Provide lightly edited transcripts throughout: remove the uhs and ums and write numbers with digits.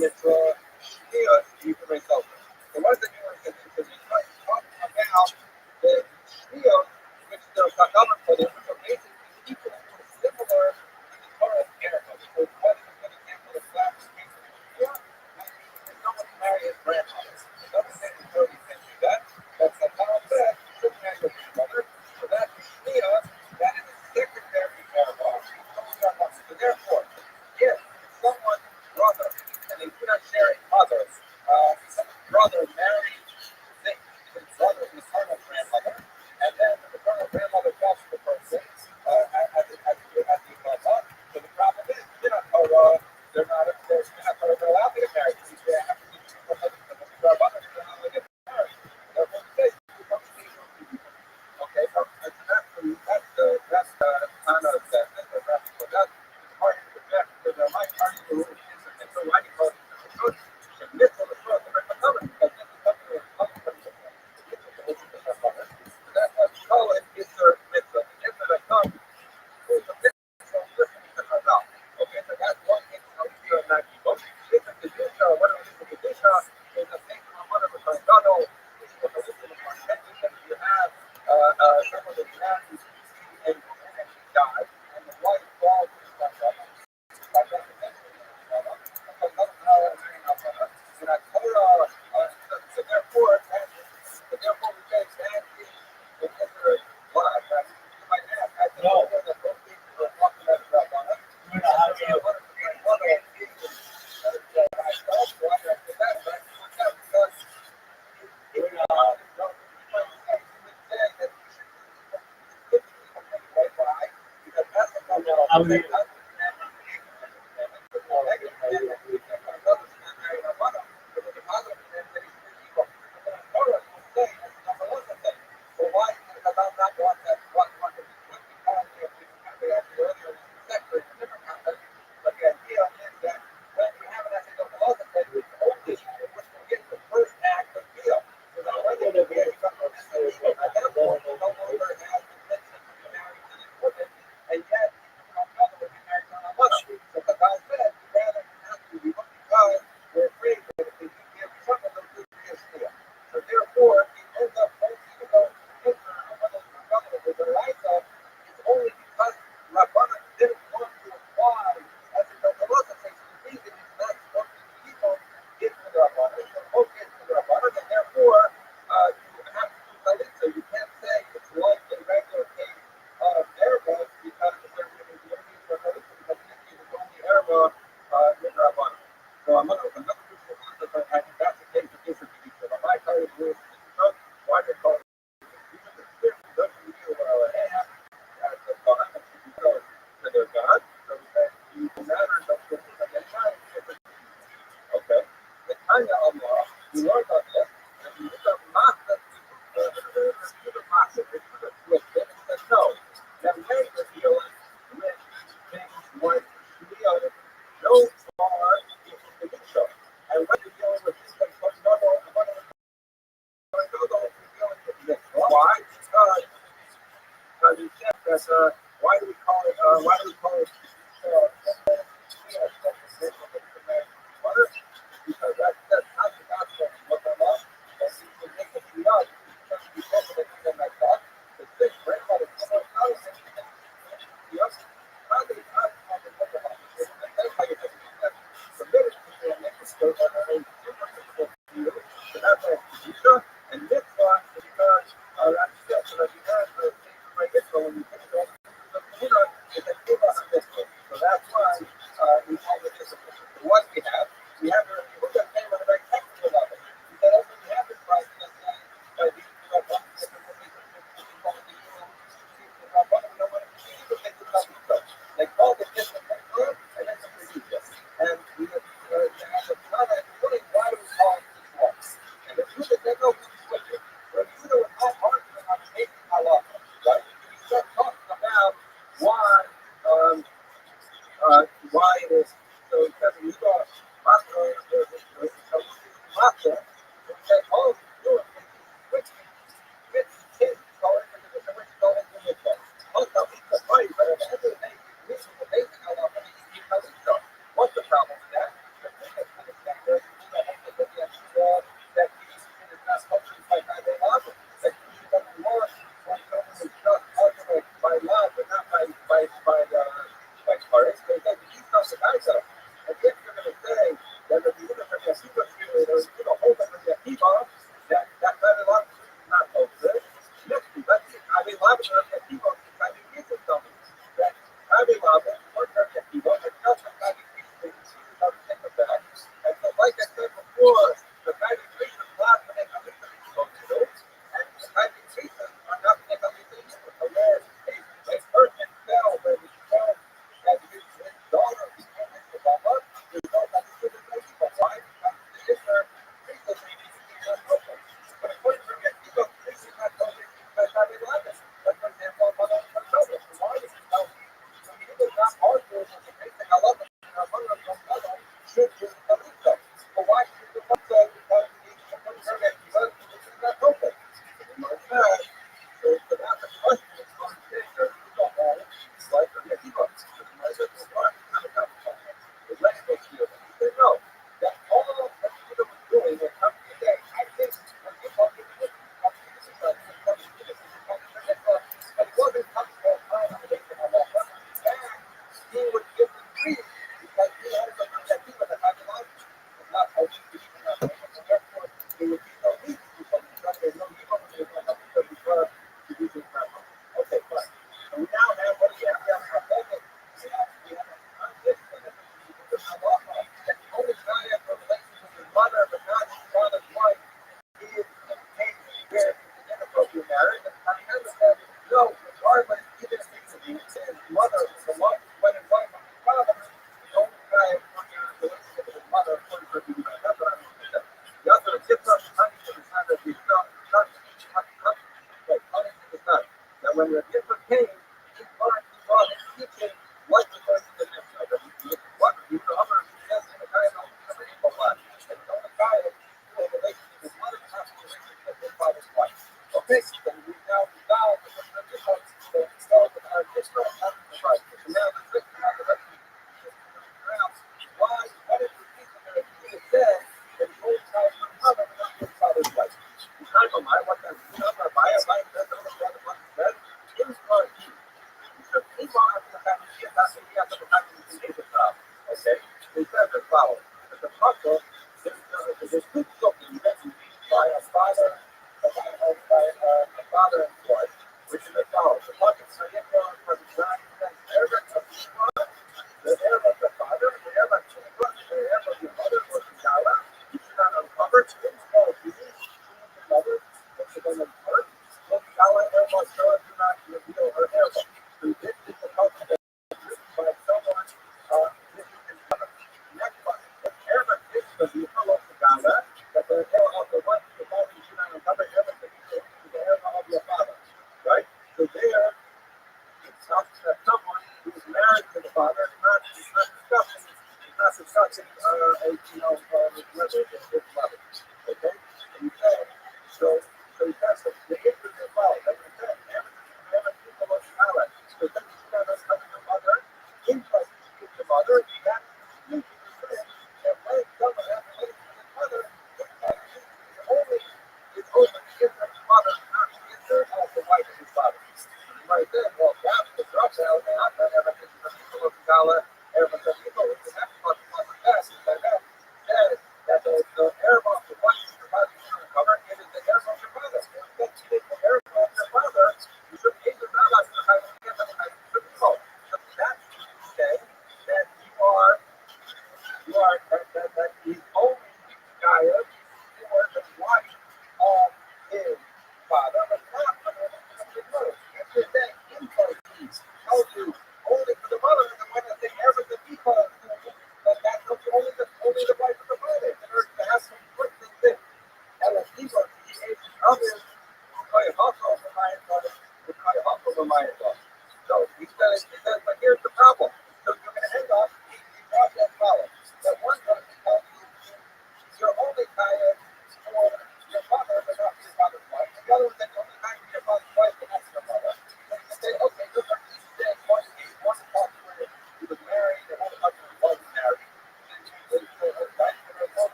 mitzvah, shmiyah, you can raise over. So what does it mean when it says because he's talking about the shmiyah, which there's a number for them, which are basically equal or similar to the Torah miracle. So what is a good example of that? Shmiyah might be if someone marry his grandmother. It doesn't say the Torah you can't do that. That's the Torah said you should marry your grandmother. So that's shmiyah, that is a secondary miracle. So therefore, if someone's brother, and they do not share a mother, someone's brother married his brother's maternal grandmother, and then the maternal grandmother tells the person at the Torah. So the problem is, they're not allowed to get married. They have to be their mother, they're not allowed to get married. Therefore, they say, okay, so that's the kind of that's part of the fact that there might be the rule and so why do you call it the mitzvah of the Torah to bring the covenant because this is something that's coming from the covenant. So that's what we call it is their mitzvah. The mitzvah that comes is the mitzvah of listening to Chazal. Okay, so that's one thing how we feel that people. This is the Kedusha, whatever this is the Kedusha, is the thing from one of the Chazal. This is what the list of the consensus that you have someone that you have and she died, and the wife falls to the Chazal. So therefore, we say that is the mitzvah of blood. You might ask, I think that both people are talking about Rabbi. Why it is so because you got master, say, oh, you do it, which kids go into the which go into the mitzvah. Also, it's the fight, but at the end of the day, this is the basic of the stuff. What's the problem with that? The thing that's going to stand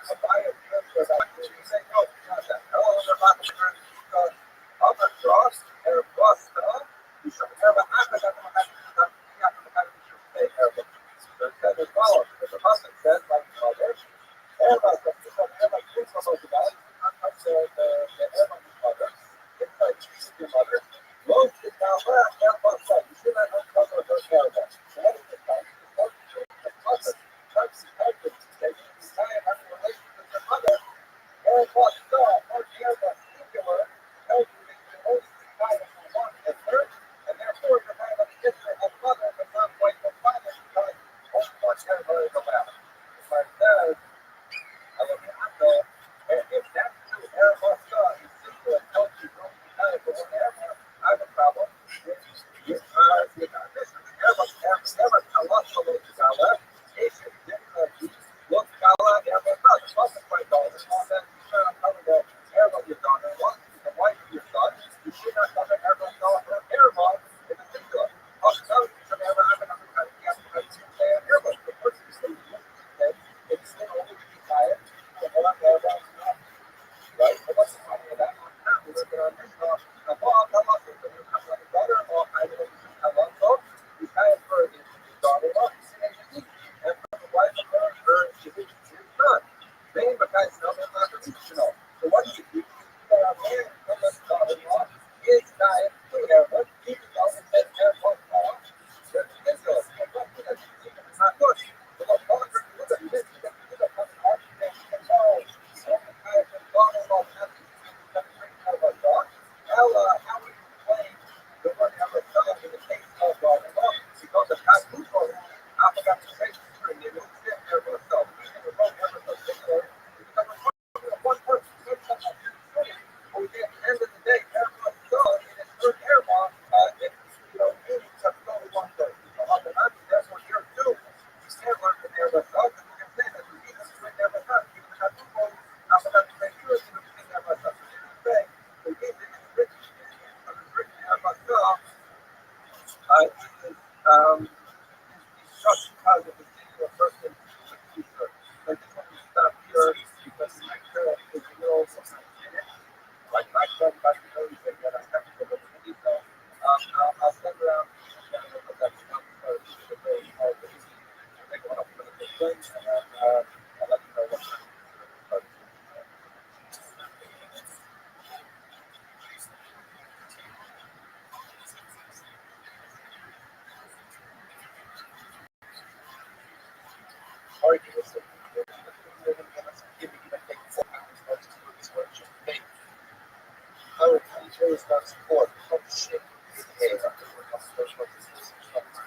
a bias for that. You say, no, it's not that. No, they're not because other cross, they're cross, you should never have that. So it says as follows. The Pasuk says, like mother, everybody, the people, everybody thinks about the guy, not like the everybody's mother. It's like your mother. Most is now left, everyone's son. You should not have cover her hair. So what is it like? The Pasuk, that's the husband. They having a relationship with their mother. Very much so, more care than singular, tells you that you can only see kind of one as her, and therefore you're kind of a sister of mother, but not quite the father, because only one category is allowed. It's like says, I look at the, and if that's true, Aramasa is singular, tells you don't be kind of whatever, I have a problem. You got this. Never tell us a little Gala, Asian, look, Gala, never not. It's not quite all this. All that you should not cover the hair of your daughter-in-law, the wife of your son. You should not cover everyone's daughter hair-in-law in particular. Also, you should never have another kind of guest because you say a hair-in-law. The person who's sleeping with it's still only to be tired. The one hair-in-law is not. Right? So what's the point of that? We're looking on this law. The law, the law, the daughter-in-law, I don't know. You have for his daughter-in-law, and for the wife of her his son. Main because no, they're not traditional. So what do? You man from the daughter-in-law is not to everyone, even though it says everyone's law. There's ridiculous. It's not good. So the father look at this, look at the argument, and no, daughter-in-law has to have a dog. How would you claim the one ever son in the case of daughter-in-law? Because the tattoo for him, after that mistake, they don't fit there for themselves. Even the one ever so particular, because one person, we get at the end of the day, everyone's son in his third airborne, meaning that's only one person. So on the other, therefore, here too, you can't learn from there myself, and you can say that you even swing there myself, even the tattoo for him, after that mistake, you can swing there myself. So you can say, the reason it's written there myself, just because of the singular person in the future. Like this one, we stop here because my girl is a little in it. Like my son got to know you that I have to go to the video. I'll send around but that's not because it's a very hard thing. They go up for the big things and then I'll let you know what time. Arguments of even take 4 hours to do this workshop. I would really start support from shit in the after we're not supposed to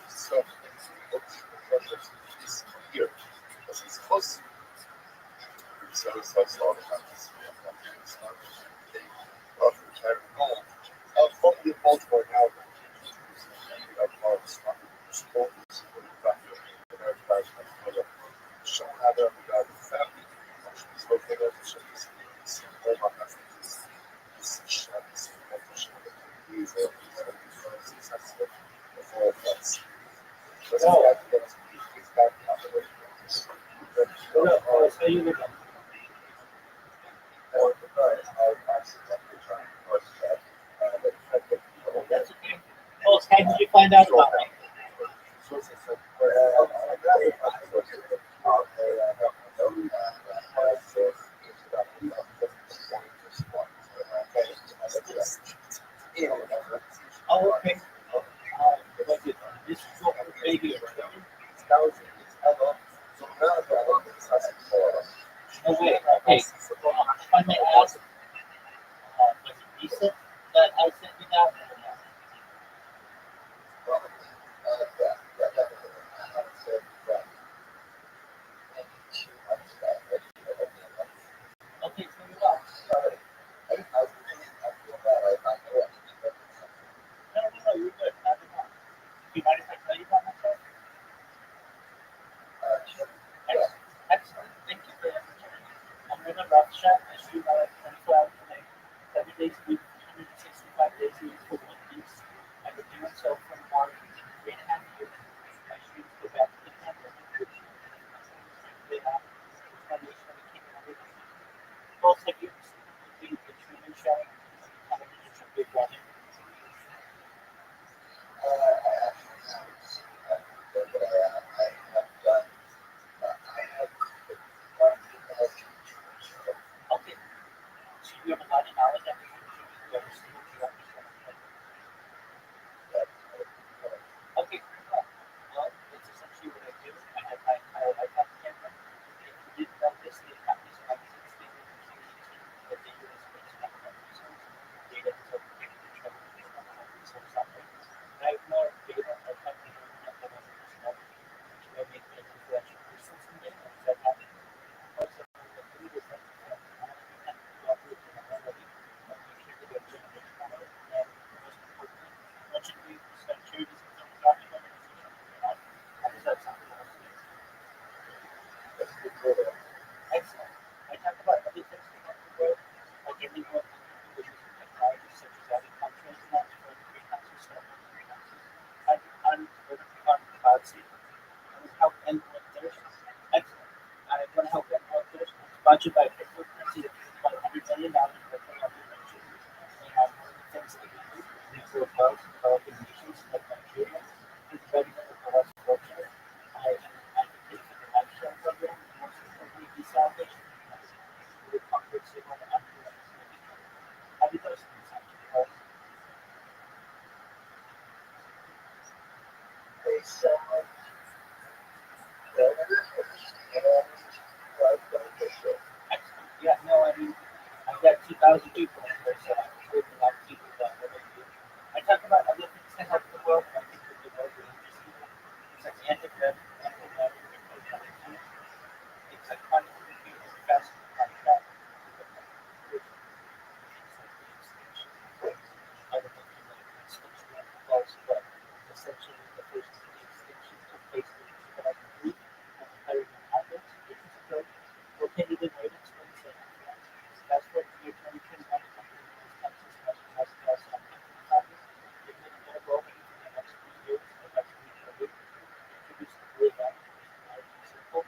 so this year. Because it's supposed to be so slow about this. They offer retiring goal. Hopefully Baltimore now show how they're regarding family. So they don't show this whole lot of this shot, this these successful before that's so you look that's okay. Well, how did you find out about me? Oh, okay. Was it this baby or something? No way. Okay. If I may ask, was it recent that I sent you that? Okay, so you are. No, you're good. Not at all. Do you mind if I tell you about myself? Excellent. Thank you for that. I'm in a Rothschild. I shoot about 24 hours a day, 7 days a week, 365 days a year for 1 piece. I've been doing so for more than 3.5 years. My shoots go back to the pandemic. They have 2020 came out of budget by cryptocurrency is about $100 billion worth of invention. And one of the things that we do, we do as well as developing nations like Nigeria, is ready for the less fortunate. I am an advocate for the lifestyle program, and most importantly, the salvation program. The comfort signal and after how do those things actually They sound better and quite beneficial. excellent? Yeah, no, I mean, I've got 2,000 people in here, so I'm including a lot of people that live in here. I talk about other things that help the world, and I think that the world will interesting. Things like anti-gravity, anti-gravity, anti-gravity, things like quantum computing, fast quantum gravity, I don't know if you know the extinction of the false, but essentially the first extinction took place in 2003 when the hydrogen atoms, which is still located in right explains that. That's what the year 2021 the company known as Texas has gas on target. They've been in their goal for the next 3 years of actually introduce the blue gas, simple,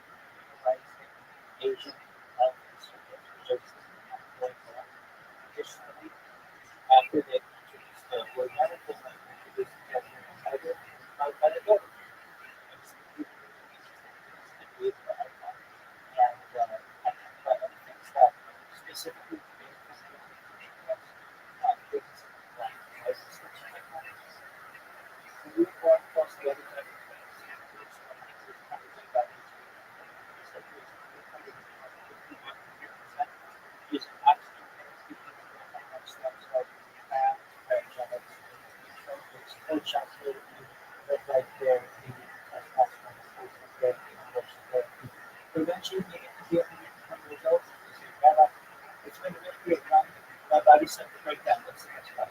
rising Asian elements, which is going on. Additionally, after they introduced the word medical, they introduced the Japanese tiger by the government. It's really, really interesting. It's the way that I thought. And I talk about other things that specifically today things like life extension technologies. When we go across the other type of things, which I think is probably about 50% using oxygen therapy, stem cells, transgenics, which coach out therapy, red light therapy, testosterone therapy, hormone therapy. Eventually, they get to be 120 years old. They say, Rabbi, it's been a really great run. My body's starting to break down. What's the next step?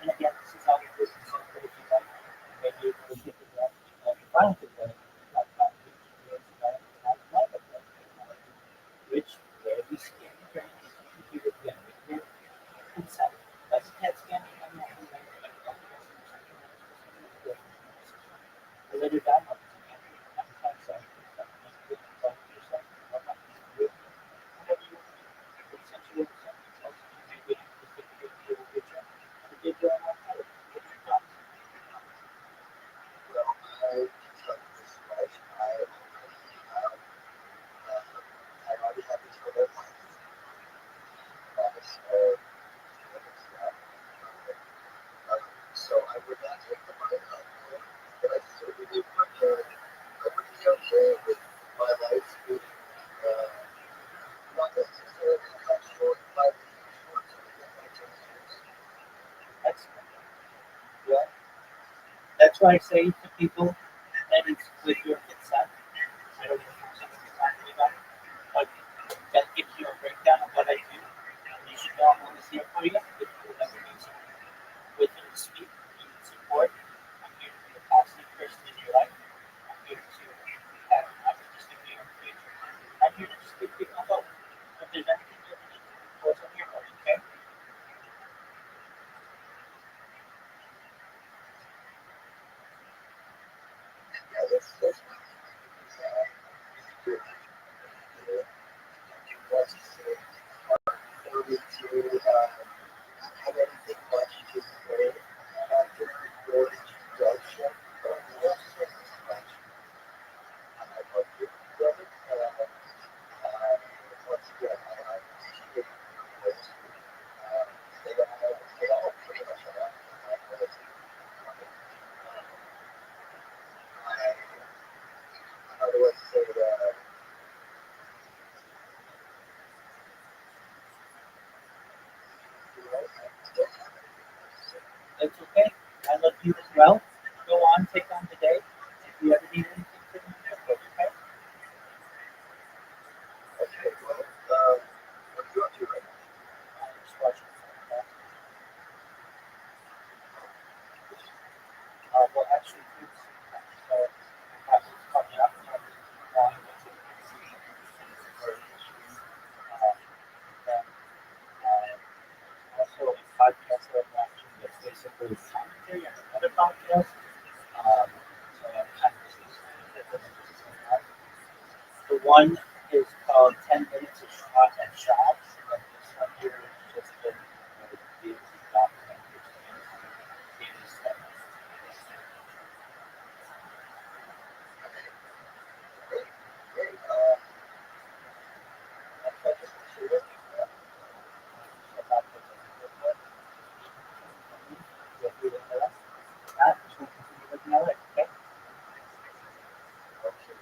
And again, this is how we do it. So, if you like, maybe you can get the rest of the final today. Like about 15 years ago, and I love it. Which, where we scan the brain, computer generated inside. That's a CAT scan. I'm not going to the later download. Well, I can tell you this much. Have, I already have this for their promise of limits that. So I would not take the money out there, but I certainly I would be okay with my life being uh, not necessarily cut short by being short to get my 10 years. That's, well, that's why I say to people that it's with your consent. I don't know if someone can talk to me about it, but that gives you a breakdown of what I do. You should know I'm always here for you. If you ever need something with me to speak, you need support. I'm here to be a positive person in your life. I'm here to have an optimistic view of the future. I'm here to just give people hope. If there's anything you ever need, of course, I'm here for you, okay? Yeah, that's my uh, want to say for me to not have anything much to say after your introduction, but more so much. I love you, brother. Once again, I appreciate your voice. They all pretty much have my voice. I, how do I say that? I don't have anything else to say. That's okay. I love you as well. Go on, take on the day. If you ever need anything from me, of course, okay? Okay, well, what are you up to right now? I'm just watching. Well, actually, it's so it's coming up. Then, also a podcast that I'm watching that's basically commentary on another podcast. So I'm kind of the one is called 10 Minutes and shops. And this one here is just the documentary series that Great. I just appreciate it. about the feel free to hit us. That will continue looking at it. Okay.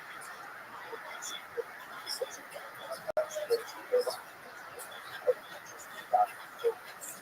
Okay, thank you.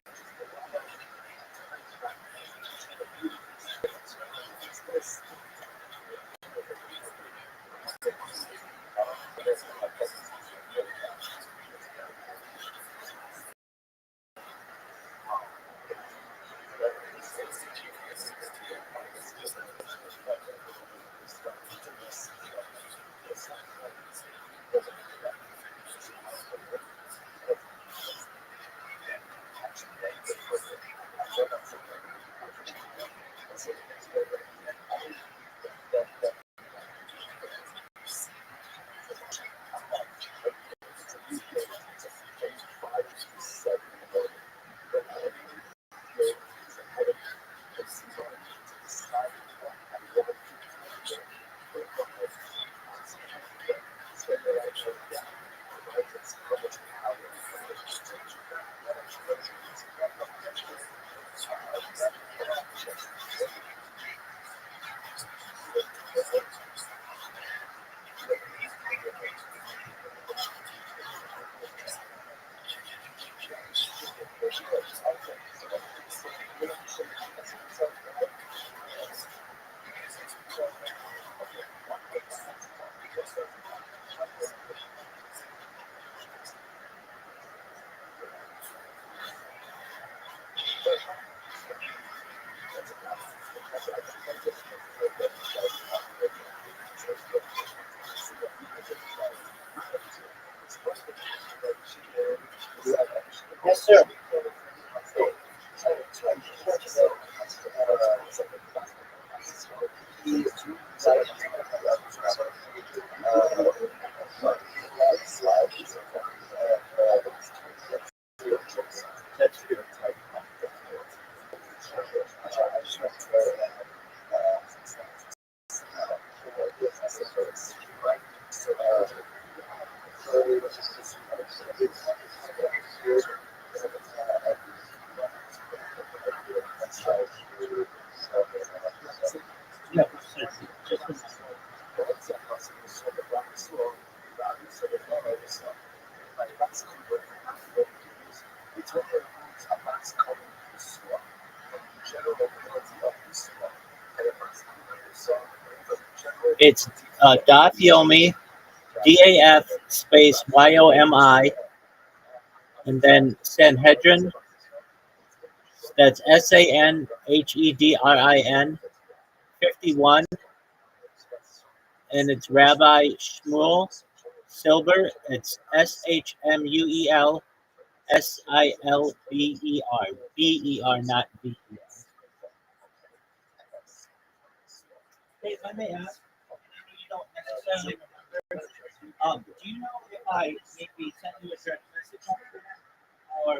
sir. That's good. Yeah, sir. Just it's Daf Yomi, DAF space YOMI, and then Sanhedrin. That's SANHEDRIN 51, and it's Rabbi Shmuel Silber. It's SHMUEL SILBER, not BER. Hey, if I may ask, and I know you don't necessarily remember, do you know if I maybe sent you a direct message on Twitter or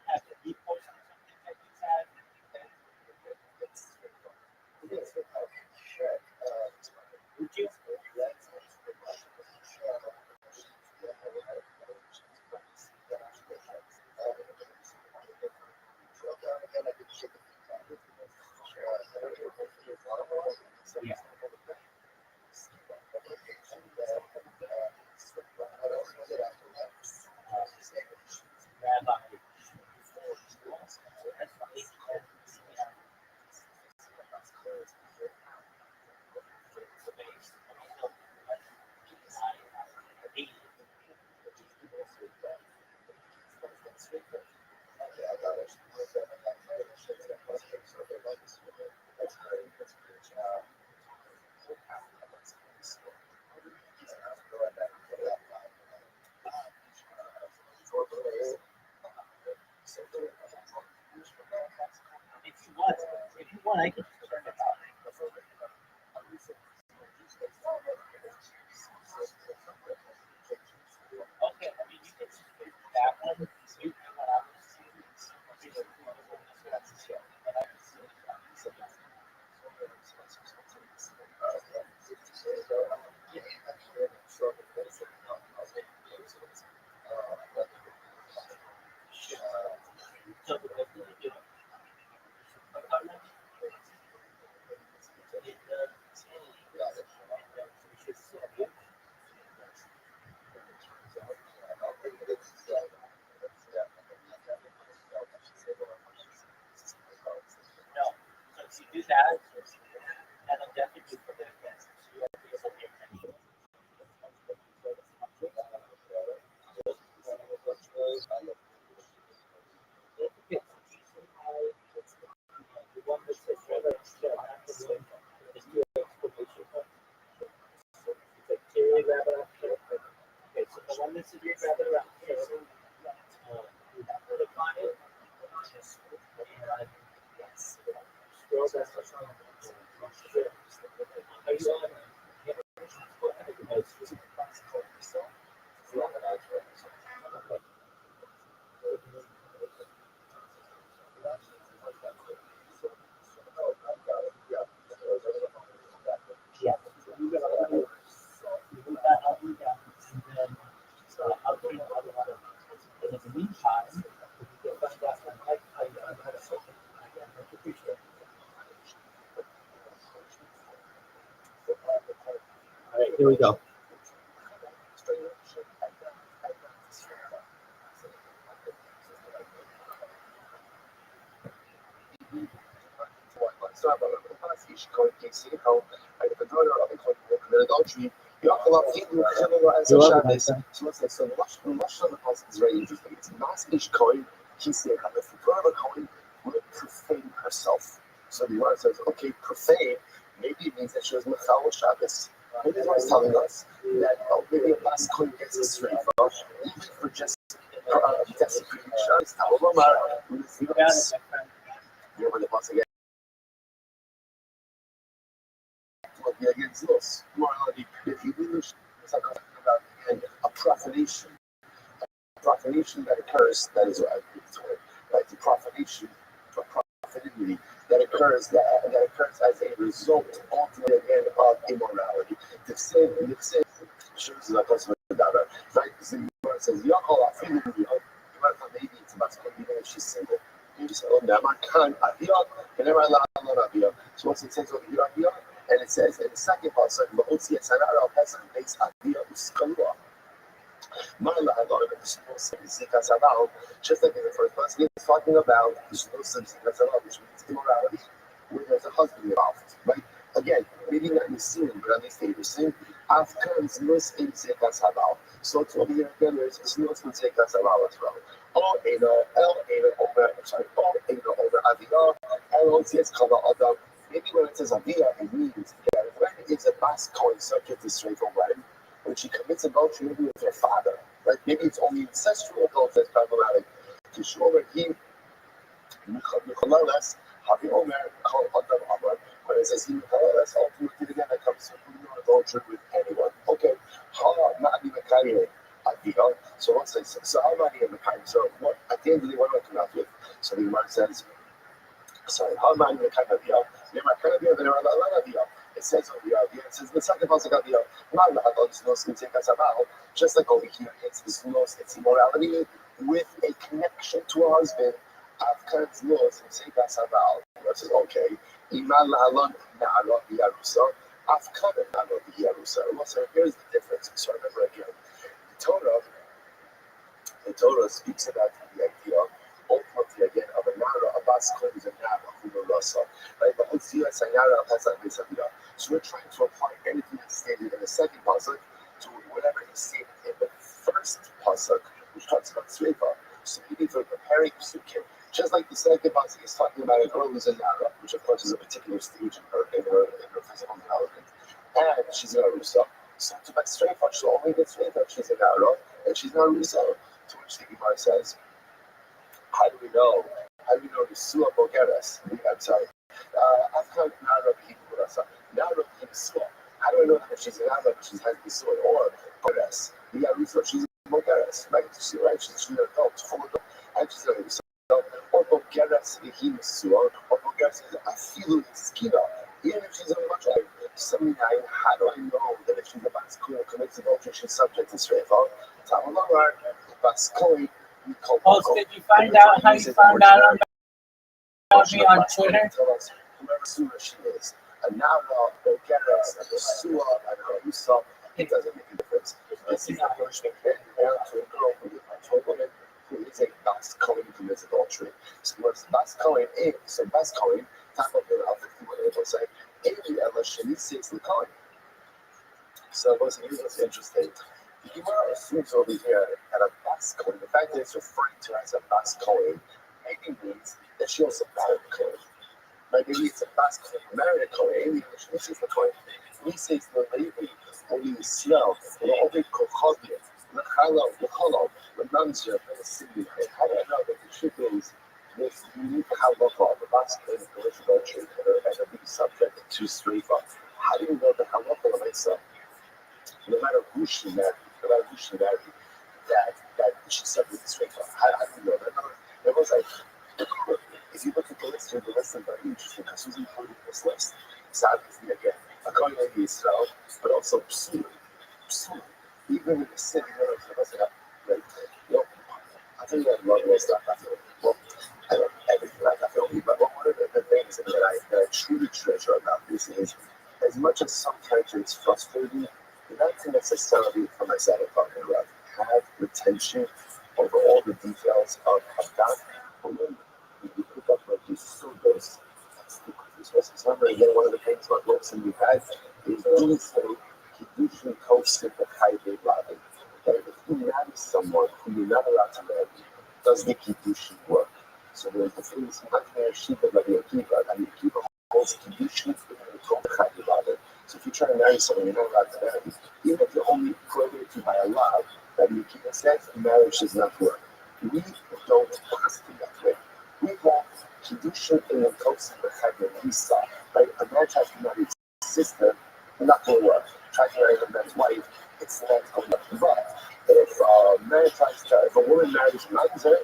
have to repost on something that you had? Would you? Yeah. Rabbi. If you want, I can just turn it off. Okay, I mean, you can just do that one. You can so no. So if you do that, that'll definitely put it again. So you have to be able to hear it. Okay. The one that says Trevor, after the is two exclamation points. It's like Terry Rabbi. Okay, so the one that says Rabbi, click on it, and scroll down. Are you on? Yeah. You gotta move that up and down, and then I'll bring the other one. And in the meantime, if you can find out from how you learn how to cook it, I much appreciate it. All right, here we go. So the Gemara says, okay, profane, maybe it means that she was Mechal Shabbos. Maybe the Gemara is telling us that maybe a last coin gets a strafe, even for just You got it, my friend. If you English, it's like about again, a profanation that occurs, that is right, the profanation, profanity that occurs as a result, ultimately again, of immorality. The sin shows like us right? Because the Gemara says, "Yachol afilu maybe it's about even if she's single." You just oh, Nama kan aviyah, and never allow aviyah. So once it says over here aviyah, and it says in the second pasuk, "Ma'otzi esanara al pesach beis aviyah uskalua." Just like in the first verse, it's talking about which means immorality, where there's a husband involved, right? Again, maybe not in the sin, but at least they were saying, Afghan's nus in Sekas Habal. So to over here again, there's nus in Sekas Habal as well. All over Aviyah, and also it's called Adam. Maybe when it says Aviyah, it means that when it's a bas coin subject to straightforward wedding, when she commits adultery maybe with her father, right? Maybe it's only ancestral adultery that's problematic. To show that he, Nicholas, Havi Omer, called Adam Amar, when it says he, Nicholas, ultimately again, that comes to adultery with anyone. Okay, not even Kairi. So what's this? So how many of the kind? So what at the end of the day, what do I come out with? So the Gemara says, sorry, how many of the kind of it says over here, it says the second pasuk of the just like over here, it's immorality with a connection to a husband. Avkan's laws and say that's about. That says okay. Iman lahalon na'alon biyarusa. Avkan na'alon biyarusa. So here's the difference. So remember again, the Torah speaks about the idea ultimately again of a nara, a bas is a nara, right? The Hotzia Sanyara Pesach Besavia. So we're trying to apply anything that's stated in the second pasuk to whatever is stated in the first pasuk, which talks about Sreifa. So maybe for preparing Psukim, just like the second pasuk is talking about a girl who's a nara, which of course is a particular stage in her physical development, and she's a rusa. So it's about Sreifa. She'll only get Sreifa. She's a nara, and she's not a rusa. To which the Gemara says, how do we know? How do we know the Sua Bogeres? I'm sorry. After Nara Kikurasa, Nara Kisua. How do I know that she's an Nara, she's has Kisua, or Bogeres? The Yarusa, she's a Bogeres, right? She's an adult, full adult, and she's a Rusa. Or Bogeres, Himisua, or Bogeres is a Filu Skina. Even if she's a much like 79, how do I know that if she's a Baskuna commits adultery, she's subject to Sreifa? Tamalawar, Baskoi. Also, did you find out how you found out about me on Twitter? Whoever Surah she is, and now they'll get us and the Surah and how you saw, it doesn't make a difference. This is the punishment handed down to a girl who is a woman who is a Bas Kohen who commits adultery. So what's Bas Kohen is, so Bas Kohen, top of the 51 will say, Eli Ella Shani says the Kohen. So what's interesting? The Gemara assumes over here that a Bas Kohen, the fact that it's referring to as a Bas Kohen, maybe means that she also married a Kohen. Like maybe it's a Bas Kohen, married a Kohen, she says the Kohen. He says the Levi, only the smell, the only Kochobia, the Halo, the Namsir, and the city. How do I know that the truth is this unique halacha of the Bas Kohen commercial adultery and being subject to Sreifa? How do you know the halacha of myself? No matter who she married, that she's subject to Sreifa. How do you know that? It was like, if you look at the list here, the list is very interesting because who's included in this list? It's obviously again, according to Israel, but also Psul. Even in the city, like, I'll tell you that a lot of stuff I feel. Well, I love everything I feel, but one of the things that I truly treasure about this is, as much as sometimes it's frustrating, not to necessarily, for myself, have retention over all the details of that. But when you pick up like these symbols, remember again, one of the things about Wilson we had is easily Kiddushin Kosip of Haidei Rabbi. That if you marry someone who you're not allowed to marry, does the Kiddushin work? So there's the famous Matnei Shiva Rabbi Akiva, and Akiva holds Kiddushin and Haidei Rabbi. So if you try to marry someone you're not allowed to marry, even if you're only prohibited by Allah, Rabbi Akiva says marriage does not work. We don't pass through that way. We have Kedusha in the coast of the Chagrin Lisa, right? A man tries to marry his sister, not going to work. Tries to marry a man's wife, it's the man's going up. But if a woman marries a mamzer,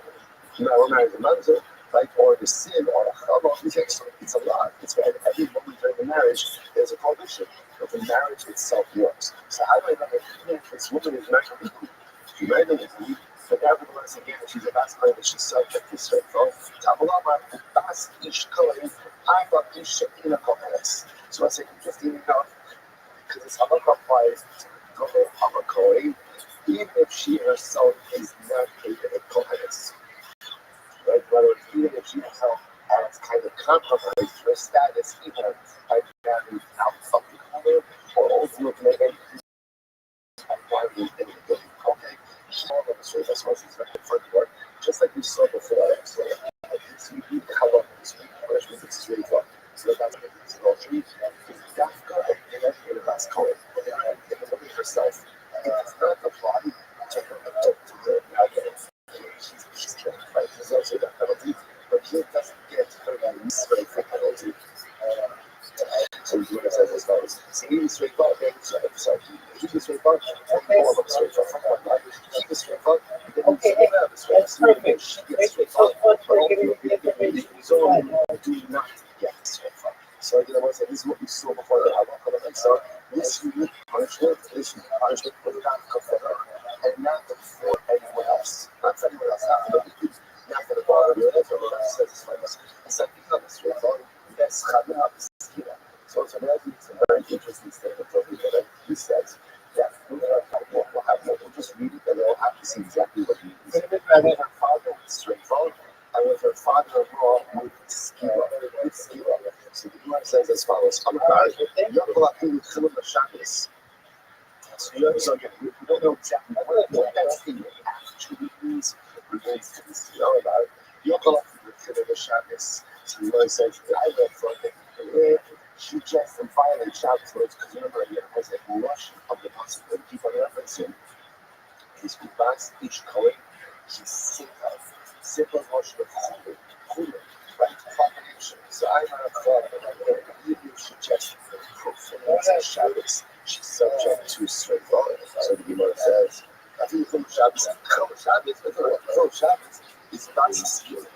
right, or the sin, or a chava, it's a lot. It's right. Every woman during the marriage, there's a prohibition, but the marriage itself works. So how do I know that this woman is married with me? She married with me, but nevertheless, again, she's a basket that she's subject to straightforward. Tabalama, bas ish kohen, ava ish shekina kohenes. So I say, just even know, because it's halakha applies to Hava Kohen, even if she herself is not a kohenes. Right? Whether it's even if she herself has kind of compromised her status, either by marrying out of the color or ultimately and marrying in the building. Okay? All of the straight as well as for the work, just like we saw before. So you have a punishment is straight up. So that's what it's adultery. Dafka in the last color. In the woman herself, it does not apply to her nowadays. She's killed, right? There's also that penalty, but he doesn't get her release for the penalty. So he's doing it as follows. So he was straight up, sorry, he was straight up, all of them straight up, right? He was straight up, then he straight up, she gets straight up, but ultimately, so do not get straight up. So again, I want to say, this is what we saw before the halacha. So this unique punishment was not for her, and not for anyone else. Not for anyone else, not for the bar, that's what the says is famous. It's like, because it's straight up, yes, so it's a very interesting statement that he says that we'll just read it and we'll have to see exactly what he means. With her father with straightforward, and with her father-in-law with skill. So the Gemara says as follows: so again, we don't know exactly what that statement actually means. Remains to be seen. About the Shabbos. So the Gemara says, I read for it. She just violated Shabbos words because remember, it has a rush of the possibility. Keep on referencing. His Kubas each Kohen, she's simple motion of Chulu, right? Combination. So I'm not a thought that even if she just profanes Shabbos, she's subject to straightforward. So the Gemara says, I think from Shabbos, Shabbos is not skill.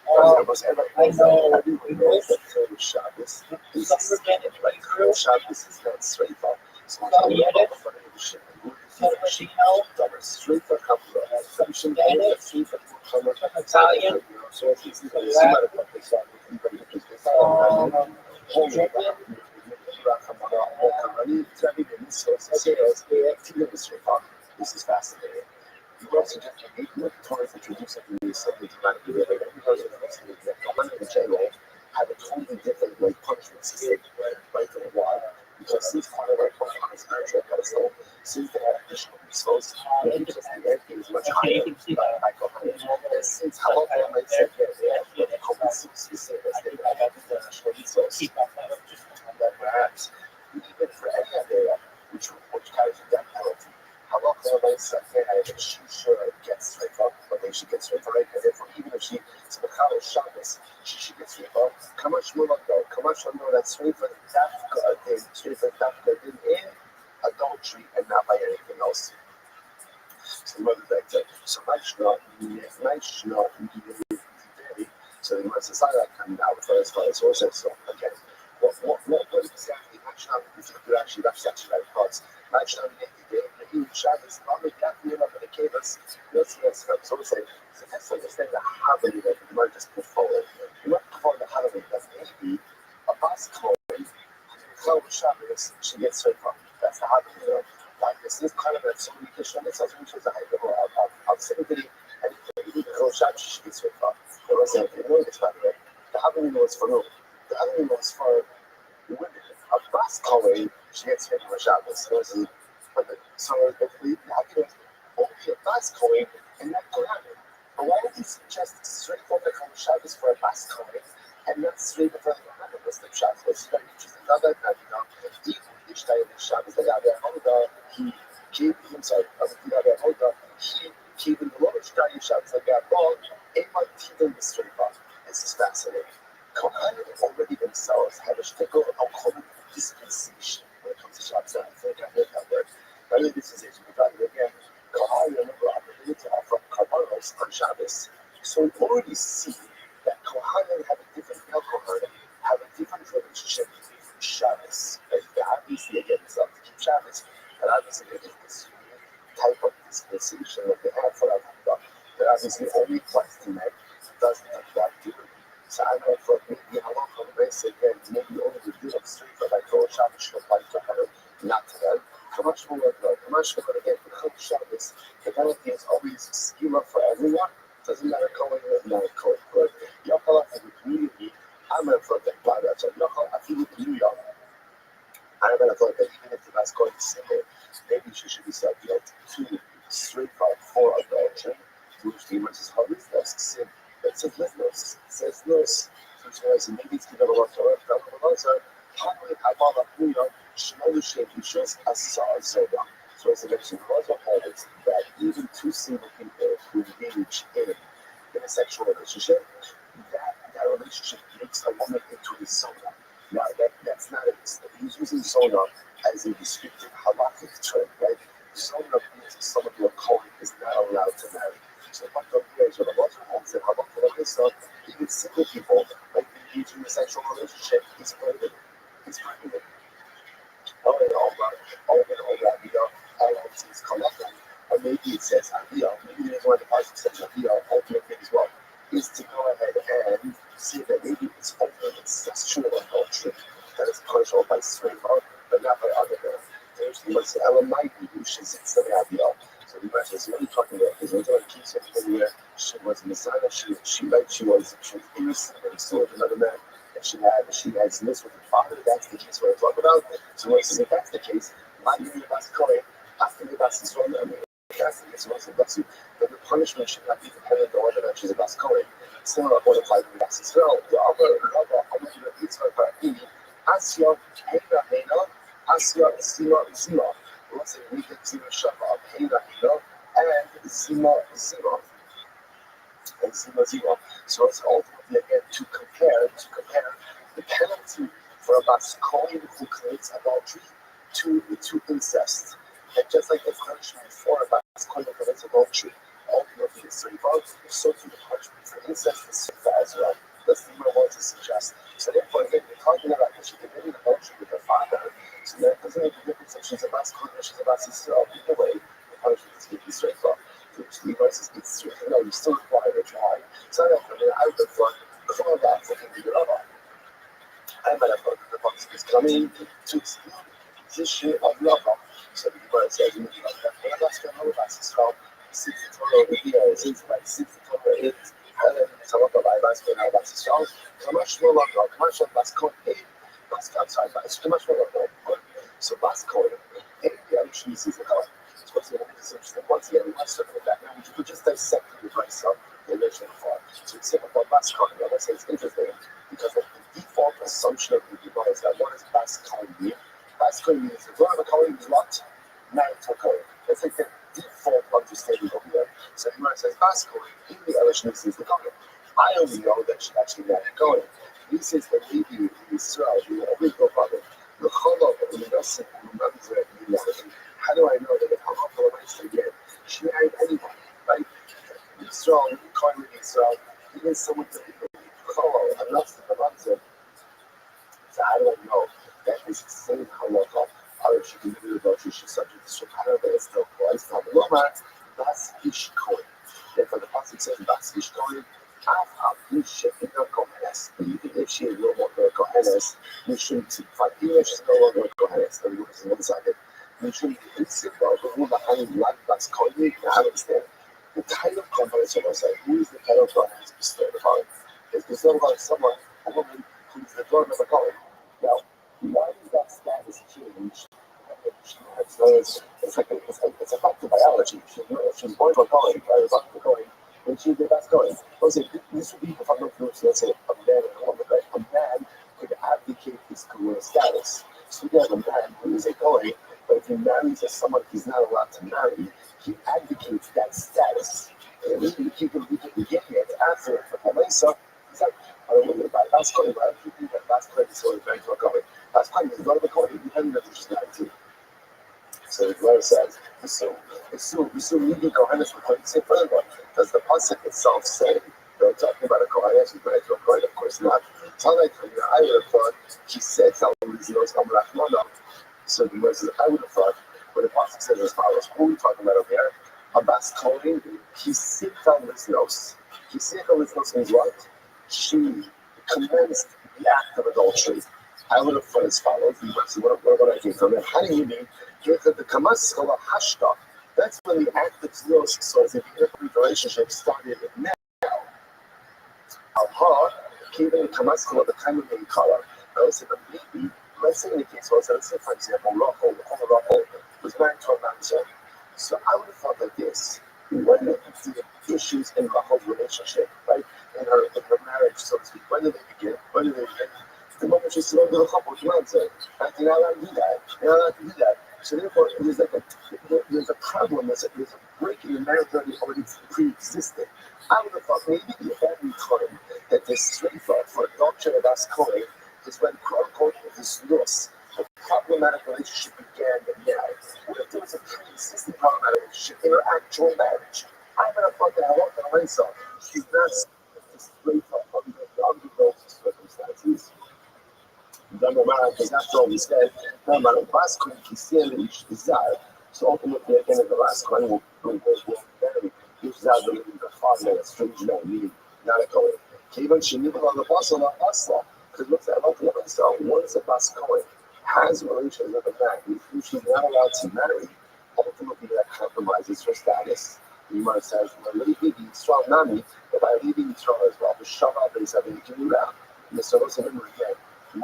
Almost everybody knows that Shabbos is a skill, right? Shabbos is not straightforward. So I'm talking about the front of the ship. Straight for a couple of function and free for Italian. So if you see the this is fascinating. You also just look towards introducing something dramatically different because in general have a totally different like punishment system, right from why. Because since part of our spiritual pedestal, since they have additional resources, the interest in the end is much higher. Since how often I might say that they have specific additional resources, that perhaps even for any other which carries a death penalty, how often I might say that she should get straight up, but then she gets straight up, right? And therefore, even if she is Mechal Shabbos, she should get straight up. How much more though? How much more that straight for Dafka in adultery and not by anything else. So mother back there. So much not immediately. So the Gemara says like coming out for as far as also so again. What exactly actually that's actually right parts. Match not the huge Shabbos, probably definitely not going to give us. Let's so we say so let's understand the harmony that the Gemara just put forward. The Gemara put forward the harmony that maybe a bus call Shabbos, she gets straight from. That's the harmony. Like this is kind of a so many Krishna mitzvahs which is a high level of sympathy and the whole Shabbos she gets straight from. There was a the harmony was for who? The harmony was for women. A bus calling, she gets straight from Shabbos. So if we have to a bus calling and not Kohanim. But why would you suggest straight from the Shabbos for a bus calling and not straight from the Kohanim list of Shabbos? It's very interesting. Now that each day in the Shabbos, the Rabbi he gave him, he gave him the Lord Shtayim Shabbos like that. Well, Ema Tidim B'Sreifa. This is fascinating. Kohanim already themselves have a shtickle, I'll call it dispensation when it comes to Shabbos. I think I heard that word. Early dispensation, we got it again. Kohanim remember opportunity to offer karbanos on Shabbos. So we already see that Kohanim have a different Kohanim have a different relationship with Shabbos. Right? They obviously again themselves to keep Shabbos, and obviously they get this type of dispensation that they have for Avada. They're obviously only question that doesn't have that do it. So I know for maybe how long from the race again, maybe only the deal of straight for like Rosh Shabbos should apply to her, not to them. How much more again for Chol Shabbos, the penalty is always schema for everyone. Doesn't matter going or not going. But Yochel as a community, I'm gonna put that by that. So Yochel, I feel with New York. I'm gonna put that even if the guy's going to single, maybe she should be subject to straight for adultery, to which the image is always that's sin. That says listeners, says nurse, which means maybe it's given a lot to work, but also, probably Abba New York, Shmodu Sheikh, just a so so as I mentioned, also holds that even two single people who engage in a sexual relationship, that relationship makes a woman into a sona. Now that's not it. He's using sona as a descriptive halakhic term, right? Sona means someone who a Kohen is not allowed to marry. So what the players are the ones who holds it, halakhic this up, even single people like engage in a sexual relationship is prohibited. It's prohibited. LLCs collective, or maybe it says Aviyah, maybe there's one of the parts that says Aviyah, ultimate thing as well, is to go ahead and see that maybe it's ultimate incestual adultery that is punishable by Sreifa, but not by other men. There's the most Elamite who she's in Aviyah. So the question is, what are you talking about? Because we're going to keep something where she was Messiah, she was innocent and still with another man. She had this with her father. That's the case we're talking about. So if that's the case, my name is Kohen. After the bas Yisrael, I mean, that's the case. But the punishment should not be dependent on whether or not she's a bas Kohen. Similar would apply to the bas Yisrael. The other Yitzhak Barahini, Asya Heina Heina, Asya Zima Zima. Let's say we get Zima Shava, Heina Heina, and Zima Zima. And Zima Zima. So it's ultimately again to compare the penalty for a bas Kohen who commits adultery to incest. And just like the punishment for a bas Kohen who commits adultery ultimately is Sreifa, so to the punishment for incest is Sreifa as well. That's the more to suggest. So therefore, again, we're talking about that she committed adultery with her father. So that doesn't make a difference if she's a bas Kohen or she's a bas Yisrael. Either way, the punishment is going to be Sreifa. Which the advice is it's you still require a try. So I would have thought, before that, I can do it all. I might have thought that the box is coming to exclude the issue of lava. So the Gemara says, you know, that that's going to have a basis from 60 Torah over here, since like 60 Torah is, and then some of the Bibles going to have a basis from, so much more longer, much of Bascoin, outside, but it's too much more longer. So Bascoin, the other cheese is a color. So what's the interesting? Once again, we must look at that now. We could just dissect the price of the original before. So it's simple Bascoin. I would say it's interesting because the default assumption of the Gemara is that what does Bascoin mean? Bascoin means the word of a Kohen is what? Married to a Kohen. That's like the default understanding over here. So the Gemara says Bascoin in the Elishon is the Kohen. I only know that she actually married a Kohen. He says that maybe in Israel, you always go about it. The Cholov and the Yosef and the Mamzer and the Yosef. How do I know that if I'm up for the again, she married anyone, right? Israel, Kohen in Israel, even someone to Cholov, enough to the Mamzer. So how do I know that this same halacha, or she committed adultery, she's subject to Shekhanah, but it's still Christ? Now, the Lomar, Bas Ish Kohen. Therefore, the Pasuk says, Bas Ish Kohen, Av Ish Shekhinah Kohenes. Even if she is no longer a Kohenes, you shouldn't see, even if she's no longer a Kohenes, let me look at one second. You shouldn't consider the rule behind like Bas Kohen. I understand. The title of Kohenes, so I say, who is the title of Kohenes bestowed upon? It's bestowed upon someone, a woman, who is the daughter of a Kohen. Now, why does that status change? It's a fact of biology. She's born to a Kohen, right? It's not a Kohen. When she's the best Kohen. This would be if I'm looking at, let's say, a man and a woman, right? A man could abdicate his career status. So you have a man who is a Kohen, but if he marries someone he's not allowed to marry, he advocates that status. And he we get here after for Lisa. He's like, I don't know about last call, but I think that last call is sort of very to a comment. Last call is not a call, depending on which is 19. So the Gemara says, "V'su midi kohenes v'kohen further." Does the pasuk itself say they're talking about a kohen actually married to a kohen? Of course not. Talek, I would have thought he said, "Tell him he's not coming back." So the Gemara says, "I would have thought." When the pasuk says as follows, who are we talking about over here? Abbas Kohen, he sit on Liznos. He sit on Liznos means what? She commenced the act of adultery. I would have thought as follows. You must see what I think from it. How do you mean? The kamas kala hashta. That's when the act of znos, so as if the relationship started now. Alha, keeping the kamas kala the time of the color. I would say the baby. Let's say in the case was, let's say for example, Rothschild was married to a mamzer. So I would have thought like this. When did the issues in the whole relationship, right? In her marriage, so to speak, when did they begin? The moment she's still under the couple, she might say, you're not allowed to do that. You're not allowed to do that. So therefore, there's a problem, there's a break in the marriage already pre-existing. I would have thought maybe the only time that this straight for adoption of Ascoli is when quote-unquote this loss, a problematic relationship began now. What if there was a pre-existing problematic relationship in her actual marriage? I would have thought that I want to myself. She's not straight under those circumstances. Because after all we said, no matter what, so ultimately, again, in the last one, we'll marry. Yishzad will be the father, a strange man, meaning not a Kohen. Even Shinibal on the Basel, not Basel. Because look at the other side, once a Bas Kohen has relations with a man who she's not allowed to marry, ultimately that compromises her status. The Gemara says, leaving Yisrael Nami, if I leave Yisrael as well, the Shabbat is having to do that. And so let's remember again. And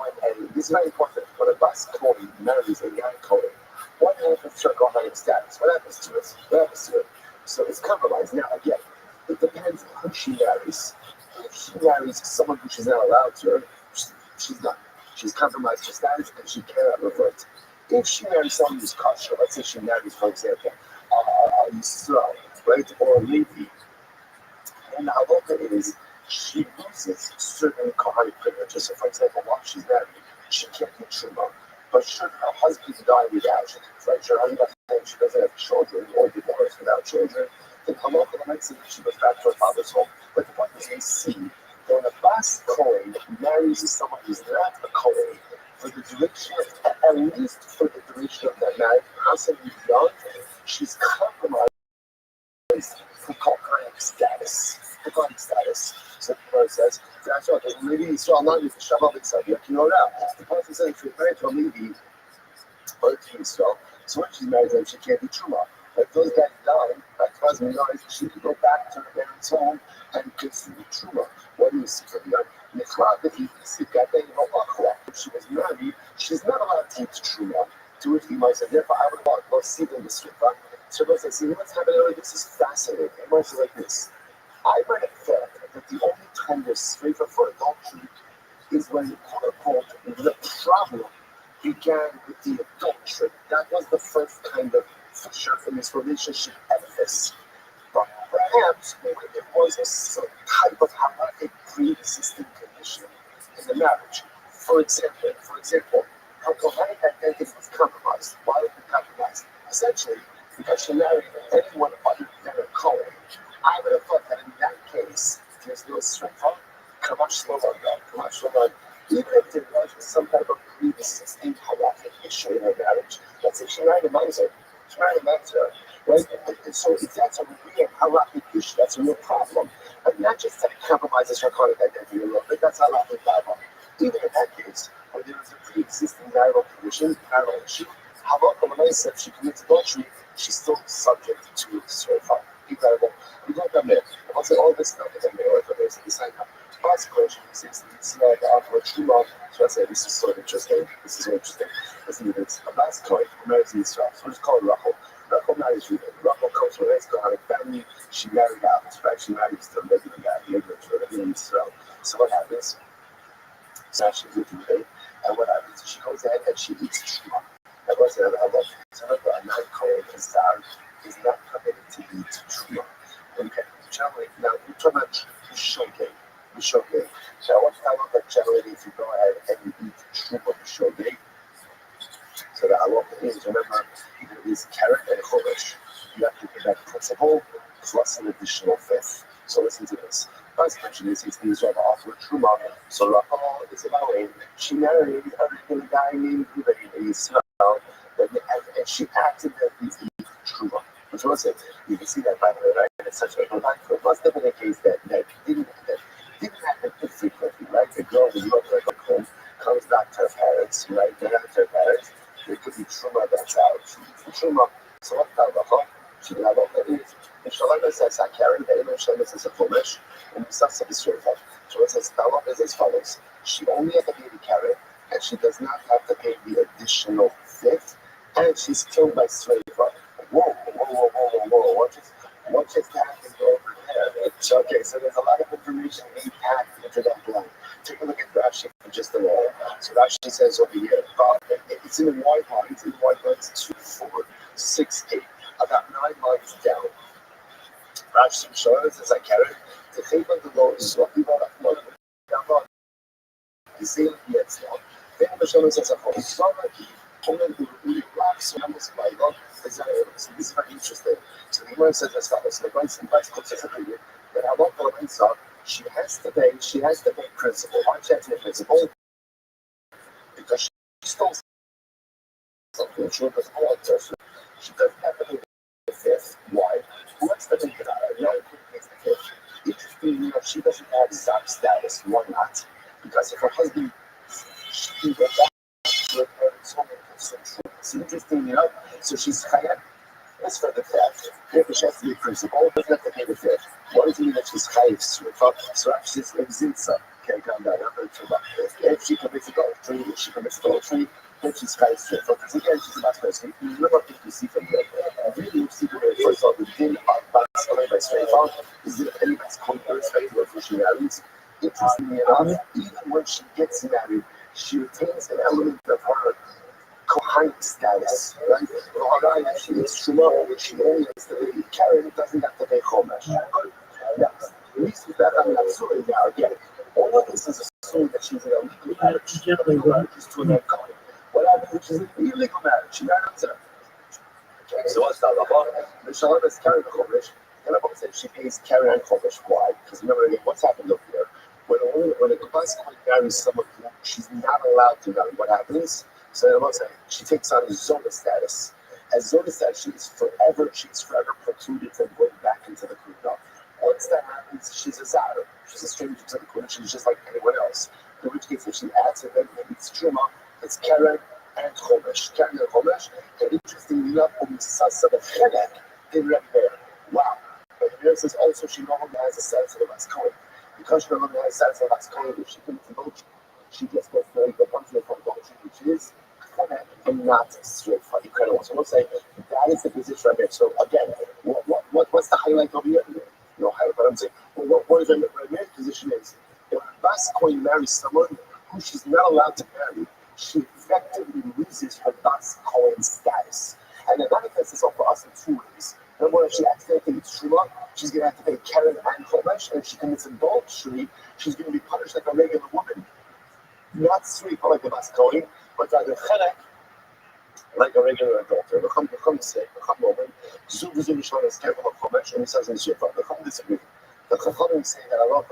this is very important. When a Bas Kohen marries a young Kohen, what happens to her Kohen status? What happens to it? So it's compromised. Now, again, it depends on who she marries. If she marries someone who she's not allowed to, she's not. She's compromised her status and she cannot revert. If she marries someone who's kosher, let's say she marries, for example, Yisrael, right, or Levi, and the halacha is she loses certain Kohanic privileges. So, for example, while she's married, she can't do truma. But should her husband die without, right? Her husband she doesn't have children or divorced without children, then halacha might say that she goes back to her father's home. But the point is, we see that when a Bas Kohen marries someone who's not a Kohen, for the duration, at least for the duration of that marriage, possibly beyond, she's compromised for Kohanic status. So the Gemara says, that's what maybe Yisrael not use the Shabbat itself. You know now. The person says if you're married to a Levi or to Yisrael, so when she's married to him, she can't do Truma. But those guys die, that husband dies, she can go back to her parents' home and continue Truma. What do you see from here? If she was married, she's not allowed to eat Truma. To which the Gemara said, therefore I would want to see them the Srifa. So I said, see what's happening here? This is fascinating. It might be like this. I might have thought that the only time there's srifa for adultery is when, quote unquote, the problem began with the adultery. That was the first kind of fissure in this relationship edifice. But perhaps it was a certain type of halakhic pre-existing condition in the marriage. For example, her Kohanic identity was compromised. Why was it compromised? Essentially, because she married anyone other than a Kohen. I would have thought that in that case, there's no srifa, kamash shlomo. Even if there was some kind of a pre-existing halakhic issue in her marriage, let's say she married a mamzer, right? And so if that's a real halakhic issue, that's a real problem. And not just that it compromises her Kohanic identity a little bit, that's halakhic problem. Even in that case, where there was a pre-existing marital condition, marital issue, halakha l'maisa, if she commits adultery, she's still subject to srifa. Incredible. We got them there. I'll say all this stuff is in there, but there's the side now. Last question is like after a truma. So I say this is so interesting. Listen to this. A last coin marries Israel. So we just call it Rachel. Rachel marries Reuben. Rachel comes from a nice Kohanic family. She married out. Right? She married to a regular guy, living in Israel. So what happens? So she's with Reuben. And what happens? She goes ahead and she eats truma. That was another halal. So a non-Kohen is not permitted to eat truma. Okay, generally, now we're talking about B'Shogeg. B'Shogeg. Now, what's that look like generally if you go ahead and you eat Truma B'Shogeg? So the halacha is, remember, there is carrot and chodesh. You have to put that principle plus an additional fifth. So listen to this. First mention is he's the Israel offer Truma. So Rachel is about she married a guy named Rabbi Israel, and she acted that he's eat Truma. Which was it? You can see that by the way, right? And it's such a life. It must have been a case that didn't happen infrequently, right? The girl was looking like home, comes back to her parents, right? They're not her parents. There could be Truma that's out. Truma. So what the halacha? She did not know what that is. The Shalom says, I carry the image Shalom says a Chumash, and the Sasa is certified. Shalom says, the halacha is as follows. She only has to pay the carrot, and she does not have to pay the additional fifth, and she's killed by slave. Whoa. What just happened over there? Okay, so there's a lot of information being packed into that line. Take a look at Rashi for just a moment. So Rashi says over here, it's in the white lines. In the white lines, 2, 4, 6, 8. About 9 lines down. Rashi shows as I carry the shape of the Lord is what we want to the same yet now. Then the Shalom says a whole so this is very interesting. So the Gemara says as follows. The Gemara says that Allah she has to pay principal. Why she has to pay principal? Because she stole something. She doesn't want to. She doesn't have to pay the fifth. Why? Who wants to make it out? No one pays the fifth. Interestingly enough, she doesn't have Zab status. Why not? Because if her husband, she can go back with her it's interesting enough. So she's chayat. As for the theft, if she has to be principal, doesn't have to pay the fifth. What does it mean that she's chayat? So actually, it's zinsa. Okay, calm down. If she commits adultery, then she's chayat. Because again, she's about to remember what you see from here. Really, you see from here, first of all, the din of Bas by straight out is that anybody's irrespective of who she marries. Interestingly enough, even when she gets married, she retains an element of her Kohanim status, right? Although actually it's Shuma, which she only has to pay Karen, doesn't have to pay Chomesh. Now, at least with that, I'm not sorry now. Again, all of this is assuming that she's in a legal marriage. She's to an Kohen. What happens if she's in an illegal marriage? She marries her. Okay, so what's that about? The Shalom is Karen Chomesh. And I'm saying she pays Karen and Chomesh. Why? Because remember again, what's happened up here? When a Kavas marries someone who she's not allowed to marry, what happens? So I'm saying she takes on Zona status. As Zona status, she's forever precluded from going back into the Kuna. Once that happens, she's a Zara. She's a stranger to the Kuna. She's just like anyone else. In which case, if she adds it, then it's Truma, it's Karen and Chomesh. Karen and Chomesh. And interestingly enough, Sasa the Chenek in Rabbi. Wow. But the Rabbi says also she no longer has a sense of the West Cohen. Because she no longer has a sense of the West Cohen, if she commits adultery, she just gets married the one to adultery, which is and not straight for incredible. So we'll say that is the position right there. So again, what's the highlight over here? No highlight, but I'm saying what is the main position is if Bas Kohen marries someone who she's not allowed to marry, she effectively loses her Bas Kohen status. And it manifests itself for us in 2 ways. Number one, if she accidentally eats Truma, she's going to have to pay Karen and Chomesh, and if she commits adultery, she's going to be punished like a regular woman. Not straight for like a Bas Kohen, but rather Chenek, like a regular adulterer. Become sick, become woman. Zoom Mishlan is careful of Chomesh, and he says in Shefar, become disagree. The Chachamim say that Allah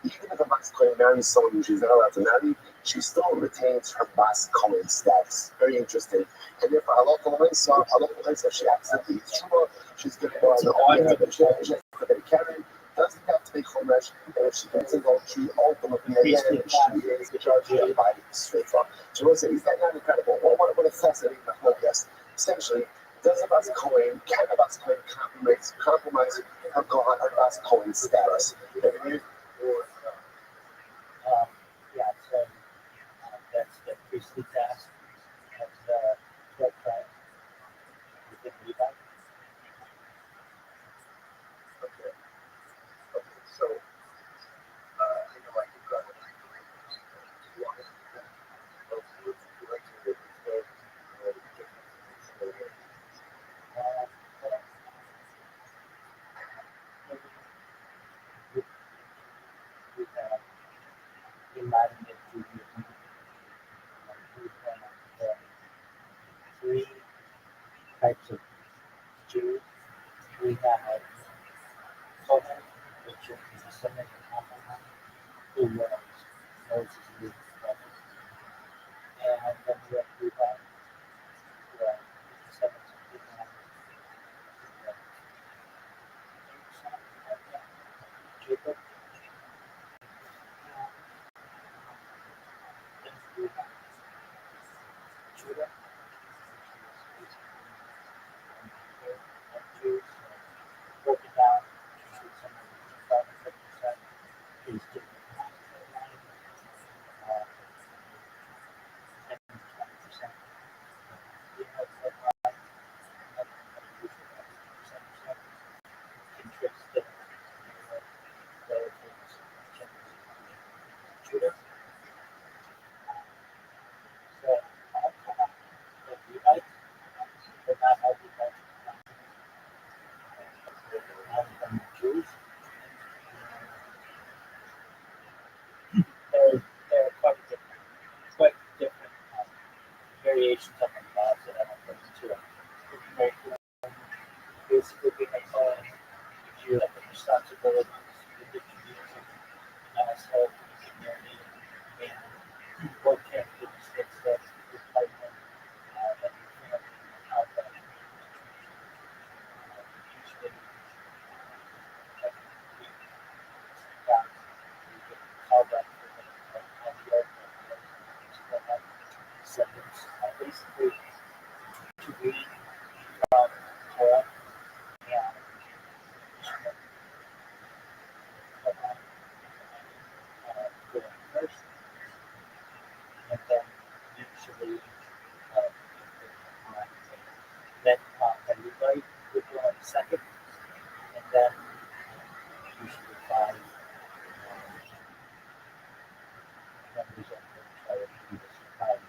even if a Bas Kohen marries someone who she's not allowed to marry, she still retains her Bas Kohen status. Very interesting. And therefore, Allah if she accidentally eats Truma, she's going to go on the own. She has to pay Karen, doesn't have to pay Chomesh, and if she commits adultery, ultimately, again, she is charged by straight from. So we'll say, is that not incredible? What a fascinating podcast. Essentially, does a Bas Kohen, can a Bas Kohen compromise her Bas Kohen status? Yeah, so that's the priestly task of the 12 tribes within Levi. Okay, so I know I could grab it. Do you want to do that? Or would you like to dividing it to the three types of Jews. We have Kohen, which is the descendant of Abraham, who was Moses' brother. And then we have Levi, who are the descendants of Abraham, Jacob. Then we have Judah, which is basically of Jews, broken down into somewhere between 5 and 7% is different line, uh, 10 to 20%. We have line, another group of 7% interest in relatives, Judah. So, the Levites, but not all Levites from Jews. There are quite different variations of the laws that I don't go into. Basically, being a Cohen gives you like the responsibilities with the Judaism, and also the community, and what characteristics that your partner and your family have that usually that you get called up for the idea of descendants. Basically, to read from Torah and the first, and then usually then the Levite would go on the second, and then usually five members of the entire Jewish society.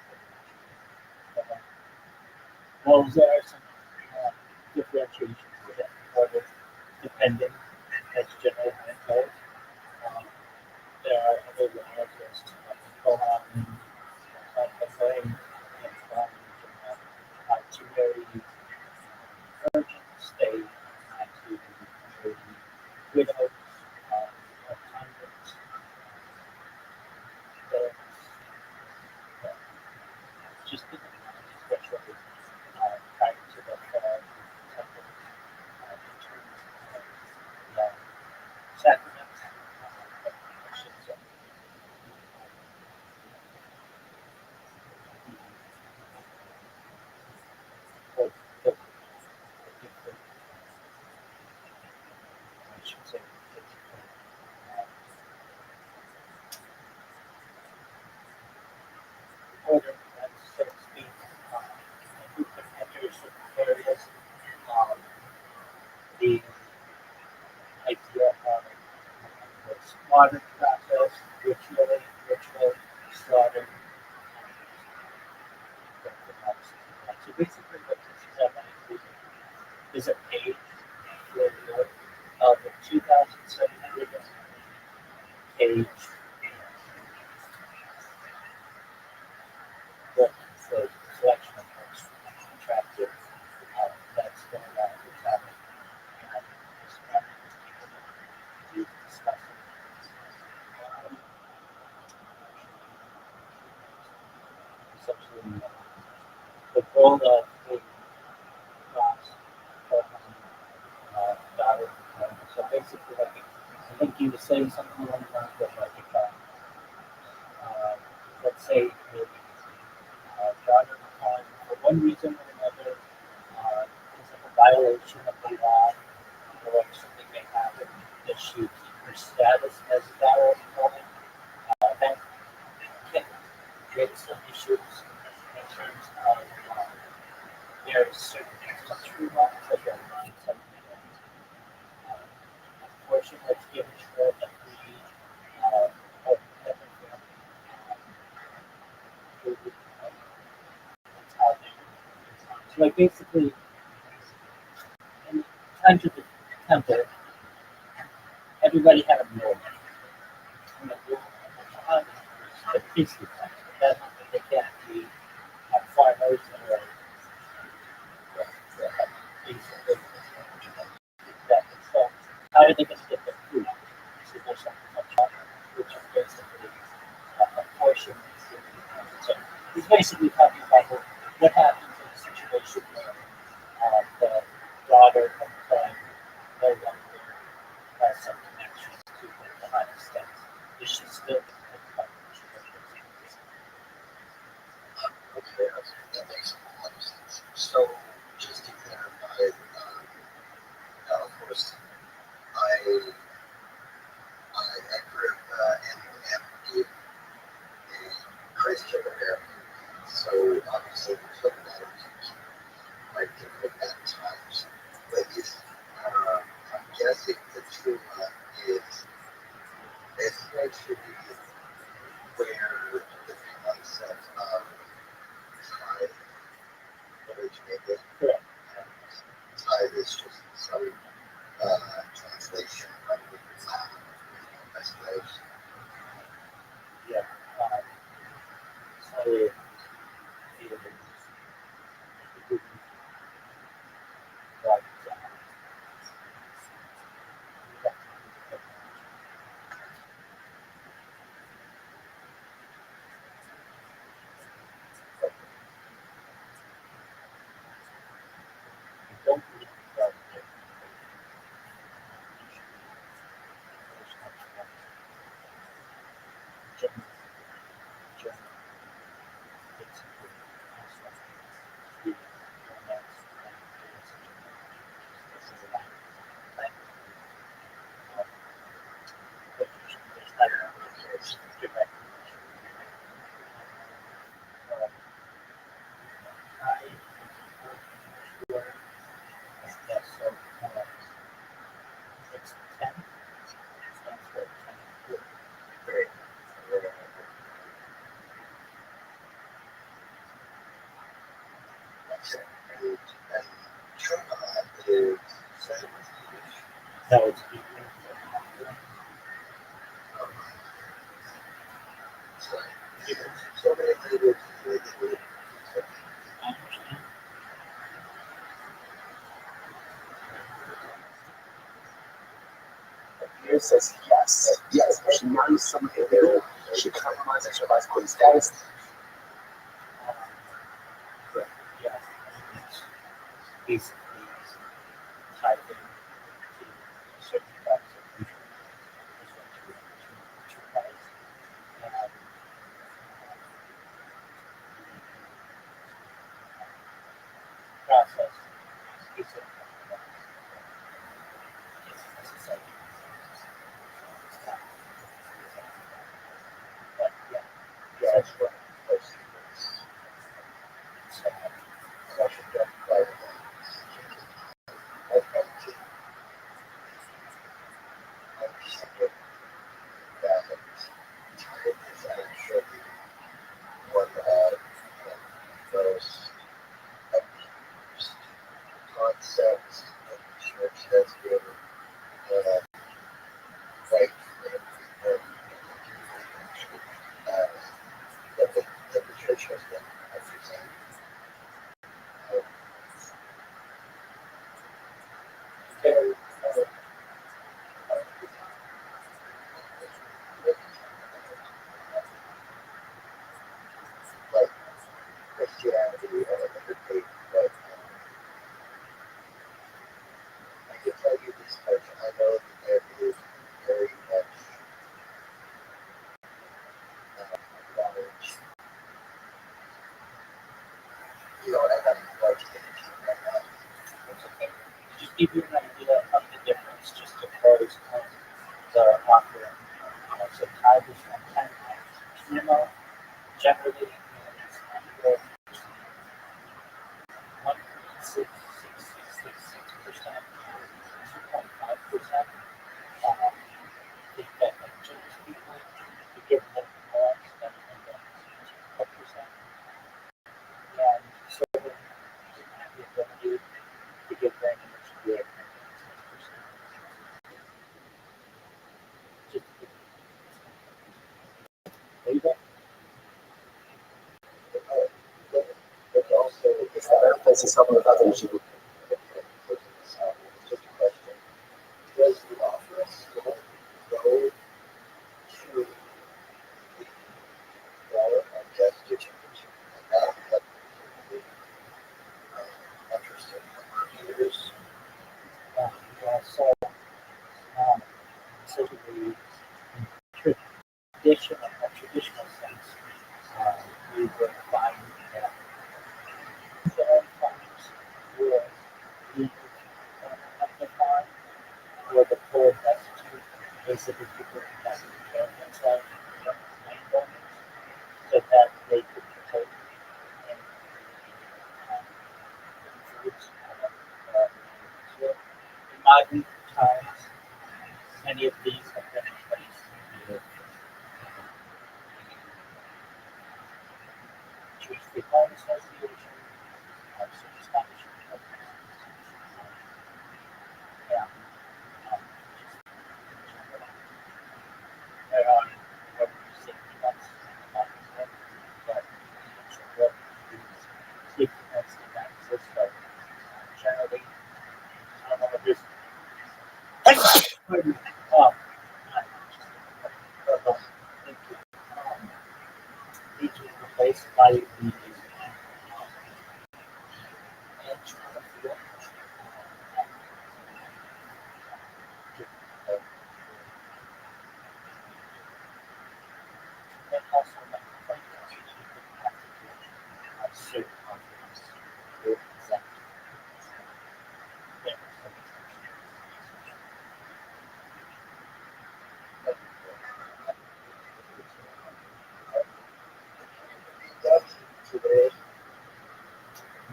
Those are some differentiations for that order, depending as general info. Um, there are other laws as to Kohan and Kohen and how to marry virgins, they had to marry widows, or converts. So, just especially prior to the temple in terms of sacraments. I should say. Or the different, I should say, the different order, so to speak, who can enter certain areas. Um, the idea of the slaughter process, ritual slaughter. So basically, what this is is a page of the 2,700 page book for collection of books attractive that's going on the topic. And this one is discussing essentially the goal of a class dollar. So basically, like, I think you were saying something along the lines of like if, let's say a daughter for one reason or another is like a violation of the law or something may happen that she keep her status as a daughter that can create some issues in terms of there are certain structural laws that are not something portion that's given to her that we or that her family that's how they so like basically in the times of the temple everybody had a role. And the role of the father the priestly class. That they can't be farmers or basically that. So how are they going to get their food? So there's something like that, which is basically a portion. So he's basically talking about what happens in a situation where the daughter of the client no longer has some connection to the United States. Is she still Okay, that makes a lot of sense. So, just to clarify, now, of course, I I grew up in a Christian American, so obviously there's a lot of things quite different at times. But I'm guessing the Tuma is essentially where the concept of time originated. correct? And time is just some translation from the Latin, I suppose. Yeah. So it is like don't believe that German, German, basically, the romance it's 10. Stands for 10. Great. And Truma is same as English. That was equal. So many languages literally. Here says yes. Yes, she marries someone illegal. She compromises her vice queen status. Yes, it's basically tied into certain parts of the two parts. And process is necessary. But yeah, Yeah, that's right. so, Russian death by empty. Understand that time is actually one of those abused concepts that the church has been quite that the church has been representing. Very, like Christianity and other faith, but I can tell you this much, I know that there is very much knowledge. You know, and I'm large energy right now. it's okay. Just give you an idea of the difference, just to close on the offer. So tithe is from 10 times. Minimum, generally, is under 1.6666%, 2.5%. Think that like Jewish people, you give them more than 2%. And so you have the ability to give very much good. Just there you go. to someone about the issue. Just a question. Does the offer still go to the seller and just get you interested in years? So, essentially, traditional sense, we would find that the farmers will leave the farm or the full destitute, basically people that take care of themselves, landowners, so that they could take in fruits out of so in modern times, many of these have been in place. Jewish Free Home Association, some establishment yeah, there are safety nets, but safety nets do not exist. So generally, I don't know if this. These were replaced by the and also like certain confidence or exact.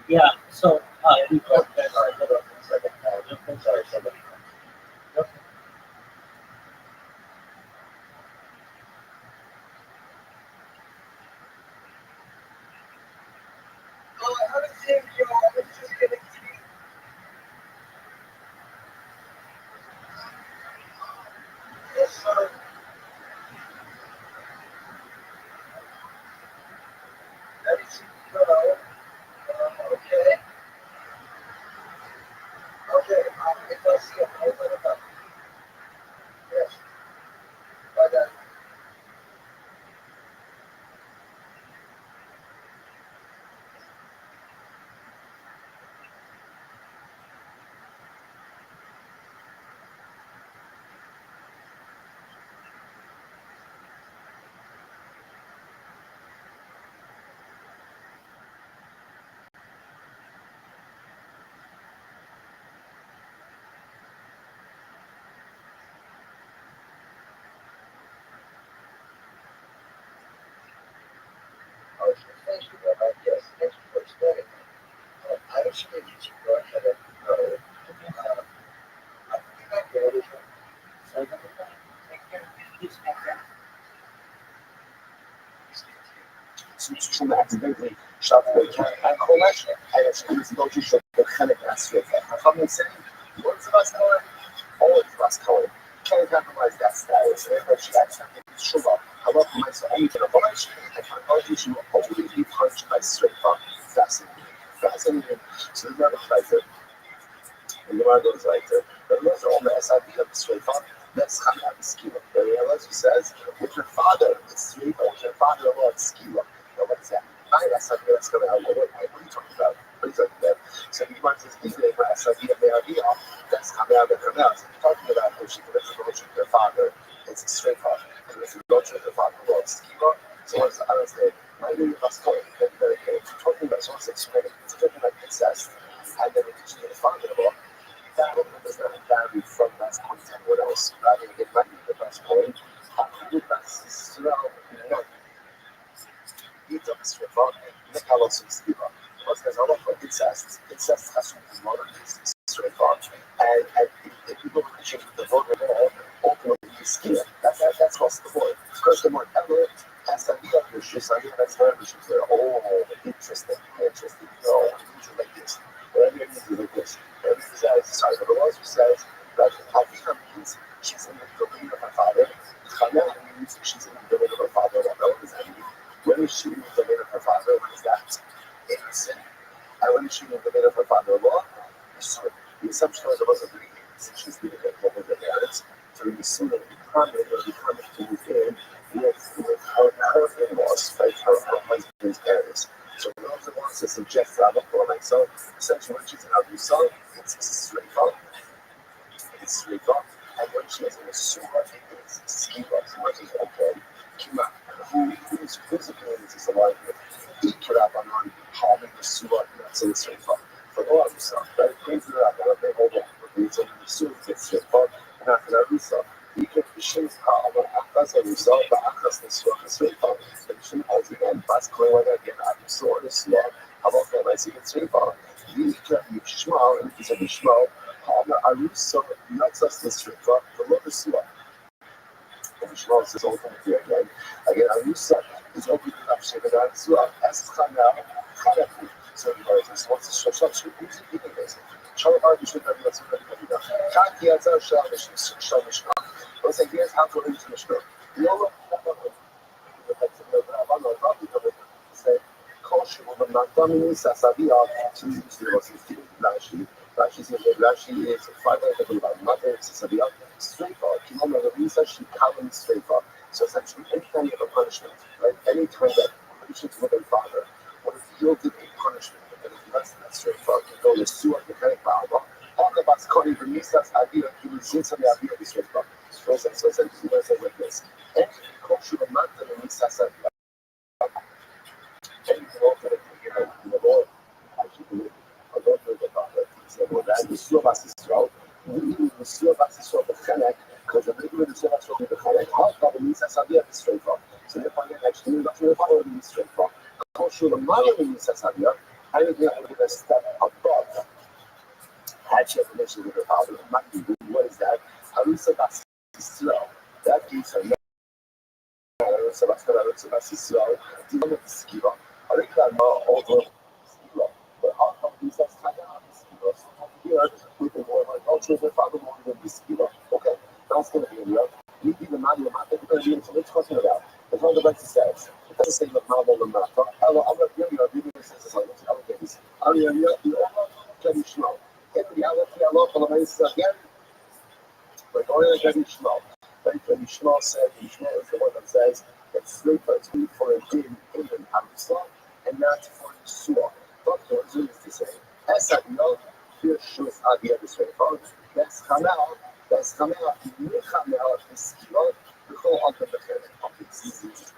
Yeah, so we got that. Sorry, somebody. Okay. I haven't seen you. I was just getting this. That's okay. Okay. If I see a moment about yes, but thank you, Rabbi. Yes, thank you for explaining. I actually need to go ahead and go. I think I get it. So take care. Please make that. שהוא accidentally shot the הקולש, היצורים הסגורג'י של חלק מהסרטה. חכמים saying, words of us Cohen, all of us Cohen, can't compromise that status, and she accepted Shuvah. However, my son, anything of Polish, I can't argue she will always be punched by straight up. Fascinating. Fascinating. So the Rebbe tries it. And the Rebbe goes like, but those are all the SIB of the straight up. That's kind of the skila. The Rebbe says, with your father, it's straight up, with your father-in-law, it's skila. What is that? That's something that's going to help. What are you talking about? What are you talking about? So you might just be there for SID and the that's coming out of the canal. So you're talking about how she commits a relationship with her father. It's a straight father. It's a relationship with her father. Well, it's schema. So what's the other thing? My name is Rothschild. Very good. Talking about so what's explaining. It's talking about incest. And then it's the father-in-law. That does not vary from that point to anyone else. Rather than get money at the best point. How can you do that? No. It's a straightforward. Look how lots of people. Because there's a lot of incest. Incest has to be more than straightforward. And if you look at the vulnerable, ultimately you see it. That's across the board. Because the more ever has to be up your shoes, I think that's very interesting. Oh, interesting. No, I need to like this. Whatever you need to like this. Whatever you says, sorry, but the laws says that Hakika means she's in the domain of her father. Chana means she's in the domain of her father. What does that mean? When is she in the domain of her father? What is that? Innocent. And when is she in the domain of father-in-law. So the assumption was it wasn't really she's being a with the parents. So really soon it becoming to move in with her in-laws, right? Her husband's parents. So those are the ones that suggest that so essentially when she's in Arusa, it's straight up. It's straight up. And when she is in a surah, it's skiva. So much is okay. Kima, who's physically in this alive with Ikirabanan, having the surah, that's in straight up. For all Arusa, right? Crazy Rabbi, they hold on. It's in the surah, it's straight up. And after Arusa, you can fish about Akas Arusa, but Akas the surah, straight up. So you shouldn't hold again. That's going on again. Arusa or the surah. How about that? I see it's straight up. Yishmael, and it's a Yishmael. Arusa, not just the straight up, the lower surah. And Yishmael says, all come here again. Again, Arusa is opening up Shekinah Surah. As Chanel, Chanaku. So he goes, what's the shot? Who's eating this? Charlie should have been a Kaki as a Shah. Let's say, here's how to reach the Mishnah. No, say, Kosher woman, not Domini, Sasavia, Tuesday, Rashi is 500 about mother, Sasavia, straight for Kimona Ravisa, she calumny straight for. So essentially, any kind of a punishment, right? Any kind of punishment with her father would have yielded a punishment, but if less than that straight for, you go to sue at the Mechanic Power. All the Bas Kori, Vermisas, Adia, he was in some idea of the straight for. So essentially, he was like this. Any Kosher woman, Vermisas, and you can also, the Lord, actually, I don't know the father. The Surah Israel, the Surah Israel, the Chanek, because the regular Surah Israel, the Chanek, how come means that's not the straight from. So they find actually not the father in the straight from. Kosher the mother means that's not the anything that would have step above. Had she ever mentioned with her father, what is that? Harusa Israel. That gives her Israel, the one of the skiva. I think that over skiva, but how come these that's kind of here with the more like ultra the father more than the skiva. Okay, that's going to be in Europe. You even not your matter because you're talking about. That's what the Bible says. It doesn't say the Mama the matter. I'm not really reading this as I look at this. I'm the traditional. Every other thing I love for the Bible again. But only traditional. Very traditional said traditional is the one that says that sleeper is good for a din in an Amsal and not for a Surah. Dr. Zoom is to say, as I know, here shows Adia the straightforward. That's Hamel, the skill, the whole other mechanic of the disease.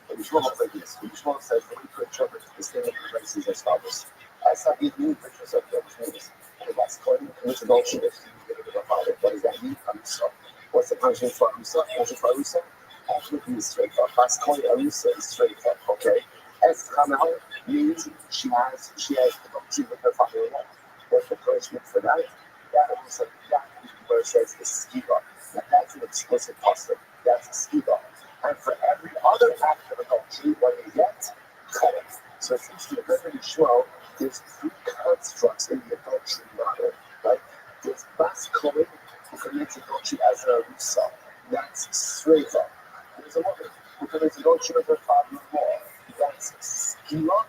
And which one like this? Which one says the way to interpret the statement of the races as follows? As I give new pictures of the opportunities, and that's according to which adultery is the father. What does that mean? Amsal. What's the punishment for Arusa? Punishment for Arusa? Absolutely is straight up. Basically, Arusa is straight up. Okay. Es Hamel means she has adultery with her father-in-law. What's the punishment for that? That was where it says the skiva. Now that's an explicit custom. That's a skiva. And for every other act of adultery, what do you get? Cut it. So it seems to be very sure there's three constructs in the adultery model, right? There's basically who commits adultery as a Arusa. That's straight up. There's a woman who commits adultery with her father-in-law. That's skiva.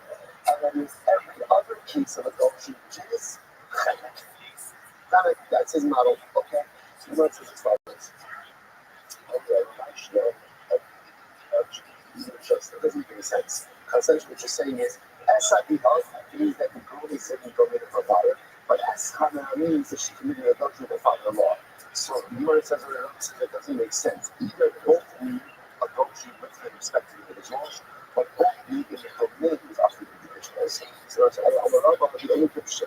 And then there's every other case of adultery, which is chenek. That's his model, okay? So he says as follows. Okay, Rashi, it doesn't make any sense. Essentially, what you're saying is, S-I-B-H means that the girl is sitting committed her father, but S-Hana means that she committed adultery with her father-in-law. So the Gemara says that doesn't make sense. Either both mean adultery with the respective individuals, but both mean in the domain of the individuals. So the only picture,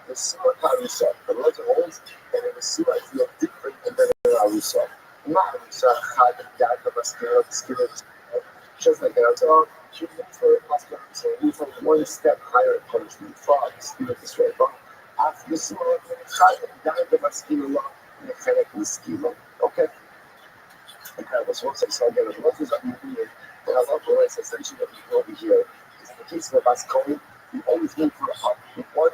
the Surah Harusa, the Rosa holds, and in the Surah is no different than the Harusa. Not Harusa, Chad, Dad, the Mascara, the Spirit, just like that. So, you move for Mascara, so move from one step higher in punishment for the Spirit is right. After the Surah, Chad, Dad, the Mascara, and the Chenek, the Skila. Okay? Incredible. So, once I saw again, the Moses of the and I love the way it's essentially what we do over here. Is in the case of the Basconi, we always move for one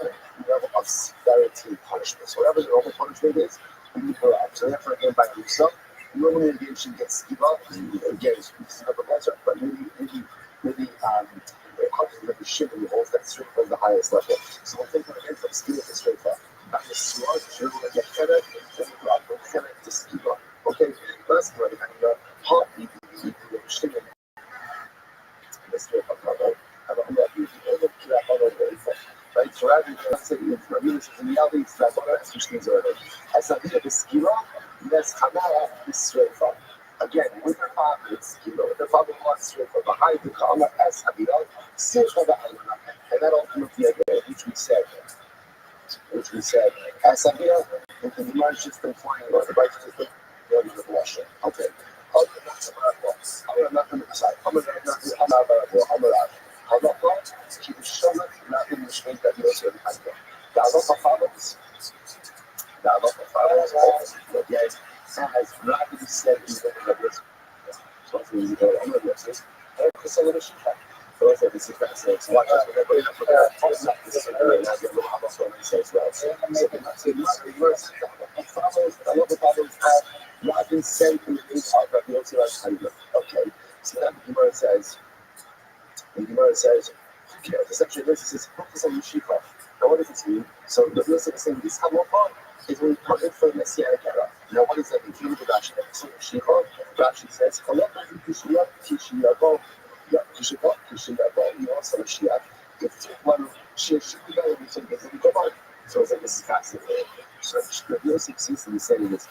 level of severity and punishment. So whatever the normal punishment is, we move her up. So therefore, again, by yourself, normally again, she gets give up. Again, it's not the lesser, but maybe country, Rabbi Shimon holds that Sreifa is the highest level. So we'll take it again from Skiba to Sreifa. Now the Surat, you're going to get Chenek, and from Chenek to Skiba. Okay? That's right. And the hot Rabbi Shimon, the Sreifa, right? And I'm not using all the Kirabana, right? So rather than say, if Rabbi says, in the other, it's Rabbi, as which things are there. As I did the Skiba, yes, Hanara, is Sreifa. Again, with her father, it's with her father wants to from behind the collar as Habirah, sit for the Alana. And that ultimately again, which we said, as Habirah, the Gemara just been flying on the right to the Russia. Okay. I'm not going to decide. I'm not keep it short, not in the street that you also have. The Alaka follows. The Alaka follows, again, as Rabbi said, so I'm going to guess this. So I said, this is fascinating. So watch this. We're going to put that on this is very nice. I know how much I say as well. So the verse follows, the local follows have Rabbi said in the news of Rabbi Yotzei. Okay. So then the Gemara says, this actually this says, focus on Yeshiva. Now what does this mean? So the Yosef is saying, this Halacha is when we come in for the Messianic era. Now what does that mean? If you look at Rashi, so Yeshiva, Rashi says, Halacha Kishiyah, Kishiyah, you also Mashiach. If one Shishiyah, we take it to the Gemara. So it's like this is fascinating. So the Yosef seems to be saying this,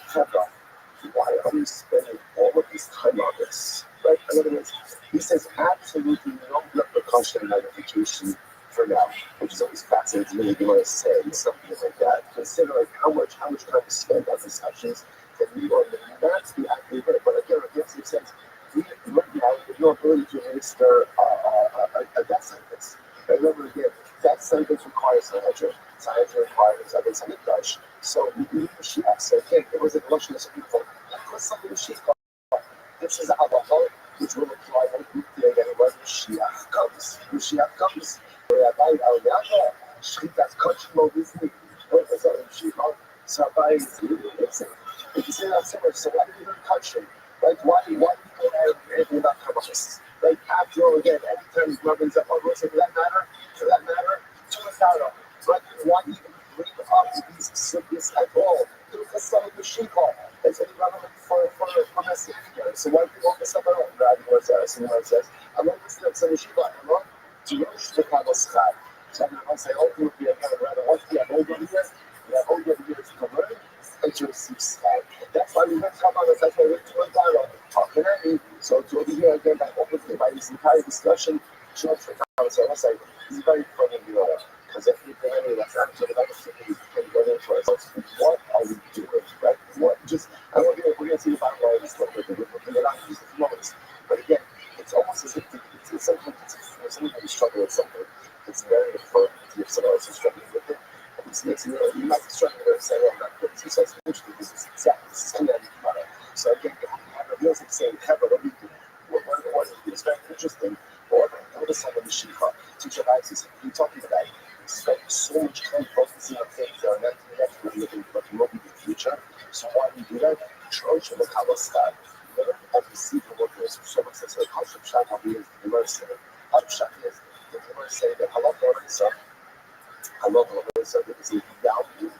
why are we spending all of this time on this? Right? In other words, he says absolutely no repercussion and identification for now, which is always fascinating to me. You want to say something like that. Consider like how much time we spend on discussions that we are not to be accurate. But again, he says right now, with no ability to administer a death sentence. And remember again, that sentence requires Sanhedrin. Sanhedrin requires Sanhedrin. So we need Mashiach. So again, it was a question of people. This is Halacha, which will apply when Mashiach comes. Mashiach comes. Rabbi Al-Yada, Shchitas Kochmo Disney, Purpose of Mashiach. So Rabbi is if you say that so much, so why do you even touch him? Like, why do you go there and not come up? Like, after all, again, every time Rabbi's up on Rothschild, for that matter, to a Tara. But why even bring up these sickness at all? Because some of the Mashiach. It's any relevant for Messianic. So why do you want this up at all? Someone says, I'm not listening to some Mashiach. I'm not to rush the Kabbalah. So I'm going to say, ultimately, again, rather, what we have over here, we have over here to learn and to receive sky. That's why we went to Kabbalah, that's why we went to a dialogue, talking at me. So to over here, again, by this entire discussion, George the Kabbalah, so I say, this is very funny, because if you think any of that's actually about the city, you can go into ourselves. What are we doing, right? And we're going to see the bottom line of this, we're not using the moments. But again, it's almost as if it's something, when you struggle with something, it's very important to give someone else who's struggling with it. And this makes you might be struggling with it and say, well, I'm not good. So it's interesting, this is coming out of the matter. So again, you have a music saying, Kevin, what do you do? It's very interesting. Or notice some of the Shiva, teacher advices, you're talking about, you spend so much time focusing on things that are not living, but will be the future. So why do you do that? Trosh and the Kabbalah style. Learn and receive the word of so much sense. Like, how should Pshat be is the Gemara saying? How Pshat is the Gemara saying that Halach Lorisa, is a value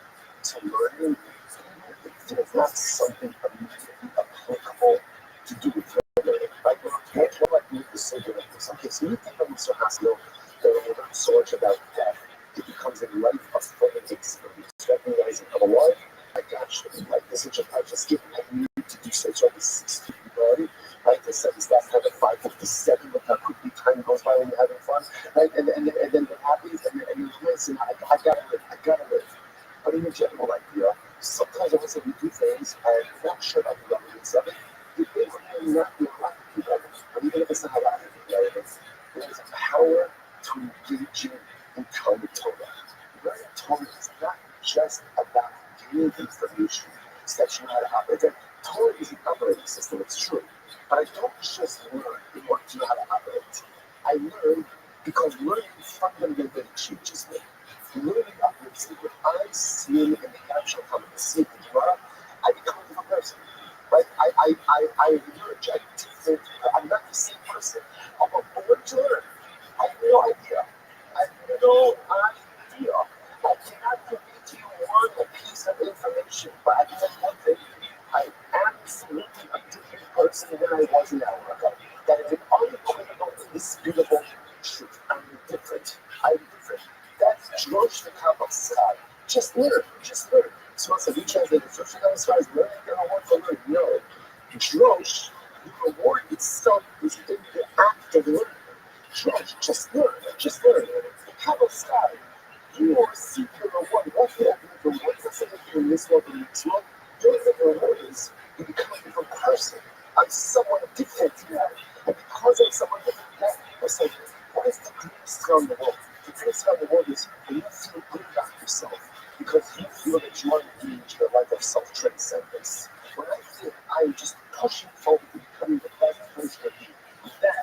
to learning. It's not something immediately applicable to do with learning. Right? What might be the same thing? Okay, so you think of Mr. Haskell, that when you learn so much about death, it becomes a life-affirming experience. Recognizing I'm alive, I got you. Like this is just giving me to do such a stupidity. Right? They said it's that kind of 5:57. Look how quickly time goes by when you're having fun. Right? And then what happens? And you listen. I gotta live. But in a general idea, sometimes I say we do things and we're not sure about the relevance of it. It may not be halakhic relevant, but even if it's not halakhic relevant, there's a power to engaging in Talmud Torah. Right? Torah is not just about gaining information so that you know how to operate. Torah is an operating system, it's true. But I don't just learn in order to know how to operate. I learn because learning fundamentally changes me. Learning operates me. When I see in the natural time of the sleep in Gemara, I become a different person. Right? I emerge. I'm not the same person. But what did you learn? I have no idea. I have no idea. I cannot convey to you one piece of information, but I can tell you one thing. I am absolutely a different person than I was an hour ago. That is an unequivocal, indisputable truth. I'm different. I'm different. That's George the Kabbalah. Just learn. Just learn. So I said, you translated George the Kabbalah as learning, then I want to learn. No. Drosh, the reward itself is in the act of learning. Drosh, just learn. Just learn. The Kabbalah. You are seeking reward. What's the ultimate reward? It's not in this world or in this world. The ultimate reward is you become a different person. I'm someone different now. And because I'm someone different now, listen, what is the greatest thing in the world? The greatest thing in the world is when you feel good about yourself because you feel that you are engaged in a life of self-transcendence. When I feel I am just pushing forward to becoming the best person I can be, that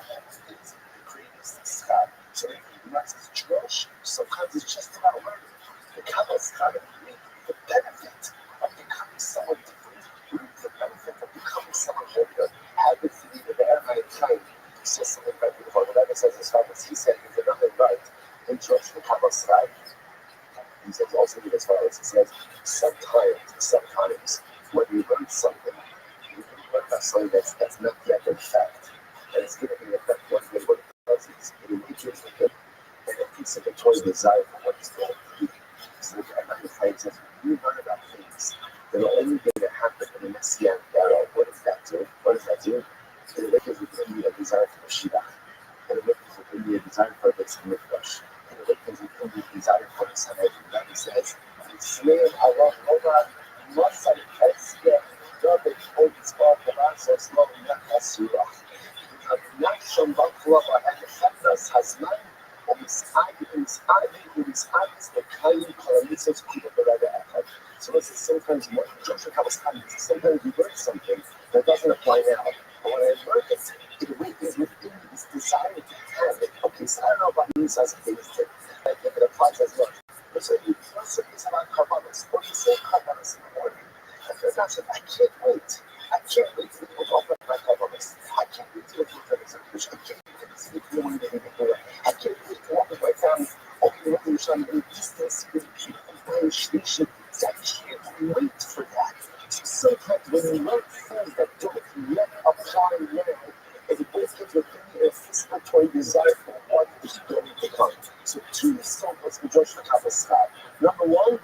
is the greatest sky. So if you realize it's Jewish, sometimes it's just about learning. The Kabbalah's kind of reap the benefit of becoming someone different, reap the benefit of becoming someone holier. Habits lead to the Aramaic time. He says something very beautiful. The Rabbi says as follows. He said, there's another right in Jewish, the Kabbalah's right. He says also as follows. He says, sometimes, when you learn something, you learn about something that's not yet in fact. And it's going to be in effect one day what it does is it engages with it and it keeps a total desire for what it's going to be. So the Aramaic time says, when you learn about things that are only going to happen in the Messianic era, what does that do? It awakens within you a desire for Mashiach. It awakens within you a desire for a Beis Hamikdash. It awakens within you a desire for the Sanhedrin. Rabbi says, Yisrael Allah Omar Masai Etzia Rabbi Ogitzbar Kamaso Slow Nakasura. Nachshon Baklava and the Fetnas Hazman the Kayin Kalamisos Kuba Berada Echad. So listen, sometimes what Joshua Kabbalah sometimes you learn something that doesn't apply now. But when I learn it, it awakens within me this desire to have it. Okay, so I don't know about news as a basic. I think it applies as much. But so you also is about Kabbalahs, or you say Kabbalahs in the morning. And for gosh, I can't wait. I can't wait to be able to open my Kabbalahs. I can't wait to go to the Turkish. I can't wait to see the morning in the Torah. I can't wait to walk with my family. Okay, what do you show me? Distance with people. I can't wait for that. So sometimes when you learn things that don't yet apply now, it awakens within you a participatory desire for what is going to come. So two circles for Joshua Kabbalah. Number one,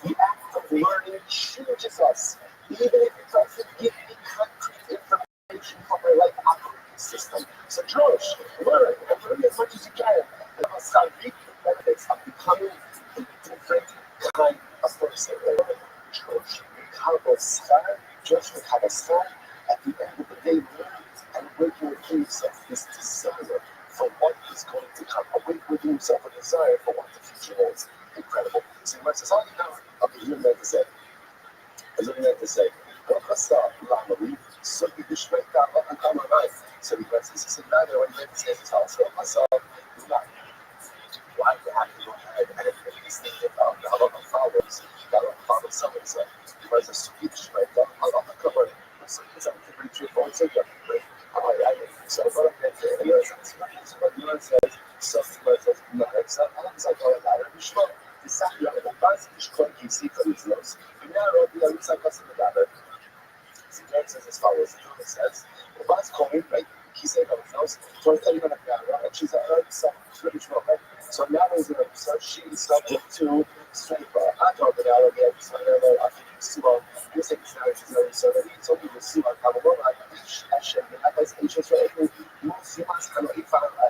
the act of learning changes us, even if it doesn't give me concrete information from my life operating system. So Josh, learn as much as you can. And I'll start reaping the benefits of becoming a different kind of person. Joshua Kabbalah, at the end of the day, learns and awaken within himself this desire for what is going to come. Awaken within himself a desire for what the future holds. Incredible. So he says, oh, you know, okay, here's what I have to say. Here's what I have to say. So he said, neither when he went to say his house, why do you have to go ahead and if he's thinking about the Allah follows, the Allah follows so-and-so. Because the Swedish right now, Allah covered it. So he's up to reach your phone, so you have to break. So what I'm going to say, and you says, someone says, no, it's not, I'm like, oh, I don't know. It's not the other bus, it's going to see for his nose. And now, the other side goes to the other. So James says as follows, it says, the bus calling, right? He said on his nose, so I tell you what I've got, right? She's a spiritual, right? So now there's an episode, she's subject to straight I talk about it again, so I know I think it's too long. You say it's not, she's already so that he told me to see my Kabbalah, I should be at this interest rate, you see my kind of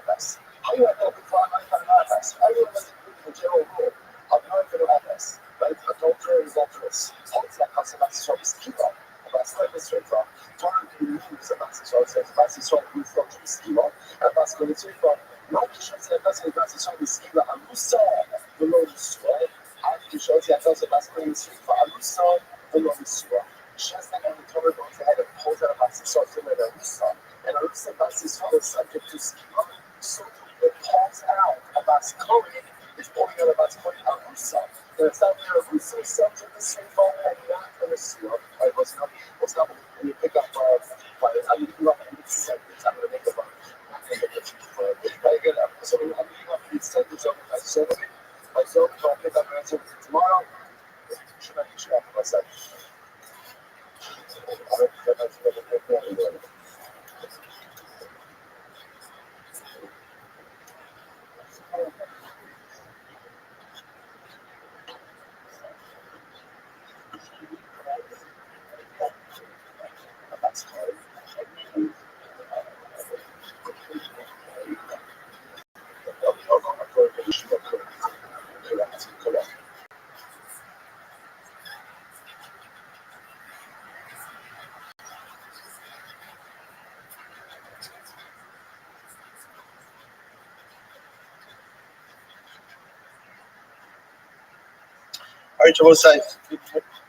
FS. How you have to find my kind of FS? How you have to the general rule of knowing for the FS, right? Adultery is adulterous. It's like customer service keeper. That's not the straight from. Torah removes the Basi Sol, says Basi Sol will flow to the schema, and Basi Sol is from. Not to show that Basi Sol is schema, and Musa below the sword. And to show that Basi Sol is from Musa below the sword. Just like when the Torah goes ahead and pulls out Basi Sol to where the Musa, and Musa Basi Sol is subject to schema, so it pulls out a Basi Sol is pulling out a Basi Sol out Musa. There's not there a Musa subject to schema and not in the sword. What's up? When you pick up, I'm going to do up in the sentence. I'm going to make up a very good episode. All right, Jabosai, good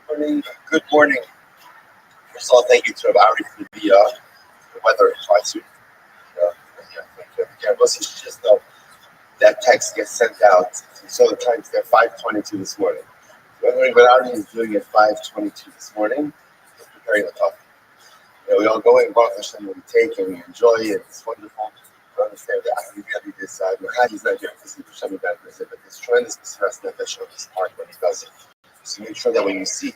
morning. Good morning. First of all, thank you to Rabbi for the weather advisory. Thank you. Again, most you should just know that text gets sent out. So the times at 5:22 this morning. Wondering what Ari is doing at 5:22 this morning? He's preparing the coffee. We all go in, Baruch Hashem, we take and we enjoy it. It's wonderful. I understand that I can really this Mahadi's not here because he's Hashem but there's tremendous stress that shows his heart when he does it. So make sure that when you see him,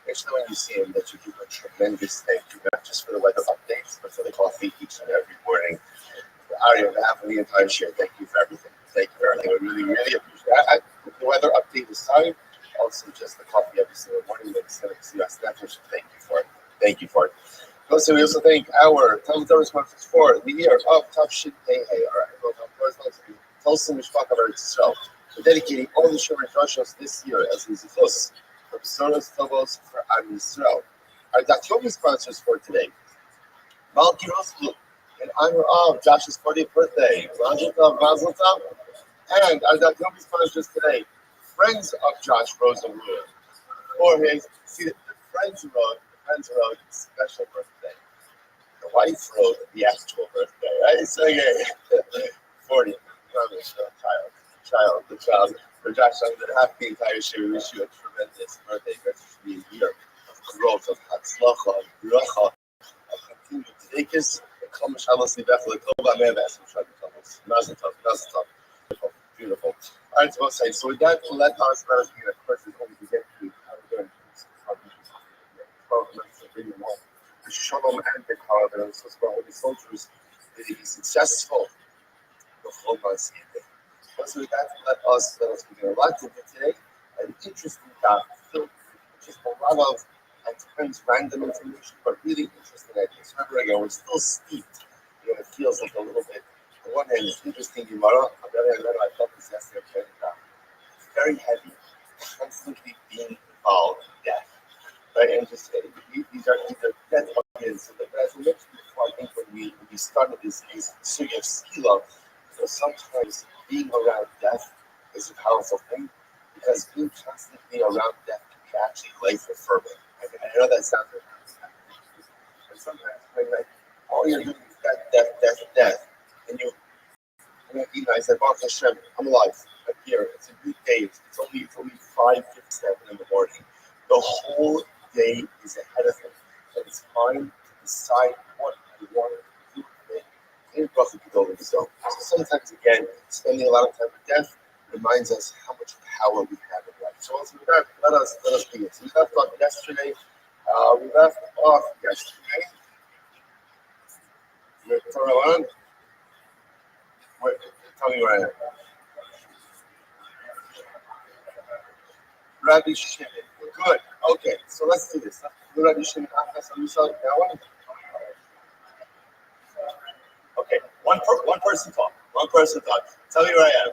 that you give a tremendous thank you, not just for the weather updates, but for the coffee each and every morning. Ari, on behalf of the entire share, thank you for everything. Thank you for everything. We really, really appreciate it. The weather update this time, also just the coffee every single morning, like Thank you for it. Thank you for it. Also, we also thank our Talmud sponsors for the year of Tafshin Pei. All right, Tolson Mishpach of Eretz Yisrael. We're dedicating all the Shomer Joshos this year as a Zichus from Soros Tovos for Am Yisrael. Our Datomi sponsors for today, Malki Rothschild, in honor of Josh's 40th birthday. Mazel Tov, Mazel Tov. And our Datomi sponsors today, Friends of Josh Rosenwood, for his, the Friends wrote special birthday. The wife wrote the actual birthday, right? So okay, 40, the child. For Josh, I'm going to have the entire show. We wish you a tremendous birthday. It should be a year of growth, of hatzlacha, of bracha, of continued tzedekis. Beautiful. All right, so with that, let us begin. Of course, we're going to get to how the Shalom and the Karavan, so for all the soldiers, may be successful. The whole month. So with that, let us begin. A lot to do today. An interesting topic, filled with just a lot of at times random information, but really interesting ideas. Remember again, we're still steeped. It feels like a little bit. On one hand, it's interesting Gemara. On the other hand, I thought this yesterday. It's very heavy, constantly being involved in death. Right, and just these are death audience. So as we mentioned before, I think when we started this series of skila, so sometimes being around death is a powerful thing because being constantly around death can be actually life affirming. I know that sounds like but sometimes when all you're doing is death, and you recognize that Baruch Hashem, I'm alive. I'm here. It's a good day. It's only 5:57 in the morning. The whole day is ahead of him. And it's time to decide what I want to do today. And Baruch Hu so sometimes, again, spending a lot of time with death reminds us how much power we have in life. So with that, let us begin. So we left off yesterday. With Torah. Tell me where I am. Rabbi Shimon. Good. Okay, so let's do this. Rabbi Shimon. Okay, one person talk. Tell me where I am.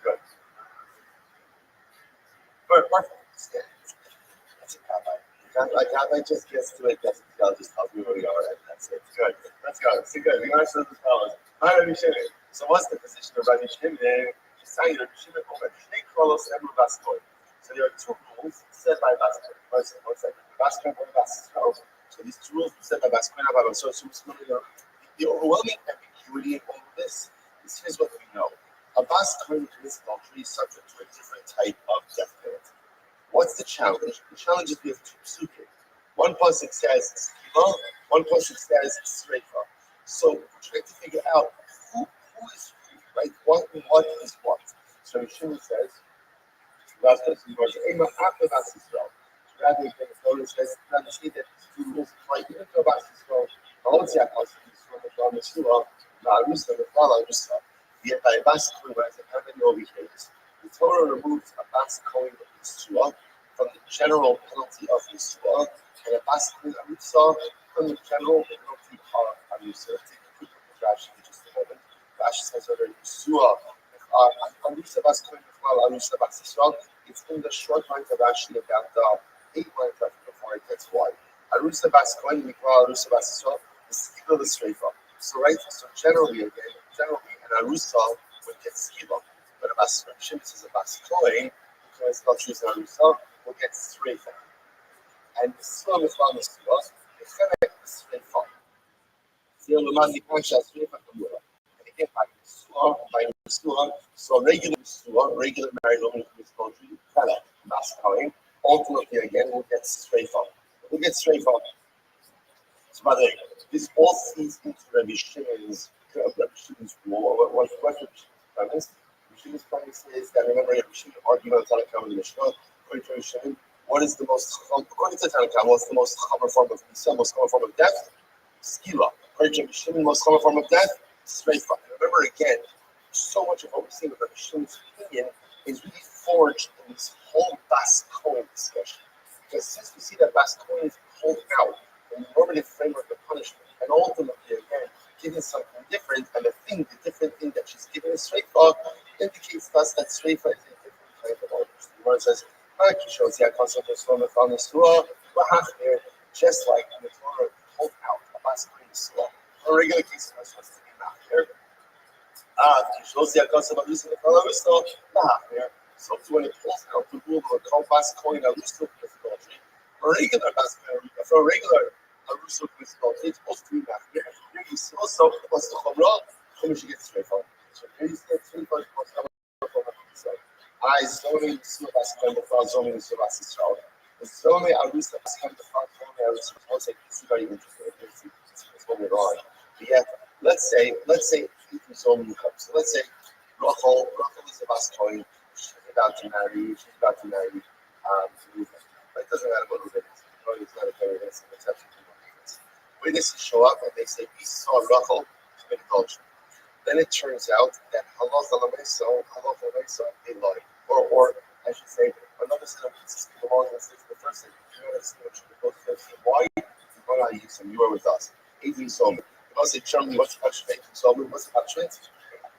Good. Perfect. That's a Rabbi just gets to it. Just tells me where we are. And that's it. Good. Let's go. See, good. We answer the fellows. Hi, Rabbi Shimon. So what's the position of Rabbi Shimon? So there are two rules set by Baskin. One second. Baskin and Baskin. So these two rules set by Baskin and Baskin. So the overwhelming ambiguity in all of this is here's what we know. A Baskin commits adultery is subject to a different type of death penalty. What's the challenge? The challenge is we have two psukim. One pasuk says skiva, one pasuk says sreifa. So we're trying to figure out who is who, right? What is what? So Shimon says, Rabbi says, see that these two rules apply even to Abbas Yisrael. The whole Tziyah pasuk is from the Torah Meshua, La'arusa, the Fala Arusa. Yet by Abbas Kohen, as a heaven over here, the Torah removes Abbas Kohen of Yisrael from the general penalty of Yisrael, and Abbas Kohen Arusa from the general penalty of Arusa. Let's take a quick look at Rashi in just a moment. Rashi says over Yisrael, Arusa Abbas Kohen Arusa Abbas Yisrael. It's in the short lines of Rashi about 8 lines before it gets wide. Arusa Abbas Kohen Arusa Abbas Yisrael is still the streifa. So right, so generally, an Arusa would get skiba, but a bas Shimon is a bas coin, because not choosing a result, will get straight from. And the Sulam is on the Sulam, the Chenek is straight from. Still, the man, the Pansha, straight from the Mura. And again, by the Sulam, so regular married woman who is going to Chenek, bas coin, ultimately again, will get straight from. We'll get straight from. So, by the way, this all feeds into Rabbi Shimon's law. What Rabbi premise? Rabbi Shimon's premise is that, remember, Rabbi Shimon argued on Tanakh in the Mishnah. According to Rabbi Shimon, according to Tanakh, what's the most common form of Nisa, most common form of death? Skila. According to Rabbi Shimon, most common form of death? Straight from. Remember, again, so much of what we see with Rabbi Shimon's opinion is really forged in this whole Bas Kohen discussion. Because since we see that Bas Kohen is pulled out in the normative framework of punishment, and ultimately, again, giving something different, and the different thing that she's giving a streifa indicates to us that streifa is a different kind of orders. The word says, just like in the Torah, pulled out a bas kohen surah. A regular case of supposed to be not here. So when it pulls out the rule of a bas kohen arusa with adultery, a regular arusa with adultery, it's supposed to be not here. Here you see also what's the chumrah, then she gets straight on. So here you get straight on. I zoning the bas kohen before zoning the bas Israel. The zoning arusa bas kohen before zoning arusa. It's very interesting. It's what we're on. But yet, let's say zoning comes. So let's say Rothschild is a bas kohen. She's about to marry. But it doesn't matter what Reuben is. It's not a very nice exception to Reuben. Witnesses show up and they say, we saw Rachel commit adultery. Then it turns out that they lied. Or I should say, another set of witnesses came along and said to the first thing, you know, that's what you're supposed to say. Why? Why not use him? You were with us. 18 Solomon. You must say, show me what's the punishment. 18 Solomon, what's the punishment?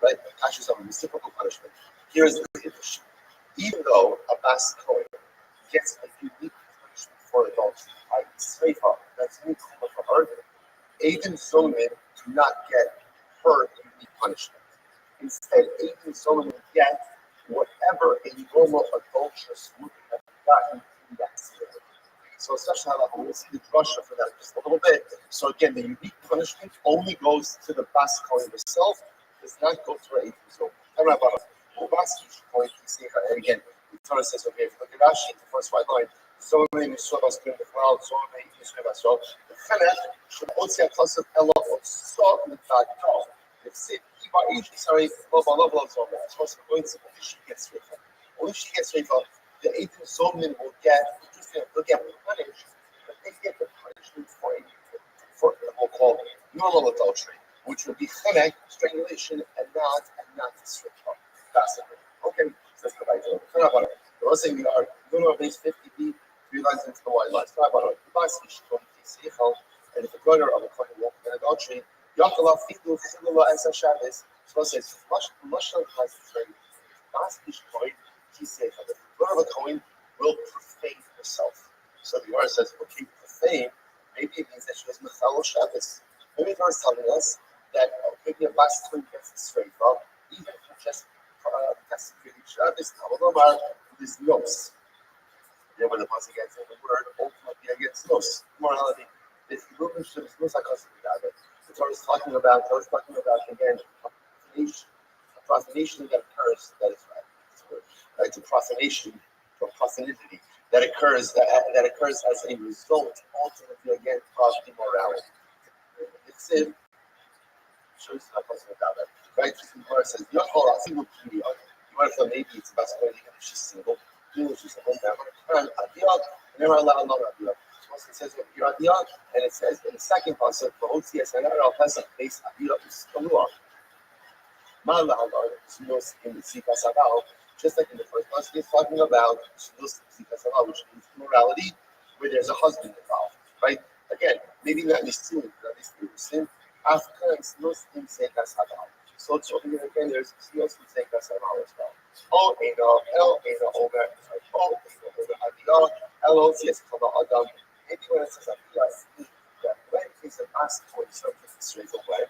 Right? Actually, some reciprocal punishment. Here's the issue. Even though a bas kohen gets a unique punishment for adultery, straight up, that's unique for her, Aiden Solomon do not get her unique punishment. Instead, Aiden Solomon get whatever a normal adulteress would have gotten in that scenario. So especially how we'll see the drasha for that just a little bit. So again, the unique punishment only goes to the bas kohen herself, does not go to her Aiden Solomon. And again, the Torah says, okay, if you look at Rashi, the first white line, so many Mishabas doing the crowd, so many Mishabas. So the Chenek should also have plus of Ella or saw in the fact, no, if say, sorry, blah, so that's what's going to she gets straight up. Only she gets straight up, the Eidim Zomin will get, punished, but they get the punishment for we'll call normal adultery, which would be Chenek, strangulation, and not straight up. That's it. Okay, so let's go back to it. The other thing we are going to base 50b, 3 lines into the white lines. And if the brother of a coin walked in adultery, Yakala Fidu Filula Esa Shabbos, so it says, much like this very last coin, he said that the brother of a coin will profane herself. So the Gemara says, okay, profane, maybe it means that she was Mechalo Shabbos. Maybe the Gemara is telling us that maybe a last coin gets it straight up, even if you just desecrated Shabbos, there's nos. Yeah, when the pasuk gets in the word, ultimately against nos. Morality. If you look into this, nos the Torah is talking about again a profanation that occurs. That is right. It's a profanation, or profanity that occurs as a result, ultimately again, of immorality. It's in. Shows not talking about that. Right? The Torah says, "Yachol afilu kiri." Maybe it's best if she's single. She's a home member. Never allow another Adiyah. It says you're Adiyah, and it says in the second pasuk, "V'hotzias hanara pesach beis Adiyah uskalua." Ma'ala is in the Sika Sagal, just like in the first pasuk, it's talking about Sika Sagal, which means morality, where there's a husband involved. Right? Again, maybe not Nisun, but at least Nisun. Africans, Muslim Sika Sagal. So it's over here again, there's Muslim Sika Sagal as well. O Eno, El Eno Omer, O Eno Omer Adiyah, El Ozias Kala Adam. Maybe when it says Adiyah, that when it's an ask for something straight away,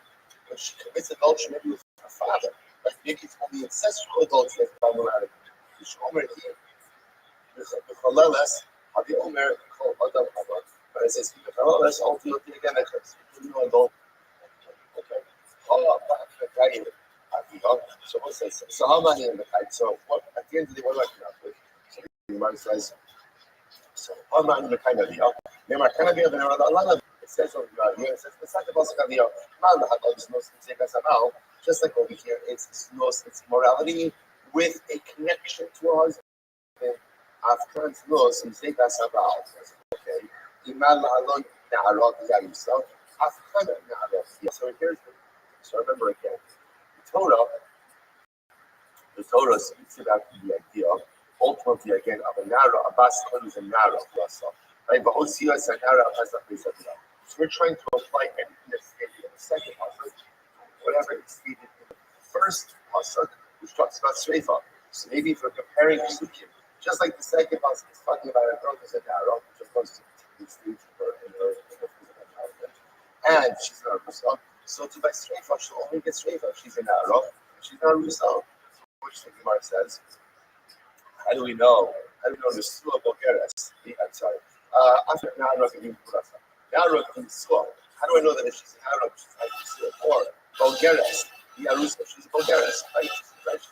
when she commits adultery, maybe with her father, Like maybe it's only ancestral adults that are problematic. The Shomer here, the Chaleles, Habi Omer, called Adam Haba. But it says, the Chaleles, ultimately again, I can speak to adult. Okay. Oh, okay. So what says, so how many in the kite? So what, at the end of the day, what do I come up with? So the Gemara says, so how many in the kind of deal? Neymar kind of deal, but a lot of it says over here, it says, the second also kind of deal, man, the Hakol is no take us about, just like over here, it's morality with a connection to our husband. Afterwards, no, some take us about. Okay. Iman La'alon Na'arot Yarusa. After Na'arot. So here's the, so remember again, the Torah speaks about the idea, ultimately again, of a Nara, a Bascon is a Nara, right? But Osio is a Nara, has a place of Nara. So we're trying to apply everything that's stated in the second pasuk, whatever is stated in the first pasuk, which talks about Shrefa. So maybe if we're comparing Psukim, just like the second pasuk is talking about a girl who's a Nara, which of course is stated in her physical environment, and she's not a Rusa. So to buy Shrefa, she'll only get Shrefa if she's a Nara, she's not a Rusa. Which the Gemara says, how do we know? How do we know the Sua Bulgaris? I'm sorry. After Narok and Yurasa. Narok and Sua. How do I know that if she's an Arab, she's like Sua? Or Bulgaris. Yarusa, she's a Bulgaris. Right?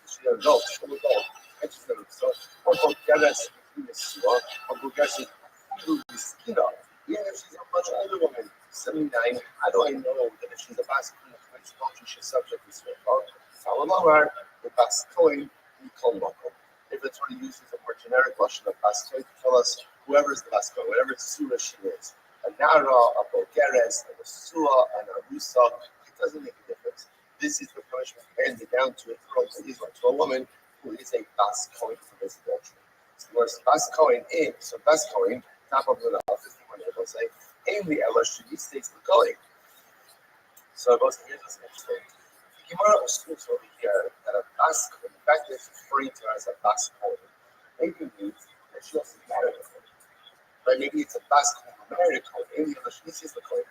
She's an adult. She's an adult. And she's an adult. So, or Bulgaris in the Sua, or Bulgaris in the Skina. Even if she's a much older woman, 79, how do I know that if she's a basket in the 20th century, she's subject to Sua? Salamar. The Baskoin, we call Makom. If it's already used as a more generic version of Baskoin, to tell us whoever is the Baskoin, whatever Surah she is, a Nara, a Bulgaris, a Sua, and a Rusa, it doesn't make a difference. This is the punishment handed down to a girl, to a woman who is a Baskoin for this adultery. So whereas Baskoin in, so Baskoin, top of the house, is the one that will say, in the Ella, she states the going. So it goes, here's what's interesting. Gemara assumes over here that a Basque, in fact, it's referring to her as a Basque woman. Maybe means that she also married a woman. But maybe it's a Basque who married a woman. In the English, this is the coin.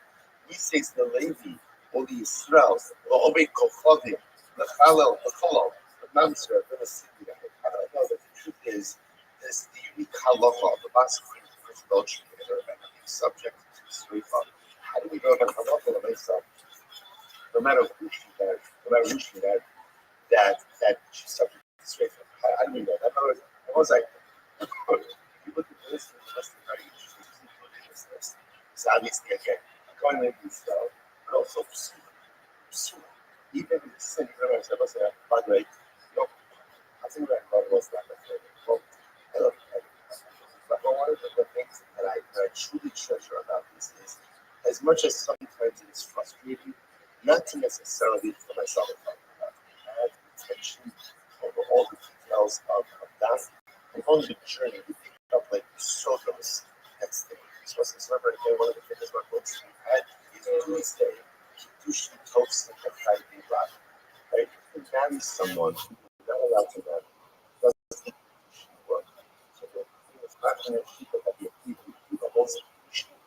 We say the Levi, or the Israel, or Obey Kochovim, the Chalel, the Cholol, the Mamzer, the City. I don't know, but the truth is, this the unique halacha of the Basque queen for adultery and being subject to Srifa. How do we know about halacha of myself? No matter who she married, that she's subject to straight from. How do we know that? In other words, I was like, if you look at this list, is very interesting. Just including this list. So obviously, again, going into Israel, but also Psula. Even in the sin, remember, I was saying, by the way, I think that God was not my favorite. Well, I don't know. But one of the things that I truly treasure about this is, as much as sometimes it is frustrating, not to necessarily for myself, I have attention over all the details of that, and on the journey, we pick up like Sotos. That's the remember again, one of the famous books we had is Tuesday, Kiddush Tovs and Friday Black. Right? You can marry someone who you're not allowed to marry. Doesn't work. So it's not going to keep it at the people, but also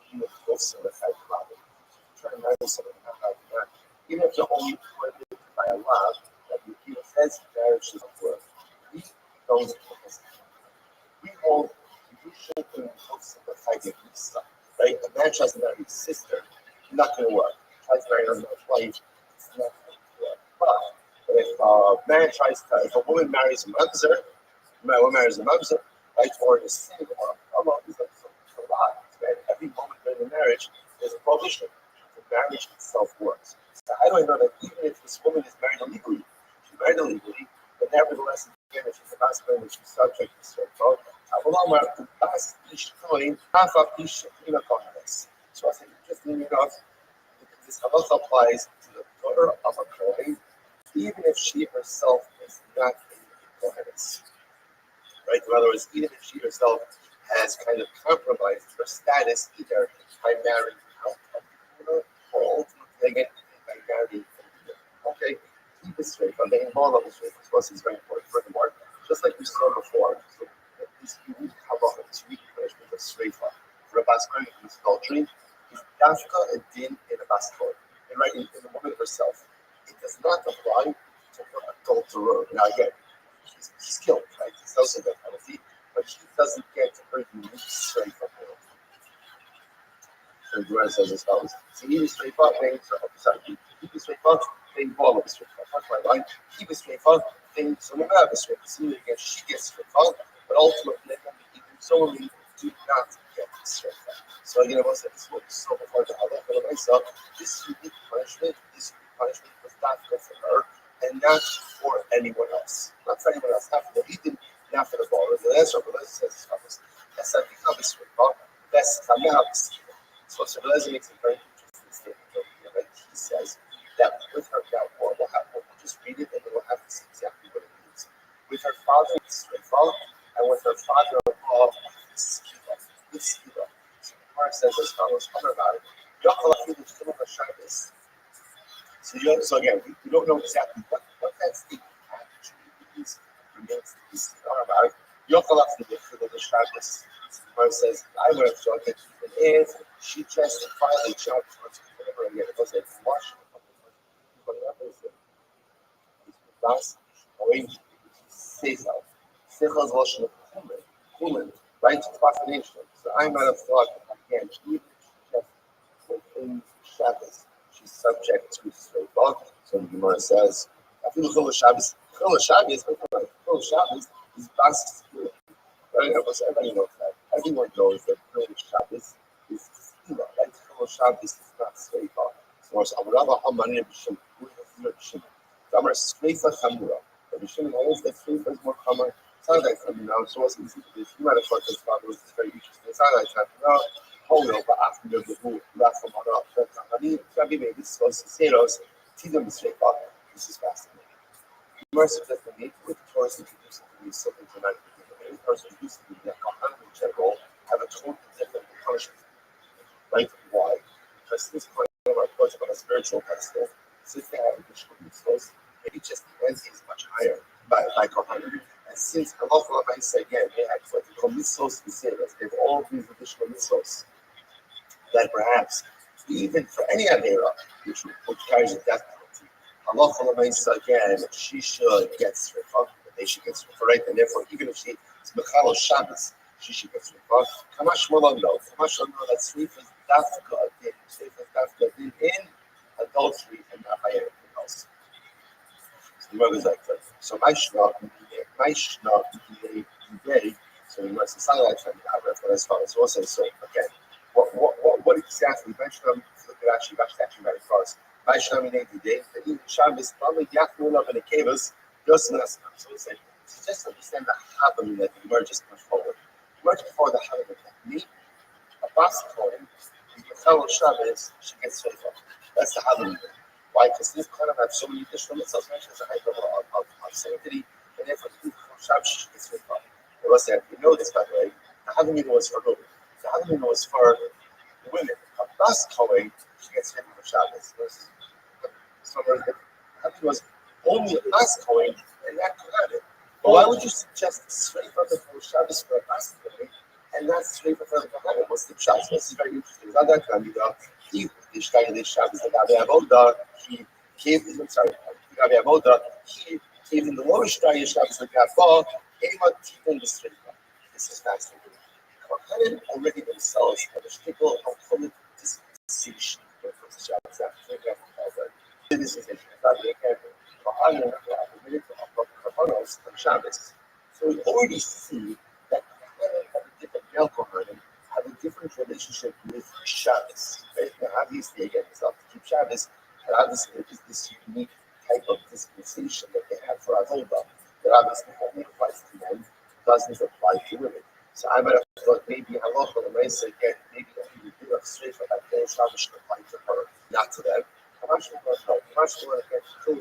you know, Tovs and Friday Black. Try and marry someone who not allowed to marry. Even if you're only prohibited by Allah, that the Bible says marriage doesn't work. We don't we hold you shouldn't simplify the stuff, right? A man tries to marry his sister, not going to work. Tries to marry another wife, it's not going to work. But if a man tries to, if a woman marries a mamzer, right, or a single, or Allah, it's a lot. Right? Every moment during the marriage, there's a prohibition. The marriage itself works. So how do I know that even if this woman is married illegally, but nevertheless, again, if she's a masculine, she's subject to certain code. So I think interestingly enough, this halacha applies to the daughter of a Kohen, even if she herself is not a Kohenes. Right? In other words, even if she herself has kind of compromised her status either by marrying out of the or ultimately again by marrying. Okay, keep it straight. On the involved level straight, of course, is very important. Furthermore, just like we saw before, so this unique halacha, this unique punishment of sreifa for a Basque who's adultery is dafka a din in a Basque. And right in the woman herself, it does not apply to for adulterer. Now again, he's killed, right? He's also the penalty, but he doesn't get her unique straight from her. So the Gemara says as follows. So he was straight up, paying he was straight up, paying ball of straight up. That's my line. He was straight up, paying someone out of straight up. So again, she gets straight up, but ultimately, even solely do not get straight up. So again, I was saying, this was so before the Allah, but myself, this unique punishment was not good for her and not for anyone else. Not for anyone else, not for the Eden, not for the ball. The last Rabbi says, that's not become a straight up, that's not now. So Rabbi makes a very interesting statement over here. Right? He says that with her, now we'll just read it and then we'll have to see exactly what it means. With her father, straightforward, and with her father-in-law, Skiva. So the Gemara says as follows: So again, we don't know exactly what that statement actually means. Remains to be seen. The Gemara says, I would have thought that even if she justifiably charged whatever again, it was a wash right? Profanation. So I might have thought again, even if she within Shabbos, she's subject to Sreifah. So the Gemara says, I feel Shabbos is Bas. Right? Everybody knows that. Everyone knows that Chol Shabbos is Tefillah, right? Chol Shabbos is not Sreifah. So it's Amrava Hamani B'Shem. Who is the B'Shem? Amar Sreifah Chamura. The B'Shem knows that Sreifah is more common. It's not like coming now. So it's easy to do. You might have thought this father was very interesting. It's not like that. No, hold on, but after the who left from Amrava Hamani, Rabbi made this was Seros. Tidam Sreifah. This is fascinating. Immersive that the need with the Torah introducing to me something dramatic. The person who used to be that Kohanim in general have a totally different punishment. Right? Why? Because this point of our approach about a spiritual pedestal, since they have additional mitzvahs, maybe just the energy is much higher by Kohanim. And since Allah said again, they had what they call mitzvahs to say that they have all these additional mitzvahs that perhaps even for any Avera, which carries a death penalty, Allah said again, she should get srifah, they should get srifah, right? And therefore, even if she is Mechalo Shabbos, she should get srifah. Kamash Malando that srifah is dafka in adultery and not by anything else. So the Rebbe is like, so my shna, so we must decide like that, but as far as also, so again, what exactly, my shna, look at actually very fast. My shna, we need today, that even Shabbos, probably Yachmul up in the caves, just in us. So it's like, just understand the happening that the Gemara just comes forward. Much before the happening that me, a bas kohen, the fellow Shabbos, she gets srifah. That's the happening. Why? Because this kind of have so many additional mitzvahs mentioned as a high level of sanctity, and therefore the Shabbos she gets srifah. It was that we know this by the way. The happening was for who? The happening was for the women. A bas kohen, she gets srifah for Shabbos. Somewhere the happening was only a bas kohen, and that could. But why would you suggest straight from the Shabbos for a bas kohen and not straight for the Kohanim? What's the Shabbos? This is very interesting. Not that kind of he Shabbos the Rabbi Avoda, he gave him Rabbi Avoda, he gave him the lower Shabbos the Gafah, anyone keeping the straight. This is fascinating. Kohanim already themselves have a shtickle of full dispensation when it comes to Shabbos. This is interesting. Kohanim are permitted to offer Kohanos on Shabbos. So we already see that Kohanim have a different male Kohanim, have a different relationship with Shabbos. Right? Now, obviously, again, it's not to keep Shabbos, and obviously, there is this unique type of dispensation that they have for Avodah that obviously only applies to men, doesn't apply to women. So I might have thought maybe Allah again, maybe that he would do a straight for that day Shabbos should apply to her, not to them. Again,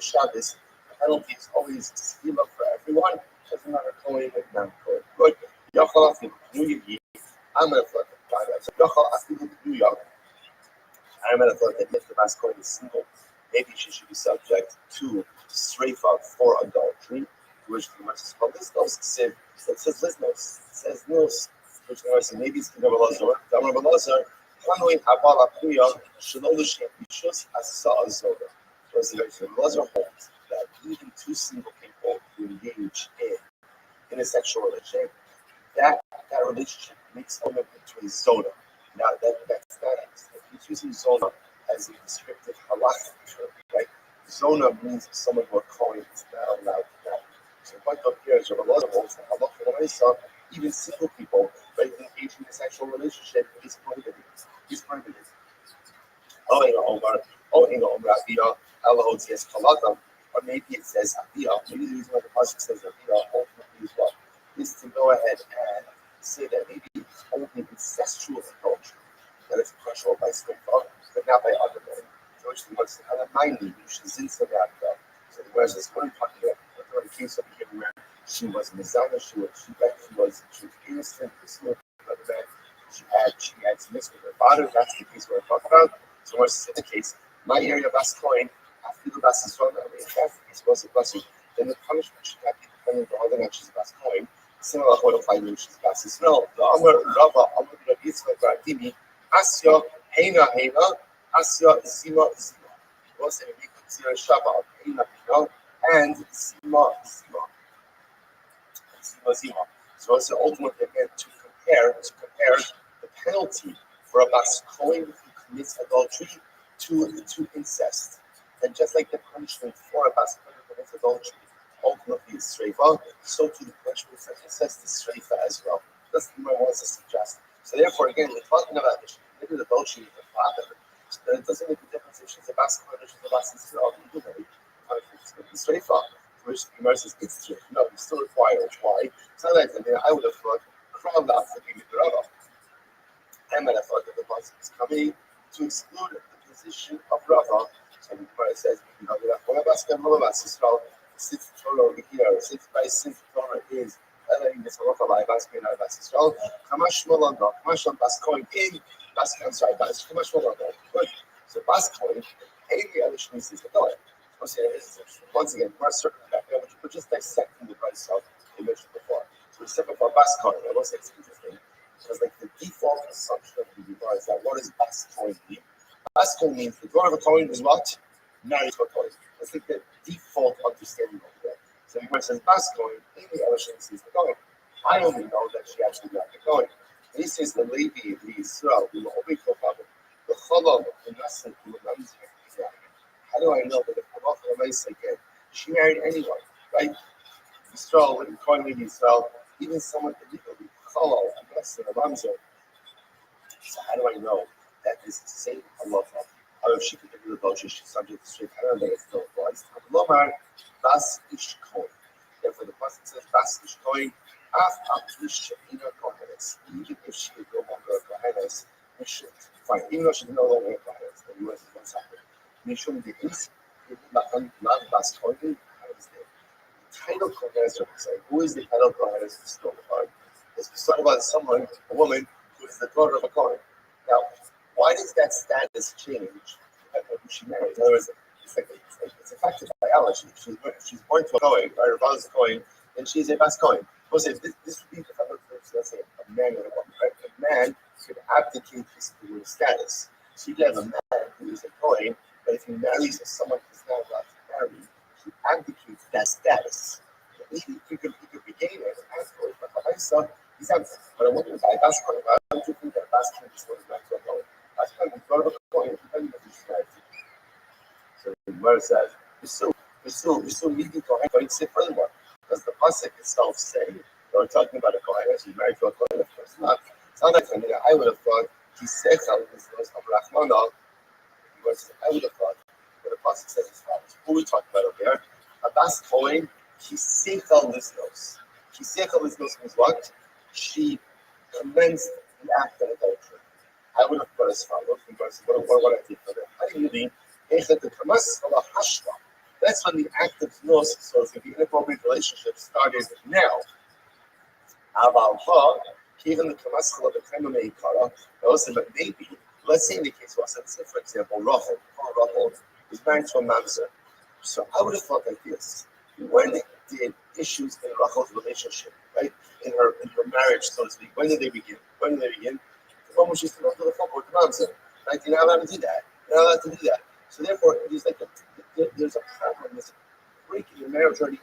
Shabbos, the penalty is always schema for everyone, doesn't matter Kohen and non-Kohen. Good. Yachal Afilu New Year. I'm going to thought that. So Yachal Afilu New York. I'm going to thought that if the Bas Kohen is single, maybe she should be subject to Sreifah for adultery, which the Gemara says, well, this knows Siv. It says Liznos. It says Nos. Which the Gemara says, maybe it's Rabbi Lazar. Rabbi Lazar, Hanoi Habala Priya, Shalolish Yishus Asa Azora. So it's the Lazar holds that that even two single people who engage in a sexual relationship, that relationship makes them into a zona. Now that's not he's using zona as a descriptive halachic term, right? Zona means someone who are calling is not allowed to marry. So the point of here is that a lot of us, even single people, right, engaging in a sexual relationship is prohibited. Is prohibited. Oh, Omar, Rabbi, Allah says Kalatam, or maybe it says Abiyah. Maybe the reason why the pasuk says Abiyah ultimately is what is to go ahead and say that maybe it's only incestual adultery that is punishable by state law, but not by other men. So which wants to have a mind which is in some Africa. So the verse is what talking about the case of him where she was Messiah, she was innocent, pursuing another man. She had some mixed with her father. That's the case we're talking about. So what's the case? My area of Bascoin, after the Bascoin, is was a blessing. Then the punishment should not be dependent on whether or not she's Bascoin. Similar to what applied when she's Bascoin. No, the Amr Rava, Amr Rabbi Yitzchak Baratimi, Asya Heina Heina, Asya Zima Zima. Was it we consider Shabbat Heina Heina and Zima Zima. Zima Zima. So it's ultimately again to compare the penalty for a Bascoin who commits adultery to incest. And just like the punishment for a Bascoin who commits adultery ultimately is Sreifa, so to the punishment for incest is Sreifa as well. That's what I want to suggest. So therefore, again, we're talking about if she committed adultery with her father, so then it doesn't make a difference if she's a Bascoin or she's a Bascoin. Either way, the punishment is going to be Sreifa. Which the Gemara says it's true. No, we still require it. Why? It's not like I would have thought crowd out for being the Rava. I might have thought that the Pasuk is coming to exclude the position of Rava. So the Gemara says, since Torah over here, since Torah is allowing this Rava by Baskin and Basisrael, Kamash Molanda, Kamash on Bascoin in Baskin, sorry, Kamash Molanda. Good. So Bascoin, any other Shmis is the Torah. Once again, we're circling back there, we're just dissecting the price of the mentioned before. So we said before Bascoin, I will say it's interesting. Because like the default assumption of the Gemara is that what does Bascoin mean? Bascoin means the daughter of a Kohen is what? Married to a Kohen. That's like the default understanding of that. So the Gemara says Bascoin, in the Elishon sees the Kohen. I only know that she actually got the Kohen. And he says the Levi, the Yisrael, the Obik Kohen, the Cholom, the Nasser, the Mamzer. How do I know that if Halacha again, she married anyone, right? Yisrael, Kohen Levi Yisrael, even someone illegally, Cholom, the Nasser, the Mamzer. So how do I know that this same halacha, or if she could do the adultery, she's subject to straight? I don't know that it still applies. Lomar, Bas Ish Kohen. Therefore, the pasuk says Bas Ish Kohen, Af Apish Sheina Kohenes. Even if she is no longer a Kohenes, we should fine. Even though she's no longer a Kohenes, the U.S. is one second. Mishum Deis, not Bas Kohen. How is that? The title Kohenes represents who is the title Kohenes is still apart. It's talking about someone, a woman, who is the daughter of a Kohen. Now, why does that status change when she married? In other words, it's affected by biology. If she's born to a Kohen, right, her father's a Kohen, then she's a Bas Kohen. We'll say this would be the father of, let's say, a man and a woman. Right? A man could abdicate his status. So you can have a man who is a Kohen, but if he marries someone who's not allowed to marry, he abdicates that status. He could regain it afterwards, but the son, he's not. But a woman by Bas Kohen, why don't you think that Bas Kohen is going back to a Kohen? Bas Kohen is daughter of a Kohen, depending on his married. So the Gemara says, we still need to go ahead and say furthermore. Does the pasuk itself say that we're talking about a Kohen as he's married to a Kohen? Of course not. It's not like I would have thought he said something this was of Rahmanah. I would have thought that the pasuk says as follows. Who we talking about over there? A Bas Kohen, Kisechal Lisnos. Kisechal Lisnos means what? She commenced the act of adultery. I would have put as follows because what I did for them. I really that's when the act of gnosis, so if the inappropriate relationship started now. Even the Kamaskal of the Kremlin Kara, also, but maybe, let's say in the case was, let's say for example, Rothschild is married to a mamzer. So I would have thought like this. When did issues in Rothschild's relationship, right? In her marriage, so to speak, when did they begin? The moment she's to go to the football with the mamzer. Right? You're not allowed to do that. So therefore, there's a problem. breaking the marriage already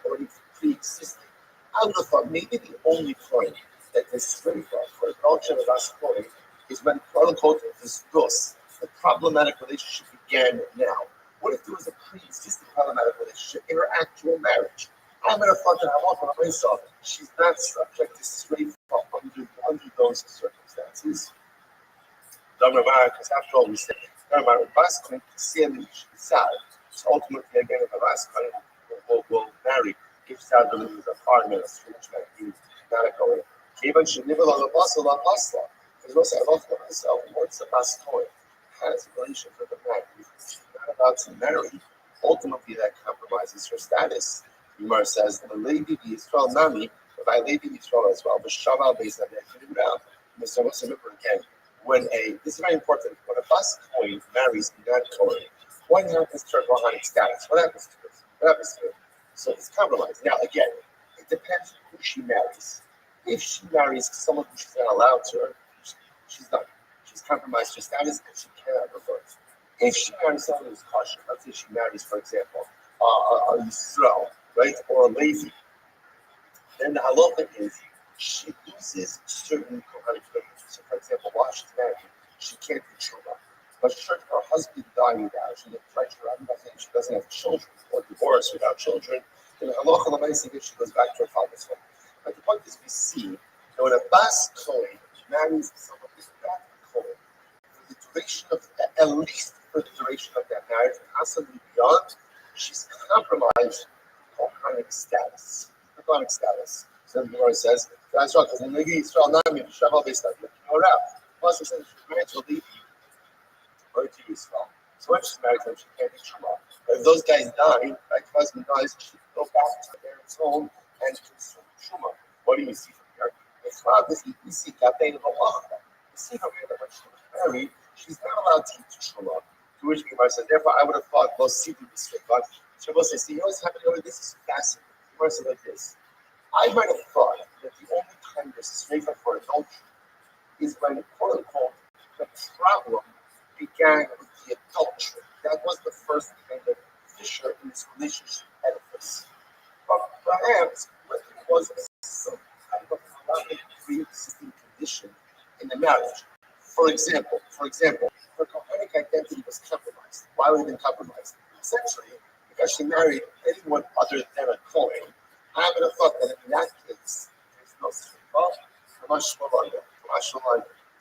pre-existing. I would have thought maybe the only point that this straight for the culture of us point is when quote unquote the problematic relationship began now. What if there was a pre-existing problematic relationship in her actual marriage? I would have thought that I walk on myself. She's not subject to straight under those circumstances. Because after all, we said, so ultimately, again, if a Vasco will marry, if Sadhu is a partner, a strange man, he's not a Kohen. Even should live on the bustle, because also I love myself, once a Vasco has a relationship with a man who's not about to marry, ultimately that compromises her status. Yumar says, the lady Yisrael Nami, but by lady Yisrael as well, but Shaval based on that, Mr. Remember again, this is very important, when a bus coin marries not coin, what happens to her Kohanic status? What happens to it? What happens to it? So it's compromised. Now, again, it depends who she marries. If she marries someone who she's not allowed to, she's done. She's compromised her status and she cannot revert. If she marries someone who's kosher, let's say she marries, for example, a Yisrael, right, or a Levi, then the halacha is she loses certain Kohanic privileges. So, for example, while she's married, she can't do truma. But should her husband die without, she doesn't have children, or divorce without children, then the halacha l'maaseh if she goes back to her father's home. But the point is, we see that when a bas kohen marries someone who's not a kohen, for the duration of at least for the duration of that marriage, and possibly beyond, she's compromised Kohanic status. Kohanic status. So the Gemara says, that's right, because in Negi Yisrael Nami, Shaval based on the Torah. Plus, it says she's married to a Levi or to Yisrael. So when she's married to him, she can't be Shema. But if those guys die, like husband dies, she can go back to her parents' home and consume Shema. What do you see from here? It's not this, we see Katein Malacha. We see from here that when she was married, she's not allowed to eat Shema. To which Gemara says, therefore, I would have thought, well, see the straight. But Shabbos says, see, you know what's happening over this? Is fascinating. Gemara says like this. I might have thought that the only time there's a straight for adultery is when, quote unquote, the problem began with the adultery. That was the first kind of fissure in this relationship edifice. But perhaps when there was some kind of pre-existing condition in the marriage. For example, her Kohanic identity was compromised. Why would it have been compromised? Essentially, because she married anyone other than a Kohen. I would have thought that in that case, there's no stigma,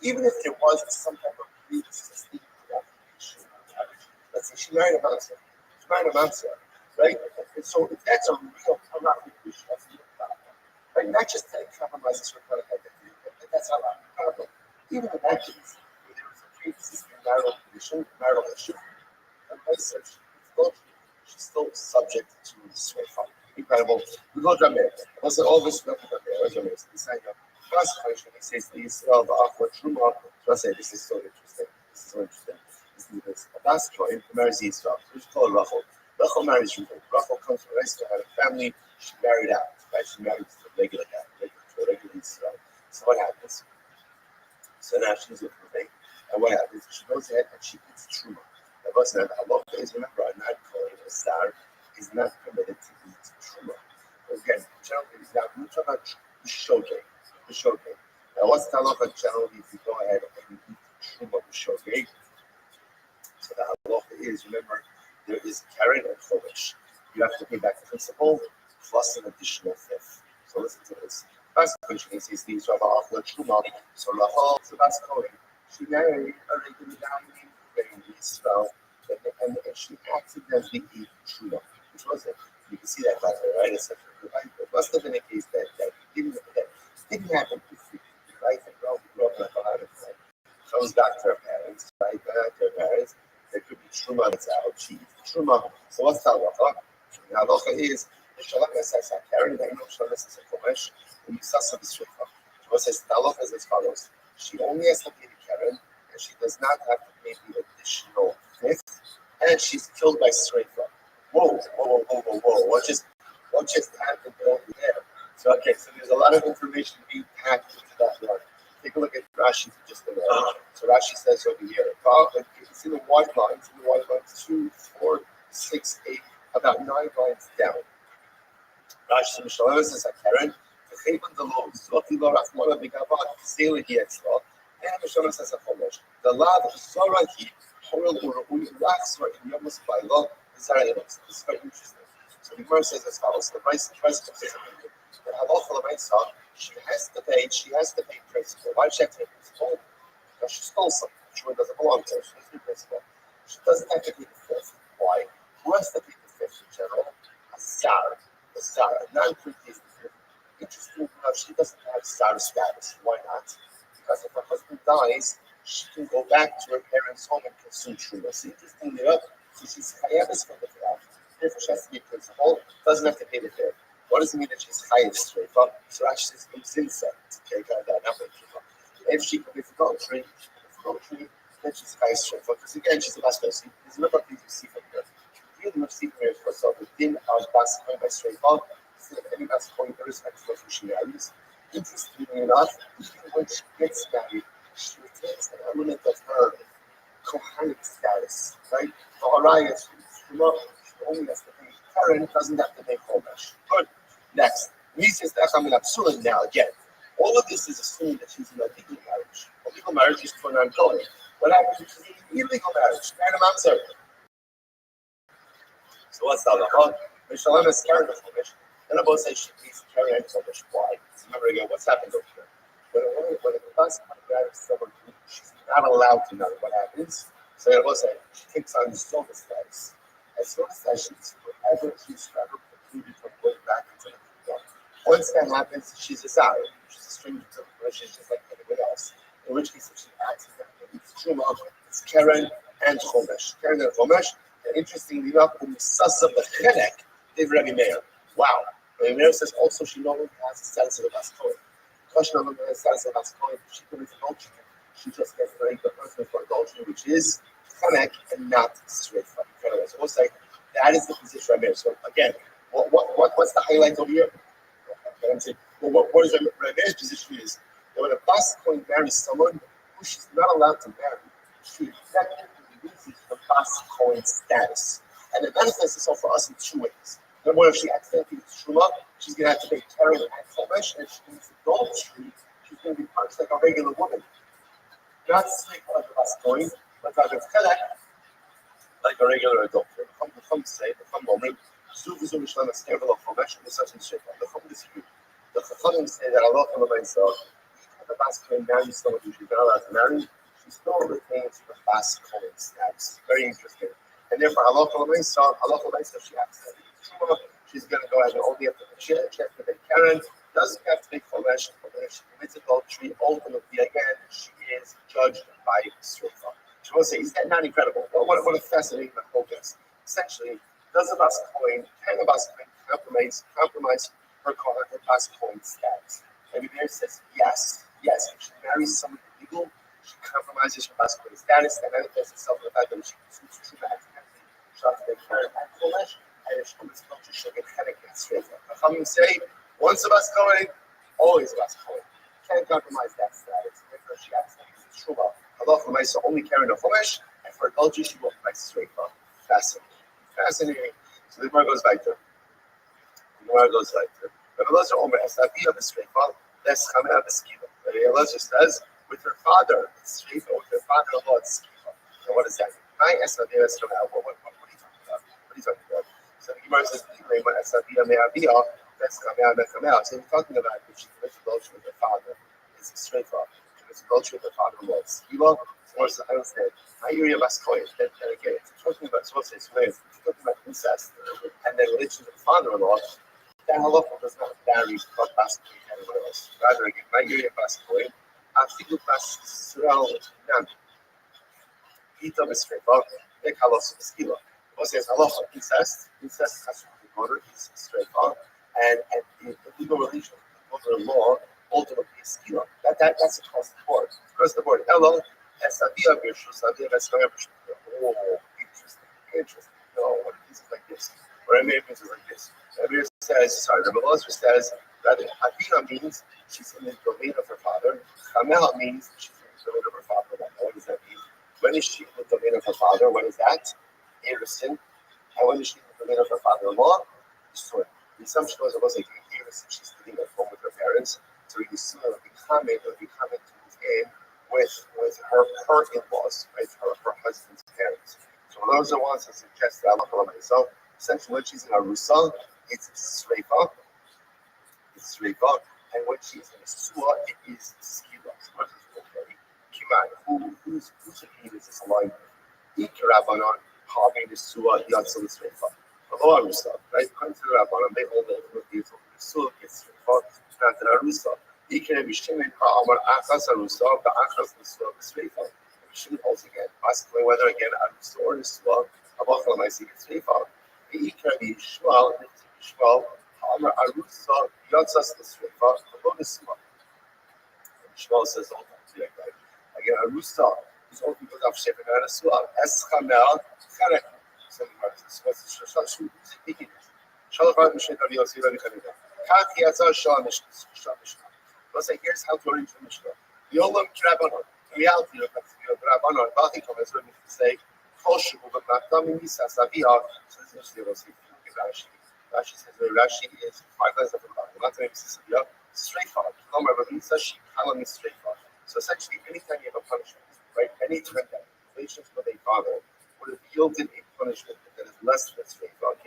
even if there was some type of pre-existing issue. Let's say she married a Matzah. Right? And so if that's a real halachic issue, that's a real problem. Right? Not just that it compromises her Kohanic identity, but that's a halachic problem. Even in that case, where there was a pre-existing marital issue, and by such adultery, she's still subject to sweifah. Incredible. We go to America. What's all this stuff about there? What's America? This is first question. He says the Israel, the Aqua Truma. So I say this is so interesting. This is this. The last point, the marries Israel. Who's called Rachel. Rachel marries Reuben. Rachel comes from Israel, had a family. She married out. Right? She married to a regular guy, to a regular Israel. So what happens? So now she's with Rabbi. And what happens? She goes ahead and she eats Truma. That wasn't a lot of days. Remember, I'm not calling a star. Is not permitted to eat truma. Again, generally, is not we're talking about the shogeg. Now, what's the halacha generally if you go ahead and you eat truma with shogeg? So the halacha is, remember, there is karen and chodesh. You have to pay back principal plus an additional fifth. So listen to this. First question says these are the truma. So Rachel, so that's going. She married a regular guy named Israel, and she accidentally ate truma. Which was it? You can see that right there, right? It must have been a case that didn't happen too frequently, right? And grew up in a Kohanic family. Comes back to her parents, right? Back to her parents. There could be truma that's out. She eats truma. So what's the halacha? The halacha is the shalach says Karen, I know shalach says Komesh, and Misasa B'Srifa. What says the halacha is as follows: she only has to pay the Karen, and she does not have to pay the additional fifth, and she's killed by Srifa. Whoa. What just happened over there? So there's a lot of information being packed into that one. Take a look at Rashi for just a minute. So Rashi says over here, you can see the white lines, 2, 4, 6, 8, about 9 lines down. Rashi Mishalem says Karen, the Chayman the law, Zoti Lo Rachmana B'Gavad, Zela Yetzlo, and Mishalem says Chomesh. The law of Zora He, Horel Urui, Rachsor in Yomus by law, Zara Elos. This is very interesting. So the Gemara says as follows: the price says that halacha l'meisa, she has to pay principal. Why does she have to pay principal? Because she stole something. She doesn't belong to her. She has to pay principal. She doesn't have to pay the fifth. Why? Who has to pay the fifth in general? A Sar. The Sar. A non-free pays the fifth. Interesting enough, she doesn't have Sar status. Why not? Because if her husband dies, she can go back to her parents' home and consume truma. So interestingly enough, so she's chayavas from the fifth. Therefore, she has to be principal. Doesn't have to pay the fifth. What does it mean that she's chayav straight up? So actually, says imzinsa. Okay, got that. Not if she commits adultery, then she's chayav straight up. Because again, she's a bas person. There's a number of things we see from here. Really, we see from here for herself. The din of bas going by straight up. Instead of any bas going, irrespective of who she marries. Interestingly enough, even when she gets married, she retains an element of her kohanic status, right? The harayah, she only has to pay. Karen doesn't have to pay chomesh. Good. Next, Mises Achamil now again. All of this is assuming that she's in a legal marriage. A legal marriage is for an ongoing. What happens if she's in an illegal marriage? So what's the halacha? Mishalem is Karen the chomesh. Then I both say she needs to carry and chomesh. Why? Remember again, what's happened over here? When a bus marries someone who she's not allowed to know what happens, so I both say she takes on the sofa status. As soon as she's forever, she's forever precluded from going back into the kingdom. Once that happens, she's a Sarah. She's a stranger to the relationship just like anyone else. In which case, if she accidentally leaves Truma, it's Karen and Chomesh. Karen and Chomesh, and interestingly enough, the Misas of the Chenek, they've Rabbi Meir. Wow. Rabbi Meir says also she no longer has the status of a Bas Kohen. Because she no longer has the status of a Bas Kohen, she commits adultery. She just gets married to the person for adultery, which is Chenek and not straight from Karen. So we'll say that is the position right there. So again, what's the highlight over here? I'm saying, what is Rabbi's position is that when a Bas Kohen marries someone who she's not allowed to marry, she effectively loses the Bas Kohen status. And it manifests itself for us in two ways. Number one, if she accidentally gets Truma, she's going to have to pay Karen and Chomesh, and if she commits adultery, she's going to be punished like a regular woman. Not straight like a Bas Kohen, but like a Chelek, like a regular adult. The Chum say, the Chum moment, Suvizu Mishlam is careful of Chomesh and such and shit. The Chum disagree. The Chum say that Allah from the myself, even if the Bas Kohen marries someone who she's not allowed to marry, she still retains the Bas Kohen status. Very interesting. And therefore, Allah from the myself, she accidentally gets Truma, she's going to go ahead and only have to pay she has to pay Karen, doesn't have to pay Chomesh, but when she commits adultery, ultimately, again, she is judged by Srifa. She wants to say, is that not incredible? Well, what a fascinating focus. Essentially, does a Bas Kohen, can a Bas Kohen compromise her Bas Kohen status? Maybe Mary says, yes. If she marries someone illegal, she compromises her Bas Kohen status. That manifests itself in the fact that when she consumes true accidentally, she'll have to make Karen and Chomesh, and if she commits adultery, she'll get Chenek and Srifa. Chachamim say, once a Bas Kohen, always a Bas Kohen. Can't compromise that status. Therefore, she accidentally uses Truma. Allah for myself only carrying a chomesh, and for adultery she won't price straight up. Fascinating. So the Gemara goes back there. But Elazar Omer Esavi of the straight up, less Chameh of the skiva. Elazar says, with her father, it's straight up, with her father-in-law, it's skiva. So what does that mean? My Esavi of Esavi, what are you talking about? So the Gemara says, when Esavi of Me'aviyah, that's Chameh of Echameh. So we're talking about if she commits adultery with her father, it's straight up. It's adultery with the father-in-law. Skiva, or I don't say, I hear you Bas Kohen. Then again, if you're talking about sources, if you're talking about incest, and then religion of the father-in-law, that halacha does not vary from Bas Kohen and anywhere else. Rather, again, I hear you Bas Kohen. I think of Bas Israel, none. Ita B'Sfeifa, Nek Halos B'Skila. What says halacha, incest has to be murder, is Sfeifa, and the legal relation, mother-in-law, ultimately is skila. That's across the board. Hello, Esaviya Birshu, Saviya Esaviya Birshu. Oh, interesting. No, what it is like this. Or Rabbi means is like this. Rabbi Elazar says, rather, Aviya means she's in the domain of her father. Chamel means she's in the domain of her father. What does that mean? When is she in the domain of her father? When is that? Anderson. And when is she in the domain of her father-in-law? Yisrael. The assumption was like here she's living at home with her parents, so you assume it would be common to move in with her in-laws, right? Her husband's parents. So those are ones that suggest that Allah. So essentially when she's in Arusa, it's Sreifa, and when she's in a Sua, it is Skila. So what is it, okay? Kiman, whose opinion is this aligned with? Ikarabanon, Having the Sua, Yatzal Sreifa. Although Arusa, right? According to the Rabbanon, they hold that the Sua gets Sreifa, not the Arusa. Ikere Bishimin Ha'amar Achas Arusa, the Achas the Sua, the Sreifa. Bishimin holds again, asking whether again Arusa or the Sua, Abachal Maisi gets Sreifa. The Ikere Bishmal, the Bishmal, Ha'amar Arusa, Yatzas the Sreifa, although the Sua. Shmuel says all the time, right? Again, Arusa is all because of Shepherd and Asua. Eschamel, Karek. So what's the Shashu? Speaking it. Shalvar Mishnah Yossi Rabbi Chanina. Kat Yatza Shah Mishnah. Let's say here's how to read the Mishnah. Yolam Drabanon. In reality, Drabanon, Baltikum is written to say, Koshu, but Matami Misa Savia. So this is Mishnah Yossi. Rashi says Rashi is 5 lines of the Bible. Matami Misa Savia. Straightforward. So essentially, anytime you have a punishment, right, any time that relations with a father would have yielded a punishment that is less than straightforward,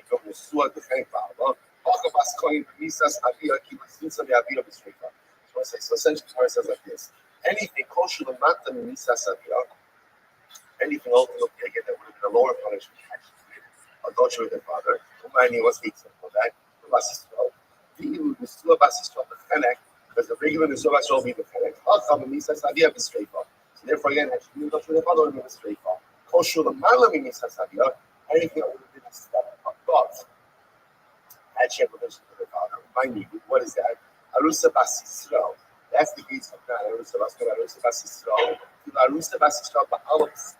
so essentially, Torah says like this: anything kosher l'mata misas aviyah, anything ultimately again that would have been a lower punishment, actually committed adultery with their father. Umani was the example of that. Because the regular Nusova shall be the Fennec. So therefore, again, actually, you go through the father would be the straight fall. Kosher the Malami Misasadia, anything that would have been a step above. Had she ever mentioned to the father, remind me, what is that? Arusa Basisro. That's the case of that. Arusa Basisro. Arusa Basisro, Ba'alis.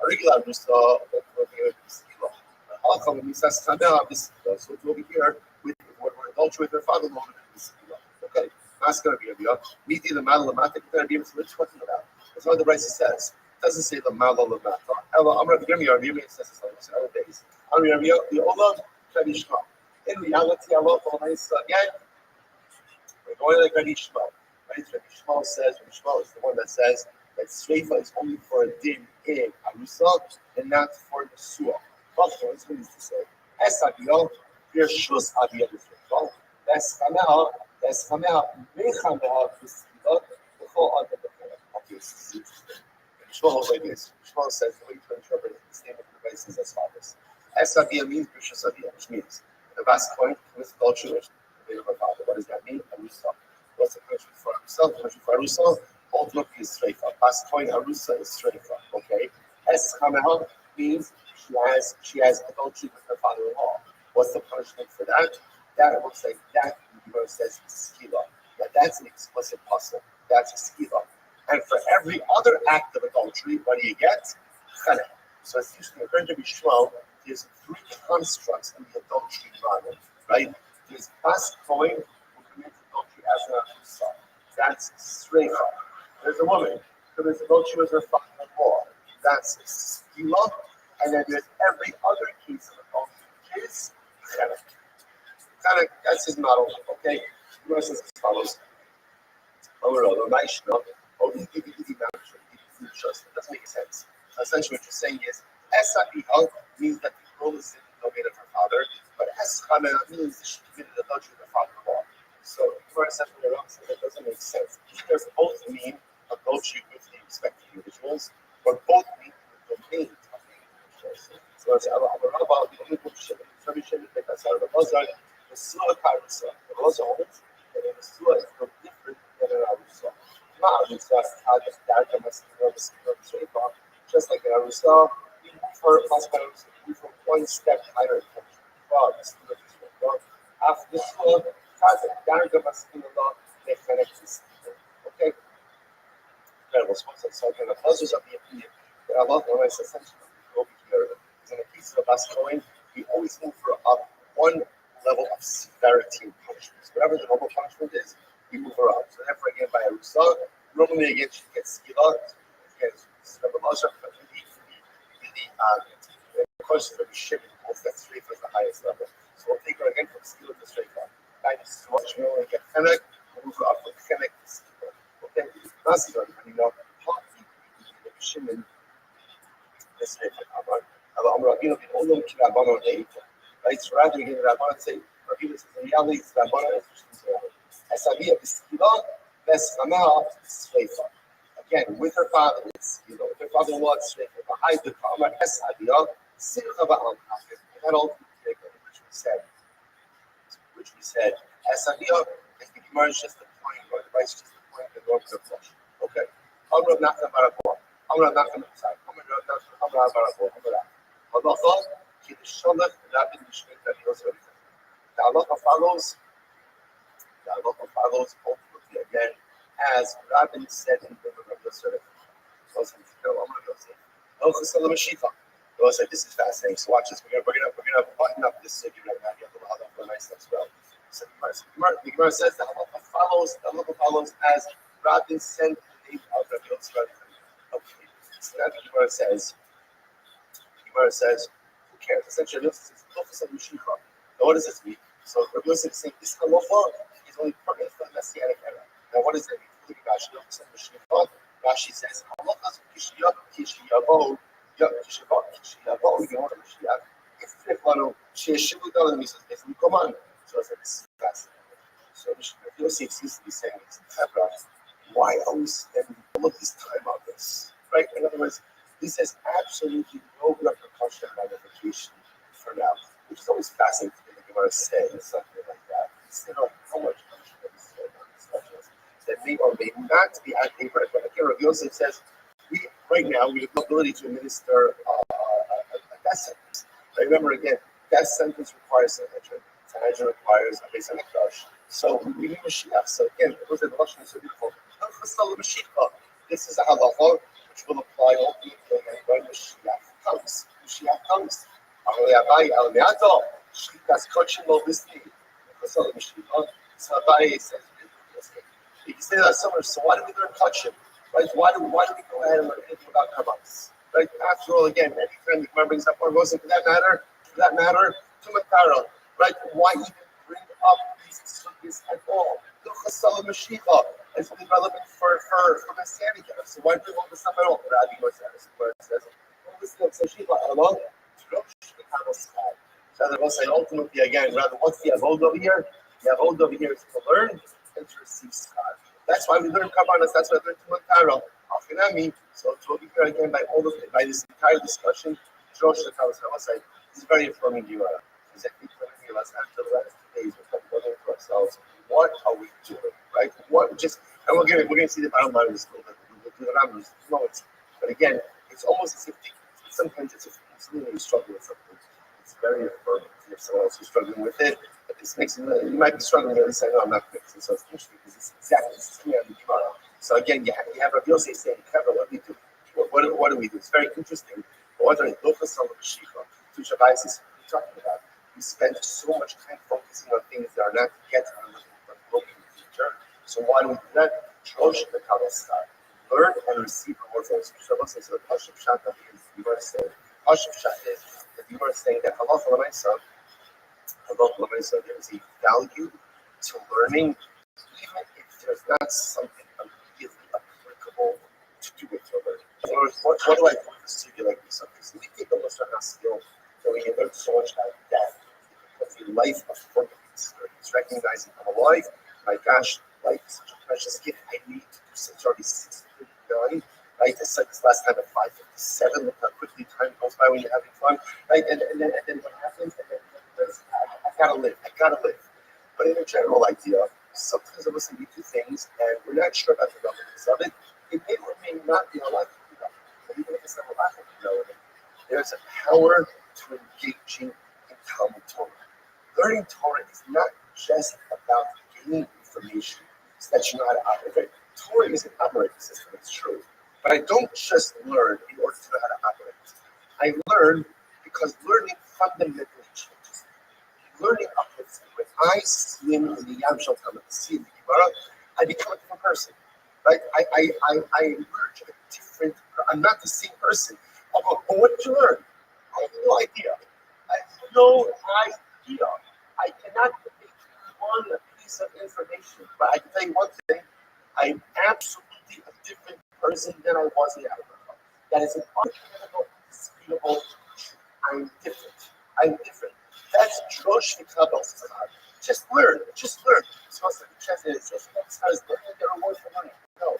A regular Arusa, so it's over here with adultery with her father. Okay, that's going to be a deal. Meeting the mal lamatik going to be what's talking about. That's what the Brisa says. It doesn't say the mal lamatik. I'm going to give you a review. It says it's other days. I'm going to review the olam kadishma. In reality, Allah again. We're going to kadishma. Right? Kadishma says. Kadishma is the one that says that Sreifa is only for a din in Arusa and not for the Suah. What it means to say. Es Abiyah, Pirshus Abiyah is Sreifa. Es Chamel. As Hamel, Mechamel, Bisila, the whole other obviously. Shmuel like this. Shmuel says the way to interpret the statement of the Brisa is as follows. Esavia means Bishus Avia, which means the vast point with adultery which the name of our father. What does that mean? Arusa. What's the punishment for Arusa? The punishment for Arusa ultimately is Streifa. Vast point Arusa is Streifa. Okay. Es Hamel means she has adultery with her father-in-law. What's the punishment for that? That looks like that verse says skila. That's an explicit puzzle. That's a skila. And for every other act of adultery, what do you get? Chana. So it's usually according to Bishmuel, there's 3 constructs in the adultery model, right? There's Bas Kohen who commits adultery as an Arusa. That's Sreifa. There's a woman who commits adultery with her father-in-law. That's skila. And then there's every other case of adultery, which is chana. That's his model, okay? The verse says as follows. It doesn't make sense. Essentially, what you're saying is, Esabihal means that the girl is disobeyed of her father, but Eshamel means that she committed adultery with her father-in-law. So, the verse says that doesn't make sense. Either both mean adultery with the respective individuals, or both mean the domain of the individuals. So, it's the only book should take us out of the Muslim. The Surah Karusa, the Rosa holds, and the Surah is no different than an Arusa. Not Arusa, just Darka Masina, just like an Arusa, you move her, move from one step higher. After the Surah, Darka Masina, they connect this. Okay? Incredible. So, the puzzles of the opinion that Allah is essentially over here. In the case of us going, we always move her up one level of severity and punishment. So whatever the normal punishment is, we move her up. So therefore, again, by Arusa, normally again she gets skila. Again, the Moshe really, of course, for the ship, that's 3 for the highest level. So we'll take her again from skill to straight line. Right? This is much more like a chenek, move her up from chenek to skill. Okay? That's the I mean, hot the Shimon, this is the Amar. Rabbi, all of Rabbanon eight. Right? So rather than Rabbanon say, Rabbi says, in reality, it's Rabbanon as Avia Biskila, Bes Ramah, Sveifa. Again, with her father, it's, with her father-in-law, it's Sveifa. Behind the Kamar, Es Avia, Sircha Ba'al Kafir. And that all which we said, as Avia, I think Gemara is just the point, or the rice is just the point, and Lord of flesh. Okay. Amr of Nachman Barabor. Amr of Nachman Barak. Amr of Nachman Barabor. Amr of Halacha, Kiddushonach, Rabbi Mishmit, Rabbi Yosef. The halacha follows. The halacha follows ultimately again, as Rabbi said in the book of Yosef. This is fascinating. So watch this. We're gonna button up this sugi right now. You have to hold on nice as well. So the Gemara says the halacha follows as Rabbi sent the name of Rabbi Yosef. Okay. So now the Gemara says, who cares? Essentially, this is focus on Mashiach. Now, what does this mean? So Rabbi Yosef is saying this halacha is only pertinent for the Messianic era. Now, what does that mean? Look at Rashi. Focus on Mashiach. Rashi says halachas kishiyavo. It's Stefano. She is shivud on the misas. It's Nikoman. So it's fascinating. So Yosef seems to be saying, why are we spending all of this time on this? Right? In other words, this has absolutely no repercussion or ramification for now, which is always fascinating to me. The Gemara says something like that. Instead of how much punishment is on discussions that may or may not be active. But again, Rabbi Yosef says, right now we have the ability to administer a death sentence. But remember again, death sentence requires Sanhedrin. Sanhedrin requires a base Hamikdash. So we need Mashiach. So again, it was the Russian is so beautiful. This is a halacha which will apply only when Mashiach comes. Mashiach comes. That's coaching all this thing. So Rabbi says, you can say that somewhere. So why do we learn touching? Right? Why do we go ahead and learn anything about kabbalas? Right? After all, again, anytime the Gemara brings up or goes for that matter, Tumatara. Right? Why even bring up these sugis at all? Luchasala Mashiach is only relevant for Messianic era. So why bring all this up at all? Rabbi says, where it says, all this stuff, Mashiach along, Drush the Kabbalah. So they will say ultimately again, rather, what's the avoid over here? The avoid over here is to learn and to receive schar. That's why we learn Kabbalah. That's why we learn Tumatara. Affinami. So to be here again by this entire discussion, Josh the Kabbalah say this is very informing you. Exactly informing you. Let's after the last 2 days we're talking to ourselves. What are we doing? Right? What just and we're gonna see the bottom line of this little bit. We'll do the numbers. No, but again, it's almost as if sometimes it's something you struggle with something. It's very affirming if someone else is struggling with it. But this makes you might be struggling with it and say, no, I'm not fixing. So it's interesting because it's exactly this is coming out of the Gemara. So again, you have Rabbi Yosef saying, Kevin, what do we do? What do we do? It's very interesting. But what are the Shiva? Two Shabbos is talking about. We spend so much time focusing on things that are not yet looking in the future. So why do we do that? Josh the Kabbalah. Learn and receive rewards. Shabbos says that Hashem Shata is the Gemara saying. Hashem Shata is the Gemara saying that halacha l'maisa, there is a value to learning, even if there's not something immediately applicable to do with your learning. In other words, what do I do with a studio like this? Okay, so we take a Muslim skill that we can learn so much about that. It's a life of focus. It's recognizing I'm alive. My gosh, life is such a precious gift. I need to do something. It's already 6:59. Right, I said this last time at 5:57. Look how quickly time goes by when you're having fun. Right, and then what happens? And then I gotta live. But in a general idea, sometimes of us need to things, and we're not sure about the relevance of it. It may or may not be a lot of people. But even if it's not a lot of relevant, there's a power to engaging in Talmud Torah. Learning Torah is not just about gaining information so that you know how to operate. Torah is an operating system, it's true. But I don't just learn in order to know how to operate. I learn because learning fundamentally changes. Learning uplifts me. When I swim in the Yam Shel Talmud, see in the Gemara, I become a different person. Right? I emerge a different. I'm not the same person. But what did you learn? I have no idea. information. But I can tell you one thing, I'm absolutely a different person than I was in Africa. That is an undeniable, indisputable truth. I'm different. I'm different. That's Drosh Mikabos. Just learn. Just learn. It's supposed to be translated. It's just learn and get a reward for learning. No.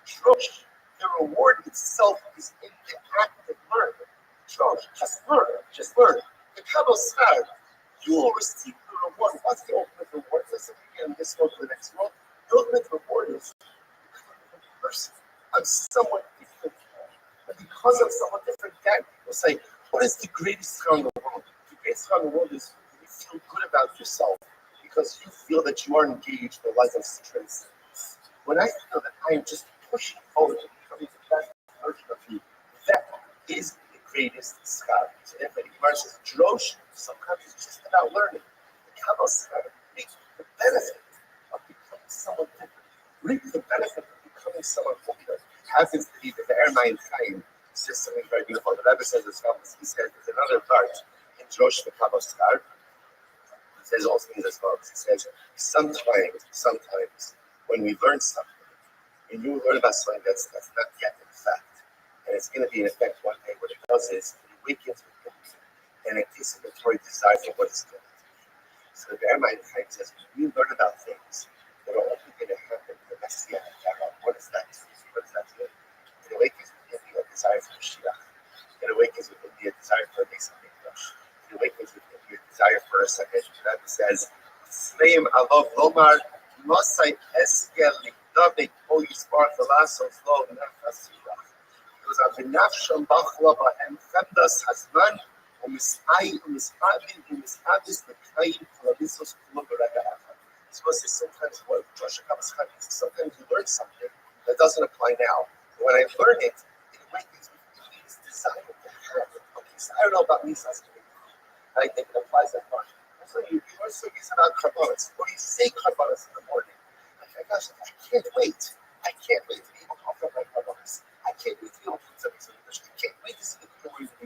Drosh, the reward itself is in the act of learning. Drosh, just learn. Just learn. The Kabbalah, you will receive the reward. What's the ultimate reward? Listen again, this one to the next one. The ultimate reward is becoming a person. I'm somewhat different. And because I'm somewhat different, that people say, what is the greatest thing in the world? The greatest thing in the world is when you feel good about yourself because you feel that you are engaged in a life of strength. When I feel that I am just pushing forward to becoming the best version of me, that is the greatest schar. So therefore, the Gemara says, Drosh, sometimes it's just about learning. The Kabbalah schar reap the benefit of becoming someone different. Reap the benefit of becoming someone popular. Happens to be that the Ermain Chaim says something very beautiful. The Rabbi says this, he says there's another part in Drosh the Kabbalah schar. He says also things as follows. He says, sometimes when we learn something, and you learn about something that's not yet in fact, and it's going to be in effect one day, what it does is it awakens within you an anticipatory desire for what is going to be. So the Ermain Chaim says, when you learn about things that are only going to happen in the Messianic era, what is that? What does that do? It awakens within you a desire for Mashiach. It awakens within you a desire for a Beis HaMikdash. It awakens within you a desire for a second. That says, Sneim Alov Lomar, Mosai Eskel Likdabek O Yisbar Thalasos Lo Nefasirach. It was a Benafsham Bachla Bahem Femdas Hasman, Umishabis the Kain Kalabisos Kulubaraga. Supposed to sometimes what Josh Kabbalah is sometimes you learn something that doesn't apply now. But when I learn it, it awakens with this desire to have it. Okay, so I don't know about Misa's I think it applies that much. So you learn something about Karbanas, or you say Karbanas in the morning. Like, my gosh, I can't wait. I can't wait to be able to offer my Karbanas. I can't wait to be able to do something. I can't wait to see the glories of the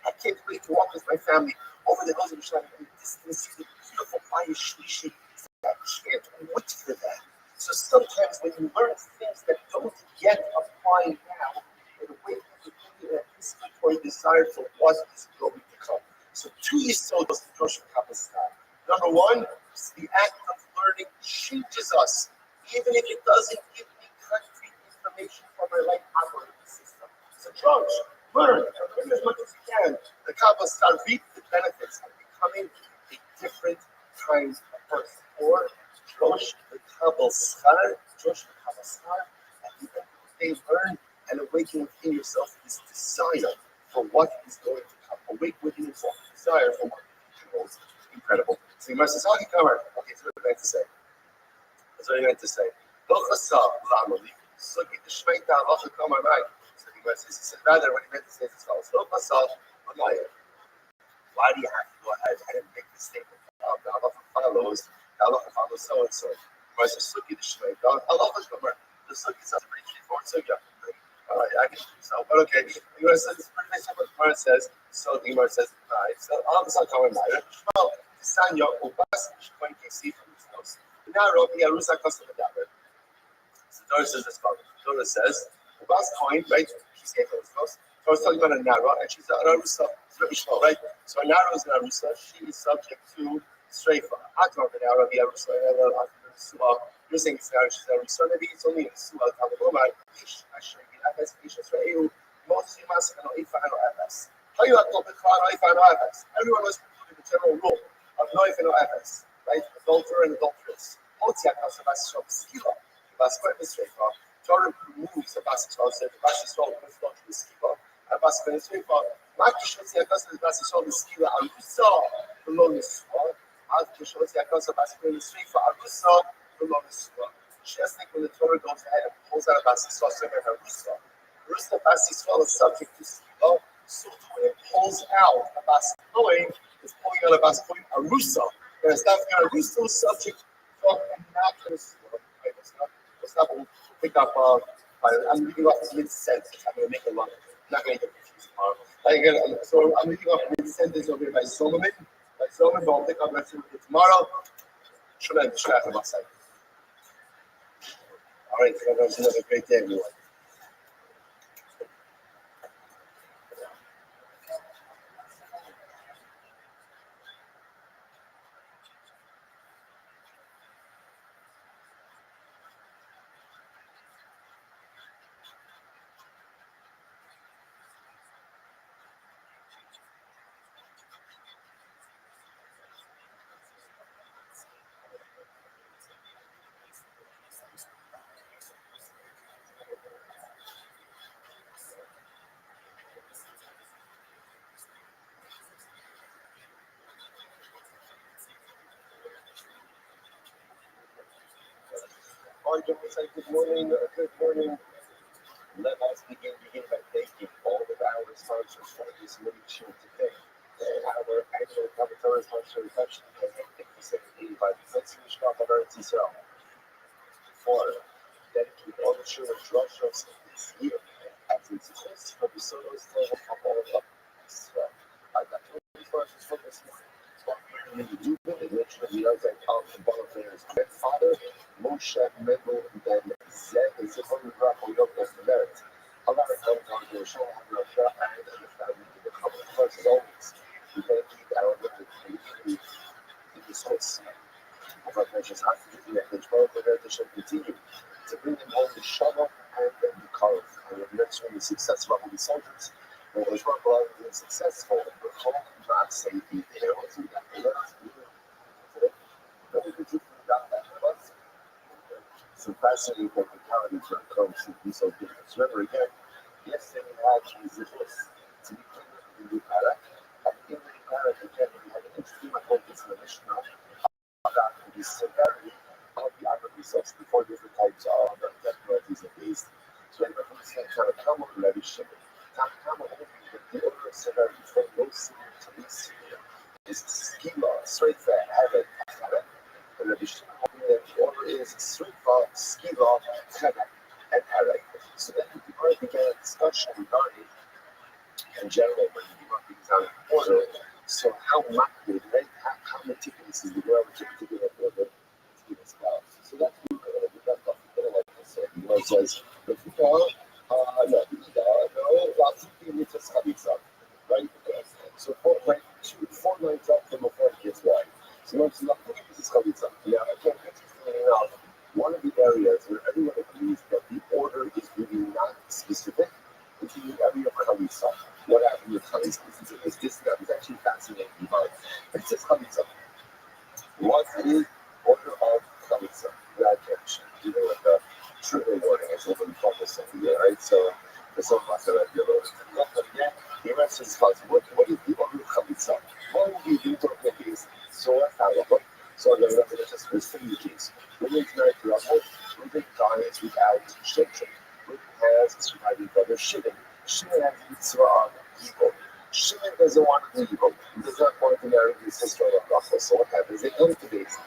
I can't wait to walk with my family over the hills of Yerushalayim and distance see the beautiful Maya Shlishi. I can't wait for that. So sometimes when you learn things that don't yet apply now, it awakens within you an anticipatory desire for what is going to come. So two yisodos to Drosh Kabbalah. Number one, the act of learning changes us, even if it doesn't give me concrete information for my life operating system. So Drosh, learn as much as you can. The Kabbalah reap the benefits of becoming a different kind of person. Or Drosh the Kabbalah schar, at the end of the day, learn and awaken within yourself this desire for what is going to come. Awake within yourself the desire for what is incredible. So you must say, okay, so what I meant to say. That's what I meant to say. So get the Shmeita halacha kamar right. So he said rather what he meant to say is as follows. Why do you have to go ahead and make this statement? The halacha follows so and so. Whereas the suki the shmei, halacha kamar. The suki sounds pretty straightforward. So yeah, all right, I can do so. But okay, the Gemara says it's pretty nice. What the Gemara says. So the Gemara says, so all of a sudden, coming right. Well, Sanya ubas shkoin kesi from his house. Now Rabbi Arusa custom adaber. So Torah says this follows. Torah says, ubas coin, right? She's came from his house. Torah's talking about a Nara, and she's an Arusa. Right? So a Nara is an Arusa. She is subject to Streifa. Atar the Nara, the Arusa, you're saying it's Nara, she's an Arusa. Maybe it's only a Su'a, Talmudoma, Ish, Asher, Gilafes, Ish, Israel, Moshe, Masakano, Ifa, and Oefes. How you have to open Khan, Ifa, and Oefes? Everyone was included the general rule of Noif and Oefes, right? Adulterer and adulteress. Motiak, Sabas, Skila, Baskar, Streifa. Torah removes the Baskar, said the Baskar, with the Skila. Baskar, Streifa. Makishotzi Akasa Basishol is Skila Arusa below the Sword. Akishotzi Akasa Baskar is Srifa Arusa below the Sword. Just like when the Torah goes ahead and pulls out a Basisol and Arusa. Arusa Basisol is subject to Skila, so when it pulls out a Basikoin, it's pulling out a Basikoin Arusa. Whereas that Arusa is subject to a miraculous Sword. Let's not pick up. I'm reading off the mid-sentence. I'm going to make a lot. I'm not going to get confused tomorrow. So I'm reading off a mid-sentence over here by Solomon. But I'll pick up my tomorrow. Should I have my side? All right, guys, have a great day, everyone. All right, gentlemen, say good morning. Good morning. Let us begin by thanking all of our sponsors for this morning show today. Our annual commentary sponsor is actually 50% by the Mexican Shop of Eretz Israel. Florida, dedicated all the children's Rothschilds this year as its host for the solo tale of all of Israel. I got two sponsors for this morning. In Reuben, in which the other of the ball player's grandfather, Moshe Mendel Ben Zed, is the only grapple of the merit. However, I'm going to show how to show and the family to become the first as always. We can't keep our living in this host. Our precious hostages in the 12th of edition continue to bring them home the shovel and the carve. And the next one is successful with the soldiers. And the 12th of is successful with the home, not safety, there was a some fascinating technicalities when it comes to these objects. Remember again, yesterday we had resistance to be clean up in the new parak. And in the new parak, again, we had an interesting focus in the Mishnah about the severity of the Amr results, the four different types of death penalties and fees. So we have a first Tanakama and Rabbi Shimon. Tanakama only the order of severity from most severe to least severe is schema, straight for habit, and Rabbi Shimon that the order is straight for schema, chedek, and harek. So then we already began a discussion regarding in general when you give up things out of order. So how much, right? How meticulous is the girl to particular order to give us well? So that's what we're going to do. That's what we're going to say. You know, it says, no, last 15 minutes coming up, right? So four lines up from before it gets wide. So once enough, this is coming up. Yeah, again, interestingly enough, one of the areas where everyone agrees that the order is really not specific is in the area of Chalisa. What happened with Chalisa? This that was actually fascinating about it. It says Chalisa. What is order of Chalisa? That connection, even with the trigger warning, as we're going to focus on here, right? So, for some of us that are below, but again, the rest is possible. What is the order of Chalisa? What we do to make is so fallible. So, the rest is just listing the case. When it's not trouble, when it dies without shitting, when it has surviving brother Shimon. Shimon has the mitzvah of evil. Shimon doesn't want to be evil. He does not want to marry his sister of Rachel. So what happens? They come to base.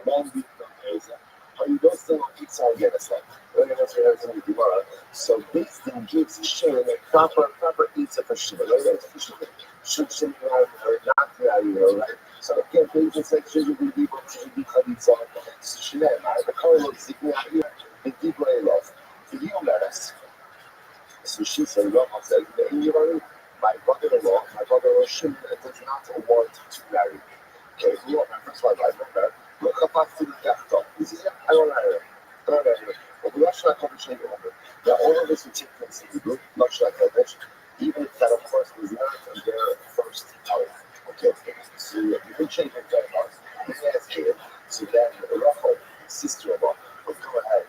But you don't still want pizza and get us like. So Beis Din gives Shimon a proper pizza for Shimon. Right? That's for Shimon. Should Shimon marry her, not marry her, right? So again, Beis Din says, should you be evil, should you be chalitza? So Shimon, the color looks like the deep way love. For you, let us. So she said, Rama said, my brother-in-law Shimon does not want to marry me. Okay, you know, my first wife, I remember, look up to the death. He says, yeah, I don't marry her. But we actually conversation over. Now, all of this would take place in the group, much like I mentioned, even if that, of course, was not their first time. Okay, so you can change it very much. You can ask him. So then, Rachel, sister-in-law, would go ahead.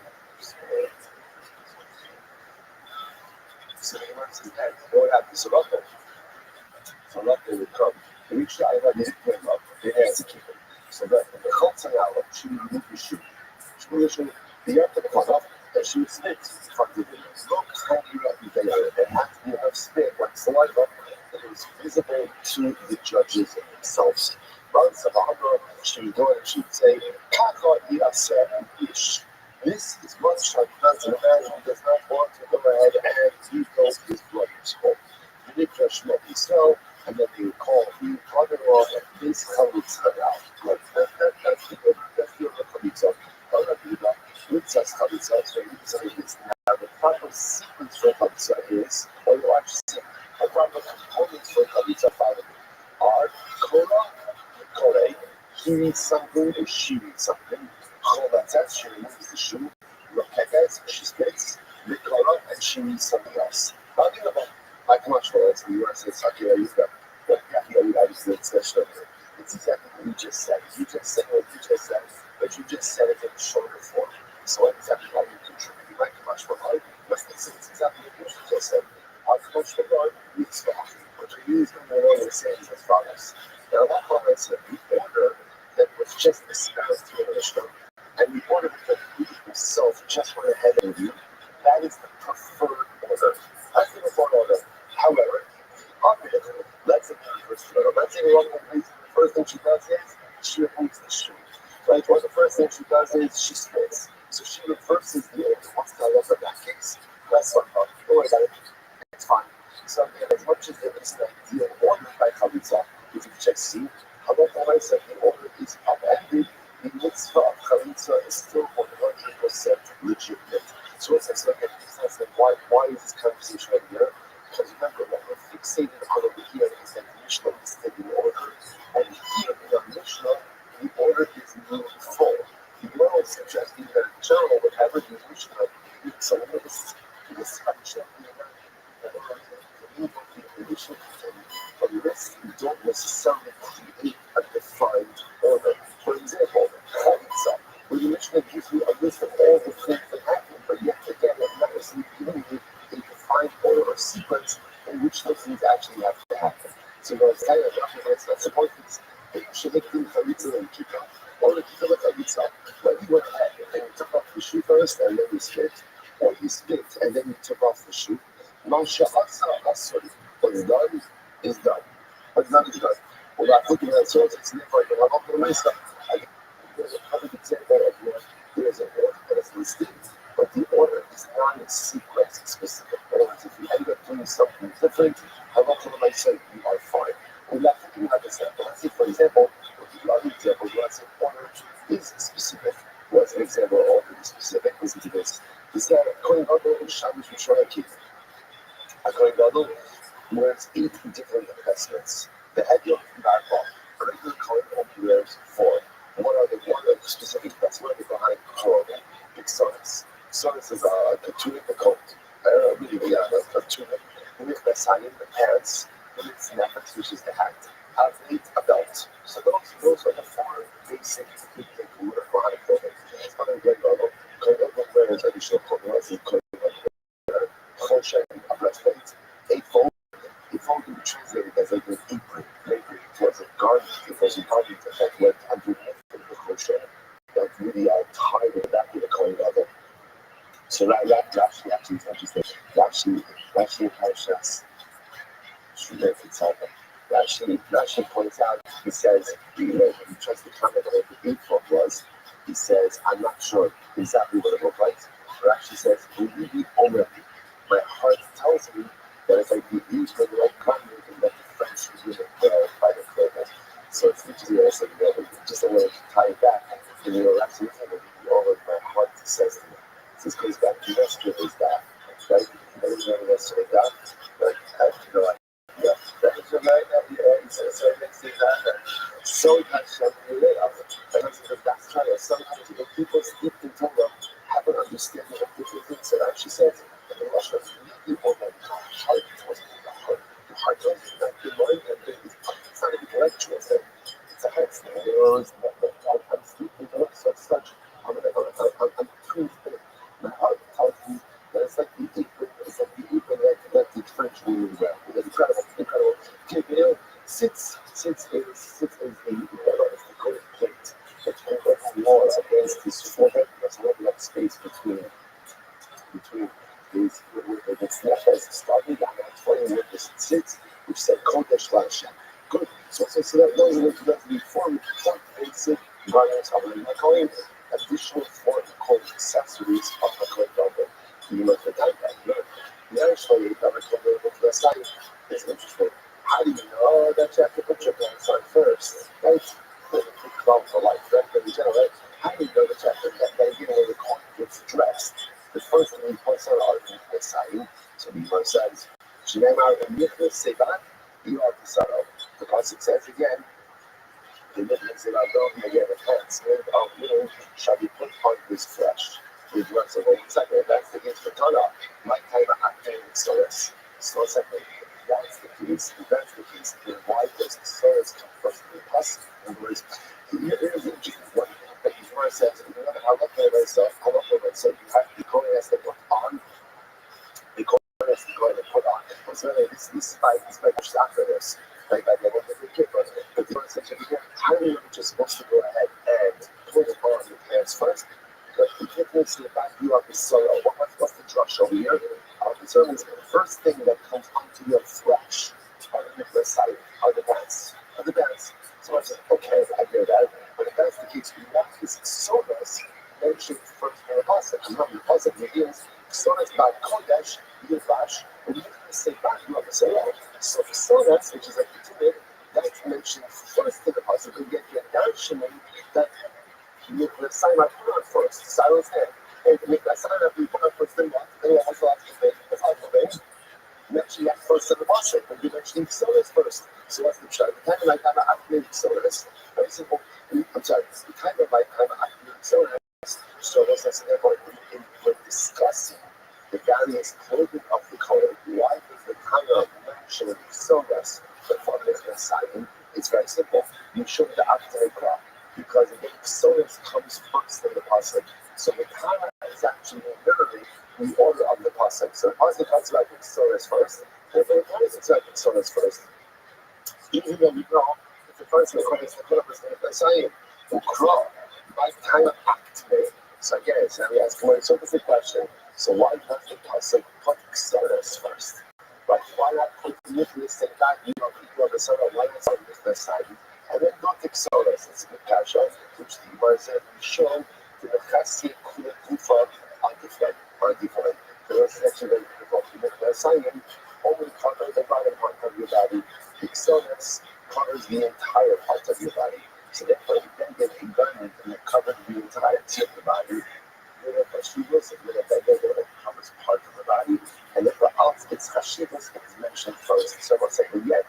So he wants his head. What happened to Rachel? So Rachel would come. He reached the island, he didn't him up. They had to keep him. So that the Chotzer hour, she would remove his shoe. She would show the after the cut off, that she would spit from the look how you have to get out. There had to be enough spit, like saliva, that it was visible to the judges themselves. Once of Amra, she would go and she would say, Kaka Yasser Ish. This is what Shadchan's man who does not want to go ahead and refill his brother's home. The Nikra Shmot Yisrael, and then they would call the brother-in-law and this Chalitza out. Like, that's the Chalitza. With chalitza is chalitza. It's very easily this. Now, the proper sequence for chalitza is, or you actually say, the proper components for chalitza following are kola, kore, he needs something, or she needs something. Cholatzat, she removes the shoe. Roketes, she spits. Rikola, and she needs something else. Now, think about like much more. It's the US, it's like, you've got, but yeah, I just did special. It's exactly what you just said. You just said what you just said, but you just said it in shorter form. So exactly how you contribute. You might come much more hard. Let's say it's exactly what you just said. How much more hard? We expect. What you use the more we're saying is as follows. Now, that follows the order that was just discussed here in the show, and the order that he himself just went ahead and viewed, that is the preferred order. That's the preferred order. However, obviously, let's say the first thing she does is she removes the shoe. Right? Well, the first thing she does is she spits. So she reverses the order. What's the order in that case? That's what I'm don't worry about it. It's fine. So again, as much as there is an ideal order by chalitza, if you just see, however, said the order is upended, the mitzvah of chalitza is still 100% legitimate. So it's like a sense that why is this conversation right here? Because remember, what we're fixated on over here is that the Mishnah is taking order. And here in the Mishnah, the order is moving full. The Gemara is suggesting that in general, whatever the Mishnah is, so this Mishnah, from this, you don't necessarily create a defined order. For example, chalitza, where the Mishnah gives you a list of all the things that happen, but yet again, it never seems giving you a defined order or sequence in which those things actually have to happen. So it's kind of that's the point. You should make things chalitza and keep up. Or if you look at chalitza, when you went ahead and you took off the shoe first and then you spit, or you spit and then you took off the shoe, what's done is done. What's done is done. We're not looking at sources, it's never going to help the Mesa. There's a perfect example of where there's an order that is listed, but the order is not in sequence specific. In other words, if you end up doing something different, how much of I say you are fine. We're not thinking about this example. Let's say, for example, with the other example, let's say order is specific. What's an example of order is specific? Listen to this. He said, Kohen Gadol and Shabbos Rishon a Kohen Gadol wears 8 different vestments. The head yoke and backbone. A regular Kohen only wears 4. What are the specific vestments? What are they behind clothing? Big sonnets. Sonnets is a tunic, a coat. A tunic. With the signing, the pants. With its nefex, which is the hat. Athlete, a belt. So those are the 4 basic things that you wear behind clothing. Other Kohen Gadol. Kohen Gadol wears additional clothing. Let's see, Kohen Gadol. Choshen, a breastplate. Eightfold. Eightfold can be translated as like an apron. Maybe it was a garment. It was a garment that went underneath the choshen. That really tied it back with a Kohen Gadol. So that actually is interesting. Rashi Parshas Shulei Tzaddik. Rashi points out, he says, he tries to comment on what the eightfold was. He says, I'm not sure exactly what it looked like. Rashi says, my heart tells me that it's like the apron like garment and that the French was really by the clothing. So it's interesting also, just a way to tie it back. And Rashi is like, my heart says to me. This goes back to yesterday, is that, right? That was yesterday, that, like, yeah, that is right, so it makes things happen. So much something later. And that's kind of sometimes when people speak in Torah, have an understanding of different things that actually says, in the Russia, people that heart tells me the heart. The heart tells me that the mind and it's not an intellectual thing. It's a heart thing. I'm speaking to such. I'm between things. My heart tells me that it's like the apron that the French really well. It's incredible. Okay, sits is the gold plate that walls against his forehead. There's no enough space between his it's left as starting down at 20 where this sits, which said Kodesh Lashem. Good. So that those are the 4 basic garments of the Kohen. Additional 4 called accessories of the Kohen Gadol. You look at that, the actually the Kohen Gadol for the side is interesting. How do you know that you have to put your pants on first, right? Call for life, right? But in general, right? How do you know that you have to get away the Kohen gets say back, you are the sorrow. The pasuk says again, the midlands in our dog again, the pants made of wool shall be put on his flesh. With words of second, that's the case for Tana. My time acting in Soros. So second, that's the case, then why does the Soros come first in the past? In other words, here's interesting. What the Gemara says, you know, I love myself, you have to go and put on, the chorus to go and put on. So this fight just after this. Like I want to kick on it. But the Gemara says, how are you just supposed to go ahead and put it on your pants first? But the difference in that you have the sorrow. What's the drush over here? The sorrow is the first thing that comes onto your flesh on the side are the dance. So I said, okay, I hear that. But if that's the case, what is sodas mentioned first in the pasuk? And not the pasuk begins, sodas by kodesh, yivash, and you can say back, you have the sorrow. So the sodas, which is like the timid, that's mentioned first in the pasuk, and yet you're mentioning that you can sign up first, silence head. And you can sign up first, then what? And also have to mention that first in the pasuk, and you mentioning sodas first. So what's the shot? The kind of like I'm activating sodas. Very simple. I'm sorry. The kind of like I'm activating sodas. So what's that? Therefore, we're discussing the various clothing of the color. Why does the Tana mention sodas before the signing? It's very simple. You show the activate crop because again, sodas comes first in the pasuk. So the Tana is actually mirroring the order of the pasuk. So the pasuk talks about the sodas first. And the Tana is about the sodas first. Even though we know if the first requires the color is the same, we grow by time of activate. So again, so we ask one so the question. So why does the pasuk put sodas first? Right? Why not put literally say that people of the soda, why not on this side? And then not take sodas. It's a good kasha, which the Gemara said we show to the chassid kula kufa are different. The rest section of the signing only covers the bottom part of your body. The sodas covers the entire part of your body. So therefore, you then get a garment and it covers the entirety of the body. It covers part of the body, and therefore its chashivas is mentioned first. So we'll say, well, yeah,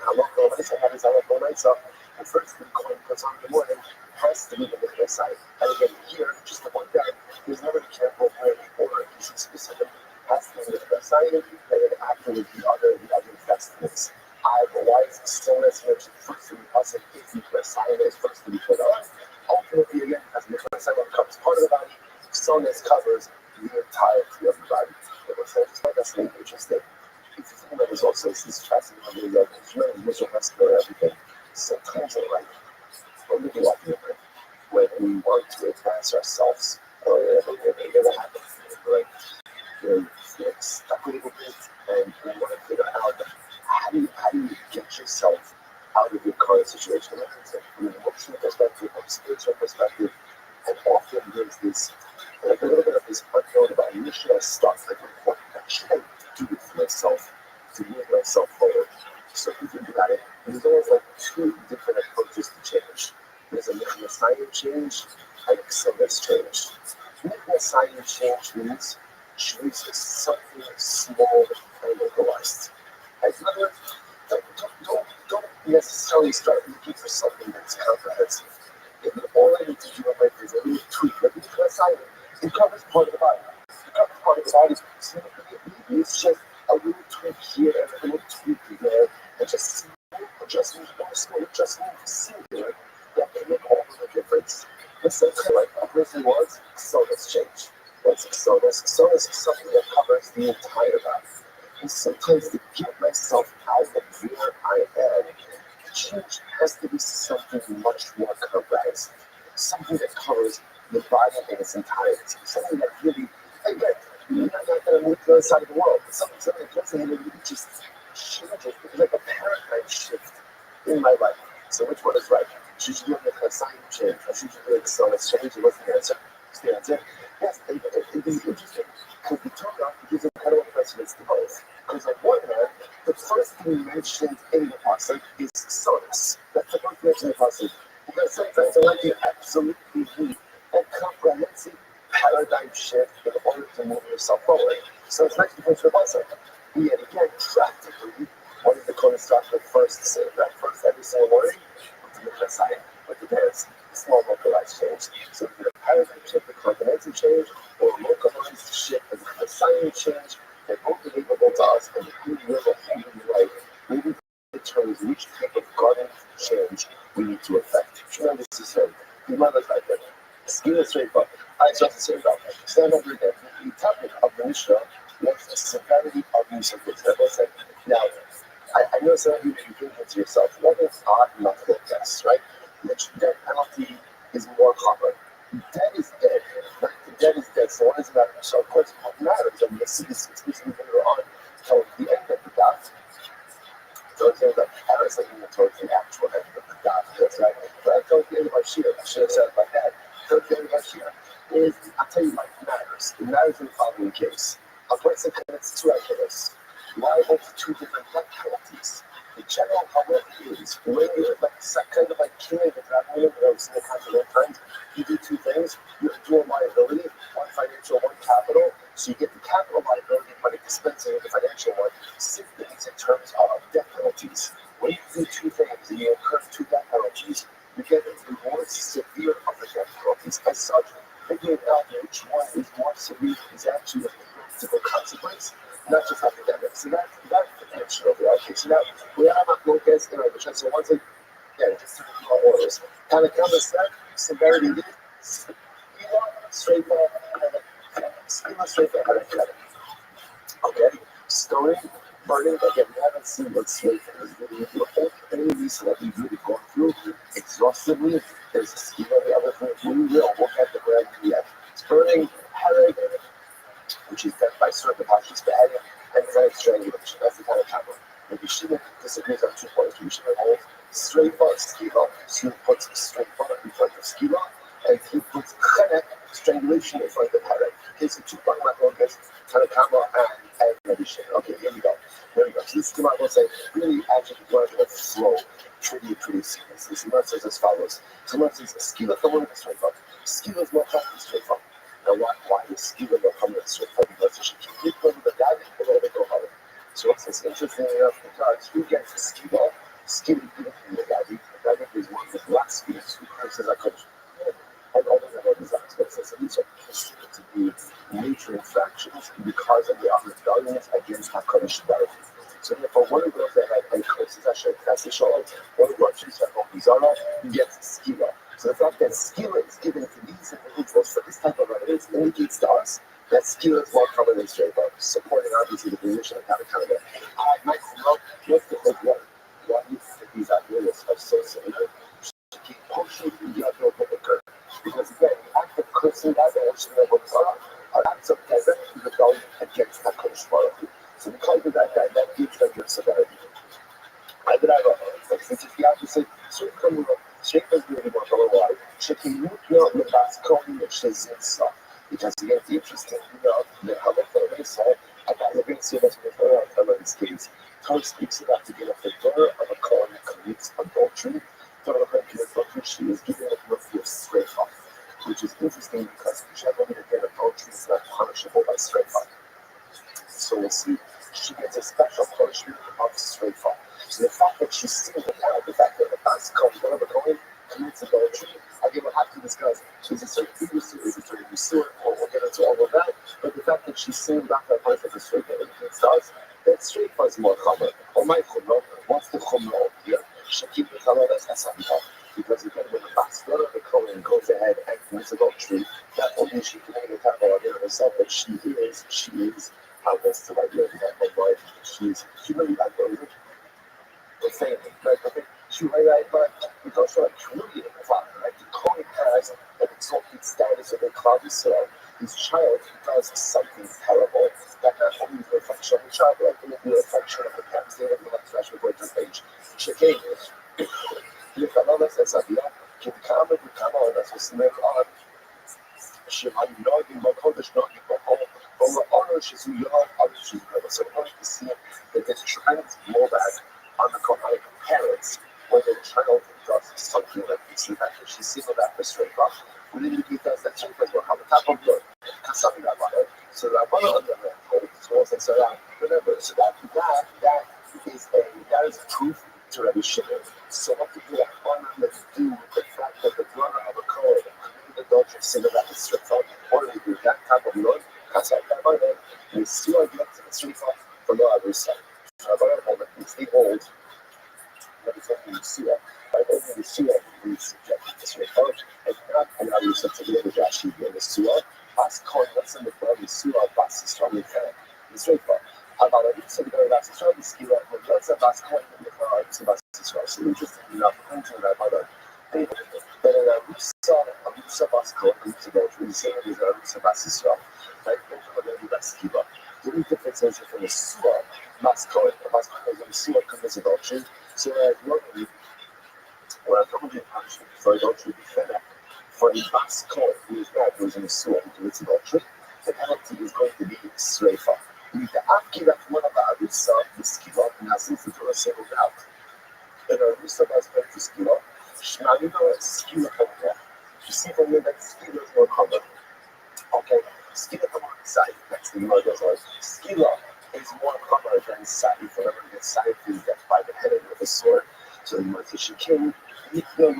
the first thing Kohen puts on in the morning has to be the mikveh side. And again, here, just to point out, there's never be careful where the order is specific. Has to be the mikveh side, and then afterwards the other vestments. Why is the sodas mentioned first in the pasuk if mikveh side is first to be put on? Ultimately, again, as mikveh side covers part of the body, sodas covers the entirety of the body. It was that's really interesting. If you think about this also, it's this fascinating that it's really visual for everything. Sometimes in life, we're really lucky when we want to advance ourselves, or it never happens. Like, you're stuck a little bit, and you want to figure out how do you get yourself out of your current situation? From an emotional perspective, from a spiritual perspective, and often there's this, like a little bit of this unknown about where should I start? Like, what should I do with myself to move myself forward? So if you think about it, there's always like two different approaches to change. There's a Messiah change and a Exodus change. Messiah change means choose something small and localized. In other words, don't necessarily start looking for something that's comprehensive. If all I need to do is a little tweak, like Messiah, it covers part of the body. It covers part of the body. So maybe it's just a little tweak here and a little tweak there, and just small adjustment, singular, that can make all the difference. It's like a person was, sodas change. What's sodas? Sodas is something that covers the entire body. And sometimes to get myself out of where I am, change has to be something much more comprehensive. Something that covers the body in its entirety. Something that really, again, you're not going to move to the other side of the world. Something that doesn't even really just changes. It's like a paradigm shift in my life. So which one is right? Should you make a sign change? Or should you make some exchange? What's the answer? Yes, it is interesting. Because the Torah gives incredible precedence to both. Because on one hand, the first thing mentioned in the pasuk is sodas. That's the first mention in the pasuk. Because sometimes I like to absolutely need a comprehensive paradigm shift in order to move yourself forward. So it's nice to put the pasuk. Yet again, practically, one of the Kohen starts with first saying that first every single morning with the Mikveh sign, with the parents, small localized change. So either a paradigm shift, a continental change, or a localized shift, a sign change. They're both available to us, and who will right, moving determines which type of garden change we need to affect. Tremendous to say. The mother's like that. Skin is straight up. Eyes just straight up. Stand over again. The topic of the Mishnah was the severity of use of this. Now, I know some of you can think to yourself, what is odd not to guess, right? The death penalty is more common. Dead is dead. Right? The dead is dead. So what does it matter? So of course what matters, and you'll see this explicitly later on, towards the end of the daf. So it's the parents like towards the actual end of the daf. That's right. But towards the end of our shir, I should have said it like that. Towards the end of our shir is, I'll tell you why it matters. It matters in the following case. A person commits two activities. Liable to two different death penalties. The general public is when you're kind of like killing the traveler, I've seen it happen many times. You do two things. You have dual liability, one financial, one capital. So you get the capital liability by dispensing with the financial one. Same things in terms of death penalties. When you do two things and you incur two death penalties, you get the more severe of the death penalties. As such, figuring out which one is more severe is actually a practical consequence, not just academic. So that's potential of the okay. So now we have a focus in our mission. So once again, just to review our orders. Kind of cover set, severity, straightforward, schema straightforward. Okay, stoning, burning. Again, we haven't seen what straightforward is really. The whole things that we've really gone through exhaustively. There's a schema. The other thing we'll get the brand yet. Burning, herring, which is death by certain parties beheading, and very strangulation. That's the kind of capital. If you shouldn't disagrees on 2 points, we should hold straight bar schema. So he puts straight bar in front of schema, and he puts chenek, strangulation, in front of herring. Okay, so 2 point macros, tanakama, and meditation. Okay, here we go. Here we go. So this schema will say really actually going to flow pretty seamless. The schema says as follows. Schema says schema come with a straight bar. Schema is more common straight bar. Now, why is schema more common straight bar? Because you should keep going with the guy and then go hard. So what's this interesting enough because who gets a skiba? Skiba from the Rabbi. The Rabbi is one of the blasphemies who curses our country. And all of them are disastrous. So these are considered to be major infractions because of the rebellions against HaKadosh Baruch. So therefore, one of those that had curses Hashem, that's the Shalom. One of those that had Zara, he gets skiba. So the fact that skiba is given to these individuals for this type of evidence indicates to us that skill is more common than straight bar, supporting obviously the position of Katakana. Michael, what's the whole one? Why do you think these ideas are so similar? To keep pushing the other occur. Because again, the act of cursing that and watching the Torah are acts of direct rebellion against HaKadosh Baruch Hu. So because of that gives them your severity. I did have a since if you have to say, straight is really more for a while. Checking the last coding that says stuff. Because again, it's interesting, the Habit of the Saul, about living so much with her on this case. Torah speaks about to get off the door of a Kohen who commits adultery. Torah commits adultery, she is giving a mercy of straight off, which is interesting because generally again, adultery is not punishable by straight off. So we'll see, she gets a special punishment of straight off. So the fact that she's singled out, the fact that the past Kohen commits adultery, again, we'll have to discuss, is it certain previously, is it certain restore, or we'll get into all of that, but the fact that she's saying back that part of the straight that everything starts, that straight was more common. Oh my chumrah, what's the chumrah here? Shakib the chumrah, that's Asabita. Because again, when the pastor of the Kohen goes ahead and commits adultery, not only she can make a tackle on herself, but she is, how best to write the example, right? She's humanly unbelievable. The same, right? Okay. Right, but it's also a community of the father, right? The Kohen has an exalted status of a Klal Yisrael. His child does something terrible that not only is a reflection of the child, but it will be a reflection of the parents. They have the next version going to page. Shekay, the Kabbalah says that, can come and come on, that's what's never on. Shemai Nogin, Bakodesh Nogin, Bakodesh, honor Shizu Yod, honor Shizu Yod. So we're going to see that there's tremendous blowback on the Kohen parents when the child does something like this. In fact, she's singled out for straight off. We indicate that straight as well. Have a tap of blood. Kasami Rabbi. So Rabbi on the hand, so remember, so that is should have. So what did the Hanan do with the fact that the brother of a Kohen committed adultery, sin about the strifa, or they do that type of blood? That's like that by then. We still are getting to the strifa for no other side. It's the old. What is that in Yeshua? Right over Yeshua is subjected to strifa, and not allow yourself to be able to actually be in Yeshua. As Kohen, that's in the blood of Yeshua, that's the strong effect. The strifa. אבל אני רוצה לדבר על הסשרה בסקילה, ולא זה בסקוין בכלל, זה בסשרה, so interesting enough, I'm going to that about but in Arusa Basco, Arusa Belgium, the same as Arusa Basisra, right? Maybe Baskiba. The only difference is from the Sua, Basco, the Basco is a Sua commits adultery, so normally, when I'm talking about punishment for adultery, for a Basco who is not goes in a Sua who commits adultery, the penalty is going to be Sreifa. מתאפקי לכמון הבאריסה בסקילות נעשית לתור הסבוב out. ובאריסה בסבוב בסקילות, שניים לו סקילה כמובן. שסיפה מידת סקילה is more common. Okay, סקילה כמובן סייף, that's the word as well. סקילה is more common than סייף, whenever the סייף is death by the head with a sword. So the Martian king, because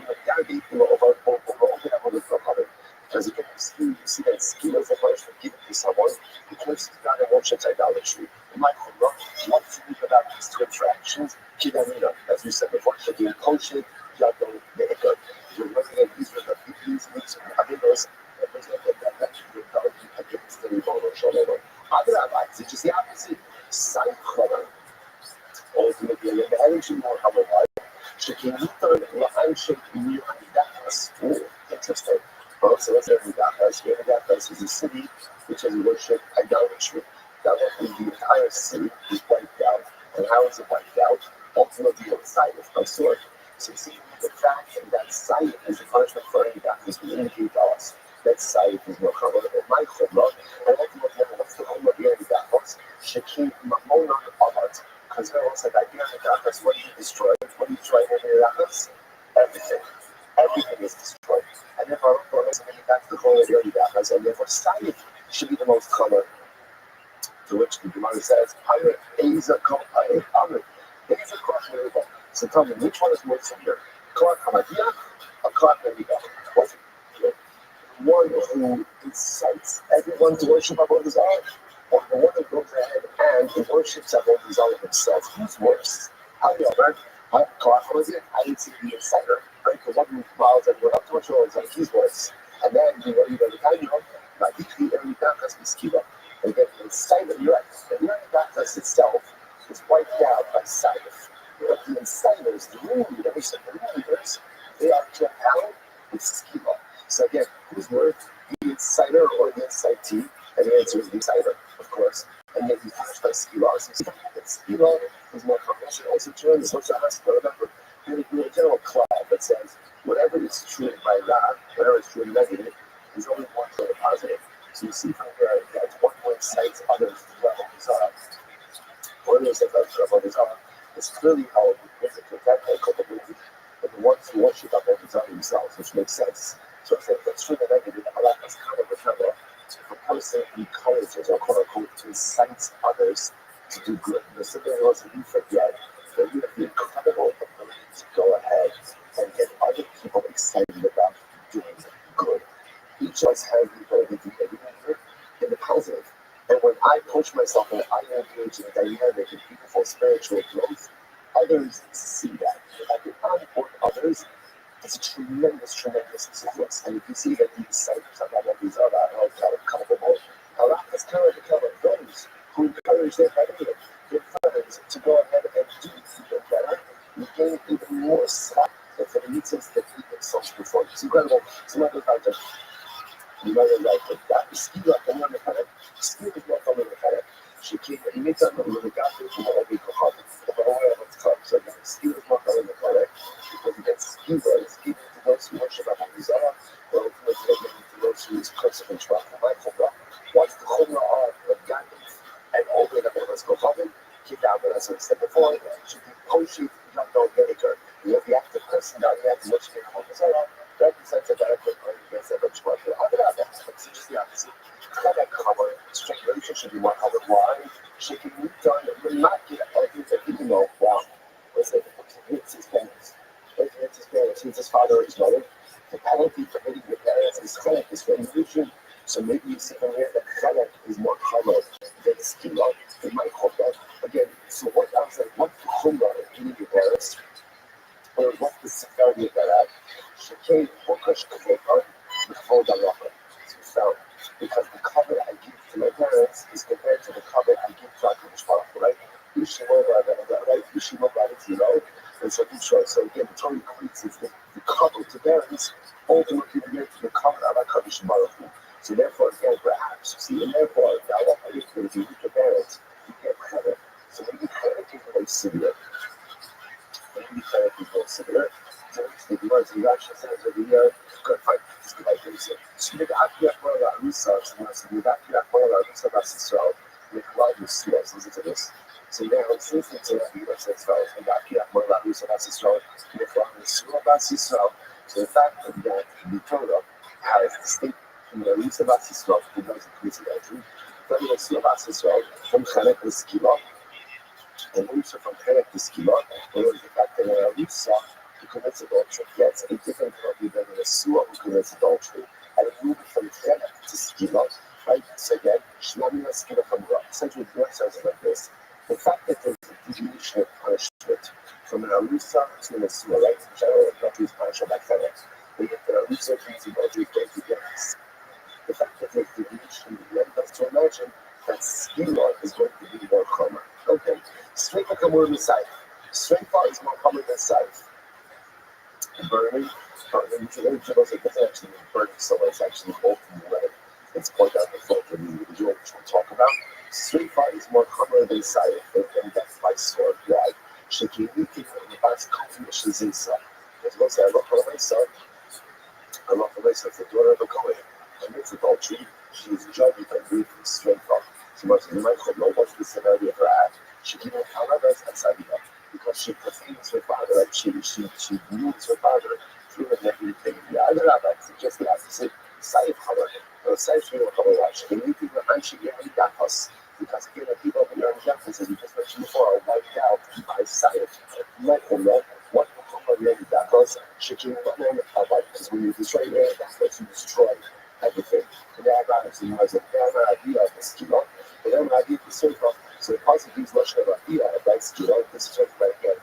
you see that skill is a punishment given to someone because he's not in worship's idolatry. In my Quran, what to think about these two interactions? Kidamina, as we said before, Shadim Koshet, Yadon, Neikot. You're looking at these with the these Abinos, against the Ribono Shalom. Other rabbis, it's just the opposite. Side Choran. Ultimately, the energy more otherwise. Shakim Nitan, La'anshik, New Amidakas. Interesting. So let's say Amidakas is a city which has worshipped idolatry. That would be the entire city is wiped out. And how is it wiped out? Ultimately, outside of my sword. So you see, the fact that sight is the punishment for Amidakas will indicate to us that sight is more common than my chumrah. And ultimately, what's the chumrah of Amidakas? Shakim Mamonon Amat. Because there was like Amidakas, what do you destroy? What do you destroy in Amidakas? Everything. Everything is destroyed. And therefore, that's the whole idea of Amidakas. And therefore, sight should be the most common. To which the Gemara says, Pirate, Eza, Pirate, Amrit, Eza, Clark, so tell me, which one is more severe? Clark Hamadia or Clark Amidah? What's it? The one who incites everyone to worship Avodah Zarah, or the one who goes ahead and worships Avodah Zarah himself? Who's worse? How do you know, right? Clark Hamadia, I didn't see the inciter, right? Because one who follows everyone up to much more is like, he's worse. And then, you know, the time you know, like, he Amidah has to skill up. And get the inciter, you're right. The Amidah itself is wiped out by Saif. But the inciters, the leaders, they are kept out with skill. So again, who's worth the inciter or the incitee? And the answer is the inciter, of course. And yet he's punished by skill. So you see that skill is more conventional. Also true in the social hospital. Remember, there's a general cloud that says whatever is true by God, whatever is true negative, is only one sort of positive. So you see from here that one who incites others to level desire, or others that level desire, is clearly held with the protect their culpability, but the ones who worship their desire themselves, which makes sense. So if that's true the negative, Allah is kind of recover if a person encourages or quote unquote to incite others to do good. There's something that wasn't defect yet, but you have the incredible ability to go ahead and get other people excited about doing good. Each of us has the ability to do everything in the positive. And when I push myself and I engage in dynamic and beautiful spiritual growth, others see that. If I can onboard others, it's a tremendous influence. And you can see that these disciples are not like these other, accountable. Allah has kind of become those who encourage their friends to go ahead and do even better. You gain even more slack than for the meetings that we themselves perform. It's incredible. It's not about that. You know, like that. Skill like the one that skill is not from the mechanic. She came and made some of the guys who are big for the way of its club. So skill is not from the mechanic because it gets skill, it's given to those who worship about Mizara, or it's given to those who is close to control. What's the Chumrah of guidance and over the Olas Kohabim? Keep down with us. So we said before, should be Koshit, not no Gediker. You have the active person down here to worship in Mizara. Represents a direct point against the benchmark. It's just the opposite. Kind of cover, strangulation should be more covered. Why? She can move done, will not get everything, even though, wow, let's say the person hits his back parents, means his father or his mother. The penalty for hitting your parents is chelek, is retribution. So maybe you see from here that chelek is more common than skila. It might hold that. Again, so what I was like, what's the chumrah of hitting your parents? Or what's the severity of that act? Shekay, Bokash, Kavekar, Before Dalacha. So, because the cover I give to my parents is compared to the cover I give to HaKadosh Baruch Hu, right? Right? And so he shows. So again, the Torah equates is the cover to parents ultimately related to the cover of HaKadosh Baruch Hu. So therefore, again, perhaps, see, and therefore, if you with your parents, you get credit. So maybe credit is very severe. Maybe credit is very severe. So the words in Rashi says over here, good fight. Just like this. So the Akiyak Mora Arusa, so the Akiyak Mora Arusa Basisrael, the Kaladu Silas, listen to this. So now, since it's a U.S. Israel, and Akiyak Mora Arusa Basisrael, the Kaladu Silas Basisrael, so the fact that the Torah has the state in the Arusa Basisrael, who knows the police of entry, the Arusa Basisrael, from Chalek the Skila, and also from Chalek the Skila, or the fact that Arusa who commits adultery gets a different penalty than a Nesua who commits adultery, and it moved from Chelek to Skila, right? So again, Shlamina Skila from Ra. Essentially, the word says like this: the fact that there's a deviation of punishment from an Arusa to a Nesua, right? General adultery is punishable by Chelek. But if the Arusa commits adultery, it goes against. The fact that there's deviation led us to imagine that Skila is going to be more common. Okay, straight like a more Messiah. Straight thought is more common than Saif. Burning today, it doesn't actually mean burning someone, it's actually open red. It's pointed out the filter, the individual, which we'll talk about. Street fight is more common than side, and death by sword. Why? Shaking meeting in the past coffee, which is inside. As well as I love for myself, the daughter of a Kohen, commits adultery, she is judged with a brief straight fight. So much as you might know what's the severity of her act, she can however as I because she profanes her father, right? She rules her father through the everything. The other Rabbi suggests the opposite. Saif Hamar, or Saif Shino Hamar, she can meet people and she get Dachos. Because again, the people who are in Dachos, as we just mentioned before, are wiped out by Saif. Like them, right? What will come on Dachos? She can put them out, because when you destroy them, that's what you destroy everything. And that Rabbi, so you might say, the idea of the skill, but then I give the circle. So the positive is Lashon Rabbi, right? Skill, this is right again.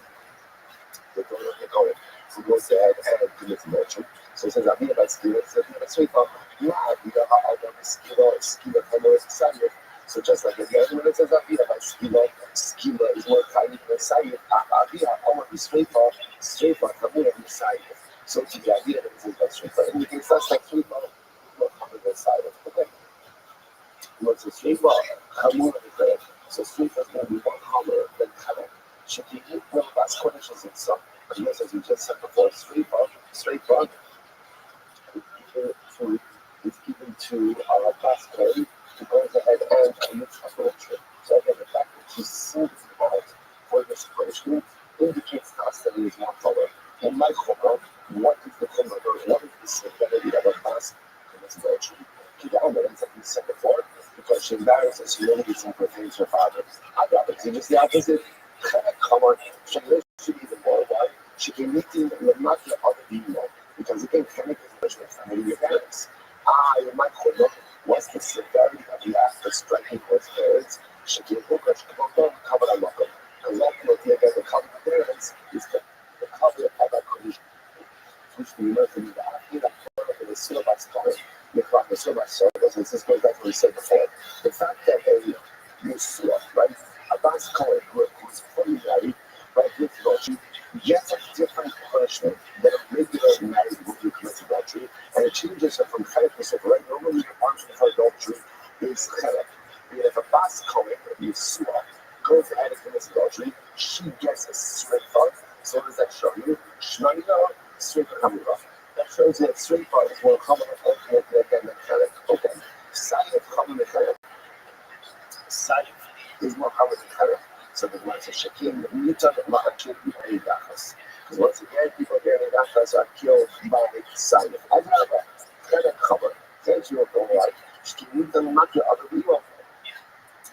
The daughter of the Kohen, who goes ahead and commits adultery. So it says, Rabbi about skill, it says, so just like again, when it says Rabbi about skill is more tiny than Sayyid, Sreifa, Kamura, and Sayyid. So it's the idea that it says about Sreifa. And you can start like Sreifa, more common than Sayyid. Okay. What's a Sreifa? Kamura, so Sreifa is going to be more common than Kamura. Should be equal as conditions in some. But yes, as we just said before, straight bug is given to our class K to go ahead and commit adultery. So again, the fact that she seems involved for this punishment indicates to us that it is not covered. In my chumrah, what is the chumrah? What is the severity of a class commits adultery? As we said before, because she embarrasses, humiliates, and profanes her father. It's just the opposite. Come on, she should be the more why she can meet him and not the other people. Because again, Chenek is punishment for your parents. In my chumrah, what's the severity of the act of striking both parents? She can look at cover a locker. Because ultimately, again, the cover of parents is the cover of that condition. Which we learn from the idea that the syllabus cover, the syllabus, and this goes back to what we said before. The fact that a Yeshua, right, a Bas Kohen who's fully married, right, with adultery, gets a different punishment than a regular married woman who commits adultery, and it changes her from Chelek to Sefer. Right? Normally, the punishment for adultery is Chelek. And if a Bas Kohen, a Yeshua, goes ahead and commits adultery, she gets a straight thought. So what does that show you? Shmanina, straight Hamura. That shows that straight thought is more common than the Chelek. Okay. Sayyid common than Chelek. Sayyid is more common than Chelek. So the ones that Shakim, Newton, Ma'achim, and Dachas. Because once again, people here in Dachas are killed by Sayyid. I have a Chelek cover. Thank you, right? Shakim, Newton, not your other people.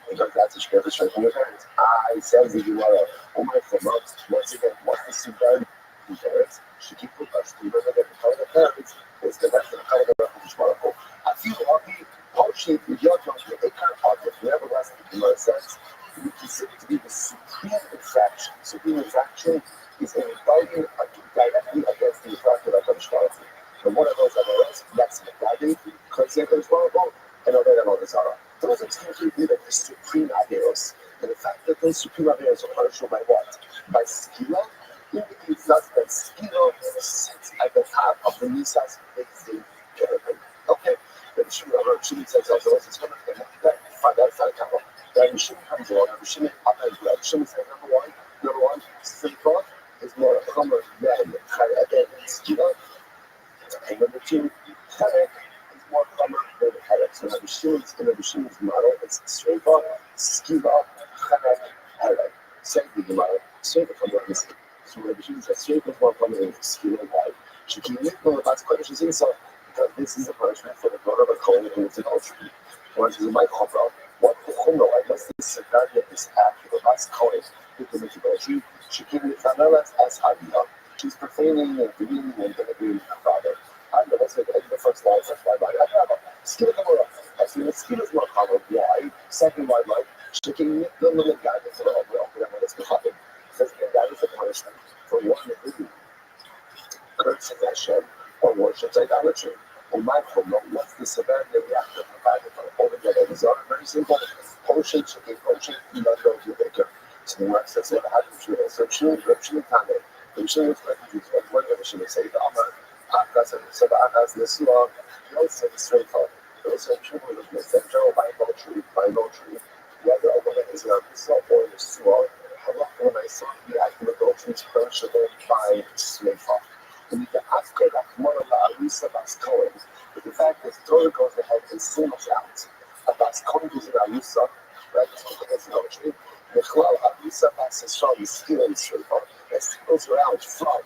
Because that's a scripture straight from your parents. It says that you are, oh my God, once again, what's the severity of your parents? Shakim, remember that the kind of parents is the best of the kind of Mishmarako. I feel lucky, Rothschild, the judge of the Ikar Object, the everlasting says, we consider to be the supreme infraction. Supreme infraction is a rebellion directly against the authority of Mishmarako. And one of those others, that's the Rabbi, consider Mishmarako, and other than others are. Those extensively view that the supreme ideals, and the fact that those supreme ideals are punished by what? By skila, indicates that skila sits at the top of the Nisa's basic pyramid. Okay, the Shimon says also, it's going to find out that couple. Then Shimon comes along, and Shimon says, number one, Sefer is more a common than again, skila, and number two, Chalek is more common than Chalek. So Rabbi Shimon's model is Sefer, Skiva, Chalek, Chalek. Same thing, the model. Sefer comes on this. So Rabbi Shimon says Sefer is more common than Skiva and Chalek. She can make no about Kodesh insult because this is a punishment for the daughter of a Kohen and it's adultery. When she's a Michael, what the Chumno, I must be severity of this act of a Bas Kohen who commits adultery. She can be Chanelas as Hadiyah. She's profaning and demeaning and denigrating her father. And let's say the first line, skill Gemara. I see the skill is more common. Why? Second line, shaking the little guy for the overall. Let's be happy. Says that is the punishment for one who curses Hashem or worships idolatry. And my problem, what's the severity of the act of providing for altogether? These are very simple. Poshet, shaking, you don't go to the baker. So the work says, how do you do it? So she was Tane. The Mishnah was refugees, but what the Mishnah say, the Amar, Akas, and so the Akas, the Surah, he also said the straightforward. The Mishnah was general by adultery, whether a woman is in a Mishnah or in the Surah, when I saw the act of adultery is punishable by straightforward. And you can ask her that one of the Arisa Bas Kohen, but the fact that the Torah goes ahead and singles out a Bas Kohen who's in Arisa, right, against adultery, the Chalal Arisa Bas Yisrael is still in straightforward. As goes around from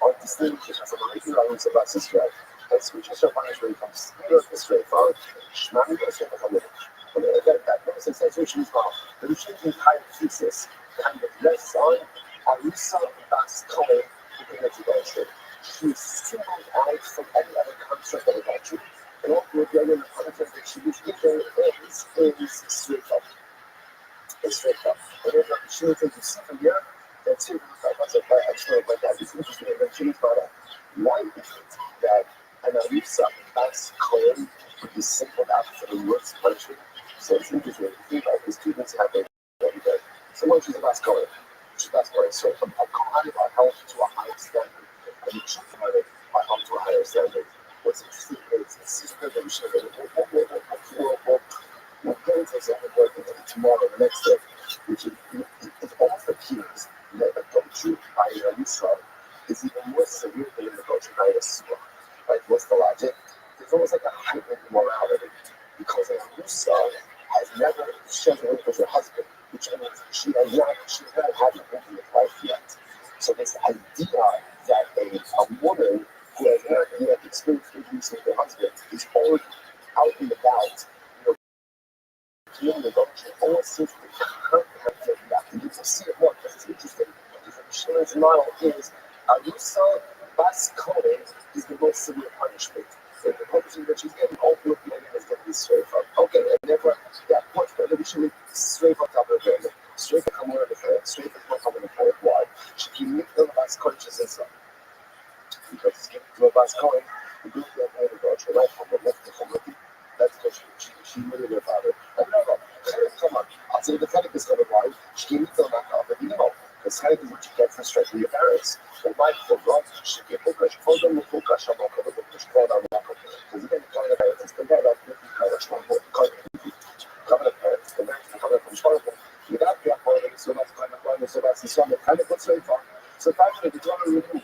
or distinguishes from a regular Arisa Bas Yisrael, and switches her punishment from still to straightforward, Shmani goes to the and again, that person says, which is wrong. The Mishnah's entire thesis kind of rests on Arisa Bas Kohen who commits adultery. She is singled out from any other construct of adultery, and all the regular punishment that she was given is straightforward. It's straightforward. And then the Mishnah says, you see from here, that's it. I explained like that. It's interesting to mention about why is it that an Arisa Bas Kohen would be singled out for the worst punishment? So it's interesting to think about these two things happen every day. Someone chooses a Bas Kohen. So a Kohen are held to a higher standard, and the children are held to a higher standard. What's interesting is it's good that we should we'll get into this tomorrow, the next day, which is it almost appears that adultery by a Yisrael is even more severe than adultery by a Surah. Right? What's the logic? It's almost like a heightened morality because a Yisrael she hasn't lived with her husband, which means she has not had an intimate life yet. So this idea that a woman who has not yet experienced intimacy with her husband is already out and about, committing adultery, always seems to be comprehensive enough. And you can see it more because it's interesting. Because the Mishnah's model is Arisa Bas Kohen is the most severe punishment. And the punishment that she's getting, ultimately, is going to be straight from. Okay, and therefore, that point, but we should be straight on top of the family. Straight to come over the family. Straight to come over the family. Why? She can make the Bas conscious and so. Because it's getting to a Bas Kohen, the group that made adultery, right from the left to come with you. That's because she murdered her father. And no, come on. I'll say the Fennec is going to lie. She can meet them back off the email. Because Fennec is what you get for striking your parents. And my program, she can put her, she called them the Fuka Shamaka, the Fuka Shamaka. Because again, the kind of parents is the bad of the kind of Shamaka, the kind of parents, the parents, the kind of Shamaka. Without the appointment, so that's kind of one, so that's the song that kind of puts her for. So finally, the drama removed.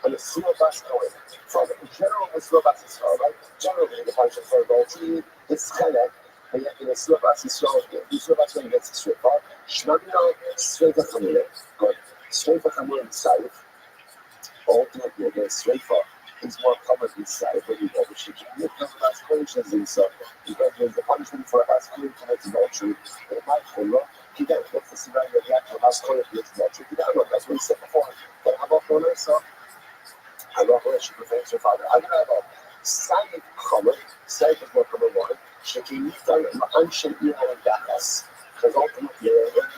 And the Surah Bas Kohen. From in general, the Surah Bas Yisrael, right? Generally, the punishment for adultery is Chalek, and yet in the Surah Bas Yisrael, the Surah Bas Kohen gets straight for Shmamino, straight for Chamule. Good. Straight for Chamule and Saif. Ultimately, again, straight for is more common than Saif, when you go, which you can look at the Bas Kohen and Zisa, because there's the punishment for a Bas Kohen commits adultery, and it might follow. Again, what's the severity of the act of a Bas Kohen commits adultery? That's what he said before. But how about for her, so? And Rabbi, she prefers her father. I don't know about Sayyid Chomer, Sayyid is what number one. Shekin Yitan, and Shekin and Dachas. Because ultimately,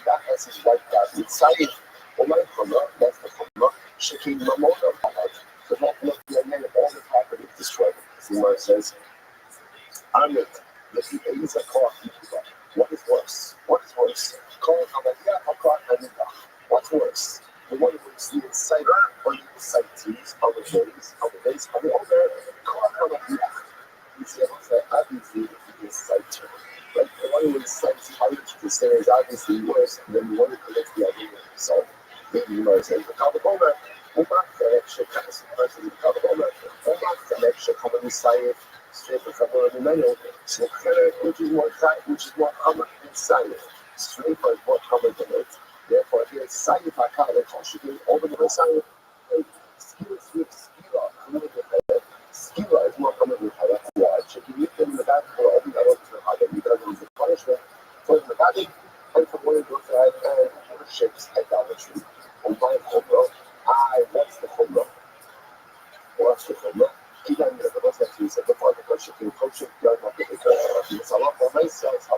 Dachas is wiped out. With Sayyid, Omar Chomer, that's the Chomer, Shekin Mamona Bachad. Because ultimately, again, all the property is destroyed. The Gemara says, Amit, the is a car. What is worse? What is worse? What's worse? The one who is the insider or the incitees of the base of the owner? He's obviously the inciter. Like the one who incites others to say is obviously worse than the one who commits the idea himself. Maybe you might say, the Kabbalah, extra person, the Kabbalah, extra common insight. Straight from the manual, which is more common than science. Straight is more common than it. Therefore, here it's science. I can't contribute over the science. Skila is more common than how that's why. Should you in the back for all the others to hide it? You don't need the punishment for the body and for one of those and worships idolatry. And by Chumrah, what's the Chumrah? What's the Chumrah? Even the most that you said before, because you can coach it, you're not going to go. It's a lot for myself.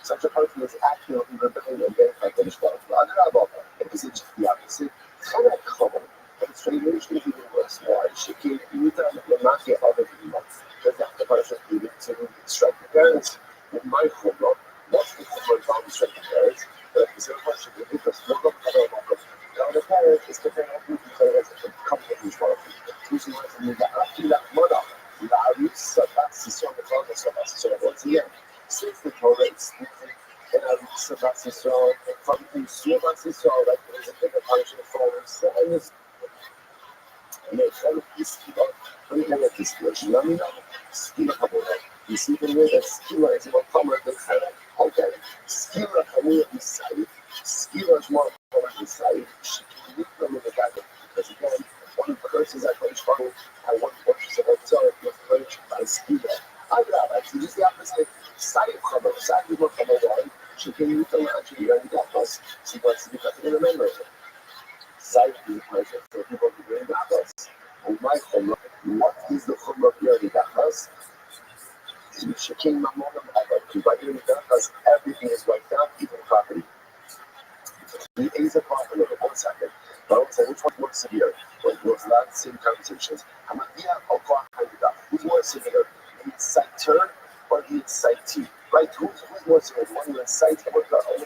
Such a person is actively rebelling against like the Mishpah. I don't know about that. Because it's the opposite. It's kind of common. But it's very usually even worse. Why? She can't either not get other people. Because that's the person needed to strike the parents. In my Chumrah, what's the Chumrah involved in striking parents? But it's a question of because look up the parent is the parent who declares a company Mishpah. Once again, since the Torah is speaking from the Israel, like there's a bigger punishment for us. And they tell this Skiba, when you have this situation, you see the way that Skiba is more common than Sarah. Okay, Skiba is more common than Sarah. She can live them in the garden. Because again, one curses at Kodesh Baruch, and one worships at Himself, was punished by Skiba. I grab actually just the opposite. Sarah is more common than she can live them actually, and that was, she wants to be better than a member. Side is pleasure for people to bring that us. And my Chumrah, what is the Chumrah here in that house? Shekin Mamonam Abad. To write in that house, everything is wiped out, even property. The A's of property, 1 second. But I would say, which one's more severe? When it was not the same conversations. Hamadiyah or Kwanida? Who's more severe? The inciter or the incitee? Right? Who's more severe? The one who incites or those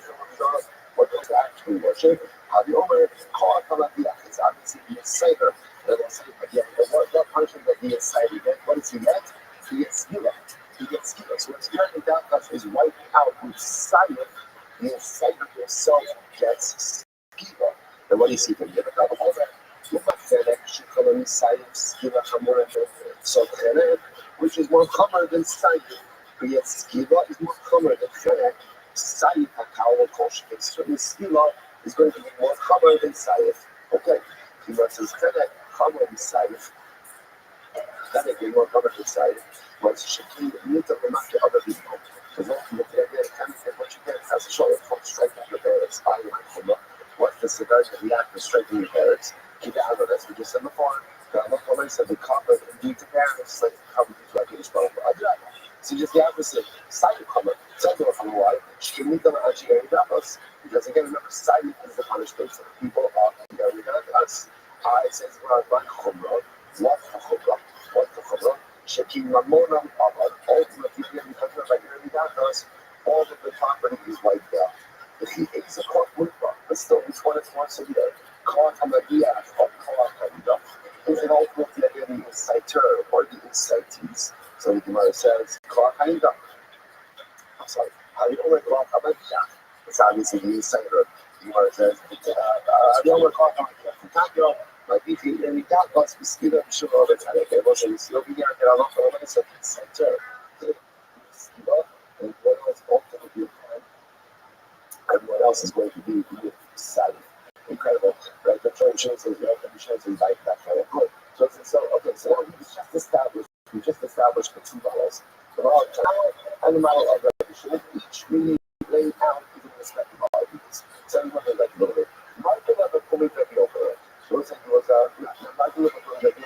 who actually worship? How the Omer called Hamadiyah is obviously the inciter. And I'll say again, what punishment that he incited again? What does he get? He gets skila. So what's currently down is wiped out with silent. The inciter himself gets skila. And what do you see from here? So Chenek, which is more common than Sayyid, but yet Skila is more common than Chenek. Sayyid Hakao Koshkin. So Skila is going to be more common than Sayyid. Okay. He says Chenek common than Sayyid. Chenek is more common than Sayyid. But Shekhi need to remind other people. Because ultimately, again, what you get as a short of striking the parents, what's the severity of the act of striking your parents? Keep it out of this. We just said before. I said the cover indeed to parents, like cover to like it's well. So just the opposite. Side cover. Tell them from why. She can meet them actually very us. Because again, remember, side is the punishment for the people are very us. It says we're on Chumrah. What the Chumrah? What the Chumrah? Shekin Mamonam Abad. Ultimately, because we're very us, all of the property is wiped out. If he is a court mutbah, but still, which one is more severe? Caught Hamadiyah or caught Hamadiyah? Is it ultimately again the inciter or the incitees? So the Gemara says, caught Hamadiyah. I'm sorry, how do you know caught Hamadiyah? It's obviously the inciter. The Gemara says, I don't know caught Hamadiyah. Like if you got lots of skill, I'm sure all the time. Okay, well, so you still be here, get a lot of money, so it's inciter. And what else ultimately and what else is going to be sad. Incredible, right? The Torah shows us, the shows us like that kind of good. So now we just established the two models. The model of child and the model of revelation, each really laid out in the respective arguments. So we want to like a little bit. Michael never fully revealed her. So it's like it was Michael never fully revealed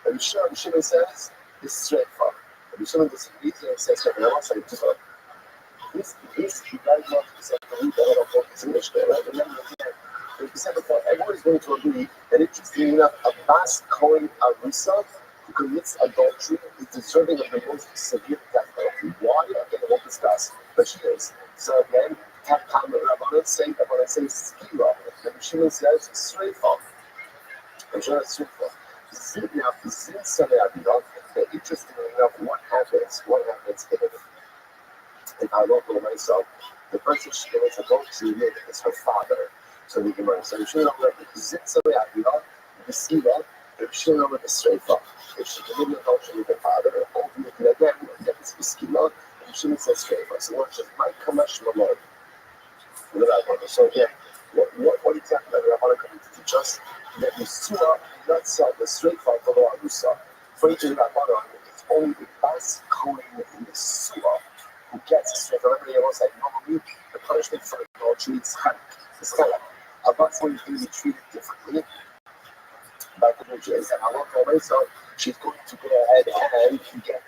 And Shimon says, this is straightforward. And Shimon disagrees and says, "Okay, I want to say to her, this very much is a belief that I don't focus in Mishnah, right? Remember again, like we said before, everyone is going to agree that interestingly enough, a Bas Kohen Arusa who commits adultery is deserving of the most severe death penalty. Why? Again, I won't discuss, but she is. So again, Rabbanan say skila, and Shimon says straightforward. I'm sure that's straightforward. Now, interestingly enough, what happens if I look at myself, the person she commits adultery with is her father. So the Gemara. So if she know that the skiva, if she know that the straightforward, if she committed adultery with her father, ultimately again, it's the skiva, and she says straightforward. So what just my kamash malod. So again, what exactly that Rabbi coming to teach us? That the surah, not self, the straightforward for the Arusa. For each of the Rabbi, it's only the Bas Kohen in the surah who gets straight. Everybody else like normally the punishment for adultery is chalak. It's chalak. A Bas Kohen is going to be treated differently by the Jews, and Allah Kohen, so she's going to go ahead and get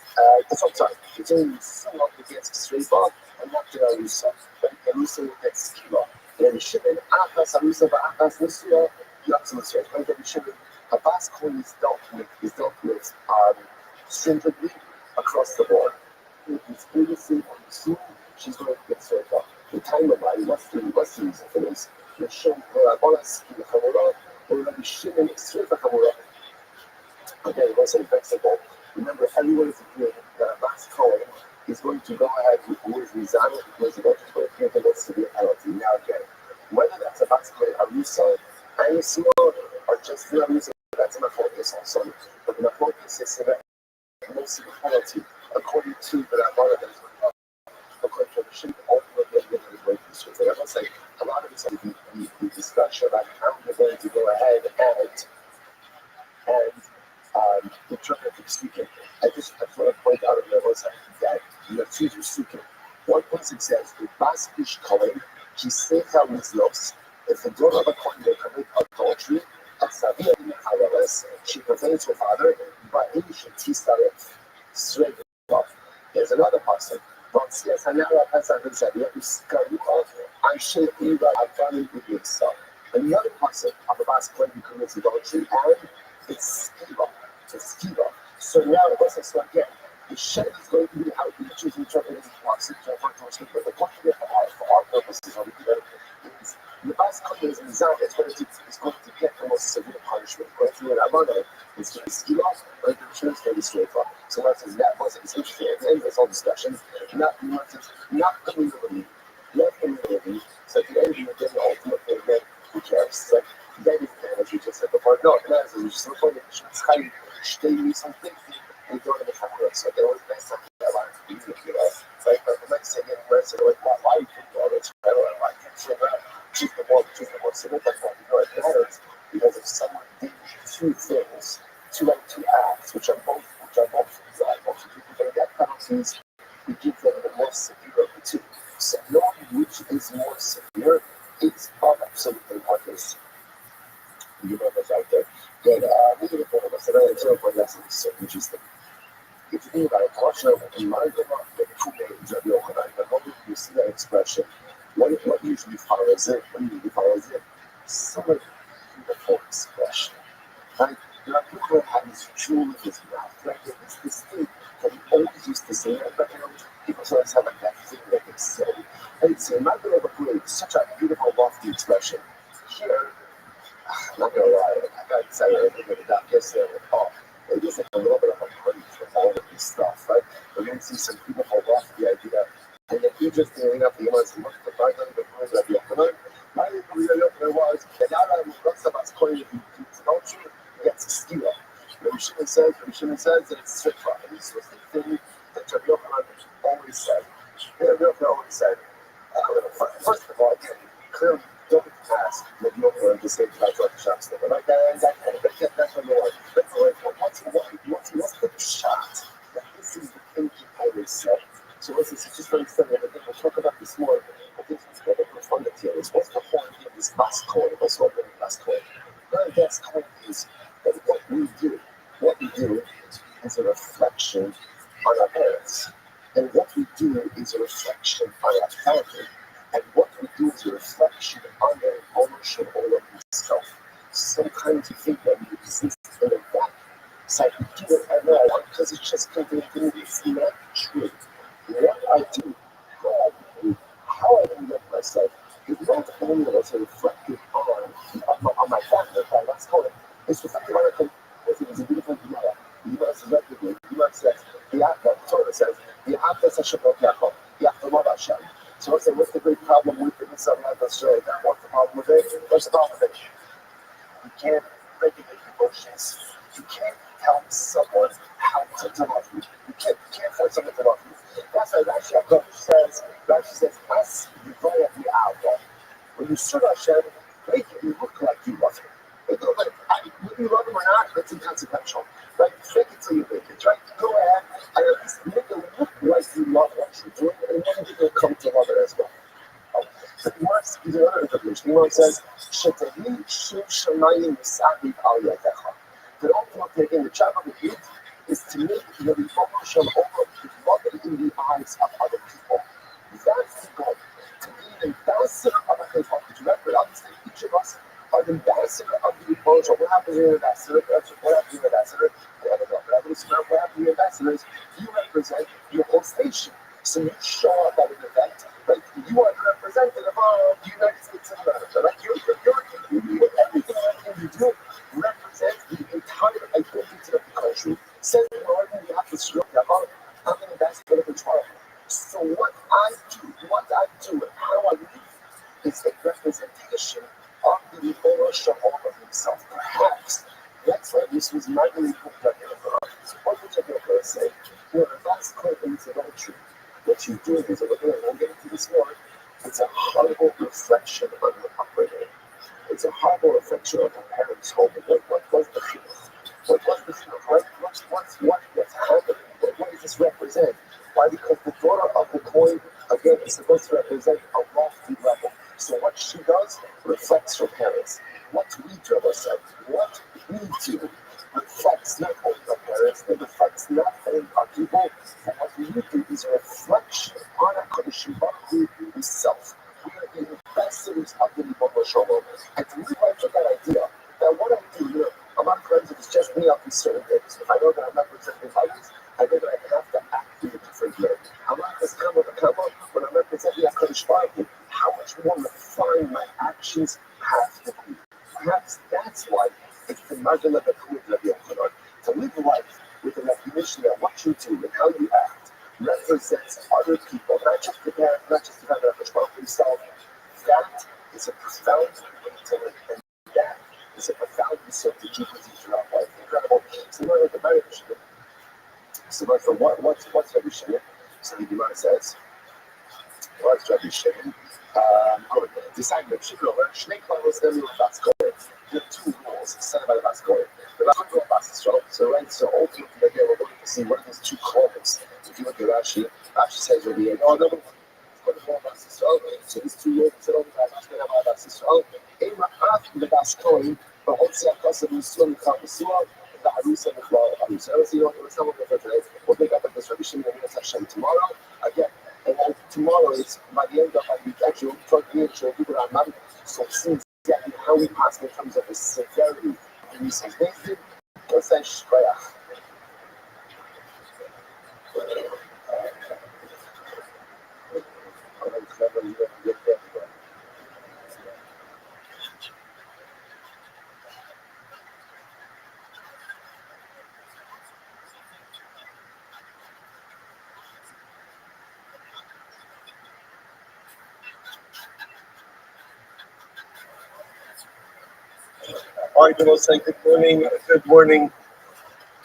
sometimes it's only the surah who gets straightforward and not the Arusa. But the Arusa will get skiva. And Shimon, Achas Arusa, but Achas Nisura, you have to straight. But then Shimon, a Bas Kohen is dealt with stringently across the board. It's previously on the soon, she's going to get straight up. The time of life, what's the reason for this? You're showing Rabbanas in the Hamurah, or Rabbi Shimon straight for Hamurah. Again, it was flexible. Remember, everyone is agreeing that a Bas Kohen is going to go ahead with who is Rizana, because he's going to give the most severe penalty. Now again, whether that's a Bas Kohen Arusa and a Surah, or just the Arusa, that's an focus also. But the focus is the most severe penalty, according to the Rabbanan that is going to according to the Shimon, ultimately at the end of the way to the I must say, a lot of it's the discussion about how we're going to go ahead and interpretive speaking. I just want to point out on the website that you have two speaking. One person says, the Bas Ish Kohen, she says how it's lost. If the daughter of a Kohen will commit adultery, she prevents her father, but he should teach her straight up. There's another person. Another person of a Bas Kohen who commits adultery, and it's skiva. It's skiva. So now the person so again, the shed is going to be how we choose to interpret it, but the question for our purposes over here is the Bas Kohen is designed is going to get the most severe punishment. Going through an Amana, it's going to be skiva, or the insurance going to be straightforward. So what says that was it's interesting. At the end of this whole discussion, not communally. So at the end of the day, ultimately, then who cares? It's like that is as we just said before. No, it matters. We just look for the stay something and go to the camera. So they always nice to have a lot of people, It's like the next thing anywhere, so like why you can go to why can't you choose the more significant one? It matters because if someone did two things, two acts, which are both desirable, so people can get penalties, we give them the more severe of the two. So knowing which is more severe is of absolute importance. You know what's out there. But we're going to put a certain example that's so interesting. If you think about it, culture in my the two names of Yochanan, the moment you see that expression, what usually follows it? What usually follows it? Some beautiful expression. Right? There are people who have this jewel in his mouth, right? It's this thing that he always used to say, but people sometimes have like that thing that they say. And it's such a beautiful, lofty expression. Here, I'm not gonna lie, I gotta say everything with the doc yesterday on the call. It is like a little bit of a grief with all of this stuff, right? We're gonna see some beautiful lofty idea. And then interestingly enough, the Yom look at the Bible, the words of Yochanan. My Yochanan was, and now I'm not about to call you adultery, gets a steal. Rabbi Shimon says that it's strict. And this was the thing that Rabbi Yochanan always said. Rabbi Yochanan always said, first of all, again, clearly don't ask Rabbi Yochanan to say that's what the shot's doing. Like that's what you want. That's what's the shot? That this is the thing he always said. So listen, it's just very simple. I think we'll talk about this more. I think it's very profundity. What's the point of this Bas Kohen? What's the Bas Kohen? The Bas Kohen is that what we do do is a reflection on our parents. And what we do is a reflection on our family. And what we do is a reflection on their ownership over themselves. Sometimes you think that we exist in a vacuum. It's like we do whatever I want because it's just convenient. It's not true. What I do, how I behave, how I conduct myself is not only was a reflective on my family, right? Let's call it. It's reflective on everything. It's a beautiful Gemara. The Gemara says, the Gemara says, the Torah says, the Atas Hashem Yaakov. You have to love Hashem. So what's the great problem with the Mitzvah of Australia? What's the problem with it? What's the problem with it? You can't regulate emotions. You can't tell someone how to love you. You can't force someone to love you. That's why Rashi says, us, you go at the hour. When you serve Hashem, make it look like you love him. Make it look like, whether you love him or not, that's inconsequential. Right? Fake it till you make it. Right? Go ahead and at least make it look like you love what you're doing, and then you'll come to love it as well. The Gemara gives another interpretation. The Gemara says, "Shetahim shuv shamayim misaviv al yadecha." The ultimate thing in the job of the Yid is to make the Ribono Shel Olam beloved in the eyes of other people. That's the goal. To be an ambassador of a faithful. Remember, obviously, each of us are the ambassador of the Ribono Shel Olam. What happens to the ambassador? What happens to the ambassador? I don't know. What happens to the ambassadors? You represent your whole station. So you show up at an event, right? You are the representative of the United States of America, right? Everything you do represents the entire identity of the country. Send the Lord in the atmosphere of I'm an ambassador of the tribe. So what I do, and how I live is a representation of the Ribono Shel Olam of himself. Perhaps that's why this was my really book that so what would you going to say? That's called adultery. What you're doing is, we'll get into this more, it's a horrible reflection on your upbringing. It's a horrible reflection on your parents' home. What was the truth? What was the truth? Right? What's happening? What does this represent? Why? Because the daughter of the coin, again, is supposed to represent a lofty level. So what she does reflects her parents. What we do ourselves, what we do reflects not only our parents, it reflects not only our people, but what we do is a reflection on our Kodesh Baruch Hu himself. We are the ambassadors of the Ribono Shel Olam. And to live life with that idea, that what I do, I'm not friends if it's just me up in certain things. If I know that I'm not representing others, I know that I have to act in a different way. I'm not just come with a come up when I'm representing our Kodesh Baruch Hu. How much more refined my actions have to be. Perhaps that's why it's the Magdala Bakud Rabbi Yochanan. To live life with the recognition that what you do and how you act represents other people, not just the parent, not just the family, not just yourself. That is a profound way to live, and that is a profound result that you can teach throughout life. Incredible. So, like the very Mishnah. So, what's Rabbi Shimon? So, the Gemara says, what's Rabbi Shimon? Good. Decide that Shikro, Shnei Klavos Nemi Vaskor. There are two rules set by the Vaskor. The Vaskor Vaskor. So, right, so ultimately, again, we're looking to see what are those two columns. If you look at Rashi says we'll be in order. So these two rules set over by Vaskor. Ema Af the Vaskor, but also a custom in Sun Kapasua, the Harusa and the Flower of Harusa. So, you know, it's not what we're today. We'll pick up at this Rabbi Shimon and Hashem tomorrow. Again. And then tomorrow is by the end of my week, actually, we'll talk to people on Monday. So it seems exactly how we pass in terms of the severity of the research. Let's say Shkoyach. All right, we'll say good morning. Good morning.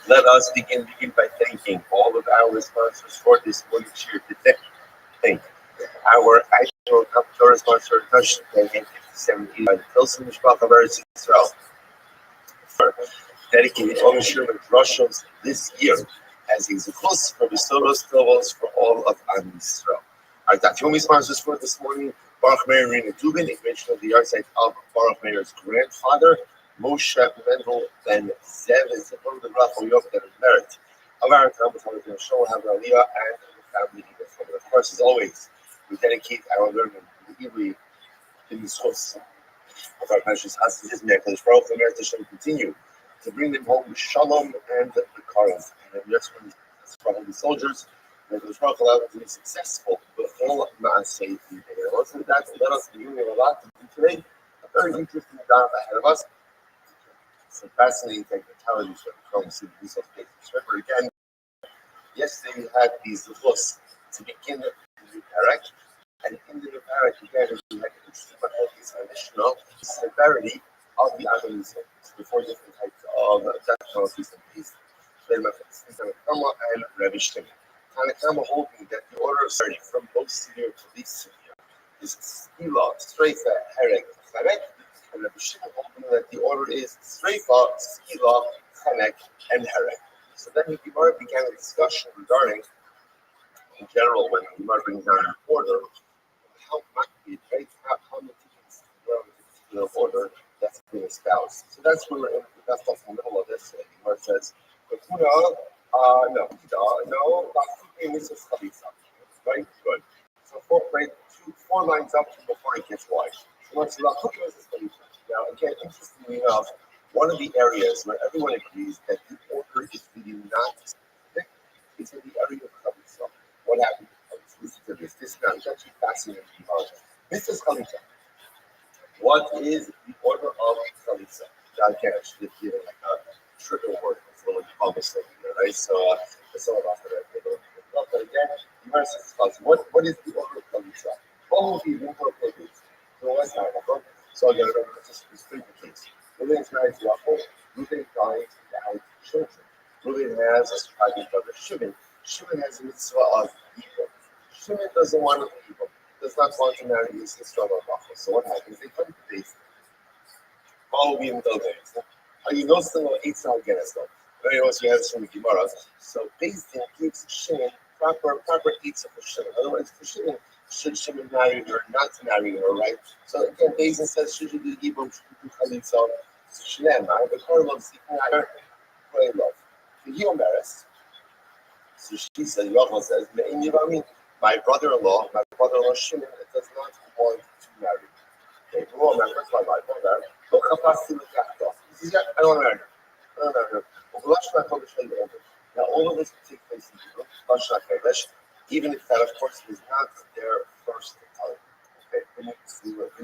Let us begin by thanking all of our sponsors for this morning cheer today. Thank our actual Torah sponsor, Rothschild, and 57 by the Pilsen Mishpach of Eretz Yisrael, for dedicating all Sherman Rothschilds this year as a Zechus for Bestoros Tovos for all of Am Yisrael. Our Dafyomi sponsors for this morning, Baruch Meir Rina Dubin, a mention of the yard site of Baruch Meir's grandfather, Moshe Mendel Ben Zev is one of the Rachel Yov that merit of our time with the show have Aliyah and the family even from it. Of course, as always, we dedicate our learning to the Ibri in the source of our precious Hasidic Mekalish Baruch the Merit shall continue to bring them home with Shalom and the Karas. And that's when from the soldiers, Mekalish Baruch allow them to be successful with all Maaseh. And also with that, let us begin with a lot to do today. A very interesting daf ahead of us. Some fascinating technicalities from this of Remember again, yesterday we had these looks to begin the new parak, and in the new parak again we had interesting but this additional severity of the agonies, the four different types of death penalties and peace. Then Tanakama and Rabbi Shimon. Tanakama holding that the order of starting from most severe to least severe is skila, streifa, herek, charek, and Rabbi Shimon holding that the order is streifa, skila, chanek, and herek. So then the Gemara began a discussion regarding, in general, when the Gemara brings down an order, how might be right, how meticulous the order that's being espoused. So that's where we're in. That's in the middle of this. The Gemara says, right? Good. So four lines up before it gets wide. So what's now, again, interestingly enough, one of the areas where everyone agrees that the order is really not specific is in the area of Chalitza. What happened? Listen to this. This is actually fascinating. This is Chalitza. What is the order of Chalitza? I can't actually give you like a triple word. It's a little almost like right? So, it's all about that. But again, the Gemara says what is the order of Chalitza? What will be the order of Chalitza? So, what's that? So, again, just three things. Reuben is married to Rachel. Reuben died without children. Reuben has a surviving brother, Shimon. Shimon has a mitzvah of evil. Shimon doesn't want to be evil. Does not want to marry his sister Rachel. So what happens? They come to Beis. Follow me in the days. Are you not still eight now again as well? Very much we have this from the Gemara. So Beis gives Shimon proper eights for Shimon. Otherwise, for Shimon, should Shimon marry her, not marry her, right? So again, Beis says, should you do evil, should you do chalitza? Shlem, right? The Torah loves seeking her, pray love. The Yomeres. So she says, Rachel says, my brother-in-law Shimon does not want to marry. Okay, remember, it's my Bible there. He says, I don't want to marry her. I don't want to marry her. Now, all of this will take place in Europe, even if that, of course, was not their first time. Okay, when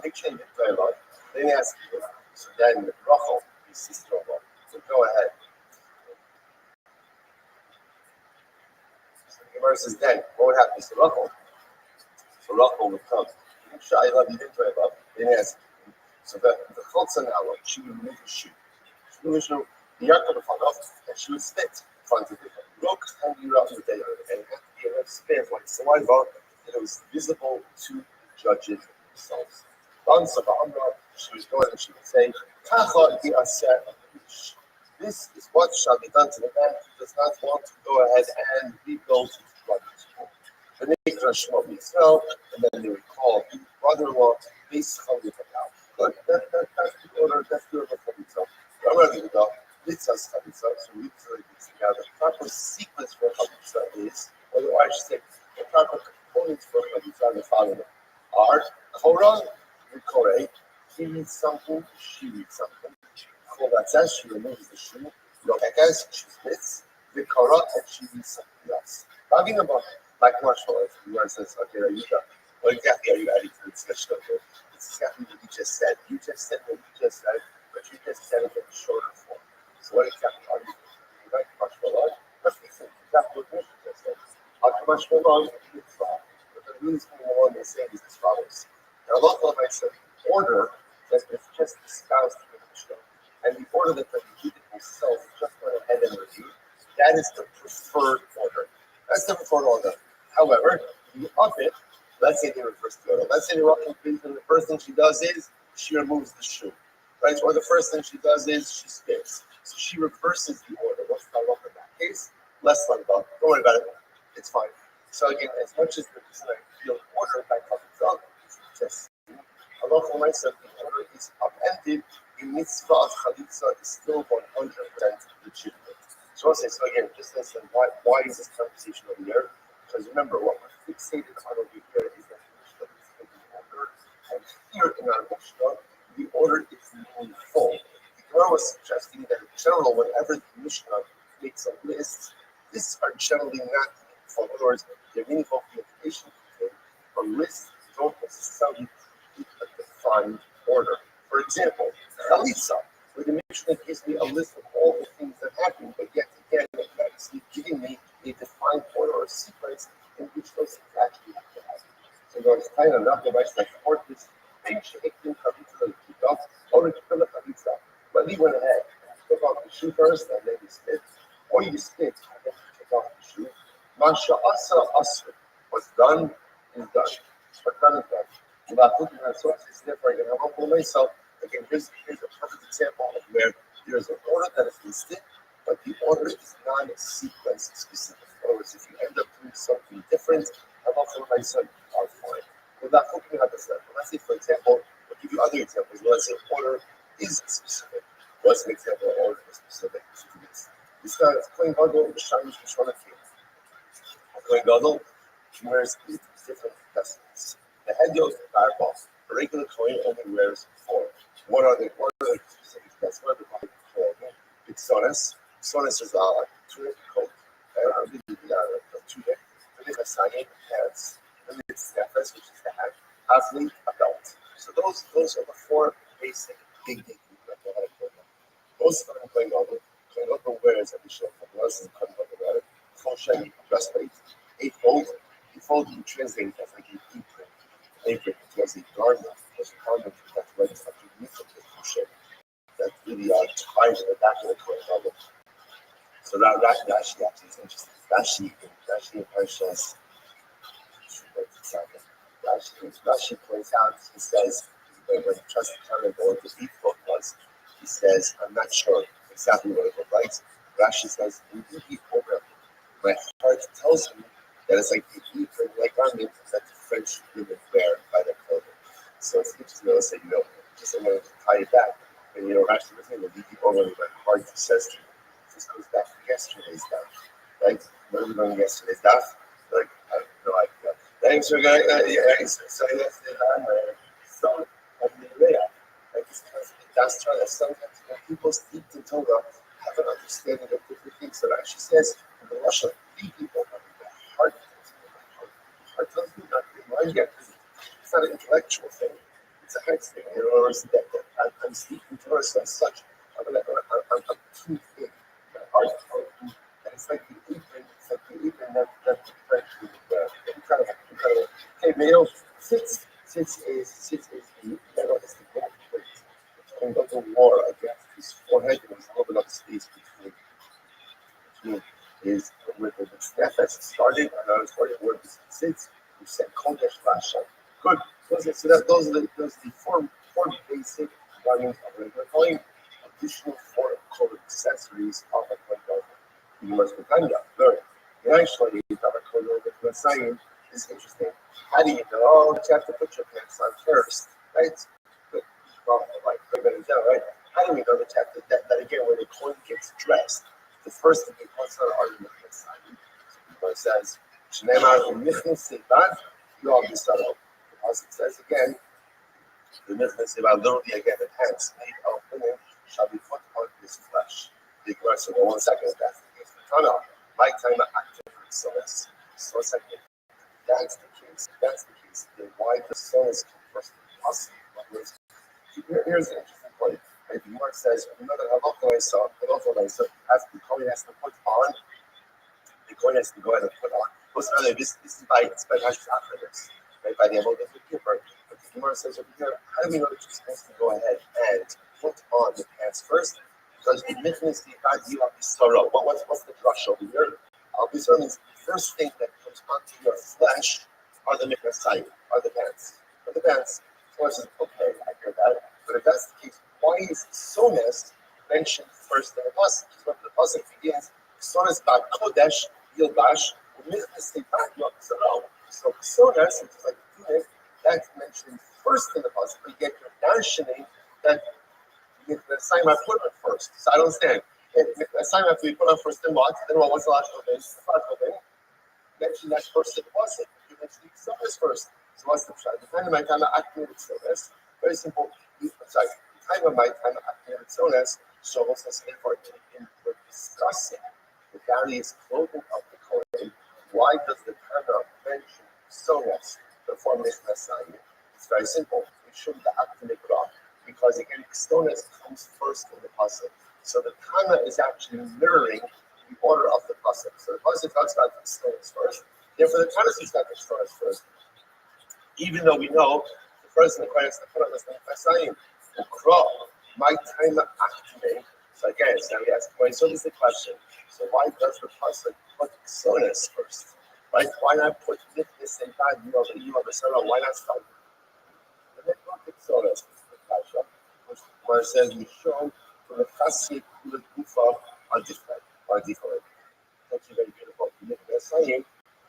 they changed it very lot, they asked you. So then Rachel, his sister-in-law. So go ahead. So the Gemara says then, what would happen to Rachel? So Rachel would come. I love you, then ask. So the Chotza now, she would remove the shoe. She would remove the Yaakov in front of, and she would spit in front of it. Look, and you out the day, and it had to be a spare one. So I thought that it was visible to the judges themselves. She was going and she would say, this is what shall be done to the man who does not want to go ahead and rebuild his brother's home. The Nikra Shema Yisrael, and then they would call the brother-in-law Beis Chalitza. Good, that's the order, that's the order for Chalitza. I'm ready to go. Mitzvah's Chalitza, so we put it together. The proper sequence for Chalitza is, or I should say, the proper components for Chalitza the following are Korah and Koreh. He reads something, she reads something. That says she removes the shoe. Lokekas, she spits. The Korah, and she reads something else. Talking about like martial arts, the one says, okay, Rayuka, what exactly are you adding to the discussion of it? It's exactly what you just said. You just said what you just said, but you just said it in a shorter form. So what exactly are you doing? You like martial arts? That's exactly what you just said. Martial arts, mitzvah. But the reason why they say is as follows. Now, a lot of I said order that is just espoused in the Mishnah, and the order that the Yehudi himself just went ahead and reviewed, that is the preferred order. That's the preferred order. However, the other, let's say they reverse the order. Let's say they're walking please, and the first thing she does is she removes the shoe. Right? Or the first thing she does is she spits. So she reverses the order. What's the law in that case? Less than don't worry about it. It's fine. So again, as much as the field order by Chalitza, just Allah for myself, the order is upended the mitzvah of chalitza is still 100% legitimate. So again, just listen, why is this conversation over here? Because remember, what we're fixated on over here is that the Mishnah is in the order, and here in our Mishnah, the order is meaningful. The Gemara was suggesting that in general, whenever the Mishnah makes a list, lists are generally not meaningful. In other words, they're meaningful for the information contained, but lists don't necessarily keep a defined order. For example, chalitza, where the Mishnah gives me a list of all the things that happen, but yet again, it's actually giving me a defined order or sequence in which those things actually have to happen. So there's kind of enough device that support this. Or but he went ahead and took off the shoe first and then he spit, or you spit and then you take off the shoe. Masha asa asr. What's done is done. What's done is done. Without looking at sources, therefore, I can have up myself. Again, here's a perfect example of where there's an order that is listed, but the order is not sequence specific. In other words, if you end up doing something different, have up myself are fine. Without looking at this level. Let's say, for example, I'll give you other examples. Let's say order is specific. What's an example of order is specific to this? This guy is Kohen Gadol, Shamish Mishwana King. Kohen Gadol wears 8 different vestments. The head yoke, the fireball. A regular Kohen only wears 4. What are the specific vestments? What are the clothing? It's sonas. Sonas is a tunic coat. Tunic. The Mechasayim, pants. And it's Nefes, which is the hat. Athlete, a belt. So those are the 4 basic big things. Most of them Kohen Gadol. Kohen Gadol wears additional formulas and Kohen Gadol wear full shiny breastplate, 8-fold. 8-fold you translate as like an apron. Apron. It was a garment. It was a garment that went underneath of the full that really tied to the back of the Kohen Gadol. So that Rashi actually is interesting. Rashi Parshas. Rashi points out, he says, when he tries to comment on what the deep book was, he says, I'm not sure exactly what it looked like. Rashi says, in the deep program, my heart tells me that it's like the deep like garment that the French women wear by their clothing. So it's interesting to say, just I'm going to tie it back. And Rashi was saying, the deep program, my heart says to me, this goes back to yesterday's daf, right? What are we doing yesterday's daf? Like, I have no idea. Thanks for going. So that's the so of the Leah. Like that's trying to sometimes when people speak to Torah have an understanding of different things. So that she says in the Russia, three people have the heart tells me not to mind yet. It's not an intellectual thing. It's a heart thing. In other words, that I'm speaking Torah so as such. I'm too big. My heart tells me that it's like the apron. It's like the apron that the French would wear. Incredible. Okay, male sits is the middle is the gold plate. And got the war against his forehead. There was a little bit of space between his with the staff as it started. And I was wondering where this sits. We said Kodesh Lasha. Good. Those are the four basic values of regular coin. Additional 4 colored accessories of a coin. You must be kind of learn. And actually, the color with the sign is interesting. How do you know? Oh, you have to put your pants on first, right? But, well, like, right? How do we know that that again, when the coin gets dressed, the first thing he puts on are the Michnas sign. So it says, Shneimar Michnas Sevad, you all this out. As it says again, the Michnas Sevad, literally again, the pants made of linen shall be put on this flesh. The question, 1 second, that's the case. My time active so second. That's the case. Then why the sonas come first to us? Here's the interesting point. Right? The Mark says, another halacha I saw, the coin has to put on, the coin has to go ahead and put on. This is by Hashem's after right? By the Avodah Kippur. But the Gemara says over here, how do we know that you're supposed to go ahead and put on the pants first? Because the Michnas Sevad you have sorrow. What's the drush over here? Al-Bisor means the first thing that comes onto your flesh are the Michnas, are the pants. But the pants, of course, is okay, I hear that. But if that's the case, why is sonas mentioned first in the pasuk? Because when the pasuk begins, sonas bad kodesh yilbash, Michnas Sevad you have sorrow. So sonas, which is like the tunic, that's mentioned first in the pasuk. But yet you're mentioning that Mechasayim I put on first. So I don't understand. Mechasayim have to be put on first, then what? Then what? What's the logical thing? The logical thing? Mention that first it wasn't. You mentioned Exonis first. So what's the pshat? The time of my time activated Exonis. Very simple. Sorry. The time of my time activated Exonis shows us therefore we're discussing the various clothing of the Kohen. Why does the Tana mention Exonis before Mechasayim? It's very simple. We shouldn't have to make it off. Because again, Exonis comes first in the pasuk. So the Tana is actually mirroring the order of the pasuk. So the pasuk talks about Exonis first. Therefore, the Tana speaks about Exonis first. Even though we know the first requires the Tana is the Mechasayim. Ukra, my Tana activate. So again, so we ask, so this is the question. So why does the pasuk put Exonis first? Right? Why not put this and God, you have a son, why not start with the Exonis? Where it says we show from the chassid to the gufa are different. That's very beautiful. The saying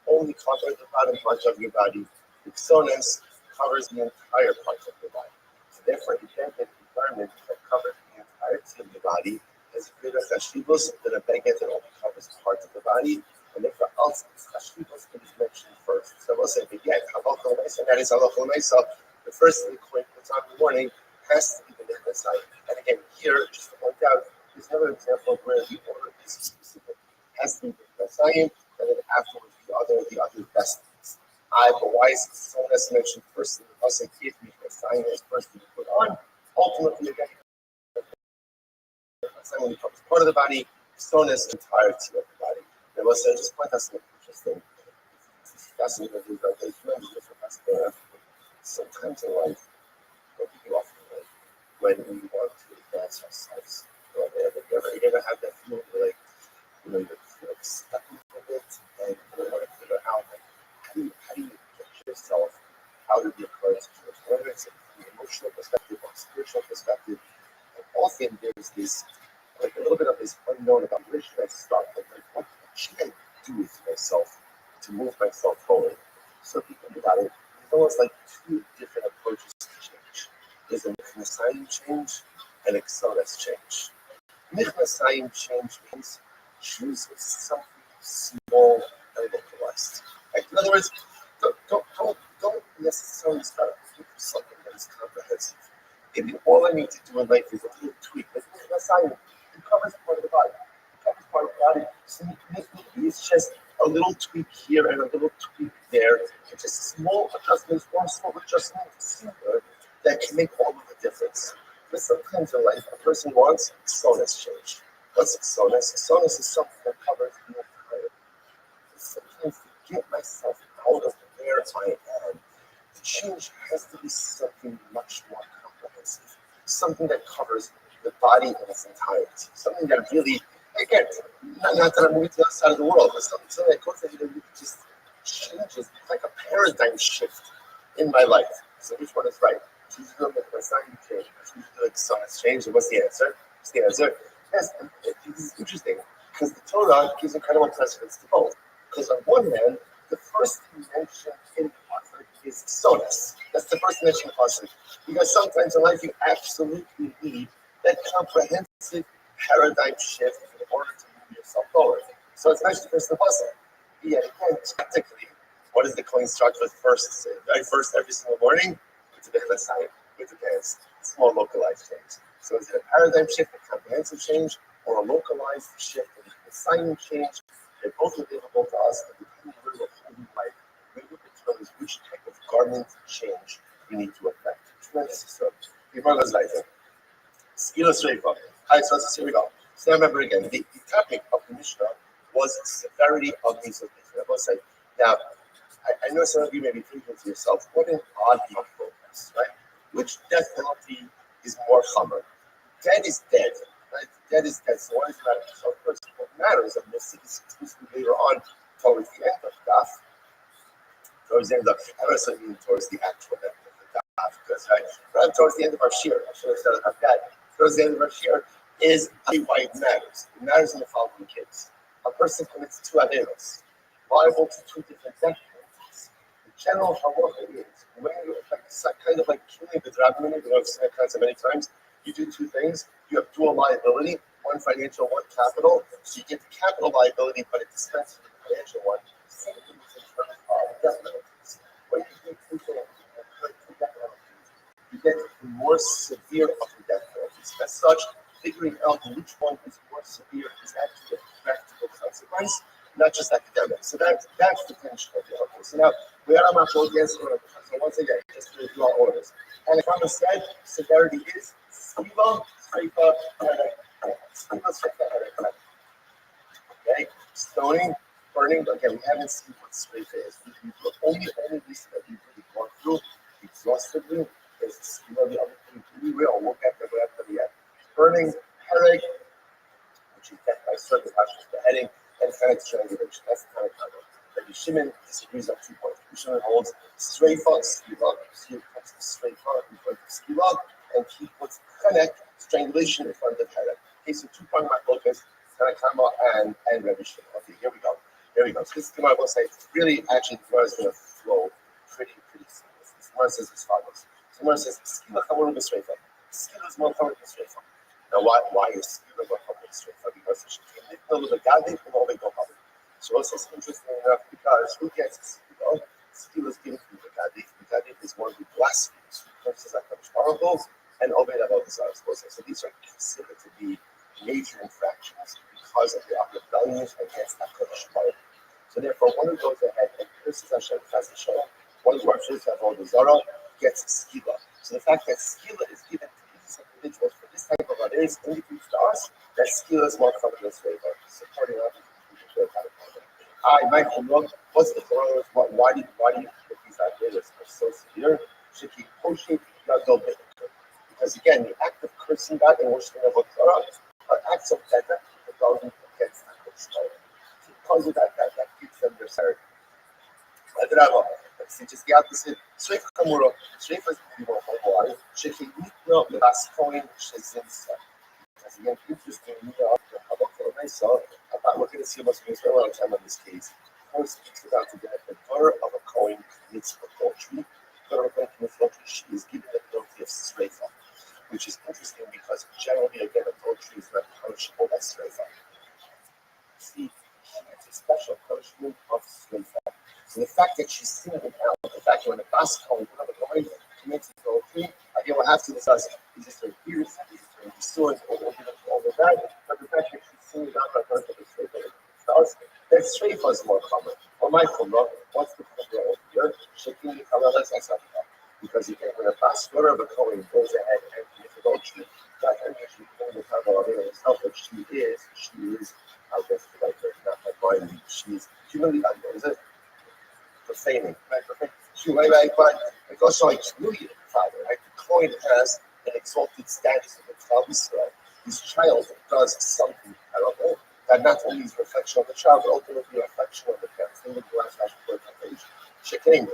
only covers the bottom part of your body. The Exonis covers the entire part of your body. So therefore, you can't get an environment that covers the entirety of the body as good as Hashivos, then a baguette that only covers part of the body. And therefore, also, Hashivos is mentioned first. So we'll say, beget, halachah l'meisa, that is halachah l'meisa. The first thing the Kohen puts on in the morning has to be the Mechasayim. And again, here, just to point out, there's another example where the order is specific. It has to be the Mechasayim, and then afterwards the other vestments. But why is Exonis mentioned first in the pasuk? If Mechasayim is first to be put on, ultimately again, Mechasayim only covers part of the body, Exonis the entirety of the body. There was just point out something interesting. It's fascinating to do that. There's many different aspects. Sometimes in life, when we want to advance ourselves. You ever have that feeling where, you're stuck a bit and you want to figure out how do you get yourself out of your current situation, whether it's from an emotional perspective or spiritual perspective. And often there's this a little bit of this unknown about where should I start? What should I do with myself to move myself forward? So if you think about it, it's almost like two different approaches to change. There's a Mechasayim change and Exonis change. Mechasayim change means choose something small and localized. Like, in other words, don't necessarily start with something that is comprehensive. Maybe all I need to do in life is a little tweak. But Mechasayim, it covers part of the body. It covers part of the body. So maybe it's just a little tweak here and a little tweak there. It's just small adjustments or small adjustments that can make all of the difference. But sometimes in life, a person wants Exonis change. What's Exonis? Exonis is something that covers the entire. Sometimes to get myself out of where I am, the change has to be something much more comprehensive. Something that covers the body in its entirety. Something that really, again, not that I'm moving to the other side of the world, but something that goes that really just changes, like a paradigm shift in my life. So which one is right? Choose to do Mechasayim change, choose to do Exonis change, and what's the answer? What's the answer? Yes, this is interesting, because the Torah gives incredible precedence to both. Because on one hand, the first thing mentioned in the pasuk is Exonis. That's the first mention in the pasuk. Because sometimes in life you absolutely need that comprehensive paradigm shift in order to move yourself forward. So it's mentioned first in the pasuk. Yet again, technically, what does the Kohen start with first? Right, first every single morning? It's a Mechasayim, it depends. Small localized change. So is it a paradigm shift, a comprehensive change, or a localized shift, a Mechasayim change? They're both available to us, and depending on where we're holding life, we will determine which type of garment change we need to effect. Tremendous stuff. Before goes like that. Skila Sreifa. Hi, so here we go. So remember again, the topic of the Mishnah was severity of these occasions. Now, I know some of you may be thinking to yourself, what an odd progress, right? Which death penalty is more chomer? Dead is dead, right? Dead is dead. So what does it matter? So of course, what matters, and we'll see this exclusively later on towards the end of Daf. Towards the end of I don't necessarily mean towards the actual end of the Daf, because right towards the end of our shir, I should have said about that. Towards the end of our shir is why it matters. It matters in the following case. A person commits two averos, liable to two different death penalties. The general halacha is when you kind of like killing the drabini, I've seen that concept many times. You do two things. You have dual liability, one financial, one capital. So you get the capital liability, but it dispenses with the financial one. Same thing in terms of death penalties. When you get into death penalties, you get the more severe of the death penalties. As such, figuring out which one is more severe is actually a practical consequence, not just academic. So that's the tension of the article. So now we are not going against. So once again, just to draw orders. And if I'm said, severity is skiva, sreifa, skiva, sreifa. Okay, stoning, burning. Again, we haven't seen what sreifa is. We've only reason that we've really gone through exhaustively is skiva. The other thing we will look at the burning, hereg, which is death by certain actions, beheading, and panic strangulation. That's the kind of combo. Rabbi Shimon disagrees on 2 points. Rabbi Shimon holds streifa, skiva. So he puts streifa in front of skiva, and he puts panic, strangulation, in front of hereg. Okay, so 2 point focus, Tanakama and Rabbi Shimon. Okay, here we go. So this is the I will say, really, actually, the Gemara is going to flow pretty seamless. The Gemara says as follows. The Gemara says, skiva chamor b'streifa. Skiva is more common than streifa. Now, why is skiva more common than streifa? Because she can live with a godly and all they go public. So also it's interesting enough because who gets skiva? Skiva is given to the godly. The godly is one who blasphemes, who curses at Kadosh Baruch Hu, and obey the desires. So these are considered to be major infractions because of the rebellions against Kadosh Baruch Hu. So therefore, one who goes ahead and curses Hashem, one who worships Avodah Zarah, gets skiva. So the fact that skiva is given to these individuals for this type of others indicates to us that skiva is more common than favor. Supporting others. Michael, look, what's the corollary? Why do you put these ideas are so severe? Because again, the act of cursing God and worshiping of Torah are acts of that rebellion against God. Because of that keeps them their sanity. Let's see, just the opposite. Shreif Kamuro, Shreif is more why. Sheki Nitno, the last coin, Shezinsa. As again, interesting, we're going to see what's going to spend a lot of time on this case. First, speaks about the daughter of a Kohen commits adultery. The daughter of a Kohen commits adultery, she is given the penalty of streifa, which is interesting because generally, again, adultery is not punishable by streifa. See, it's a special punishment of streifa. So the fact that she's singled out, the fact that when a Bas Kohen, one of a Kohen commits adultery, again, we'll have to discuss is this her ears, is this her restored, or all of that. But the fact that she's singled out by her for the streifa, that streifa is more common. Or my Kumra, what's the Kumra over here? Shaking the color, let's ask that. Because again, when a Bas daughter of a Kohen goes ahead and commits adultery, that actually pulling the cover of herself, but she is, I'll guess the right word, not my mind, she's humanly unknown, is it? Profaning, right? But it goes like really father, right? The Kohen has an exalted status of the child Israel. His child does something terrible that not only is a reflection of the child, but ultimately a reflection of the parents. Think of the last page. Sheking.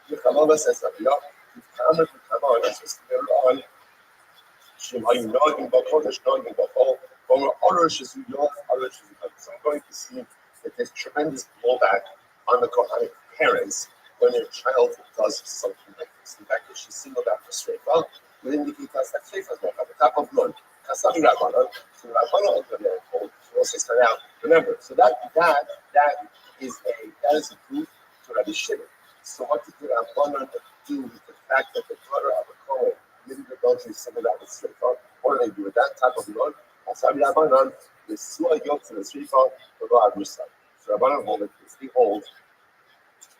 The Kabbalah says that we are the Kabbalah says on Shemai Nagin Bakodesh Nagin Bakol. From other Shizuyot, other Shizuyot. So I'm going to see that there's tremendous blowback on the parents when their child does something like this. In fact, if she's singled out for streifa, would indicate us that streifa is not at the top of blood. Kasami Rabbana, so Rabbana of the Lord will say start out. Remember, so that is a proof to Rabbi Shimon. So what did the Rabbana do with the fact that the daughter of a Kohen committed adultery singled out with streifa? What do they do with that type of blood? Kasami Rabbana, the Suah Yot to the streifa, the law of Musa. So Rabbana hold it, they hold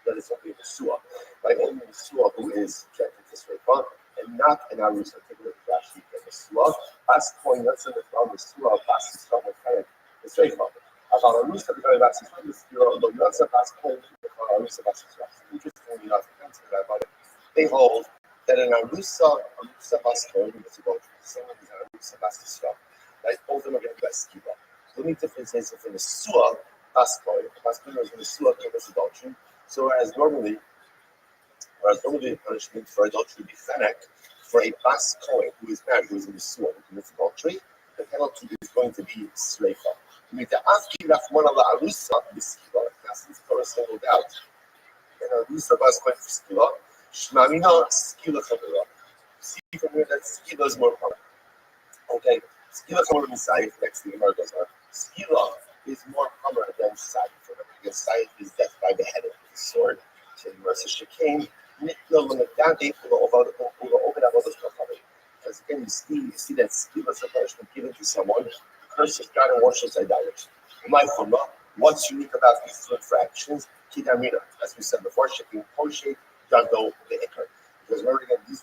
that it's only the Suah, right? Only the Suah who is subjected to streifa, and not an Arusa. Take a look at Rashi in the Suah. Last point, let's say from the Suah, Bas is from the Kayan, the streifa. About Arusa, the very last is from the Suah, although you also Bas point, Arusa Bas is Rashi. Interestingly enough, about it. They hold that an Arusa Bas point is about the same as an Arusa Bas is from. Right? Both of them are going to be Bas Kiva. The only difference is if in the Suah, Bas point is in the Suah commits adultery. So whereas normally the punishment for adultery would be fennec, for a Bas Kohen who is married, who is in the Suah, who commits adultery, the penalty is going to be streifa. You need to ask you that one of the Arusa, the Skiva, that's this Torah singled out. And Arusa Bas Kohen for Skiva, Shmamina Skila Chavira. See from here that skila is more common. Okay, skila is more than saif. Next thing Gemara goes on. Skila is more common than saif. Because saif is death by beheading with a sword. So the Gemara says shekain nitlo l'medade ulo open avodas kachavim. Because again, you see that skila is a punishment given to someone who curses God and worships idolatry. What's unique about these two infractions? Kidamina, as we said before, shipping poshet, jando, the ikar. Because remember again, these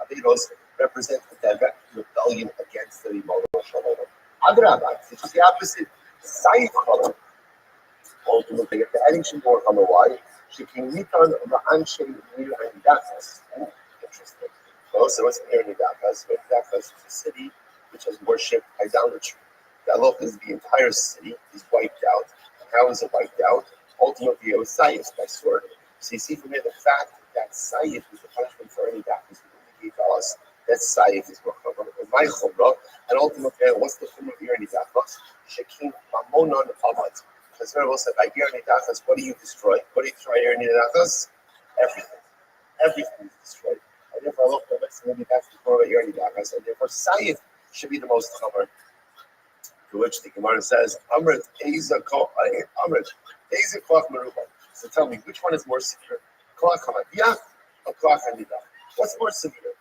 averos represent a direct rebellion against the Rimon Shalom. Adrabah, which is the opposite side color. Ultimately, if the adding should work on the why, shipping nikan ma'anshe nir and dakas. Interesting. Well, so what's near Nidakas? Nidakas is a city which has worshipped idolatry. Galop is the entire city is wiped out. And how is it wiped out? Ultimately, it was Saif by sword. So you see from here the fact that Saif is the punishment for any darkness that indicate to us that Saif is my chumrah. And ultimately, what's the chumrah here in Nidakas? Shekin mamonon avat. Because very well said, by here in Nidakas, what do you destroy? What do you destroy here in Nidakas? Everything. Everything is destroyed. And therefore, Allah maybe that's the chumrah here in Nidakas. And therefore, Saif should be the most chumrah. To which the Gemara says, Amrit, so tell me, which one is more severe? Koach hamadiyah or koach hanida? What's more severe?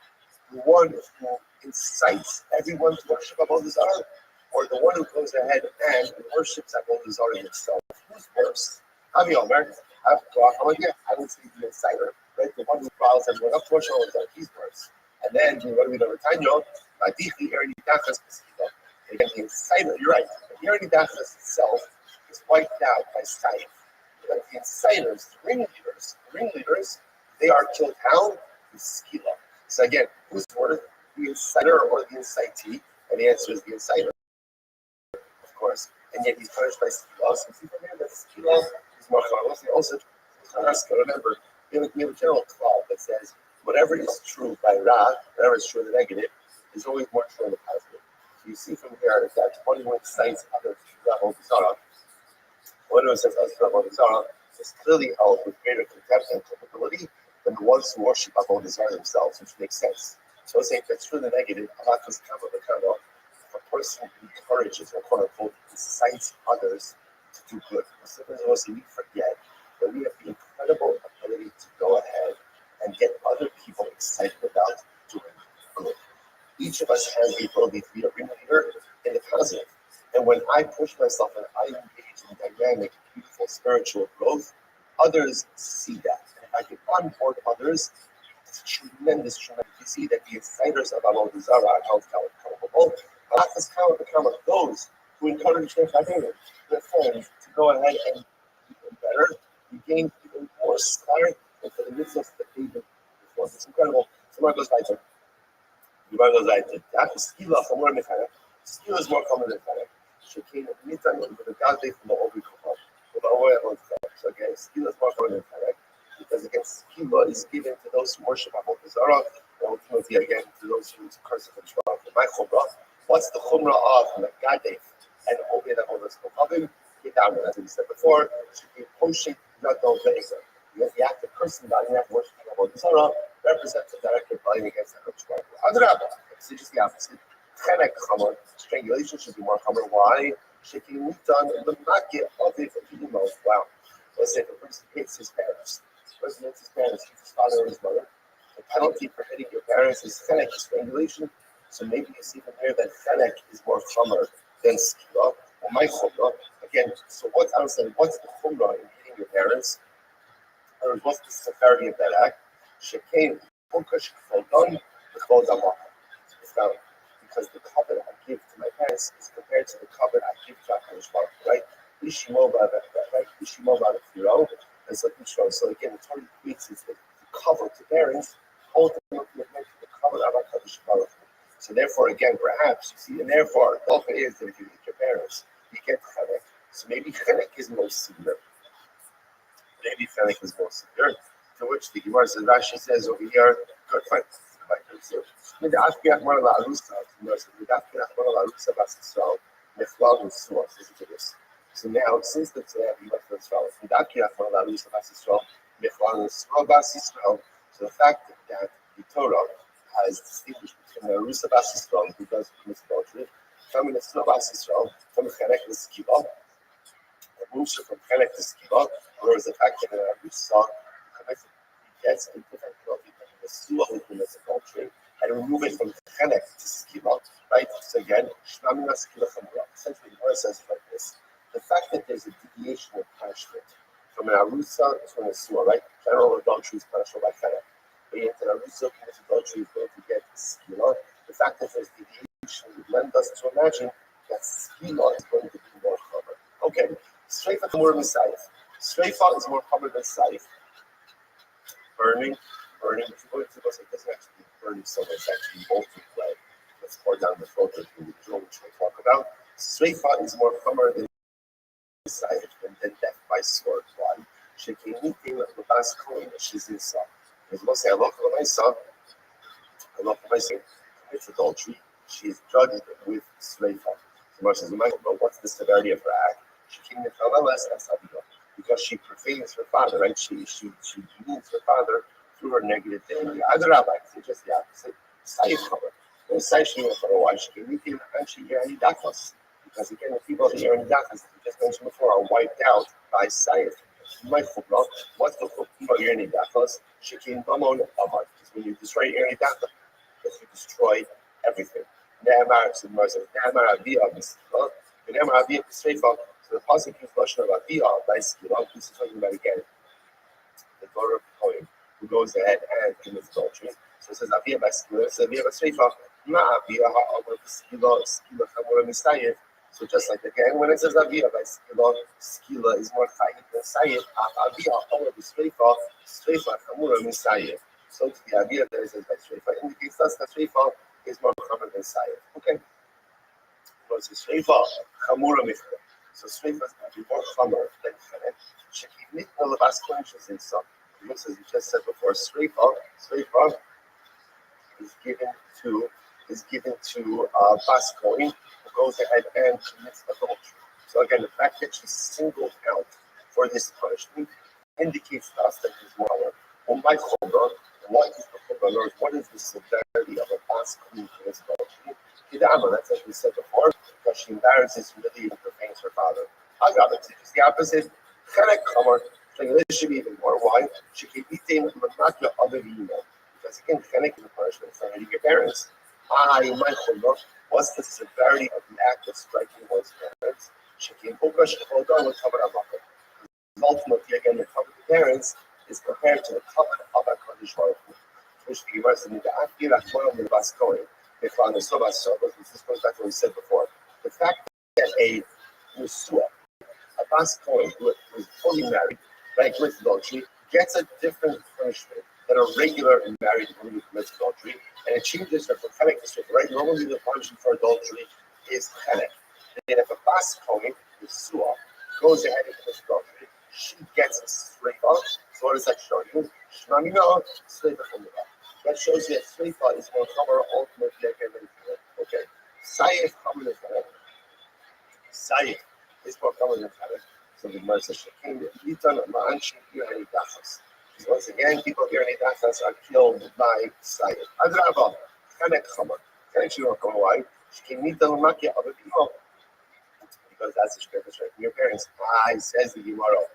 The one who incites everyone to worship Avodah Zarah, or the one who goes ahead and worships Avodah Zarah himself? Who's worse? Avi Omer, koach hamadiyah. I would say the inciter, right? The one who follows everyone up to worship Avodah Zarah, he's worse. And then what do we know? Tanyo, Madichi, Eri Dachas, again, the inciter, you're right. The Eri Dachas itself is wiped out by Saif. But the inciters, the ringleaders, they are killed how? With skila. So again, who's worse, the inciter or the incitee? And the answer is the inciter, of course. And yet he's punished by skila. So see from here that skila is more common. Also, remember, we have a general clause that says whatever is true by Ra, whatever is true in the negative, is always more true in the positive. So you see from here that one who incites others to Avodah Zarah, one who incites others to Avodah Zarah is clearly held with greater contempt and culpability than the ones who worship Avodah Zarah themselves, which makes sense. So let's say if that's true in the negative, if a person encourages or quote unquote incites others to do good, we forget that we have the incredible ability to go ahead and get other people excited about doing good. Each of us has the ability to be a ringleader in the positive. And when I push myself and I engage in dynamic, beautiful spiritual growth, others see that. And if I can onboard others, it's tremendous. You see that the inciters of Avodah Zarah are held accountable. Allah's accountable those who encourage their family, their friends, to go ahead and be even better, you gain even more strength, and for the mitzvahs that they do before. It's incredible. Someone goes by Skila is more common than Fennec. Shekin Mitan with the Gazde from the Obi Kufa. So again, Skila is more common than Fennec because again, Skila is given to those who worship Avodah Zarah, and ultimately again to those who curse the Torah. My chumrah, what's the chumrah of the Gazde and Obi Avodah Zarah? Get down as we said before. Shekin Poshet Yadol Ve'ezer. You have the act of cursing God and the worship Avodah Zarah represents a direct rebellion against the Torah. Adrabah, it's just the opposite. Chenek Chamor, strangulation should be more common. Why? Shaking Mutan and the Makit of it for the most. Wow. Let's say if a person hits his parents. The person hits his parents, hits his father or his mother. The penalty for hitting your parents is Chenek, strangulation. So maybe you see from here that Chenek is more Chamor than Skila or my Chumrah. Again, so what's the Chumrah in hitting your parents? Or what's the severity of that act? Shekain Punkash Khodon, the Khodamah. Because the covenant I give to my parents is compared to the covenant I give to HaKadosh Baruch Hu, right? Ishimova, right? Ishimova the Pharaoh, and so Ishmael. So again, the Torah equates the cover to parents, ultimately meant to the covenant of HaKadosh Baruch Hu. So therefore, again, perhaps you see, and therefore, the offer is that if you hit your parents, you get chenek. So maybe chenek is more severe. Maybe chenek is more severe. To which the Gemara says, Rashi says over here, good, fine. So now, since the so the fact that the Torah has distinguished between the Arusa Bas Yisrael, who does commit adultery, from the Tzno Bas Yisrael, from the Chenek L'Skiba, the Musha from Chenek L'Skiba, whereas the fact that an Arusa gets a different trophy from the Sua who commits adultery, and remove it from Chenek to Skiba, right? So again, Shnamina Skila Chamura. Essentially, the Gemara says like this: the fact that there's a deviation of punishment from an Arusa to an Asua, right? General adultery is punishable by Chenek. But yet an Arusa commits adultery is going to get Skila. The fact that there's deviation would lend us to imagine that Skila is going to be more common. Okay, Streifa is more Messiah. Streifa is more common than Saif. Burning, if you go into this, it doesn't actually burn so much, it's actually molten clay. Let's pour down the throat of the drill, which we'll talk about. Streifa is more common than Messiah than death by sword. Why? Shekinitim Labas Kohen, she's in Sa. Because we'll say, Allah commits adultery, she is judged with Streifa. So much as you might know what's the severity of her act. Because she profanes her father, right? She demeans her father through her negative daily. Other rabbis say just the opposite. Saif cover. The Saif she went for a while. She can meet him and she Yerani Dakos. Because again, the people of the Yerani Dakos, we just mentioned before, are wiped out by Saif. My football, what's the football Yerani Dakos? She can Bamon Amar. Because when you destroy Yerani Dakos, you destroy everything. Ne'emar, so Ne'emar Aviyah, Ne'emar Aviyah, Streifa. So the positive discussion about Aviyah by Skila, this is talking about again the daughter of Kohen, who goes ahead and commits adultery. So it says Aviyah by Skila, so Aviyah by Streifa, Ma Aviyah ha'amar Skila Chamura Misayif. So just like again, when it says Aviyah by Skila is more chayit than Sayif. Aviyah ha'amar Streifa Chamura Misayif. So to the Aviyah that it says by Streifa indicates us that Streifa is more common than Sayif. Okay. So it's Streifa Chamura Misayif. So Streifa is going to be more common than Chenek. Shekivnit no Labas Kohen in some. As we just said before, Streifa is given to Bas Kohen, who goes ahead and commits adultery. So again, the fact that she's singled out for this punishment indicates to us that he's more. My chumrah, what is the chumrah? What is the severity of a Bas Kohen for this adultery? Kidama, that's as we said before, because she embarrasses, humiliates, and profanes her father. Agav, it's just the opposite. Chenek Chamor, this should be even more. Why? She can eat them, but not your other email. Because again, Chenek is a punishment for hurting your parents. My chumrah, what's the severity of the act of striking one's parents? She can focus on the cover of ultimately, again, the cover of the parents is compared to the cover of a Kaddish Baruch Hu. Which the Gemara said, the Bas Kohen. They found the Sobas Sobas, this goes back to what we said before. The fact that a Musua, a Bas Kohen who was fully married, right, with adultery, gets a different punishment than a regular married woman who commits adultery, and it changes her from Chenek to Streifa, right? Normally the punishment for adultery is Chenek. And if a Bas Kohen, Musua, goes ahead and commits adultery, she gets a Streifa. So what does that show you? Shmamina, Streifa from the back. That shows you that Streifa is more common ultimately again than Chenek. Okay. Saif common than Chenek. Saif is more common than Chenek. So the Gemara says, once again, people here in Idachas are killed by Saif. Adrabah, Chenek Chamor. Chenek you don't know why. Because that's the script of striking your parents. Says the Gemara.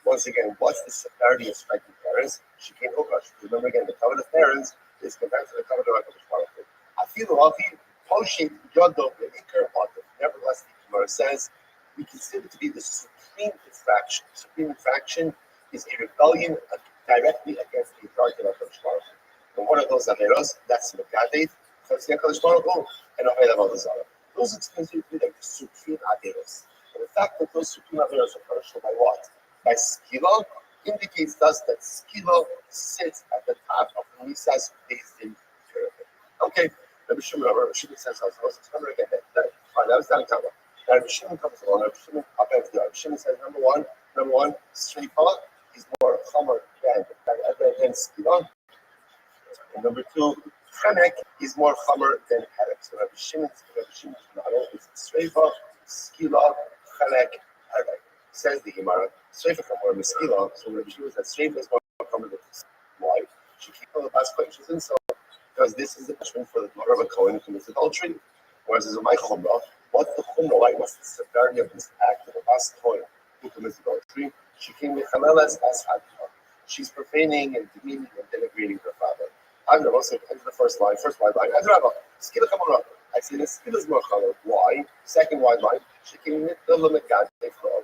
Once again, what's the severity of striking parents? She can't remember again, the covenant of parents is compared to the covenant of HaKadosh. I feel lucky. Nevertheless, the Gemara says we consider it to be the supreme infraction. Supreme infraction is a rebellion directly against the authority of HaKadosh. And one of those averos, that's Megadeth, because the HaKadosh and Ohel Avodah. Those are considered to be like the supreme averos. And the fact that those supreme averos are punishable by what? By skila indicates to us that skila sits at the top of the Misa's based in pyramid. Okay, Rabbi Shimon says, I was remember again that was down in Kama. Now Rabbi Shimon comes along, Rabbi Shimon up after Rabbi Shimon says, number one, Streifa is more chomer than skila. And number two, Chenek is more chomer than Chenek. So Rabbi Shimon's model is Streifa, skila, Chenek, Chenek. Says the Gemara, Streifa Chamor Miskila, so Rabbi Shimon says Streifa is more common than why? She keeps on the Bas Kohen, she's in so because this is the punishment for the daughter of a Kohen who commits adultery. Whereas as a my chumrah, what's the chumrah, right? What's the severity of this act of a bas Kohen who commits adultery? She came mechalelas as hadha. She's profaning and demeaning and denigrating her father. I'm the most into the first line, first wide line. Adrabah, skila kamara. I say this skila is more challah. Why? Second wide line. She came with the limit God for over.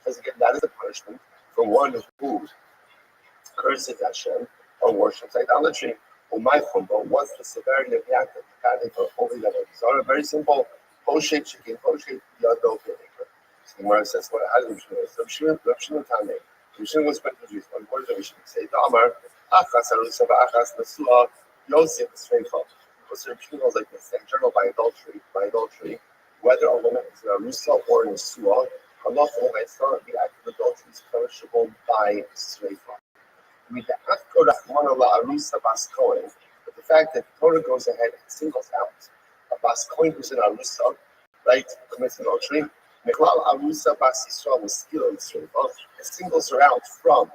Because again, that is a punishment for one who curses Hashem or worships idolatry. My chumba, what's the severity of the act of the for over the other? Very simple. Poshet chicken, poshet yado vinegar. So the Gemara says, "What? How do we do this?" Rav Shimon Tanei. Rav Shimon was going to do. What does Rav Shimon say? The Amar achas arusa v'achas nesua yosef esreicha. Because Rav Shimon was like this. In general, by adultery, whether a woman is an arusa or an nesua, Allah it's not the act of adultery is punishable by sreifa. With the Akko Rahman Allah Arusa Bas Kohen, but the fact that the Torah goes ahead and singles out a Bas Kohen who's an Arusa, right, commits adultery, Mechlal Arusa Bas Yisrael was skilled in Sreifa, and singles her out from,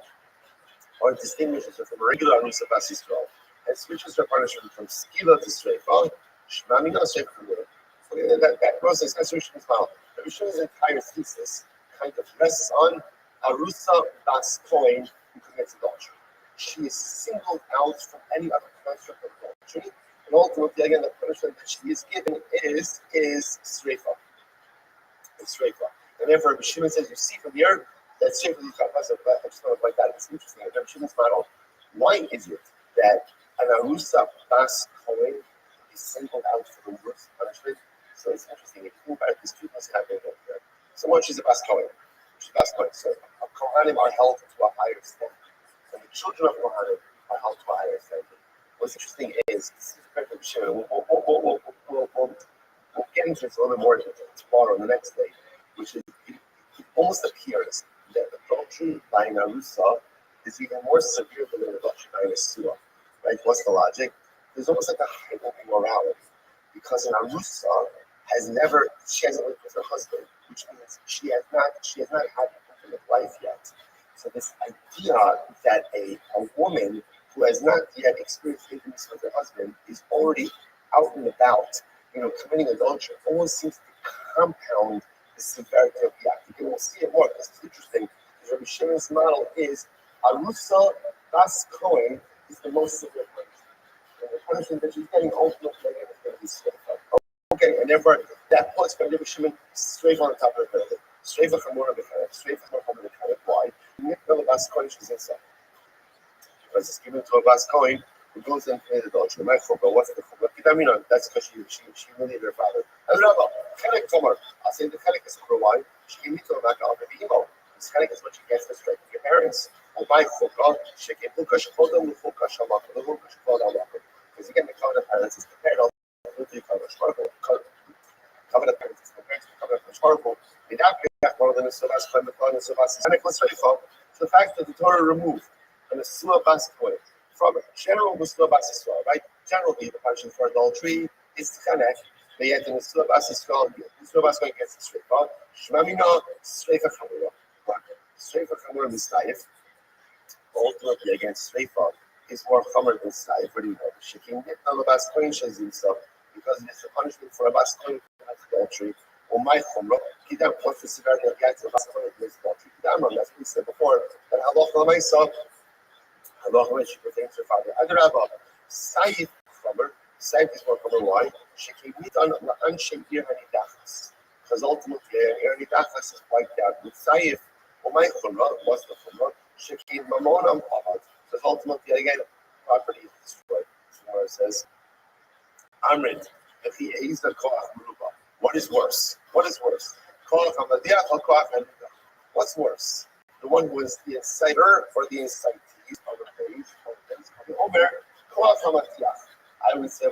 or distinguishes her from a regular Arusa Bas Yisrael, and switches her punishment from skila to Sreifa, Shmamina Sreifa. That process, that's Rishon's mouth. Rishon's entire thesis kind of rests on Arusa Bas Kohen who commits adultery. She is singled out from any other construct of adultery, and ultimately, again, the punishment that she is given is sreifa. It's sreifa. And therefore, Rabbi Shimon says, you see from here, that sreifa is I just want to point that it's interesting. Rabbi Shimon's model, why is it that an arusa bas kohen is singled out for the worst punishment? So it's interesting. If you think about it, these two things happen here. Someone, she's a bas kohen. She's a bas kohen. So Kohanim are held to a higher standard. And the children of Kohanim are held to a higher standard. What's interesting is, we'll get into this a little bit more tomorrow, the next day, which is, it almost appears that adultery by an arusa is even more severe than adultery by an asua. Right? What's the logic? There's almost like a heightened morality, because an arusa she hasn't lived with her husband, which means she has not had an intimate life yet. So this idea that a woman who has not yet experienced intimacy with her husband is already out and about, committing adultery, almost seems to compound the severity of the act. You will see it more because it's interesting. Rabbi Shimon's model is Arusa Bas Kohen is the most severe punishment. And the punishment that she's getting ultimately is going to be straight up. Okay, and therefore that puts Rabbi Shimon straight on the top of the pyramid. Straight from one of the kind, straight from one of the kind. Why? The Bas Kohen she's inside. Because it's given to a Bas Kohen who goes and commits adultery. My chumrah, what's the chumrah? That's because she humiliated her father. Rabbi, Chelik Tomer. I'll say the Chelik is for why she came to a back out of the emo. This Chelik is what she gets for striking your parents. And my chumrah, she came to Kashakodam with Kashamak, the Luka Shakodam. Because again, the covenant of parents is compared to the covenant of parents is compared to the covenant of Sharpel. So the fact that the Torah removed an Asua Bas Kohen from general Asua Bas Yisrael, right? Generally, the punishment for adultery is Tchanek, but yet in Asua Bas Yisrael, Asua Bas Kohen gets the Shreifa. Shmamina, Shreifa Chamura. Shreifa Chamura Misayif. Ultimately, against Shreifa is more Chamur than Sayif. What do you know? Shekin Nitna Bas Kohen Shazimsa, because it is the punishment for a Bas Kohen for adultery. My chumrah, what's the severity of the act of Bas Kohen against adultery? That's what we said before. And halacha l'maisa, halacha when she pertains to her father. Adrabah, Saif chumrah. Saif is more chumrah. Why? She came meet on anshe ir hanidachas, because ultimately ir hanidachas is wiped out with Saif. My chumrah, what's the chumrah? She came mamonam pavad, because ultimately again property is destroyed. So it says, Amrit, if he is the koach meruba. What is worse? What's worse? The one who is the inciter or the incitee on the page. I would say,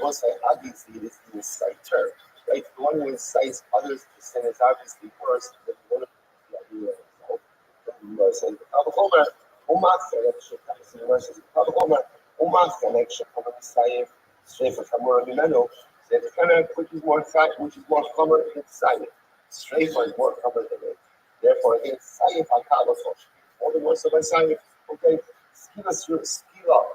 obviously, it is the inciter. Right? The one who incites others to sin is obviously worse than the one who says, which is more common than Saif. Streifa is more common than it. Therefore, against Saif, all the more so by Saif. Okay, skila,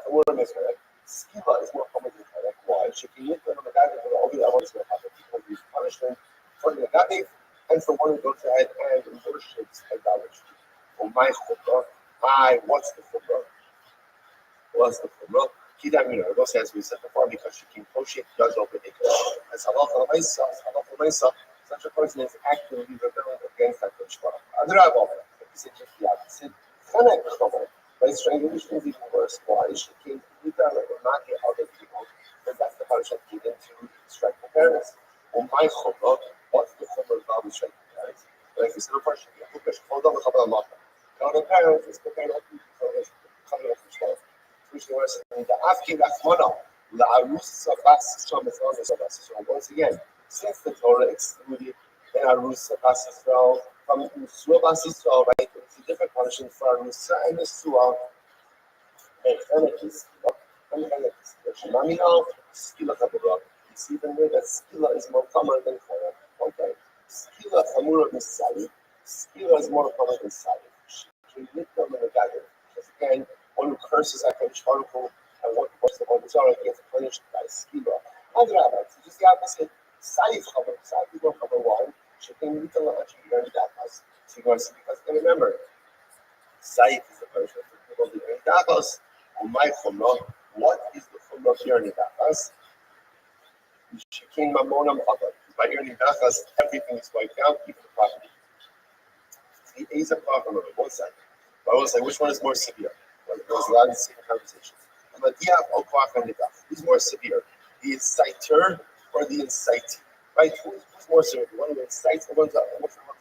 the word is correct. Skila is more common than Karek. Why? She can make them negative, but all the other ones will have it because we punish them for the negative and for one who goes ahead and worships idolatry. For my chukah, what's the chukah? Was the Kumra. Kidamina, those as we said before, because she can crochet does open it. As halacha l'maisa, such a person is actively rebelling against that Torah. Adrabah, this is just the opposite. Chanek chomer, by strangulation is even worse. Why? She can either not get other people, and that's the punishment given to strike the parents. Or my chomer, what's the chomer of strike the parents? Like we said before, she can hold on the chomer of now the parents is prepared to coming up from 12. Which was the Afki Rachmana, La Arus Sabas Shamathon Sabas. So once again, since the Torah excluded the Arus Sabas Israel from Suabas Israel, right? It's a different punishment for Arusa and the Sua and Fenekis. And Fenekis. Shamamina, Skila Kabura. You see the way that Skila is more common than Fenekis. Okay. Skila Hamura than Sali. Skila is more common than Sali. She can lift them in the gathering. Because again, one who curses HaKadosh Baruch Hu and one who works the Holy Torah gets punished by Skila. And Rabbi, so just the opposite. Saif Chavar, Saif is more common. Why? She can lift them and she can learn that as she goes. Because remember, Saif is the punishment for people who learn Dachas. My Chumrah, what is the Chumrah of learning Dachas? She came Mamonam Chava. By learning Dachas, everything is wiped out, even the property. The A's a problem on both sides. But I will say, which one is more severe? Well, there was a lot of the same conversations. Who's more severe? The inciter or the incitee? Right? Who's more severe? The one who incites the one to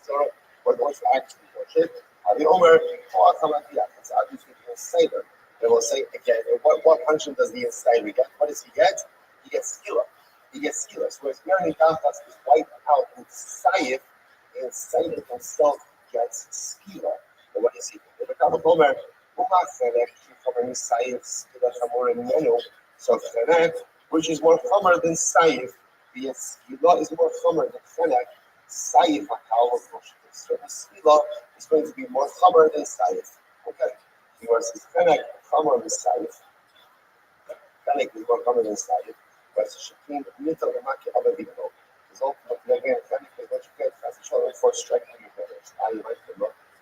Torah or the one who actually worship? The Omer, it's obviously the inciter. And we'll say again, what punishment does the inciter get? What does he get? He gets skila. He gets skila. So whereas Mary Dachas is wiped out with Saif, the inciter himself gets skila. And what is he? The Omer, so Chenek, which is more chomer than Saif, the Skila is more chomer than Chenek. Saif HaKal of Moshe. So the Skila is going to be more chomer than Saif. Okay. He was Chenek chomer than Saif. Chenek is more chomer than Saif. Whereas Shekin, Nita Lamaki Abba Vigno. Is ultimately again, Chenek is what you get as a child for striking your parents.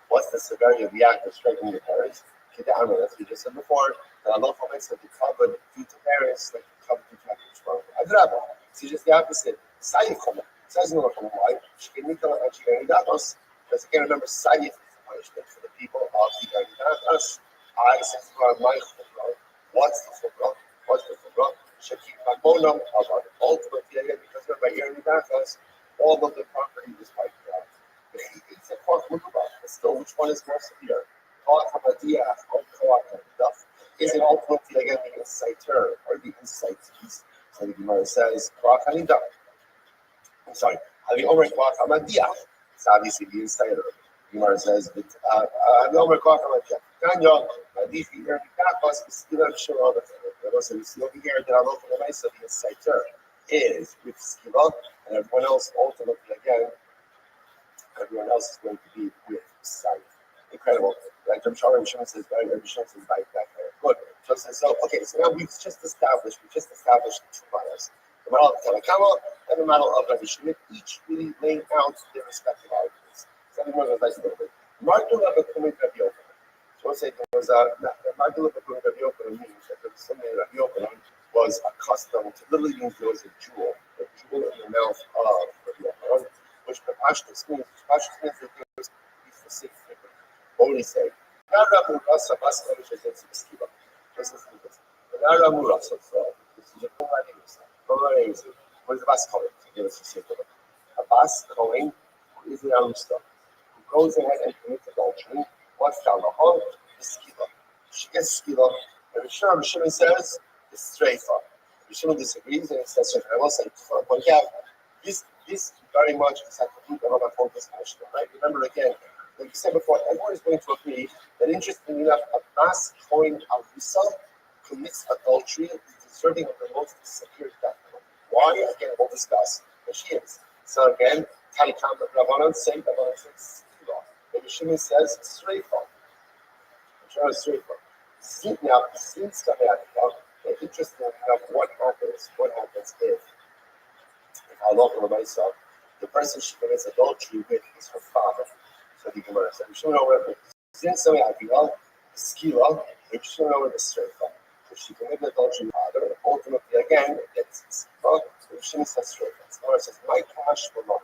What's the severity of the act of striking your parents? As we just said before, that Allah makes that the covered due to parents, like the covered due to Adrabah. So just the opposite. Saif Chama. Says no Chama. Why? Shkenita and Shkenidatos. Because again, remember, Saif is the punishment for the people of the Shkenidatos. I said for my Chumrah. What's the Chumrah? What's the Chumrah? Shakim Mamonam Avad. Ultimately, again, because remember, Shkenidatos, all of the property is wiped out. It's a Kwak Mukubah. Still, which one is more severe? Is it ultimately again the inciter or the incitees? So the Gemara says, I'm sorry, it's obviously the inciter. The Gemara says, but we see over here that Allah the inciter is with skila, and everyone else ultimately again, everyone else is going to be with sight. Incredible. Right? Rabbi Shimon says, right? Rabbi Shimon says, right back there. Good. So, okay, so now we've just established two models. The model of Talakama and the model of Rabbi Shimon, each really laying out their respective arguments. So I'm going to advise a little bit. Margul of a Kumit Rabbi Yochanan. So let's say there was a Margul of a Kumit Rabbi Yochanan means that somebody Rabbi Yochanan was accustomed to literally means there was a jewel in the mouth of Rabbi Yochanan, which Pashtus means that there was the sixth figure. What would he say? This is a what is a bas Kohen? A bas Kohen who is an Arusta, who goes ahead and commits adultery. What's down the hall? The skila. She gets skila. And Rabbi Shimon says it's streifa. Rabbi Shimon disagrees and says, I will say, this very much is at the root of our focus punishment, right? Remember again, like you said before, everyone is going to agree that interestingly enough, a bas Kohen Arusa commits adultery is deserving of the most severe death penalty. Why? Again, we'll discuss. But she is. So again, Talikam Rabbanan say skila. Rabbi Shimon says streifa. I'm sure it's streifa. Now, since interestingly enough, what happens if Allah myself, the person she commits adultery with is her father. So the Gemara said, we should know where the skila, we should know where the straight father. If she committed adultery with her father, ultimately again, it's skila, so she needs a straight father. The Gemara says, my cash will not.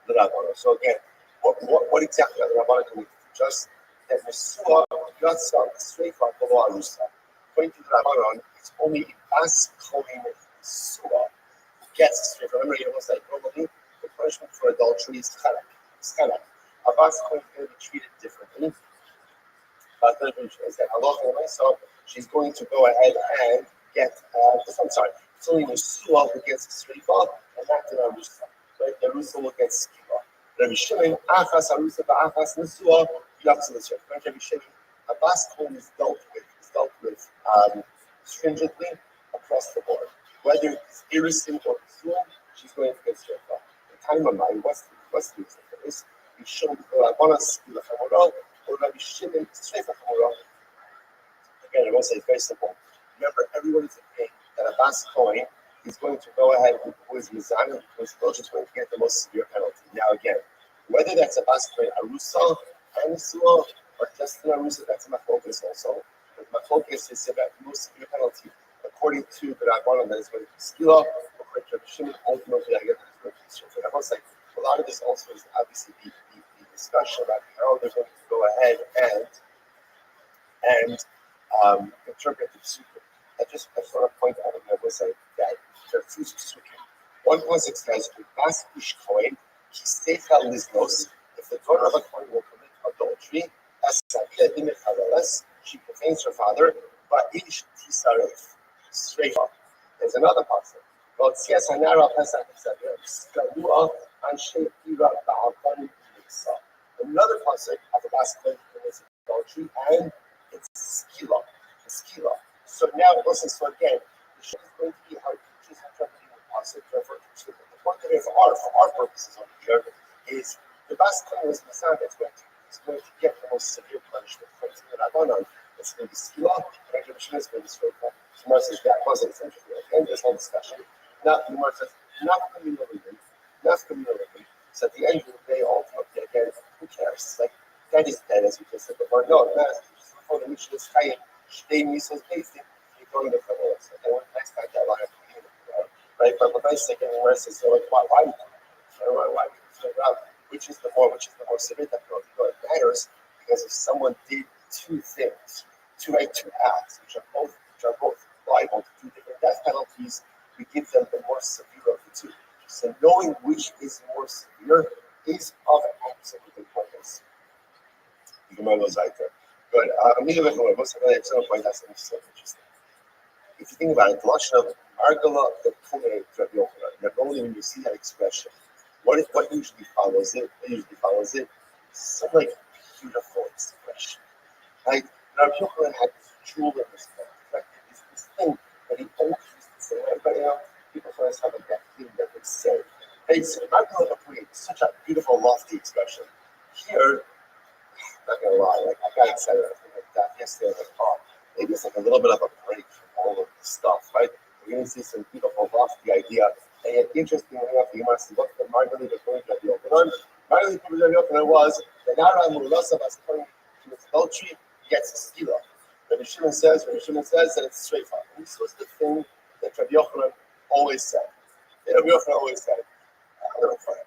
The Rabbana. So again, what exactly are the Rabbana going to teach us? That Yeshua, Yatzah, the straight father, according to the Rabbana, it's only a Bas Kohen Yeshua. Gets straight. Remember, it was like normally the punishment for adultery is chalak. It's chalak. Abbas is going to be treated differently. But the conclusion is that Allah so she's going to go ahead and get. I'm sorry. It's only Yeshua who gets a straight fall, and not the Arusa. Right? The Arusa will get skiba. Rabbi Shimon, Achas Arusa, Achas Yeshua, Yatzah. Right? Rabbi Shimon, Abbas is dealt with stringently across the board. Whether it's irritant or Zoom, she's going to get straight up. The time of my what's the reason for this? We showed the Rabbanas the Chamorah, or Rabbi Shimon straight for Chamorah. Again, I will say it's very simple. Remember, everyone is agreeing that a Bas Kohen is going to go ahead with who is Mizan, who is still just going to get the most severe penalty. Now, again, whether that's a Bas Kohen Arusa, and Nisuah, or just an Arusa, that's my focus also. But my focus is about the most severe penalty. According to the Rabbanan, that is going to be skila, according to Rabbi Shimon, ultimately I get that it's going to be straight. I was like, a lot of this also is obviously the discussion about how they're going to go ahead and interpret the psukim. I just want to point out on my website that there are two psukim. One pasuk says, "Bas ish kohen, ki sefer liznos." If the daughter of a kohen will commit adultery, as savia dimechaveles, she profanes her father, but ish tisaref. Straight up. There's another pasuk. God says, "Anara pesach tzadeh skalua anshe ira ba'avani miksa." Another pasuk of the Bas Kohen commits adultery, and it's skila. Skila. So now listen. So again, the show is going to be how teachers interpreting the pasuk to refer to the point that is for our purposes over here is the Bas Kohen was Messiah that's going to get the most severe punishment. For example, Rabbanan, it's going to be skila, and Rabbi Shimon is going to be straight up. Gemara says that wasn't essentially at the end of this whole discussion. Now the Gemara says, not communally. So at the end of the day, ultimately again, who cares? It's like that is dead, as we just said before. No, that's just before the Mishnah is high. They misos based you're going to the world. And when next time that line right? But the nice thing where it says, so like, why which is the more severe penalty? No, it matters because if someone did two things, two acts, which are both liable to two different death penalties, we give them the more severe of the two. So knowing which is more severe is of absolute importance. The Gemara goes right there. Good. I'm leaving it for most of the external point. That's so interesting. If you think about it, the Lashon of Argala the Kune Rabbi Yochanan, not only when you see that expression, what usually follows it? Some like beautiful expression. Right? Rabbi Yochanan had this jewel in his mouth, right? This thing that he always used to say, right? But people sometimes have like that thing that they say. Right? So Argala the Kune is such a beautiful, lofty expression. Here, not gonna lie, like I got excited like that yesterday in the car. Maybe it's like a little bit of a break from all of this stuff, right? We're gonna see some beautiful lofty idea. And yet interestingly enough, you must look at Margaret according to Rabbi Yochanan. Margaret according to Rabbi Yochanan was the Nara Mulasa was according to its adultery gets a skila. Rabbi Shimon says that it's straight up. And this was the thing that Rabbi Yochanan always said.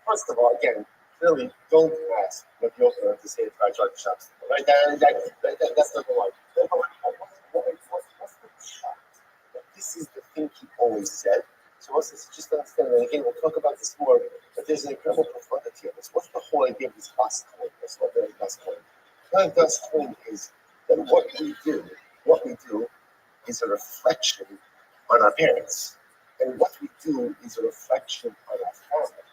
First of all, again, really, don't ask Rabbi Yochanan to say it's by George Shabbos. Right? That's number one. What's the shot? This is the thing he always said. So let's just understand, and again, we'll talk about this more, but there's an incredible profundity of this. What's the whole idea of this Bas Kohen? That's what the Bas Kohen. The Bas Kohen is that what we do is a reflection on our parents. And what we do is a reflection on our family.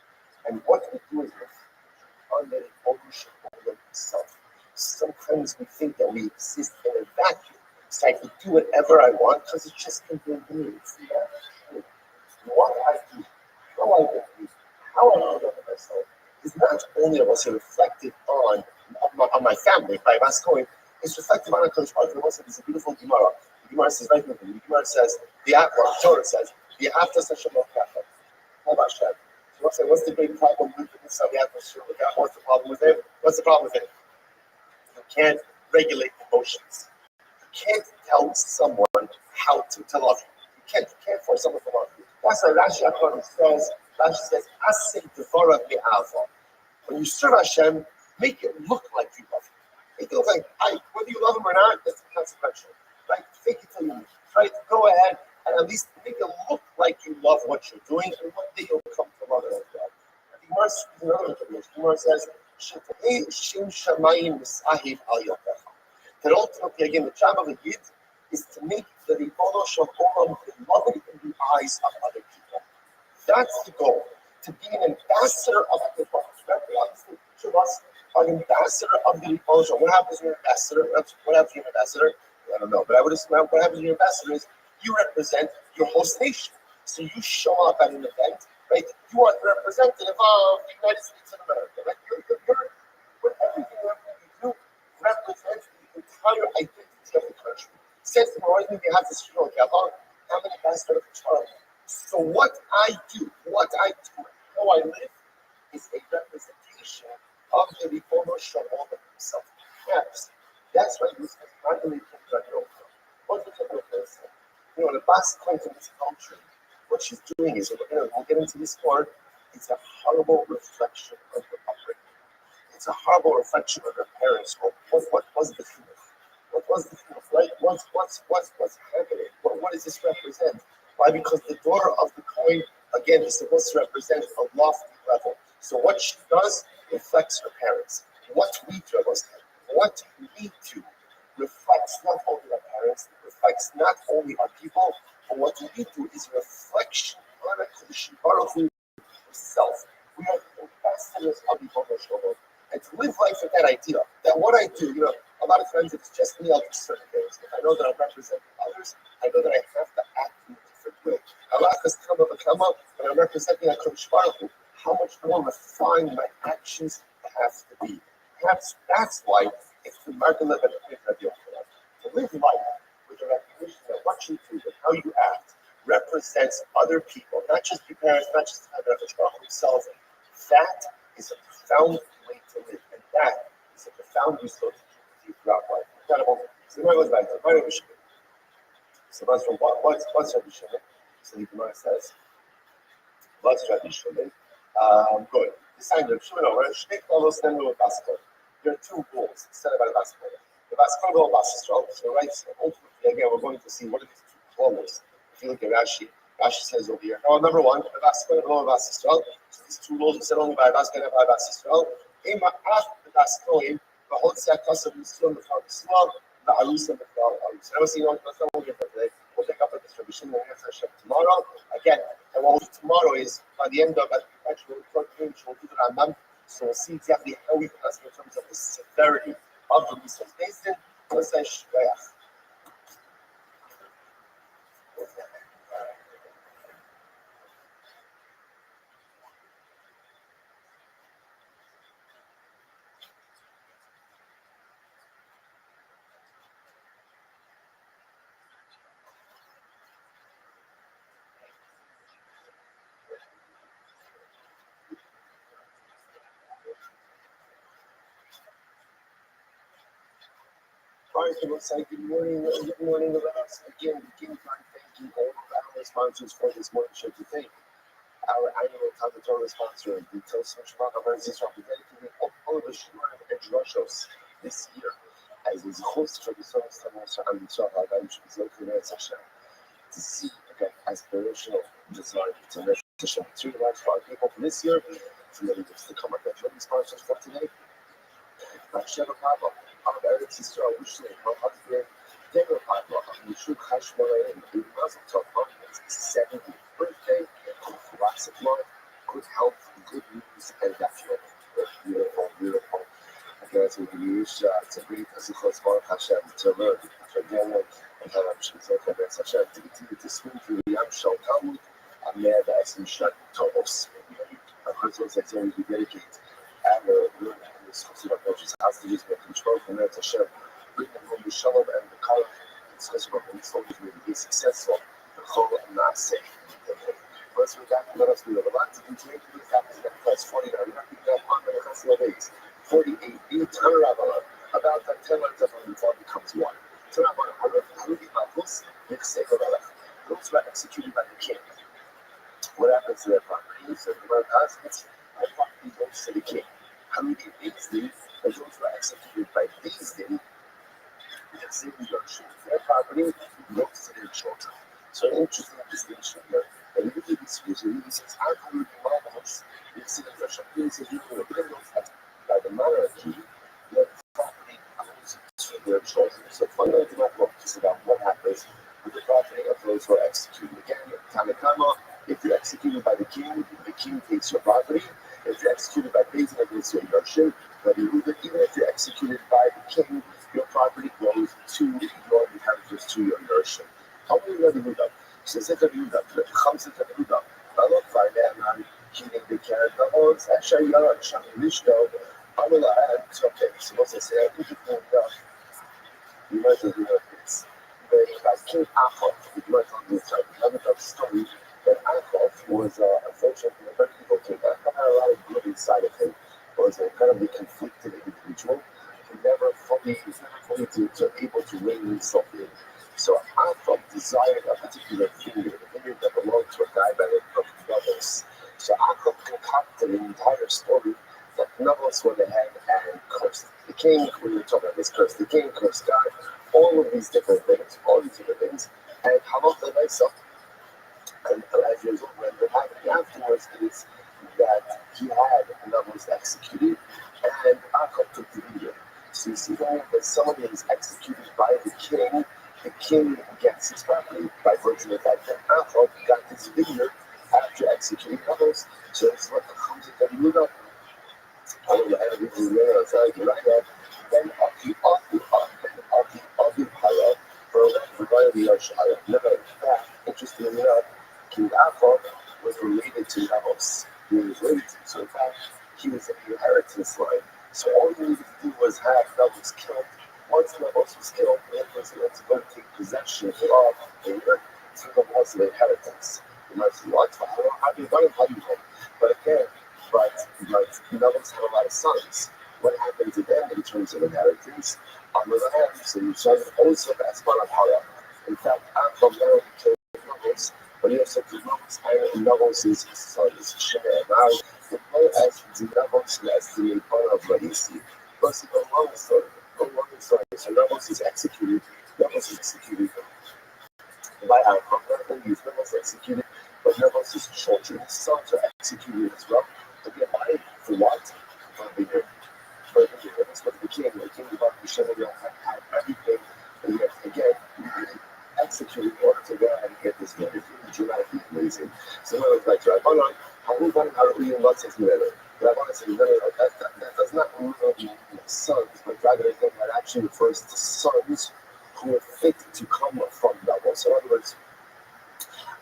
And what we do is on the ownership of itself. Sometimes we think that we exist in a vacuum. It's like we do whatever I want because it's just convenient. What I do, how I behave, how I look at myself is not only also reflective on my family, by Bas Kohen, it's reflective on a Kodesh Baruch Hu. It's a beautiful Gemara. Gemara says, right, the Gemara says, the Torah says, the after Hashem of Kafah. How about Hashem? So what's the big problem with this? What's the problem with it? What's the problem with it? You can't regulate emotions. You can't tell someone how to love you. You can't force someone to love you. That's why Rashi says, Asay Devorah Me'ava. When you serve Hashem, make it look like you love him. Make it look like, whether you love him or not, that's consequential. Right? Fake it till you leave. Right? Go ahead and at least make it look like you love what you're doing, and one day you'll come to love it as well. The Gemara says, that ultimately, again, the job of a Yid is to make the Ribono Shel Olam beloved in the eyes of other people. That's the goal. To be an ambassador of the Ribono. Each of us are an ambassador of the Ribono Shel Olam. What happens when you're an ambassador? What happens when you're an ambassador? I don't know, but I would assume what happens when you're an ambassador is you represent your host nation. So you show up at an event, right? You are the representative of the United States of America, right? With everything you do represents the entire identity of the country. Since the morning we have this show, I'm an ambassador of Charlie. So what I do, how I live, is a representation of the Ribono Shel Olam himself. Yes, that's why this is not really what's the typical person? The boss comes from this culture. What she's doing is, we'll get into this more, it's a horrible reflection of her upbringing. It's a horrible reflection of her parents. What was the truth? What was the truth, right? What's happening? What does this represent? Why? Because the daughter of the coin, again, is supposed to represent a lofty level. So what she does reflects her parents. What we do, what we do reflects not only our parents, it reflects not only our people, but what we do is a reflection on HaKadosh Baruch Hu himself. We are ambassadors of the Ribono Shel Olam. And to live life with that idea, that what I do, a lot of times it's just me, I'll do certain things. If I know that I'm representing others, I know that I have to act in a different way. Allah has come up, when I'm representing HaKadosh Baruch Hu, how much more refined my actions have to be. Perhaps that's why it's the Margaret of Rabbi. To live life with the recognition that what you do and how you act represents other people, not just your parents, not just HaKadosh Baruch Hu himself. That is a profound way to live, and that is a profound result throughout life. So now goes back to Rabbi Shimon. So what's Rabbi Shimon? So the Gemara says, what's Rabbi Shimon? Good. The sign of Shimon, there are two rules said about a basketball. The basketball of Yisrael. So right, so ultimately, again, we're going to see what are these two rules. If you look at Rashi says over here. Number one, the basketball of Yisrael. So these two rules are said only by basketball of Yisrael. Ema ach the basketball, the whole set of Yisrael, the Yisrael, the Arus and the Arus. Never seen that's not what we're for today. We'll pick up at this Rabbi Shimon tomorrow. Again, and what we'll do tomorrow is by the end of it, actually we'll do the Rambam. So we'll see exactly how we pass in terms of the severity of the Mitzvahs based in. Let's say Shvayach. Good morning, Rabbi. Again, begin by thanking all of our sponsors for this morning show today. Our annual Talmud Torah sponsor, the Toast Shemach of Eretz Yisrael, dedicating all of the Shemach and Roshos this year as his host for the Sonos Tamosa and the Tzah Hagam Shemizok in Eretz Hashem. To see, again, aspirational design to Eretz Hashem materialize for our people for this year. So many gifts to come up with many sponsors for today. Sheva Pablo, of Eretz Yisrael, Ushli, Hafir, Deborah Pablo, of Yishuv Hashmolayim, the Mazel Tov on his 70th birthday, lots of love, good health, good news, and definitely beautiful. Again, to be used to read as a close Baruch Hashem, to learn, to Daniel, and have Shemizok and Eretz Hashem, to continue to swim through the Yam Shel Talmud, and may the Esim Shat Tovos. Our hearts will say, we dedicate and this house to use the control from Eretz Hashem, bring them home the shalom and the color, discussion about when soldiers will be successful. The whole not safe. Once we got let us do a lot to continue to do that is that plus 49. We're not going to have on the Chassidus days. 48 beat Rabbi about the 10 lines of before becomes one. So now those were executed by the king. What happens to their property? So the Gemara asks, my property goes to the king. How many beats these? And those were executed by these days. Their property goes to their children. So an interesting distinction here. And usually this usually says, I come to my house, you see the Russian says you will bring those by the monarchy, their property goes to their children. So fundamentally my book is about what happens with the property of those who are executed. Again, Tanakama, if you're executed by the king takes your property. If you're executed by Bezin, it goes to your Yerushin. But even if you're executed by the king, your property goes to your inheritors, to your Yerushin. How many know the Yehuda? So says the Yehuda, the Chamsa the Yehuda. I look for them, keeping the carrot, the horns, actually, Shami Mishko, Amala, and okay. So what's I say? I think you might as well do this. But King Achot, you might as well do this. I love the story that Achot was unfortunately a very evil king. Achot had a lot of good inside of him. Was an incredibly conflicted individual. He never fully able to rein himself in. So Achot desired a particular vineyard, a vineyard that belonged to a guy by the name of Nabos. So Achot concocted an entire story that Nabos went ahead and cursed the king. We were talking about this, cursed the king, cursed God, all of these different things, and Hamot Levaisa. And as a result, what happened afterwards is that he had Nabos executed, and Achot took the vineyard. So you see that somebody is executed by the king gets his property by virtue of the fact that Achot got his vineyard after executing Nabos. So this is what the Chamsa of Yehuda. Then interestingly enough, King Achot was related to Nabos. He was related to, so in fact, he was in the inheritance line. So all he needed to do was have Nabos killed. Once Nabos was killed, the person had to go take possession of the earth through the laws of inheritance. You might say, what? How do you know? But again, Nabos had a lot of sons. What happened to them in terms of inheritance? On the other hand, so you saw also the Asman of Hara. In fact, Achot married to Nabos, but he also took Nabos' sons, Shimei and Ar, as well as the Nabos as the Impara of Raisi. Plus, the long story. So Nabos is executed by Achot. Nabos executed, but Nabos' children, his sons are executed as well. Again, why? For what? For the that's what the king about the Shem had everything, and yet again, executed in order to go ahead and get this money. It's dramatically amazing. So now it's like, Rabbanon, Rabbanon said, no, that does not mean sons, but rather that actually refers to sons who are fit to come from Nabos. So in other words,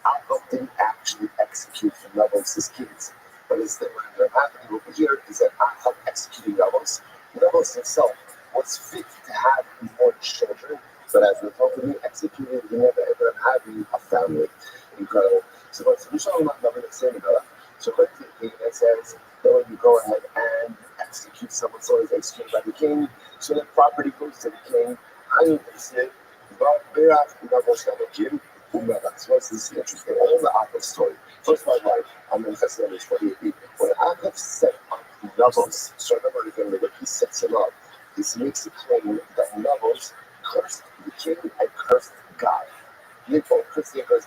Achot didn't actually execute from Nabos' kids. But instead, what happening over here is that Achot executing Nabos. Nabos himself was fit to have more children, but as the result of being executed, he never ended up having a family. Incredible. So what's the Mishnah number the same about? So quickly, it says that when you go ahead and execute someone, so is executed by the king, so the property goes to the king. I need to say, but Berak Nabos Nabos. So what's this interesting? All the Achot story. First of all, I'm in Chassidus 48. When Achot set up Nabos, so remember again, when he sets him up, this makes a claim that Nabos cursed the king and cursed God. Nipple, cursed the because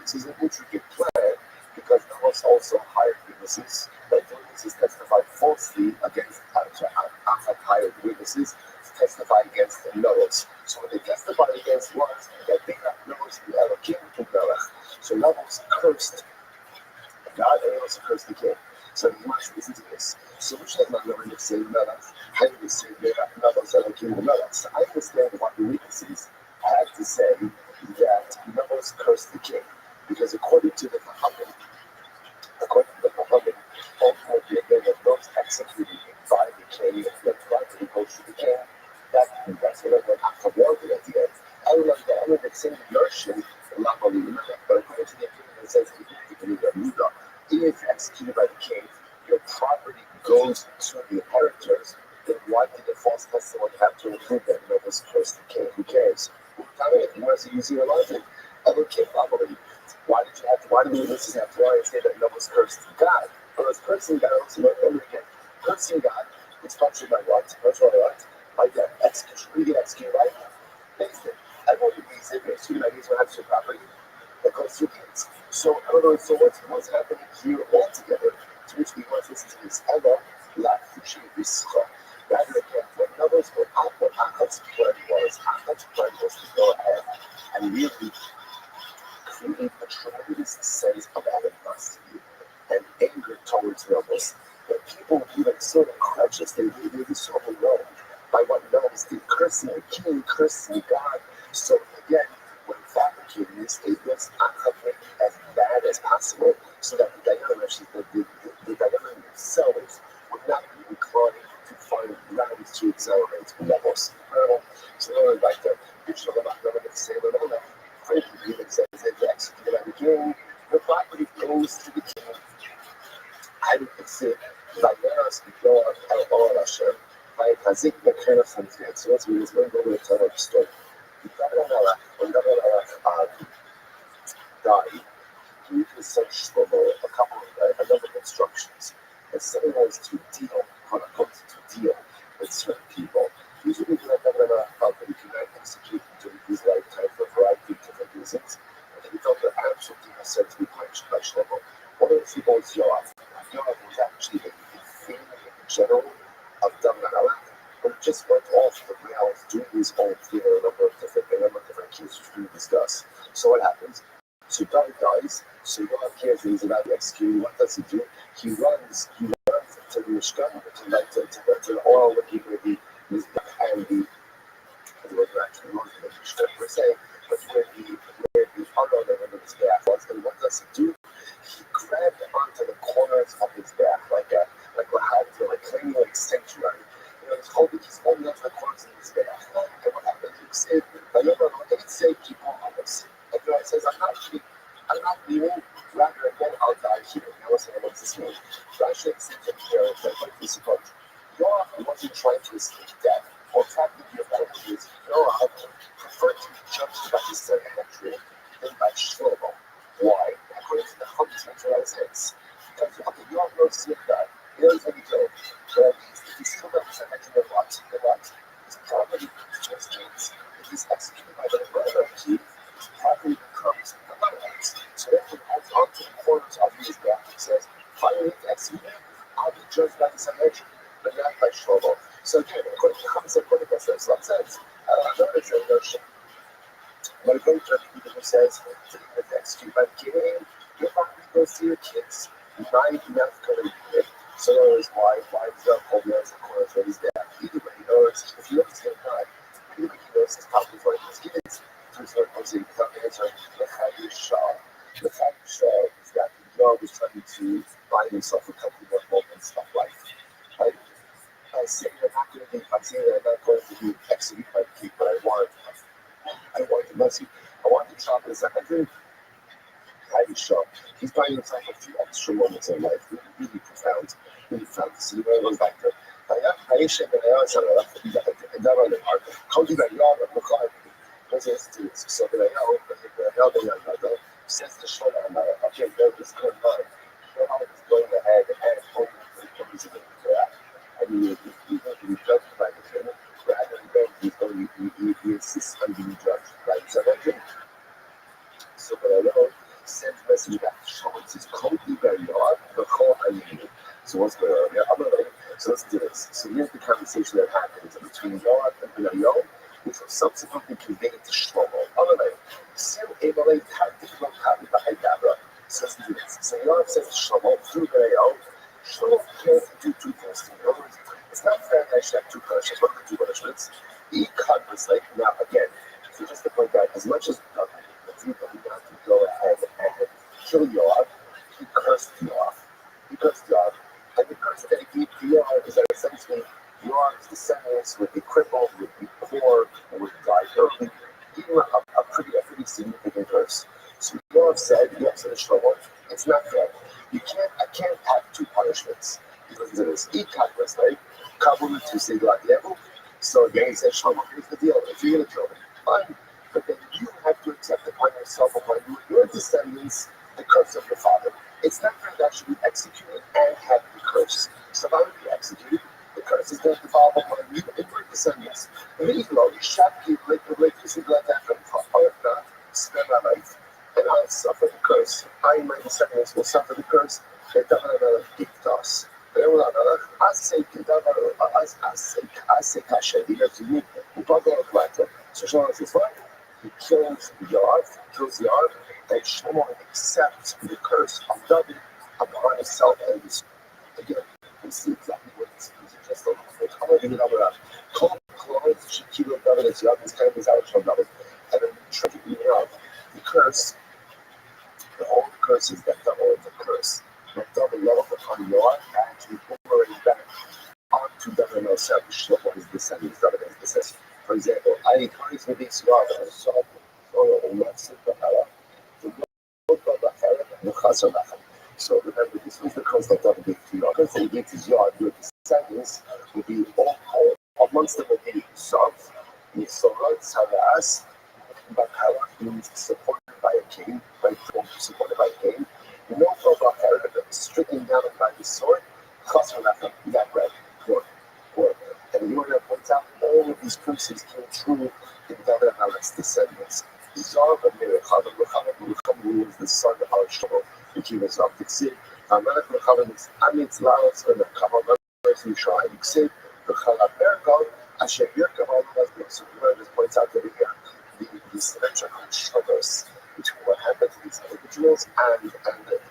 this is an intricate plan because Nabos also hired witnesses. But witnesses testified falsely against Achot hired witnesses to testify against Nabos. So what they testified against was that they got Nabos the Elohim and Melech. So Nabos cursed God and he also cursed the king. So you must listen to this. So which has not learned to say Melech? How do you say Nabos Elohim and Melech? So I understand what the witnesses had to say that Nabos cursed the king. Because according to the Chachamim, ultimately again, that those executed by the king, that property goes to the king, that's what Achot wanted at the end. I love that. get false testimony, have to include that Noah's cursed the king. Who cares? He wants to use your logic. Other king probably. Why did the witnesses have to lie and say that Noah's cursed God? Well, it's cursing God. Also, remember again, cursing God is punctured by what? By death. Execution. We get executed by basically. Everyone agrees that executed by these have to property that goes through kids. So, in other words, what's happening here altogether, to which we want to listen to this, Ella, La Fushi, Rischa. Rather again, what Noah's, what Achat's plan was, to go ahead and really create a tremendous sense of animosity and anger towards nobles. That people would be like sort of crutches, they really so overwhelmed by what nobles did, cursing the king, cursing God. So again, when fabricating this, they must make it as bad as possible so that the Dayanim themselves would not be inclined to find grounds to exonerate nobles. So they were like the Bishop of the Sailor that says that the executed by the king, the property goes to the king. I would say, Vayeras B'Yor El Hashem, Vayechazik B'Khen HaSantiet. So let's read this. We're going to tell the story. When David Melech died, he gave his son Shlomo a number of instructions. And something was to deal, quote unquote, to deal with certain people. Usually, David Melech felt that he could not execute during his lifetime for a variety of different reasons. And he felt that absolutely necessary to be punished by Shlomo. One of the people was Yoav. Yoav was actually the family general of David, but it just went off the rails doing his own thing in a number of different cases which we discuss. So what happens? So David dies, so Yoav cares that he's about to execute. What does he do? He runs to the Mishkan, to the oil where the and the wasn't actually runs to the Mishkan per se, but where the honor of his back was. And what does he do? He grabbed onto the corners of his back like claiming like sanctuary. He's holding onto the corners of his back. And what happens? He said, say people on this. And God says, I'm not leaving, rather again, I'll die here. Now listen, what's this mean? Rashi said to like this approach. Yoav wasn't trying to escape death or trying to be a better because Yoav preferred to be judged by his son Henry than by Shlomo. Why? According to the Hunter's naturalized because Yoav knows his God. He knows what he did. But he's still not Henry of what? His property just means if he's executed by the monarchy, his property becomes the monarch's. So therefore, he holds on to the corners of his back. He says, if I need to execute him, I'll be judged by the Sanhedrin, but not by Shlomo. So again, according to Hamza, according to God's love says, notice that notion. But according to the people who says, to execute by the king, your property goes to your kids. Nine not going to be it. So in other words, why does God hold the corners of his back? Either way, in other words, if you understand God, either way, he knows his property for his kids. So he's going to answer the Chayyim Shah. The Chayyim Shah is that Yoav was trying to buy himself a couple more moments of life. Right? I'm saying I'm not going to be executed by the king, but I want to mercy. I want to chop in a second. Chayyim Shah. He's buying himself a few extra moments in life. Really profound. So he goes back to Hayeshem and Ayah. So says the Shlomo, okay, there is good mind. Shlomo is going ahead and holding the police of and he's going to be judged by the king, rather than he insists on being judged by the Sanhedrin. So Ayah sends a message back to Shlomo. It says, "Call me by Yoav, the call I need." So what's going on here? So let's do this. So here's the conversation that happens between Yoav and Benayah, which was subsequently conveyed to Shlomo. So let's do this. So Yoav says to Shlomo, through Benayah, Shlomo can't do two things to me. In other words, it's not fair that I should have two punishments. What are the two punishments? He cut was like, now again, so just to point out, as much as the people who want to go ahead and kill Yoav, he cursed Yoav. And the curse that he gave to Yoav is that essentially Yoav's descendants would be crippled, would be poor, and would die early. Even a pretty significant curse. So Yoav said to Shlomo, it's not fair. I can't have two punishments. Because it is Ikakras, right? Kabul to say like level. So then he said, Shama, here's the deal. If you're gonna kill me, fine. But then you have to accept upon yourself, upon you, your descendants, the curse of your father. It's not going to actually be executed and have the curse. So if I would be executed, the curse is going to fall upon you and your descendants. And then you know, you shall keep like you see like that from Parka, spend my life. And I'll suffer the curse. I and my descendants will suffer the curse. It doesn't gift us. I say kasher, he does unique. So Shlomo says, what? He kills Yard, and Shlomo accepts the curse of David upon himself and his again. We see exactly what this is just like how many number of clothes Shakira David is Yard, this kind of is out from David. And then tragically enough, the curse, all the curses that the old curse that David love upon Yard actually boomerang back onto David himself, Shlomo his descendants, David his descendants. For example, I encourage with this Yard and so so remember, this was the curse that David gave to Yard. The curse that he gave to Yard, your descendants would be all amongst them would be Sov, Yisorot, Saras, Bakara means supported by a king, right? Supported by a king. No Bakara, stricken down by the sword, Chasarachim, that bread, work. And you want to point out all of these curses came true in David and Alex descendants. Zar Mechavan means the son of Shlomo, which he was of the Ksiv. Amalek Mechavan is Amitz Laos and Mechavan Members Yishai Ksiv. Mechala Bergal, Asher Yerkavan Lesbian. So the just points out that the symmetrical struggles between what happened to these individuals and the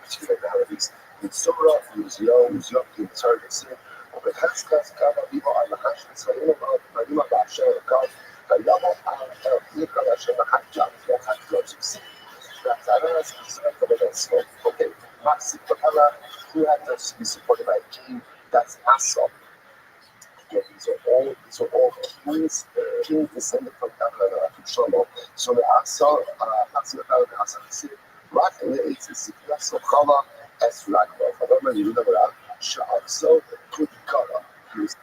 particularities. In Surah, Uziyah, in Target Ksiv. ובחזקת כמה ביבו על לחש צבעים ובנים באשר לקו ויאמר על אלוהיך לאשר לחש לפני חש לא סוכסי והצערה ישראל קבל עצמו. Okay, Maxi Propella, who had to be supported by a king, that's Asa. Again, these are all kings descended from Shlomo. So the Asa Propella, the Asa Ksib, right in the 80s, so Chala, as Ragnar, however you remember that. So Kudikara, his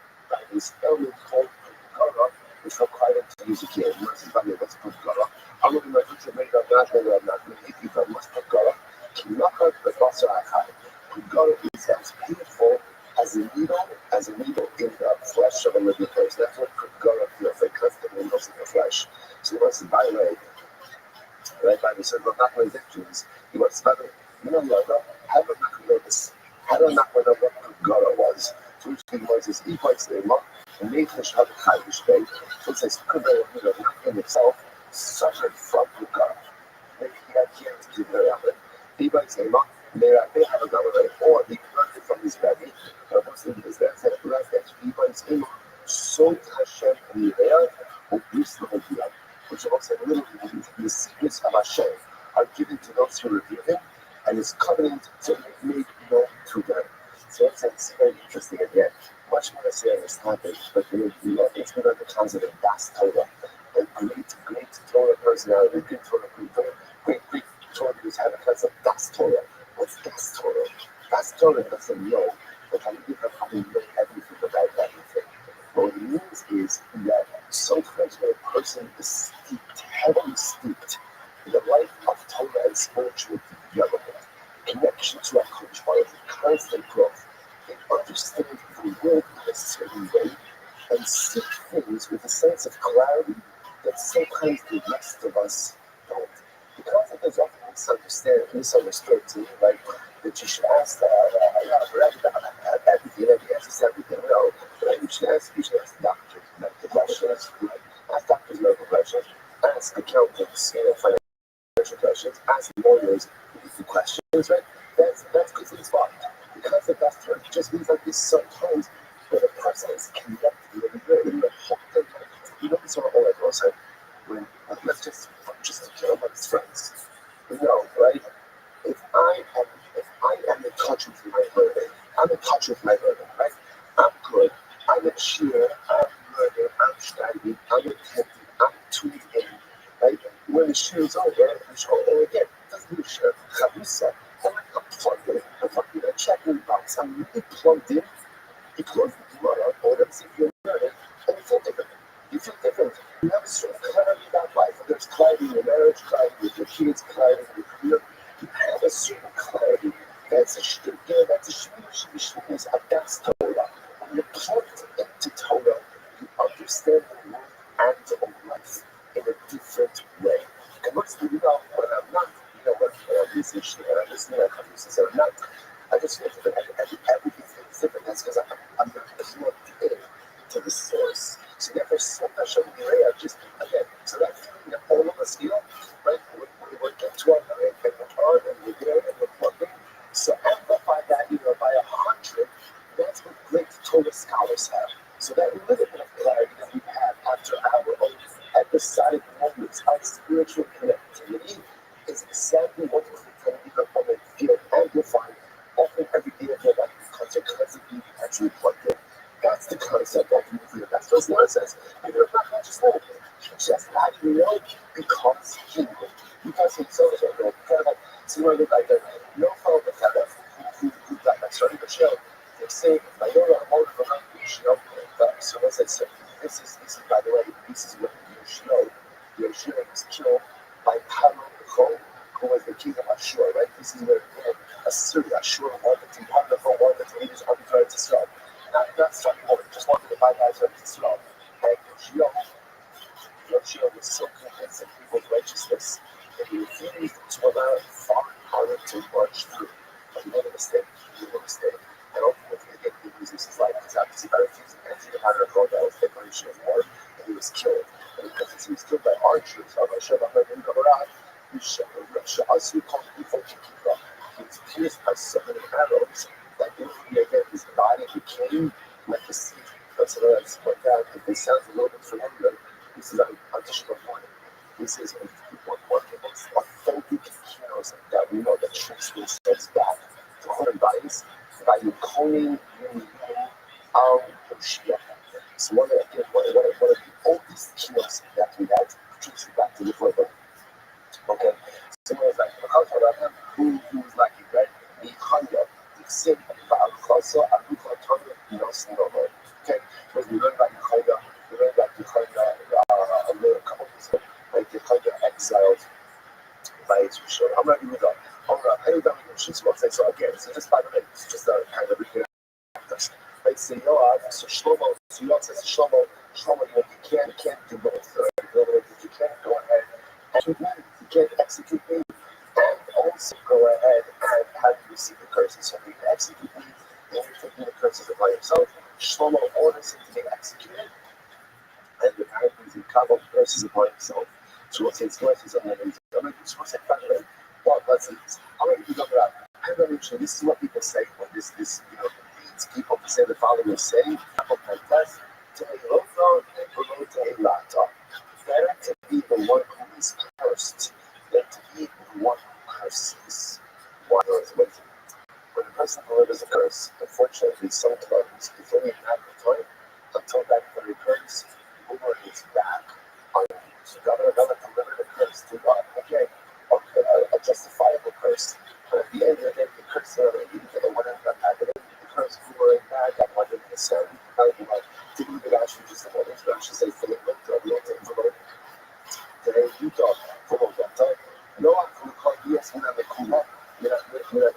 element called Kudikara, which required him to use a key. Most of the that's Kudikara. I would imagine to make a national if you must Kudikara. Kinaka, the Basar Akai. Kudikara is as beautiful as a needle in the flesh of a living person. That's what Kudikara feels like, constantly most of the flesh. So he wants to by the way, right by the circle of not my victories, he wants to have a notice. I don't know what Gara was. So which thing was this e-bikes name up, and Nathan had a kind of state. So it says, not in itself, suffered from Gara. Maybe he had to keep very often. E-bikes name up, they have a government, or he learned it from his Rabbi, or most of his dad said, that e-bikes name up, so Hashem Nivea, or Bruce the Hodia, which also literally means the secrets of Hashem are given to those who revere him, and his covenant to be made known to them. So it's very interesting again. Much more to say on this topic, but it's been on the concept of Das Torah. A great Torah personality, great Torah who's had a concept of Das Torah. What's Das Torah? Das Torah doesn't know, but I think probably know everything about everything. But what it means is that sometimes when a person is steeped, heavily steeped, in the life of Torah and spiritual development, connection to our culture, constant growth, they understand the world in a certain way and see things with a sense of clarity that sometimes the rest of us don't. Because it is often misunderstood to me, like that you should ask everything, every answer everything. No, but you should ask doctors medical questions, ask doctors medical questions, ask accountants, financial questions, ask lawyers questions, right? That's good for this body. Because the best term just means like this sometimes when a person is connected with the whole thing, it's all like Rothschild. When let's just care about his friends. Right? If I am in touch with my burden, I'm in touch with my burden, right? I'm good. I'm a cheer, I'm learning, I'm striving, I'm attentive, I'm tuned in, right? When the show is over, the show over again. Doesn't mean share Chavusa. I'm plugged in. I'm fucking a checking box. I'm really plugged in. Because the Gemara, or that's You have a certain clarity about life. Whether it's clarity in your marriage, clarity with your kids, clarity in your career, you have a certain clarity. That's a shmiras against Torah. When you're plugged into Torah, you understand the world and of life in a different way. Mostly, when I'm not, when I'm listening, when I'm listening, I'm listening, I'm not. I just feel that everything feels different. That's because I'm not plugged in to the source. So therefore, sometimes I'm just again. So that feeling that all of us feel, right? We get to our night and we're on and we're there and we're plugged in. So amplify that, by 100. That's what great Torah scholars have. So that little bit of clarity that we have after our own episodic moments of spiritual connectivity is exactly what we can become and feel amplified often every day of your life because you're constantly actually plugged in. That's the concept of nuclear. That's what Lord says. And you're not just know. He just let you know because he knew. Because he told you, kind of like, see where they like that. No fellow that kind of who got that starting the show. They say, I know that I'm older than you. So what's that say? This is by the way, this is what Yoshino was killed by Paro who was the king of Ashur, right? This is where Assyria, Ashur wanted to lead his army to Israel. Not starting over, just wanted to bypass Israel. And Yoshino was so convinced of people's righteousness that he refused to allow foreign power to march through. But he made a mistake. And ultimately, again, he loses his life because obviously by refusing to enter the Hunter Code, that was the declaration of war, and he was killed. And because he was killed by archers, he was pierced by so many arrows that again, his body became like a sea. That's what that. If it sounds a little bit familiar, this is additional point. This is one of the most authentic heroes that we know that tracks themselves back to human bodies by Yukonin Al Yoshia. So one of the oldest heroes that we have tracks back to the Bible. Okay, so it was like who was like right? Yihaya, the sin about Kosa, Aluka, Tanya, Nosinova. Okay, because we learned about Yihaya, a couple of years ago, like Yihaya exiled by his show. I'm not even going. I don't know. So again, so just by the way, it's just a kind of recap. Right, so so Yoav says to Shlomo, you can't do both. Right? In other words, you can't go ahead and you can't execute me, and also go ahead and have you receive the curses. So you can execute me, and you're taking the curses upon yourself. Shlomo orders him to be executed, and the paraphrase in Kabbalah curses upon himself. So what's his verses on the news? I'm going to say, let's see. I'm going to go around. I'm going to this is what people say when this leads people to say the following saying, better to be the one who is cursed than to be the one who curses. One is with you. When a person delivers a curse, unfortunately, sometimes it's only a matter of time until that very curse boomerangs back on you. So God delivered a curse to God. Okay, a justifiable curse. But at the end of the day, the curse you get what ended up happening. The curse boomerang back at 100%. To do the actually just about this, I should say, for the today, you talk for that time. No one can call yes, we're not the Kuma. We're not the Kuma.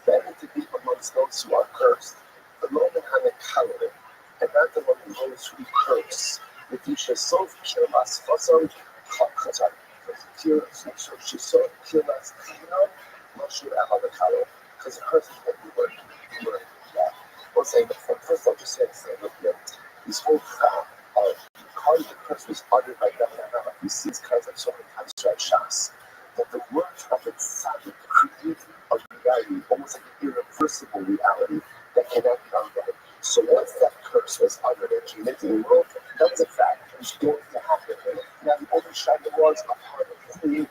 Better to be amongst those who are cursed. The Lord had a calorie, and not among those who curse. If you should so kill us for some kill us, not sure about the calorie. Because the curse is what we were. We'll say, first I'll just say, look here, this whole because the curse was uttered by God, we see this concept so many times throughout Shas, that the words of the Tzaddik create a reality, almost like an irreversible reality that cannot be undone. So once that curse was uttered and came into the world, that was a fact. It was going to happen. Now the overshadowing was a part of who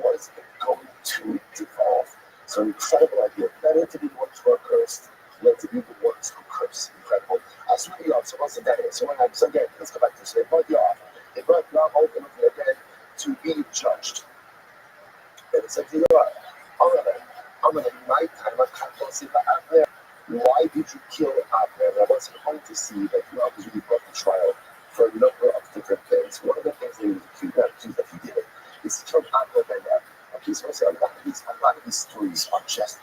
was going to devolve. So an incredible idea. Better to be the ones who are cursed than to be the ones who curse. Incredible. So once again, so again, let's go back to this. They brought Yoav. They brought Yoav ultimately again to be judged. And it said to Yoav, I'm going to my time, why did you kill Abner? I wasn't going to see that Yoav was really brought to trial for a number of different histories are just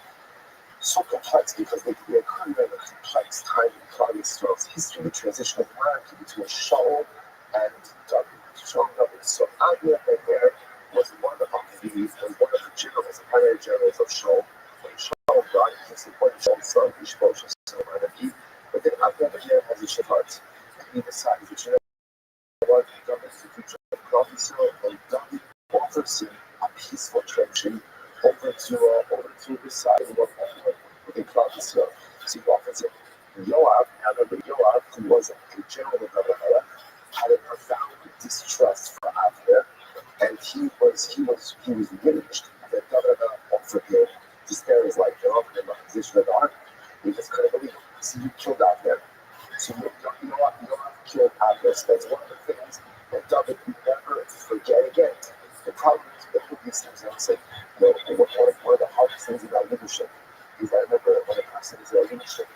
so complex because they occur in a complex time in Claudius Strauss' history, the transition of monarchy between Shaul and David. So Abner Ben was one of the generals, the primary generals of Shaul. When Shaul died, he appointed Shaul's son, Ishbosheth, son of Rabbi. But then Abner Ben has a heart, and he decides that David is the future of Claudius, and David offers him a peaceful transition over to his side within Claudius. So he offers him Yoav. Now remember, Yoav, who was a general of David, had a profound distrust for Abner, and he was enraged that David offered him to spare his life in the position of the ark. He just couldn't believe it. So he killed Abner. So Yoav killed Abner. So that's one of the things that David would never forget again. The problem is with these things, I would say, one of the hardest things about leadership is that remember when a person is a leadership,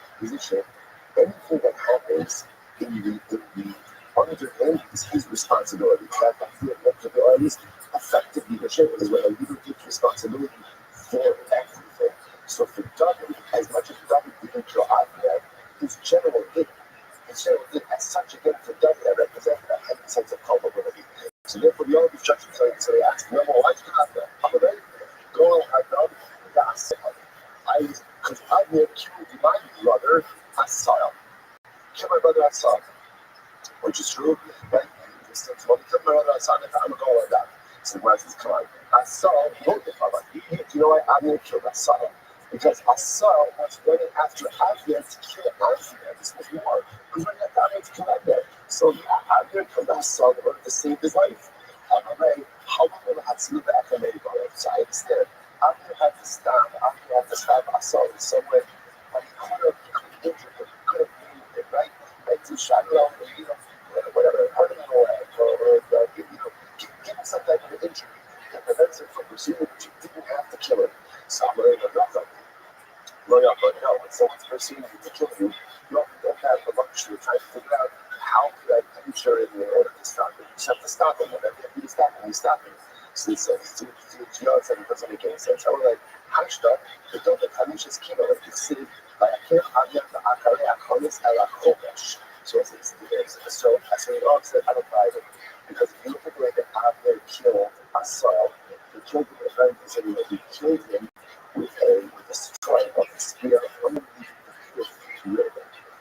anything that happens in the under him is his responsibility. Or at least effective leadership is when a leader takes responsibility for everything. So for David, as much as David didn't kill Abner, his general did. His general did as such again for David that represented a heightened sense of culpability. So therefore, the only instruction so they asked, no more, why did you have that? I'm ready. Go on, Abner. Because Abner killed my brother Asahel. Killed my brother Asahel. Which is true, right? So I'm going to go like that. So where's this come on? Asahel wrote the Father. You know why Abner killed Asahel? Because Asahel was running after Abner to kill Abner. This was war. He was running after Abner to kill Abner. So Abner killed Asahel in order to save his life. How long had to live back on anybody? So I understand. Abner had to stab Asahel in some way. But he could have injured him. He could have wounded him, right? Like to shot him out, whatever, hurt him or give him some type of injury that prevents him from pursuing, but you didn't have to kill him. So I'm going to go when someone's pursuing you to kill you, you don't have the luxury of trying to figure out how could I injure him in order to stop him. You just have to stop him. Whenever you stop him, you stop him. So it's it doesn't make any sense. I was like, Hashta, the Dota Kanish's kilo, like you see, like I can't have the Akare Akonis Ela Kodesh. So the Lord said, I don't buy it. Because if you look at the way that Abner killed Asahel, he killed him with a very considerable way. He killed him with a strike of a spear underneath the fifth rib.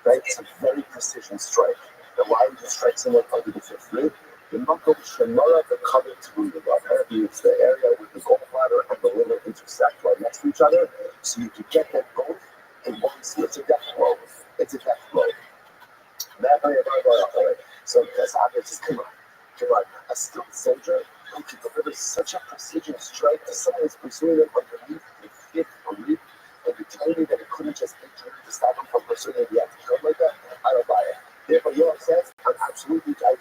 Right? It's a very precision strike. Now, why would you strike someone under the fifth rib? The Makom Shemara, the covered wound. Apparently, it's the area where the gallbladder and the liver intersect right next to each other. So you can get them both in one. So it's a death blow. It's a death blow. So that's obvious. Come on. A skilled soldier who can deliver such a precision strike to someone who's pursuing them underneath the fifth rib, and you tell me that it couldn't just injure to stop him from pursuing him yet to kill like that? I don't buy it. Therefore, Yoav says, I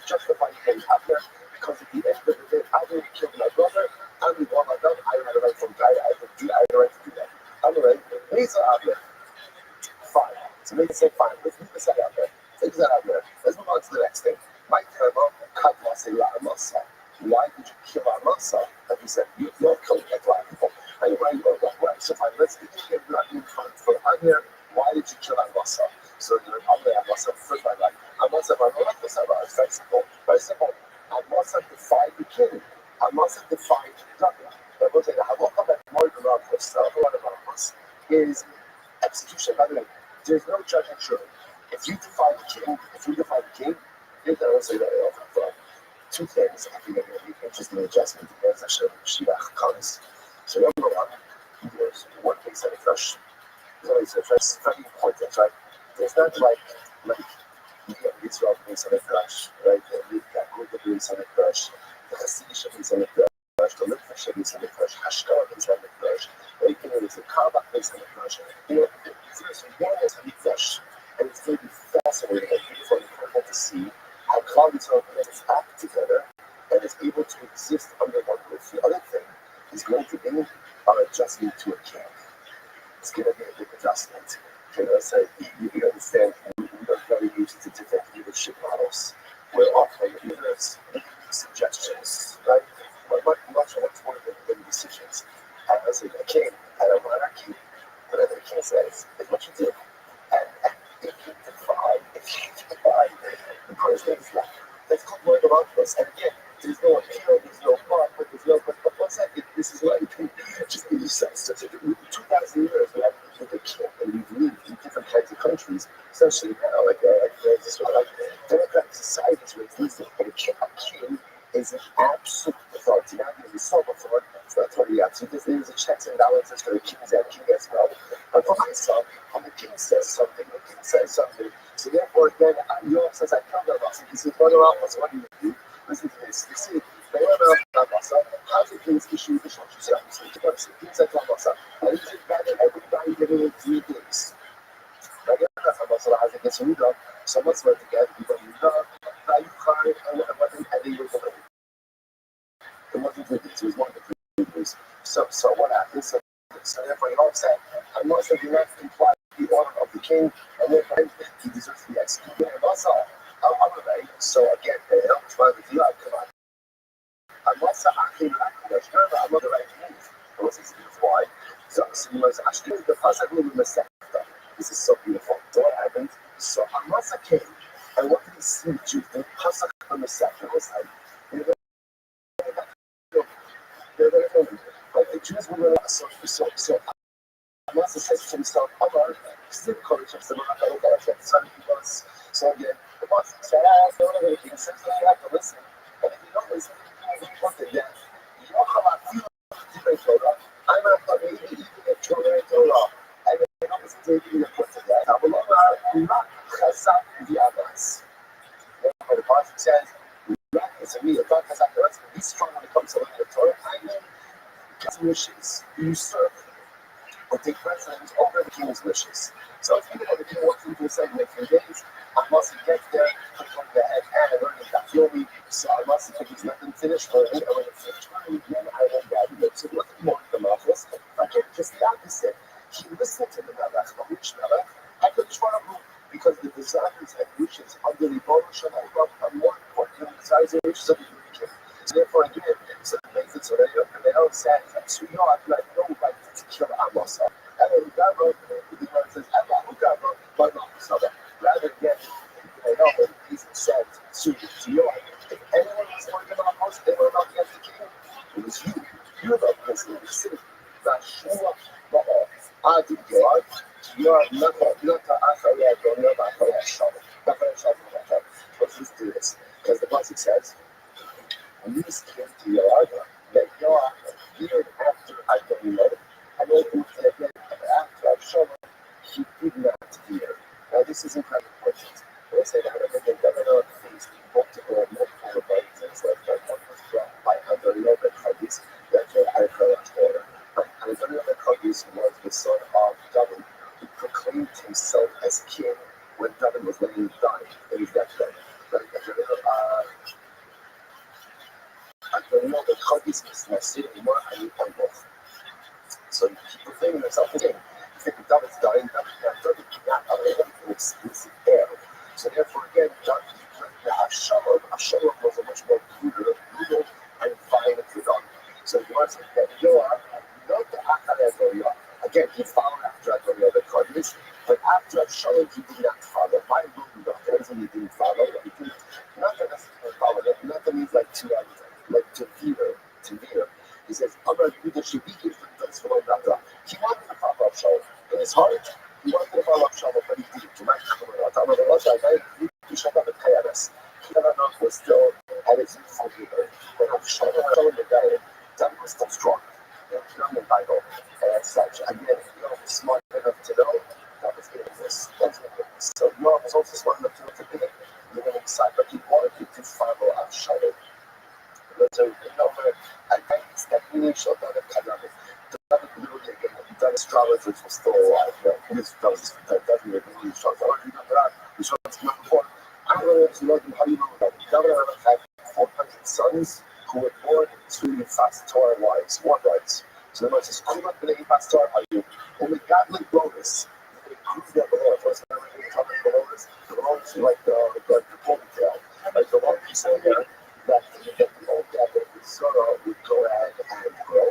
justify getting out there because at the end of the day, I didn't kill my brother. I didn't want my brother. I had a right to die. I had the right to do that. I'm the right. He's out there. Fine. So maybe say fine. Let's leave this out there. Take that out there. Let's move on to the next thing. My terrible cut Masa. Why did you kill Masa? Like you said, you're killing a lot of people. And right. So fine. Let's begin not in front for Anya. Why did you kill Masa? So you're Masa first by like Masa. It's very simple. Very simple. Masa defied the king. Masa defied David. But we'll say that I will come back more about this. A lot about this is execution. By the way, there's no judging jury. If you defy the king, here's what I will say that two things I think are going to be interesting adjustment as I should Shivach comes. So number one, there's one thing that is fresh. There's always very important, right? There's not like Israel being on a crash, right? We've got Google being on a crash, the Hasidic being on a crash, the Litvish being on a crash, Hashkar being on a crash, the Kabak being on a crash. There's one that's a crash. And it's going to be fascinating and beautiful and incredible to see how Claudius brings its act together and is able to exist under one roof. The other thing is going to be our adjustment to a king. It's going to be a big adjustment. You understand, we are very used to different leadership models. We're offering leaders suggestions, right? But much more than decisions. As a king, this. And again, there's no appeal, there's no fun, but there's no, but one second, this is what I think, just in such a 2,000 years, we have with a king, and we've lived in different kinds of countries, especially now, this sort of like democratic societies where it's listed, but a king is an absolute authority. Now, we saw before, it's not totally absolute, there's a checks and balances for the kings and king as well. But for myself, when the king says something, the king says something. So therefore, again, says I tell them about it, he says, what do you do? Listen to this. You see, they went around how the king's issue the church is things like that. And he said, rather everybody living in 3 days. As it gets rid of, so much more together, everybody love, value card, and they were going to. It wasn't 3 days, it was more than 3 days. So what happened? So therefore, he all said, I must have not complied with the order of the king, and therefore he deserves to be executed. And also, so again, they don't try to do that. Come on. I must have actually I'm not the right move. I was why. So you must actually the passage will be Masechta. This is so beautiful. So what happened? So I must have came. I wanted to see Jews. The passage from Masechta was like, but the Jews were so I must have said to himself, Omar, still college of the Mahakaraka, so again, the boss said, one of the things says that you have to listen. And if you don't listen, you want to death. You know how I feel different Torah. I'm not maybe even a Torah. And if you don't listen to it, you're put to death. I will not chazak the others. But the boss says, not as a me, a God chazak the others, be strong when it comes to the Torah. I mean, God's wishes, you serve. Or take precedence over the king's wishes. So it's beautiful. The king walks into a segment in 3 days. I must get there, put on the head, and learn that theory. So I must take his nothing finished learning, and when it's finished learning, then I will graduate. So look at more the Malchus, but just the opposite. He listened to the Melech, but which Melech? I could try to move because the desires and wishes of the Rebbe Shalom are more important than the desires and wishes of the king. So therefore, again, so it makes it so that they don't say that so you have like no right to kill Amos. And then that wrote the Gemara says, but not so that rather again, they know that he's said to you. If anyone was working on Amos, they were not against the king. It was you. You're the person in the city. That Shua Adi God, you're not the Achariah, you're not the Achariah Shalom. Not the Shalom. But let's do this. Because the Pasuk says, when you came to your order, that you are even after I don't know, and then after I've shown he did not fear. Now this is incredibly important. When I say that, I think that I faced multiple avoidances like one was brought by Adonai Chagis, that I heard order. And Adonai Chagis was the son of David, who proclaimed himself as king when David was laying dying in his deathbed. And the Chagis is not sitting anymore, and you can both. So you keep proclaiming yourself again. You think David's dying, David cannot have an exclusive heir. So therefore, again, Absalom was a much more brutal and violent rebellion. So you want to say that you are not the Achariah. Again, he followed after Adonai the Kodesh, but after Absalom, he did not follow. Why he didn't follow? He didn't, not that necessarily follow, not that means like to veer. He says, Amar Yudah Shebiki does follow Nata. He wanted to follow Absalom. In his heart, he wanted to follow Absalom, but he didn't. To my Amar the Rothschild, he shut up at Kayanas. Kiyanah was still at its youthful vigor. When Absalom died, David was still strong. Young and vital. And as such, again, Yoav was smart enough to know that was getting this. So Yoav was also smart enough to know to be living inside, but he wanted to follow Absalom. So, I think it's that really showed that it kind of done astrologers were still alive. That doesn't really show that. We showed this before. I don't know if you know how you know that. David had 400 sons who were born to fast Torah wives, war wives. So the Moses Kulat b'nei fast Torah hayu. Only godly bonus. They proved that below. First, they were talking below this. The below is like the ponytail, like the one piece of hair that the old David would go ahead and grow.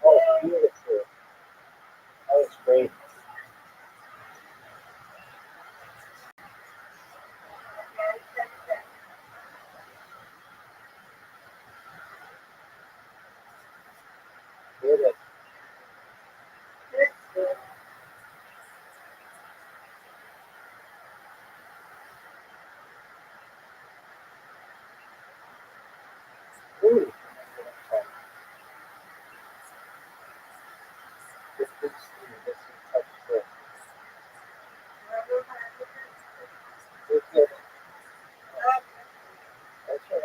Oh, beautiful. That was great. Did it. Ooh. This touch good. Good, good. That's right.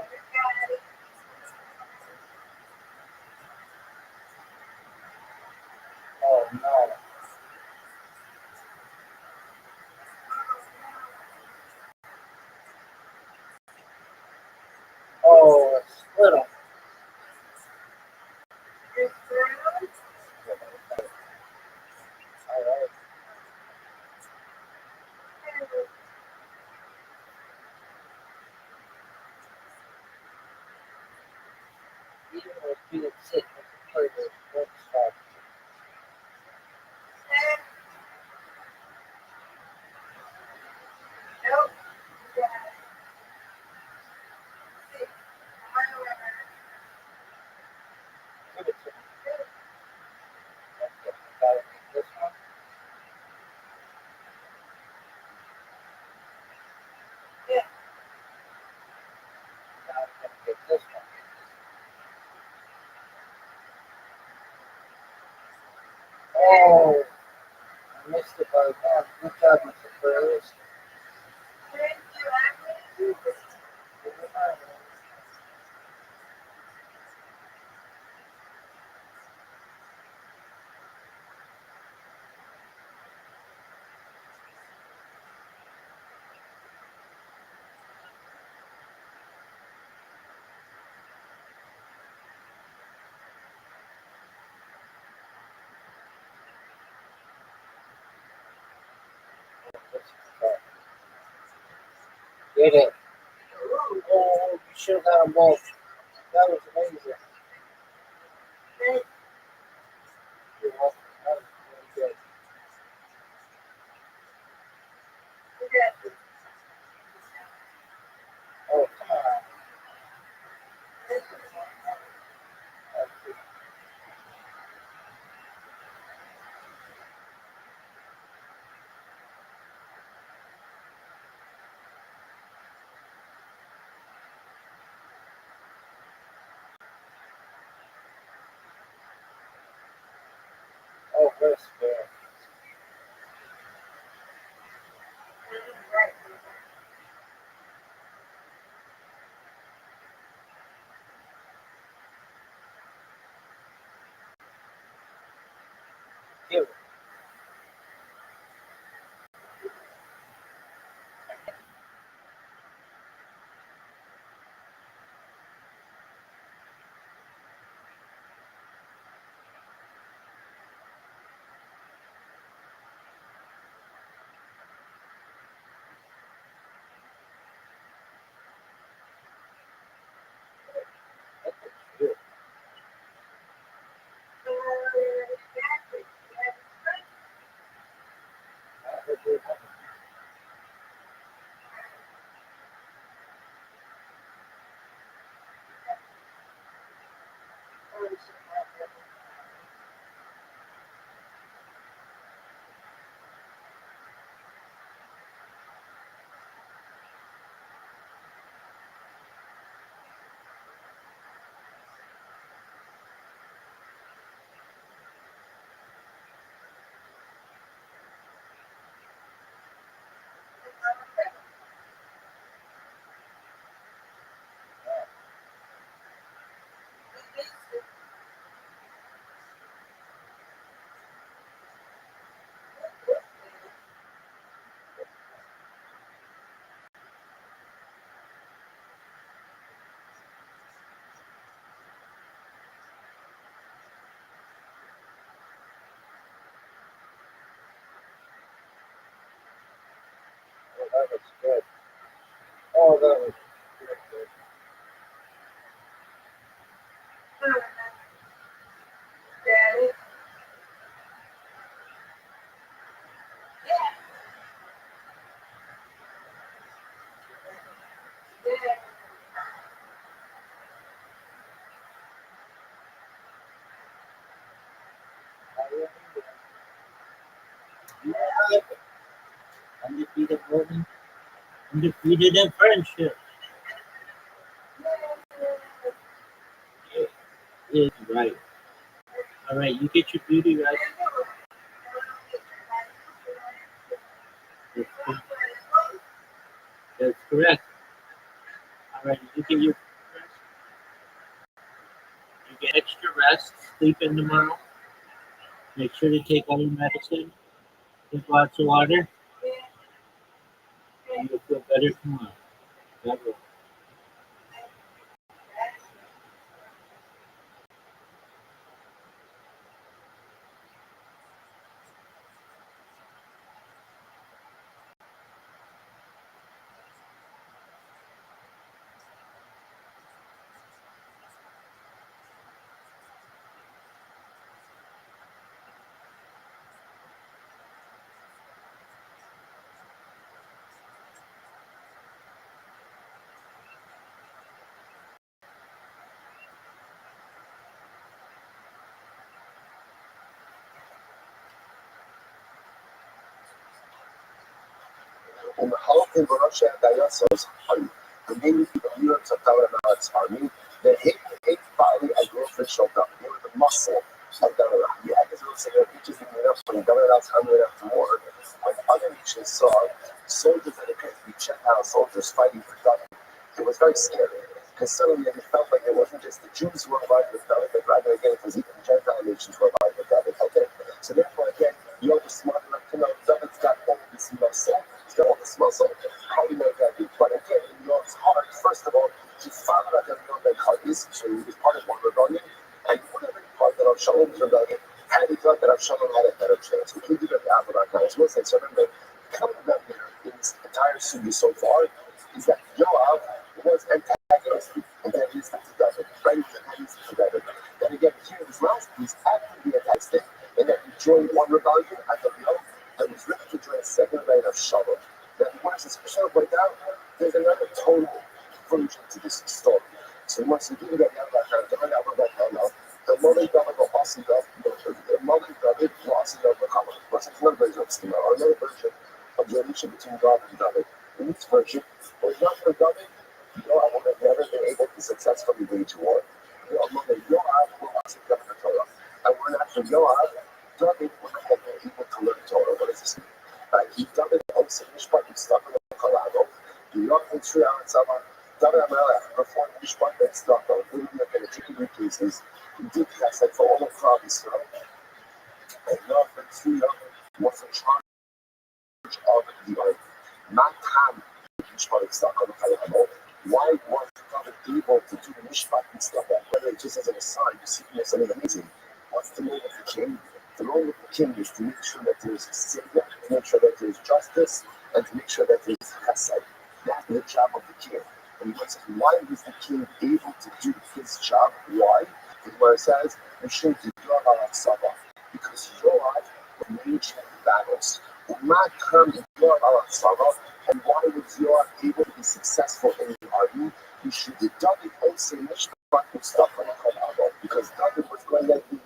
Oh, no. Oh, it's little. All right. Even with being sick, I can play the Rothschild. Give it to me. Okay. Got it. This one. Now I'm going to get this one. Oh, I missed it by one. Good job, Mr. Burris. Get it. Oh, you should have got them both. That was amazing. You're welcome. That was really good. Oh, come on. undefeated woman, undefeated in friendship. Is right. All right, you get your beauty right. That's correct. All right, you get your rest. You get extra rest. Sleep in tomorrow. Make sure to take all your medicine. Drink lots of water, and you'll feel better tomorrow. God willing. ומחלוקת בראש הדייסות היו. ומי במיוחד סתר מהצפרמים, hate partly a girlfriend showed up. They were the muscle of Dara. The episode said that each is in enough when Dara's coming after war. When other nations saw soldiers that appeared to be Gentile soldiers fighting for God, it was very scary. Because suddenly it felt like it wasn't just the Jews who were alive with God, but rather again it was even Gentile nations who were alive with God. Okay, so therefore again, you're the smart enough to know David's got all this muscle. He's got all this muscle. How do you know that? But again, you know, it's hard. First of all, he found out that so he was part of one rebellion, and he would have been part of Avshalom's rebellion had he thought that Avshalom had a better chance. We can do that after that now. So listen, so remember, the common denominator in this entire series so far is that Yoav was antagonistic and that he's not David, right? He's antagonistic to David. Then again, here in this last piece, actively antagonistic, and that he joined one rebellion at the Rio and was ready to join a second rebellion of Shalom. Now, once it's right now, there's another total version to this story. So once you do that, the mother David will also love the mother David will also love the common. What's another version of schema or another version of the relation between God and David? In this version, was not for David, Yoav would have never been able to successfully wage war. Yoav will also come the Torah. And when after Yoav, David would have been able to learn Torah. What does this mean? He David also Mishpat and stuck in the Kolano. Yoav and Sri Alan David Amelech performed Mishpat and stuck on the particular cases. He did chesed for all of Klal Yisrael. And Yoav and Sri was in charge of the earth. Not Ham, Mishpat and stuck on the Kolano. Why was David able to do the Mishpat and stuff like that? Just as an aside, you see something amazing. What's the role of the king? The role of the king is to make sure that there's sinner, to make sure that there's justice, and to make sure that there's chesed. That's the job of the king. And he says, why was the king able to do his job? Why? Where it says, because Yoav was waging battles. And why was Yoav able to be successful in the army? He should have done it also stuff on the Kolano, because David was going to be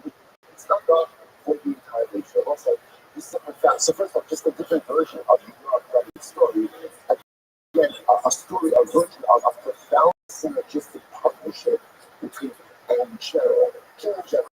stuck up for the entire nation. Also, this is profound. So first of all, just a different version of the Yoav story. Again, a story, a version of a profound synergistic partnership between a general, king and general.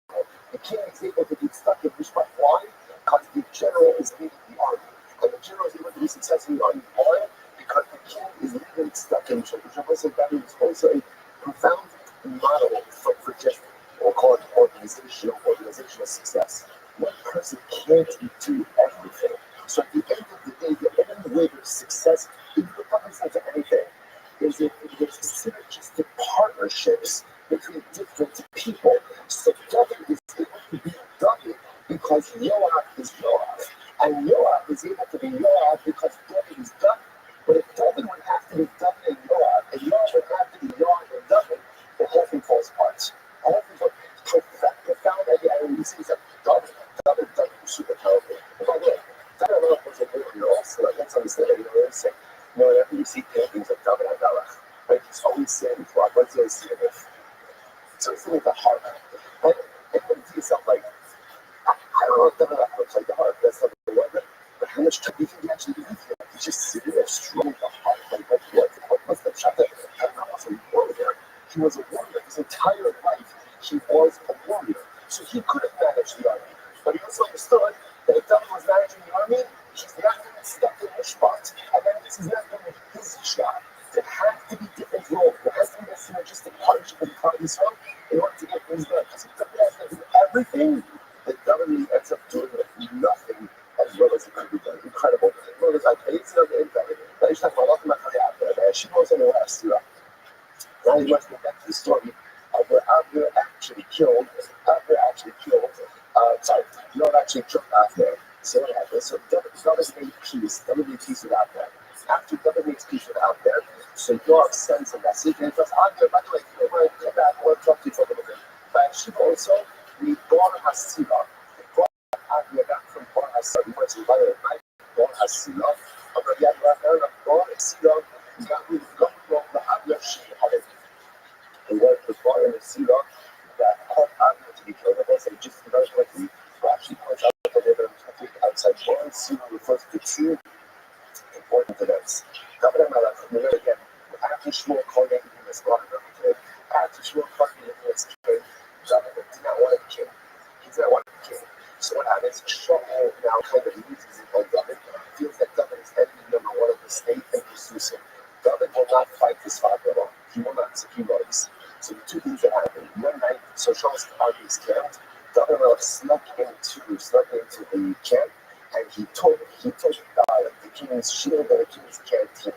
The king is able to be stuck in Mishpat. Why? Because the general is leading the army. And the general is able to be successful in the army. Why? Because the king is leading stuck in Mishpat. That is also a profound model for just, we'll call it organizational success. One person can't do everything. So at the end of the day, the only way there's success, if you're talking to anything, is if there's synergistic partnerships between different people. So David is able to be David because Yoav is Yoav. And Yoav is able to be Yoav because David is David. But if David would have to be David and Yoav would have to be Yoav and David, the whole thing falls apart. The whole thing falls apart. Profound idea. And we see that David was super powerful. By the way, David was a warrior also. Let's understand that. What I'm saying. Whenever you see paintings of David and Melech, right, he's always saying, what's he always saying with? So he's saying with the heart. Right? And when you see yourself like, I don't know if David looks like the heart, that's not the word, but how much time do you think he actually believes in? He was a warrior. His entire life, he was a warrior. So he could have managed the army. But he also understood that if David was managing the army, he's not going to be stuck in Mishpat. And then this is not going to be his job. There has to be different roles. There has to be a synergistic partnership with the parties in order to get things done. Because if David has to do everything, then David really ends up doing nothing as well as it could be done. Incredible. Well, it's like, it's not the David. Now you talk about nothing about out there, man. She goes on the last year. Now you must get back to the story of where Abner actually killed, not actually killed Abner. So what happened? So David made peace. David made peace with Abner. After David makes peace with Abner, so Yoav sends a message, and it was Abner, by the way, you know, come back, I want to talk to you for a little bit. But she also, we brought Hasila. We brought Abner back from Bar Hasila. We went to Bar Hasila. Aber die Abner, Bar Hasila, we got the Abner she had it. And what the Bar Hasila that caught Abner to be killed. I say just very quickly, we actually point out that they're outside Bar Hasila refers to two important events. David HaMelech, remember again, after Shmuel called him in his blood, after Shmuel called him in his king, David did not want to be king. He did not want to be king. So what happens? Shmuel now kind of loses it on David, feels that David is enemy number one of the state and pursues him. David will not fight his father alone. He will not, so he runs. So the two things that happen. One night, so Shaul's army is camped. David HaMelech snuck into the camp, and he took the king's shield and the king's canteen.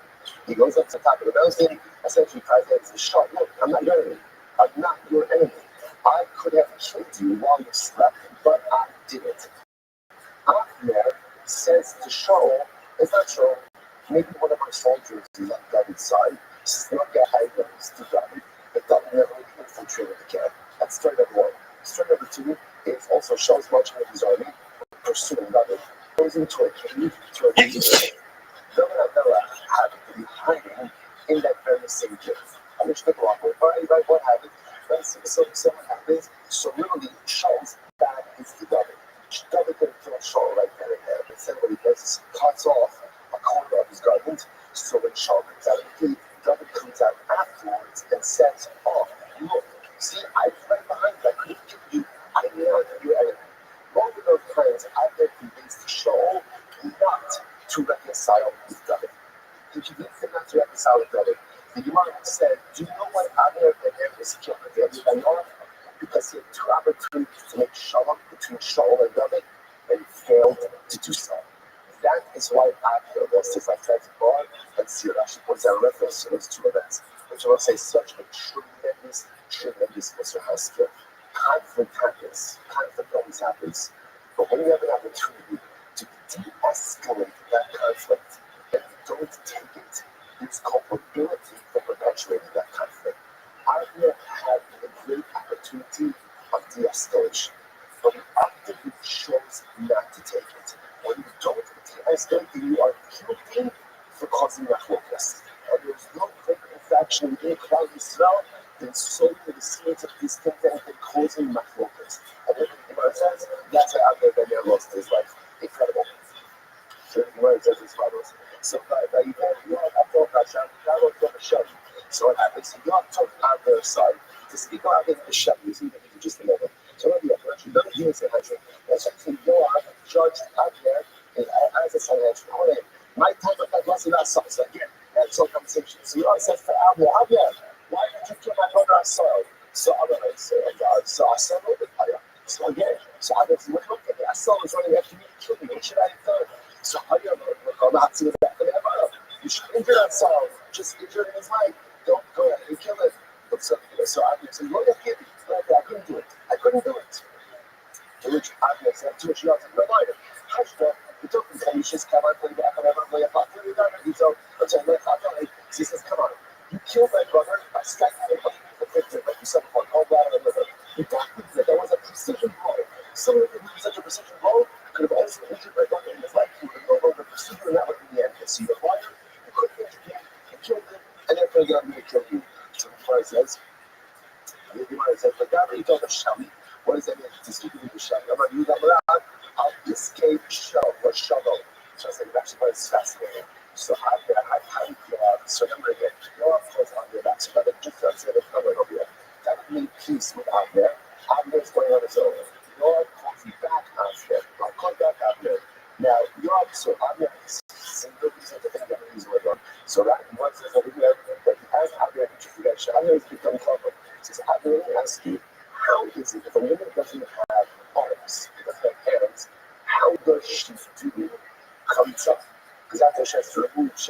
He goes up to the top of the mountain, essentially cries out to the Shaul, look, I'm not your enemy. I'm not your enemy. I could have killed you while you slept, but I didn't. Abner says to Shaul, it's not Shaul, maybe one of my soldiers left David's side, snuck behind him to David, but David never really infiltrated the camp. That's story number one. Story number two is also Shaul's marching with his army, pursuing David. Goes into a cave to a David happened to be hiding in that very same cave. I wish they go on, right? What happened? So what happens? So literally, Shaul's back is to David. David could have killed Shaul right there and there. Instead, what he does is he cuts off a corner of his garment. So when Shaul comes out of the cave, David comes out afterwards and says, oh, look, see, I'm right behind you. I could have killed you. I'm not your enemy. Both of those times, Abner convinced Shaul not to reconcile with David. He convinced him not to reconcile with David. The Gemara said, do you know why Abner was killed at the end of the night? Because he had two opportunities to make shalom between Shaul and David, and he failed to do so. That is why Abner lost his life. That's Bar and Sirah. She points out a reference to those two events, which I will say such a tremendous Mr. Haskell. Conflict happens. Conflict always happens. But when you have an opportunity to de-escalate that conflict and you don't take it, there's culpability for perpetuating that conflict. Abner had a great opportunity of de-escalation, but he actively chose not to take it. When you don't de-escalate, you are guilty for causing machlokas. And there's no greater infraction in Klal Yisrael than sowing the seeds of discontent and causing machlokas. And then the Gemara says, that's why Abner Ben Ner lost his life. Incredible. So the Gemara says as follows. So so what happens? So Yoav took Abner's side to speak out against the Shepherd. See that for just a moment. So let me actually don't do this. That's actually Yoav judged Abner as a Sanhedrin. My time of that was not so again. That's all conversation. So Yoav says to Abner, why did you kill my brother Asahel? So Abner said, so Asahel over fire. So again, so Abner said, look at me. Asahel was running after me to kill me. What should I have done? So you should injure Asahel. Just injure him in his mind. Don't go ahead and kill him. So Abner said, well, I couldn't do it. To which Abner said, to which Yoav said, no mind. Hashda, he took him, and he says, come on, play back, he says, come on. You killed my brother by striking him with a victim, like you said before, called out of the river. You got me that was a precision blow. Someone who did such a precision blow could have also injured my brother in his life. He would have no longer pursued you, and that would be the end. So you acquired, you couldn't injure him, you killed him, and therefore you got me to kill you. So the Gemara says, but Gabriel told the Shami, what does that mean? To speak with the Shami. I'm going to use that I'll escape shell or shovel. So I said, actually, but it's fascinating. So I so remember again, Yoav goes on your back. So just say, let's come right over is over here, but as Abner introduction, Abner has become covered. Says, Abner, let me ask you, how is it if a woman doesn't have arms, doesn't have hands, how does she do comes up? Because after she has to remove the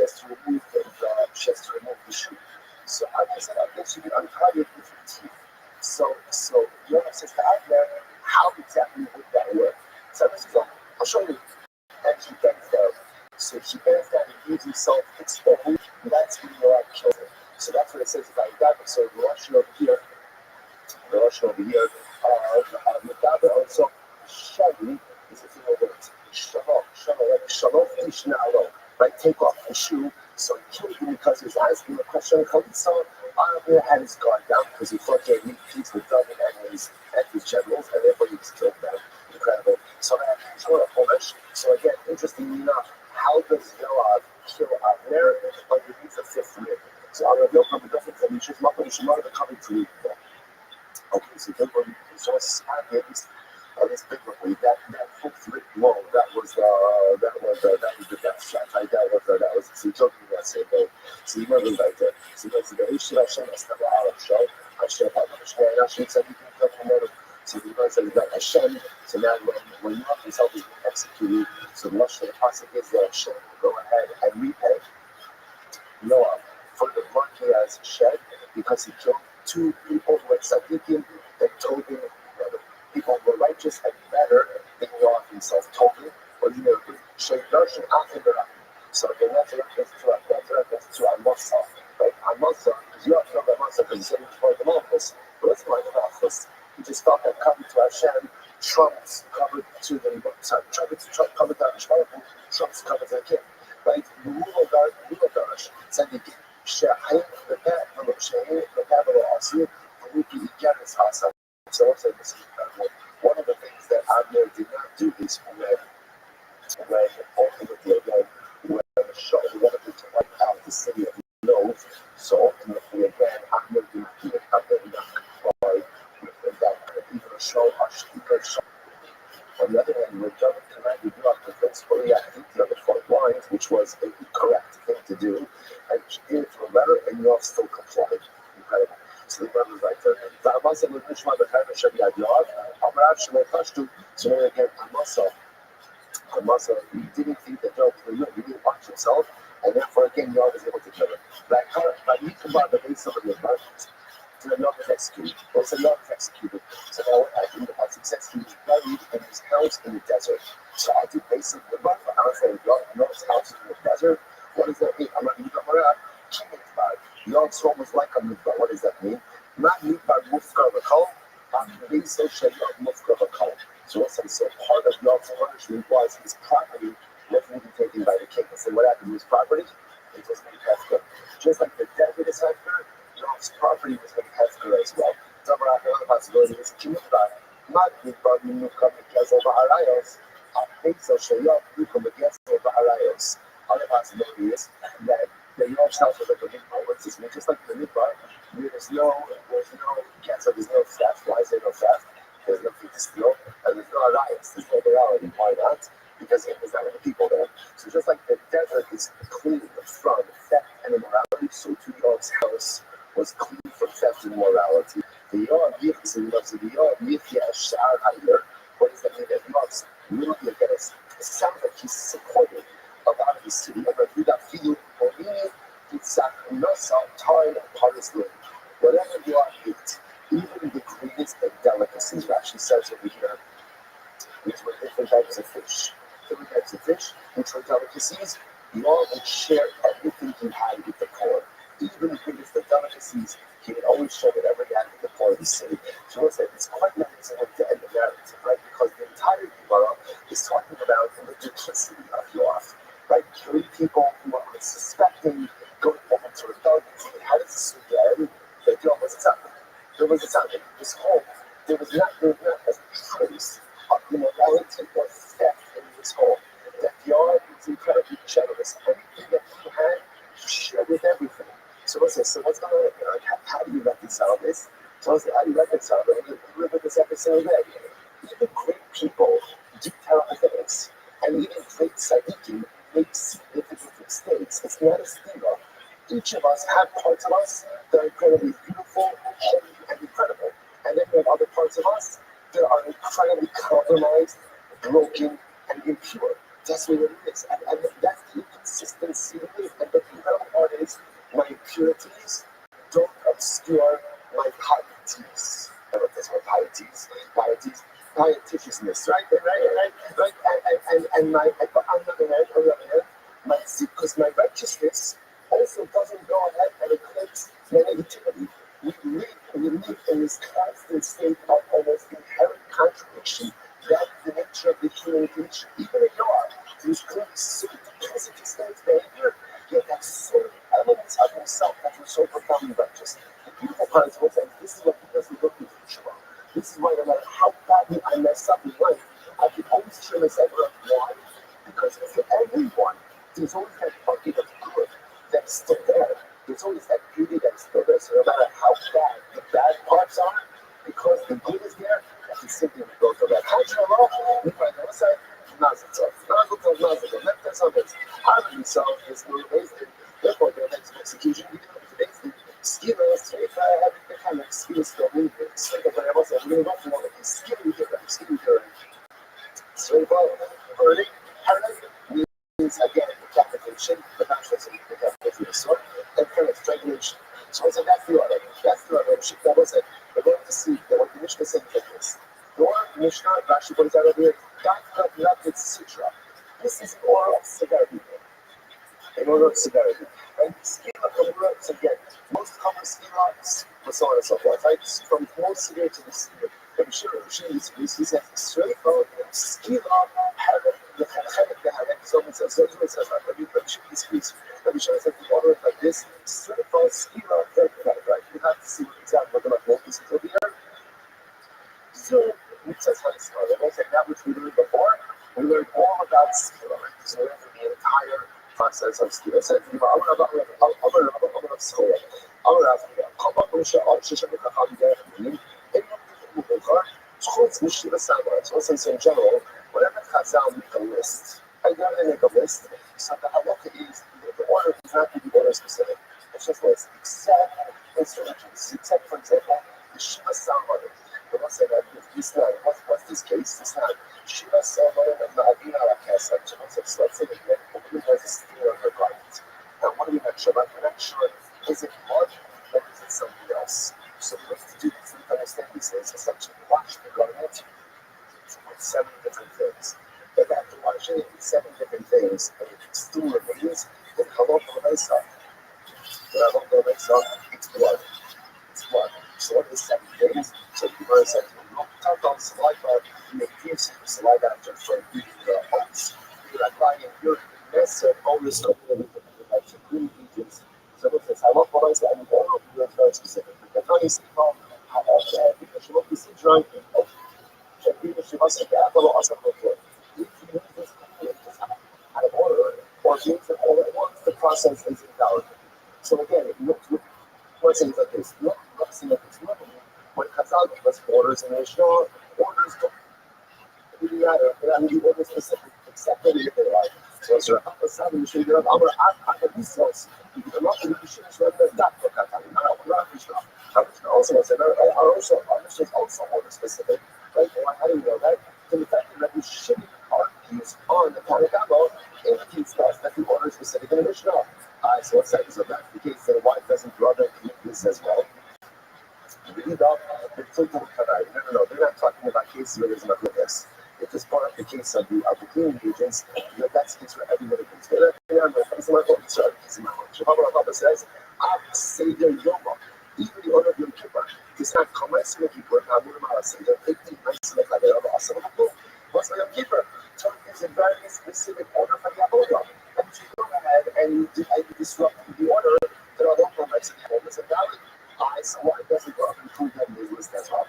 shoe. So I said, I think she can untie it with her teeth. So Yoram says to Abner, how exactly would that work? So this is like, I'll show you. And she bends down. So she bends down and leaves himself exposed. That's when Yoram kills her. So that's what it says about that. So the Russian over here, Medaber also, Shadi is a thing over it. Shalom, Ish Na'alo, right? Take off the shoe. So he killed him because he was asking a question. Chalitza, Abner had his guard down because he thought he had made peace with David and his generals, and therefore he was killed down. Incredible. So that is Polish. So again, interestingly enough, how does Yoav kill Abner underneath the fifth rib? So Abner doesn't tell me she's not coming to me. Okay, so then when we saw Spaniards, this biblically, that fifth rib blow, that was the death shot, right? That was so joking that same day. So you remember right there. So that's the issue of Hashem, that's the Arab show. Hashem, Hashem said he can come from there. So the Lord says that Hashem, so now when Yoav himself is being executed, so the Lashon of the Pasuk is that Hashem will go ahead and repay Noah for the blood he has shed because he killed two people who were tzaddikim that told him that the people were righteous and better than Noah himself told him. But he never did. Sheidarshan Achibarah. So again, that's a reference to Amasa, right? Amasa, because you have to know Amasa because he's saying before the Malchus. But let's go into Malchus. He just felt that coming to Hashem trumps covered to the covered down the trumps covered the king. Right? Ruach Tzaddik She'ayin L'Peh L'Asir V'Ruki Igeres Hasan. So also this is incredible. One of the things that Abner did not do is when ultimately again when Shaul wanted to wipe out the city of Nov. So ultimately again Abner did not do it. Abner did not comply with that even a Shaul. On the other hand, when David commanded Yoav to faithfully execute the other front lines, which was a correct thing to do, and she gave it to a letter, and Yoav still complied. Incredible. So the brother was like, Amasa was Mishma B'Chayim Shebi Ad Yoav, Amarav Shemei Pashtu. So then again, Amasa, he didn't think that Yoav was good. He didn't watch himself, and therefore again, Yoav was able to kill him. Like he combined the base of the environment. So Yoav was executed. Also, Yoav was executed. So now what happened? The Pasuk says he was buried in his house in the desert. So I did basically the month for outside Yoav's house in the desert. What does that mean? I'm not even going to king about Yoav's home was like a mikvah. What does that mean? Not mikvah mufkar v'kol. So Yoav mufkar v'kol. So what's that? So part of Yoav's punishment was his property wasn't even taken by the king. So what happened to his property? It was made hefker. Just like the desert is hefker, Yoav's property was made hefker as well. Another possibility is Kimutai. Not Mikvah Minukam Kezel Baharayos. Apeso Shayot Nukum Kezel Baharayos. Other possibility is that the Yoav's house was like a mikvah. What's this mean? Just like the mikvah, there's no cancer, there's no theft. Why is there no theft? There's nothing to steal, and there's no alliance, there's no morality. Why not? Because there's not many people there. So just like the desert is clean from theft and immorality, so too Yoav's house was clean from theft and morality. The Yoav Yichzin loves the Yoav Yichya Shar Hayler. What does that mean? That Yoav's really against. It sounds like he's supporting a lot of the city. And if you got feeling for me, it's Nasa time Parislim. Whatever Yoav eats, even the greatest of delicacies, it actually says over here, which were different types of fish. Different types of fish, which were delicacies, Yoav would share everything he had with the poor. Even the greatest of delicacies, he would always show whatever he had with the poor of the city. So it's quite amazing to end the narrative, right? Because the entire Gemara is talking about the duplicity of Yoav, right? Killing people who are suspecting, going over to rebel. How does this end? That Yoav was a tzaddik. There was a tzaddik. His home, there was not a trace of immorality or theft in his home. That Yoav was incredibly generous. Everything that he had, he shared with everything. So what's going on here? Like, how do you reconcile this? So how do you reconcile it? We live with this every single day. Even great people do terrible things. And even great tzaddikim make significant mistakes. It's not a stigma. Each of us have parts of us that are incredibly beautiful, holy, and incredible. And then we have other parts of us that are incredibly compromised, broken, and impure. That's what it is. And that's the inconsistency of it. And the incredible part is my impurities don't obscure my pieties. I don't know if that's what pietishness, right? And my, on the other hand, my because my righteousness also doesn't go ahead and eclipse my negativity. We live in this constant state of almost inherent contradiction. That is the nature of the human condition. Even in Noah, there's clearly so duplicity states behavior, yet that's so many elements of himself that were so profoundly righteous. The beautiful part is and this is what he doesn't look in the future of. This is why no matter how badly I mess up in life, I can always turn myself around. Why? Because for everyone, there's always that bucket of good that's still there. There's always that beauty that's still there. So no matter how bad the bad parts are, because the good is there, I can simply go to that. How do you know? We find the side, Nazatov. Let us on this. How do you solve this new wasted? Therefore, the next execution, we do it today. Skill, straight, having the kind of skills to move it. Straight up, I was a little bit more like a skill here. Straight up, early, means again decapitation, but not just decapitation of the sword, and kind of strangulation. So I said that's the order. That was it. We're going to see that what the Mishnah says like this. Your Mishnah, Rashi points out over here, not with Sitra. This is an order of severity. An order of severity. And Skila Kamura, again, most common Skila, so on and so forth, right? From most severe to the severe. I'm sure he says straight from Skila, so it says, let me show you this piece. Let me show you the order like this. Straight from Skila, right? You have to see exactly what the is over here. So, it says how to spell it. Also, that which we learned before, we learned all about Skila, right? So, we have the entire process of Skila. So, in general, whatever Chazal make a list, I never make a list. So the halacha is the order does not be the order specific. It's just list, except instructions. Except, for example, the Shiva Salmon. The one said that this night, what's this case? This night, Shiva Salmon and Ma'avina Rakasa. Let's say that the has a steal on her garment. Now, what do we not sure about? We're not sure. Is it blood or is it something else? So we have to do this to understand this is essentially wash the garment with 7 different things. But after washing it with 7 different things, and it still remains, then halal b'leisa. But halal b'leisa, it's blood. It's blood. So what are the 7 things? So the verse says, "Don't saliva, you make peace, saliva after for eating the oats. You're like lying, you're mess of all this stuff that like green beaches." So it says, halal b'leisa, and all of you are very specific. Because how you see because you won't be drunk. People should also get a little awesome before. If you use this out of order, or use it all at once, the process is invalid. So again, let's say like this. Let's say like this. When Chazal give us orders in Mishnah, orders don't really matter. They're not really order specific, except for the different life. So it's your Papa Sabi, you should get up. I'm going to ask the details. You can come up with the Mishnah, so that's not for Chazal. No, not Mishnah. Also, also order specific. Right? How do we know that? So the fact that we shouldn't argue on the Tanakh indicates to us that the order is specific in the Mishnah. So what's that? So that's the case that a wife doesn't brother this as well. No, they're not talking about cases where there's enough of this. If it's part of the case of the cleaning agents, that's the case for everybody. Shabbat says, Seder Yoma, even the order of Yom Kippur, does not commence with Kippur, Seder 15 nights like that. What's Yom Kippur? Torah gives a very specific order for the Avodah. And if you go ahead and you disrupt the order, there are no comments in the order. Is it valid? So why doesn't God include them in his list as well?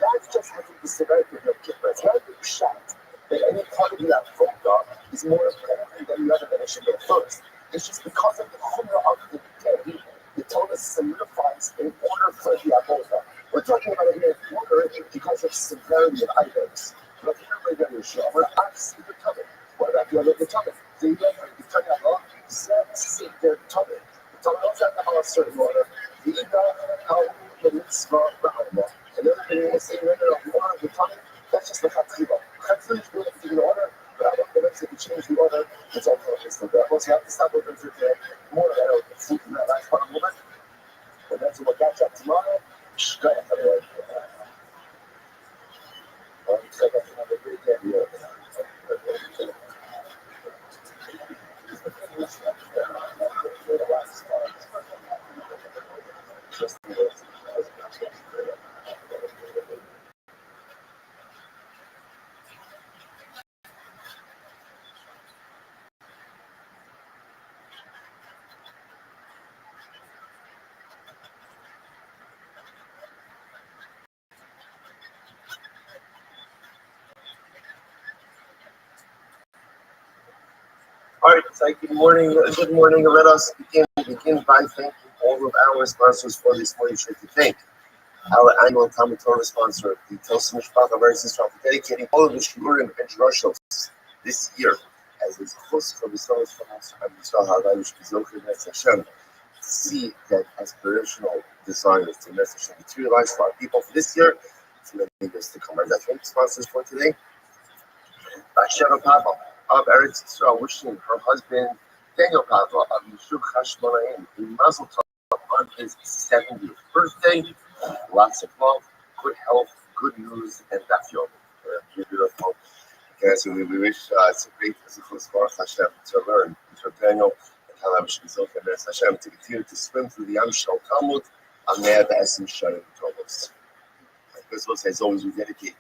That's just having the severity of Yom Kippur. It's not a big shot that any part of that Avodah is more important than the other that it should go first. It's just because of the chumrah of the day, the Torah solidifies in order for the Avodah. We're talking about it here in order because of severity of items. But if you're going to show, we're obviously the coming. What about the other coming? The see their tummy. The tummy also have to have a certain order. The Ida, how the mitzvah, and everything was saying right there, the order of the tummy, that's just the Chatzriba. Chatzriba is really in order, but I don't know if you change the order, it's all for this. Once you have to stop with them for more of that, the food in that last part of the moment, and that's what catch up tomorrow. Straight up the way. All right, so good morning. Good morning. Let us begin by thanking all of our sponsors for this morning. Should to thank our annual Talmud Torah sponsor, the Tosim Mishpach of Eretz Yisrael, for dedicating all of the Shurim and Drushos this year as it's close for the souls from us and Yisrael Halav Shkizocher Nes Hashem to see that aspirational desires to Nes Hashem materialize for our people for this year. For many years to come. Our sponsors for today. Basheva Pava of Eretz Yisrael wishing her husband Daniel Pava of Yishuv Chashmonaim a mazel tov on his 70th birthday. Lots of love, good health, good news, and dafyom. Beautiful. Okay, so we wish it's a great Zichus Baruch Hashem to learn from Daniel and Halav Shmizot and Hashem to continue to swim through the Yam Shel Talmud on Mea B'Esim Sharim Tovos. This was as always we dedicate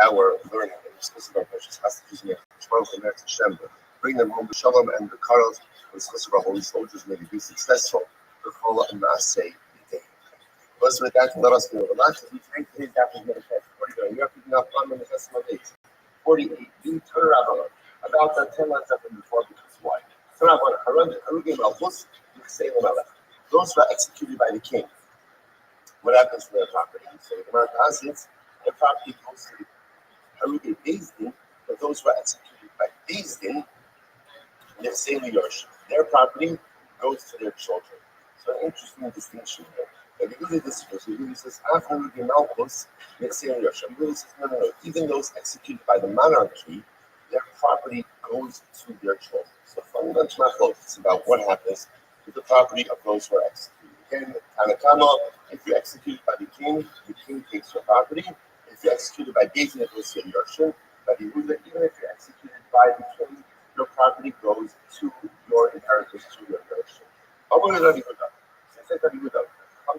our learning and discussing our precious passages in the 12 of Hashem, bring them home to Shalom and the Karel, and discussing our holy soldiers may be successful. The Chola and Maaseh B'Dei. But with that, let us go. The last of we thank today's afternoon of 49. We are picking up on the Testament dates. 48. You turn around about the 10 lines up in before because why? Turn around. Harugim Malchus, Yixei Melech. Those who are executed by the king. What happens to their property? So the Gemara asks, their property goes to the Harugim Beis Din, but those who are executed by Beis Din, their property goes to their children. So an interesting distinction here. And the Uzi disagrees. The Uzi says, Harugim Malchus, Yixei Yoshim. The Uzi says, no. Even those executed by the monarchy, their property goes to their children. So fundamental it's about what happens with the property of those who are executed. Again, Tanakama, if you're executed by the king takes your property. If you're executed by Beis Din, it goes to your Yoshim. But even if you're executed by the king, your property goes to your inheritance, to your Yoshim. Comes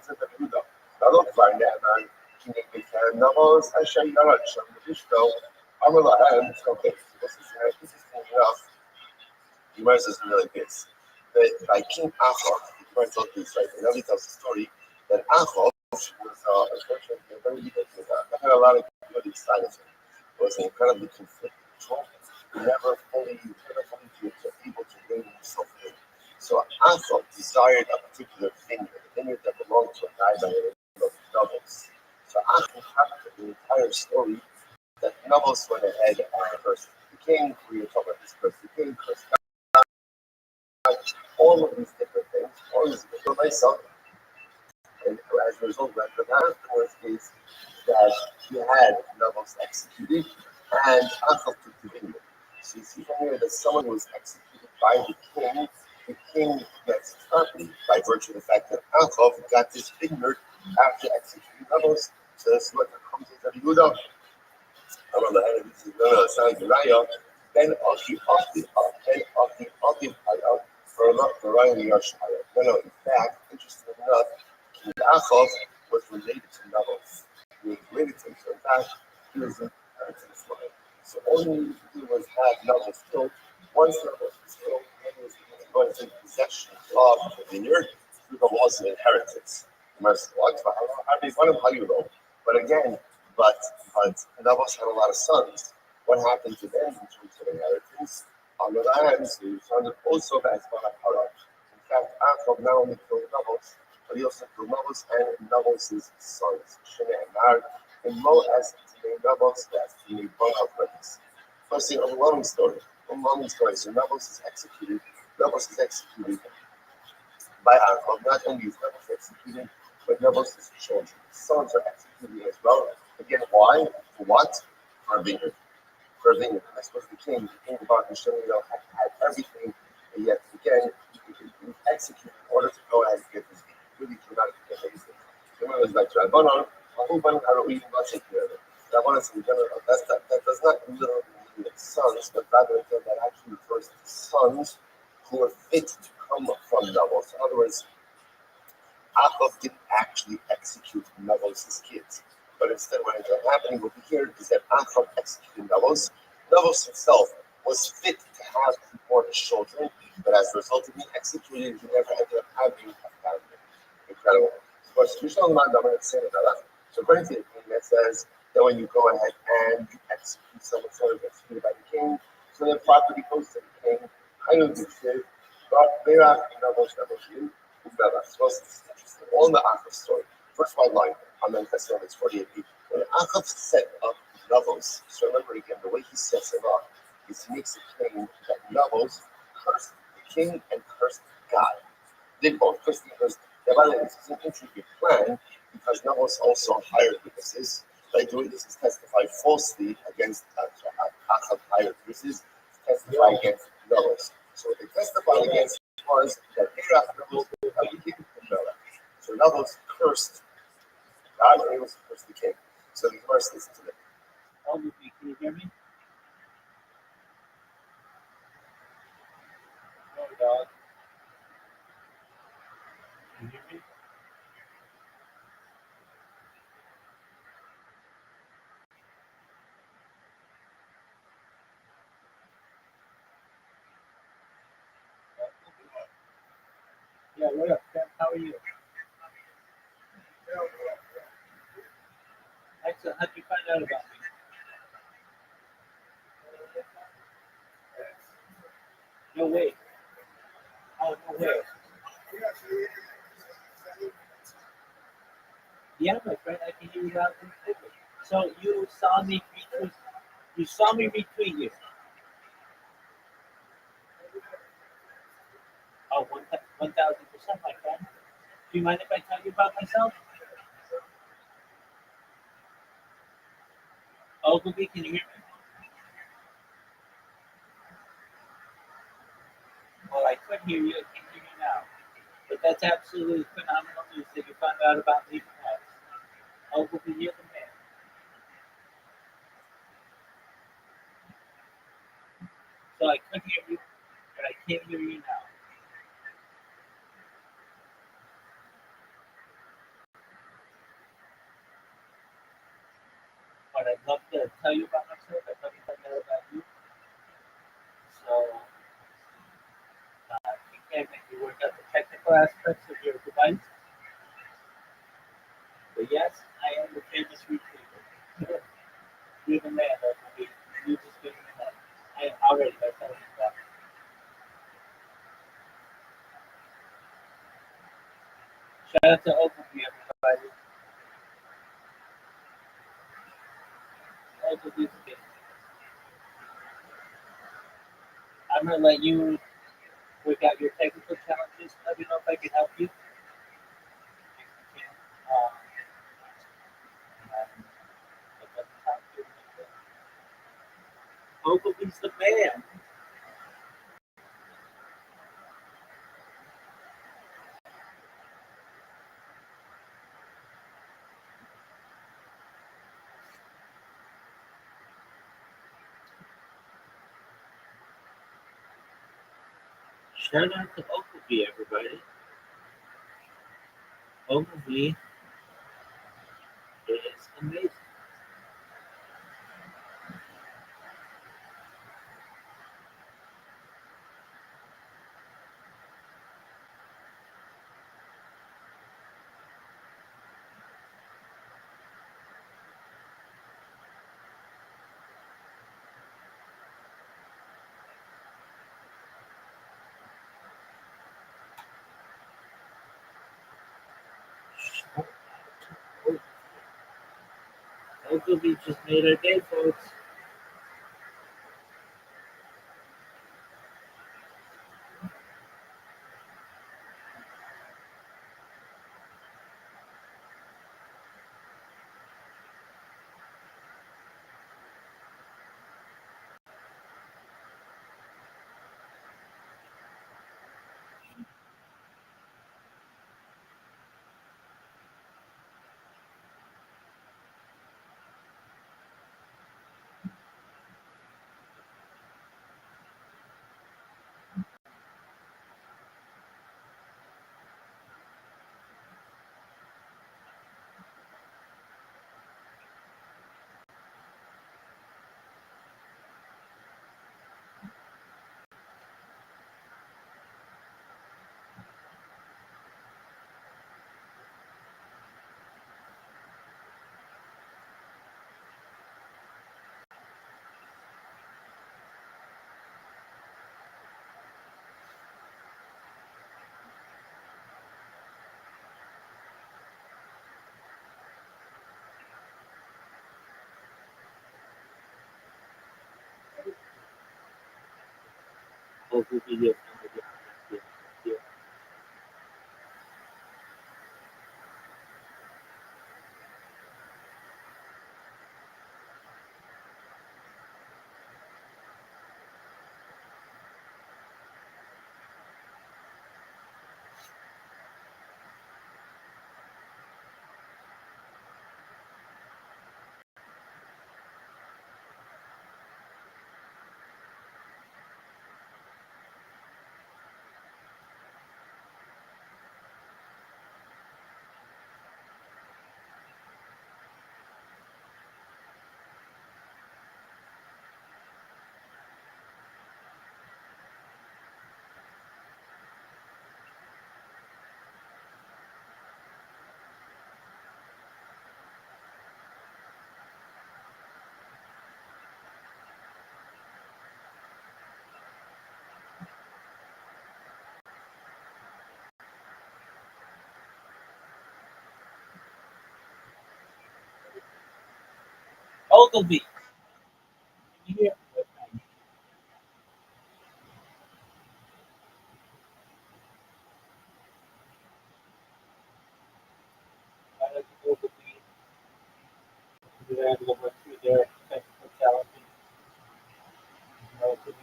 to Rabbi Yehuda. Now look, right now, man. Namos Asher Yarad Shem Vishko Amalahem. Okay, this is enough. You might as well like this. That by King Achor, you might tell this right. And now he tells the story that Achor was unfortunately a very good king. Had a lot of good inside of him. Was an incredibly conflicted control. He never fully able to bring himself in. So Achor desired a particular vineyard, a vineyard that belonged to a guy by the name of Nabos. So Achor captured the entire story that Nabos went ahead and cursed the king. We were talking about this cursed the king, cursed God, all of these different things, all these different myself. And as a result, what happened afterwards is that he had Nabos executed and Achor took the vineyard. So you see from here that someone was executed by the king gets property by virtue of the fact that Achor got this vineyard after executing Nabos. So that's what comes with Rabbi Yehuda. On the end of this is going to Raya, then Aki, for Raya the Yarshaya. No, in fact, interestingly enough, King Achor was related to Nabos. He was related to him, so in fact, he was in inheritance line. So all he needed to do was have Nabos killed. Once Nabos was killed, he was going to take possession of the vineyard through the laws of inheritance. But again, but Nabos had a lot of sons. What happened to them in terms of inheritance? On the other hand, so he found it also as Balakara. In fact, Achor not only killed Nabos, but he also killed Nabos and Nabos' sons, Shimei and Mar, and Mo as Timei Nabos, as Timei Balak. First thing, overwhelming story. So Nabos is executed. Levels is executed by Ankle. Not only is Levels executed, but Levels' children. Sons are executed as well. Again, why? For what? For a vineyard. For a vineyard. This was the king. The king of Baruch had everything, and yet again, he was executed in order to go ahead and get this vineyard. Really dramatically amazing. Remember, it's like Rabbanon, Ahuban Haroim Vashikir. Rabbanon says, that does not literally mean sons, but rather again, that actually refers to sons who are fit to come from Navos. In other words, Achav didn't actually execute Navos' kids. But instead, what ended up happening over here is that Achav executed Navos. Navos himself was fit to have more children, but as a result of being executed, he never ended up having a family. Incredible. So according to the king, that says that when you go ahead and you execute someone, someone is executed by the king, so their property goes to the king. I know this shit, but they're not you. So it's interesting. All in the Achav story. First one line on the Thessalonians 48b. When Achav set up Navos, so remember again, the way he sets him up is he makes a claim that Navos cursed the king and cursed God. They both cursed because this is an intricate plan because Navos also hired witnesses. By doing this, is testify falsely against Achav hired witnesses, testify against Navos. So what they testified against was that Navos so Navos cursed God and he was cursed the king. So the verse listen to them. Can you hear me? No, dog. Can you hear me? Yeah, what up, Sam? How are you? Excellent. How'd you find out about me? No way. Oh, no way. Yeah, my friend, I can hear you loud and clear. So you saw me retweet. You saw me retweet you. Oh, 1,000%, my friend. Do you mind if I tell you about myself? Ogilvy, can you hear me? Well, I could hear you. I can hear you now. But that's absolutely phenomenal news that you found out about me from us. Ogilvy, you're the man. So I could hear you, but I can't hear you now. But I'd love to tell you about myself. I'd love to find out about you. So you can't make me work out the technical aspects of your device. But yes, I am the famous retriever. You're the man, Ogilvy. You just give me that. I am already, by telling you that. Shout out to Ogilvy, everybody. Ogilvy's a kid. I'm going to let you work out your technical challenges. Let me know if I can help you. Um, Ogilvy's the man. Shout out to Ogilvy, everybody. Ogilvy is amazing. Ogilvy just made our day, folks. overview of the different here. Ogilvy, can you hear? I like Ogilvy. We were able to work through their technical challenges relatively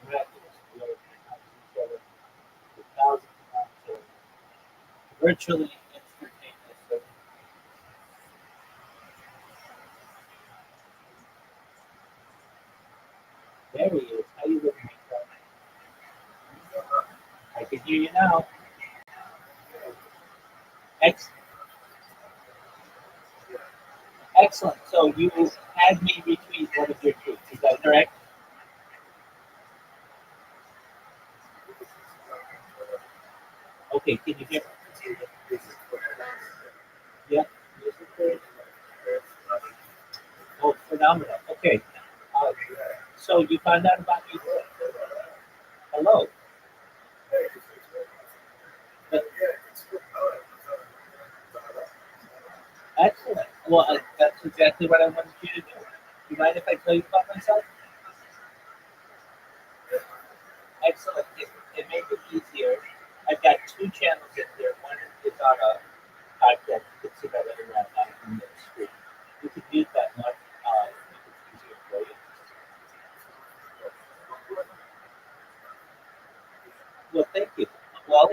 miraculous. We learned how to each other for thousands of miles, so virtually instantaneous. So there he is. How you doing, Mike? I can hear you now. Ex- Excellent. So you had me retweet one of your tweets. Is that correct? Okay. Can you hear? Yeah. Oh, phenomenal. Okay. Uh, so you found out about me. Hello. But, excellent. Well, that's exactly what I wanted you to do. Do you mind if I tell you about myself? Excellent. It made it easier. I've got two channels in there. One is on a podcast. You can see that around on the screen. You can use that one. Make it easier for you. Well, thank you. Well,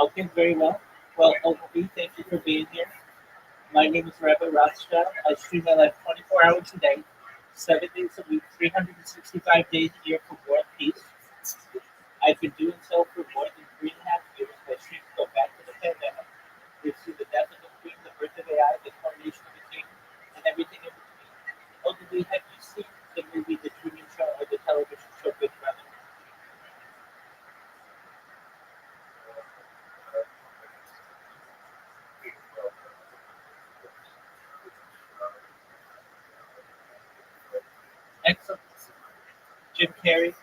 okay, very well. Well, Ogilvy, thank you for being here. My name is Rabbi Rothschild. I stream my life 24 hours a day, 7 days a week, 365 days a year for war and peace. I've been doing so for more than 3.5 years. My streams go back to the pandemic. We've seen the death of the queen, the birth of AI, the coronation of the king, and everything in between. Ogilvy, have you seen the movie The Truman Show or the television show Big Brother? Excellent. Jim Carrey?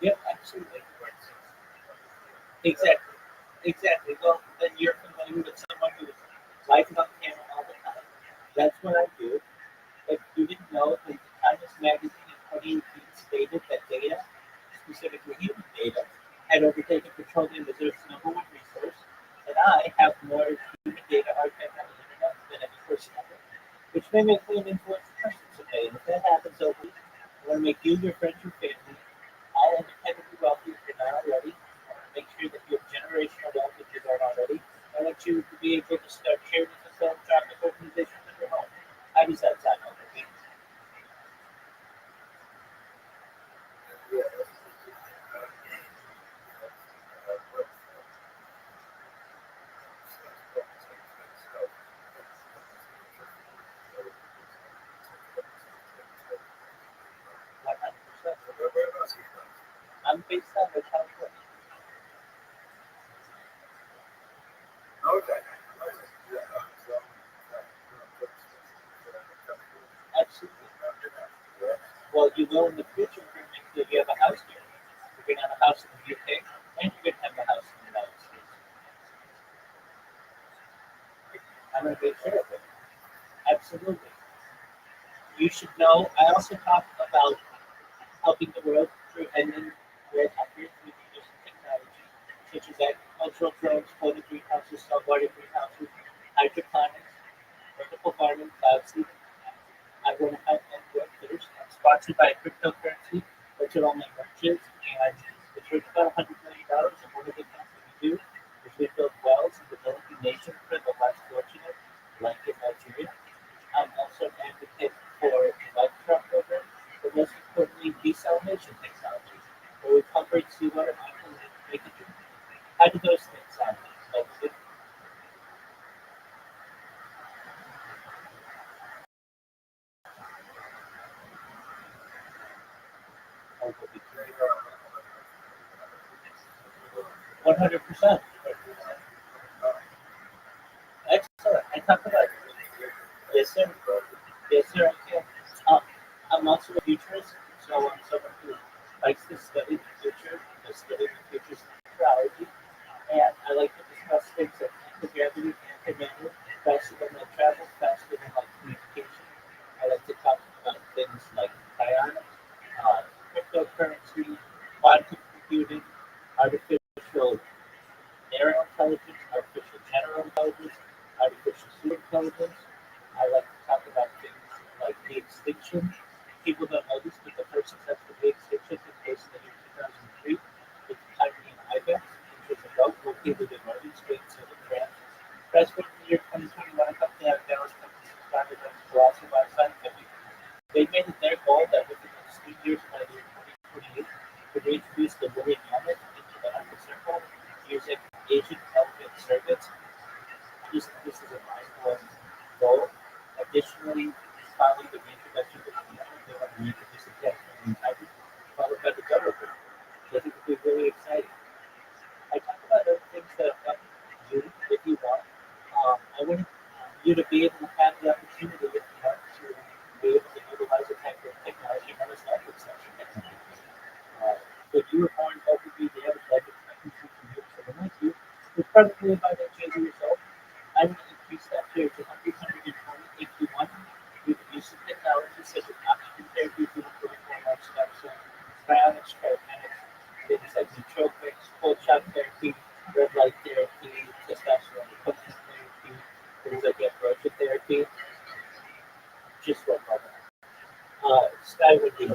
Yeah, absolutely. Exactly. Exactly. Well, then you're familiar with someone who is live on camera all the time. That's what I do. But you didn't know that the Times Magazine in 2018 stated that data, specifically human data, had overtaken petroleum as Earth's number one resource, and I have more human data archived on the internet than any person ever, which may make me an influential person someday. And if that happens, over, I want to make you, your friends, your family, all independently wealthy if you're not already. Make sure that you have generational wealth if you don't already. I want you to be able to start charities and philanthropic organizations in your home. How does that sound? Okay? One hundred percent. I'm based out of California. Absolutely. Well, you will in the future. We're going to make sure you have a house here. You're going to have a house in the UK, and you're going to have a house in I'm going to make sure of it. Absolutely. You should know. I also talk about helping the world through ending red hunger through the use of technology, such as agricultural drones, floating greenhouses, saltwater greenhouses, hydroponics, vertical farming, cloud seeding. I want to help end world thirst. I'm sponsored by cryptocurrency, which are all my merchants, and it's worth about $100 million. And one of the things that we do is we build wells in developing nations for the less fortunate, like in Nigeria. I'm also an advocate for the life truck program, but most importantly, desalination technology, where we pump seawater and make it drink. How do those things sound? Like, it would be great. 100%. Excellent. I talk about it. Yes, sir. Yes, sir, I can. Um, I'm also a futurist, so I'm someone who likes to study the future, to study the future's neutrality, and I like to discuss things like anti-gravity, antimatter, faster than light travel, faster than light communication. I like to talk about things like bionics, uh, cryptocurrency, quantum computing, artificial narrow intelligence, artificial general intelligence, artificial super intelligence. I like to talk about things like the extinction. People don't know this, but the first successful big extinction took place in the year 2003 with the Tiberian ibex, which was a goat located in northern Spain, southern France. Fast forward to the year 2021, a company out of Dallas, Texas, founded by colossal life scientific. They made it their goal that within the next 3 years, by the year 2028, to reintroduce the woolly mammoth into the upper circle using Asian elephant surrogates. This is a mind-blowing goal. Additionally, following the reintroduction of the mammoth, they want to reintroduce the Tasmanian tiger, followed by the government. So I think it would be really exciting. I talk about other things that affect you if you want. I want you to be able to have the opportunity if you want to be able to utilize a type of technology known as life extension technology. When you were born, what would be the average life expectancy for you? Someone like you was probably about 8 years old. I would increase that to 100, 120 if you want. You could use some technology such as oxygen therapy, glucose, hormone stem cells, cryonics, cryogenics, things like nootropics, cold shock therapy, red light therapy, testosterone replacement therapy, things like ambrosia therapy. Just one moment. Sky would be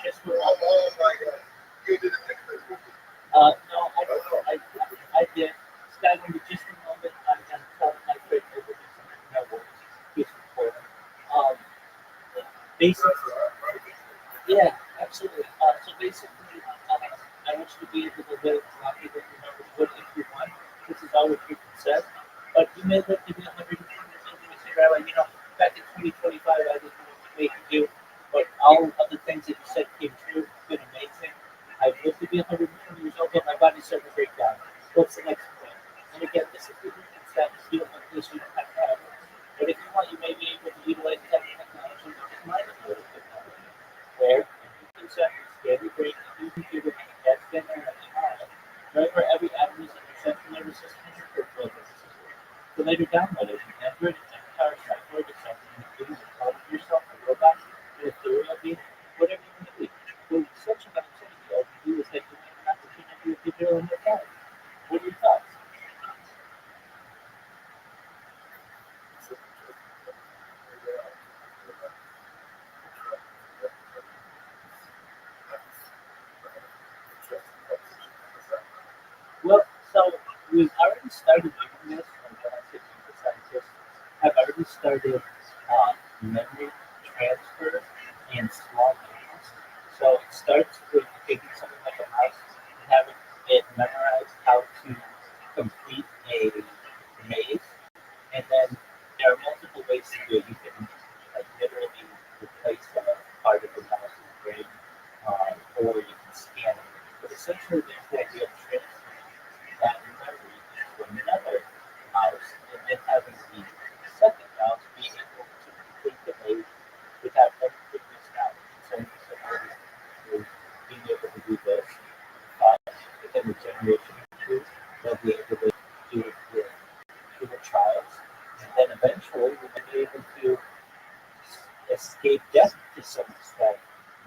just one moment. Oh my God. You did a picture. No, I did. Sky would be just a moment. I'm going to tell my friend over this no worries. He's recording. Um, basically, yeah, absolutely. So basically, I want you to be able to live longer than you never would if you want. This is all what people said. But you may live to be 120 years old and you say, Rabbi, back in 2025, I didn't know what they could do. But all of the things that you said came true. It's been amazing. I've lived to be 120 years old, but my body's starting to break down. What's the next plan? And again, this is the difference that you don't have this, you don't have to have it. But if you want, you may be able to utilize that technology, which is mind-blowing technology where you can set standard break you computer that's been there at time, right where every atom is in your central nervous system and your peripheral nervous system. So later download it, Android, Avatar, Cyborg, it's something you can do, call it yourself, a robot, an ethereal being, whatever you want to be. Well, such an opportunity all you do is that you have an opportunity with digital in your phone. What are your thoughts? Well, so we've already started doing this, and when I say computer scientists, have already started memory transfer in small games. So it starts with taking something like a mouse and having it memorize how to complete a maze, and then there are multiple ways to do it. You can like literally replace a part of the mouse's brain, or you can scan it. But essentially, there's the idea of transferring that memory to another mouse, and then having the second mouse be able to complete the maze without any previous knowledge. So, so being able to do this, within the generation or two, they'll be able to do it with human trials. And then eventually we might be able to escape death to some extent.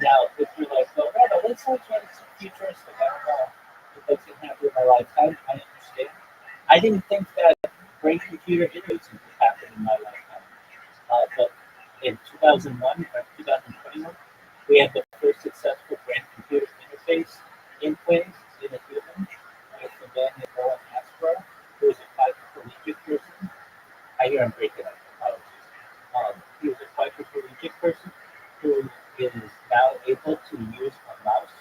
Now, if you're like, well, Rabbi, let's not try to futuristic. I don't know if that's going to happen in my lifetime. I understand. I didn't think that brain computer interfacing would happen in my lifetime. But in 2001 or 2021, we had the first successful brain computer interface implant in a human with a man named Owen Aspro, who was a quadriplegic person. I hear I'm breaking up. Apologies. He was a quadriplegic person who is now able to use a mouse.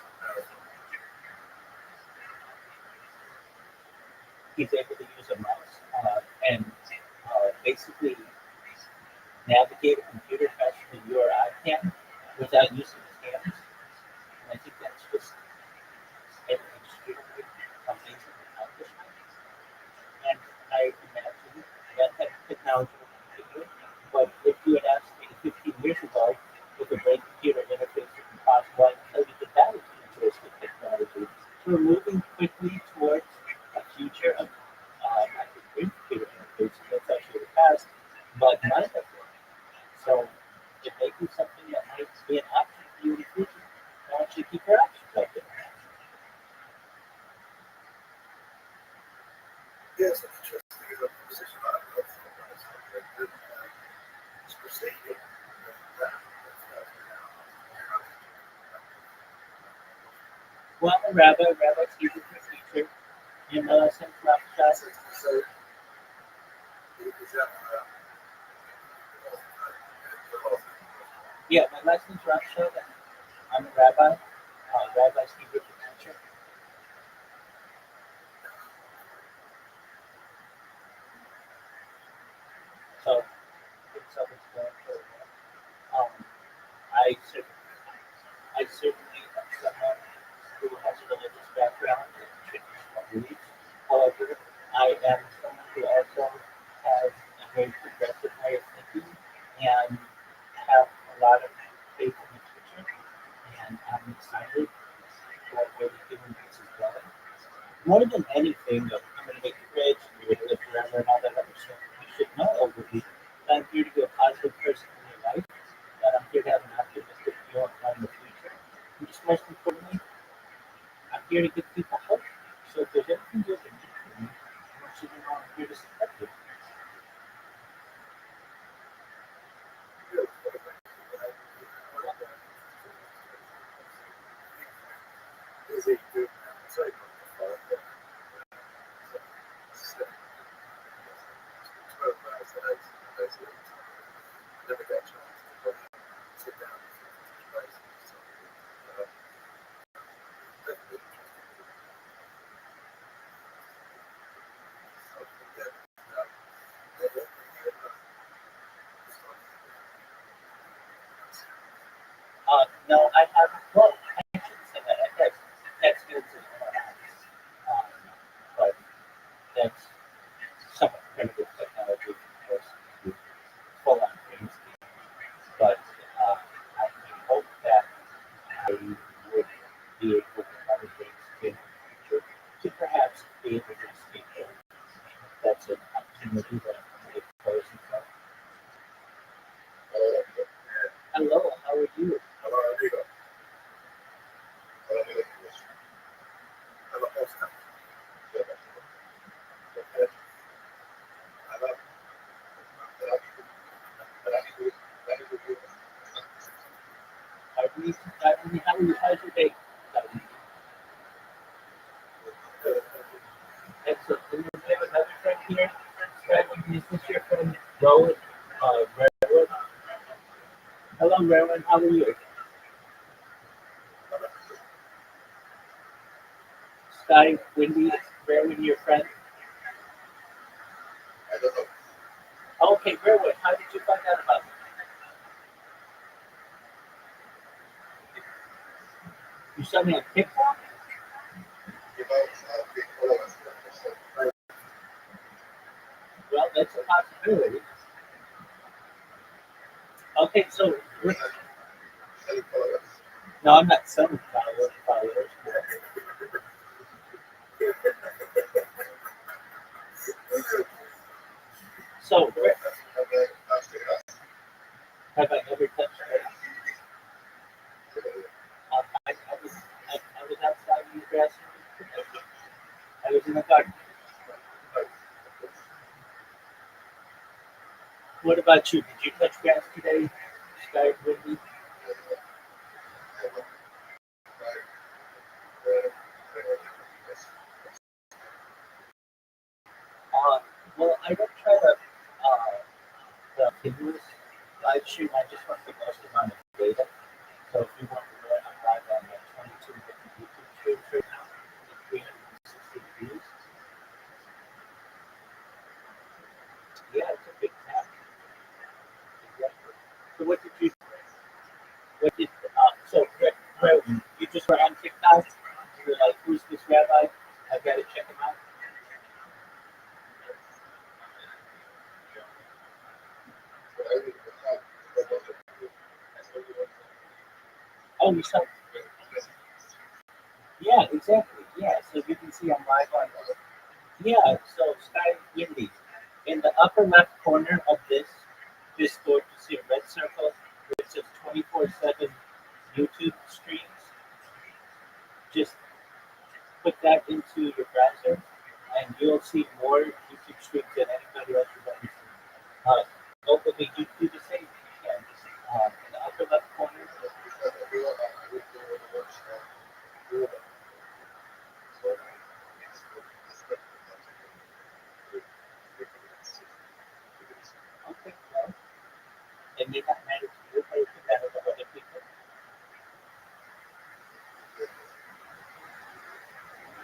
He's able to use a mouse and basically navigate a computer faster than you or I can without using his hands. And I think that's just an extremely amazing accomplishment. And I imagine that type of technology will continue. But if you had asked me 15 years ago if a brain computer interface would be possible, I would tell you that that is futuristic technology. So we're moving quickly towards a future of not just brain computer interface, that's actually the past, but mind of it. So it may be something that might be an option for you in the future. I want you to keep your options open. Yes, it's just the position of it's proceeding. Well, Rabbi, see you in the future. In St. Rothschild. So, Yeah, my last name's Rothschild. I'm a rabbi. Rabbi Steve with the future. So, it's always going for I certainly, I certainly am someone who has a religious background and traditional beliefs. However, I am someone who also has a very progressive way of thinking and have a lot of faith in the future. And I'm excited for where the human race is going. More than anything, I'm going to make you rich, you're going to live forever, and all that other stuff. You should know over me that I'm here to be a positive person in your life, that I'm here to have an optimistic view on the future. And just most importantly, I'm here to give people hope. So if there's anything you can do for me, I want you to know I'm here to support you. is a good cycle. Never got a chance to sit down and advice. So, No, I haven't. Well, I shouldn't say that. That's good to but that's somewhat primitive technology, of course, to full on things. But I hope that I would be able to have a great in the future to perhaps be able to speak there. That's an opportunity that I propose myself. Hello, how are you? How are you? How's your day? Excellent. And we have another friend here. Is this your friend Rowan? Rowan? Hello, Rowan. How are you? Scotty, Wendy, Rowan, your friend. Okay, Rowan, how did you find out about me? You saw me on TikTok? Well, that's a possibility. Okay, so no, I'm not selling followers. So, Rick, have I ever touched grass? I was outside in the grass. I was in the garden. What about you? Did you touch grass today? Sky windy? Uh, well, I don't try to the continuous live stream. I just want the most amount of data. So if you want to learn, I'm live on 22 different YouTube streams right now with 360 views. Yeah, it's a big tab. Exactly. So what did you? What did? So where you just were on TikTok? You were like, "Who's this rabbi? I've got to check him out." Oh, you saw? Yeah, exactly. Yeah, so you can see I'm live on. Yeah, so Sky Windy. In the upper left corner of this Discord, you see a red circle which says 24/7 YouTube streams. Just put that into your browser, and you'll see more YouTube streams than anybody else you've ever seen. Hopefully, you do the same if you can. In the upper left corner, okay, well, it may not matter to you, but it can matter to other people.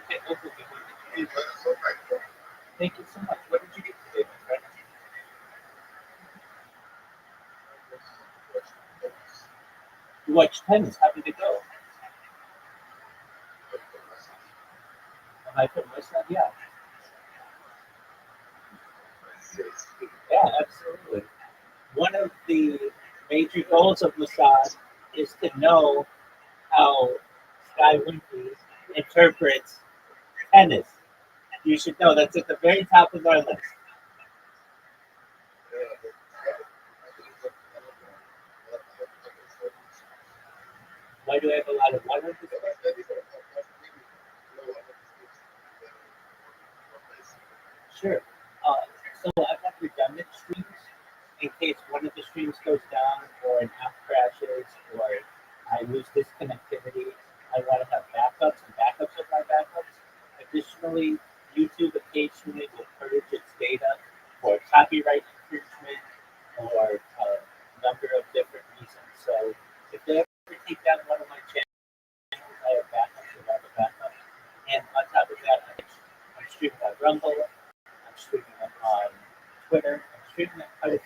Okay, hopefully, what did you do? Thank you so much. What did you do today, my friend? You watched tennis. How did it go? Am I from West Side? Yeah. Yeah, absolutely. One of the major goals of Mossad is to know how Sky Winky interprets tennis. You should know that's at the very top of our list. Why do I have a lot of one on this list? Sure. Uh, so I've got redundant streams in case one of the streams goes down or an app crashes or I lose disconnectivity. I want to have backups and backups of my backups. Additionally, YouTube occasionally will purge its data for copyright infringement or a number of different reasons. So if they ever take down one of my channels, I have backups of all the backups. And on top of that, I'm streaming on Rumble. I'm streaming on Twitter. I'm streaming on other.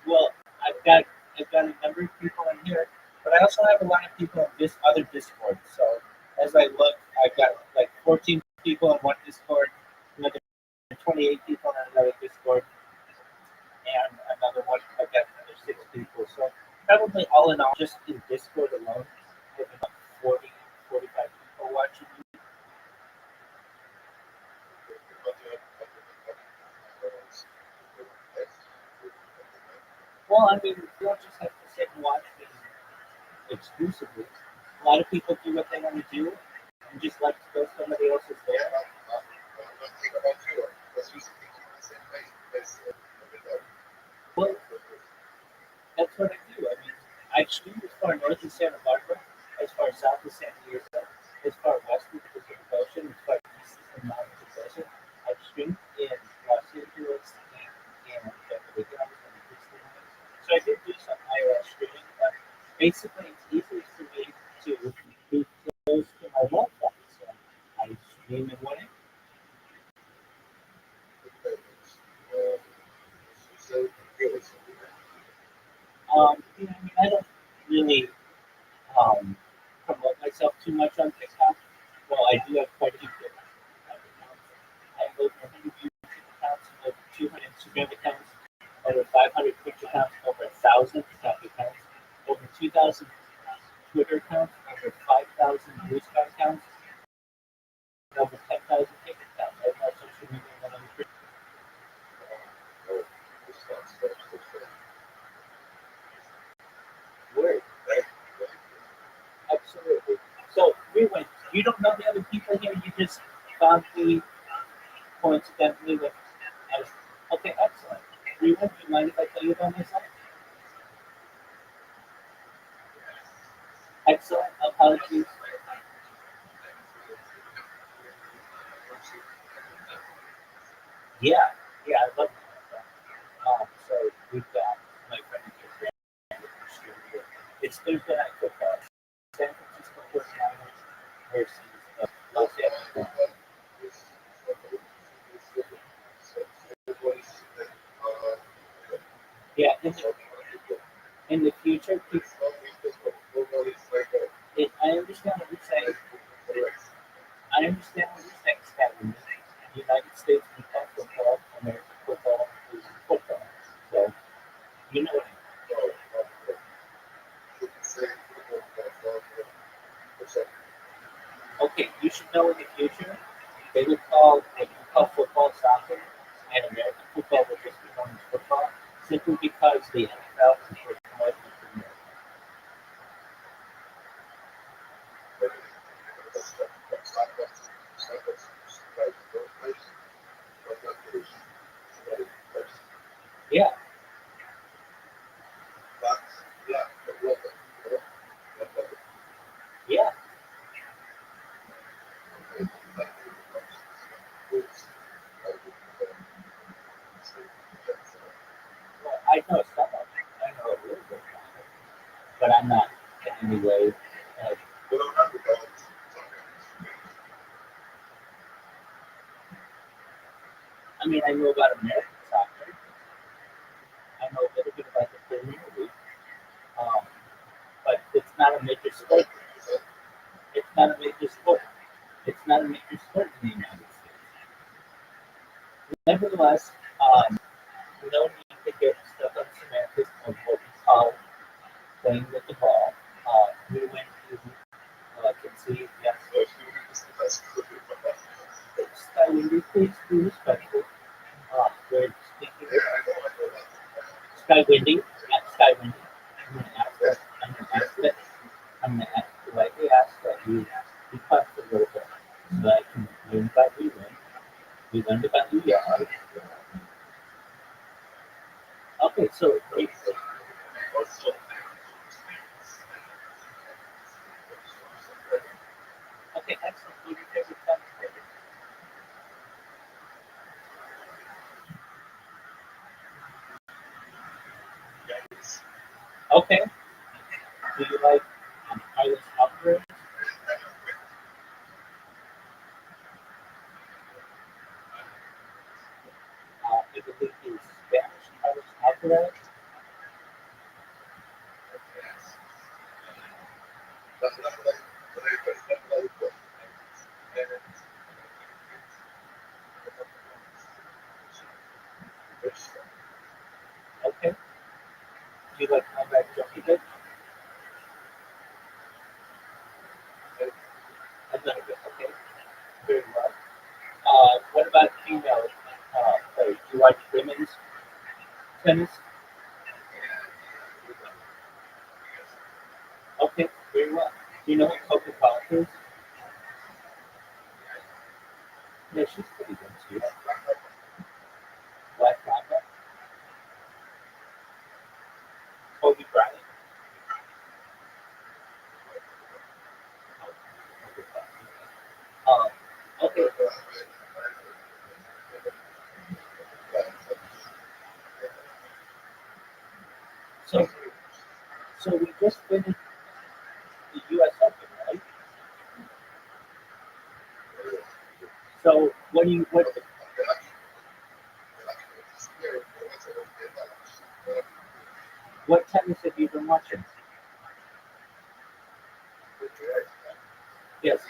Well, I've got a number of people in here, but I also have a lot of people in this other Discord. So as I look, I've got like 14 people in one Discord, another 28 people in another Discord, and another one. I've got another 6 people. So probably all in all, just in Discord alone, I have about 40, 45 people watching. Well, I mean, you don't just have to sit and watch me exclusively. A lot of people do what they want to do and just like to go somebody else's there. Well, that's what I do. I mean, I've streamed as far north as Santa Barbara, as far south as San Diego, as far west as the Pacific Ocean, as far east as the mountains of desert. I've streamed in Los Angeles and Beverly Hills and Disneyland. So I did do some IRL streaming, but basically it's easiest for me to be close to my Wi-Fi. So I stream in one end. I mean, I don't really promote myself too much on TikTok. Well, I do have quite a few different accounts. I have over 100 YouTube accounts, over 200 Instagram accounts, over 500 Twitch accounts, over 1,000 TikTok accounts, over 2,000 Twitter accounts, over 5,000 Blue Sky accounts, and over 10,000 TikTok people here, you just found me coincidentally with. I was, okay, excellent. Rita, do you mind if I tell you about myself? Excellent. Apologies. Yeah, yeah, I love that. So we've got my friend here, Brandon. It's Thursday night football. San Francisco 49ers versus the Los Angeles. Yeah, in the future, I understand what you're saying. I understand what you're saying, Scotland. United States football, American football is football. So, you know what okay, you should know in the future, they would call what you call football soccer, and American football would just be known as football, simply because the NFL is promoting the Premier. Yeah, yeah. Well, I know some of it. I know a little bit about it, but I'm not in any way. Uh, I mean, I know about American soccer. I know a little bit about the Premier League, um, but it's not a major sport. It's not a major sport. It's not a major sport in the United States. Nevertheless, no need to get stuck on semantics of what we call playing with the ball. We went to concede, yes, Sky Windy, please be respectful. We're speaking Sky Windy, at Sky Windy. I'm going to ask that, I'm going to ask that, I'm going to ask, politely ask that you be quiet for a little bit so that I can learn about you. We learned about you yesterday. Okay, so okay, excellent. What your favorite time? Okay. Do you like Islands Opera? I believe is Spanish Islands Opera. Okay. Do you like Combat Junkie Bit? A little bit. Okay. Very well. What about female players? Do you like women's tennis? Okay. Very well. Do you know what Coca-Cola is? Yeah, she's pretty good too. Black Mamba, Kobe Bryant. Um, okay. So, so we just finished the U.S. Open, right? So, what tennis have you been watching? Yes.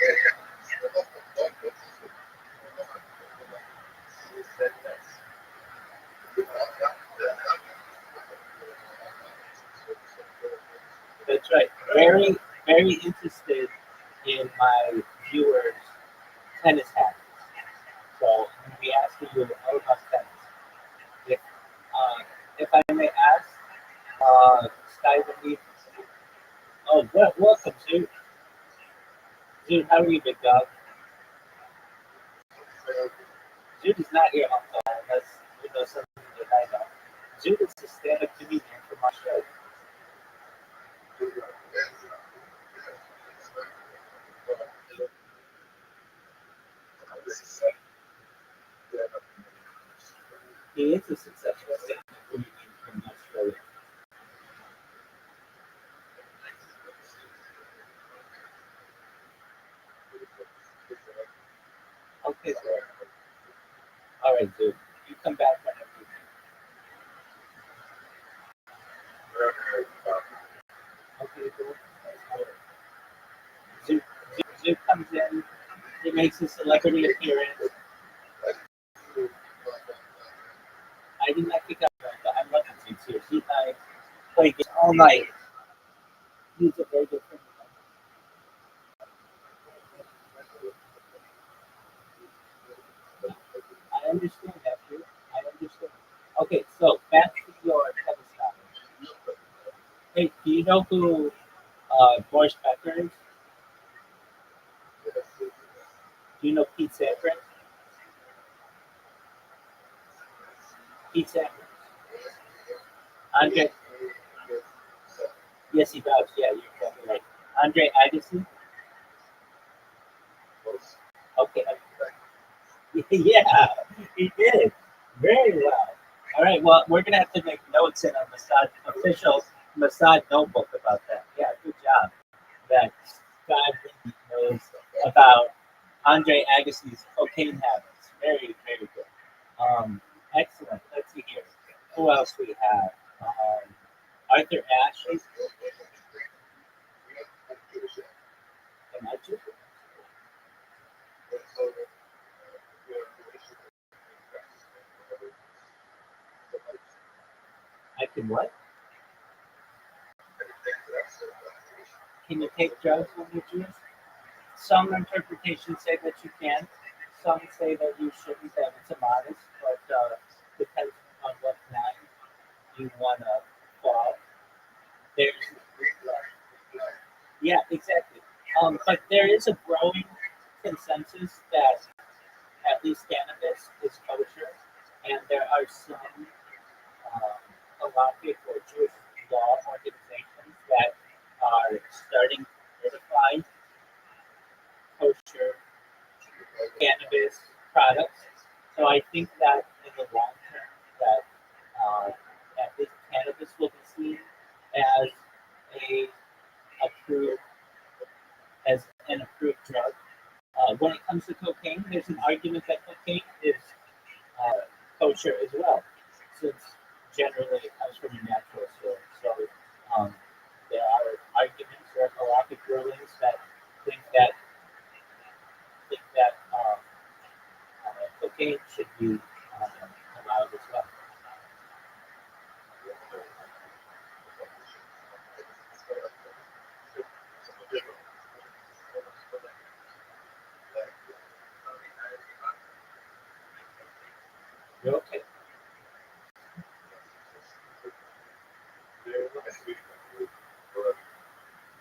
That's right. Very, very interested in my viewers' tennis habits. So I'm going to be asking you all about tennis. If, if I may ask, Sky Belief, oh, welcome, Zoo. Zoo, how are you, big dog? Jude is not here unless you know something that I know. Jude is a stand-up comedian from Australia. He is a successful stand-up comedian from Australia. Okay, so all right, Jude, you come back whenever you can. Okay, cool. Jude comes in, he makes a celebrity appearance. I didn't like to go, but I'm loving Jude here. He and I play games all night. He's a very good friend. I understand that, Jude. I understand. Okay, so back to your Palestine. Hey, do you know who Boris Becker is? Do you know Pete Sampras? Pete Sampras. Andre, yes, he does. Yeah, you're exactly right. Andre Agassi. Okay. Yeah, he did very well. All right. Well, we're gonna have to make notes in a Mossad official Mossad notebook about that. Yeah, good job. That God really knows about Andre Agassi's cocaine habits. Very, very good. Excellent. Let's see here. Who else we have? Arthur Ashe. Am I too? I can what? Can you take drugs when you're Jewish? Some interpretations say that you can. Some say that you shouldn't, that it's immodest, but depends on what line you want to fall. There's, yeah, exactly. But there is a growing consensus that at least cannabis is kosher, and there are some halakhic or Jewish law organizations that are starting to certify kosher cannabis products. So I think that in the long term, that at least cannabis will be seen as a approved as an approved drug. When it comes to cocaine, there's an argument that cocaine is kosher as well, since generally it comes from a natural source. So um, there are arguments or halakhic rulings that think that cocaine should be allowed as well. You're okay. Very well.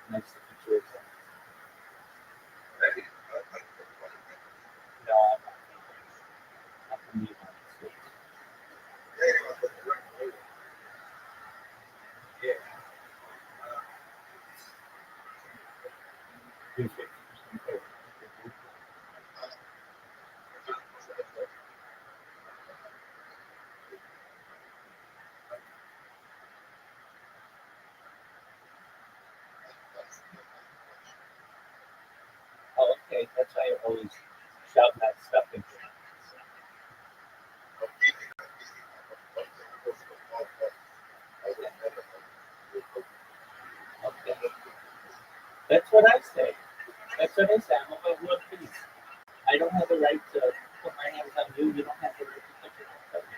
Nice to meet you. No, I'm from the United States. Yeah. You're 50%. Oh, okay. That's why I always shout that stuff into okay. That's what I say. That's what I say. I'm about world peace. I don't have the right to put my hands on you. You don't have the right to put your hands on me.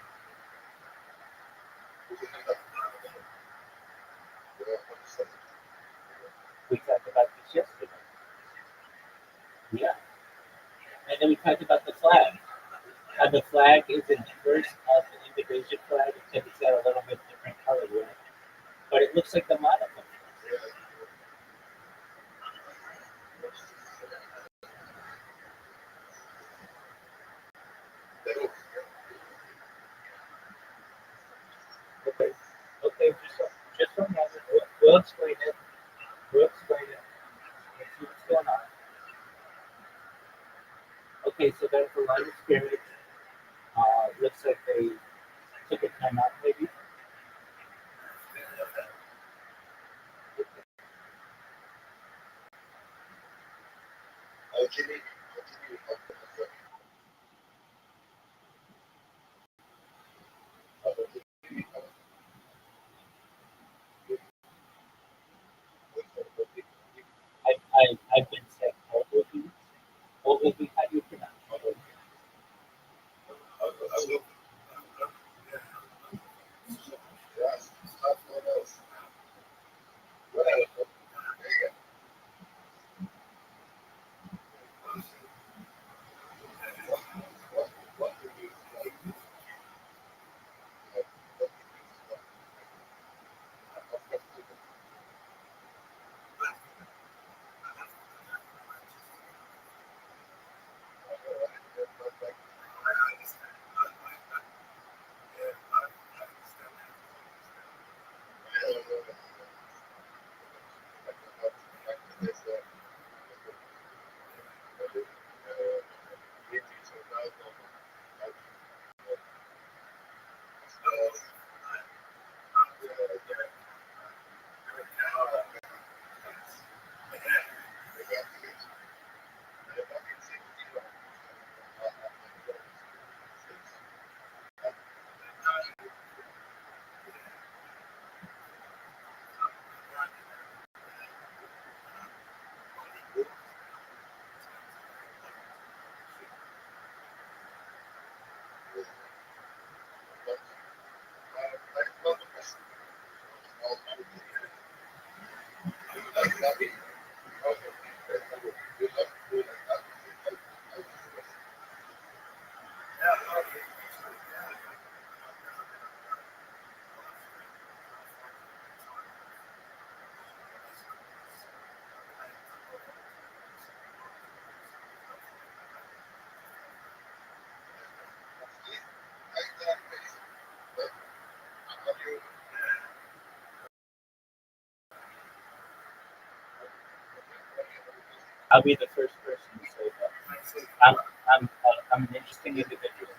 We talked about this yesterday. Yeah. And then we talked about the flag. How the flag is an inverse of the invasion flag, except it's got a little bit different color, right? But it looks like the monocle. Okay. Okay. Just one moment. We'll explain it. We'll explain it. Let's see what's going on. Okay. So there's a lot of spirit. Looks like they took a time out, maybe. I've been sick. Ogilvy. Ogilvy. How do you pronounce it? I'll be the first person to say that. I'm an interesting individual.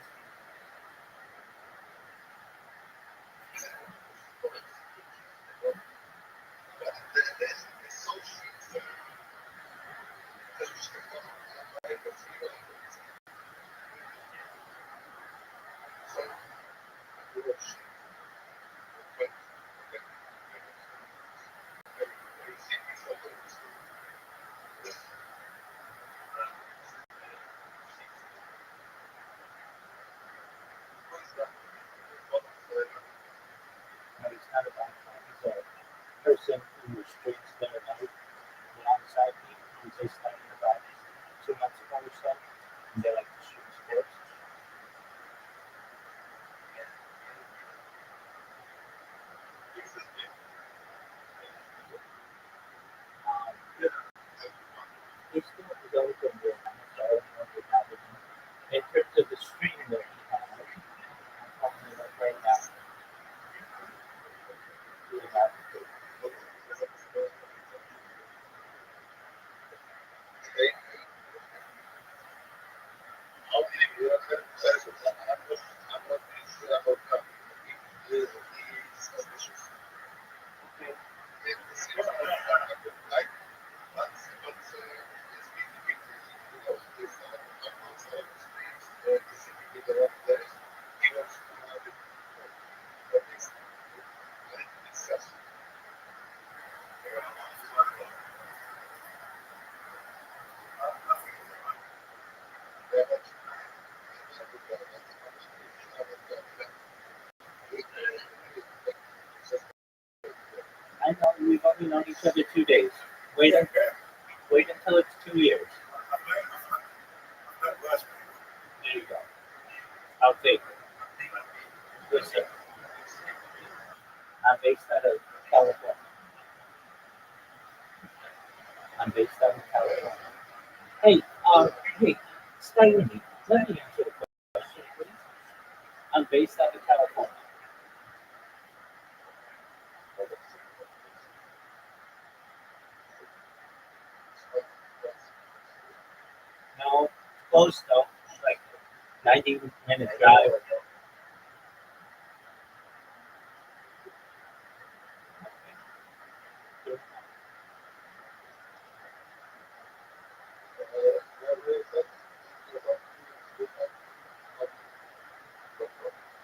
But it's not about that. He's a person who restrains their life alongside me. Who just started about 2 months ago or so. And they like to shoot sports. Um, he's still developing their mind, so I don't know what happened. In terms of the stream that he has, I'm talking about right now. We have I know we've only known each other 2 days. Wait, wait until it's 2 years. There you go. I'll take it. Listen, I'm based out of California. I'm based out of California. Hey, hey, Steiny, let me answer the question. I'm based out of California. No, close though. Like 90-minute drive.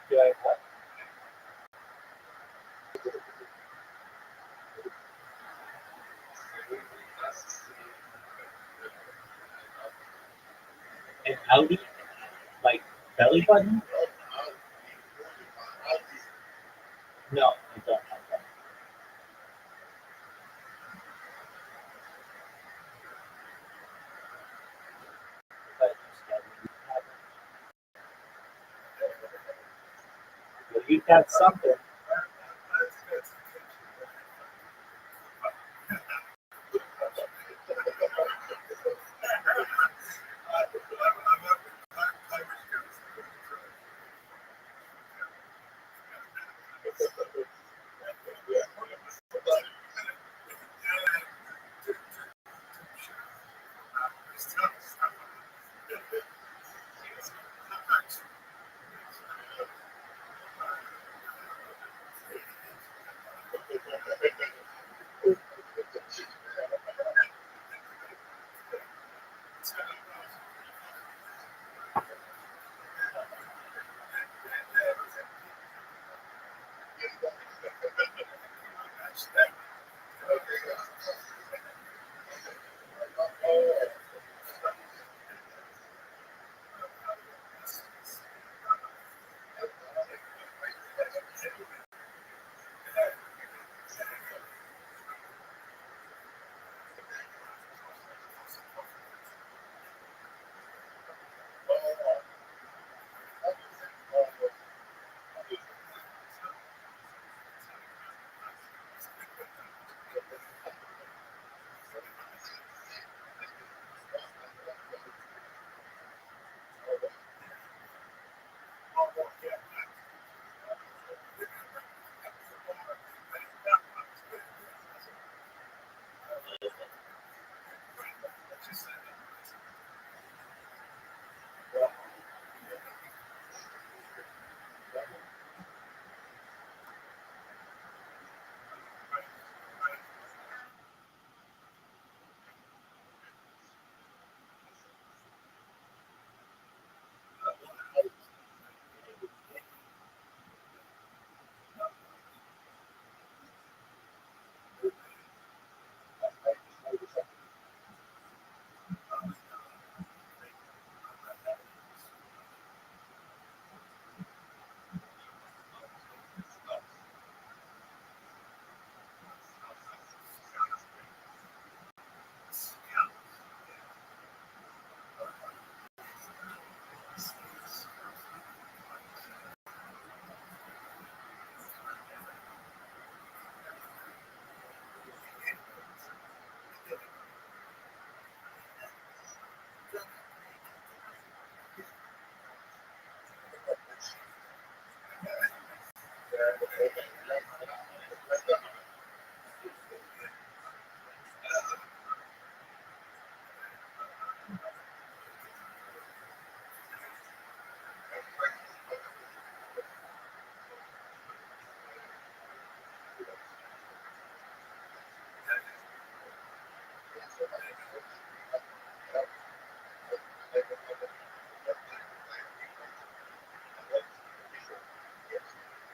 Do I what? An Audi? Like belly button? No, I don't have that. But well, you got something.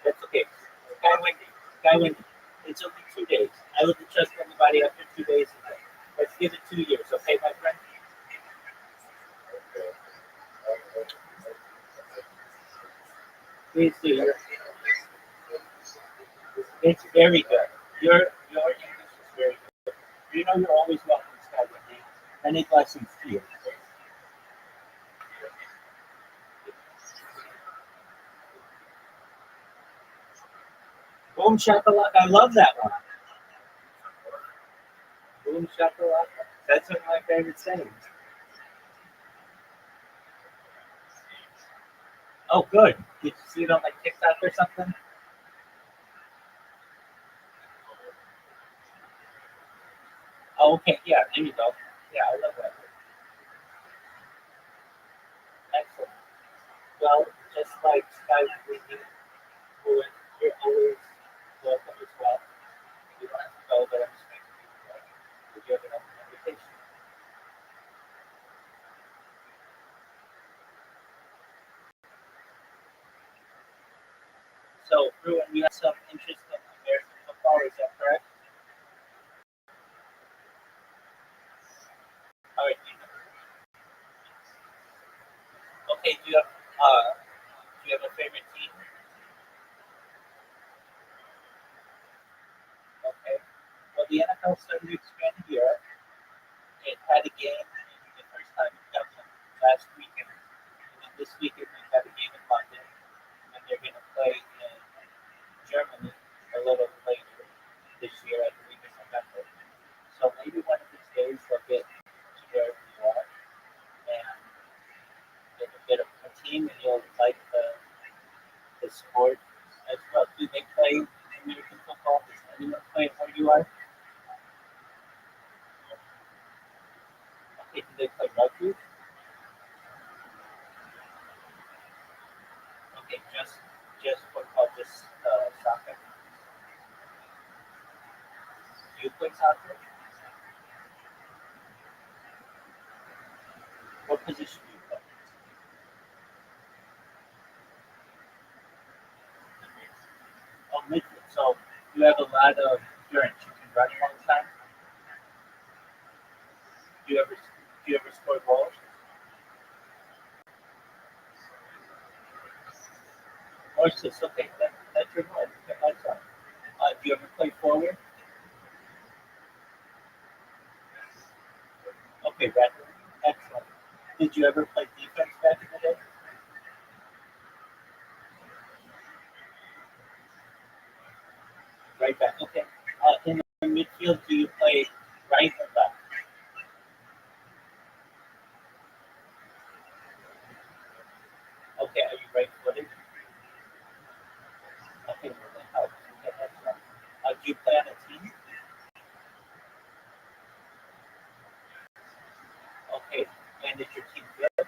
That's okay. Guy Wendy, it's only 2 days. I wouldn't trust anybody after 2 days. Let's give it 2 years, okay, my friend? Please do. It's very good. Your English is very good. You know you're always welcome, Sky Wendy. Many blessings to you. Boom shakalaka. I love that one. Boom shakalaka. That's one of my favorite sayings. Oh, good. Did you see it on like TikTok or something? Oh, okay, yeah, there you go. Yeah, I love that. Excellent. Well, just like Sky Weekly, you're always welcome as well. You don't have to go, but I'm just making you aware. If you have an open invitation. So, Ruin, you have some interest in American football, is that correct? All right. Okay. Do you have a favorite team? Okay. Well, the NFL started to expand in Europe. It had a game the first time in Dublin last weekend, and then this weekend they have a game in London, and they're going to play in Germany a little later this year, I believe in November. So maybe one of these days they'll get to where we are, and they can get a team, and you'll like the sport as well. Do they play American football? Does anyone play it where you are? Okay, do they play rugby? Okay, just football, just soccer. Do you play soccer? What position do you play? Oh, midfield. So you have a lot of endurance. You can run a long time. Do you ever score goals? Horses. Okay, that's your goal. Okay, that's all. Do you ever play forward? Okay, right. Excellent. Did you ever play defense back in the day? Right back. Okay. In the midfield, do you play right or left? Okay, are you right-footed? Okay, well that helps. Okay, excellent. Do you play on a team? Okay, and is your team good?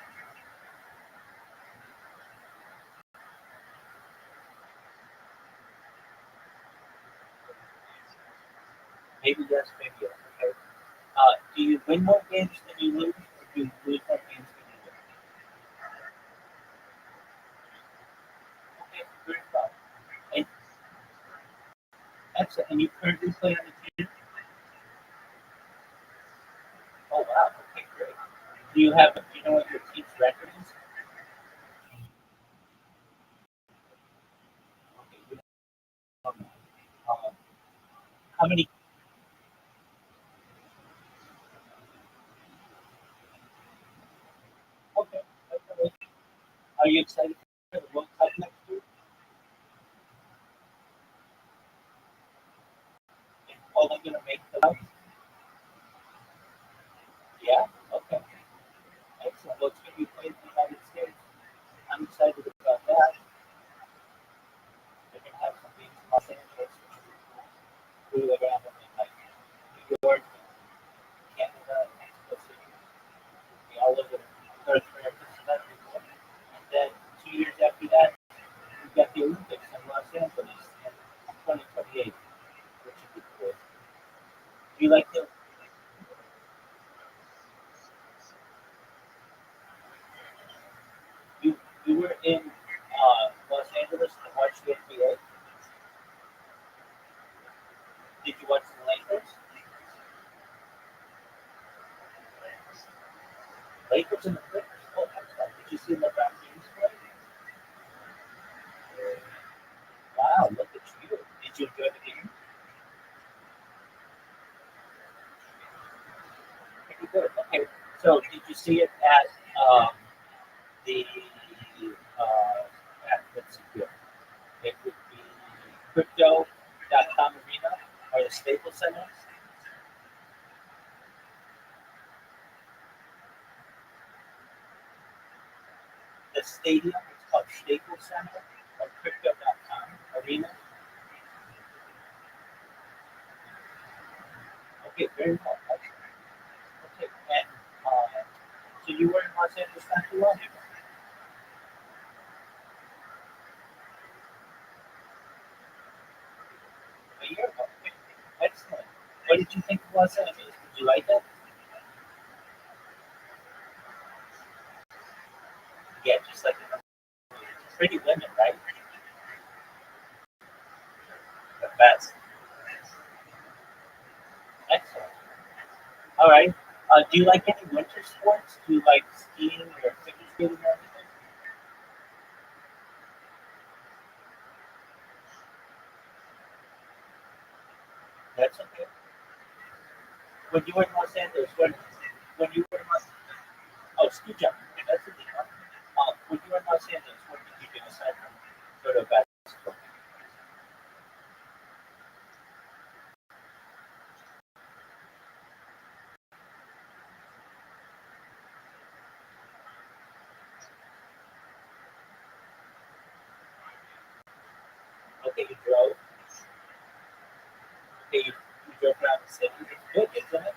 Maybe yes, maybe yes. Okay. Do you win more games than you lose, or do you lose more games than you win? Okay, very well. And excellent. And you currently play on the team? Oh wow. Okay, great. Do you know what your team's record is? Okay. Um, how many? Okay. Okay. Are you excited for the World Cup next year? Is Poland going to make the cup? Yeah. Okay. Excellent. Well, it's going to be played in the United States. I'm excited about that. They're going to have some games in Los Angeles, which will be cool. We live around in like New York, Canada, Mexico City. We all live in North America, so that'd be cool. And then 2 years after that, we've got the Olympics in Los Angeles in 2028, which would be cool. Do you like the you you were in Los Angeles to watch the NBA? Did you watch the Lakers? Lakers and the Clippers. Oh, excellent. Did you see LeBron James play? Wow, look at you. Did you enjoy the game? Pretty good. Okay. So did you see it at the let's see here. It would be crypto.com arena or the Staples Center. The stadium is called Staples Center. crypto.com arena. Okay, very well. Okay, and so you were in Los Angeles not too long ago. A year ago. Okay. Excellent. What did you think of Los Angeles? Did you like it? Yeah, just like pretty women, right? The best. Excellent. All right. Do you like any winter sports? Do you like skiing or figure skating or anything? That's okay. When you were in Los Angeles, when you were in Los oh ski jumping, okay, that's a good one. When you were in Los Angeles, what did you do aside from go to basketball? Okay, you drove. Okay, you drove around the city. It's good, isn't it?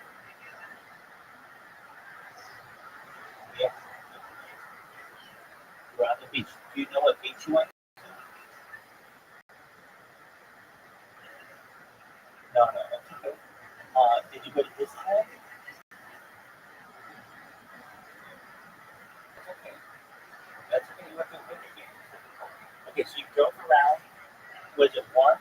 Yeah, you're on the beach. Do you know what beach you went? No, no, that's okay. Did you go to Disneyland? That's okay. That's okay. You went to a winter game. Okay, so you drove around. Was it warm?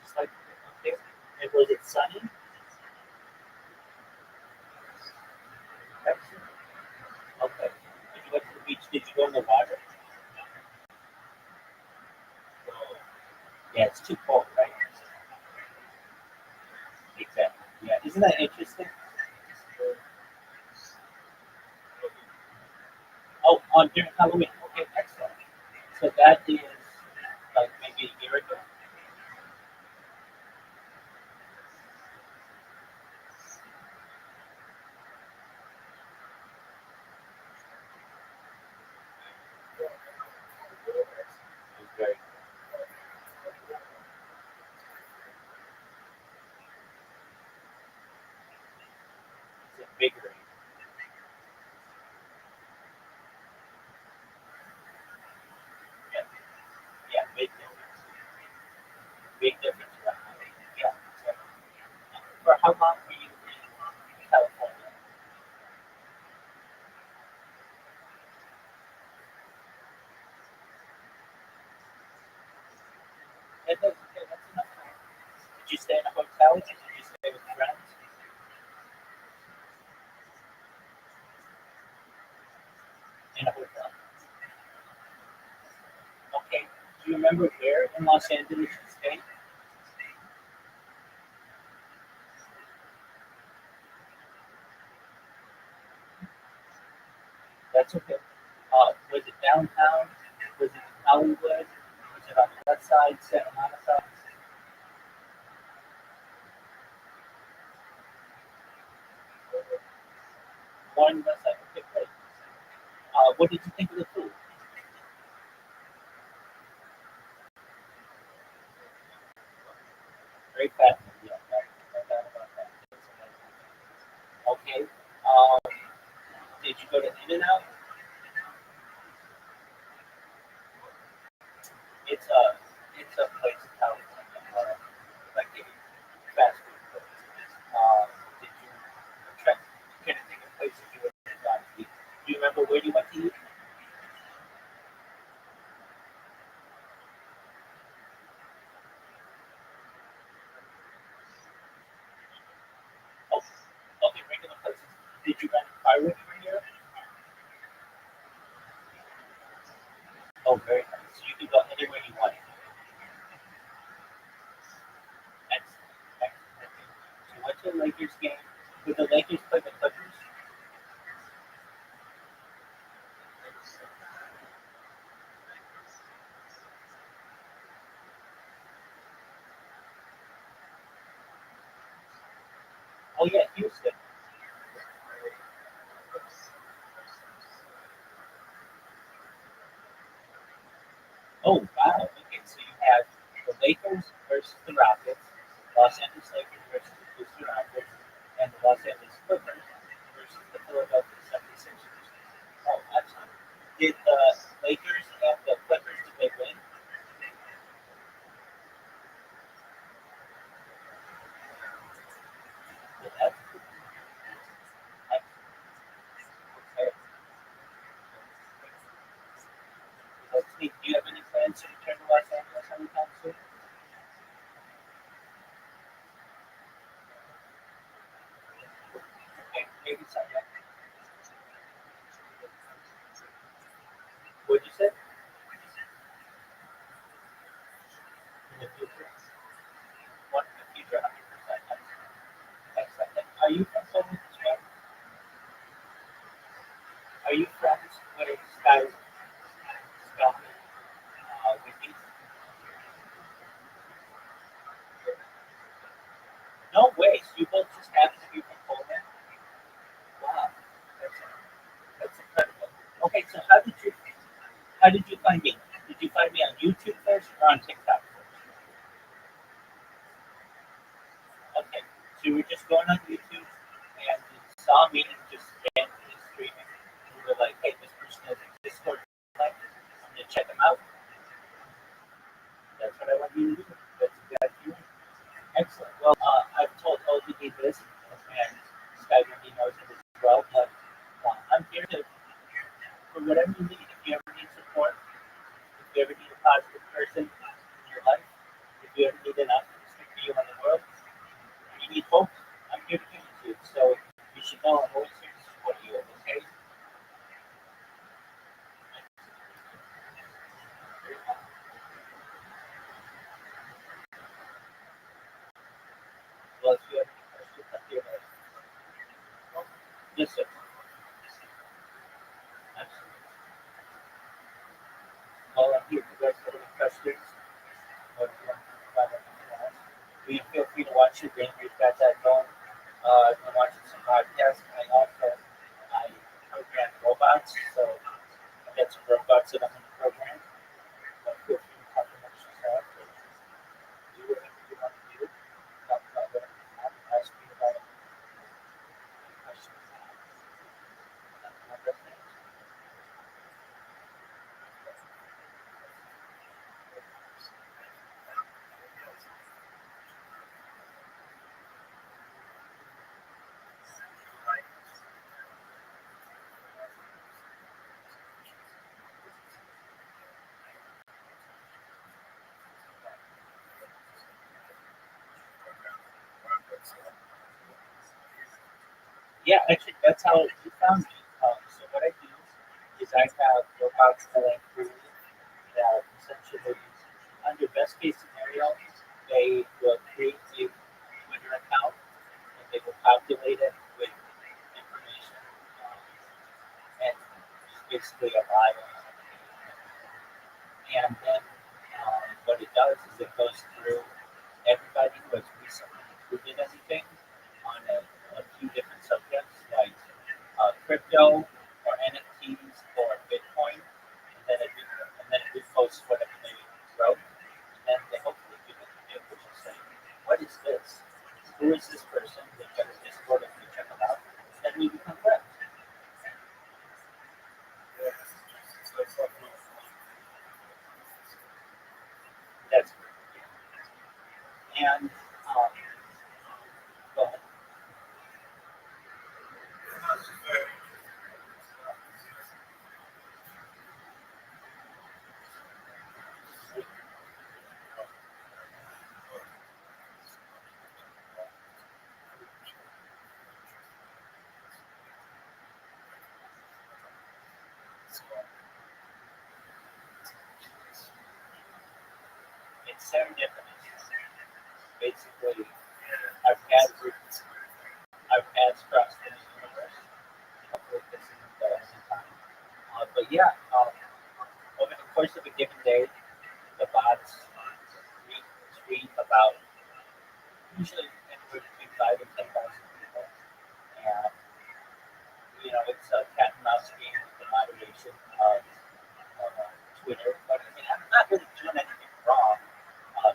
Just like okay. And was it sunny? Excellent. Okay. When you went to the beach, did you go in the water? Oh, yeah, it's too cold, right? Exactly. Yeah. Isn't that interesting? Oh, on during Halloween. Okay, excellent. So that is like maybe a year ago. It was very it's invigorating. Yeah, yeah, big difference. Big difference around Halloween. Yeah. Exactly. For how long were you in California? And that's enough time. Did you stay in a hotel? Did you stay with friends in a hotel? Okay. Do you remember where in Los Angeles you stayed? That's okay. Was it downtown? Was it Hollywood? Was it on the west side, Santa Monica? One west side. Okay, great. What did you think of the food? Very fast. Yeah, no doubt about that. Okay. Did you go to In and Out? It's a it's a place in California, like a fast food place. Did you try? Can I think of places you would have gone to eat? Do you remember where you went to eat? Oh, okay, regular places. Did you rent a car when you were here? Oh, very nice. So you can go anywhere you want. Excellent. Excellent. So you went to a Lakers game. Did the Lakers play the Clippers? Oh yeah, Houston. versus the Rockets, Los Angeles Lakers versus the Houston Rockets, and the Los Angeles Clippers versus the Philadelphia 76ers. Oh, excellent. Did the Lakers and the Clippers, did they win? Did that? Okay. Let's see. Do you have any plans to return to Los Angeles anytime soon? Okay, maybe someday. What'd you say? In the future? What in the future? 100%. Excellent. Are you from Poland as well? Are you friends with Scott? Wiki? No way. So you both just happen to be from Poland? Wow. That's, that's incredible. Okay, so how did you find me? Did you find me on YouTube first or on TikTok first? Okay. So you were just going on YouTube and you saw me just randomly streaming. And you were like, hey, this person has a Discord. Like, I'm gonna check them out. That's what I want you to do. That's exactly right. Excellent. Well, I've told ODD this, and Sky Wendy knows it as well, but I'm here to, for whatever you need. If you ever need support, if you ever need a positive person in your life, if you ever need an optimistic view on the world, you need hope, I'm here to give it to you. So you should know I'm always here to support you, okay? Well, if you have any questions, I'm here to yes, sir. Absolutely. Well, I'm here if you guys have any questions or if you want to talk about anything else. Please feel free to watch your game. We've got that going. I'm watching some podcasts. I program robots, so I got some robots that I'm going to program. But feel free to talk amongst yourself or do whatever you want to do. Talk about whatever you want. Ask me about any questions you have. Nothing like that. Yeah, actually, that's how you found me. So what I do is I have robots that I create that essentially, under best case scenario, they will create a Twitter account and they will populate it with information and just basically a bio. And then what it does is it goes through everybody who has recently included anything on a few different subjects like crypto or NFTs or Bitcoin, and then it reposts whatever they wrote, and then they hopefully give it to you, which is saying, what is this? Who is this person? They get a Discord and we check them out, then we become friends. That's great. And go ahead. It's serendipity. Basically, our paths our paths cross the universe. Hopefully, this isn't the only time. But yeah, over the course of a given day, the bots tweet about usually anywhere between 5 and 10,000 people, and it's a cat and mouse game with the moderation of Twitter. But I mean, I'm not really doing anything wrong. Uh,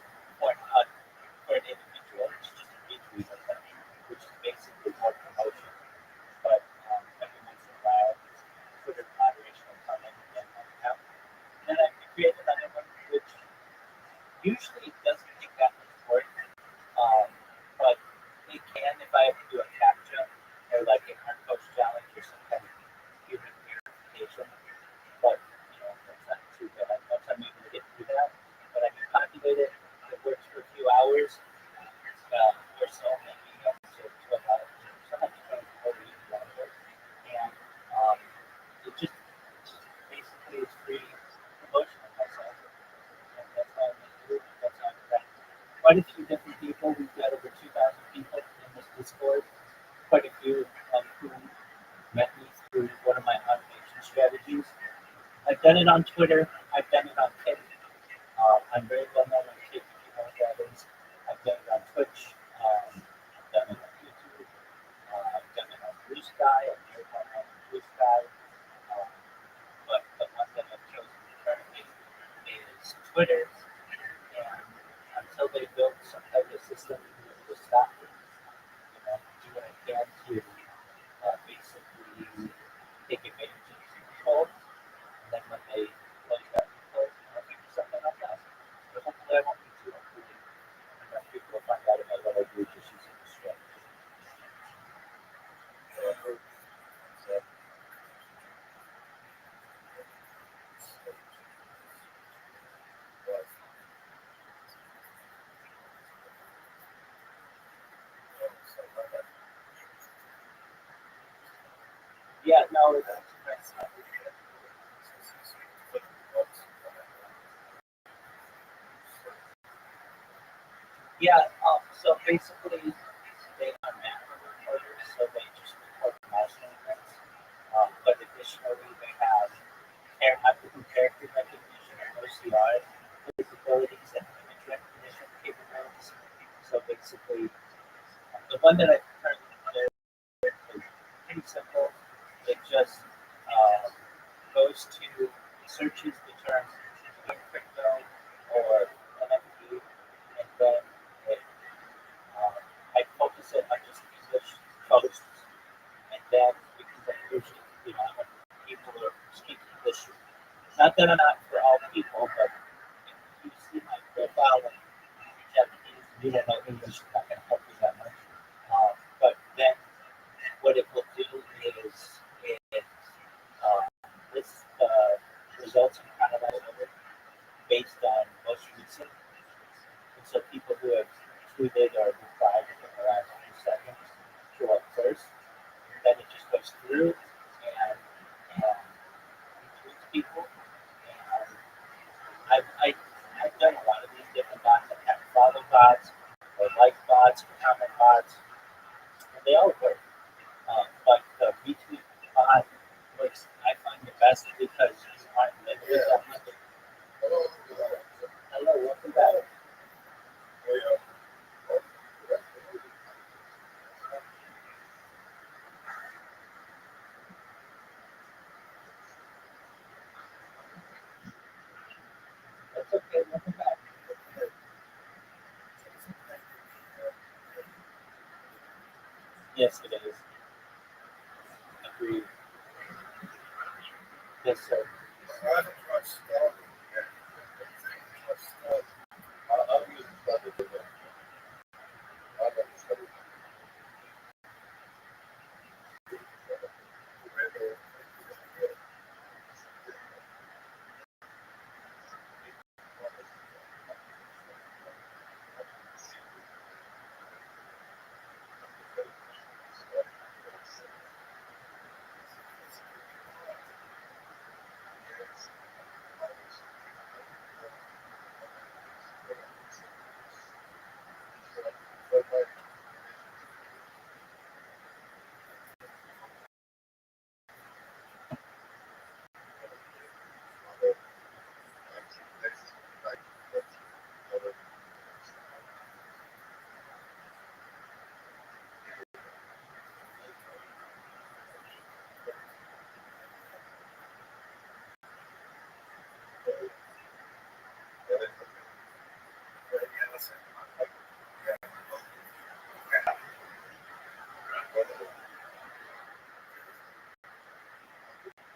quite a few different people. We've got over 2,000 people in this Discord. Quite a few who met me through one of my automation strategies. I've done it on Twitter. I've done it on Kick. I'm very well known on Kick, if you know what that is. I've done it on Twitch. I've done it on YouTube. I've done it on Blue Sky. I'm very well known on Blue Sky. Um, but the one that I've chosen currently is Twitter. And until they build some type of system to stop it, do what I can to basically take advantage of the control. And then when they close that control, I'll figure something else out. But hopefully I won't be too hopefully enough people will find out about what I do just using the strategy. Yeah, no, that's not yeah, so basically they are macro recorders, so they just record milestone events. But additionally, they have optical character recognition or OCR capabilities and image recognition capabilities. So basically, the one that I currently did is pretty simple. It just goes to searches the term crypto or NFT, and then it, I focus it on just English posts, and then because I usually, I'm a people who speak English. Not that I'm not for all people, but if you see my profile and Japanese, you don't know English, it's not going to help you that much. But then what it will do is it lists the results in chronological order based on most recent. And so people who have tweeted or replied within the last few seconds show up first. Then it just goes through and retweets people. And I've done a lot of these different bots. I've had follow bots or like bots or comment bots, and they all work. But the retweet bot works, I find the best because you aren't limited that much. Hello, welcome back. That's okay, welcome back. Yes, it is. Agreed. Yes, sir.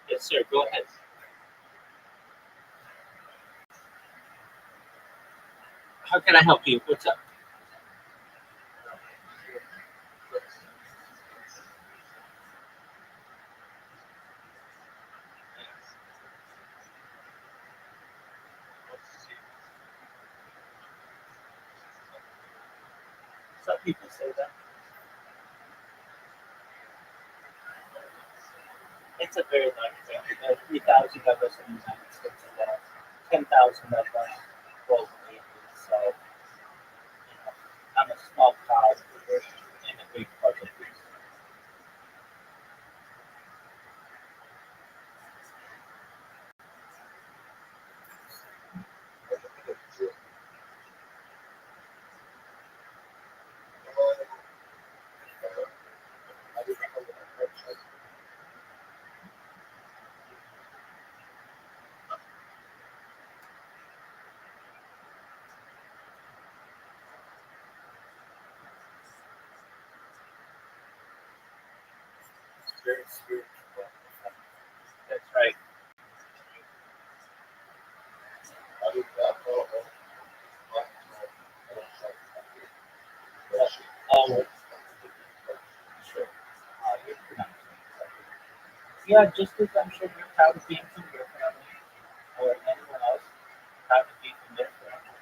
Yes, sir. Go ahead. How can I help you? What's up? Some people say that. It's a very large family. There are 3,000 of us in the United States and there are 10,000 of us globally. So small cow in a big puzzle piece. Very spiritual. That's right. Um, you're pronouncing it. Yeah, just as I'm sure you're proud of being from your family or anyone else proud to be from their family.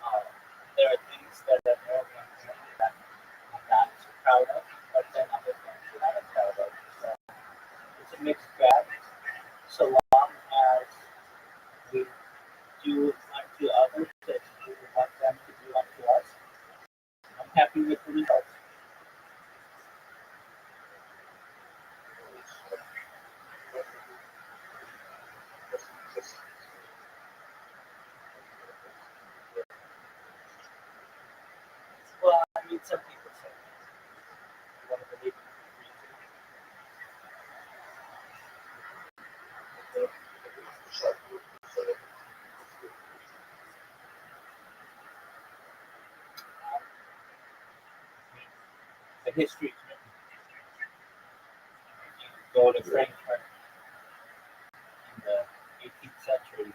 Um, there are things that are more important that I'm not so proud of, but then other things that I'm proud of. So it's a mixed bag. So long as we do unto others as we would want them to do unto us, I'm happy with the results. Well, I mean, some people say you want to believe the history is written. You go to Frankfurt in the 18th century,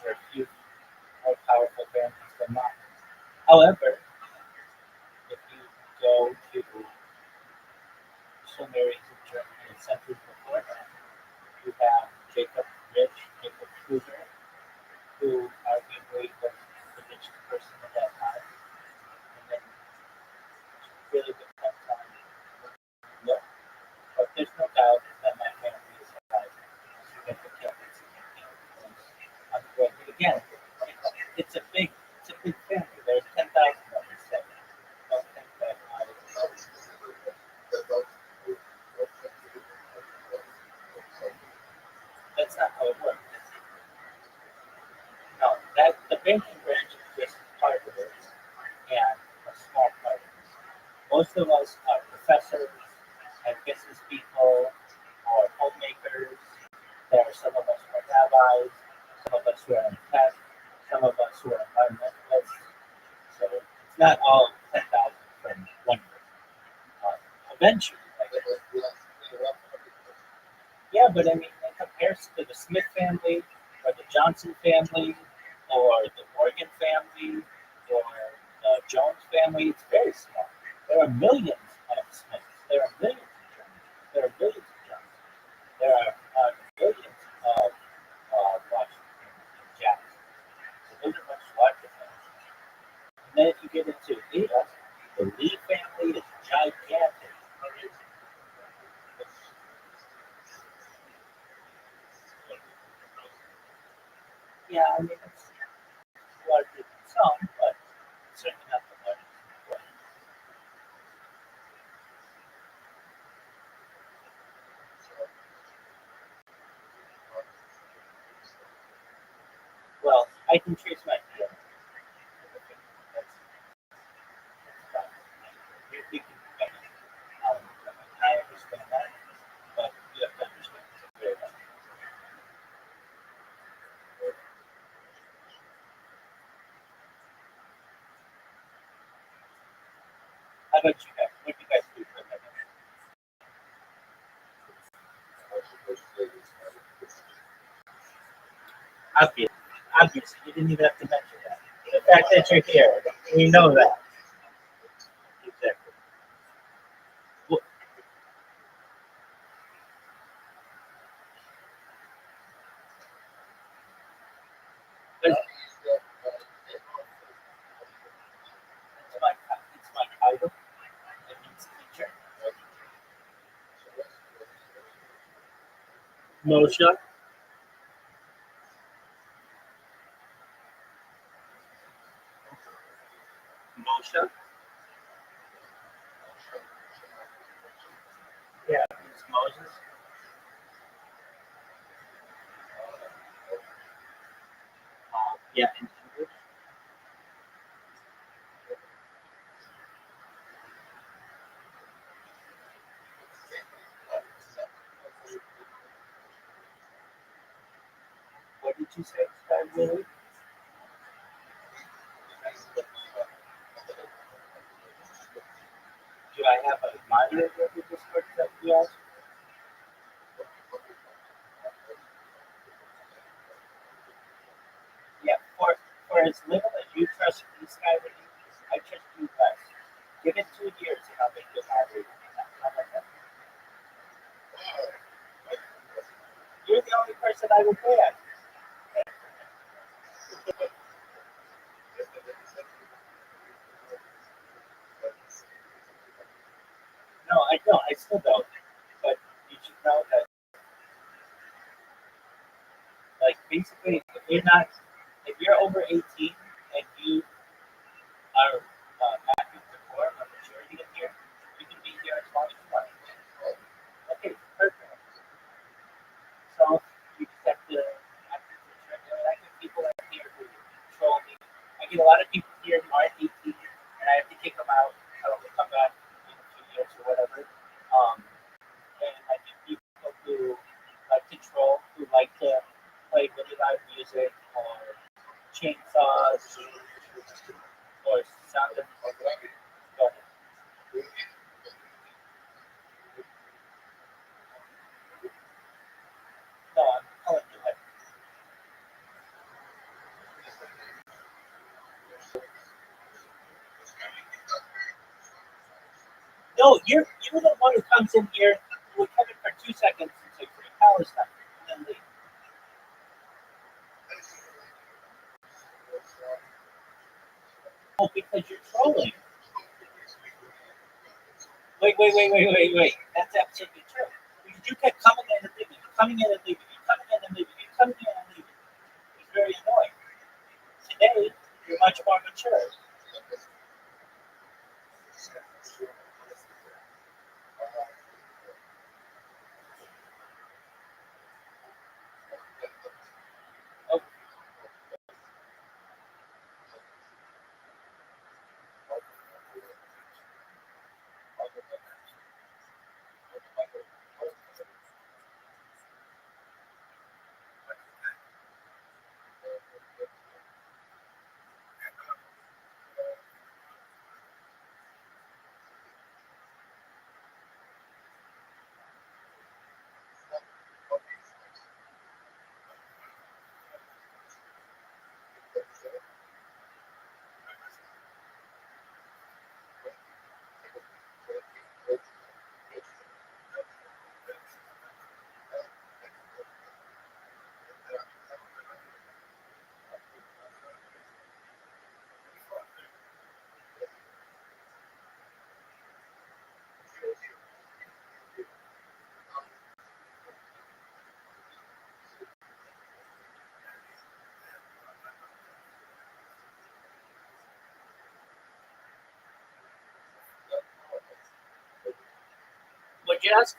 there are few more powerful families than mine. However, if you go to some areas of Germany and centuries before that, you have Jacob Rich, Jacob Kruger, who arguably was the richest person at that time. And then it really depends on look. But there's no doubt that my family is significantly significant. But again, it's a big family. There's 10,000 of us. So don't think that I that's not how it works. No, that the banking branch is just part of it and a small part of it. Most of us are professors and business people or homemakers. There are some of us who are rabbis, some of us who are in tech, some of us who are environmentalists. So it's not all 10,000 from one person. Eventually, yeah, but I mean, in comparison to the Smith family or the Johnson family or the Morgan family or the Jones family, it's very small. There are millions of Smiths. There are millions of Jones. There are millions of Johns. There are millions of Washington and Jackson. So those are much larger families. And then if you get into Ada, the Lee family is gigantic. Yeah, I mean, it's larger than some, but certainly not the largest. Well, I can trace my feelings. That's fine. You're thinking about it. I understand that, but you have to understand it's very much. How about you guys? What do you guys do for a living? Obviously, obviously, you didn't even have to mention that. The fact that you're here, we know that. Exactly. Well, it's my title. It means teacher. Moshe. Moshe. Yeah, it's Moses. Yeah, in English. What did you say, Willie? Do I have a moderator of the Discord that you asked? Yeah, for as little as you trust me, Skyler, I trust you less. Give it 2 years and I'll make you a moderator. How about that? You're the only person I would pay at. No, I don't. I still don't. But you should know that, like, basically, if you're over 18 and you are active before a maturity in here, you can be here as long as you want. Okay, perfect. So you just have to active maturity. I get people in here who control me. I get a lot of people here who aren't 18, and I have to kick them out. Tell them to come back in 2 years or whatever. And I get people who control, who like to play really loud music or chainsaws or sound of. Go ahead. No, I'm calling you ahead. No, you're the one who comes in here. We come in for 2 seconds and say free power stuff, and then leave. Oh, because you're trolling. Wait. That's absolutely true. Because you kept coming in and leaving, coming in and leaving, coming in and leaving, coming in and leaving. It's very annoying. Today, you're much more mature. Oh, what'd you ask?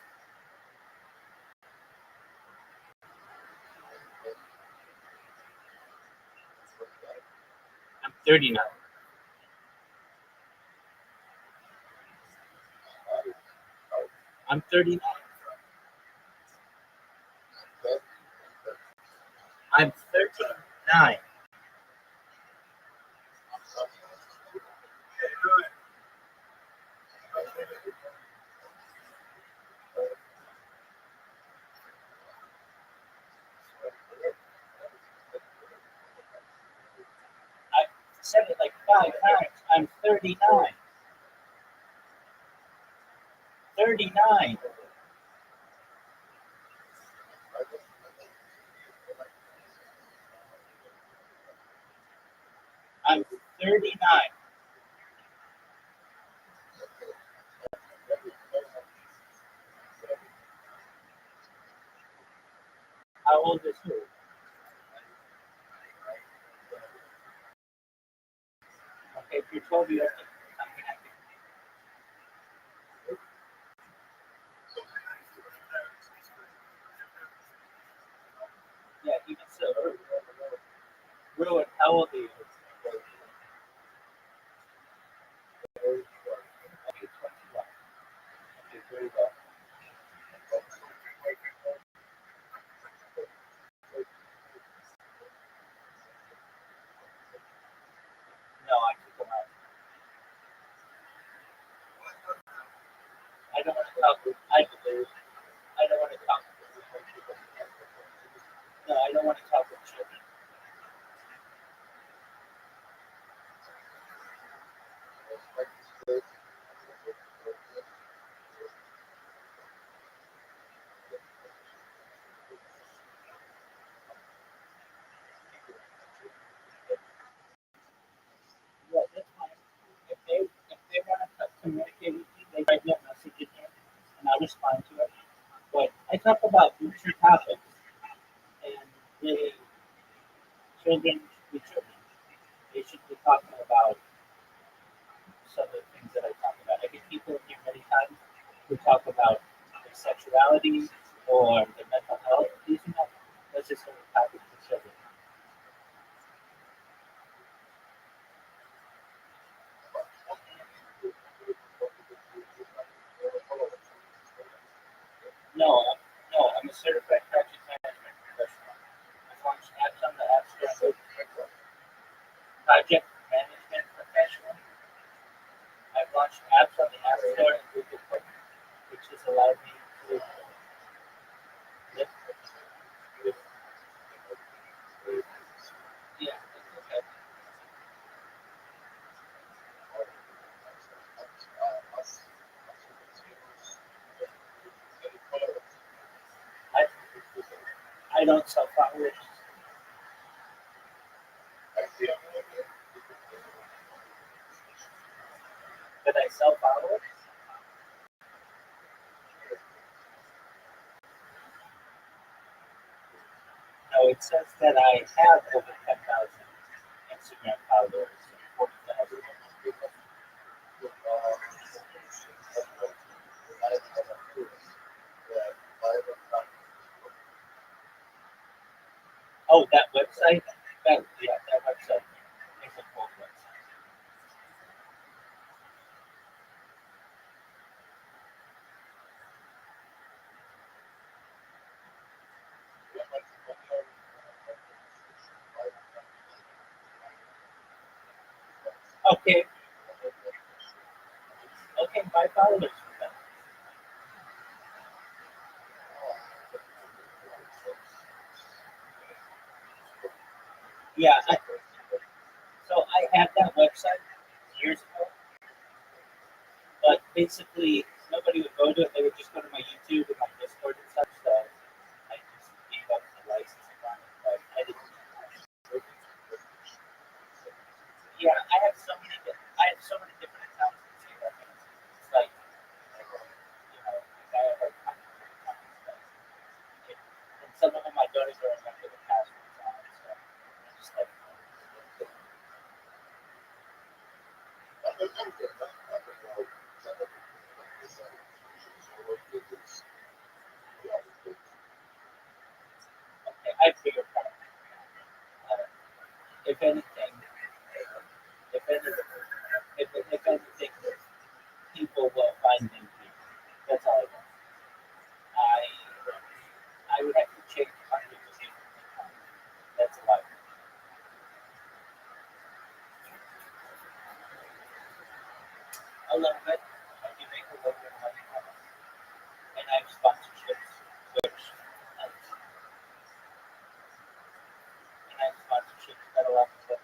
I'm 39. I'm 39. I'm 39. I said it like 5 times. I'm 39. 39. I'm 39. How old is who? Okay, if you're 12 years old, How old are you? Okay, 21. Okay, very well. No, I took them out. I don't want to talk with, I believe, I don't want to talk with people. No, I don't want to talk with children. Yeah, that's fine. If they want to communicate with me, they write me a message in here, and I'll respond to it. But I talk about future topics, and the children, the children, they should be talking about some of the things that I talk about. I get people in here many times who talk about their sexuality or their mental health. These are not necessarily topics for children. No, no, I'm a certified project management professional. I've launched apps on the App Store. Project management professional. I've launched apps on the App Store and Google Play, which has allowed me to live. Yeah, that's okay. I, I don't sell flowers. Did I sell followers? No, it says that I have over 10,000 Instagram followers and 40,000. Oh, that website? Yeah, that website is a cool website. Okay, okay, my followers. Yeah, so I had that website years ago, but basically nobody would go to it. They would just go to my YouTube and my Discord and stuff. So I just gave up the license on it. But I didn't. Yeah, I have so many different accounts. It's like I have like and some of them I don't even remember the passwords on. So I'm just like, okay, I figured out. If anything, if anything, if anything, people will find me. That's all I want. I would have to change hundreds of people. That's a lot. A little bit. I can make a little bit of money from it. And I have sponsorships, which and I have sponsorships that allow me to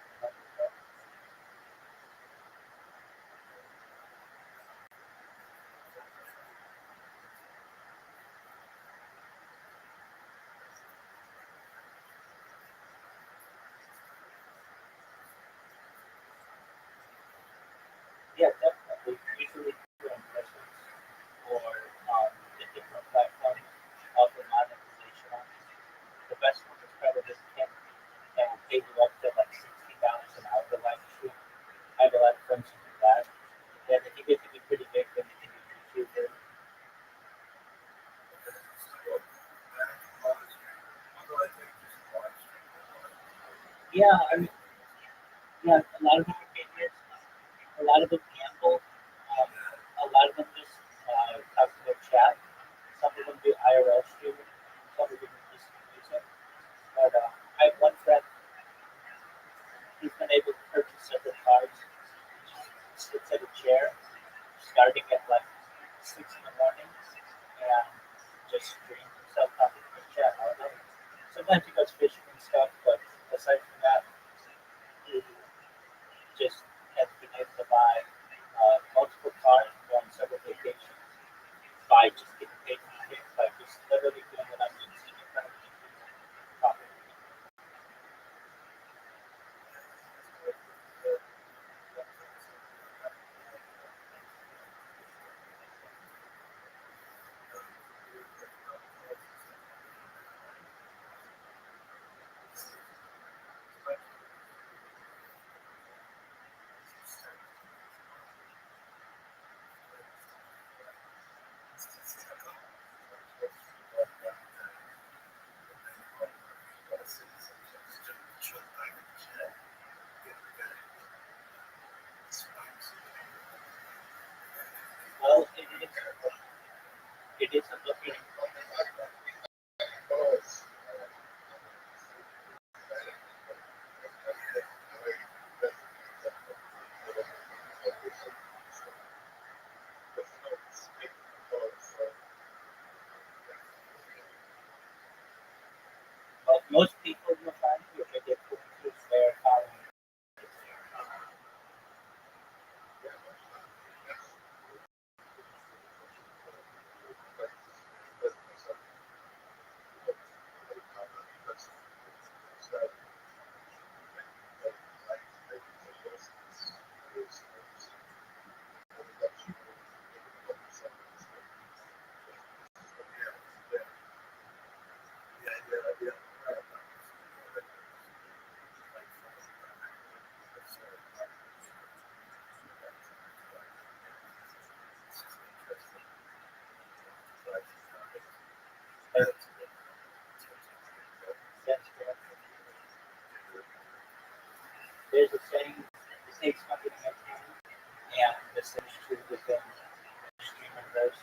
yeah, definitely. Usually through investments or the different platforms offer monetization on it. The best one is probably Ken that will pay you up to like $60 an hour to live stream. I have a lot of friends who do that. Then if you get to be pretty big, then you can do YouTube. Yeah, I mean, Yeah, a lot of them are patriots. A lot of them gamble. A lot of them just talk to their chat. Some of them do IRL streaming. Some of them just music. But I have one friend who's been able to purchase several cars. Sits at a chair, starting at like 6 in the morning, and just streams himself talking to his chat all day. Sometimes he goes fishing and stuff, but aside from that, he just has been able to buy multiple cars and go on several vacations by just getting paid for things, by just literally doing what I'm doing, sitting in front of the computer, talking to people. Well, it is a looking. But most people will find you if they get put into their following. That's correct. There's a saying, the snake's coming in and the same is true within streamers.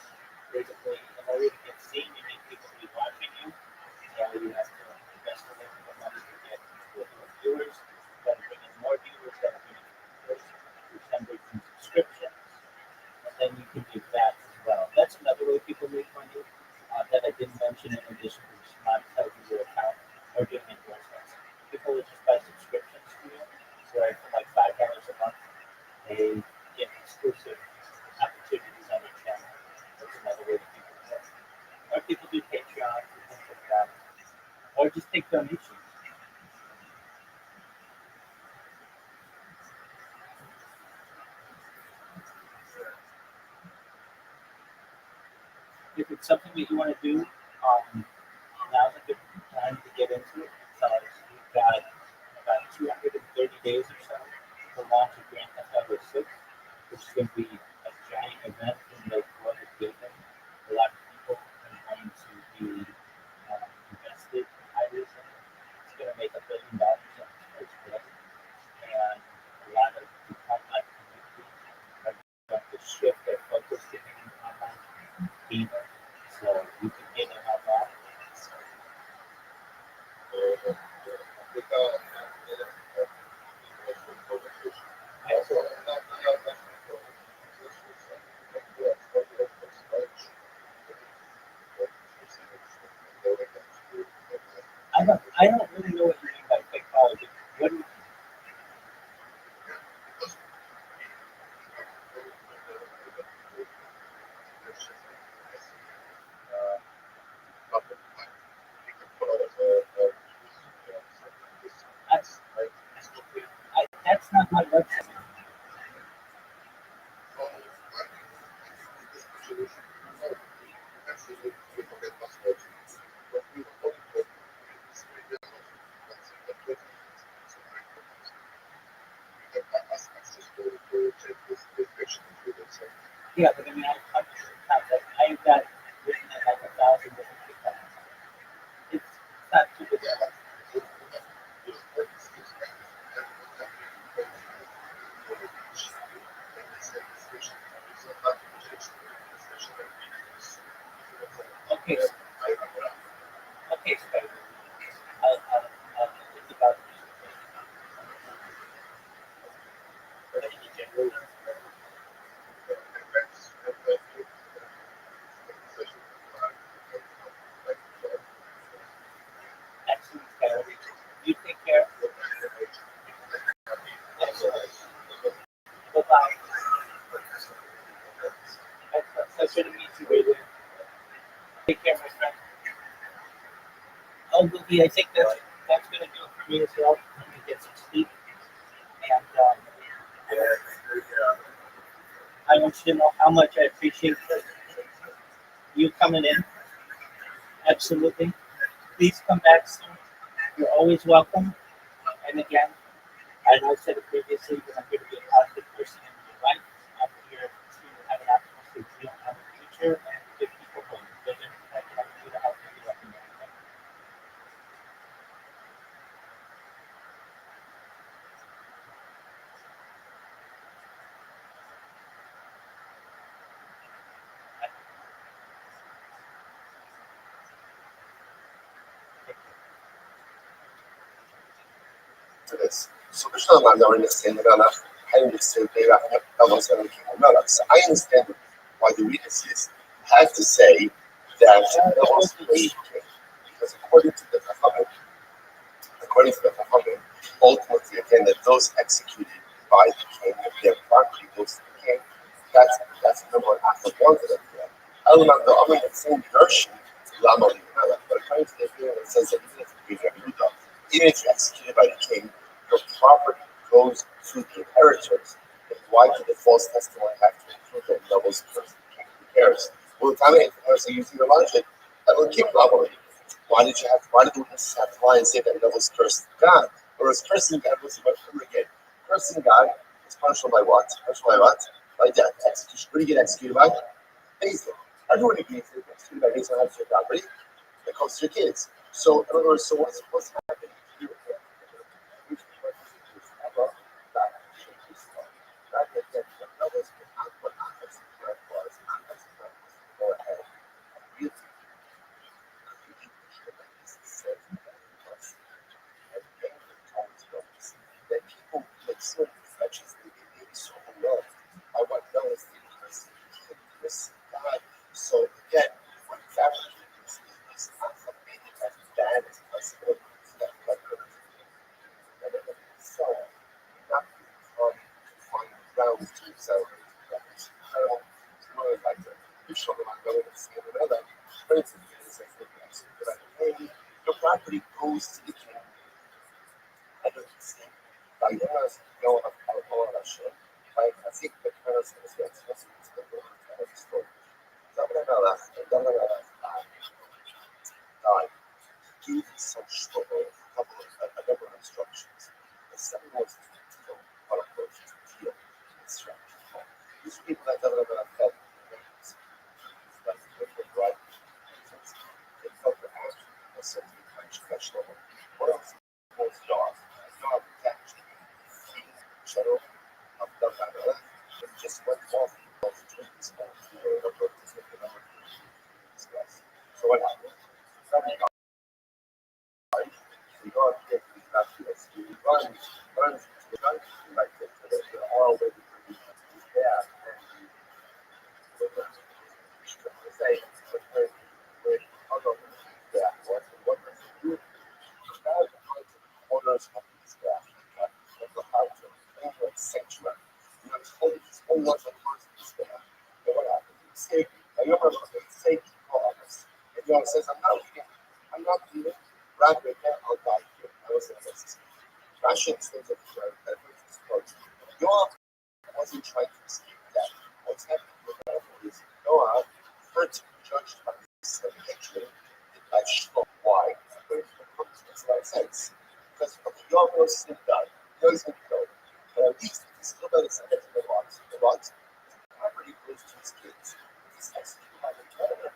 Basically, in order to get seen, you need people to be watching you. So you have to invest a little bit of money to get more viewers. Then bring in more viewers, then bring in viewers, which then brings in subscriptions. And then you can do that as well. That's another way people make money that I didn't mention in addition to just monetizing your account or doing endorsements. People will just buy subscriptions to you, where for like $5 a month, they get exclusive opportunities on your channel. That's another way that people do it. Or people do Patreon and things like that. Or just take donations. If it's something that you want to do, now's a good time to get into it because we've got about 230 days or so to launch a Grand Theft Auto 6, which is going to be a giant event in the world of gaming. A lot of people are going to be invested highly in it. It's going to make $1 billion on its first day, and a lot of the online communities are going to shift their focus to being online gaming. So you can get in on that. I don't really know what you mean by technology. What do you, that's, that's not my website. Yeah, but I mean, I've got written at like 1,000 different TikToks. It's not too big. Okay, okay, so it's about the general. Excellent, Carol. You take care. Excellent. Bye bye. Excellent. Pleasure to meet you, Raven. Take care, my friend. Oh, Boogie, I think that's gonna do it for me as well. Let me get some sleep, and I want you to know how much I appreciate you coming in. Absolutely. Please come back soon. You're always welcome. And again, I know I said it previously, but I'm here to be a positive person in your life. I'm here to have an optimistic view on the future and give people hope. There's anything I can do to help you, let me know. To this. So Krishna Manda understand that I understand so I understand why the witnesses have to say that the also because according to the Chachamim, ultimately again that those executed by the king, if their property goes to the king, that's the number one act of one to them. Element the Amin the same version, Lama but according to the opinion it says that even if you're executed by the king, your property goes to the inheritors. Then why did the false testimony have to include the levels first? The king who cares? Well, time if the using your logic, that will keep Lama. Why did the witnesses have to lie and say that Noah's cursed God? Whereas cursing God was about who again? Cursing God is punishable by what? Punishable by what? By death. Execution. What do you get executed by? Basil. Everyone agrees that executed by Basil has your property that comes to your kids. So in other words, so what's happening here? That people make certain stretches they get so low. I want those things this God. So again, when fabricating is not something as bad as possible. That so not find grounds to celebrate that. I don't know like the official I'm going to see another. For instance, it's like hey, your property goes to the king. I don't see. Like go up all that shit. Like I think the kind of things that's the story. God gave such a number of instructions. The second was to deal, on approach to deal instructions. These people that don't know about that, like different right reasons, they felt the action was simply professional. What else was dog? Dog actually general of the matter. Just went off of trees and discuss. So what happened? Somebody got right. We go up here to the fabulous. We run to the country like this. So that they're all ready for you. Yeah. And we're going to say, we're although yeah, what does it do? About quarters of the staff. Of the house of over a century. You know, it's whole lot of parts of the staff. And what happened? Say, I remember say people on this. And you know, it says, I'm not leaving. Rather than I'll die here. I was in this. Russian things of that was approach. Noah wasn't trying to escape death. What's happening with that is Noah hurt judged by this hatred by Shlomo. Why? But it makes a lot of sense. Because okay, Noah knows he's going to die. He knows he's going to go. But at least he's still better than the lot. The lot property goes to his kids. He's executed by the governor.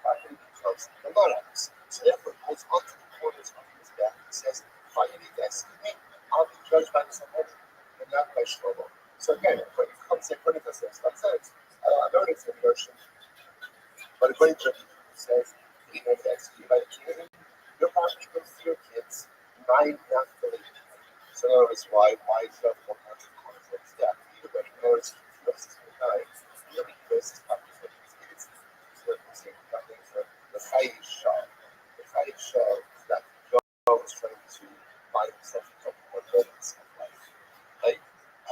Property becomes the monarchs. So therefore, it goes onto the corners of his back. He says, finally, that's me. I'll be judged by the Sanhedrin and not by Shlomo. So again, when it comes to according to this, makes sense. I know it's in the ocean, but according to says, even if that's you by the community, you'll probably go see your kids, might not believe it. So notice why is that one hundred conflicts that everybody knows this is the guy. Really this is probably what it is. So the fight is show. The fight is show that Joe is trying to find himself a couple more moments of life. Like I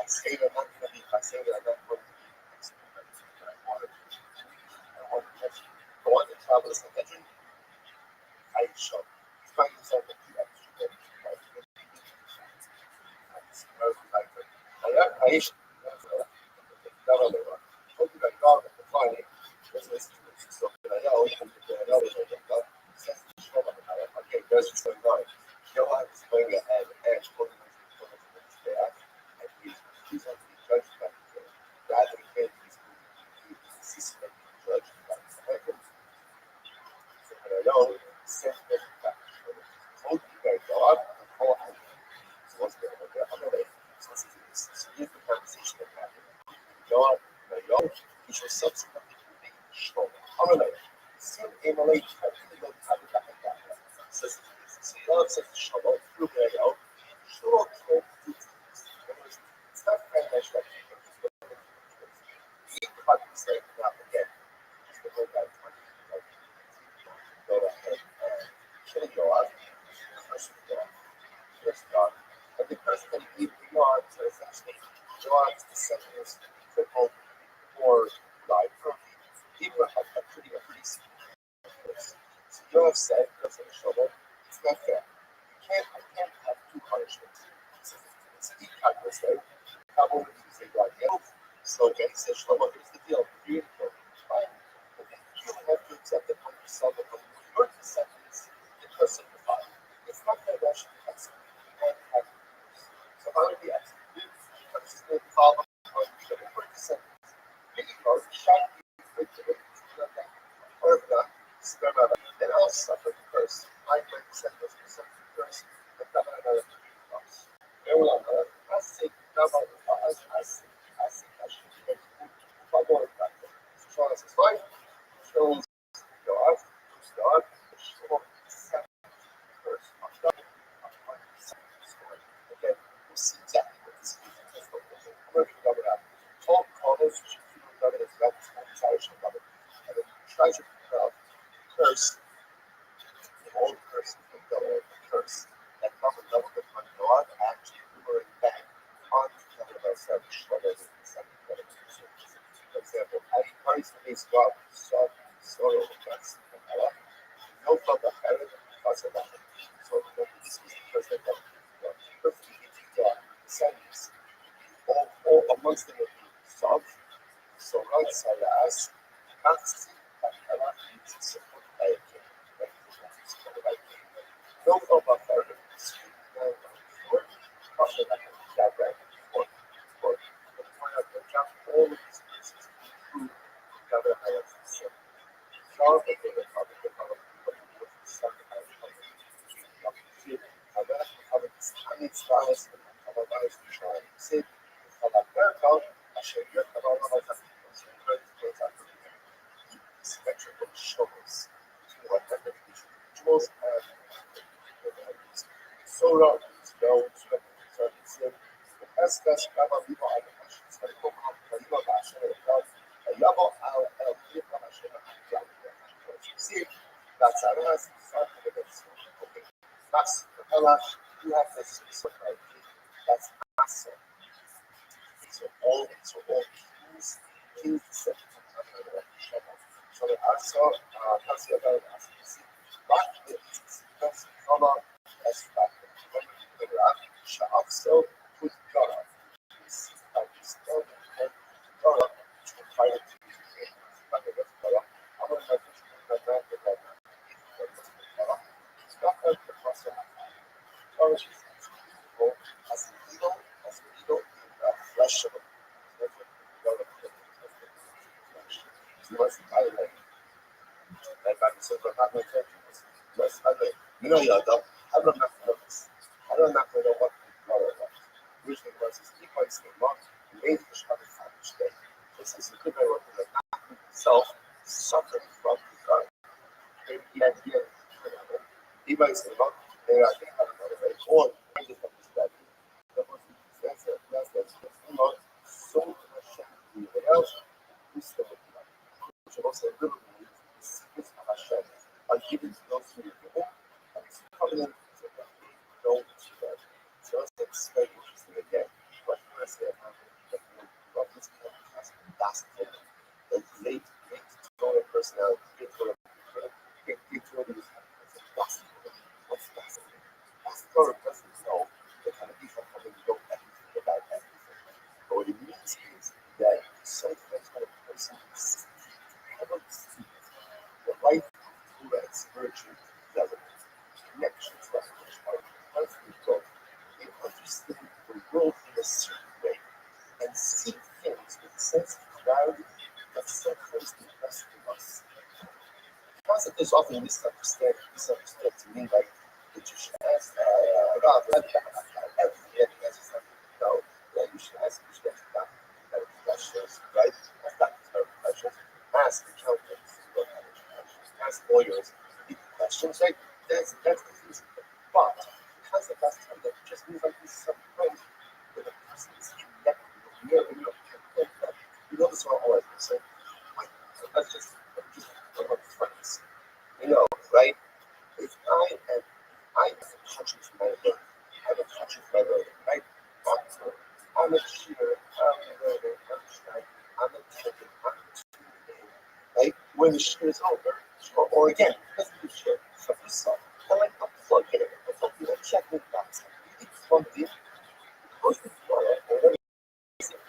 say that I'm not gonna be I say that I'm not going to be I want to go on to travel as a veteran, fight show. Find yourself a few extra days. Aish, okay, there's what's going on. Joab is going ahead and putting his back, and he's going to be judged by the rather than he's suspected judged by the so when I know, send them back. Hold you guys Joab, and hold on. So what's going on there? I'm going to so here's the conversation that happened. Joab, he shall subsequently be strong. I'm going to soon emulate how he will have it back and back. Says, so Joab says, Shalom, through there, Shalom, it's not very much like he cut the same now again. Just the whole guy, go ahead and kill Joab. First God. And the person he Joab says actually Joab's descendants crippled or died from even a pretty serious. So Joab said, it's not fair. I can't have two punishments. It's a deep cut mistake. How would you say God? So again, he says, Shlomo, here's the deal. You're fine. But then you have to accept it on yourself and on your descendants because of the Father. It's not that I should have something you can't have. So how do we ask? Because it's the Father on your descendants. Maybe you are shot you or if not, spare my life. Then I'll suffer the curse. My descendants will suffer the curse, but not another loss. Everyone, I say, I should be able to follow it back. So as his wife shows God, God, show the curse of God. Again, we'll see exactly what this is. I'm going to cover that. 12 colors should be covered as well as one side covered. And then try to curse, the old curse, the curse that covered level upon God actually boomerang back on the level of ourselves, whether it's the second level. For example, having Christ against God, soil, that's Allah. No further better than because of that. So this was the first thing that perfectly God, descendants, all amongst them would be solved. So outside us, that's Allah needs to support by a king. No further better than no or after that that right or point out the jump all of these places through the other highlights. Charles the Spanish styles of a nice try. Say, about أشياء about symmetrical shovels. What kind of visuals and solar stones representing estas kama vivo animations. Vivo Basha Yabo al Vivo Basha. See, that's something that's okay. That's you have this sort of that's massive. So all kings set so the also consider as but it's color as fact. The graph also put color. This color to find it but the color. I'm going to the color. It's not the process. Color is as legal, flashable. You know, I don't know this. I don't know what usually was his equals in month, made the shot of today. This is a good way of himself suffering from the God. idea he writes a lot. There are all kinds of that. That's not so much else. We still should also live in the secrets of Hashem are given to those who are given, and it's covenant that they don't do that. So it's very interesting again. What can I say about this kind of fantastic, a great Torah personality, great Torah is fantastic. What's fascinating? As Torah doesn't know the kind of people coming to know everything about everything. But what it means is that sometimes when a person cannot see the life through its virtue, relevance, connection to that which are constantly growth, they understand the world in a certain way and see things with a sense of clarity that sometimes the rest of us. The concept is often misunderstood to mean like that you should ask God, everything as you said, no, that you should ask questions, right? Ask doctors questions, ask accountants, ask lawyers, questions, right? That's confusing. But the concept last time that just means like this is something right, where the person is connected with you know this all I say. Let's just about friends. You know, right? If I am touching my leg, I'm a touching my leg, right? I'm a cheater, I'm a learner, I'm trying, I'm a taker, I'm a tuning, right? When the shit is over, or again, let's do shit for yourself. I'm like, I'm plugging it, I'm plugging it, checking the box. You plugged in, goes to the floor, or whatever you feel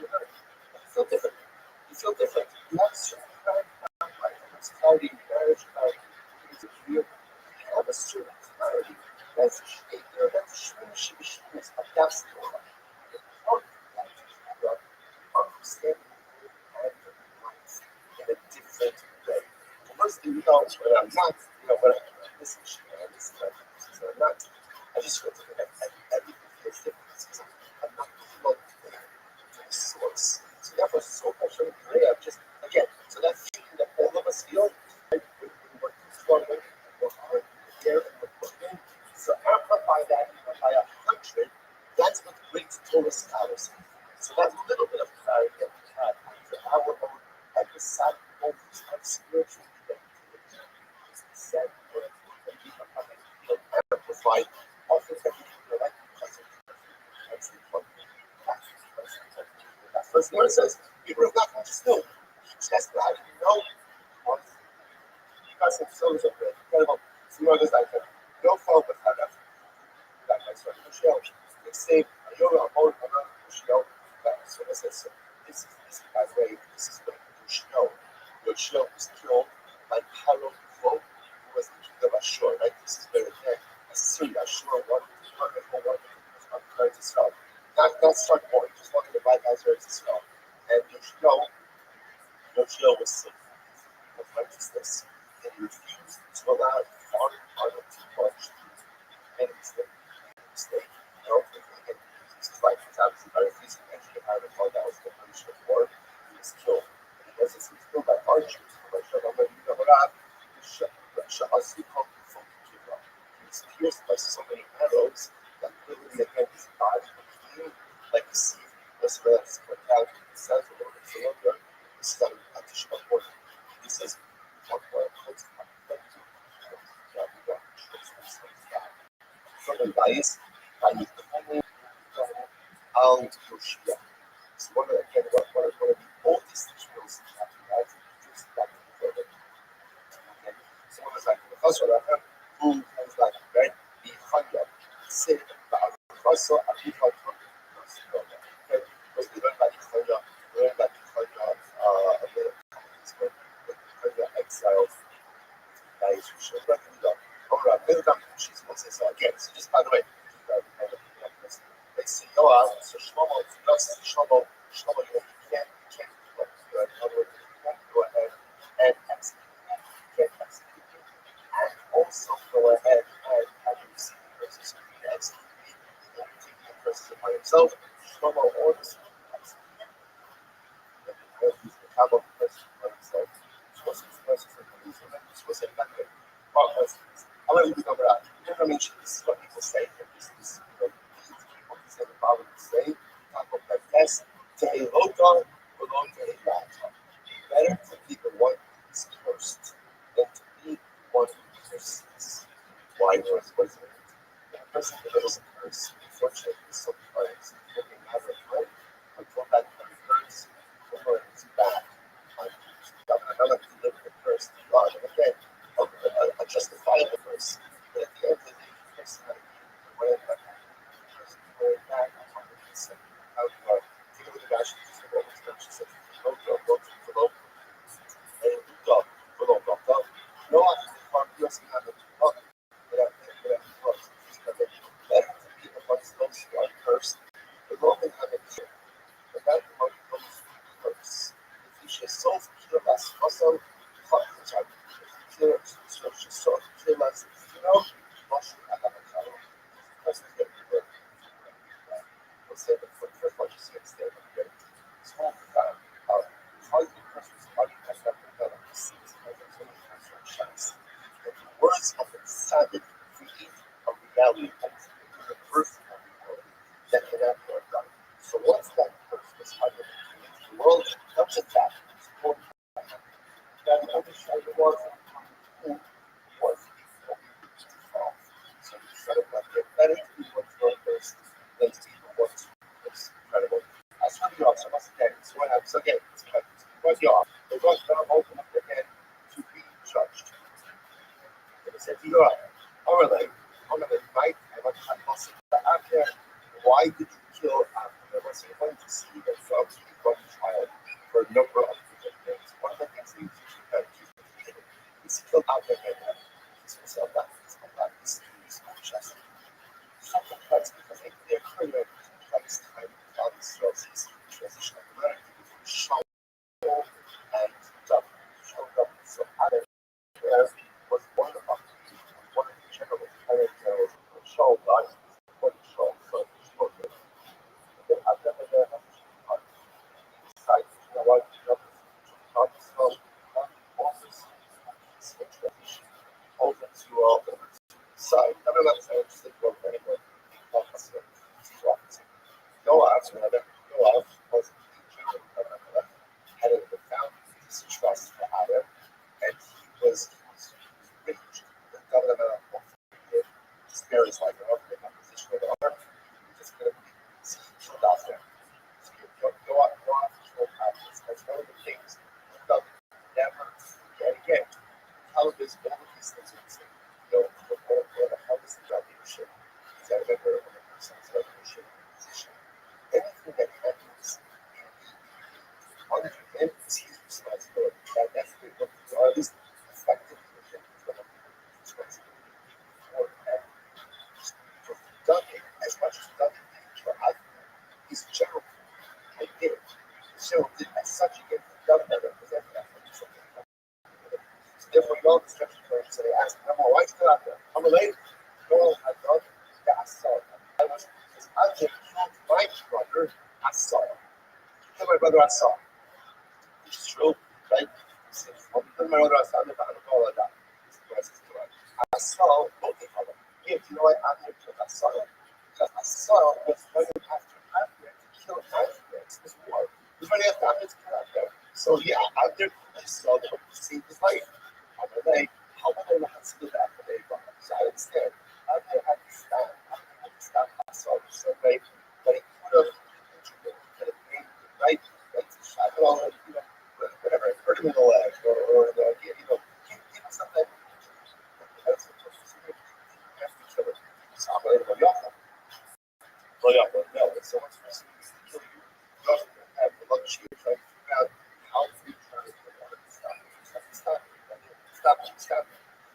different. You feel different. You have a certain kind of clarity, marriage, you have a certain clarity. That's showing that's the one. Part of that is understanding and life in a different way. First, when I'm not, when I listen to you, I listen to I'm not, I just feel different. Everything feels different because I'm not plugged in to the source. So therefore, so much of the I'm just, again, so that feeling that all of us feel, right, when we're struggling, we're hard, we're there, and we're working. So amplify that by 100, that's what brings Torah scholars. So that little bit of clarity that we have after our own episodic moments of spiritual connectivity is said and become amplified often that we feel like because of that's the point. That first word says, people have not just know. Just how do you know? Because it's so incredible. Some others like no fault with how that's like my son Michelle. They say, you're a whole other Michelle. So this by the way, this is what Michelle. Michelle was killed by Paro Before, who was the king of Ashur, right? This is where again, Assyria, Ashur, one to Israel. Not start point, just one of the right guys to Israel. And Yoshio was sick of righteousness, and he refused to allow foreign partner to watch any mistake. Again, his life was obviously very easy. Actually, how the that was the punishment of war. He was killed. And he was killed by archers. He was pierced by so many arrows that literally again his body became like a sea. That's what out it says a little bit further. This is an additional point. This is what puts from the bias by the out Yoshia. It's one of the oldest tools that we have just back to the okay. Someone was like the first one who was like right behind them. Say about also a people okay. Because we learn about Ikhaya, we learn about Ikhaya a little bit the exiles by Israel. Alright, she's going to say so again. So just by the way, they say, so Shlomo, you can't do it. In other words, you can't go ahead and execute. You can't execute it. And also go ahead and have you see the verses. You can execute it. You can take the verses by himself. Shlomo orders you to execute it. He's the top of the verses by himself. Supposed to be verses and he's supposed to be back there. I'm going to go around. You know what I mean? This is what people say. This is, people say the Bible say, talk about the test, to a local, belong to a God. Better to be the one who is cursed than to be one who curses. Why was it? The person who lives a curse, unfortunately, sometimes it can matter of time until that curse over is back. I'm not to live with the curse to God. And again, a justifiable curse. But at the end of the day, the curse is not a way of life. The curse is very bad. How do you take a look at Rashi? Just look over the Rashi says, no, no, you also have a look. Better to be amongst those who are cursed, the Roman have a cure. The man who comes curse. If you should so kill us, also, kill us, Russia have a child. Person get the let's say the first one you see it stand up here. It's all about how you persons are you have that developed seeds and there's so many different shots. The words of the Sabbath create a reality that is the birth of reality that cannot be done. So once that person is under the world comes attack, it's called that understand the world who was before. So instead of like get better to be what's your first, than to be what's incredible. As for the officer, once again, it's what happens again. It's like was the officer. They got down, open up their hand to be judged. And they said, you are like, right? I want to ask after why did you kill after? I was going to see that from Rothschild for a number of different things. One of the things that you is killed out there and he's himself back. This is just something that's because they're creating complex time of sources, transition of the learning to show and dump, show up. So other was one of the general characters show life, what show, so they have never done a site, what so office transition over to all the side. I don't know if I just think about anyway. Yoav, rather, Yoav was the general had a profound distrust for Adam, and he was rich. The governor of spare his life off in a position of honor. He just couldn't be killed out there. So Yoav killed Adam. That's one of the things that never forget again. How does all of these things what the hardest thing about leadership is that remember when a person's leadership position, anything that happens under him is his responsibility. That's what or at least effective leadership is what responsibility for Duncan, as much as Duncan did for Eichmann, he's general. I did. So did as such again for Duncan represent that. So therefore, you all instruction firms, so they ask him, why is he out there? I'm related. No, I thought that I saw him. I was because I just killed my brother, I saw him. Killed my brother, I saw him. Which is true, right? He says, well, because my brother, I saw him, I don't know all that. I saw both of them. Yeah, you know what? I'm here because I saw him. Because I saw what's running after Ahmed to kill Ahmed. This war. He's running after Ahmed to kill Ahmed. So yeah, out there, I saw them to save his life. How would I not do that for they brought? So I understand. Out there had to stop. I had to stop. I saw the survey, but he could have made the right shot it all, whatever, hurt him in the leg or the, give him something. That's what you have to kill it. So I'm going to go off. No, if someone's pursuing to kill you, you also have the luxury of trying to figure out how to try to stop.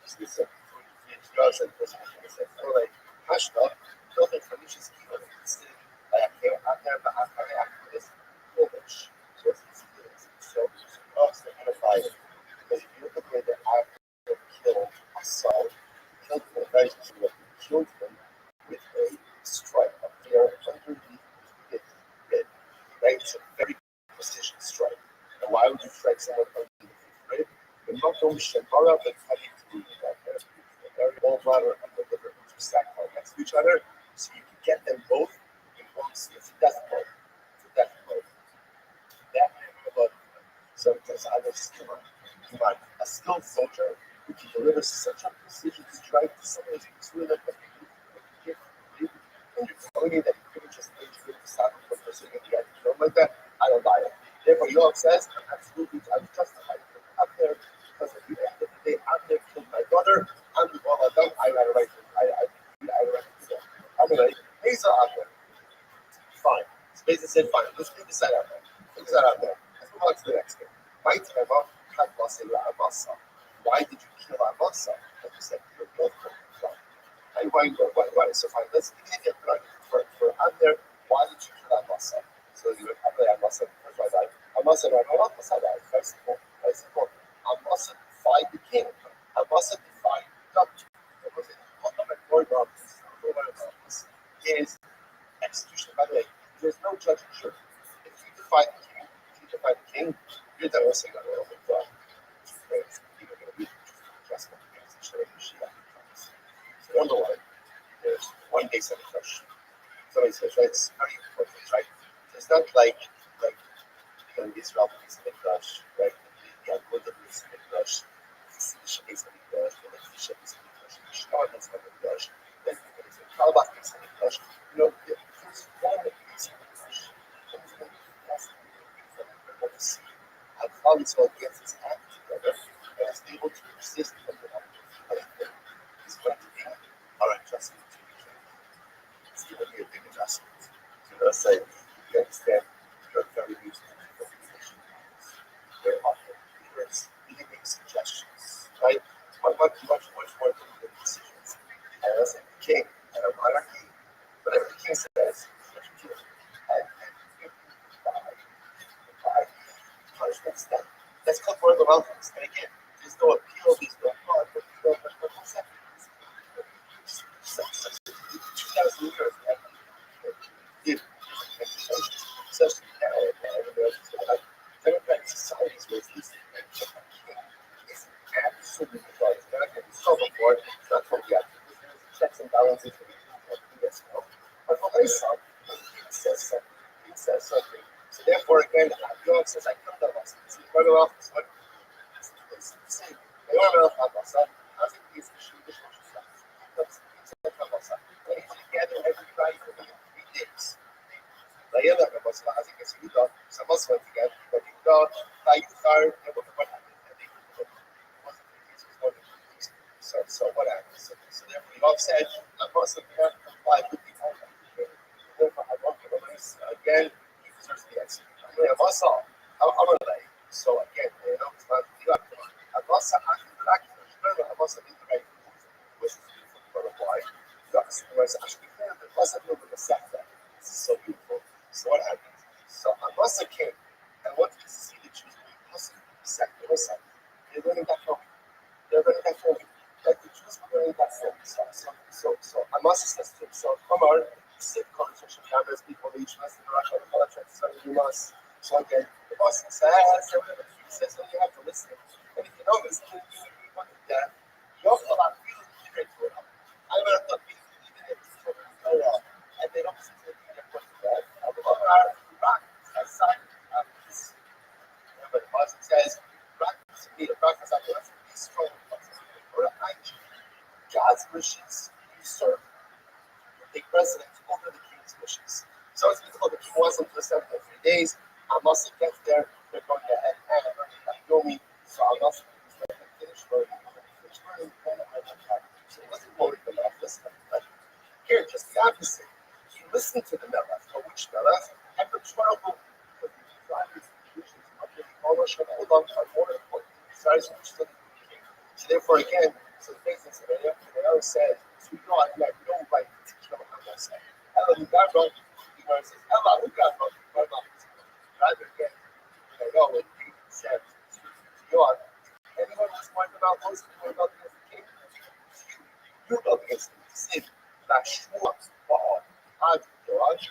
Just this drugs and person said, like, Hashna, nothing for me, she's even like, I can't, I'm there, but I'm after this foolish. So it's so also identify it. Because if you look at the way that I've killed Asad, killed him very specifically, killed him with a strike, a very underneath his rib, right? It's a very precision strike. And why would you strike someone underneath his rib? The Makom Shemara, but I need to read that there. gallbladder and the liver to stack right next to each other, so you can get them both in one. It's a death blow. It's a death blow. That blood. So because I was a skilled soldier who can deliver such a precision strike to somebody who's really like and you're telling me that you couldn't just wait for it to stop the person and get killed like that, I don't buy it. Therefore, you know what it says? Absolutely, I'm justified. I'm there because at the end of the day, I'm there to kill my brother. I'm the one I've done. I got a right to do that. I'm like, Mesa out there. Fine. Space said, fine. Let's leave this side out there. Leave this side out there. Let's move on to the next thing. My Tema had Amasa. Why did you kill Amasa? Like you said, you're both fine. Why? So fine. Let's begin your plan. For under, why did you kill Amasa? So you would have Amasa first by that. Amasa, no, not Amasa, very simple. Very simple. Amasa defied the king. Amasa defied God. Is execution. By the way, there's no judge and jury. If you defy the king, you're the also going to overthrow. You're going to be adjustment against the Shia. So number one, there's one base of the question. Somebody says, right, it's very important, right? So it's not like Israel is in the crush, right? The Algorithm is in the crush, the Shia is in the crush, the Shia is in the crush, the Shia is in the crush, then the Kalbach is in the crush. You know, there's one that is in the crush. And how this all gets its act together and is able to resist from the other. Is going to be our adjustment to the king. It's going to be a big adjustment. So let's say you understand you're very used to the position. Very often, leaders make suggestions, right? Much more than the decisions. And let's say the king and a monarchy, whatever the king says, what you do. And by punishments then. Let's call for the mountains. And again, there's no appeal, there's no fraud, but what's that? 2,000 years give such democratic societies where these is absolutely right. It's not going to be so before, it's not going to be active. There's checks and balances for yes, no. But for myself, it says something. So therefore, again, Yoav says, I killed that myself. So you run off this one. It's the same. They are off my myself. I think he's the shoe, the together everybody for 3 days. Diana was as you can see, some of us went together, but you got like tired, what happened? So what happened? So therefore, you all said, I must have been comply with the order. Therefore, I want to release again, he deserves the answer. I'm going to lay. So again, it's not you have to. I must have been the right which is beautiful. Why? This is so beautiful. So what happened? So Amasa came and wanted to see the Jews being hustled, second. They're learning that from like the Jews were learning that from So Amasa says to himself, Omar, sit conversation cameras, people each must in Russia, the politics, so again, the boss says, whatever he says, well, you have to listen. And if you don't listen, you want to death. You also have really straight to it. I would have thought even if it's children go off and they don't listen to the thing they're put to bed, rock aside this. But the boss says, rock to me, the rock is up, let's be strong. God's wishes you serve take precedence over the king's wishes. So it's because the king wasn't to listen for 3 days. I must get there. They're going ahead and Naomi. So I must finish learning. So it wasn't worried about listening. But here, just the opposite. He listened to the Melech. For which Melech? And the trouble because the desires and wishes of the Molosh and Olam are more important than the desires and wishes of the king. So therefore, again, so the basis of it, they always said, to God, you have no right to kill a Hamasa. Ella, who got wrong, he says, Ella, who got wrong? Rather again, when he said to God, anyone who's worried about those who are about against the king, you're up against him. Sin, Lashua, Baal, Ad, Yoach,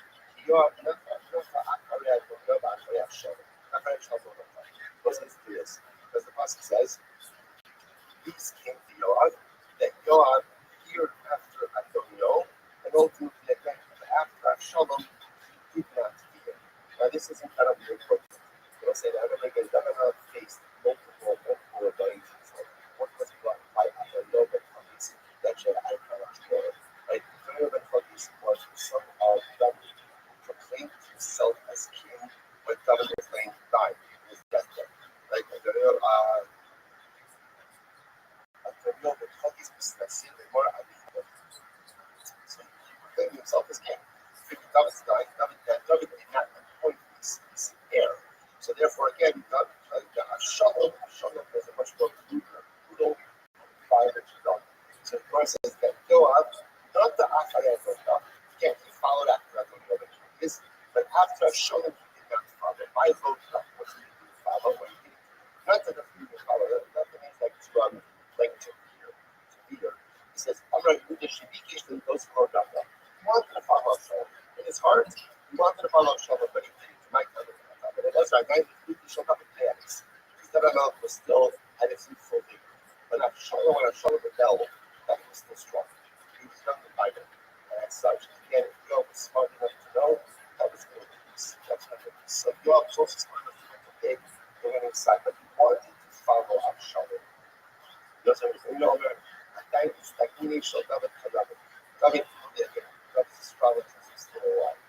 Yoach, Nafa, Akaria, Yoga, Akaria, Shem, Akaria, Shem, those are the because the passage says, these came to Yoach, that Yoach So he proclaimed himself as king. David's died. David did not appoint this heir. So therefore, again, Shalom was a much more brutal violent done. So the Gemara says that Joab, not the Achayah of God, again, he followed after Adonai Is, but after Shalom, he did not follow. My vote was he didn't follow. What he did, not that he didn't follow, that means like to fear. He says, Amra Yehuda Shebikesh and those who wrote down. He wanted to follow Shalom. In his heart, he wanted to follow Shalom, but he didn't. My kind of but it was right. Guy who showed up in chaos. His David was still at its youthful vigor. When Shalom rebelled, that he was still strong. He was young and vibrant. And as such, again, Joab was smart enough to know that was going to be peace. That's not good. So Joab was also smart enough to know, okay, the winning side, but he wanted to follow Shalom. You know, David is like David David is strong as he's still alive.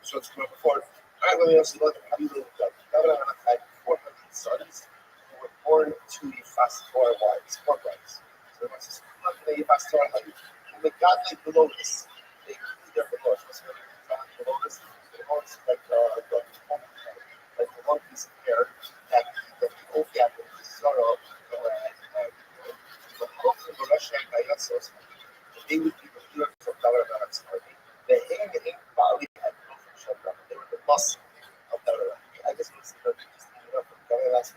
So it's come up before. I really also look at how you live with David had 400 sons who were born to the four wives. So there was this company and the godly below this, they include their below us. Below this, like the one piece of hair that the old gap is sort of they would be the leaders of David's army. The hand body had no function. They were the muscle of David. I guess it was just from David's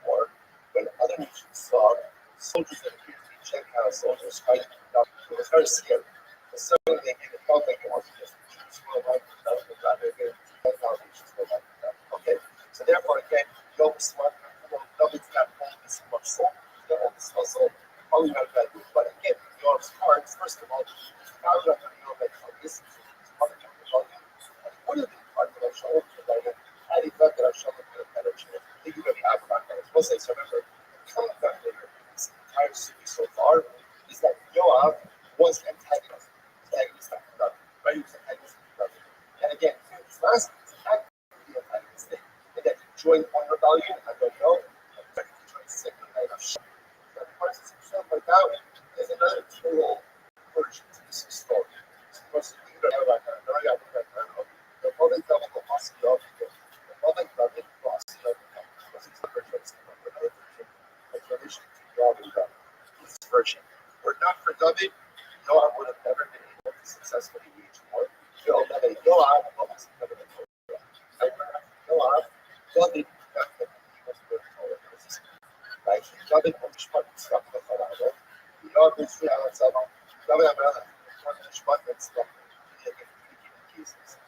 war. When other nations saw soldiers that appeared to be Gentile soldiers fighting, it was very scary. But suddenly it felt like it wasn't just Jews who were like that, but rather Gentile nations were like that. Okay, so therefore again, Job is smart. David's not only this muscle, the old muscle. Probably not a bad move, but again, Job's heart, first of all, found out that this is part of the volume. And it would have been part of the show, had he thought that our show would have better chance. I think you really have about that. We'll say, so remember, the common factor in this entire series so far is that Joab was antagonist. Right? He was antagonist of David. And again, his last attack was the antagonistic, and that he joined one rebellion, I don't know, and he joined the second night of Shalom. That parts of himself like that is another total version to this story. So, of course, the moment double the possibility of the moment double the possibility of it's a version of another version of relation to Joab and David. This version. Were not for David, Joab would have never been able to successfully wage war. Joab was never been able to Joab, David not have been able to go to right? David המשפט נצלח בפניו, יואב מצוי על הצבא, David המשפט נצלח Jesus.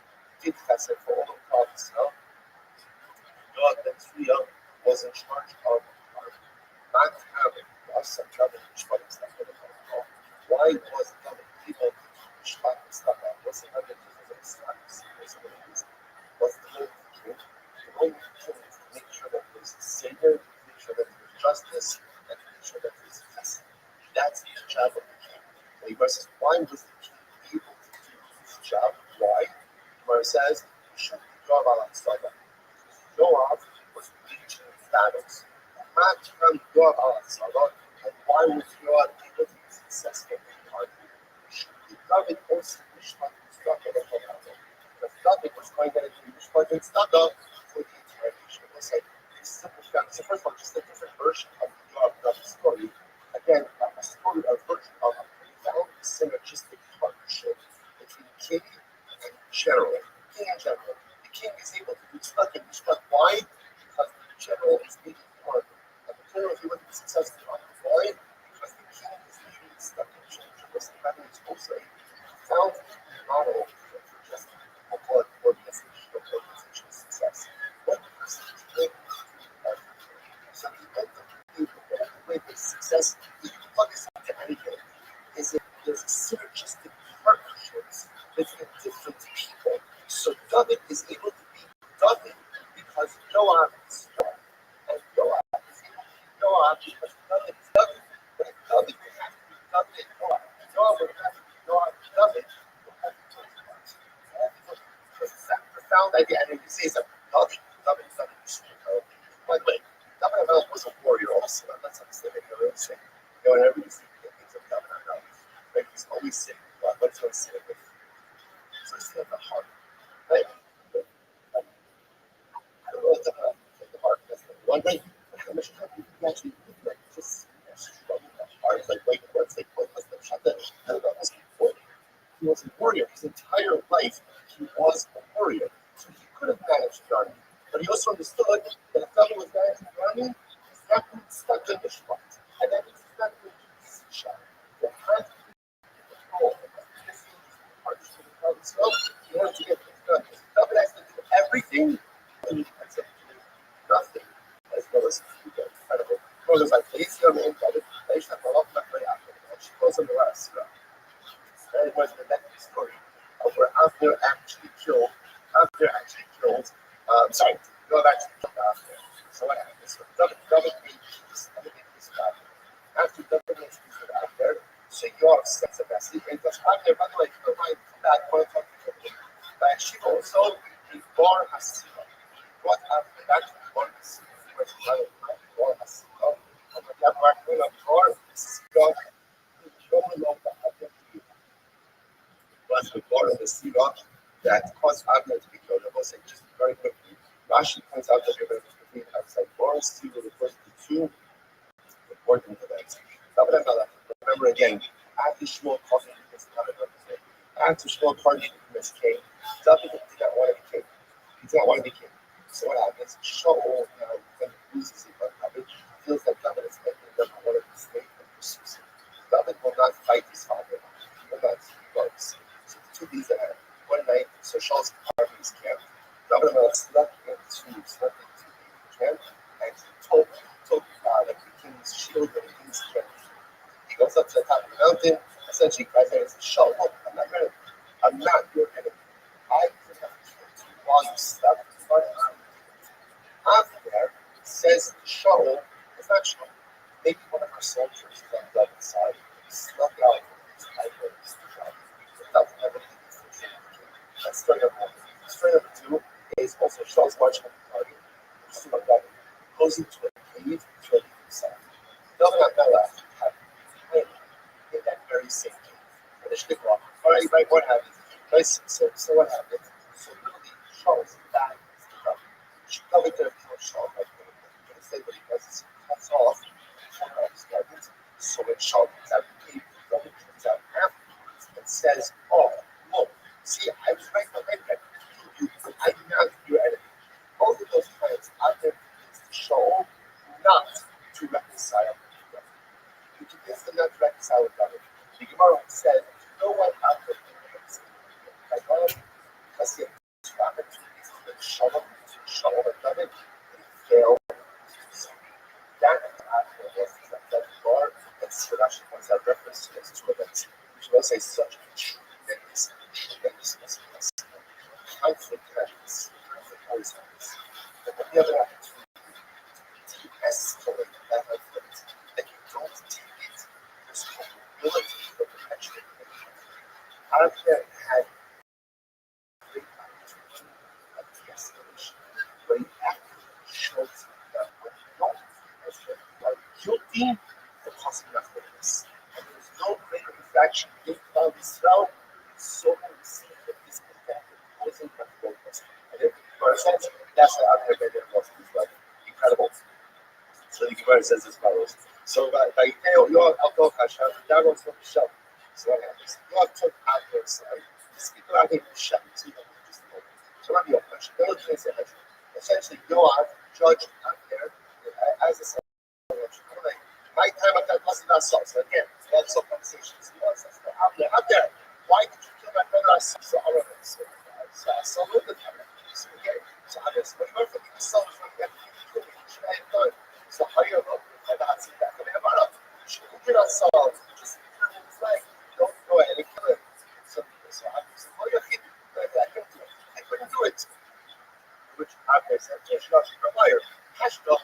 Did Chesed for all the prophets, no? God ben Tzriya was in charge of not having us and David Mishpat and stuff like that. Why was David able to keep Mishpat and stuff like that? Was it under Jesus' status? Was the role of the king? The role of the king is to make sure that there's a savior, to make sure that there's justice, and to make sure that there's peace. That's the job of the king. And he says, why was the king able to do his job? Why? Where it says, you should be Joab al Tzadok. Joab was leading battles. Not from Joab al Tzadok. And why was Joab able to be successful in the army? David also Mishpat and Tzadok. Because David was going to do Mishpat and Tzadok for the entire nation. It's like this simple fact. So first of all, just a different version of the Joab story. Again, a story, a version of a profound synergistic partnership between king and general. King and general. The king is able to do stuff and Mishpat. Why? Because the general is leading the army. And the general, if he wouldn't be successful on the why? Because the king is leading the stuff and change. Because the battle is also a profound model for just a blood organizational success. What person is able to do that? So the only way for success, you can plug this into anything, is if there's synergistic partnerships between different people. So David is able to be David because Joab is Joab. And Joab is able to be Joab because David is David. But David would have to be David and Joab. Joab would have to be Joab and David. Would have to be Joab. Because it's that profound idea. And if you say something, David. By the way, David was a warrior also. always sick. Whenever you see things of God, like he's always sick. What's he sick with? So it's like the heart. Right? I don't know what's the heart. That's one thing. How much time you can actually like just struggle with the heart? It's like wait, what's like what was the shut that? I don't know. That's before. He was a warrior. His entire life, he was a warrior. So he could have managed the army. But he also understood that if someone was managing the army, he's not going to be stuck in the spot. And that means he's not going to be shot. There has to be control. This is part of the problem. So in order to get things done, someone has to do everything, and he has to do nothing, as well as he does. Incredible. Because like, please, your name, brother, they should have a lot of money after that. She goes on the rest. That was the next story of where Avner actually killed. Sorry, no, actually killed Avner. So what happened? So David made peace. After David makes peace with Avner, so Yoav sends a message and tells Avner, by the way, you might come back one time to kill him. But she also before Hasilah. What Avner back to Bar Hasilah. He was running Bar Hasilah. And when that Mark went up Bar Hasilah, he only loved the Avner to was the part of the Sirah that caused Abner to be killed. I will say just very quickly. Rashi points out that the difference between outside wars, Sirah refers to two important events. Remember again, after Shmuel called him because after Shmuel called him because king, David did not want to be king. He did not want to be king. So what happens? Shaul now when he loses it, but David feels that David is making them one of the state and pursues him. David will not fight his father. He will not fight. So the two these one night, so Shaul's army is camped. David slept into the camp and he took like the king's shield and the king's camp. He goes up to the top of the mountain, essentially cries out and says, Shaul, look, I'm not your enemy. I could have killed you while you slept, but after there says Shaul, it's not Shaul. Maybe one of our soldiers from the other side snuck out his eyelids without having that's story number one. Story number two is also Shaul's march on the target, which is about David goes into a cave to relieve himself. David and Bella have him in that very same cave. Finish the clock. Alright, right, what happened? Nice. So what happened? So literally, Shaul's back is the David. David could have killed Shaul by killing him. But instead, what he does is he cuts off his garments. So when Shaul comes out of the cave, David comes out afterwards and says, oh, look, see, I was right behind that. I'm not your enemy. Both of those times, I've been convinced Shaul not to reconcile with them. You convince them not to reconcile with them. The Gemara said, you know what happened? By God, because he had two opportunities to make Shalom and David, and he failed to do so. That after was that bar, and Sirashi points out reference to those two events, which will say such a tremendous conflict happens. Conflict always happens. But when you have an opportunity to escalate that conflict, and you don't take it, there's probability for perpetuating it. Avner had great opportunity of de-escalation, but he actively chose that when you don't escalate, you are guilty for causing nothing this. And there's no greater infraction in Klal Yisrael so received that this impact causing nothing this. And if for a sense, that's what Avner made it was. He's like incredible. So the Gemara says as follows. So by Yoav Al Hashem, that was from Shem. So what happens? Yoav took Avner's side. These people are named Shem. So Rabbi essentially Yoav judged Avner as a son. My time at that wasn't that so. So again, lots of conversations. He wants us to Avner, why did you kill my brother? I saw so look at that. So again, so Avner, when you went from the son from the kill me, which I have done. So how you know? And that's it. That's what I'm about. You not solve. Just it's like don't go ahead and kill him. So Avner said, "Oh, you're kidding. I couldn't do it." Which Avner said, "Just not a liar. Hash no.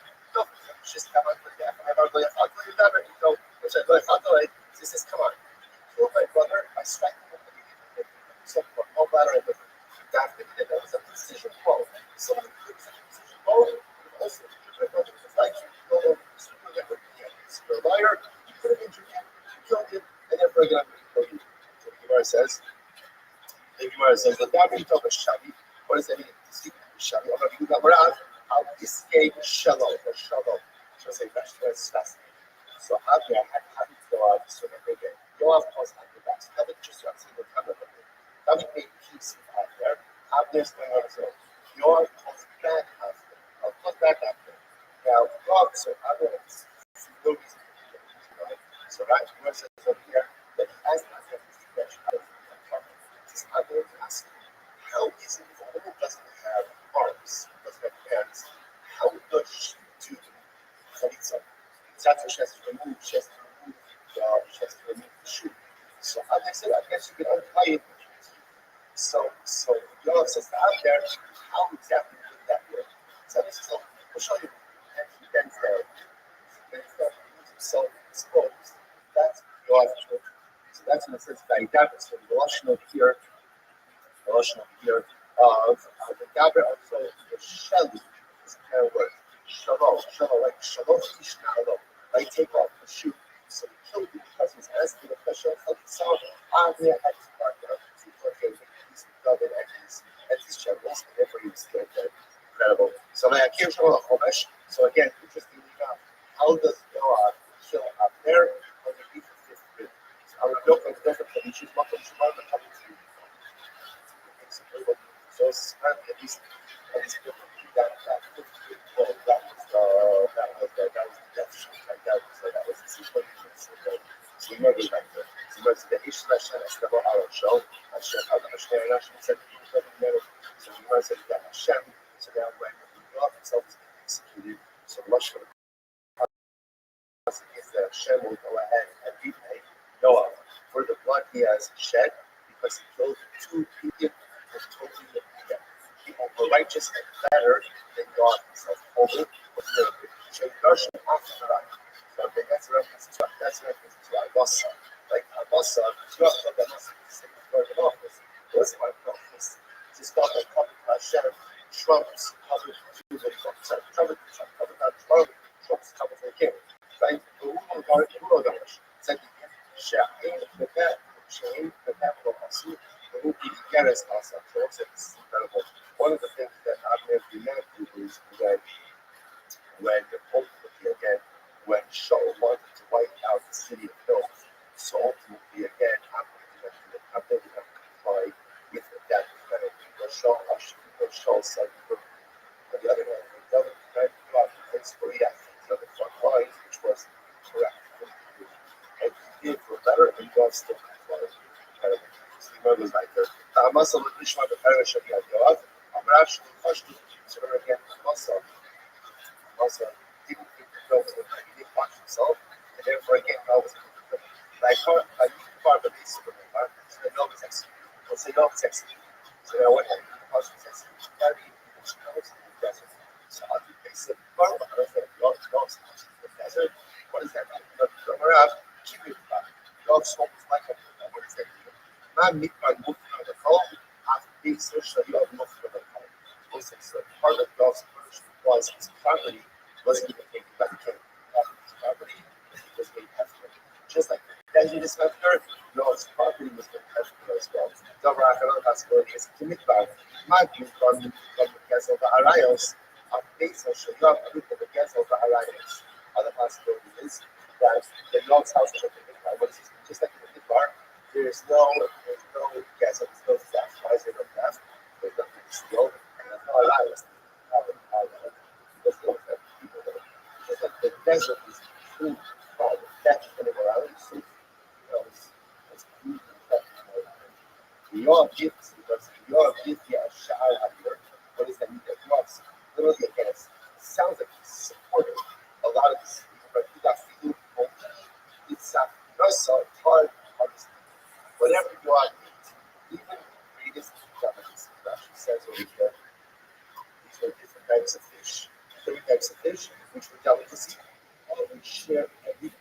Just come on with that. I'm going to talk to you about it. So, which I'm going to talk to you. He says, "Come on. You killed my brother. I strike him with the so for all bladder and liver." That was a precision blow. Someone who was a precision blow, also my brother was like, no, super liver. Yeah, so liar, you could have injured him, you killed him, and therefore again I'm going to kill you. So the Gemara says, the David of a Shavi, what does that mean? To speak of Shavi. I'm going to use that word out. How escape Shalom or Shalom. So I say that's fascinating. So Abner had happened to Yoav, so that they get Yoav calls Abner back. So David just got to the time of it. David made peace with Abner. Abner's going on his own. Yoav calls back Abner. Calls back Abner. Now, Yoav, so Abner has no reason to do it. So right, Yoav says over here that he has Abner to see that Abner is Abner to ask him, how is it if a woman doesn't have arms, doesn't have hands, how does she do chalitza? That's what she has to remove. She has to remove the shoe. So as I said, I guess you can untie it. So Yoav says out there, how exactly would that work? So this is I'll show you. And he bends down. He moves himself exposed. That's Yoav's work. So that's in a sense didactic. So the Lashon over here of the Gaber also the Sheli is a kind of word. Shalom, like Shalom Tishna'alo. Right, take off the shoe. So he killed him because he's asking the question of the sound. Avia had his partner to forgive his beloved and his generals, and therefore he was killed dead. Incredible. So now here's Chomesh. So again, interestingly enough, how does Yoav kill Abner on the eve of 5th grade? So I would look at the different conditions, what comes to mind, coming to you. So it's apparently at least that was the death shot. That was the sequence. So you know the factor. So it's the Ishmael Estebo Arashon. Hashem Hashem said so you know said that Hashem. So now when God himself is executed, so much for the is that Hashem will go ahead and repay Noah for the blood he has shed because he killed 2 people. Totally people were righteous and better than God himself. Over so Darshan after the life. So that's a reference to Abasa. Like Abasa, throughout the second office, was my office. Just got like covered by Hashem, trumps covered trumps covered for the king. Right? The woman got it, it's like the cat, chain, the capital also. So this is incredible. One of the things that I've never remembered is when ultimately again, when Shaul wanted to wipe out the city of Hill, so ultimately again, I'm going to comply with the death penalty. What Shaul said, on the other hand, when David tried to go out the place where he had the front lines, which was correct, and he did for better, and God still complied. Goes like this. Muscle would be short of perish of Yoav. I'm actually pushed to consider again muscle. Didn't think the film was he didn't watch himself, and therefore again I was like part of the piece of the movie. So the film is executed. We'll say film is executed. So now what happened? The person is executed. That means the desert. So how do you face it? Well, I don't know if the desert. What does that mean? We're out. Keep it back. God's hope is like a what does that mean? Man mit man mufna the call after being social you have mufna the call. Also, so part of God's punishment was his property wasn't even taken by the king. His property was made hefker. Just like the desert is hefker, God's property was made hefker as well. Dabra another possibility is to mitbar. Might be from the Gezel the Arayos on base of Shayab with the Gezel the Arayos. Other possibility is that the God's house is just like in the midbar. There's no gas, there's no theft. Why is there no theft? There's nothing to steal, and there's no allowance. There's no theft. Just like the desert is food, theft running around, so it's food and theft running around. Your gift, because your gift, yeah, sha'al here. What does that mean? That God's literally against. It sounds like he's supporting a lot of these people, but he got food, it's hard. Whatever you are, even the greatest intelligence, Rashi says over here, these are different types of fish. 3 types of fish, which were delicacy, all of them share everything.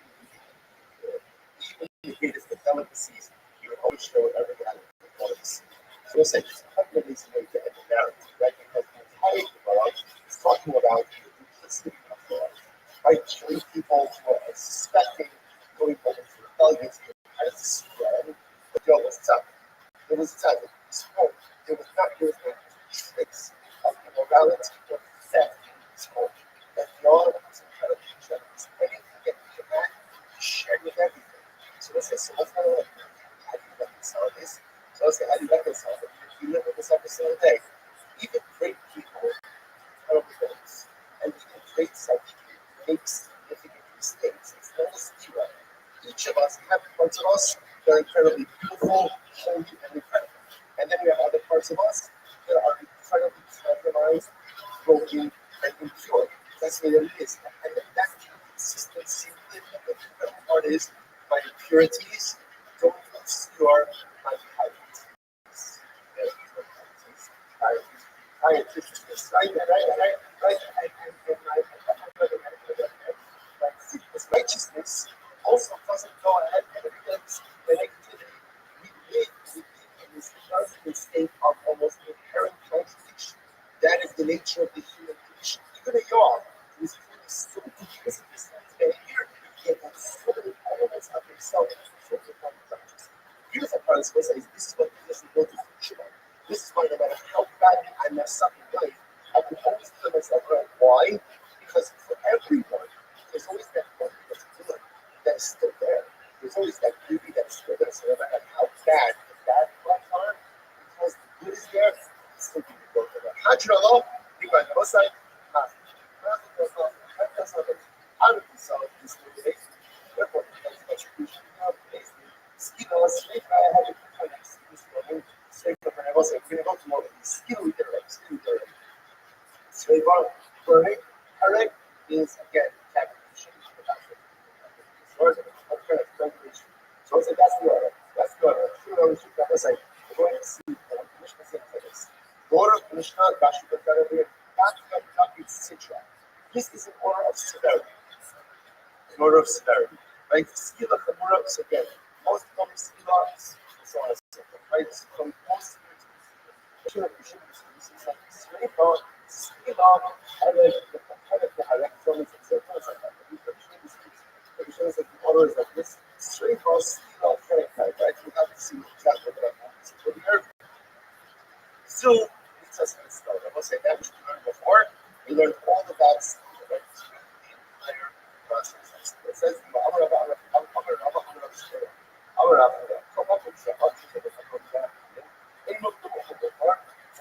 Even the greatest of delicacies, you would always share whatever you had in the qualities. So we'll say there's a couple of reasons why you get the narrative, right? Because the entire Gemara is talking about the duplicity of God. Right? Showing people who are as expecting going over to the delegates as a spread, but yo, it was tough. It was tough. It was home. It was not your trace of immorality or theft in his home. That y'all was incredibly generous. Anything that you can add, shared with everything. So let's say, so what's going on? How do you reconcile this? So let's say, how do you reconcile it? You live with this every single day. Even great people terrible things. And even great psyche make significant mistakes. It's not a zero. Each of us have parts of us that are incredibly beautiful, holy, and incredible. And then we have other parts of us that are incredibly compromised, broken, and impure. That's what it is. And that consistency within the incredible part is my impurities don't obscure my pieties. This righteousness also doesn't go ahead and affect the negativity. We live in this constant state of almost inherent contradiction. That is the nature of the human condition. Even a yard is really so because of this behavior, yet has so many elements of himself so profound righteous. The beautiful part of this is this is what he doesn't go to function on. This is why no matter how badly I mess up in life, I can always tell myself, right, why? Because for everyone, there's always that one that's good that is still there. There's always that beauty that's still there. So no matter how bad the bad parts are, because the good is there, it's still beauty both of them. How do you know? You got no side. How do you solve this motivation? Therefore, because much appreciation of skill, sleep, I had a next this morning. Sleep, but I wasn't going to go tomorrow. Skill, Straight bar burning, correct, is again calculation. So I said that's the order. That's the order. We're going to see Mishnah says this. Order of Mishnah, Rashi Befarabi, Sitra. This is an order of severity. An order of severity. Right? Skila Chamura, again, most common skila, so on and so forth. Right? From most skila, so it's just a start. I will say that which we learned before. We learned all about the entire process. It says, of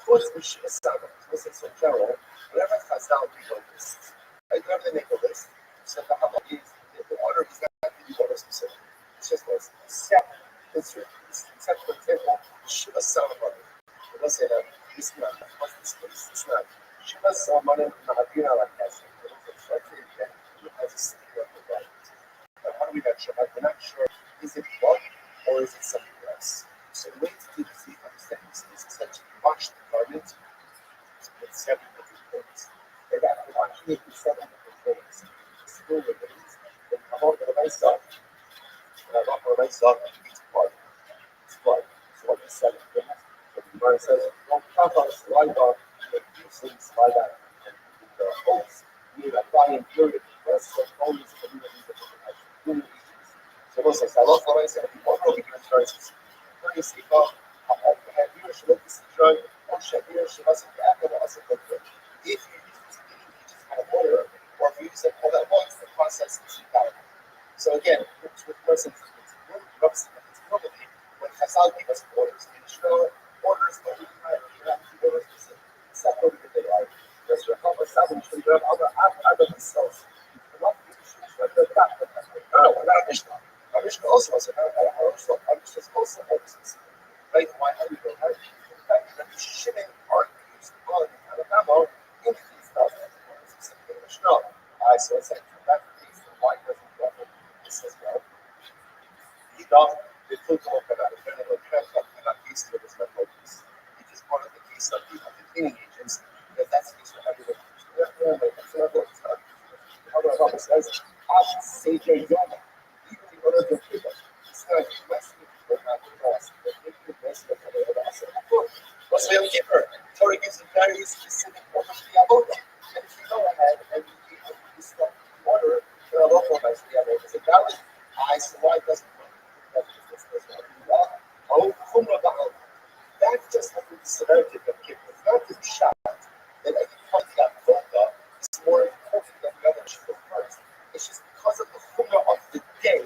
course, we should have started. This is in general. Whenever Chazal make a list, right? Whenever they make a list, so the order is not really order specific. It's just a step. It's except for example, Shiva Salomon. It doesn't say that this not what's this place. It's not Shiva Salomon Mahavira like that. It's actually again as a sticker of the right. But how do we not sure? We're not sure. Is it one or is it something else? So the way to do this, to understand this is essentially wash the garment with 7 different things. And after washing it with 7 different things, the still remains. Then come over to myself, and I walk over myself, it's blood. It's blood. So what the 7 things? So the Gemara says, don't count on slide off, but usually slide out. And the hopes, you need a fly and period, because the bones can be the so listen, I love what I said. If you want to be starts, you see, here should look this drug, or here should also be after the also look good. If you use this just kind of water, or if you use it all at once, the process is powerful. So again, with persons, it's really rough, it's normally when Chazal gave us orders, in Israel, orders only you have to orders specific. It's not what they are. There's a couple of seven, should have other themselves. No, we're not Mishnah. Our Mishnah also has our Mishnah also helps. Right? Why are we doing that? In fact, that Shimon argues on Alabama in these stuff specifically Mishnah. So it's like that case, why doesn't govern this as well? He does the total of that, depending on the case of this level of this. It is part of the case of the cleaning agents, because that's the case for everyone. However, says, I should say their yama, even the other than people. It's not less than people, not less. But if you're less than other, I said, what's the other keeper? Torah gives a very specific order to the avodah. And if you go ahead and you this stuff in order, there are local guys to the avodah. valid. I said, why doesn't it? Oh, that's just the severity of the kick. It's not to be shot. That any point got fucked up is more important than the other should have first. It's just because of the humor of the day,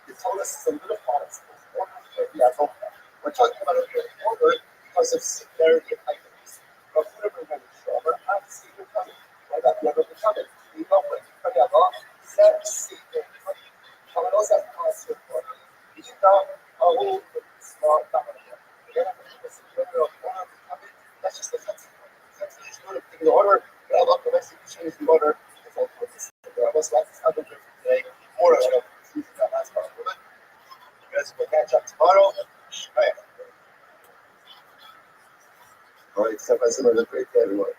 they told us it's a little fast. We're talking about it here forward because of severity of items. But whatever when it's over, I've seen it coming. I got never becoming. You know when you come out, set see it. Caballos have passed with one. You know, oh, small family. That's just the sense. That's the order. In the order, I love the execution is the order. It's like this. I was like this other different today. More of that last part. You guys will catch up tomorrow. Right. All right, step by step, have a great day, everyone.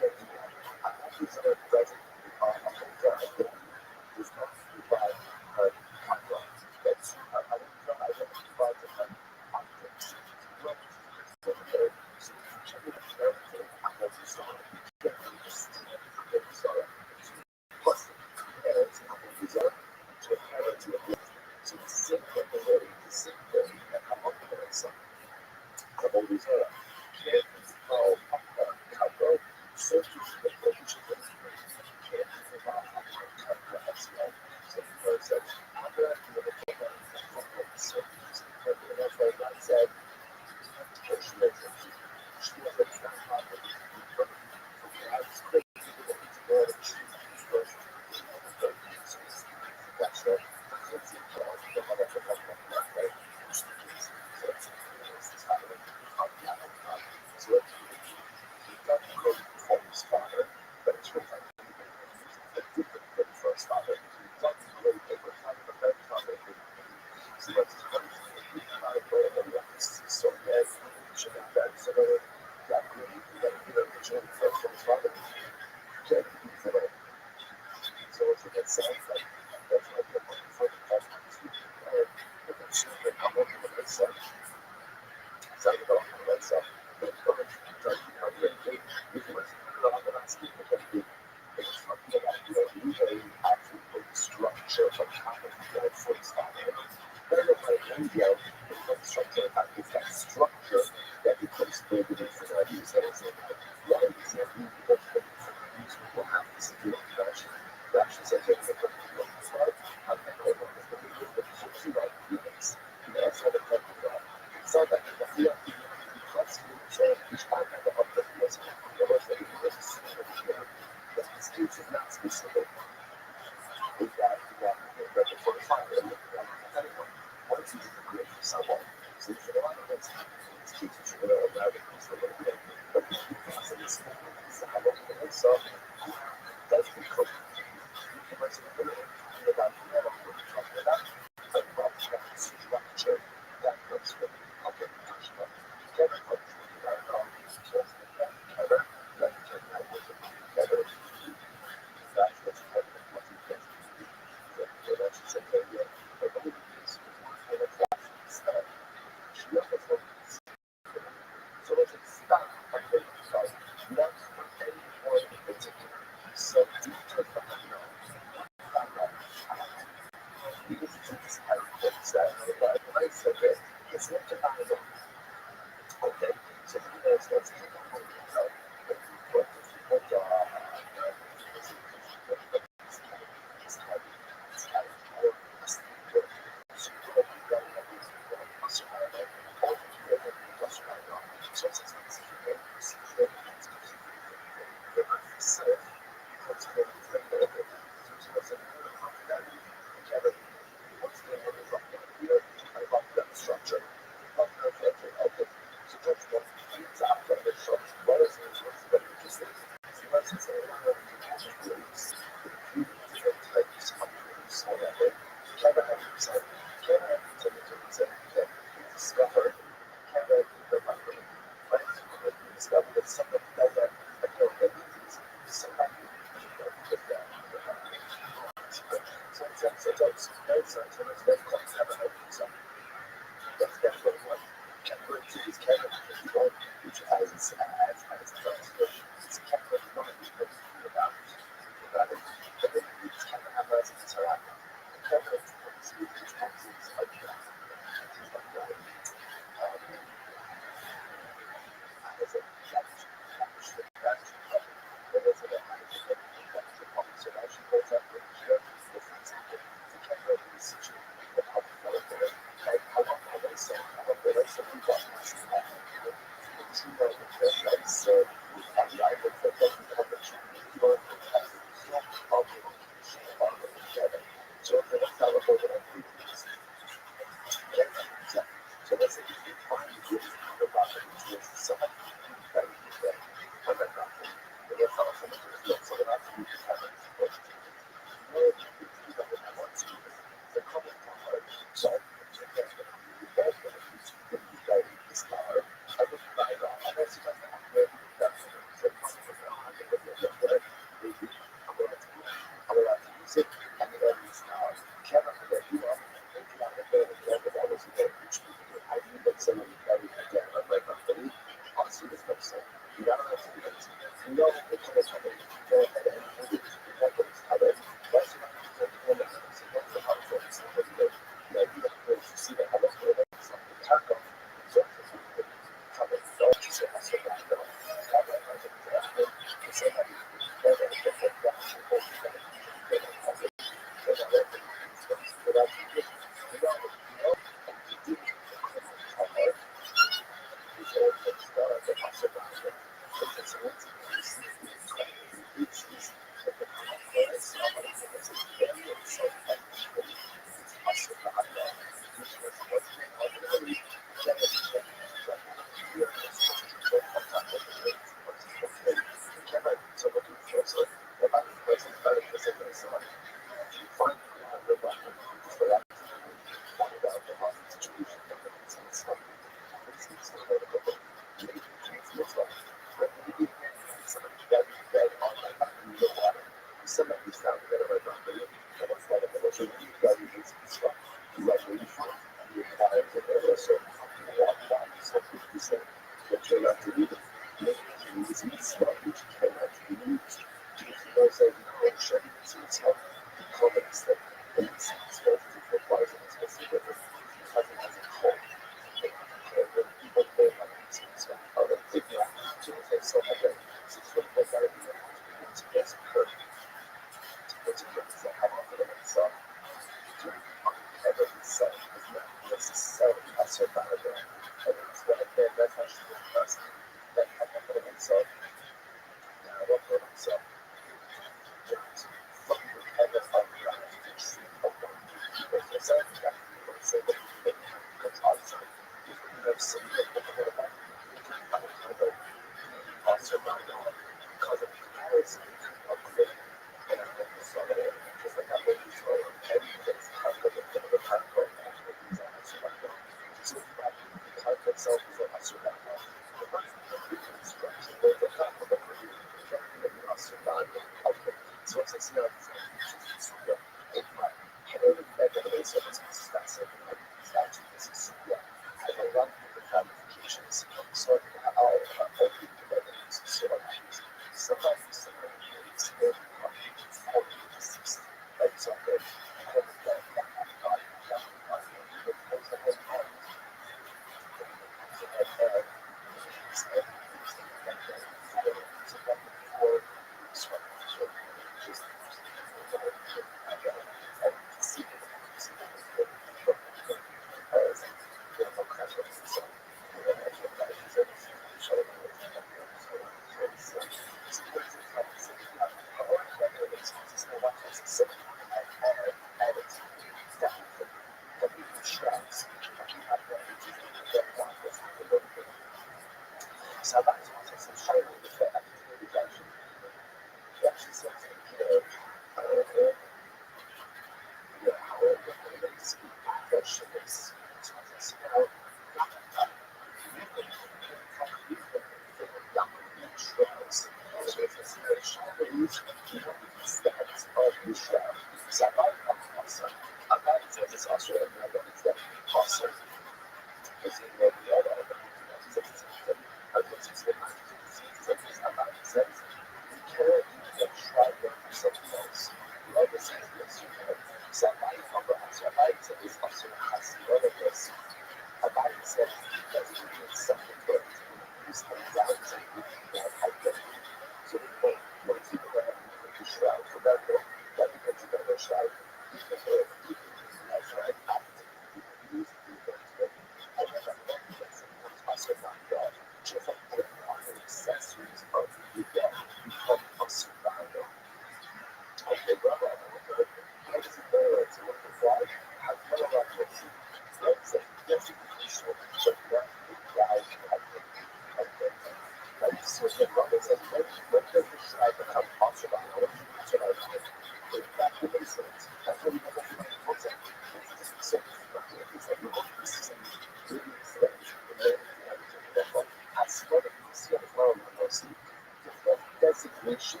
situation,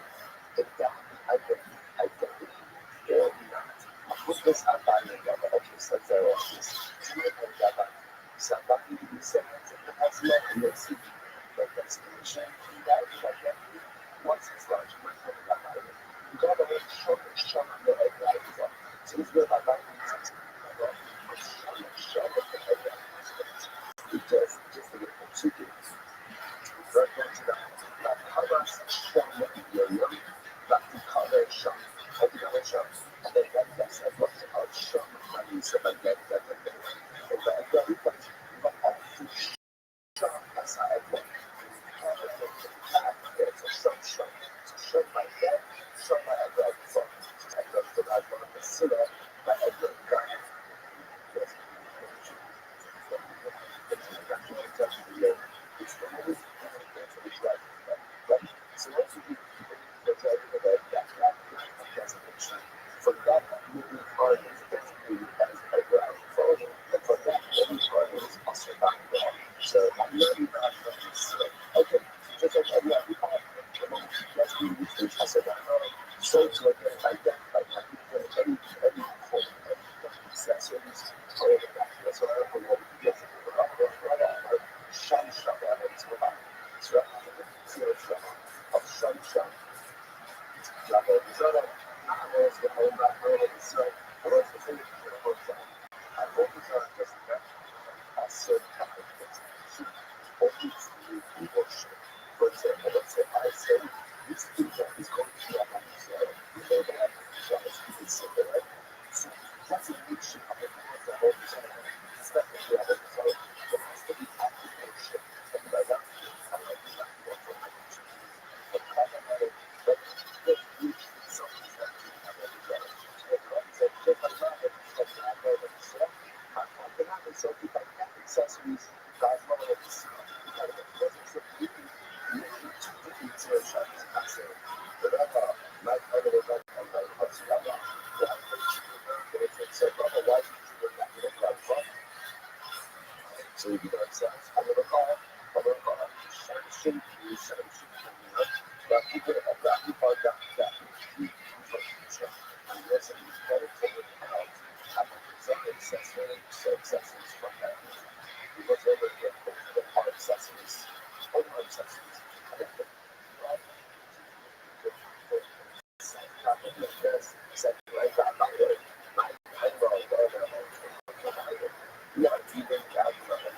exactly, identity, or not. Muchos apagan la obsesión de otros. Tienen la somebody who says that has no mercy, but destination, that identity, once it's large, you might have that idea. You got to make sure that show the head right is up. So it's good about that. Show the head right. Just to get the chicken. Very good to that. That covers show what you're young. That the cover show. And the other show. And then that's a lot of show. And you said like that. And that very much. But often show. That's how I look. It's a show. To show my dad. Show my other son. I love that I want to sit up. My other guy. So once you get the judgment of that, for that moving part is basically as a ground photo, and for that moving part is also not wrong. So I'm not even okay, just like I'm not let's do research also not wrong. So to identify any form of accessories or that's what I don't know. Shun shop on it. So of shun shop. Level zero. I was the home back early, so I was the thing for the first time. I focus on just that. I said, or it's new emotion. For example, let's say I say, this thing that is going to be a man, so you know that, so I can say that, right? So that's a big shit. I mean, the whole design. It's not the level, so there has to be application. And by that, I like that. But I don't know, but there's huge something that you have every day. So just like that, it's like I know that it's I can have something like that, accessories, guys, one of those, because it's a really, really two different shots. I say, whatever, like other than that, I'm like, what's the other? So, why did you do that? You don't have fun. So you know ourselves. I'm gonna call. Shouldn't you know? But people have got people that and listen, you better figure it out. I'm some accessories from that. Because over here, the hard accessories, and then the right back by the I yeah, even got from it.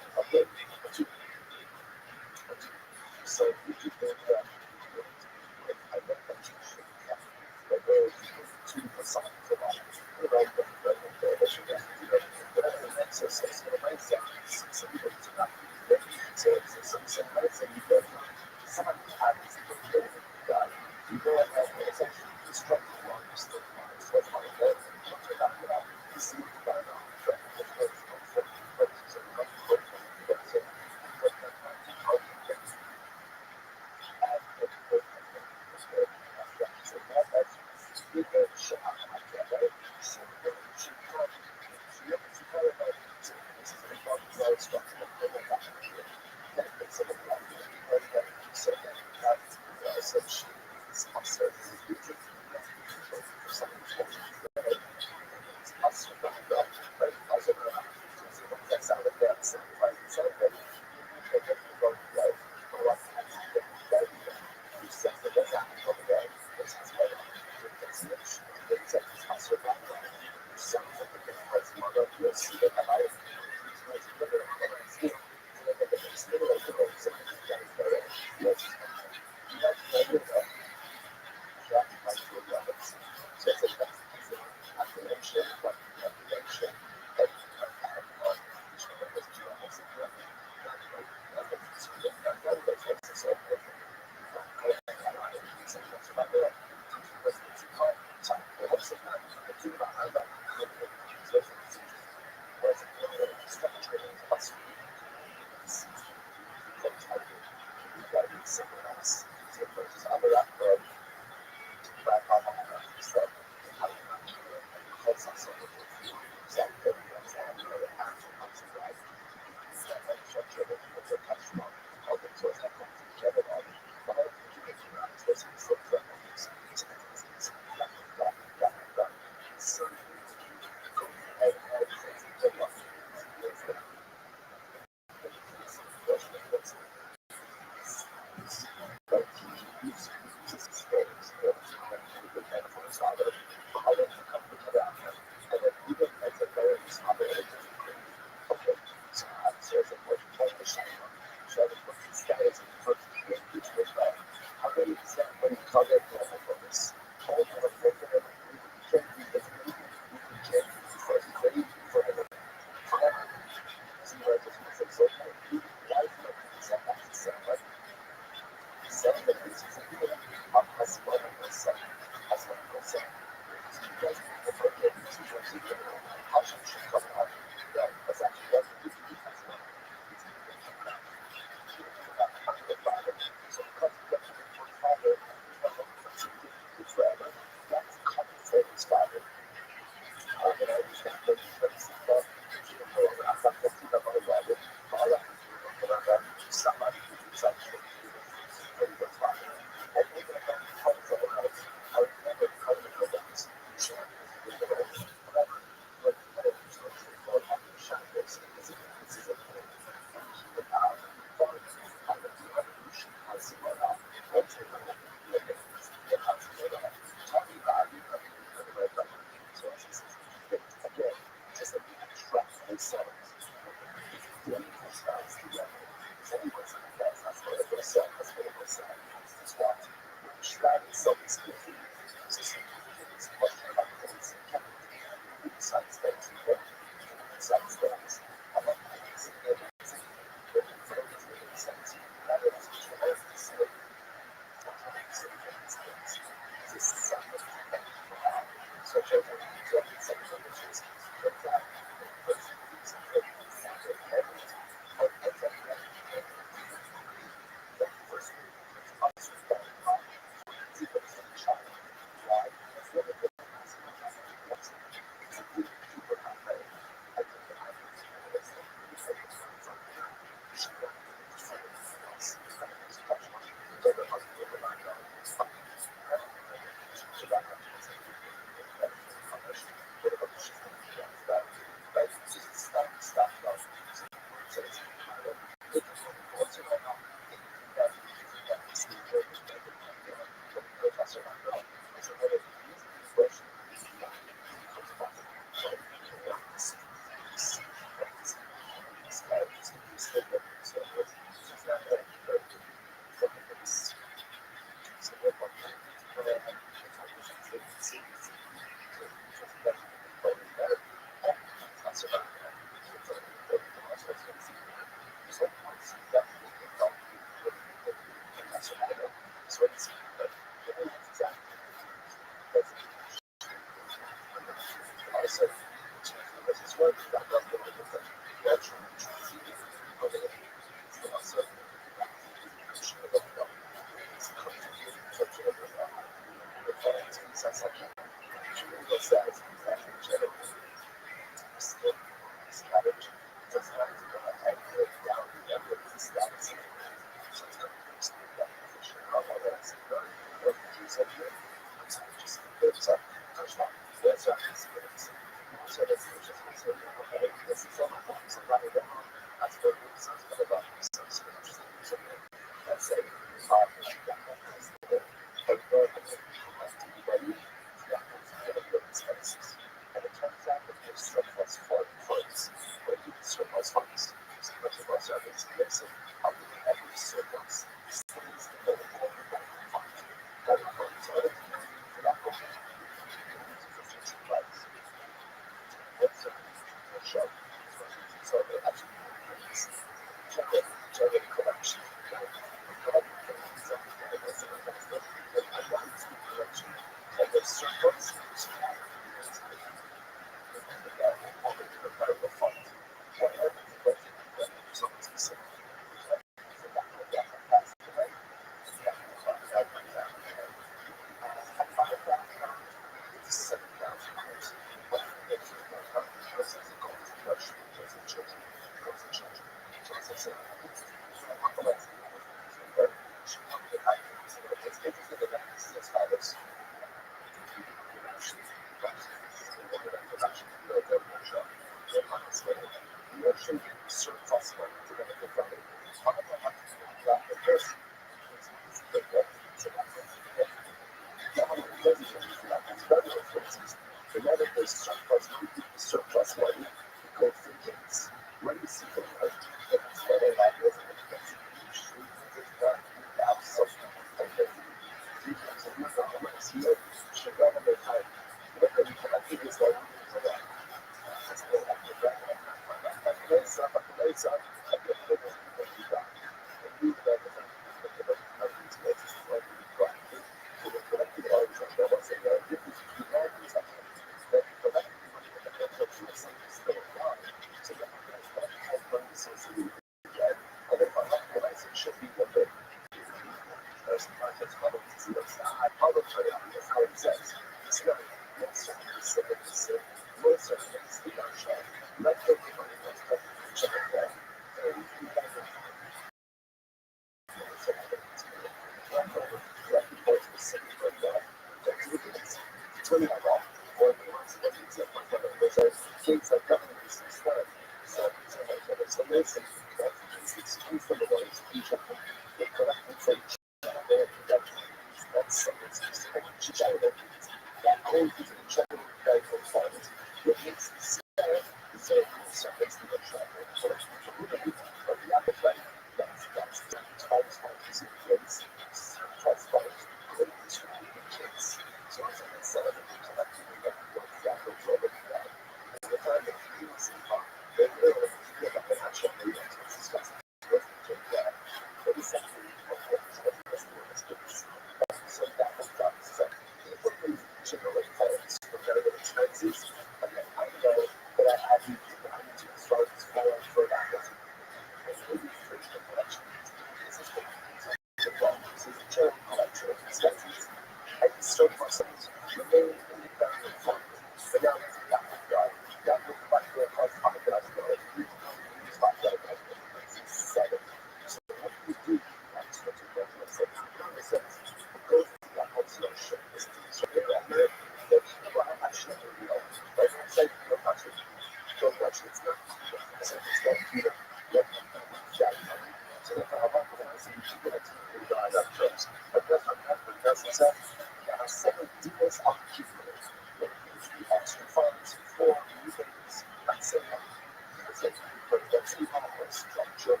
Structure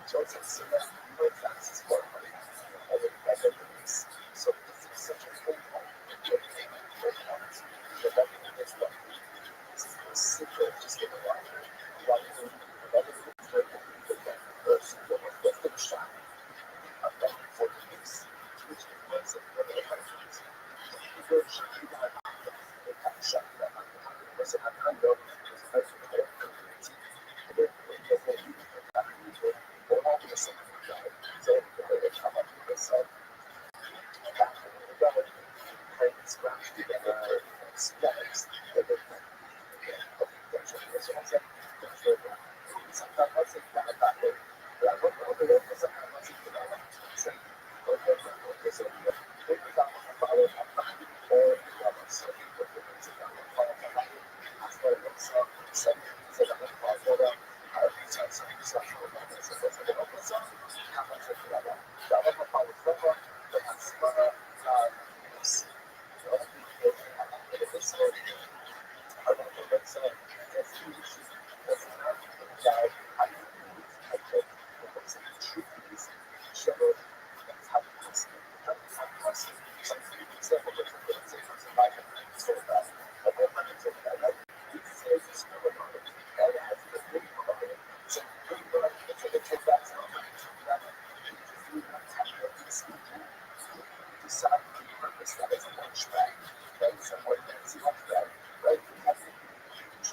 So it's like no taxes for money. Other evidence. So this is such a full point. The government is like simple, just get a lot of it. A lot of it. A lot of it is very good. First, the shot. I've done it for years. Which was a very high chance. People should be like, they have a shot that was a hand up, was a high for their community. And then the whole people that they're all going to say, so they come up with this, back in the government, kind of scratch together, specs, that they can, okay, that's what it is. Also, that's what it is. Sometimes I think that that way, but I don't know the way, because sometimes I think that I like to say, okay, so they got my father, my family, or the government, so people who think that my father, my family, that's what it is. So, so that my father, I reach out to some stuff, so that's what it is. So, how much I feel like that was my father's brother, but my mother, yes. So, I think that I like it. Decide the purpose that is a lunchback, right? Somewhere that's a lunchback, right?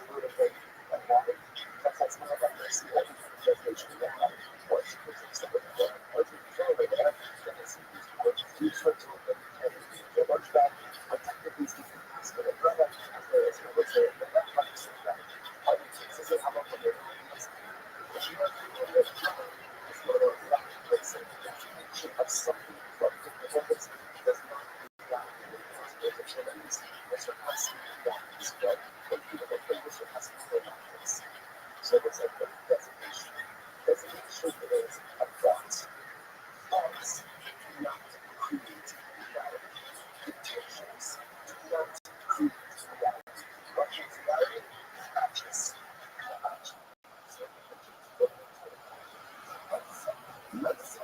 Motivate and wanting. That's not about this. Definition of that. Once you put things together, once you feel like that, then it's you start to look at the lunchback. I technically speaking, it's going to run out as well as what's there. But that's not the same thing. I think this is how I'm going to do this. If you want to do it, it's going to lack the same definition of something from the performance does not lack the tremendous. That's what has to be done. But people don't think this one has to be done. So it's like the designation. Designation is about thoughts do not create reality. Intentions do not create reality. What is reality? Actions. Action. So let's say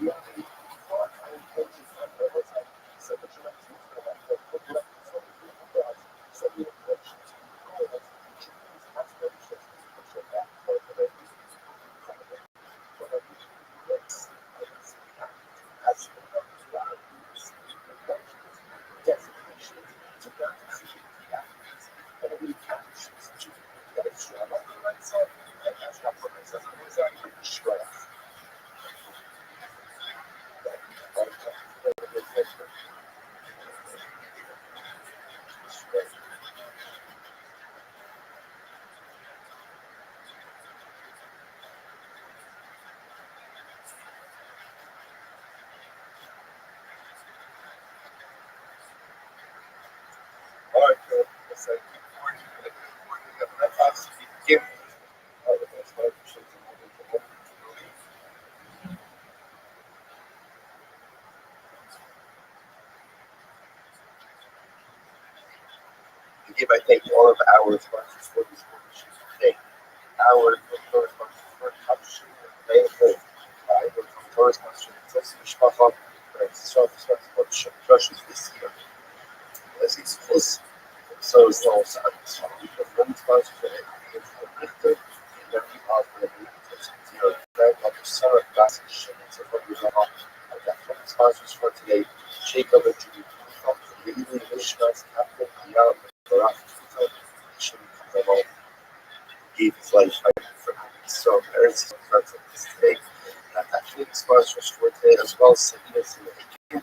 reality. What I intention on the other side. So that you like to feel like the book, so beautiful thoughts, so beautiful actions, goals, dreams, aspirations, which are that for the all right, so it's like good morning, that has to be given. That's why we should give, I think, all of our sponsors for this workshop today. Our sponsors for Touch, Playful, our sponsor, das Sprache, Josh ist this year. Es ist Plus, so it's no sense. The one sponsor for it is the Richter, and then we are for the Greg of the Sarah Classic, so what we have I've got 20 sponsors for today. Jacob and Judy from the Evening Mishnah's Captain, Ayam, Barak, gave his life for so parents friends of this today. Actually, the sponsors for today as well. Sabina's in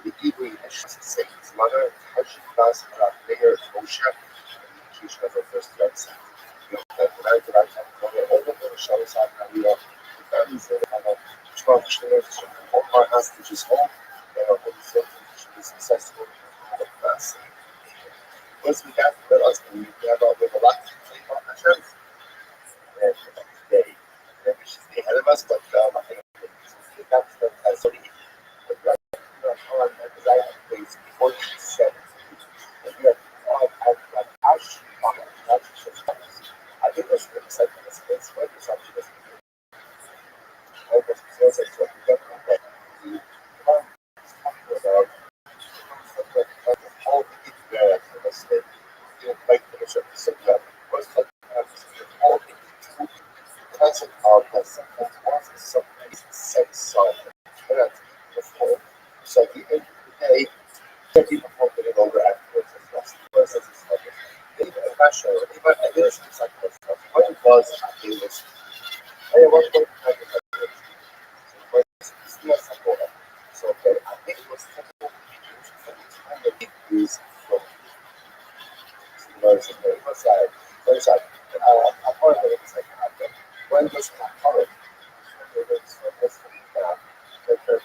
the Hebrew Mishnah said his mother, Hashi class, Mayor Moshe, and she has her first legs. You know, that I have all the shows out now. We are the families that have 12 children, so all our hostages home, and our whole family should be successful in the class. Once we have us, we have a lot to play on the shows. And today, we should stay ahead of us, but I think that's the already because I have things before you said and we have all had like ash on it. That's just I think that's the excitement of this. What is up to this? So okay, I think it was technical features from the time that it is from was like a part of it is like when was color? It was different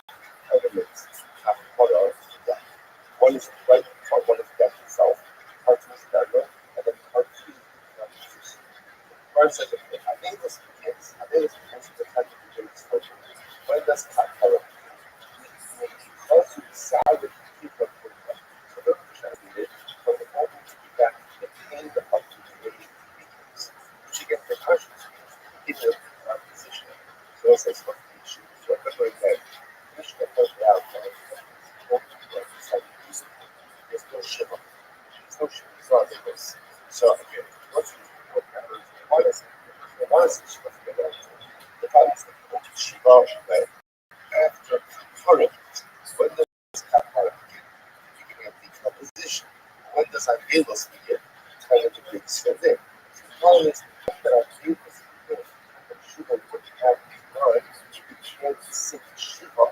elements have color. Yeah. One is right, one is death itself, part two is darker, and then part three is composition. Part second, I think it was begins. I think it was begins with the time of the discussion. When does color? Because you decided to keep up with them. So don't translate it from the moment you began the end of the way it begins. You get the questions in the position. So it's expectation. So I'm going to push the first out and there's no shiver. There's no shiver. It's not like this. So again, what's what matters? One is the shiver for the the fact is that shiver after current. When does kapara begin? Beginning of decomposition. When does Angelos begin? Kind of the big spending. The problem is that Angelos begin and Shiva would have in mind you can't sing Shiva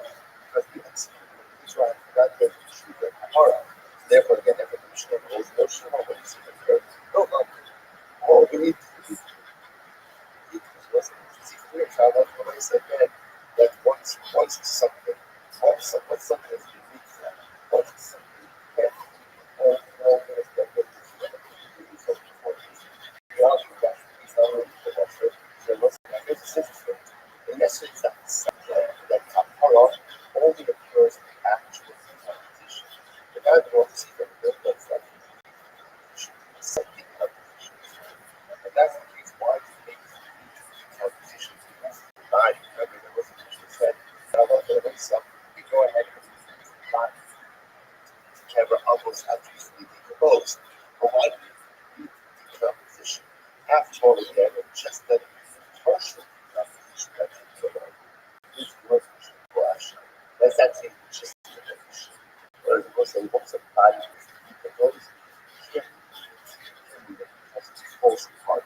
because the execution of Israel that goes to Shiva kapara. Therefore, again, every Mishnah goes no Shiva when it's in the third. No, no. All we need to do was clear child. That's what I said, man. That once something, once something is unique, once something you can't, all things that go to something for you. The other that he's not really for that. So what's that? There's a system. And yes, it's that power only occurs in actual composition. The guy who wants to see that that's that second composition. And that's the case why it makes compositions died. Remember, there was a teacher said, I love the way some we go ahead and not camera almost obviously decompose. But why do we decomposition? After all, again, just that partial decomposition that you put on is worth flash. That's actually just the definition. Whereas it was a lots of body decompose, can't be because it's false apart.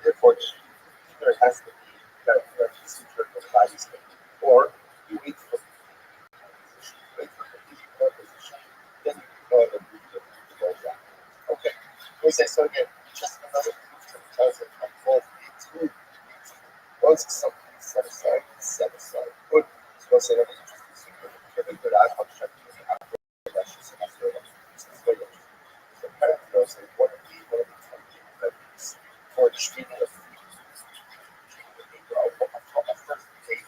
Therefore, either has to be that this internal body state, or you wait for the position, wait for the position, then you go ahead and move the ball down. Okay. We say so again, just another proof that tells it that both the two once something is set aside, it's set aside. Good. So say that it's just a good outcome check with the outcome that's just after so kind of knows like what the something that is for the streaming of first take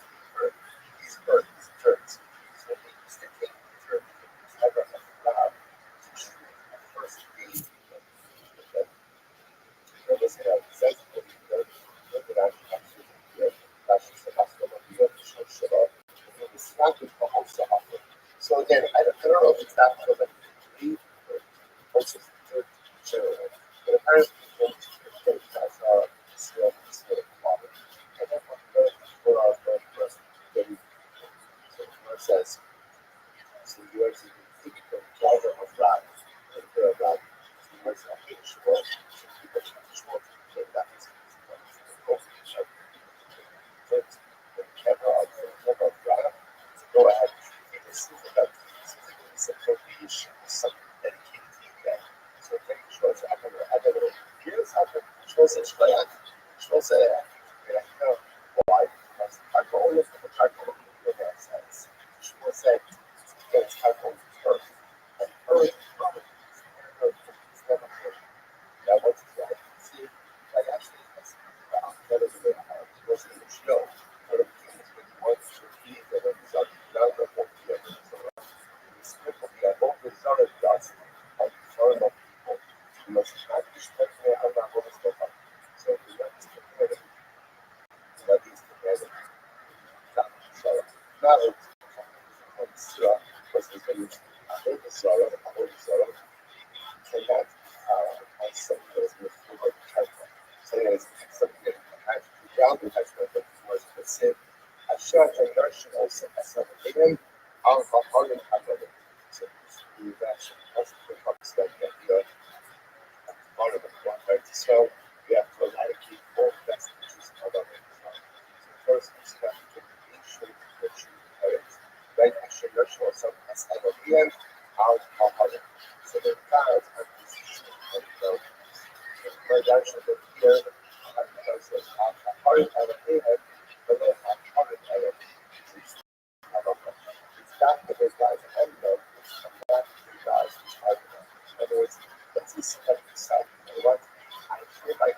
these birds, turns. So they used to take the turn because never allowed to shoot the first day that was sensible that I actually here. That's just a hospital. You have to show shit up. And it's not good for also offer. So again, I don't know if it's that much of a lead or also third general. But apparently the guys are still water. And then what are the first getting so the first says so you are the driver of that the that you are the short short that is but the camera of drive go ahead and see that it's appropriation something dedicated to that. So take choice I don't know here's how the choice is like choice why? Because I go over the type of that sense. Choice said it's type of earth. And earth is never good. That was right. See, like actually that's that is a bit hard. It was in the show. But it was with one feet that it was on the other one together. So it's simple. Yeah, both the sun and dust are eternal people. You must not respect me how that was stuff. So if you let this together, let these together. So now it's was the thing. I heard the sorrow, cannot something that is more like type. So it's something that has ground the type that was specific. I shot a nurse also as a again out of our capital. So the reaction has to come step that the part of the one right. So we have to eradicate all vestiges of our so first we have to make sure that you inherit show some as Elohim, out of Hare. So the clouds are positioned and the direction of here, because of Hare Elohim, but then Hare Elohim. It's not the big guys and the not the big guys which are in other words, let's see what this side. You know what? I feel like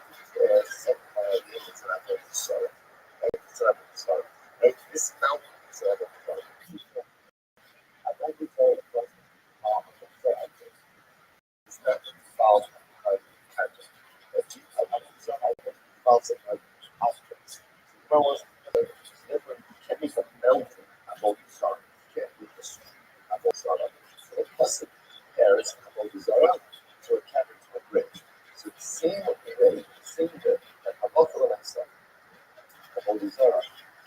set limits and I'm going to sorrow. Right? It's not going to sorrow. Right? This mountain is not going to sorrow. I don't think very close to the it's not involved in character. But I involves in outcomes. No one's different. You can't make a mountain about the sorrow. You can't make a street about sorrow. So the person compares about the sorrow to a cabin to a bridge. So the same way, the same way that about the next step, about the sorrow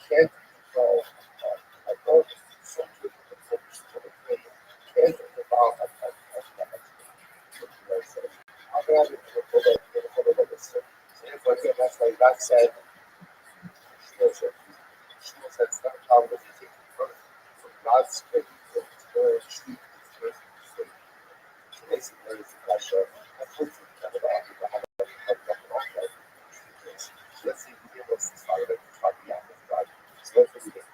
can't control a boat so to the focus to the plane. Can't involve a how can I be for this? So therefore, again, that's why God said, Shmuel said, it's not a problem if you take the birth from God's faith to the street, to the state. So basically, there is a pressure. That's what it's kind of about. So let's see if we give us this father that we talk about with God. So let's see if we get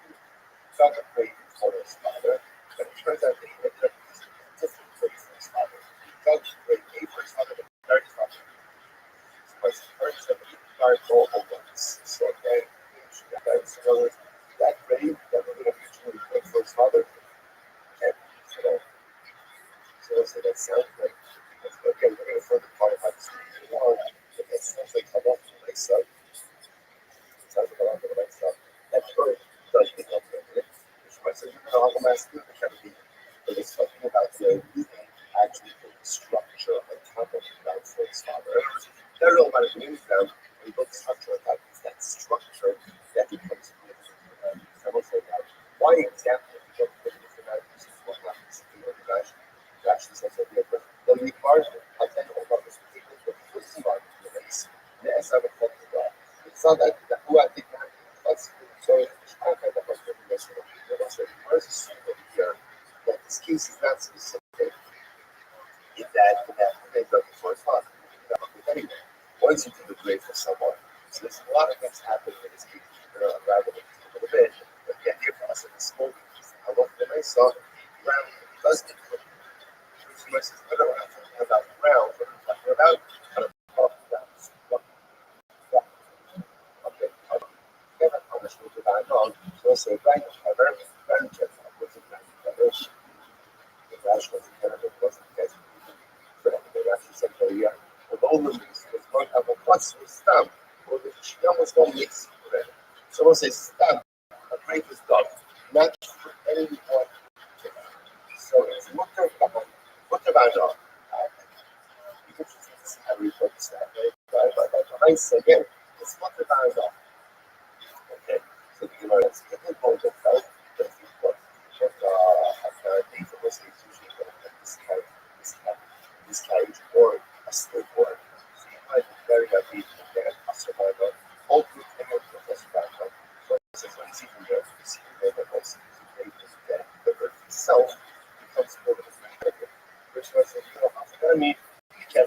God prayed for his father, but it turns out that he had different prayers for his father. God prayed for his father, but very father. Was first of the guard global ones. So then that grave that we're going to mutually put for his father. And so that sounds like okay, we're going to further qualify this along. But that sounds like a lot of nice stuff. It sounds like a lot of nice stuff. That bird does become permanent, which might say you're going to mass do the kind of thing. But it's talking about the living actually the structure on top of the ground for his father. I don't know what it means now. When you build structure like that, it's that structure that becomes significant. I will say that. Why exactly? You don't put it in that. This is what happens in the organization. It actually says that the required content of what is particular for the first part of the race. The S have a copy of that. It's not that who I think that's so it's not that was the rest of the also requires a super here. But this case is not specific in that thing of the first part. Anyway, once you do the grade for someone, so there's a lot of things happening in this case. Rather than a little bit, but the idea for us in the smoking is I love the nice song, ground does the which was not talking about ground, but I'm talking about kind of talking about okay, together, how much we divide on. So I say right together, very gentle, with the ground together. The rational together, but wasn't guys. But they actually said, oh yeah, the lower mix was going to have a plus with stamp, or the chicken was going to mix. Someone says stamp, a grape is done, not for anyone. So it's mutter bana. You can see how we put this out, right? But I say again, it's mutter bana. Okay, so the Gemara is a good point of health, but if you put a data was usually going to have this carriage or a skateboard. So you might be very happy to get a survivor. All good thing of the survivor. For instance, when you see from there, you see the river also the river itself becomes more of a river. Which was a little after me, you can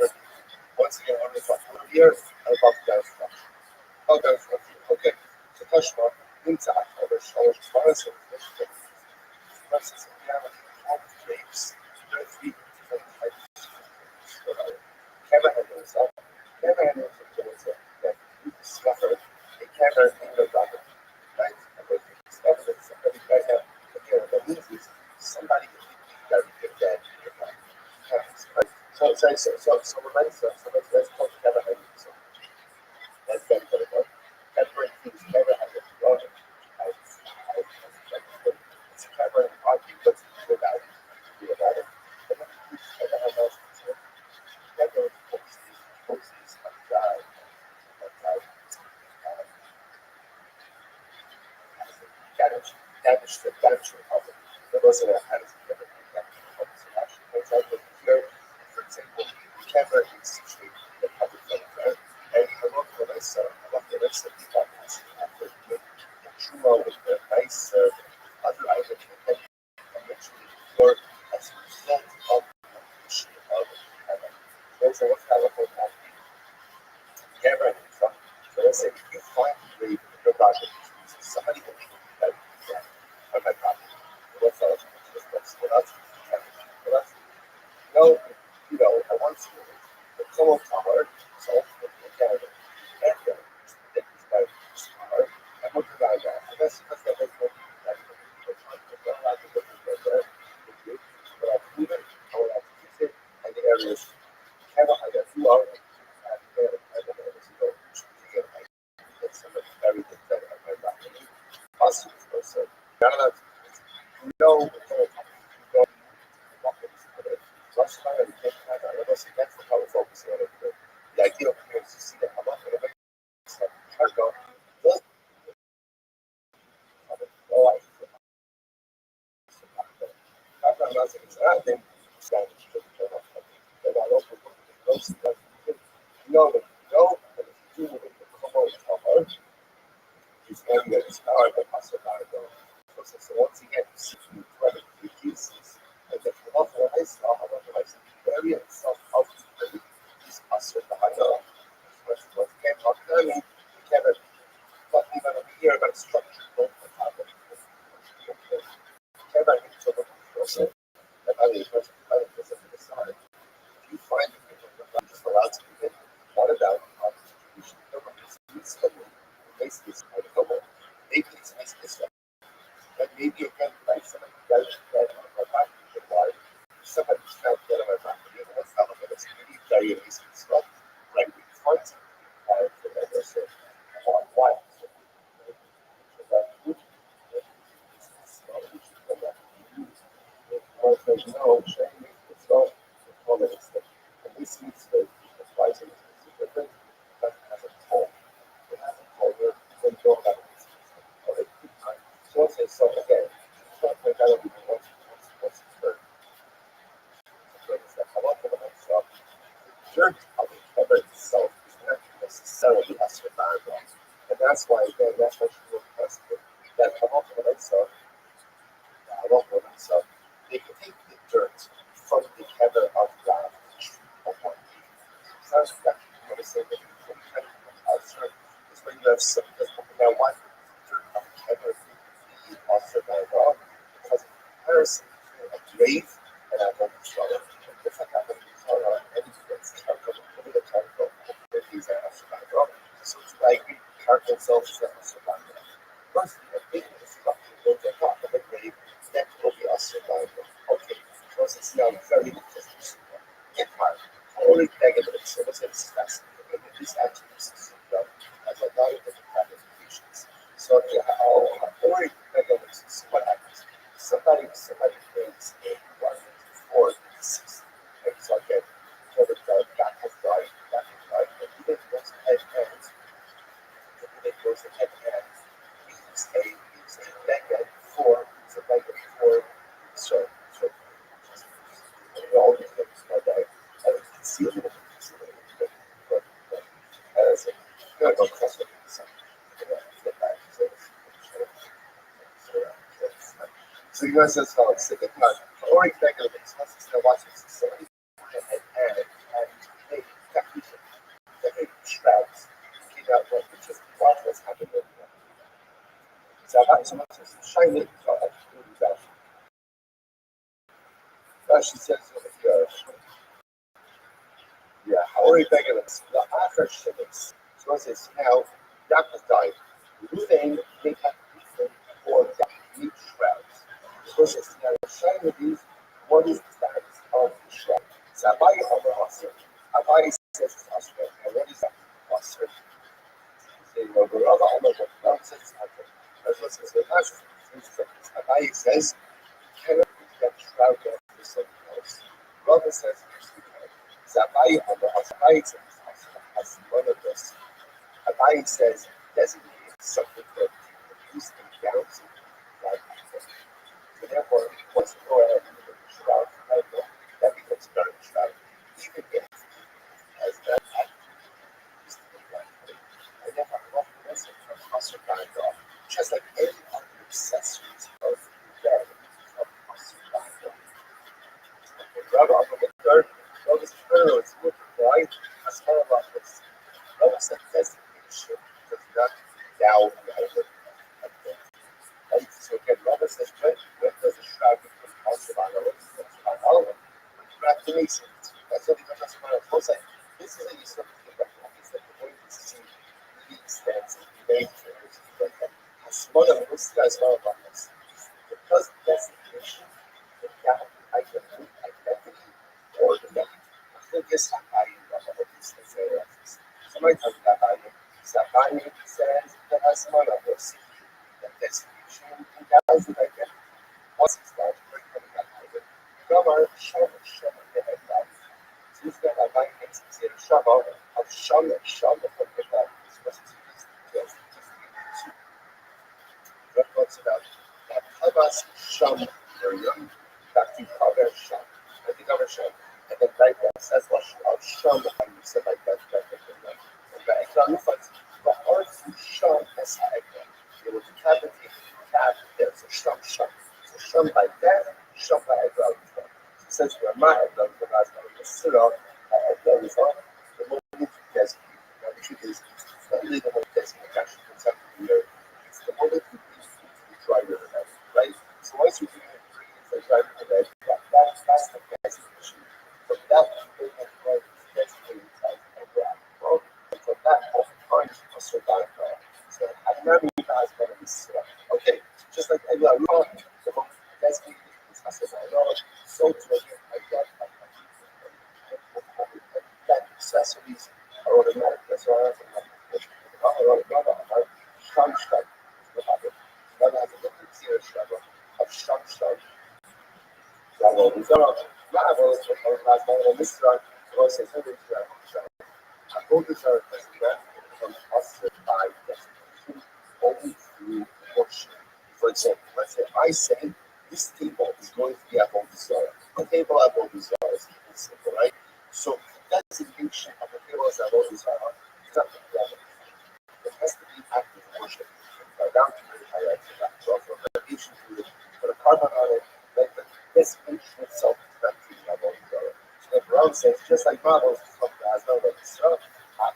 once again on the top of here, and above down structure. Above down structure. Okay. So Kashmar, inside, over shoulders, bars, and versus reality, all the grapes, there are three different types of camera handles. Camera handles are that you discover a camera in the rubber, right? And when you discover that somebody might have a camera, that means is somebody can be very good at your rubber. Right? So reminds us, so let's call camera handles. So that's very good. That's very things camera handles. It's a camera and argue what's without it. But then you have those regular posters of damage to the public. There was a damage to the public. So actually, here, for example, the camera is situated in the public photograph, and I love the nice that the public after the Truma with the nice other items that can eventually know what kind of you know what is Rothschild and take time out of us, and that's what I was focusing on. The idea of here is to see that I'm not going to make cargo. Oh, I'm not saying it's not then stand and I also look at those that you know that you know that if you do it the common cover is area is hard but also hard though. So once again you see you try to reduce this and then you also realize the area itself how to really is also the higher. Once again not learning you can talking about here about structure both the topic. Everybody needs to look at it. And I mean, decide. If you find that people are just allowed to be what about distribution? Basically, it's kind of a maybe it's this way. And maybe again, like somebody does get on my back in life, somebody's trying to get on my back, and that's not like it's really very easy stuff. Like we find something for that, they say, why? There's no training, it's not economics. And this needs to be advising different, but as a whole. It has a whole when you go about it. So let's say so again, it's not like that would be what's the third. I want to myself. The third of the cover itself is not necessarily a survival. And that's why again that's what you request that I want to myself. I want to myself. They can take the dirt from the header of the tree of one tree. Sounds like you want to say that you can kind of outside is when you have some now one dirt of the header the also by God because in comparison between a grave and a home scholar, if I have a scholar anything that's charcoal, over the charcoal, these are also by God. So it's like charcoal itself is also by God. First, the big structure goes on top of the grave that will be also valuable. Okay, because it's now very difficult. Get hard. Only negative service and stress. And these attributes as a lot of different applications. So yeah, only negative is what happens. Somebody brings a requirement for this. And so again, for the back has died, and even those head hands, even those head hands, use a mega for it's a mega for so all these things like that. And it's conceivable as a no question. So you guys says how it's second time. Or negative expenses now watch this facility and make technician that make shrouds. Keep out what we just watch what's happening. So I so much as shiny so I do that. She says over here, yeah, Hori Begalins, the After Shivers. So it says now, Doctor died. Looting, they have different or meat shrouds. So it says now, shiny these, what is the status of the shroud? So Abai over Osir. Abai says it's Osir. And what is that? Osir. They will go over all of what God says. That's what it says. Abai says, cannot be that shroud there for something else. Rabbi says, Zabai Abai says, as one of this. Abai says, designated something that used in galaxy like that. So therefore, once you go ahead and look at the shroud, that becomes very shroud. Even if as that used to be like and therefore, I love the message from Pastor Gandalf, just like any other accessories of the dead of Pastor Gandalf. Rabbi, on the third, notice Pharaoh is looking right as far as this. Notice that designation does not now matter. And so again, Rabbi says, when does the shroud become possible? Congratulations. That's what he does. This is a useful thing that is that the way we see the stance and nature is like that. As one of those guys know about this. Because designation, the gap, I can move identity or the gap. I think yes, I love all these things. Somebody talks about Sabani says that has one of those that designation and guys like that. What's his Amar Sham Sham Behekla. So this guy by next to the Shama of Sham Sham from Behekla. This was just what talks about that Havas Sham Miriam, back to Havar Sham. I think Havar Sham. And then right there says of Sham and you said like that and the Ekran Ufat, the earth Sham as Ekran. It was decapitated, there's a Sham Sham. So Sham by death, Sham by Ekran Ufat. So since we're not Ekran Ufat, as well as Surah, Ekran Ufat, the moment you designate, now the truth is, it's not really the moment designate, actually, it's not the it's the moment you dry river bed, right? So once you're doing it green, it's like dry river bed, that's the designation. From that point of view, it's designated as a ground. Well, from that point on, you survive that. So I'm not even as one of these. Okay, just like every law, the moment designated is as a law, so to again, I got that accessories are automatic. That's why I have Stammstamm. Dann also wirklich sehr stark auf Stammstamm. Bravo, Missouri, Bravo, as my Mr. was a very I focus our president from positive by definition only through portion. For example, let's say I say this table is going to be at Montessori. A table at Montessori is simple, right? So the designation of the table is at Montessori is not the level. It has to be active worship. Down to the highlights of that. So for meditation to put a carbon on it, like the designation itself is not treated at Montessori. So Brown says, just like models, as well as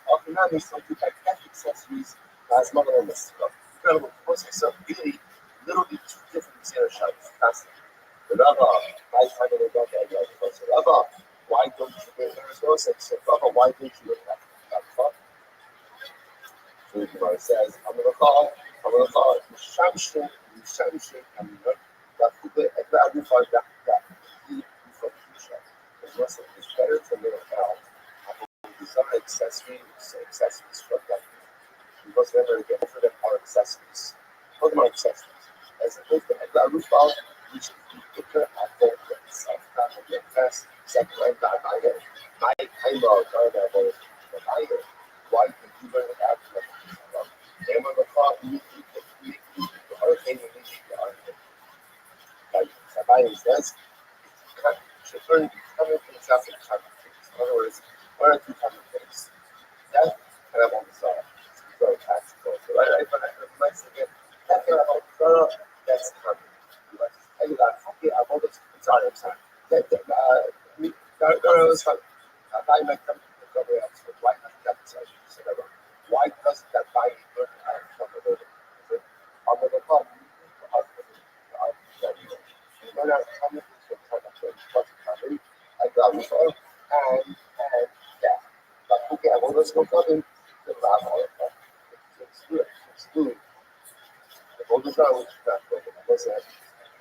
Okinami something like accessories as model on this incredible process. So really, literally two different zero shots constantly. The Rabbi, I find it about that. So Rabbi, why don't you get there as well? So Rabbi, why don't you look at that? So the says, I'm going to call Shamshin, and that could be a value for that he for the future. It's better to live out. Some accessories for that because never again for them are accessories. What are accessories? As opposed to a roof out, which you put at both ends. Sometimes you get fast, second line back by it. I love I why did you learn that? Then when the car you the hurricane you need the hurricane. Like Sabine says, should learn common things after common things. In other words, one or two common things. That and I'm on the side. So tactical. So I reminds again, that kind of that's common. I do that. Okay, I'm on the sorry, I'm sorry. There was buy my company else. Why not that side? Why doesn't that buy learn from the building? I'm going to call you when I come in to I got this all and yeah. But okay, I want to go in the lab all it's good. It's good. The golden down which is not good. Because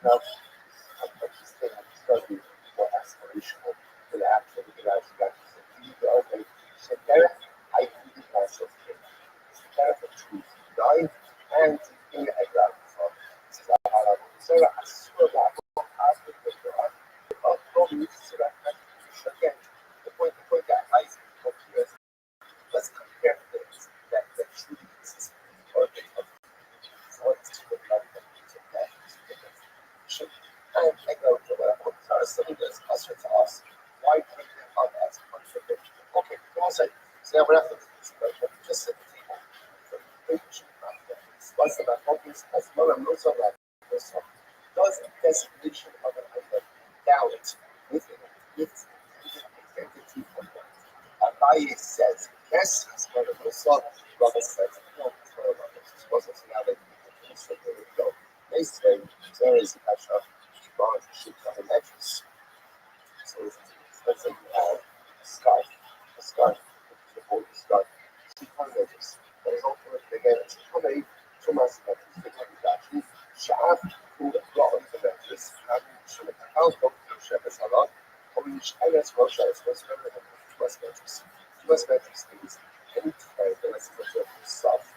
now I'm just saying I'm studying more aspirational for the actual because I actually got to see okay. So there I can do myself it's kind of a truth. Die and in the egg out. So I swear that after the probably so that again the point that I see let's compare things that truly exist or they have what's the like and I go to what are some of this answer to us why bring them up as contradiction okay don't say so we're not going to discuss but just at the table once about focus as well as also about does a designation of an item balance within its identity of one Abaye says, yes, as one of those songs, Robert says, no, it's one of those. Wasn't now that you so there we go. They say, there is a catch up, keep on, should come in matches. So let's say you have a scarf, which is a bold scarf, keep on edges. That is ultimately, again, it's a two months of the Shaf, who brought on the matches, having should have held up to Shepherd's Halal, which LS Russia is considered a US matches. US matches means any time the rest of the stuff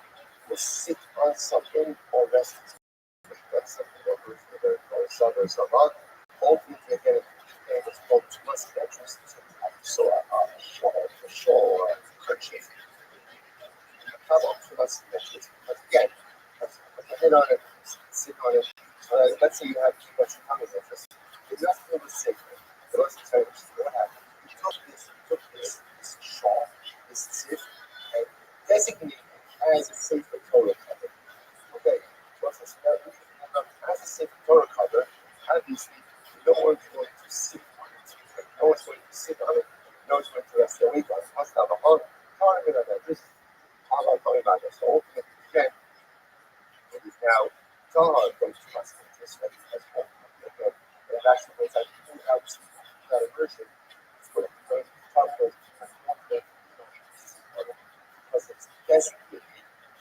will sit on something or rest that's something over the sun or so on. Hopefully they get it and the what's coming with us. It's not for the sacred. The Lord said, what happened? He took this shawl, this tip, and designated it as a sacred Torah cover. Okay, what's this about? As a sacred Torah cover, obviously, no one's going to sit on it. No one's going to sit on it. No one's going to rest their weight on it. Must have a whole time in that. This is how I'm talking about this. So ultimately, again, it is now God going to trust in this way as well. Okay, and that's the way that you have to that immersion. It's going to be tough because it's designated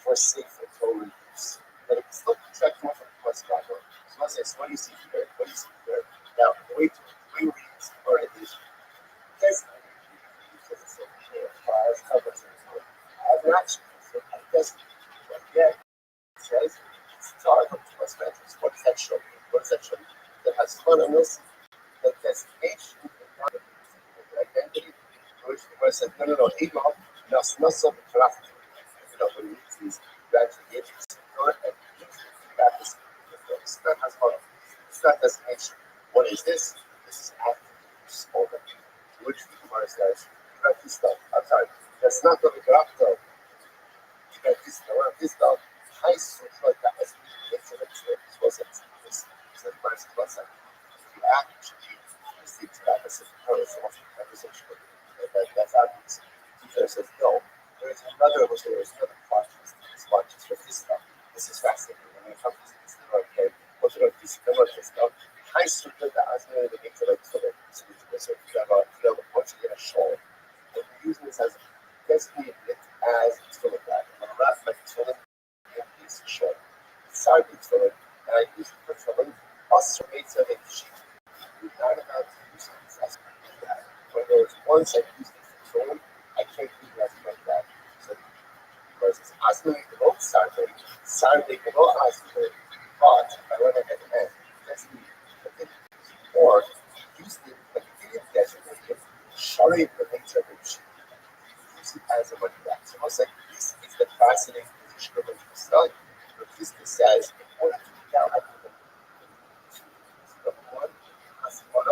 for safer Torah use. But it's still tracked off of the West Bible. So let's say, so what do you see here? What do you see here? Now, the way we read this Torah is designated because it's so clear as covers it. As an action, so I designated. But yet, it says, it's dark to us mentors. What does that show you? What does that show you? That has fun on this, that designation, the identity, where it says, no, Ego, not something for us. When we use these graduate agents, and that is that has fun. It's not designation. What is this? This is active use over. Which the Gemara says, I'm sorry, that's not the Grafto. This dog, high school, like that, as it was a you actually receive that as a conversation. That's obvious. Teacher says, no, there's another consciousness. This consciousness for this stuff. This is fascinating. When it comes to this, okay, what's going to be similar to this stuff? High school, that as many of the things that I sort of you have a bunch of a show. And we're using this as designated it as it's full of that. And the last like it's full of is short. Side is full of, and I use it for filling. Also, it's a sheet. We're not about to use it as that. When there's once I use it for filling, I can't use it as like that. So, because it's osmotic below side below osmotic, but I want to get an end. That's the or use the material designation, showing the nature of the sheet. Use it as a money back. So I was like, this is the fascinating position of the study. But this says, in order to be out, I put the one as one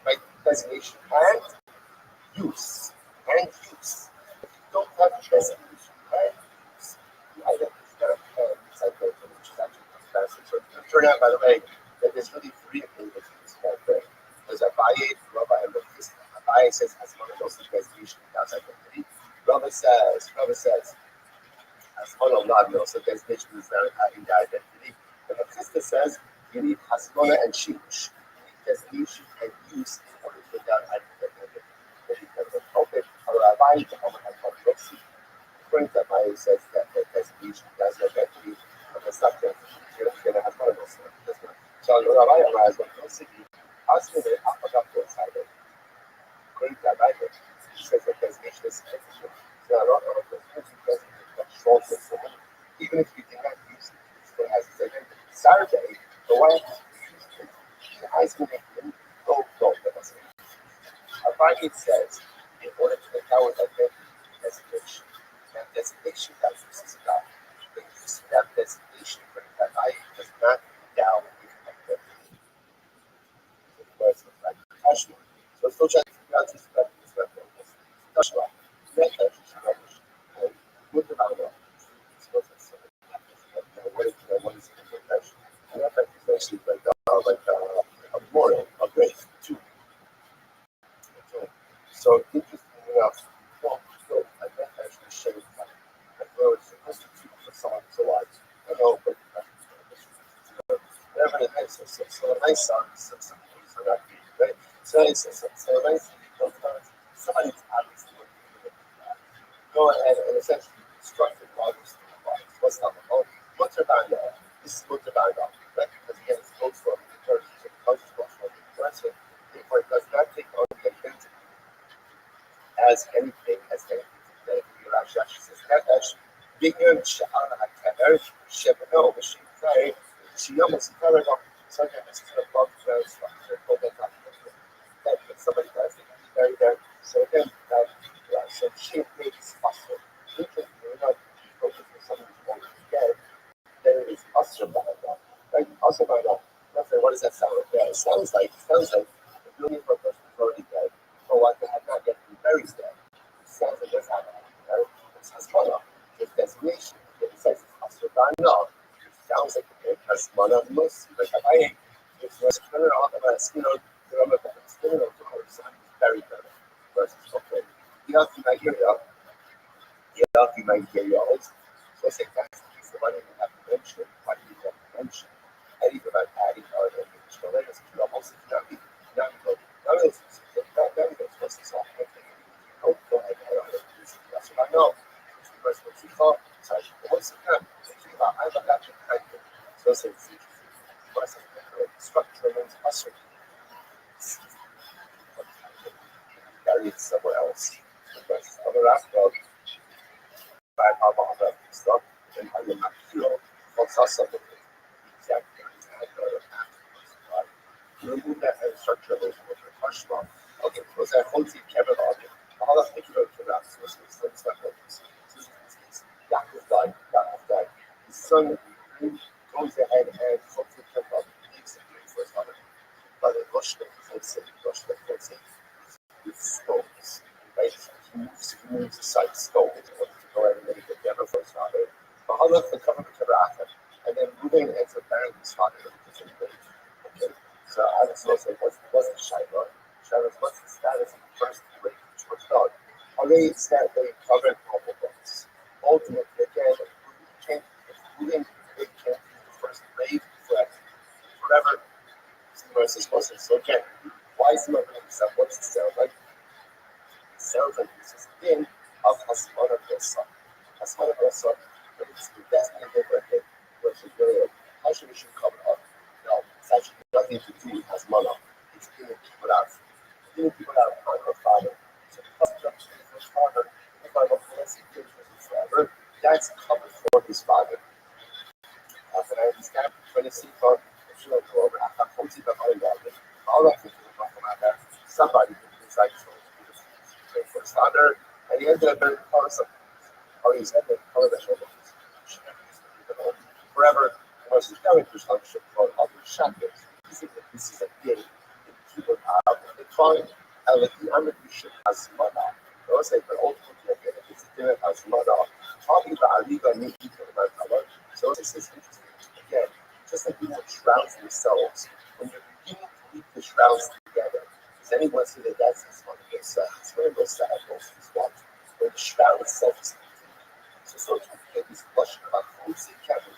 by designation and use. And use. If you don't have designation and use, the item is not psychology, which is actually fascinating. So it turned out, by the way, that there's really three opinions in this whole thing. There's Rabbi, and Rabbi. Rabbi says, as one of those designation outside the city. Rabbi says, as one of not so designation is in the identity. And the Chisda says, you need hasmona and shiush. You need designation and use in order to get that identity. Okay, Rabbi, according to Rabbi, says that designation does identity, but that's not the you're going to have one of those. So Rabbi has one of those city. Hasmona, Apagato, Side. According to Rabbi, he says that designation is everything. So a lot of those because even if you did not use it, it still has its identity. Saturday, the one who used it, isolated go, that was it. Rabbi says, in order to make our identity designation, that designation that uses God, the use of that designation for Rabbi does not endow with identity. Like Tashma. So still trying to figure out this Tashma. What about that? What is interpretation? And that is actually like a moral, a grace too. So interestingly enough, I bet actually showed that where it's supposed to be for someone to watch. I know, but whatever it is, so a nice song, some things are not being right. So a nice somebody's obviously looking at go ahead and essentially construct the progress of the body. What's not the whole? What's your band on? This is what's your band on, right? Because again, it's close from the church, so it comes from the person. Therefore, it does not take on the identity as anything today. You're actually says that Bigger Shahara Hakever, Shebano, Shimkai, Shiyama Sikarago, sometimes this is an above ground structure, that somebody does it, very there. So again, so she makes muscle. Interesting, we're not focusing on something who's already dead. There is muscle by that, right? Also by that. That's what does that sound like? Yeah, it sounds like a billion for a person who's already dead, or what they have not yet been buried dead. It sounds like what's happening there. It's Hasmana. It's designation. It says Hasmana. It sounds like it has Hasmana Mus. Like I it's was turn off and I the Rama spinning of the horse and very better. Versus okay. You have to make your also. So I say that's the piece of money you have to mention, what you have to mention. Anything about adding or additional layers to the most not be not go. None of those was this all happening. Don't go ahead and add it. That's what I know. It's the first what you thought. So once again, thinking about I got that kind of so I say structure means usher. Carry it somewhere else. Because other aspect by how about that stuff and how you not feel what's also the exactly remove that structure of those question mark. Okay, because I hold the camera on it. All of the kilo kilograms was not what Yaakov died. His son goes ahead and holds the camera on the needs of his father. But it rushed the with stones. Right? He moves aside stones to go ahead and make the demo for his father. But how about the cover of the and then moving ends up bearing his father in a different way. Okay. So I was also wasn't Shiloh. Shiloh's what's the status of the first grade which was done. Already said they covered multiple books. Ultimately again moving they can't be the first grade forever. Versus wasn't so again. Why is my stuff? What's it sound like? It sounds like this is a thing of Hasmana Kosa. Hasmana Kosa, but it's the destiny of it, which is really how should we cover up? No, it's actually nothing to do with Hasmana. It's giving people out. Giving people out on her father. So because it's up to his father, if I'm a blessing forever, that's covered for his father. And I understand when you see for the show go over, I can't see the whole garden. All of it will come out there. Somebody who decides to pray for his father, and he ended up very awesome. Or he's ended up color that forever. Was the character's function for other shadows. This is a game in keyboard the fine elegant should has mana. Those say but ultimately again it's a game has mana. Talking about Ariga new people about color. So this is interesting. Again, just like people shrouds themselves, when you're beginning to weave the shrouds together, does anyone see that that's one of those it's one of those cycles is what when the shroud itself is complete. So to get this question about who's the capital,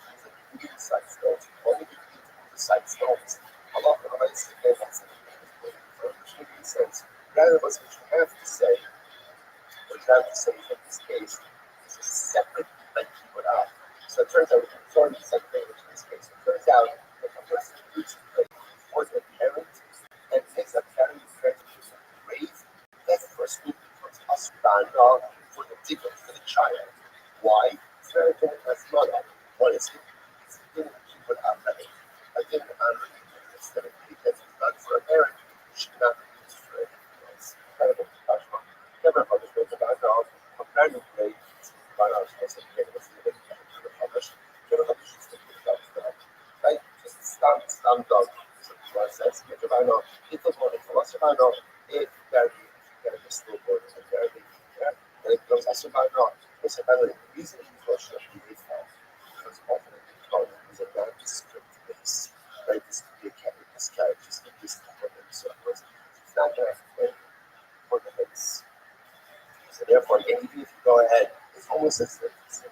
who's the side stones, only the side stones. A lot of the say that's which makes sense. Rather than what you have to say, what you have to say in this case is a separate like keyboard out. So it turns out we can form the second language in this case. It turns out that the person needs to play for the parent and takes up carrying the parent to the grave. That's the first group becomes us for the ticket for the child. Why? It's very important as mother. What is it? It's the thing that keyboard out that I think instead of because it's not for a parent, it should not be used for anything else. Incredible touch on. Never published with the background, comparing grade, by our special categories in the published. Never published about that. Right? Just stand dog. So what says, get your banner, it was one for us, your banner, if very, very slow word, and very big. And it goes as your banner, it's a banner, the reason you flush the PV file, because often the code is a very script base. Right? This could be a character, this character, this component, so it's not there for the base. So therefore, again, even if you go ahead, it's almost as if it's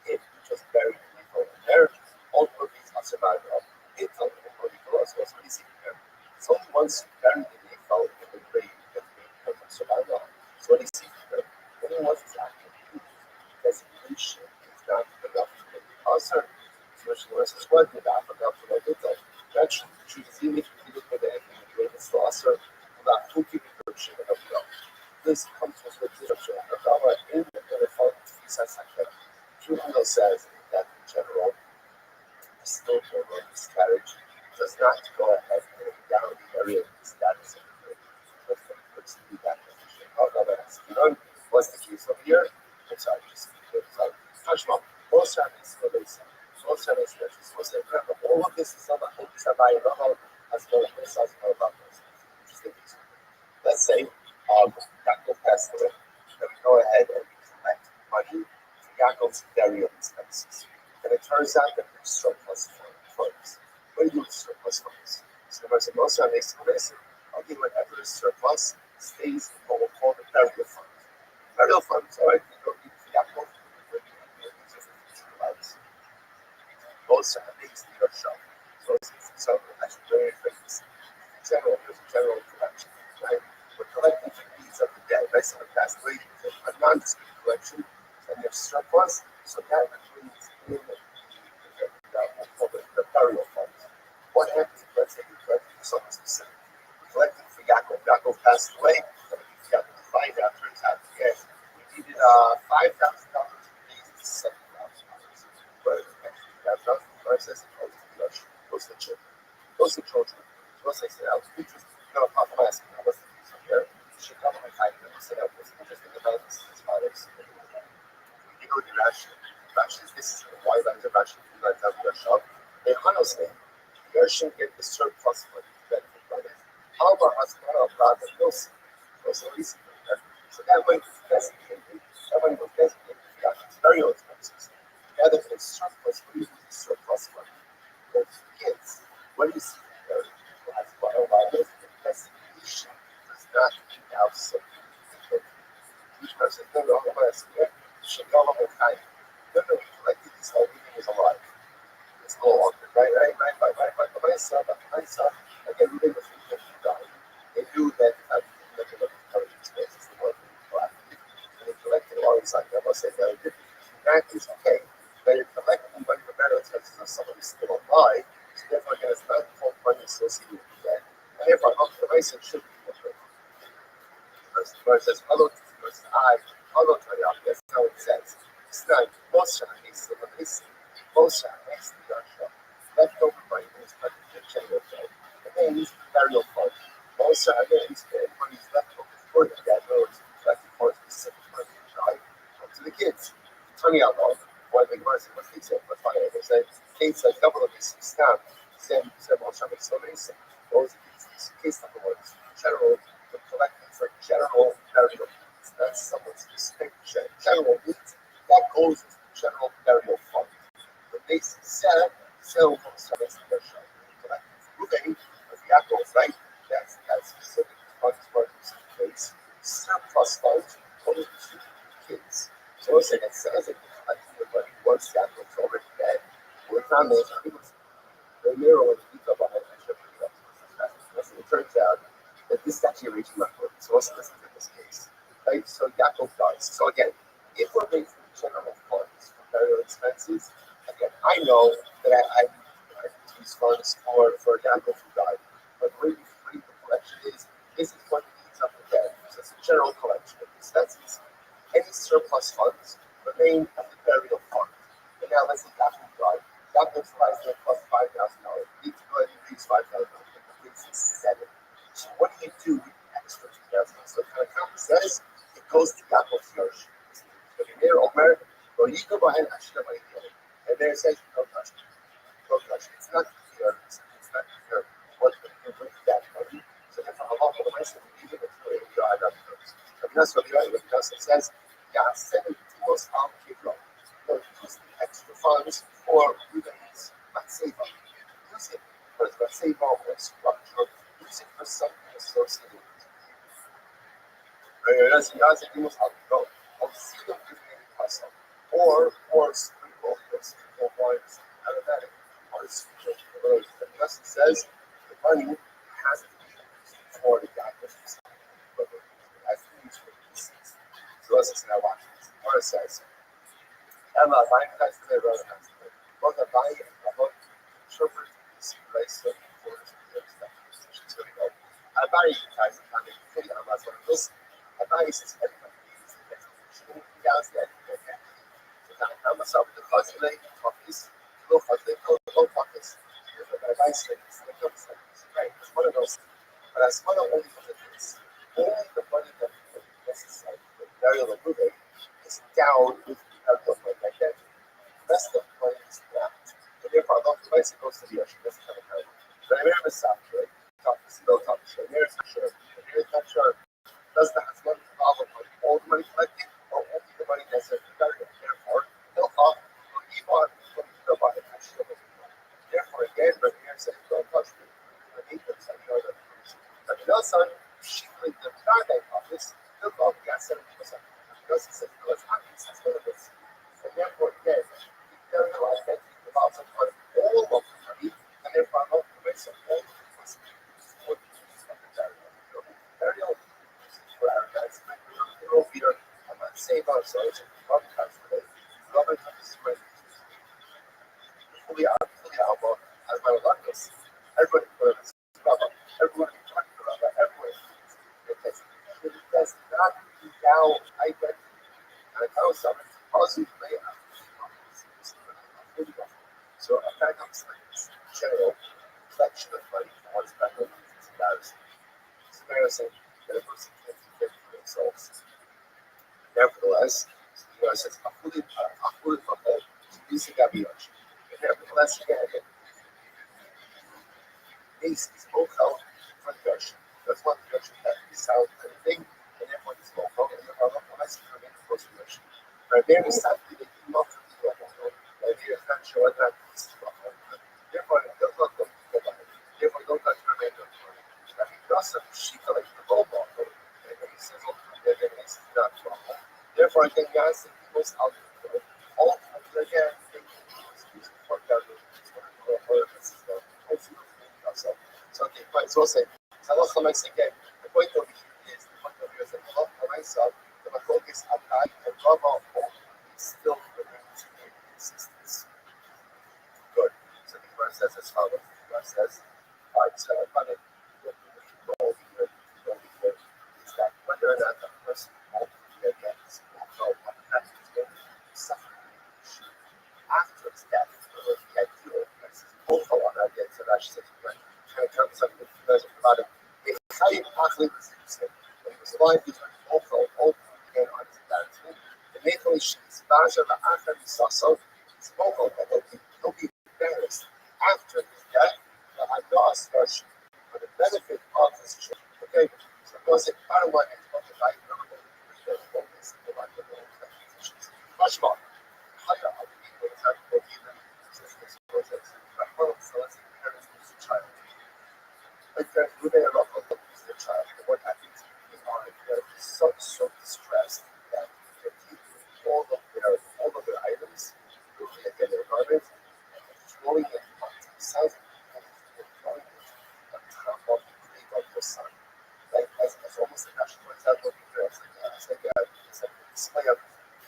it just very people in there. All proteins are survived of it ultimately for us was easy to them. It's only once you bury the info in the grave that they become survived of. So what is see them? Only once it's actually designation is not enough to make the concert. Especially when it's what did I forgot to make it like actually choose even if you look at the greatest saucer about who keep it shit of the this comes with the description of our in the fault section. Juvenile says that in general, the slope of this carriage does not go ahead and down the area of the status of the grid. Let's do that definition. Although that's what's the case over here? I'm sorry, just touch mom. Most families still they say. most of us, most of them, all of this is about this about as well as about this. Interesting. Let's say Yaakov passed away, then we go ahead and we collect money for Yaakov's burial expenses. And it turns out that there's surplus funds. What do you do with surplus funds? So there's a most of this, okay, whatever is surplus stays in what we'll call the burial fund. Burial funds, all right, we don't need for Yaakov, we don't need for future lives. Most of things need a shelf. So it's something that's very famous. Here's a general collection, right? We're collecting for needs of the dead. Right? Someone passed away, a non-discrete collection, and there's surplus, so that brings in the burial fund. What happens if, let's say, we collect for something specific? We're collecting for Yaakov. Yaakov passed away, and we got to find out, turns out, yes, we needed $5,000 to pay $7,000. But actually, $5,000 says it goes to the children. Goes to children. Once I said, I was interested, Papa asking, what's the reason here? She come on my time, and I said, I was interested about this fathers. You go to Rashi. Rashi is this, why is it Rashi? You guys have your shop. And honestly, you should get the surplus money to benefit from it. How about Asmara Plaza Wilson? Also recently, so that money was designated, for Yashin's burial expenses. Now that there's surplus, what do you do with the surplus money? There's kids. What do you see there? That's why this investigation does not keep out something. Each person, no, I'm going to ask you, should go over time. No, we collected this whole meeting is alive. It's no longer, right? My son, again, we didn't think that he died. They knew that I didn't look at the intelligence spaces, the one who collected. And they collected alongside them. I must say, very different. That is okay. But you're collecting money for burial expenses of someone who's still alive, so therefore, again, it's not full money associated with that. And therefore, the Mason should be different. Verse says, hello, verse I, hello, that's how it says. It's not Moshe, it's the Mason. Moshe makes the Yasha. Leftover money is part of the general fund. And then he's the burial fund. Moshe, again, he's the money's leftover for the dead. In other words, collected for specific money to die to the kids. Turning out all one big verse, what they said, what fire they said, Kate said, double of this stamp, said Moshe makes the Mason. Those are these case number ones. General, the collecting for general burial needs. That's someone's specific general needs. That goes into the general burial fund. The basic set, so most of us are collecting for Ruben, of Yaakov's, right? That's specific funds for a specific case. Surplus funds going to kids. So we're saying it says that you're collecting your money once Yaakov's already dead. We're not making it. The mirror with the detail behind it, it turns out that this is actually a reaching record. So let's listen to this case. Right? So Yaakov dies. So again, if we're making general funds for burial expenses, again, I know that I use funds for Yaakov who died. But the way we free the collection is this is what needs of the dead. So it's a general collection of expenses. Any surplus funds remain at the burial fund. And now let's say Yaakov died. Yaakov's life there cost $5,000. You need to go ahead and use $5,000. $7. So what do you do with the extra $2,000? So the account says it goes to Yaakov's Yersh. So the Omer, well, you go ahead and actually money together. And there it says, don't touch it. Don't touch it. It's not clear. It's not clear what to do with that money. So therefore, Allah will mention the leader of the God of those. I mean, that's what it says, yeah, send it to us out Kibro. No, use the extra funds for Ruben's Matseva. Use it for the Matseva or structure. Use it for something associated with it. Or sprinkle wines aromatic or sprinkle. The lesson says the money has to be used for the Yaakov. It has to be used for the deceased. So let's now watch this. What it says. Emma, Wein kannst du mir hören. What the Wein about interpret this place of importance of the stuff. Rabbi ties it on the video on last one of this. Rabbi says everybody needs the definition. He does that. So now I found myself with the fuzzy leg, focus, low fuzzy, low focus. Rabbi said, it's like right? It's one of those. But I spun out only for the things. Only the money that is necessary for burial of Ruben is down with the burial of my identity. The rest of the money is not. Therefore, Allah provides it goes to the ocean. That's kind of how. But I remember South, right? Talk to Sibyl, talk to Sure. Here's not sure. Here's not sure. Does the husband problem with all the money collecting or only the money that's necessary? Therefore, he'll off or he bought from the body. Therefore, again, but here says, don't touch me. The neighbors, I know that. But the son, she played the Friday office, he'll go gas 70%. Because he said, no, it's not this, it's one of this. And therefore, again, he realized that he was also part of all of the money, and therefore, not the rest of all of the money. Very old. For our guys, we're all here. I'm not saying ourselves, one time today. Robert has spread fully out, as my luckness. Everybody learns Rabbi. Everybody talks to Rabbi. Everywhere. It does not endow identity. And it tells them it's positive layout. So a kind of general collection of money for one's back home is embarrassing. It's embarrassing that a person can't think for themselves. Nevertheless, says, Afur from the Lisa Gabiach. Nevertheless, again, Ace is vocal for Gershon. That's one Gershon that we sound anything, and therefore it's vocal, and therefore not unless you remain close to Gershon. But there is something that you not to be vocal. The idea is not sure that this is vocal. Therefore, it does not go to the body. Therefore, don't touch your remain on the body. But he doesn't, she collects the whole vocal, and then he says, okay, then it's not vocal. Therefore, again, guys, the people's out of the all again, for God, so okay, fine. So I'll say, Allah again. The point over here is that Allah myself, the focus on God and above all, still remains in existence. Good. So the verse says as follows. The verse says, all right, so I find it over here, is that whether or not the person gets what happens when suffering after his death, the ideal is also on that day, so that's just right. And it comes up with the about it. If how you possibly resist it, when he was alive, he was also again on his embarrassment. The maple she's Baja, the after he saw so, it's vocal that he'll be embarrassed after his death. The Hadas version for the benefit of his children. Okay, so it was a part of what it's called the life of the focus of the life of the positions. Much more. Higher up the people that will be the existence process. But well, so let's say the parents lose a child. Like that, who they are not going to lose their child. And what happens in our they're so distressed that they're taking all of their items, looking at their garments, and throwing it on the south and throwing it on top of the grave of their son. Like as almost a national example, it's like a display of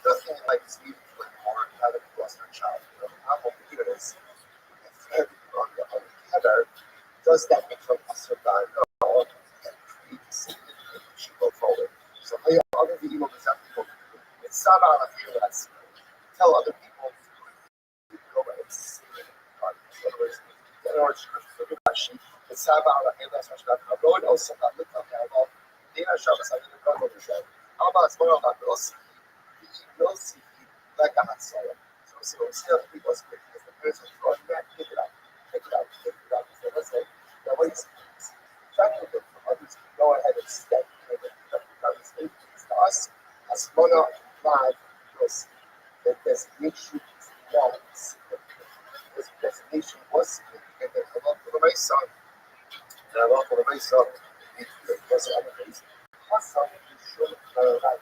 nothing like this meeting anymore now that we lost our child. How computer is and on the other, does that become a survive or create a significant issue go forward? So hey, other video example, it's Saba Alafiras. Tell other people to go and see it. In other words, it's Saba Alafiras, Lord also got looked up at all. Dina Shabbos, I didn't know what to say. How about Small Battles? We'll see like a hot soil. So instead of people speaking, as the person going back, pick it up. So let's say, now what is practical for others to go ahead and step in and becomes influence to us as Mona applied was the designation is not significant. This designation was significant and I love for the Mesa. And I love for the Mesa, it was other things. Hassan is sure that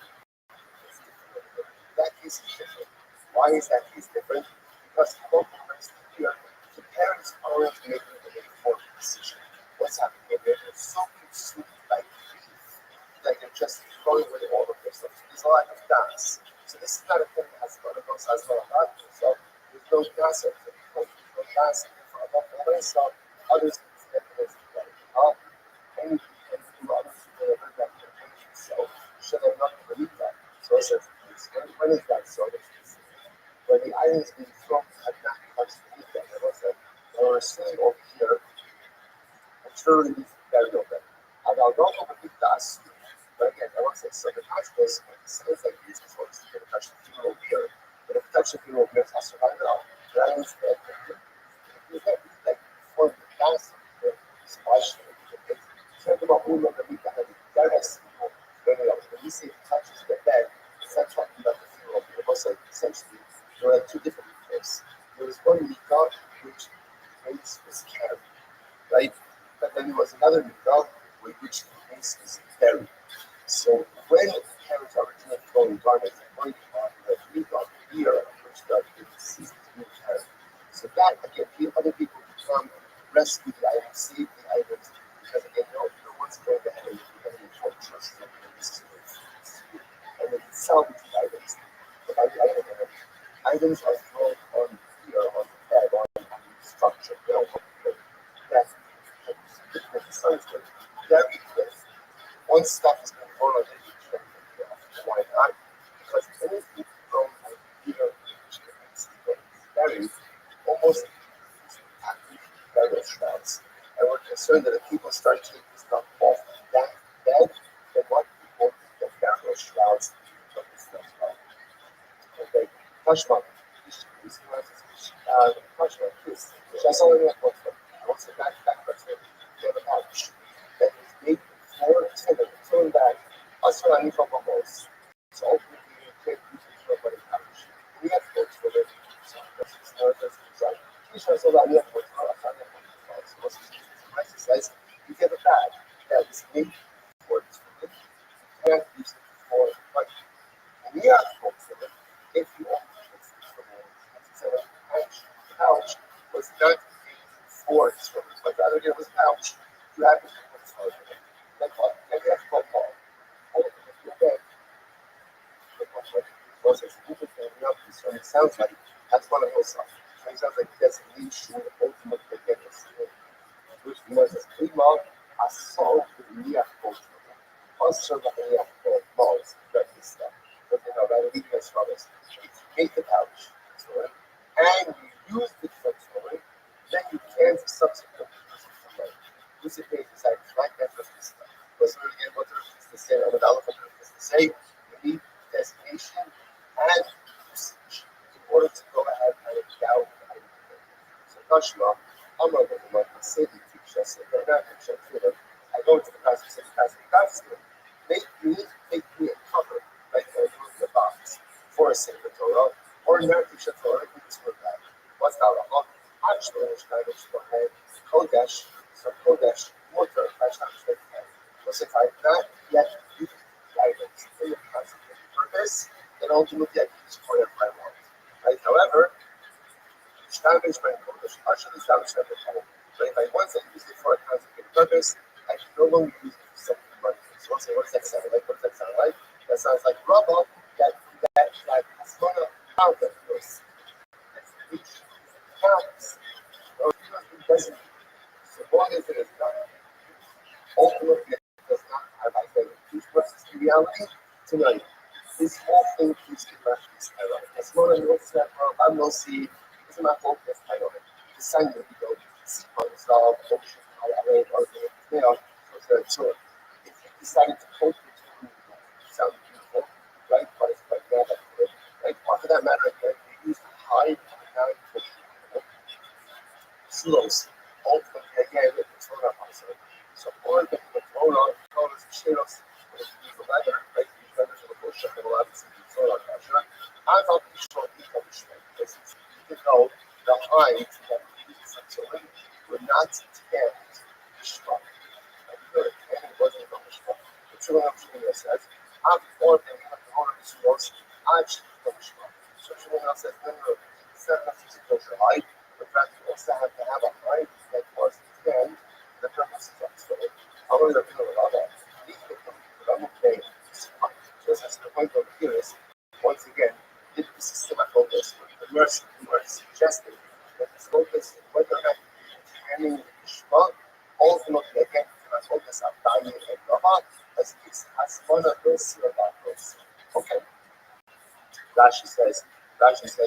that case is different. Why is that case different? Because here, the parents aren't making an informed decision. What's happening? They're so consumed by grief that they're just throwing away all of their stuff. There's a lot of gas. So this is not a thing that has gone across as well as so there's no gas of it. There's no gas for a lot of myself. Others can get this like and do others who have heard that so should have not believed that. So it says when is that? So when the items being thrown had not touched anything, there was they were sitting over here and truly buried open. And I'll go over the dust, but again, I want to say so the touch was when it sounds like this is what you're going to touch the funeral here. But if you touch the funeral here, it's not surviving at all. That means that you can't like form the past special. It's not about who look at me that has when we say touches the bed, it's not talking about the funeral. It was like essentially there are two different things. There was one mikvah which grace was carried, right? But then there was another mikvah which grace was buried. So when parents are originally throwing garments and going on the mikvah here, which the deceased is being carried. So that again, other people come rescue the items, save the items, because again, no one's going to have any trust in this and then salvage the items. But items are thrown on here, on the bed, on the structure, that the science would very quick. Once stuff is being thrown on the beach, why not? Because anything thrown on here, buried, almost burial shrouds. And we're concerned that if people start taking stuff off that bed, then what people the burial shrouds of the stuff off. Okay, Kashma. Kashma, please. That's all I want for. I want to back person. You have a pouch that is made for turn back. Also, I need from almost. So ultimately, you can't use it for a pouch. We have folks for it. So that's right. So that we have folks says you get a bag that is made for this. You can't use it for money. And we have folks for it. If you only use it for money, pouch was not made for instruments, but rather it was pouch. You have to put it for it. That's what that's football. Okay. Was a stupid thing enough, so it sounds like that's one of those songs. It sounds like that's a lead shoe, ultimate forgiveness. Which was a primo assault via culture. Also, the balls, that is stuff. But you know, that weakness from us. If you make the pouch, story, and you use the story, then you can subsequently use it for money. Use it is like right after this stuff. Because we're again what there's to say, I'm an elephant is to say, you need designation and usage in order to go ahead and endow the item. So, Kashma, I'm not going to let the city teach us if they're not going to check for them. I go to the class and say, make me a cover, like I do in the box, for a Sefer Torah, or not teach a Torah, you just put that. What's that? Actually, I'm going to go ahead, Kodesh, so Kodesh, water, hashtag, was if I've not yet used the items in the consecrated purpose, then ultimately I can use it for whatever I want. Right? However, establish my Kodesh, I should establish that before. But if I once I use it for a consecrated purpose, I can no longer use it for something money. So I'll say, what does that sound like? What does that sound like? That sounds like Rabbi, that like Hasmona out of yours. That's which counts. Or it doesn't. So long as it is done. Ultimately, it does not have identity. Which versus the reality tonight. This whole thing is irrational. As long as you say, I'm no see, it's not focused. I don't know. The sign that you don't see on the style, function, how I read, or the nail, so if you decided to post it to sound beautiful, right? But it's like that, right? For that matter, you use the high silos, ultimately again, it's not a person. So all the Torah, Torah is Shiros, the leather, right? The leather to the bush, and a lot of things, Torah, I'm not sure the punishment, because even though the hides that we use in were not tent struck. And it wasn't from the struck. The true Shmuel says, I'm for them, you have to hold on to those, I'm from the struck. So Shmuel says, no, it's not enough to kosher hide, but rather you also have to have a hide that was then the purpose of the story. I'm going to do a lot of that. But I'm okay. Just as the point over here is, once again, this is still a focus. The mercy, you are suggesting that this focus, whether or not you're handing the Shema, ultimately, again, the focus on Daniel and Rabbi, as it's as one of those those. Okay. Rashi says,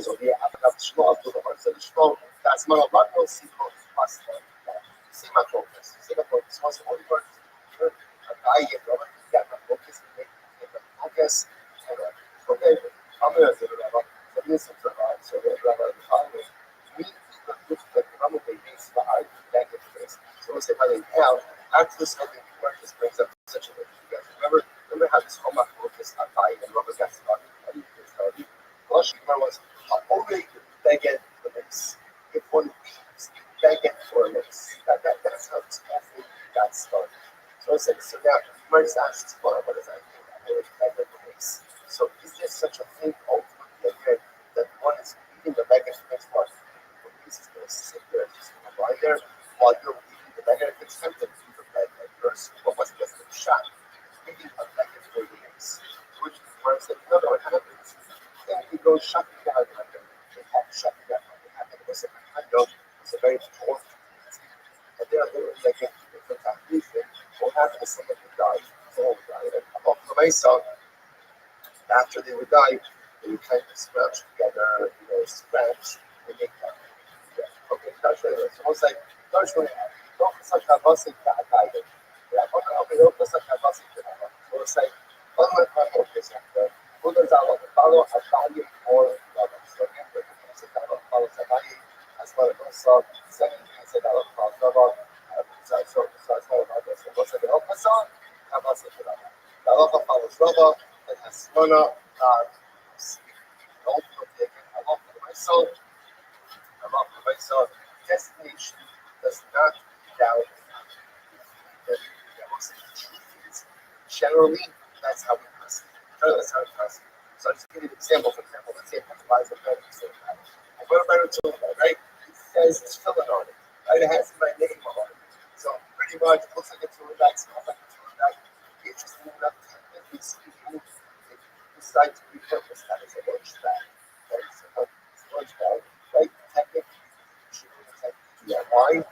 over here, after the Shema, after the words of the Shema, that's one of our most secret past. See my focus. See my focus. What's the only word? A guy get Rabbi, yeah, my focus, focus, okay. I'm going to say Rabbi. So this is Rabbi. So the Rabbi, we look at the Rabbi After this whole thing, just brings up such a thing. You guys remember how this whole focus on buying and rubber got started? Lush was only beggar the mix. If one leaves beggar for a mix, that's how this whole thing got started. So I said, so now Mars asks, well, what does that mean? Beggar the mix. So is there such a thing ultimately again that one is eating the beggar for mix part? The piece is going to sit there, just going to lie there while you're eating the beggar. It's tempting to eat the beggar first. What was just a shot? Eating a beggar for the mix. Which Mars said, no, it happens. Then he goes shutting down under. They have shutting down under. It was a kind of, it's a very important thing. And they are doing like a different thing. What happened is someone would die. Someone would die. And about the Mesa, after they would die, they would kind of scratch together, scratch, and make that. Yeah. Okay, that's right. It's almost like, don't such a busing that died. Yeah, okay, don't such a busing that. So it's like, one of my focus after. Others are like follow a value or love. So again, the difference is that follow a value as well as also second thing is that follow love. So as well as others. So what's the help us on? How about it? The love follows love and has mana. Ultimately, again, I love for myself. I love for myself. Destination does not doubt the truth is. Generally, that's how we pass. That's how we pass. So I'll just give you an example. For example, let's say it buys a better cylinder. I put a better cylinder, right? It says it's filling on it, right? It has my name on it. So pretty much it looks like a cylinder, it smells like a cylinder. Interesting enough, technically speaking, it decides to repurpose that as a lunch bag. Right? So it's a lunch bag, right? Technically, you should DIY.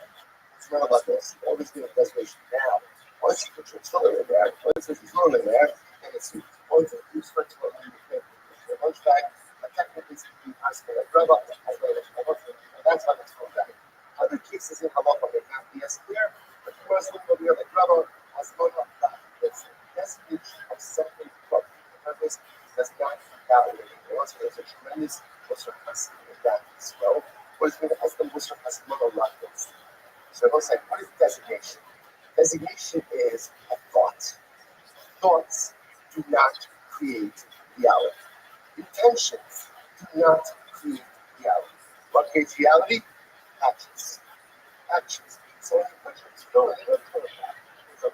It's not about this. You always get a reservation now. Once you put your filler in there, once there's filler in there, and it's going to use for your lunch bag, technically speaking, as for like rubber, that's how it's called that. Other cases in halacha may not be as clear, but the first one will be like rubber, as well as that. It's the message of something from the purpose does not validate it. Also, there's a tremendous Musar Hasim in that as well. What is going to ask the Musar Hasim on a lot of things. So it looks like, what is designation? Designation is a thought. Thoughts do not create reality. Intentions do not create reality. What creates reality? Actions. Actions. So if you put your skill in your thought, it's a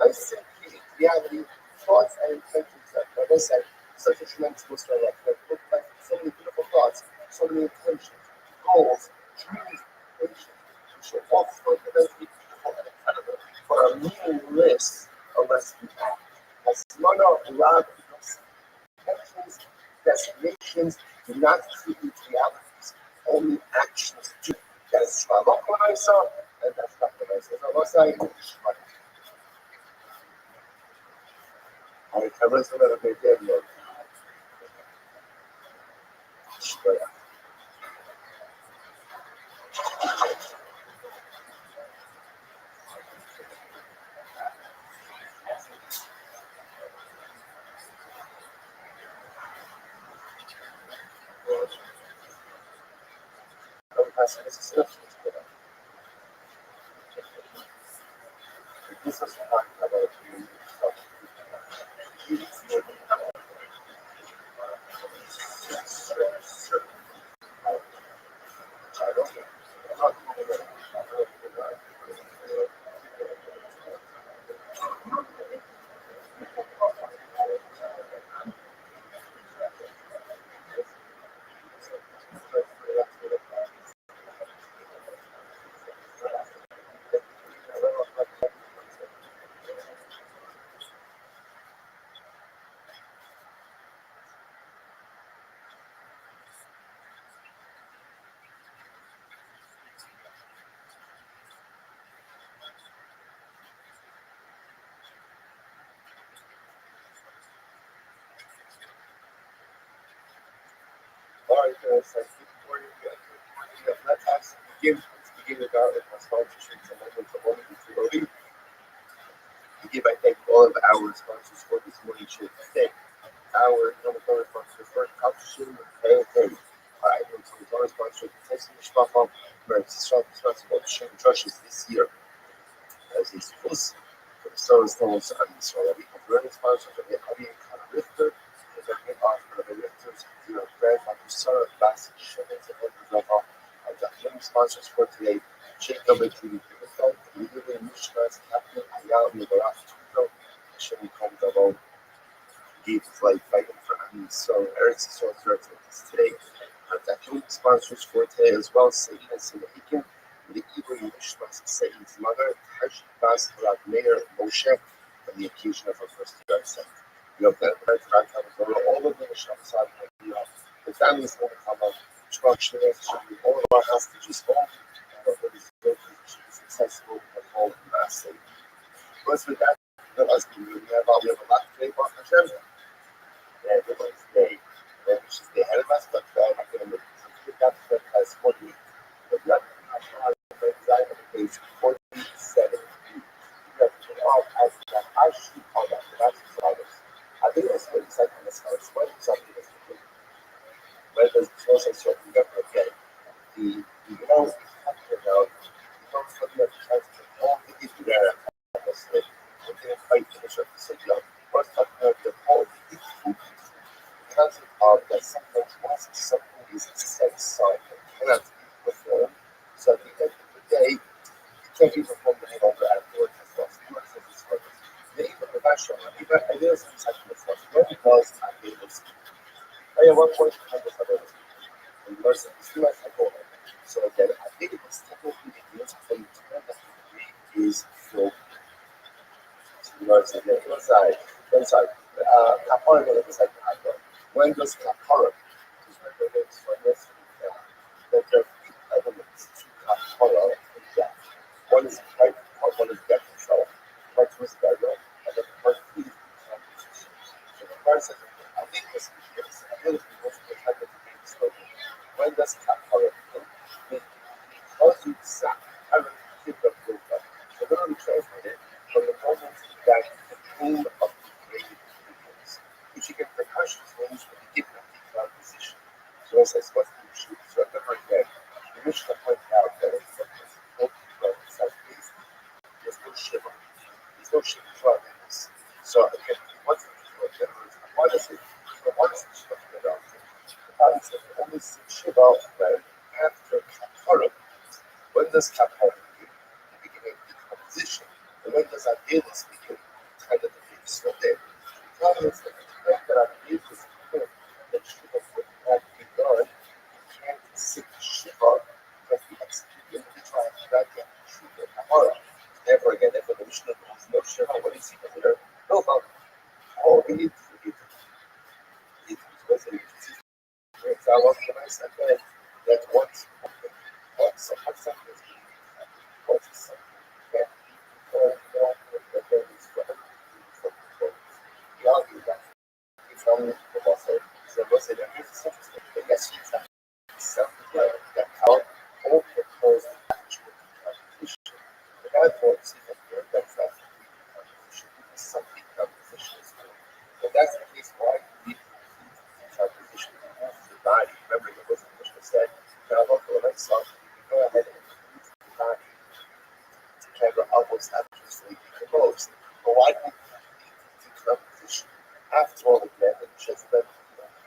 nice thing create reality, thoughts and intentions that, like I said, such a tremendous boost of life. Look like so many beautiful thoughts, so many intentions, goals, dreams, patience. We should all for the beautiful and incredible, but are meaningless unless we act. As Mano Rab intentions, designations do not create realities. Only actions do. That is Shalom Kamaisa, and that's not the Kamaisa. So what's that? I cover some of the big deal. All right, guys, I think let's begin with our sponsorships and then we'll go on to give, I thank all of our sponsors for this morning show. Thank our number sponsor for Kalshin and our number sponsor for Testing Mishpachah, where it's responsible to change churches this year. As is plus stones and so we have learning sponsors of the Avi and Richter, is a bit of the Richters, your grandfather, Sarah, Bass, Shivers, and River. I've got learning sponsors for today. Jacob and Judy Pivotal, Lily Mishras, Captain Ayal, Mubarak, Tuto, Shimmy Komdabo, gave his life fighting for Ami. So Eric's so today. I've got learning sponsors for today as well. Saeed and Sinahikin, the Hebrew Mishras, Saeed's mother, Tash Bas, Rab Meir, Moshe, on the occasion of her first year set. We hope that all of the Shabbat, the families going to come out, all of our hostages home, and hopefully should be successful and all massive. Once with that, let us be moving about. We have a lot to play about Hashem. Everybody's day, which is the ahead of us, but I'm not going to make it. That's what has 48. But not design of the page 47. You have to all as that I should call that. That's others. I think that's what it's like on this house. What is something that's the where there's also certain government again. The most talking about the most looking at the chance to all the people there at the state. We didn't fight to the surface of the first talking about the whole the concept of that sometimes once something is set aside and cannot be performed. So at the end of the day, it can't be performed any longer afterwards as well. So you must have this purpose. The even the national ideas in such a form. When it was ideas. I have 1.5 and the rest of the students I go on. So again, I think it was technically the use for you to know that the degree is from one side. Kapara on the other side. When does Kapara? That there are three elements to Kapara in death. One is life, one is death itself. Part two is burial, and then part three is decomposition. So the part says, I think this is a little bit more to have the spoken. When does Kapara begin? Because you sat, I will keep the book up. So literally translated from the moment that the tomb of the grave begins, which you can percussion means the beginning of decomposition. So as I supposed to shoot, so I've never again. The Mishnah pointed out that it's something there's no shiver. There's no shiver throughout this. So again, what's the shiver? Why does it? Why does the shiver get out? The body says only shiver when after kapara. When does kapara begin? The beginning of decomposition. And when does Adelis begin? Kind of the thing. So there. The problem is that the fact that Adelis begin, that shiver would not be done. You can't sit shiver because the executed individual has not yet treated kapara. Never again, if the Mishnah goes, no shiver, what is he considered? No problem. All we need to do is it's our organized event that once something is once something can be performed, that there is we argue that from the muscle, so muscle that is something, but yes, it's something that how all proposed actual composition. The therefore, see that that's not composition, it's something composition is doing. So that's the case why we composition moves the body. Remember, the Mishnah said, now look at what I saw. You go ahead and move the body to camera elbows after sleep decompose. But why do we need decomposition? After all, again, it just that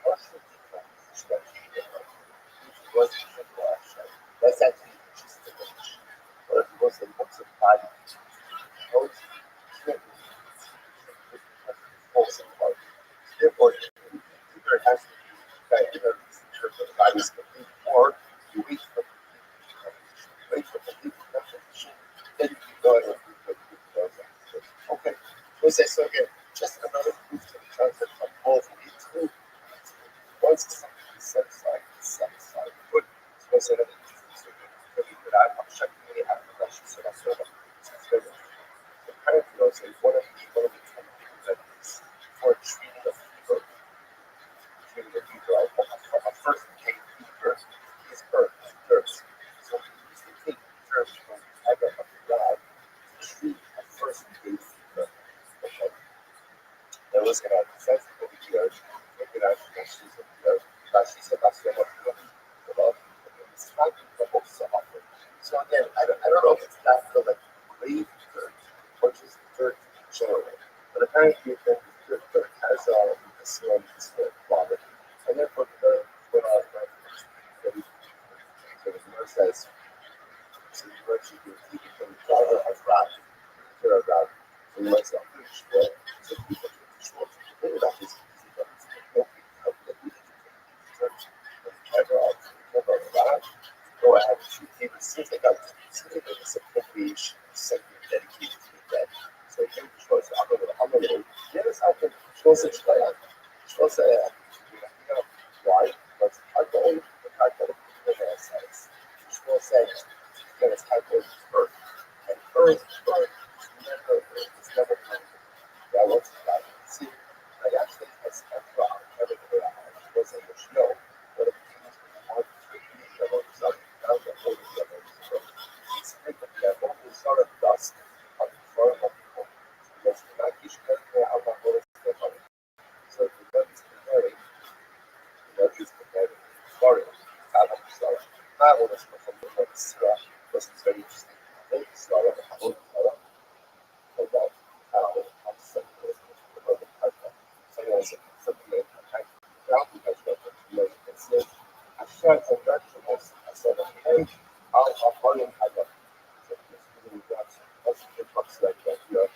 partial decomposition that he did, which was the Rothschild. That's actually just the image. Or if it was the books of body, those can't be false apart. Therefore, either it has to be that either in terms of the body's complete, or you wait for complete decomposition, then you can go ahead and do what you do. Okay, so again, just another proof to the concept of both into once something is set aside, it's set aside. Good. So I said that it's good. I'm checking the application, so that's what the parent knows is one of the 10 things that is for treating a fever. Treating a fever, a first came fever is earth. So we usually take terms from the Aga of God to treat a first came fever. Okay. Now let's get out of the sense of the year, look at our questions of the year. She said that's what it's not the whole offer. So again, I don't know if it's that for like grave fever, thank you for the as the swim is the water. And then for the verse says, so the verse you can keep it from the daughter of Rabbi, care about so you might say, I'm pretty sure, so people can control the thing about this is that it's help the church, cover of God, go ahead and shoot him. It seems like it's a appropriation segment dedicated to the dead. So you can control it. I'm going to yes, I can control such like control say, why? But I don't, I don't, control say, that it's high point earth. And earth, it's never coming. That was that. See, I actually has a problem. Everything I was able to know what it means when you want to be able to start down the whole level. It's like that whole sort of dust on the floor of the home. Because you're not teaching everything out of what it's going. So if you don't compare it, story. Out of the story. That was from the Sarah was very interesting. The story of the whole about how I'm something about the partner. So I was something like I found because of the business. I tried to recognize I said, hey, I'll follow you. I got so this really got positive box like that. You're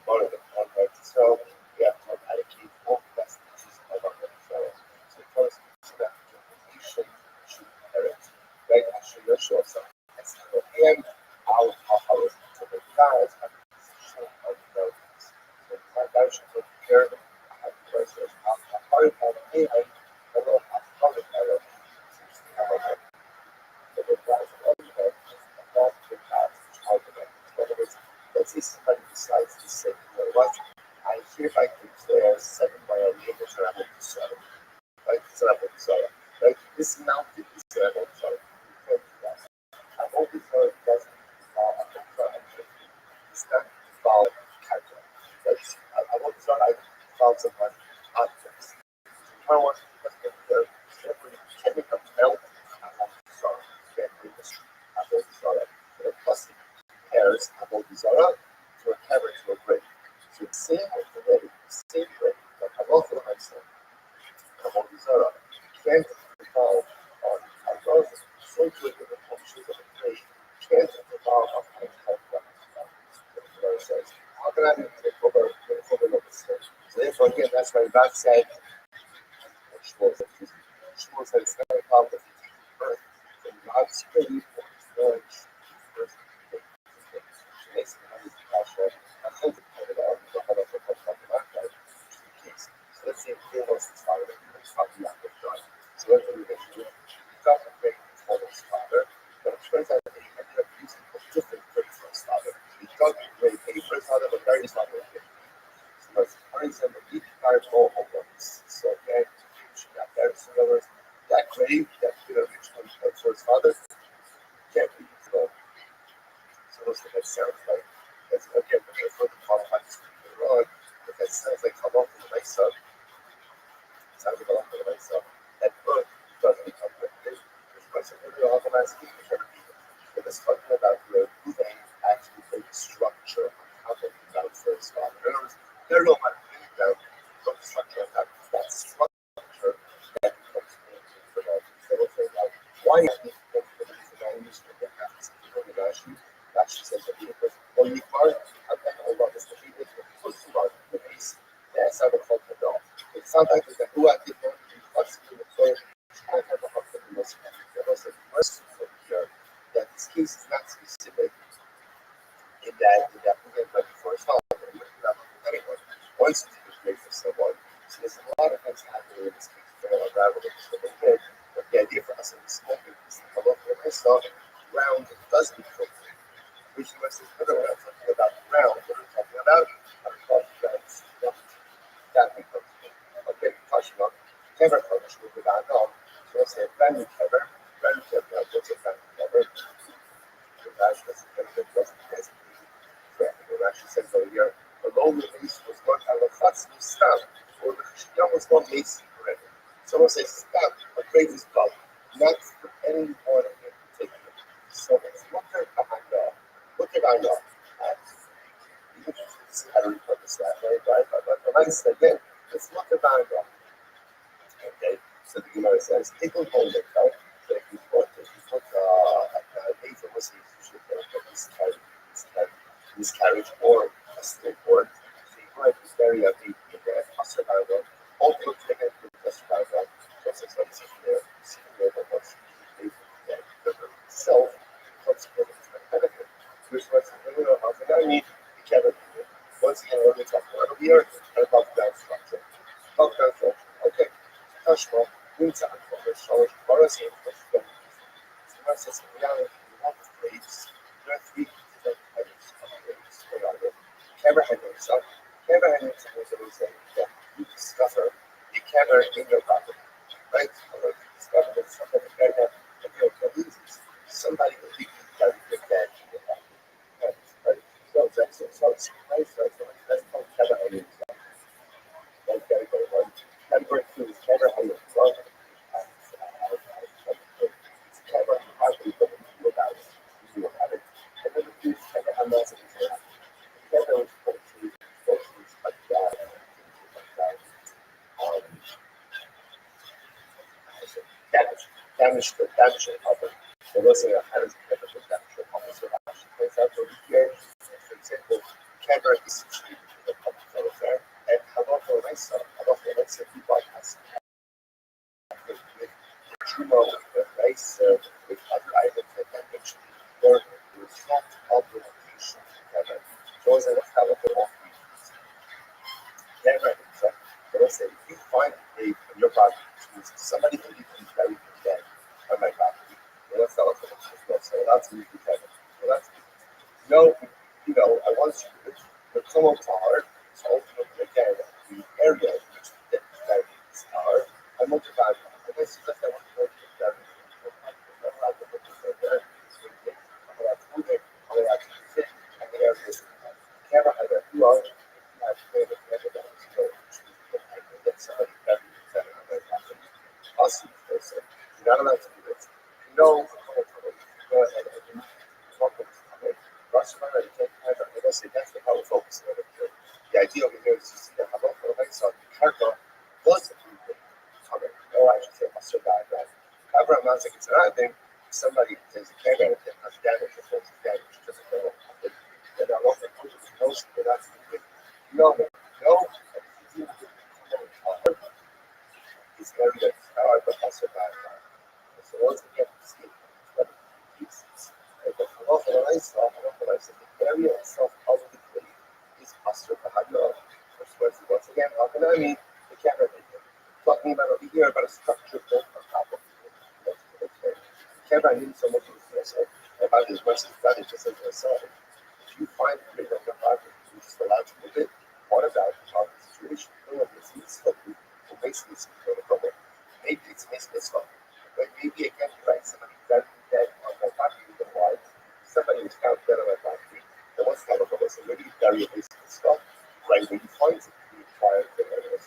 part of the contract. So yeah, so I keep all best pieces about it. So first so that you should parent. Right? I should not show some as and how is to the guys and show how to know this. So my guys should take care of it. I have to process how to have AI and how to have it. So the guys all the time and not the guys how to make it. In other words, let's say somebody decides to say, you know what, I hereby declare 7 mile neighbors are able to sell. Right? It's not able to sell. Right? This mountain is able to sell. I've always heard it doesn't it's not involved character. I've always thought I found someone on this. I want to every chemical melt. I want to start getting this. I've always thought it. The plastic pairs I've always thought to a hammer to a break. So the same with the ready, same break. But I've also myself. I've always thought can't involve on those so good with the functions of the trade can't involve on says, how can I take over the state? So therefore again that's why God said Shmuel said it's not about the earth. So God's pretty for his knowledge first makes the money to cash out. I hope it pointed out the head of the case. So let's say he wants to start it, it's not the act of God. So let's do this. He got the great for his father, but it turns out that he ended up using a different grade for his father. He got the great A for his father, but very his father. So let's find some of the all of those. So again, got there. So in other words, that grade that rich one for his father can't be so most of that sounds like that's again because for the qualified speaker wrong, but that sounds like come off of the nice stuff. Sounds like a lot of the nice stuff. That book does become like this. There's much of the organized speaker but it's talking about who they actually build the structure of how they develop for his father. In other words, they're not about the structure of that structure that becomes for them. They will say, like, why is this for the values for the habits of the nation? That she says that the well, you are, I've got a lot of the people who are supposed to write the piece. That's how the culture goes. It's sometimes that who I did not be possible to say, I have a hard time with there was a question over here that this case is not specific in that we get ready for a father. Once it's great for someone. So there's a lot of things happening in this case that are unraveled in this little bit. But the idea for us in this moment is to come up with a stuff ground that does become which was this other way of talking about ground. What we're talking about, I'm talking about that becomes okay, touching on cover coverage with the unknown. So let's say brand new cover, what's a brand new cover? The dash was a little bit less than it actually says over here, the low release was one out of flats new stamp, or the Christian was one mason already. Someone says stamp, a grave is done, not for any one in particular. So it's what they're behind that. What did I know? this is how to repurpose that, right? But the nice again, it's not the band. Okay, so the Gemara says, "People hold it, right? So if you put a paper was usually put this carriage or a skateboard. So you might carry a paper in there, a survival. All people take it with a survival. Just as I'm sitting there, but what's the paper there? The self, what's the benefit? Which was I need the cabin. Once again, we're going to talk about here and about that structure. About that structure. Okay. Tashma, Winter, and Shorish, Boris, and Tashma. Versus reality, not grades. There are three different types of grades. Camera handlers. So, camera handlers is that you discover the camera in your property, right? Or you discover that somebody that your police somebody who thinks that you're dead in your property. Right? So it's nice, right? So that's called camera handlers. Like category one. Category two is camera handlers. So, camera how do you feel about it? You about it. And then the camera handlers camera is like that. Um, damage to the cover. There wasn't a damage to the cover, so actually points out over here, for example, camera is cheap to the cover there, and how about for myself, you bypass with Juno, with rice, with other items that I mentioned, or with soft augmentation camera. So as I look how it will camera itself. But I say, if you find a grave in your body, somebody who you can carry dead on my body, well, that's not what it's so that's usually kind of, well, that's, no, I want you to, the tunnel tower is ultimately, again, the area in which the dead carry are, I multiply them. And this is just, I want to go to that, camera had a few hours, you're not allowed to do this. No, go ahead and talk with it. Rothschild and take time. I will say that's the power focus of it. The idea over here is to see that how much of I saw the Karka was coming. No, I should say must survive that. Abraham Isaac, it's another thing. Somebody takes a camera and has damage or forces damage to the girl. And I love the culture of those that that's no. It's very good. But also bad. So once again, pieces. But the area itself of the clay is Pastor Bahadna. Once again, Hakanami, the camera maker. Talking about over here about a structure built on top of the camera needs so much information about his versus that is just as I said. If you find a great of the project, you just allow to move it, what about the situation? No one is slowly, or basically speaking of the problem. Maybe it's misfit. But maybe again, right, somebody got dead on my property with the wife. Somebody was found dead on my property. There was kind of a so maybe you bury a piece of stuff right when you find it. You require the evidence.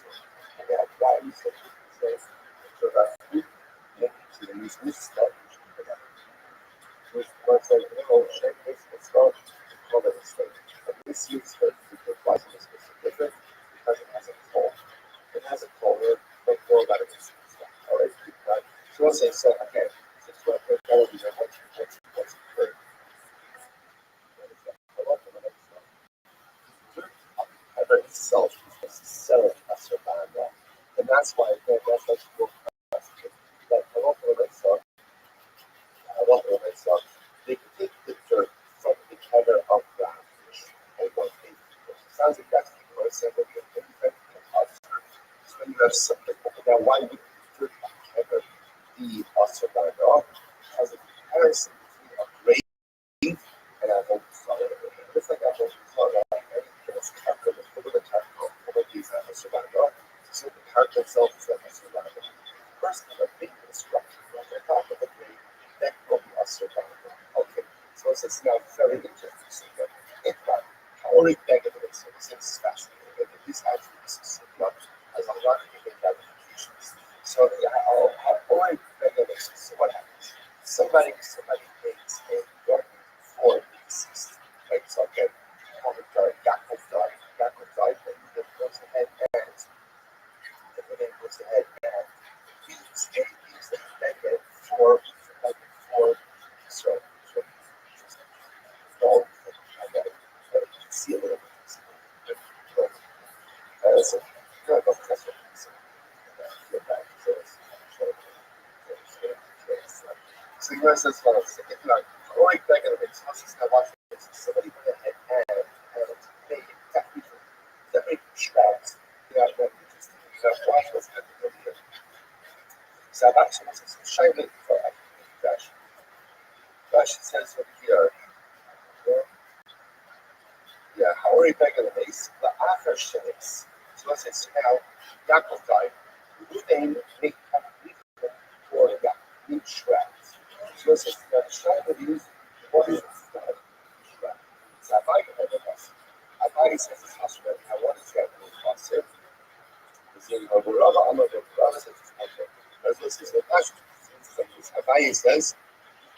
And they have values that you can say. So that's good. Maybe to use this stuff, which you can have. Which once I check this stuff, call it a state. But this use for the price is different because it has a call. It has a caller, but more about it. All right, so I'll say so again. Since what the qualities are what's occurred. However, itself is selling a survival. And that's why that's what's more positive. Like a lot of myself, they can take the dirt from the cover of the fish and one thing. Sounds like that's the most simple thing. So when you have something, now why would the dirt cover the survival? As a comparison between a grave and a home solid. It's like a home solid. It's covered with the charcoal, over these survival. So the charcoal itself is like a survival. First, the big structure, like the top of the grave, that will be a survival. Okay, so it's now very interesting. So that if not, how are we negative? So this is fascinating. But this actually is not as a lot of different ramifications. So how are we negative? So what happens? Somebody makes a garden for the deceased. Right? So again, call it dark, dark, see a little bit. So, kind of that's what I'm saying. Feel bad. So, you says, well, second like, already back in the mix, I was watching this. Somebody went ahead and made that make tracks. Yeah, that interesting. That watch was at the video. So I've actually some shiny for Dash. Dash says over here, yeah, already back in the mix, the after shakes. So I says, now, Yaakov died. Ruben make for the new tracks. So I says, the shiny is what is it? So I like it. I like it says it's husband. I want to get a little faster. Abaye says, you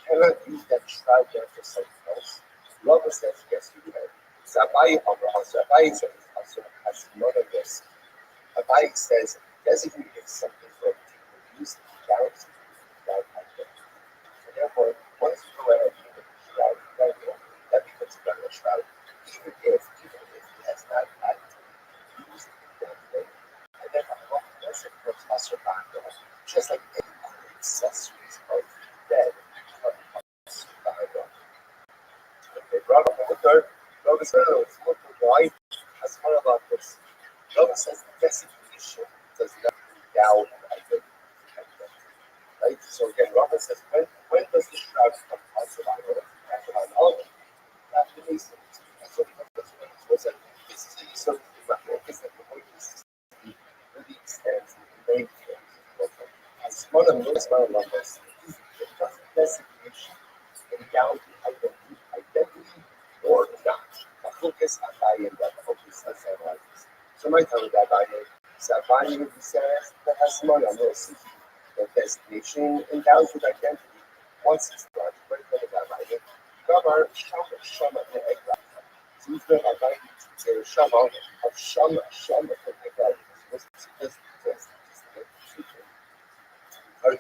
cannot use that shroud there for something else. Rava says, yes, you can. So Abaye Abaye says, has none of this. Abaye says, designated something for a particular use without item. So therefore, once you go ahead and use the shroud, that becomes a better shroud, even if it has not had used in that way. And then once it becomes also back just like any other accessories of dead become back on. Okay, Robert Mutter, Robert says, why? As far about this, Robert says the designation does not endow an identity. Right? So again, Robert says, when does the shroud become positive after an element? After the Easter. So this is the Easter, is that the point is really extends the main thing. As one of those numbers, it doesn't designation endow the identity or not. The focus on I am that focus on analysis. So my time with that I am. Savani says that has one on this. The designation endows with identity. Once it's done, very good about writing. Gabar Shama the Egg. Zuzre Rabbi der Shama of Shama from Egg. This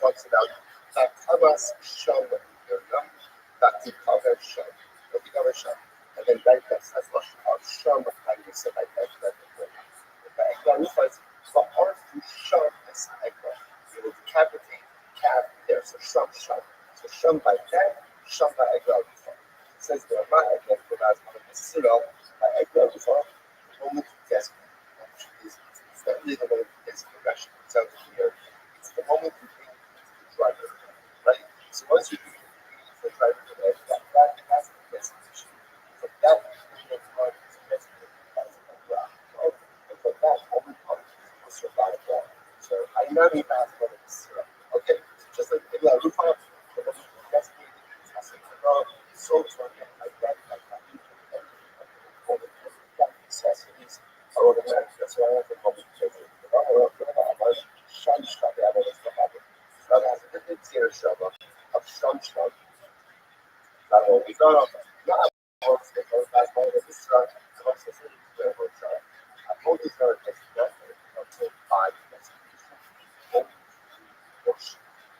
talks about Hamas Shama that cover Shama, the cover Shama, and then right that's much of Shama and you said like that. The Egg refers for art to Shama as Egg. You will decapitate calf there, so Sham. So Sham by that, Sham by Eglah before. It says the Rama Eglah provides one of the Sirah by Eglah before, the moment of desperate. It's not really the moment of desperate progression. It's out here. It's the moment you bring the driver, right? So once you bring the driver to the Eglah, that's the destination. From that point of time, it's desperate. That's Eglah. And from that moment on, it's survival. So I know you have one of this. Okay, just like the Rufa, the destiny, so like that, all the accessories are automatic. That's why I have the public treasure. Shanshka, the other is the habit. So that has a different tier of Shanshka. We got off. Not works that goes back home with the sun. So I said, I told this guy, it's nothing until 5 minutes.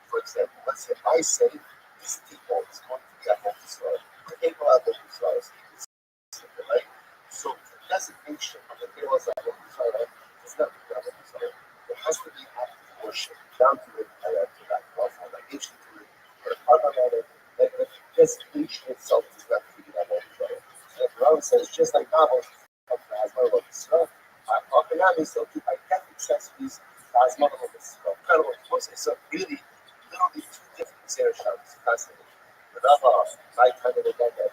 For example, let's say I say this people is going to get multi-soil. The people are multi-soil, right? So the designation of the tables that multi-soil is not multi-soil. It has to be active worship, down to it, to that profile, like ancient to it, or the part of it, like the designation itself is not to be that multi-soil. So the Quran says, just like novels, as well as stuff, Akanami still keep identical accessories as multiple incredible forces. So really, literally two different Sarah shots constantly. Rava, my kind of again that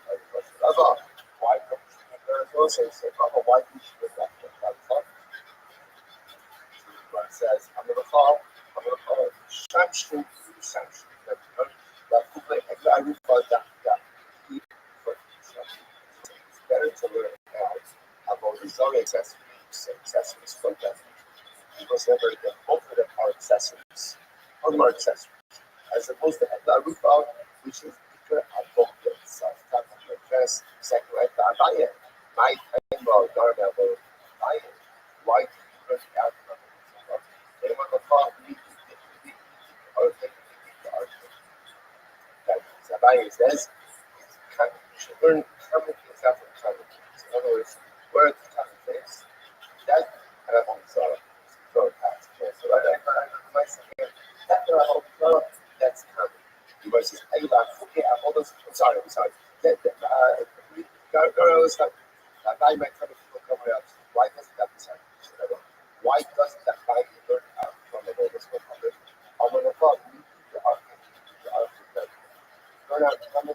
Rava, why come there is also say Rava, why do you should that God says, I'm gonna call Shamshu. That I will call that it's better to learn now about the Zoe accessories from them. Because never again, both of them are accessories, more accessories, as opposed to the roof out, which is bigger at both itself. Top of the dress, second right, buy it. My time or doorbell will buy it. Why do you run out of it? They want to call me or the argument. That Zabai says, you should learn common things after common things. other words, where are the kind of things that kind of on so past. So I myself here, that there are that's coming. Versus Ayla, okay, I'm sorry. Go stuff. That guy might come somewhere else. Why doesn't that be said? Why doesn't that guy learn out from the Vegas 100? I'm going to call the architect. Learn out from the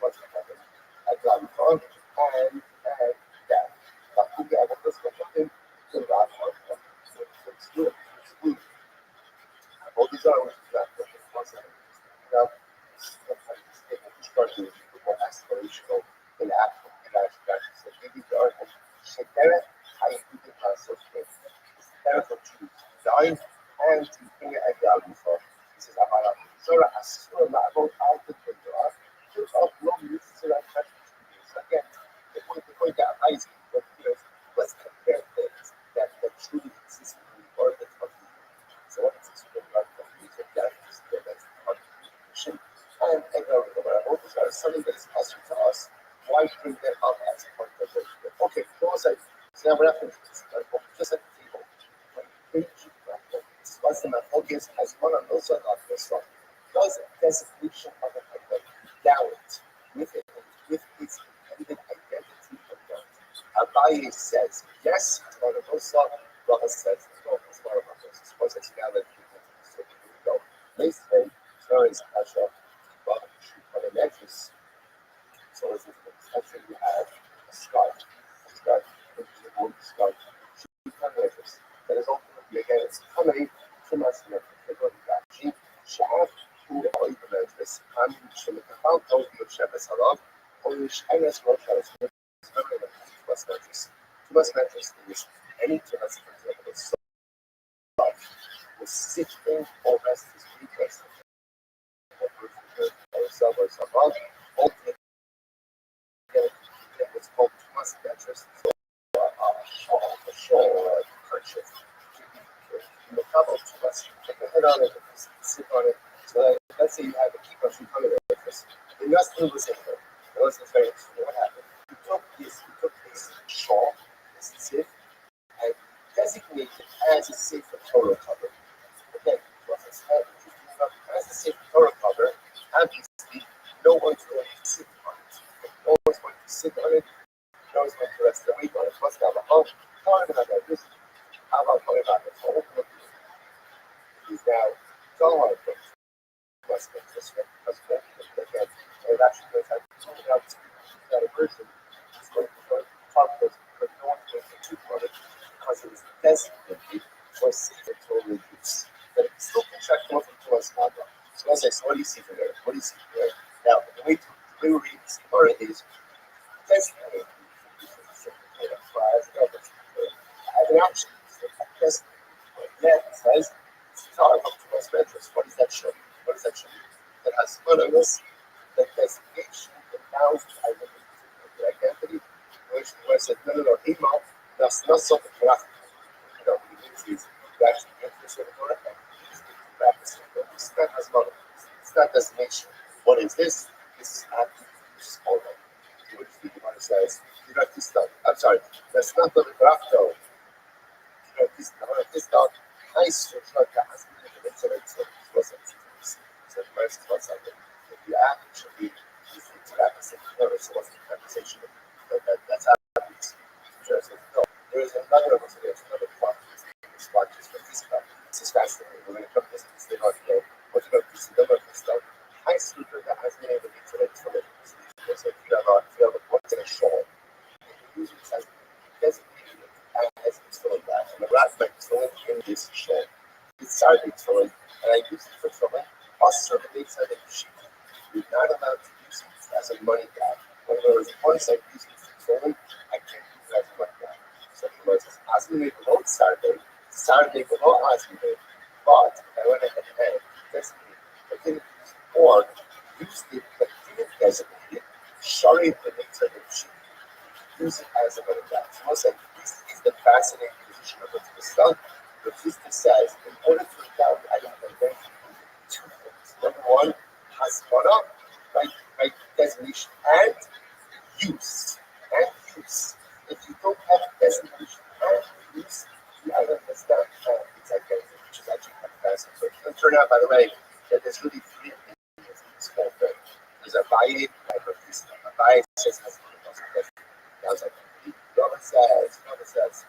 what's happening. I got phone and that. But who got this one? So that's what it's good. It's good. All these are that now sometimes it's starting to be more aspirational than actual practice. So maybe the art of Shekara, I do the process with therefore to design and to bring it at value for this is about Sora as Sora about how to put the art. There's a long list of that practice. Again, the point that I see, but let's compare things that truly exist in the art that's of the so what is this art of music that is the next contribution and also something that is possible to us. Why bring that up as a point of view? Okay, so now we're not finished this. Just at the table. Discuss the focus as one on also not this one. Does designation of a type doubt with its independent identity of God? Abaye says yes, it's one of those Rabbi says no, it's one of those. Suppose it's now that so here we go. Yesterday, so is Pasha. Well, on the edges, so as if actually you have a scarf, which is a wood scarf, edges. That is ultimately again, it's coming from us in the body gashi, shaft, who are even edges, and from the compound, don't be a shepherd's halal, or you shine as well, as Tumas mattress is any tumas, for example, soft, with sitting or rest is weakest, or sub or above, ultimately what's called Tumas mattress, a shawl or a kerchief. In the top of Tumas, take a head on it, sit on it. So that, let's say you have a keeper from coming like this. The last thing was it. That was the very what happened. He took this shawl, this zip, and designated as a safe Torah cover. Again, as a safe Torah cover, obviously, no one's going to sit on it. No one's going to sit on it. No one's going to rest their weight on it. What's that about? Talking about this. How about talking about the whole He's now going on it. What's this one? What's that? And actually, there's that a person is going to talk about it, but no one's going to keep on it because it was designated for safe total use. But it still can check more from us now. So as I said, what do you see from there? What do you see from there? Now, the way to read this part is designated I have an option. Yes, yeah, it says it's talking about two mattress. What does that show? What does that show? That has photos, that designation, the nouns, identity, which said, no, email, that's not something for us. We need to actually get this over the record. Practice. It's not as well. It's not designation. What is this? This is active. This is all right. Which the Gemara says, you got this stuff. I'm sorry, that's not the grafto. This dog, nice to try to ask me to mention it. So the first was something. If you actually interact with the so what's the conversation? That's how it's just no. There is another one, so there's another part. This part is from this part. This is fascinating. We're going to come to this, they don't know what you're going to see, number of stuff. High sleeper that has been able to interact from it. So if you have a point in a show, usually has designated as it's filling that. And the rat might fill it in this show. It started filling, and I used it for filling. Also, the big side of the sheet. You're not allowed to use it as a money grab. When there was once I used it for filling, I can't use it as a money grab. So it was Asmune below Saturday below Asmune, but I went ahead and designated. I didn't use it or used it, but didn't designate it. Sorry, the big side of the sheet. Use it as a money grab. So I said, this is the fascinating position of the Islam. The Fiscal says, in order to doubt the item of the two things. Number one, hasbara, right designation, and use. out, by the way, that there's really three opinions in this whole thing. There's a Rabbi, I heard this. Rabbi says Hasmona says,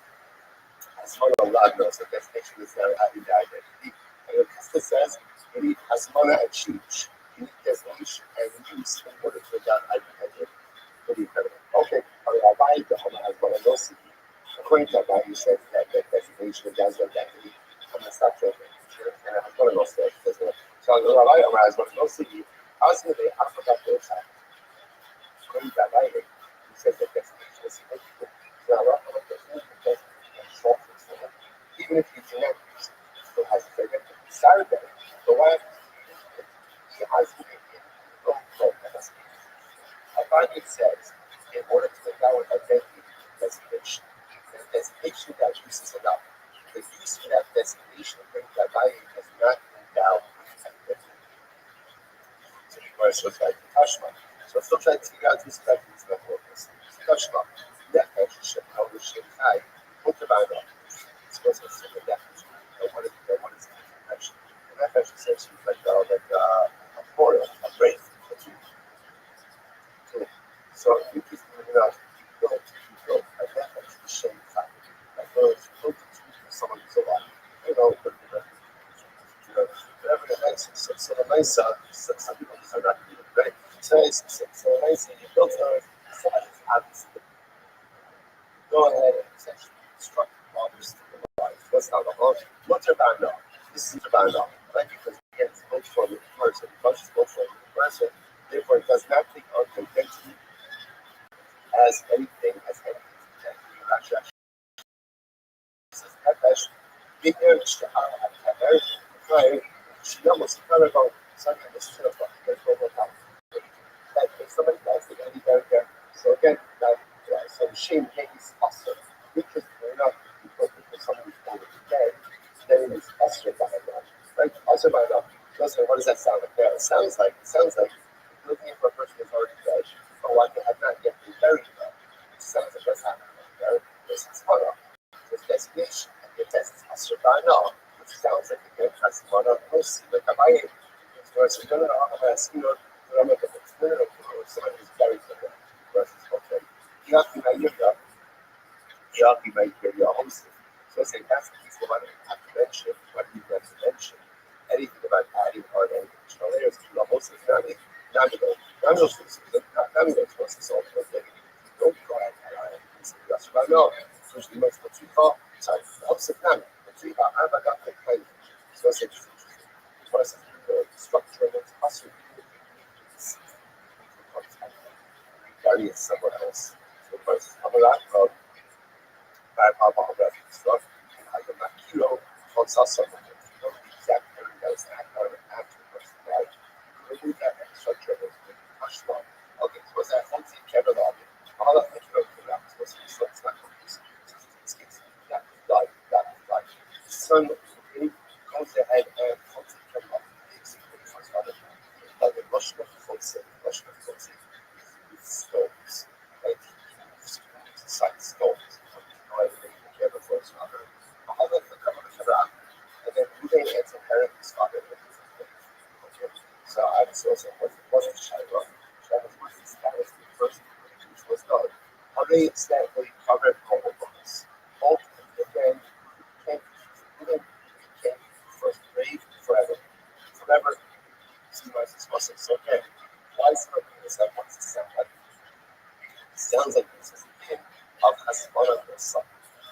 Hasmona Lagnos, the definition is there, having the identity. And the Kista says, you need Hasmona and Chuch. You need destination and use in order to get identity. Pretty incredible. Okay, Rabbi, the Homa Hasmona Nosi. According to Rabbi, he says that the designation does identity. I'm going to stop joking. And Hasmona Nosi says, so Rabbi Hasmona Nosi, I was going to say, I forgot those times. According to Rabbi, he says that destination is significant. So I love the destination and short for even if you connect, still has a figure. Saturday, the wife, she has to make it. Rabbi says, in order to make our identity designation, the designation that uses enough. The use of that designation brings Rabbi does not endow identity. So the question was like Tashma. So still trying to figure out this question is not working. Tashma. Nefesh Shekau Shekai. Put the Bible. It's supposed to say the definition. What is the definition? The nefesh says she's like a portal, a brain. So interestingly enough, you built a nefesh to show you fact. Like those built for someone who's alive. Whatever the nice is. So the nice some people are not really right. So the nice you built a obviously go ahead and essentially construct models to the life. That's not the whole mutter bando. This is a bando, right? Because again, it's both for the person, it's both for the person, therefore it does not take on identity as anything as anything. Actually, says Nefesh, the urge to have right? She almost kind of go something that's sort of like if somebody does it any better. So again, so the shame is also interestingly enough, because someone who's over dead, then it's also by now. Right? Also by now. Listen, what does that sound like there? It sounds like looking for a person who's already dead, or one that had not yet been buried though. It sounds like what's happening there. This is Hana. This designation. And the test is also by now. Which sounds like again has Hana mostly like a Mayan. So it's no, I'm asking you, I'm going to someone who's buried somewhere. Versus okay. Yaki might be your host. So say that's the piece of what I have to mention, what you have to mention. Anything about adding or any additional layers to the host is not Namigo sources of the don't go ahead and that's what I know. Usually most what you call sorry, opposite Nami. What you call I got the kind. So it's interesting. Versus the structure of its hustle. Gary is someone else. So versus Amalak by Papa stuff, and I go back kilo on Sasa. The exact term that is after the person died. Remove that structure of the Ashlam. Okay, so was that fancy Kevin? All of the kilo was supposed to be so it's not confused. That died. The son goes ahead and fancy Kevin takes it for the first other. Like a Russian fancy, with stones. Like side stones. And then they answer parents father. So I was also wasn't Shiloh. Shiloh was the status the first which was done. How they exactly covered couple books. Both again came first brave forever. Forever see my supposed so again. Why something is that what's the sound like? Sounds like this is the king of Hasmona Dosa.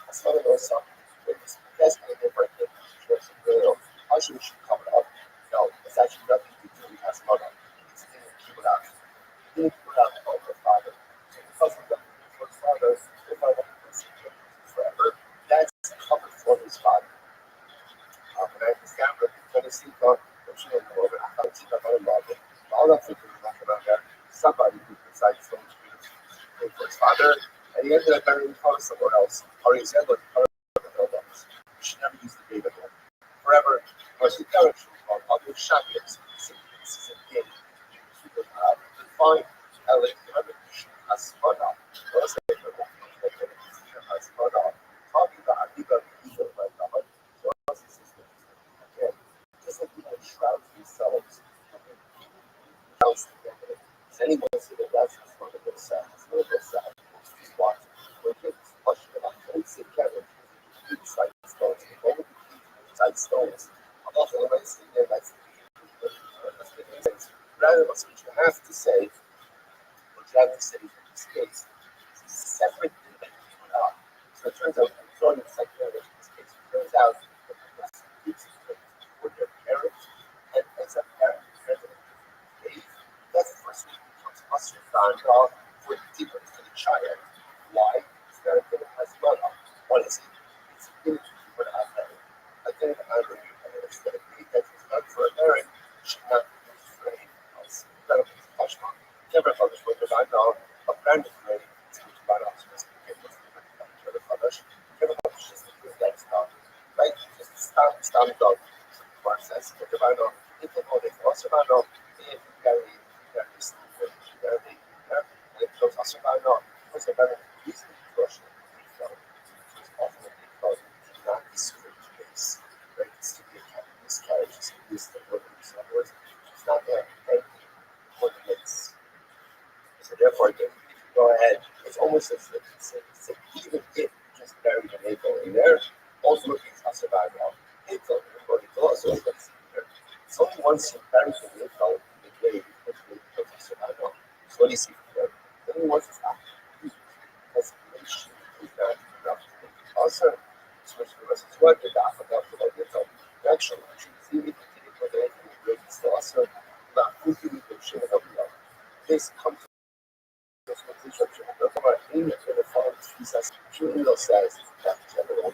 Hasmona Dosa, that's kind of different than how should we come it up? No, it's actually nothing to do with Hasmona. It's in the Kibbutz. In the Kibbutz of the Father. So because of the Father, if I want to see him forever, that's covered for his Father. And I understand that when you see God, which you don't know over, I can't see that on the all of it is not about that. Somebody who decides to pay for his father, and he ended up burying his father somewhere else. Or he said, look, she never used the data there. Forever, because the character of other shackles, this is a game. She would define Alex, as spun up. Was it as spun up? Talking about Adiba, evil, like the heart, so what's his system? Again, just like we have and stones. I'm not going to waste it again. That's the things. Rather, what you have to say, what you have to say in this case, is separate thing that you put out. So it turns out, throwing the psychology in this case, it turns out that the classification for their parents, and as a parent, that's the first thing that becomes us for the deeper for the child. Why? It's not a thing as well. What is it? It's a thing for the parent. I think I really understand that it's not for a parent, should not be used for anything else. None of it's touched on. Never published with the Randall, a brand of grade, it's which about us was given with the published. Never published just to prove that it's not. Right? Just stand up process with the Randall. It can hold it. Also, Randall, if you carry stupid, very, and it goes also Randall, was a very easily crushing reflow. So it's often because it's not discrete case. Right? It's to be a miscarriage, it's to be a word. In other words, it's not there. Anything coordinates. So therefore, if you go ahead, it's almost as if it's even if you just bury the label in there, ultimately it's not surviving out. It's also it's only once you bury the label in the grave that the label becomes survival. So what do you see here? Only once it's not used, because the nation is not enough to make it also. So which was what the Daf about the label. Actually, see me continue for the grave is also not who the shit of the this comes this construction. Look about in the farm, Jesus, Julian says that general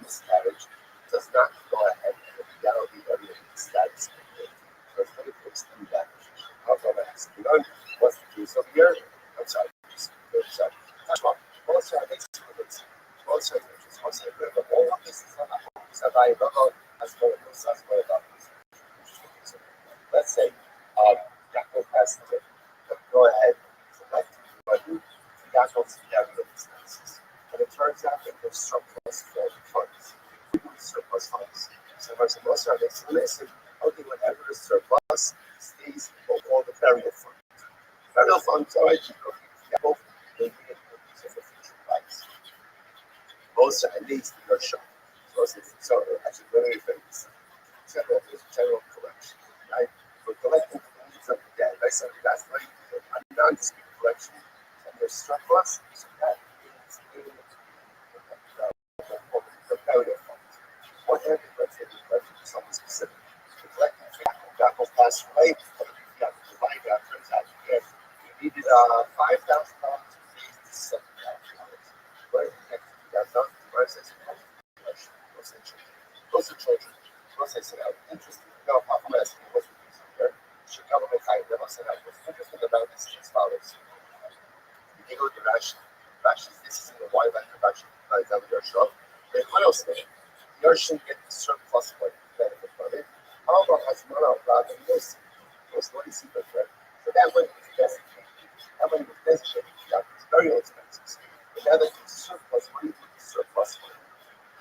miscarriage does not go ahead and the reality of the status of the because when it puts in that how about that? You know what's the case over here? I'm sorry, sorry. That's wrong. Also, I think also all of this is not survival as well as about this. Let's say Yaakov has to go ahead select button Yaakov's area expenses. And it turns out that there's surplus funds. Surplus funds. So there's a most of explanation. Okay, whatever is surplus stays for all the burial funds. Burial funds are actually Yaakov, they need it for the future price. Most at least in your shop. So actually very famous. General collection, right? For collecting things of the dead, like something that's like a non-discrete collection, and there's surplus, so that is the burial fund. What happened, let's say, the collection is something specific. The collecting Yaakov passed away, but if you got to buy that, turns out you needed $5,000 to raise the $7,000. Right? Next to $2,000, the price is collection, those are children. Those are interesting. No, I'm asking what's the reason here. Chicago Mekai, the Masan, what's interesting about this is as follows. You go to Rashi. Rashi, this is in the wildlife of Rashi, by the Yershov. And what else there? Yershov get the surplus for benefit from it. How about Hasmana Vlad and Yossi? What do you see there? So that one is designated. That one is designated. It's very expensive. And now that it's surplus, what do you do with the surplus for?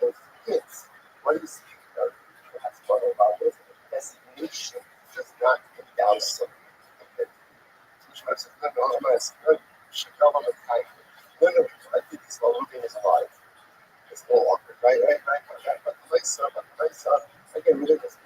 Those kids. What do you see there? Perhaps one about this designation does not endow something. Which makes it not almost good. Should come on the time. When we collected these while Ruben is alive. It's no awkward, right? But the my son, again, really just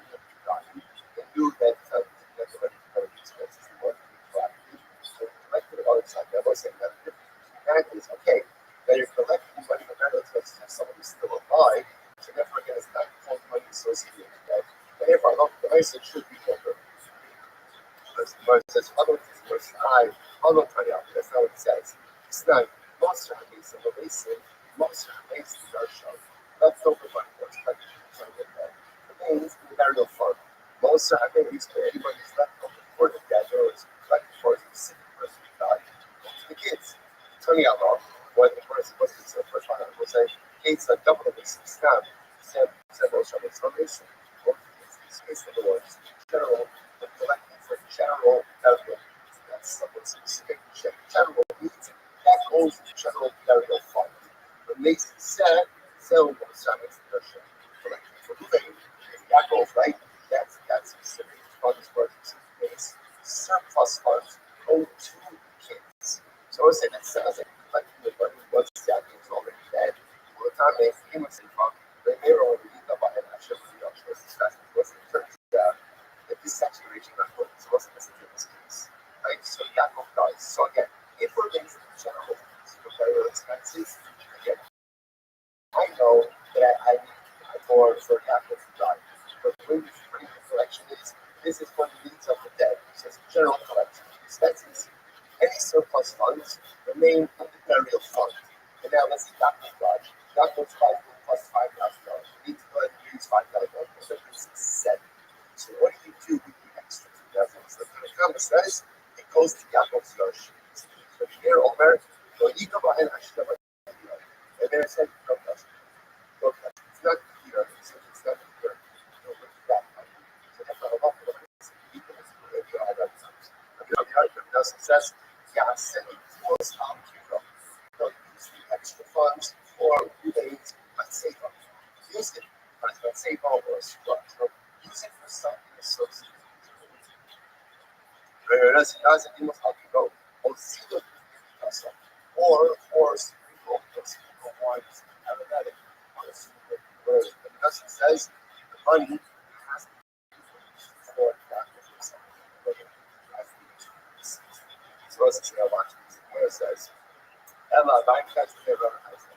they knew that that the very expenses and what we collected. So we collected all the time. That wasn't that. That is okay. Now you're collecting money for medical expenses if somebody's still alive. So therefore, again, it's not full money associated with that. And therefore, the message should be over. But it says, follow Tanya. That's not what it says. It's not. Most of the cases, what they say, most of the cases are shown. That's over money. That's like the things in the burial fund. Most of the cases, for anybody who's left over for the dead or is collected for a specific person who died, the kids. Turning out wrong. What the person was the first one I was saying, kids are double the scam. Several explanation. This case of the words, general, the collecting for general burial. That's something specific. General needs that goes to general burial fund. What makes it sad, so it's collecting for living. That goes right. That's specific funds for specific things. Surplus funds go to kids. So I say that sounds like collecting the money once that is already dead. By the time they came and say, they may already expenses. Again, I know that I'm more for capital to die, but when you bring the collection is, this is for the needs of the dead. So it's general collection. Expenses, any surplus funds remain in the burial fund. And now let's see capital charge. Capital charge will cost $5,000. You need to go ahead and use $5,000. So it's 7. So what do you do with the extra $2,000? So the Kama says it goes to capital charge. So here, Omer, so you go ahead and actually have a deal. And then it said, no question. No question. It's not here. It's not here. No, look at that. So that's not a lot of money. You can just put it in all that times. The argument now says, yeah, send it was Cuba. So use the extra funds for relays and save up. Use it as a save or a structure. Use it for something associated with it. Nós seguimos ao que go, ou sido educação, or spiritual wines, aromatic, or spiritual word. The message says the money has to be used for that purpose. So as a watch, where it says, Ella, thine has to be recognized.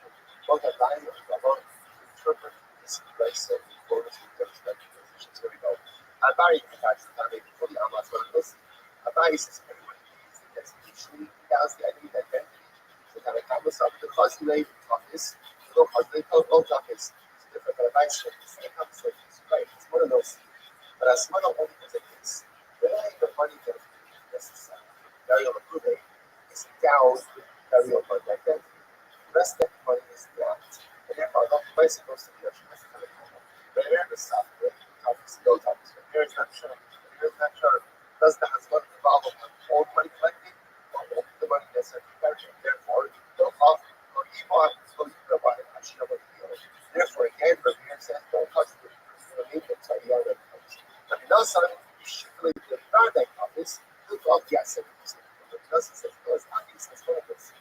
Both the line and the Lord interpret this place of accordance with their respective positions. Here we go. Abari attached to the fully unless one of those. Abari is anyone that usually has the identity. So kind of comes up the fuzzy rate office, the fuzzy old office. It's different than a bike shift. It's like right. It's one of those. But as one of only as it is, really the money that is necessary. Burial approval is down with burial fund identity. The rest of the money is not. And therefore, the place it goes to the ocean has kind of come up. But here the stuff, the topics, no topics. But here it's not sure. Here it's not sure. Does the husband involve on old money collecting or only the money that's at the burial? Therefore, no off or evil so you know about it. I should know what the deal is. Therefore, again, Rabbi says, don't touch the money until the other comes. But in our son, you should really do the paradise office. Look off, yes, 70%. But it doesn't say, no, it's not these, it's one of this.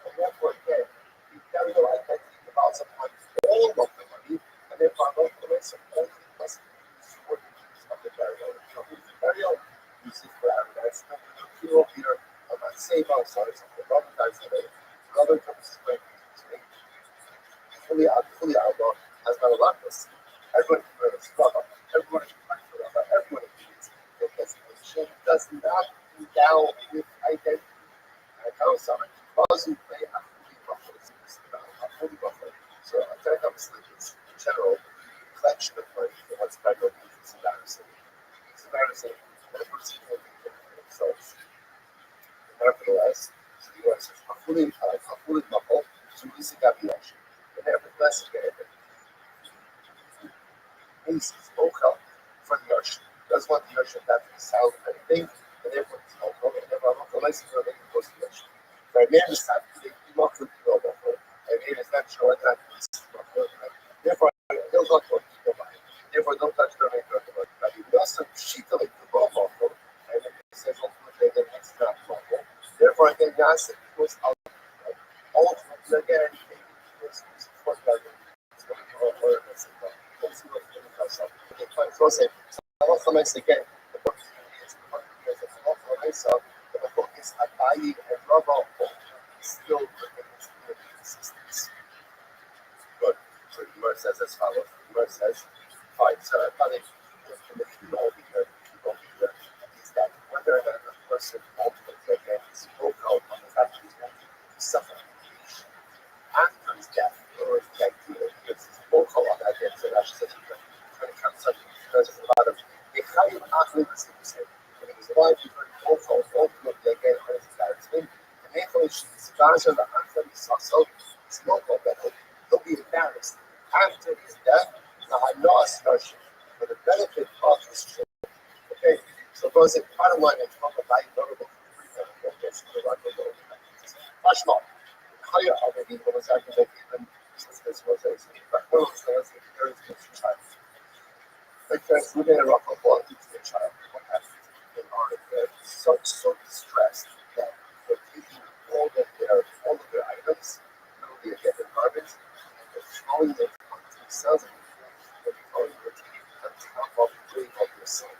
And therefore, again, you carry the identity develops upon all of the money, and therefore, both the rest of only must be used for the use of the burial. So, the burial uses for paradise. And the funeral here, I'm not saying about sorry, something wrong with that today. Another purpose is very today. Fully outlaw has got a lot of us. Everyone can wear a struggle. Everyone can fight for that. Everyone agrees that destination does not endow with identity. And how something because you play a fully buffer, a fully buffer. So I tell you how it's like it's in general collection of money for what's better means it's embarrassing. It's embarrassing that a person can be different themselves. Nevertheless, so the US is a fully buffer to listen to the action. And nevertheless, again, means it's vocal for the ocean. Does want the ocean not to sound of anything, and therefore it's vocal, and therefore the license for the goes to the ocean. But man is not the muffler to go before, and man is not sure what that is. Therefore, he'll not go to the mind. Therefore, don't touch the make of the body. But he doesn't sheet of it to go muffler, and it says ultimately that it's not muffler. Therefore, again, Yasser goes out. Ultimately, again, it's for the entonces, vamos a ver again. The book is the book is a buying and rubber still remains in existence. Good. So the verse says as follows. The verse says, fine, so I thought it the key over here is that whether or not a person ultimately again is broke out on the fact that he's going to suffer after his death, or if the idea is vocal on that death, so that's such a when it comes to because there's a lot of they kind of athletes when he was alive, he's very vocal, ultimately again on his embarrassment, and therefore she's larger than after he saw so it's local that he'll be embarrassed after his death. Now I know a starship for the benefit of his children. Okay, so those are part of one and from the light notable focus on the rock of the much more. Higher already was actually even since this was a but no, so it's a very good child. Because we made a rock of ball to the child. What happens? They are so distressed that they're taking all of their items, literally again the garbage, and they're throwing them onto themselves and they're throwing it on top of the grave of their son.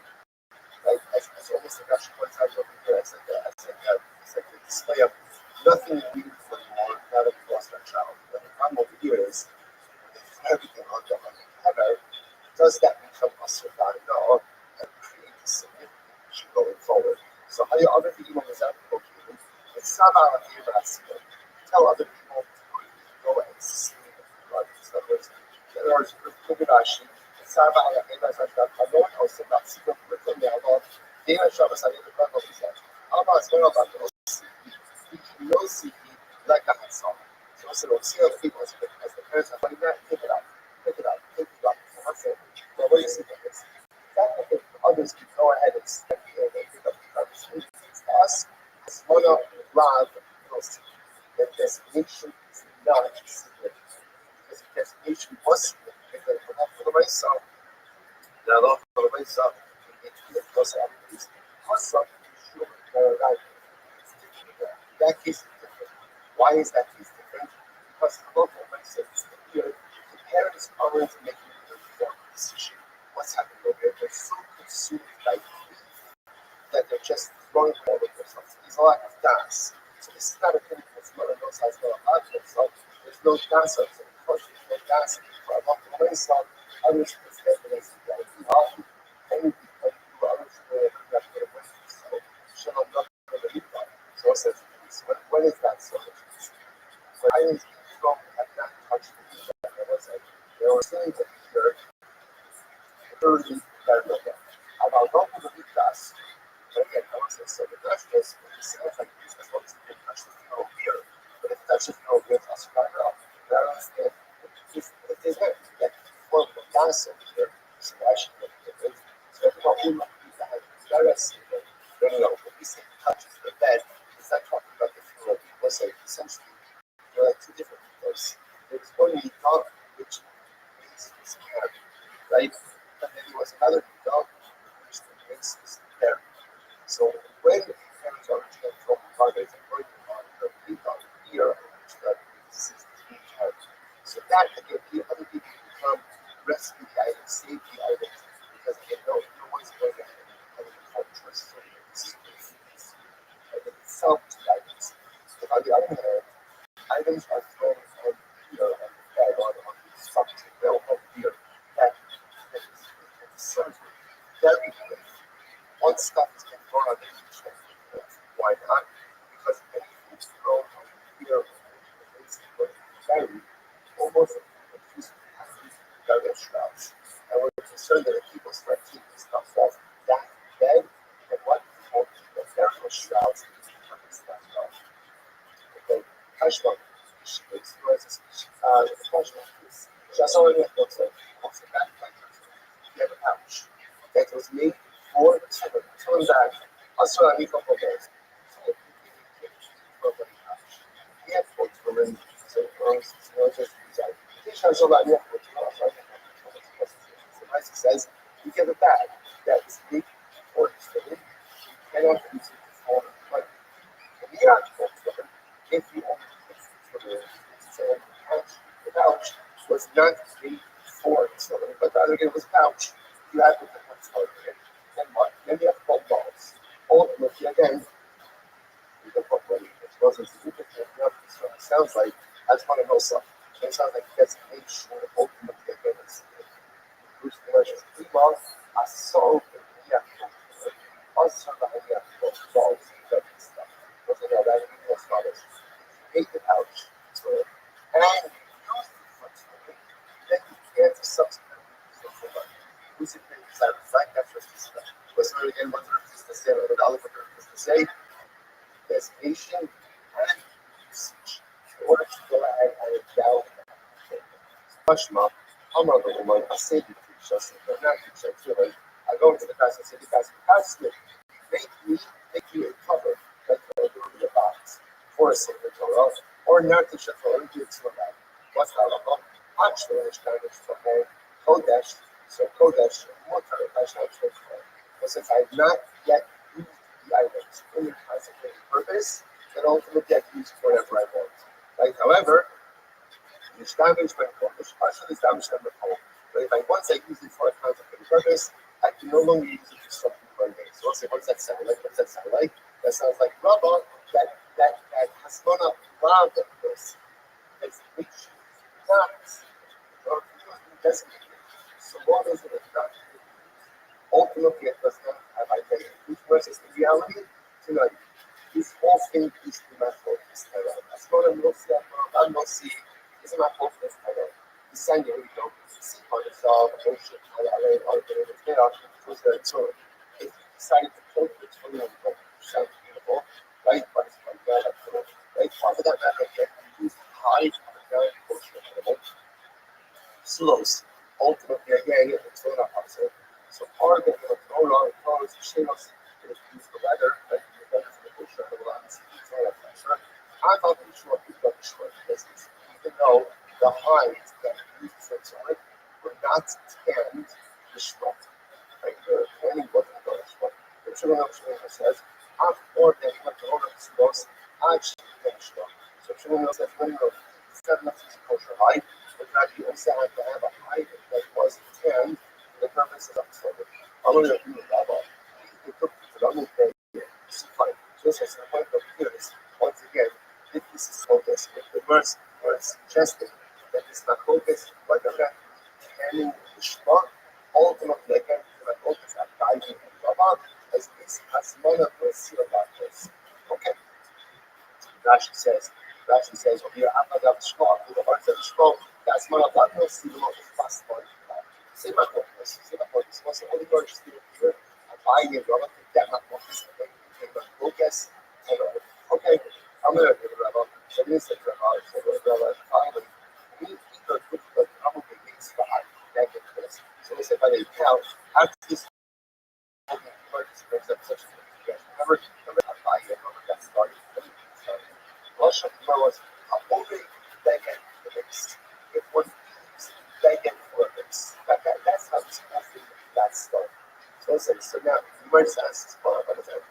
Like as almost like actually points out over here, it's like a display of nothing meaningful anymore now that we lost our child. does that become us or not? No, and create a significant issue going forward. So how you other people is that located? It's not about tell other people to go and see the projects. In other words, Kubilashi, it's not about alone, also about single curriculum level, data Shabbos, I need to run over that. How about no CP, like a song. So see other people as the parents are putting that, pick it up, and that's it. Well, what do you see of this? That if others can go ahead and step in and pick up the conversation. Us, it's one of love, that destination is not significant. Because the destination was significant, but not for the race song. Now, not for the race song, it was always. Also, sure, that case is different. Why is that case different? Because the local race is here, the parents aren't making an informed decision. What's happening over there? They're so consumed by grief that they're just throwing all of themselves. There's a lack of gas. So this is not a thing that's not a no size, not a hot so there's no gas up there. Of course, there's no gas for a local race on others can stay the race and and others will have to win. So shall not go to the lead. So it says, when is that so? When islands people have not touched the lead, they were saying that here, early November. About local the lead gas. But again, I would say so the nationals, it sounds like this as long as it touches no beer. But if it touches no beer, it's not enough. That understand if they went to get form of gas over here, so why should they get it? So if we look at that, no, when we say touches the bed, it's not talking about the floor. People say essentially there are two different floors. There's one dog which makes his hair, right? And then there was another dog which makes his hair. So when the parents are from targets and working on the people here, this is the part. So that again, the other people become rescue the items, save the items, because again, no one's going to have a trust. So this is and then sell to the items. But on the other hand, items are thrown on here and fed on the structure. They'll help here. That is very good. Once stuff is being thrown on the beach, why not? Because anything is thrown on here is very almost garbage shrouds. And we're concerned that if people start taking stuff off that bed, then what people the burial shrouds stuff off. Okay, Kashmir, Kashmir is just already looks like also that you have a pouch that was made for turn back also a nickel for those. So he had folks for many so just design. He shows a lot of so nice says you get a bag that is made for this you cannot use it for like the article if you only use it for the pouch was not made for so but the other game was pouch. You have to put one start in. And what? Then you have 12 balls. Ultimately, again, you can put one in. It wasn't significant enough. So it sounds like I just want to know something. It sounds like that's made sure ultimately again it's Bruce Delicious. Meanwhile, I saw the also the idea of balls and stuff. Because I know that was not it. Make the pouch. So, and use the flexibility. Then you can subsequently use the full body. Who's it been decided? That's just the stuff. Was there again what is the say of the dollar what is to say? Designation and usage. In order to go ahead and endow Hushma, I'm not the woman, I say the preacher, but not preacher, feeling. I go into the class and say, the guys, pastor, make me a cover like the box for a sacred Torah, or not to shut Torah, do it to a man. What's that about? Actually, it's kind of from home, Kodesh, so Kodesh, more Kodesh, but since I have not yet used the items in the consecrated purpose, then ultimately I can use it for whatever I want. Right? However, the establishment Kodesh, partially establishment of home. But if I once I use it for a consecrated purpose, I can no longer use it for something mundane. So let's say, what does that sound like? What does that sound like? That sounds like Rabbi, that Hasmona love of this. It's not designated. So what is it? ultimately it does not have identity versus the reality tonight. This whole thing is not focused at all. As far as I'm not seeing, it's not focused at all. The sign that we don't see on the saw, the bullshit, all that way, all the way, they are, was that so. If you decide to focus on the sounds beautiful, right? But it's like that, right? Part of that matter, you use high, very bullshit, slows. Ultimately, again, it's not a hustle. So part of it, no long clothes, shingles, use the weather, like the weather for the bush, the lines, it's not a pressure. I'm not too sure people are short business, even though the hides that use the on it were not tanned the shrub. Like the tanning wasn't the shrub. The Chileno says, after they went to order the slows, actually the shrub. So Chileno says, when you're setting up this kosher hide, but that you also had to have a hide that was tanned for the purposes of the I'm going to do a rabbi. He took the double day here. Fine. Just as the point of here is, once again, if this is focus, if the verse was suggesting that it's not focus, like I'm not tanning the shema, ultimately, again, the focus at diving in rabbi, as this has none of this about this. Okay. Rashi says, over here, I'm not going to shema, to the heart of the shema, that's my God, no, see the most fast one. Say my focus, what's the only word still here? Buying it relative that my focus, focus, okay, I'm going to give it a so this is a so the finally, we either put the probably needs to have negative this. So we say by the account, after this brings up such a thing. Remember, I'm buying it, remember that started. Russia was a only decade for this. It was decade for this. That's how it's supposed to be. That stuff. So now, you might ask, well, what is that?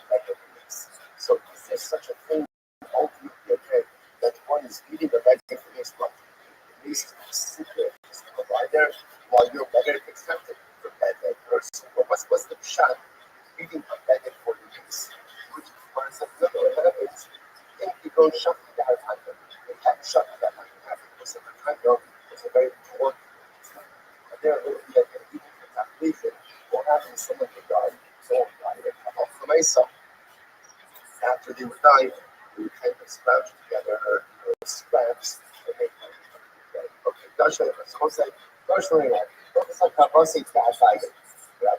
Decade for this. So is there such a thing ultimately okay that one is eating a decade for this, but at least secret is the provider while you're better accepted for that person? What's the shot eating a decade for this? Which is part of the benefits. Think you go shopping that happen. They can't shop that happen because of the time it's a very important thing. And they're going to be like even for that reason, or having someone who died, someone died, and come off the mesa. After they would die, they would kind of scratch together her scraps and make money. Okay, Dasha, someone said, Dasha, don't say Kabasi Kasai.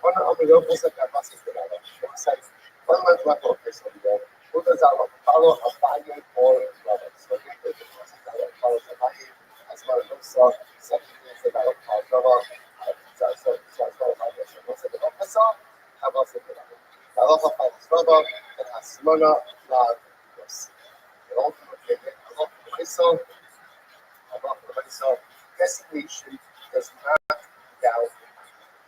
One of the local Kabasi together. One said, one month left of this video. Who does our follow a 5-year or brother? So we did the process that I follow the money as well as also second things that I follow. So as well as I guess, what's the officer? How about the Halacha follows Rabbi and Hasmona Lav Yossi. And ultimately, Halacha designation does not doubt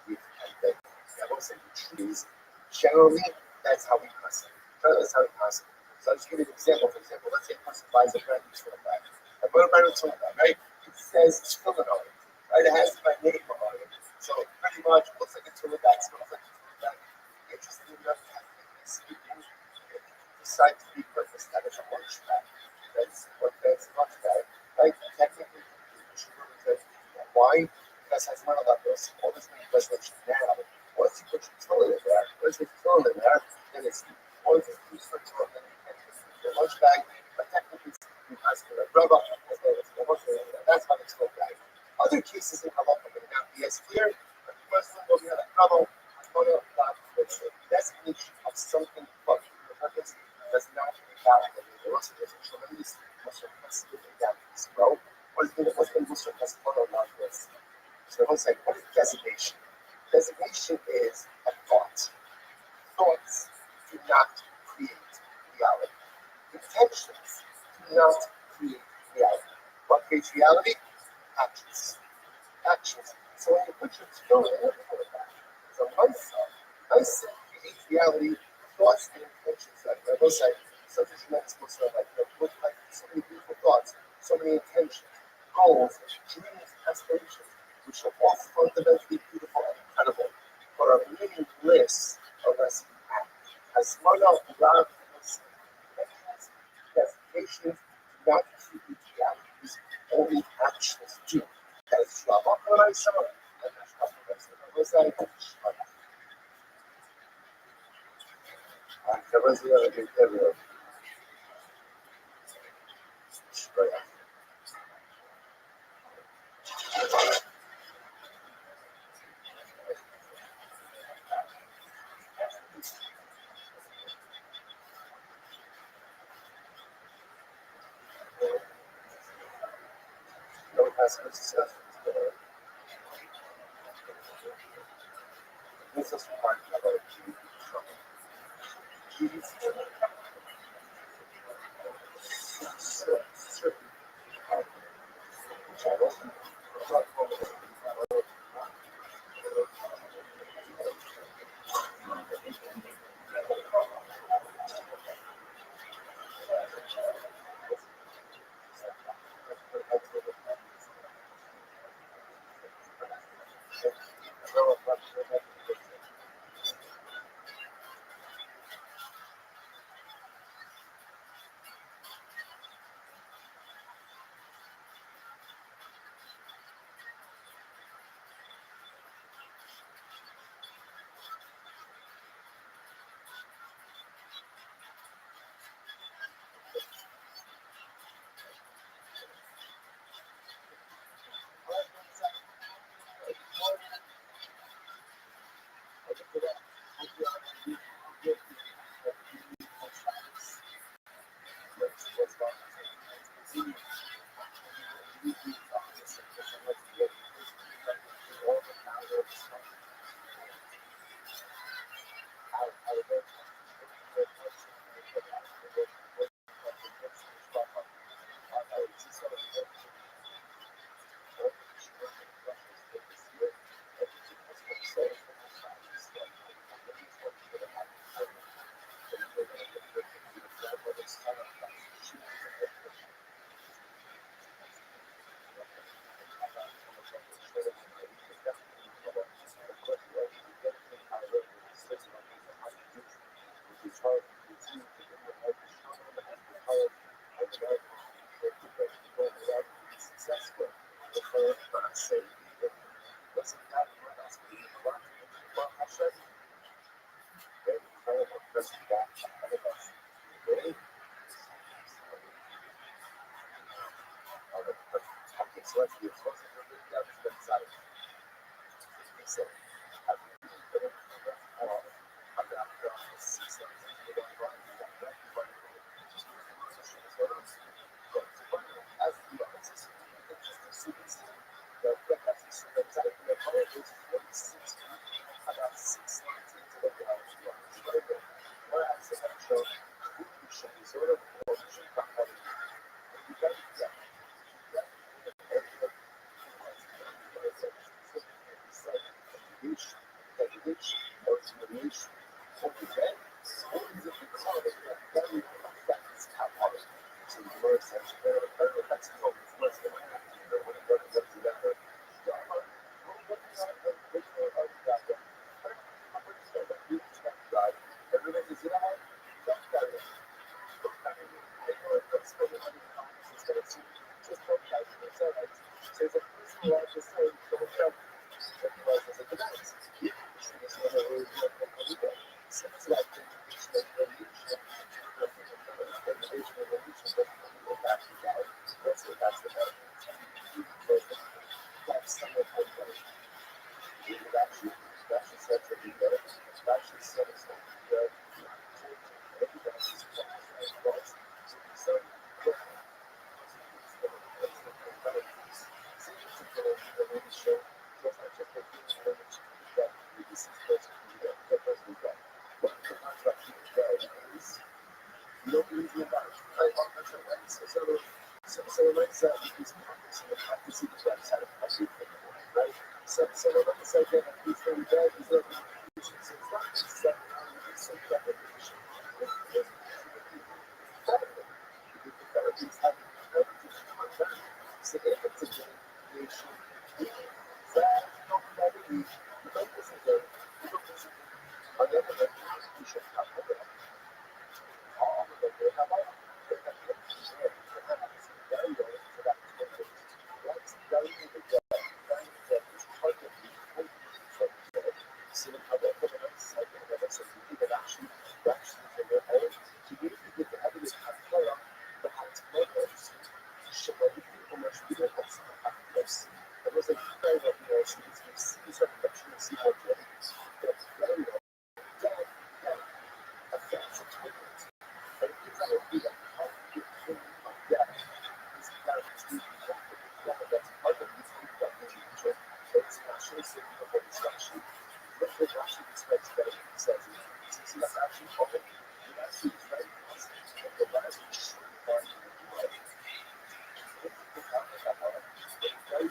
with identity. I will say the trees. Generally, that's how we pass it. That's how we pass it. So I'll just give you an example. For example, let's say a person buys a brand new toilet bag. A brand new toilet bag, right? It says it's filling on it, right? It has my name on it. So pretty much it looks like a toilet bag, smells like a toilet bag. Interesting enough, technically speaking, decide to be purpose that is a lunch bag. That's what that's a lunch bag, right? Technically, you should really say, why? Because as one of those, all this many questions now, once you put your toilet in there, once you throw it in there, then it's once you use for toilet, and your lunch bag, but technically, you have to rub up, that's how it's called bag. Other cases in Halacha may not be as clear, but the first one will be like rubble, designation of something but the purpose does not invalidate it. Also, there's a tremendous Muslim in that as well. What's the Muslim has followed on this? So I was like, what is designation? Designation is a thought. Thoughts do not create reality. Intentions do not create reality. What creates reality? Actions. Actions. So when you put your skill in that, so myself creates reality, thoughts and intentions. Like I will say, such a tremendous book, with like so many beautiful thoughts, so many intentions, goals, dreams, aspirations, which are all fundamentally beautiful and incredible, but are meaningless unless we act. As one of love intentions, designations do not create realities, only actions do. That is Rabbi, and that's Rabbi. was a big area. Right. No passing stuff. This is part of our keys. Certain channels.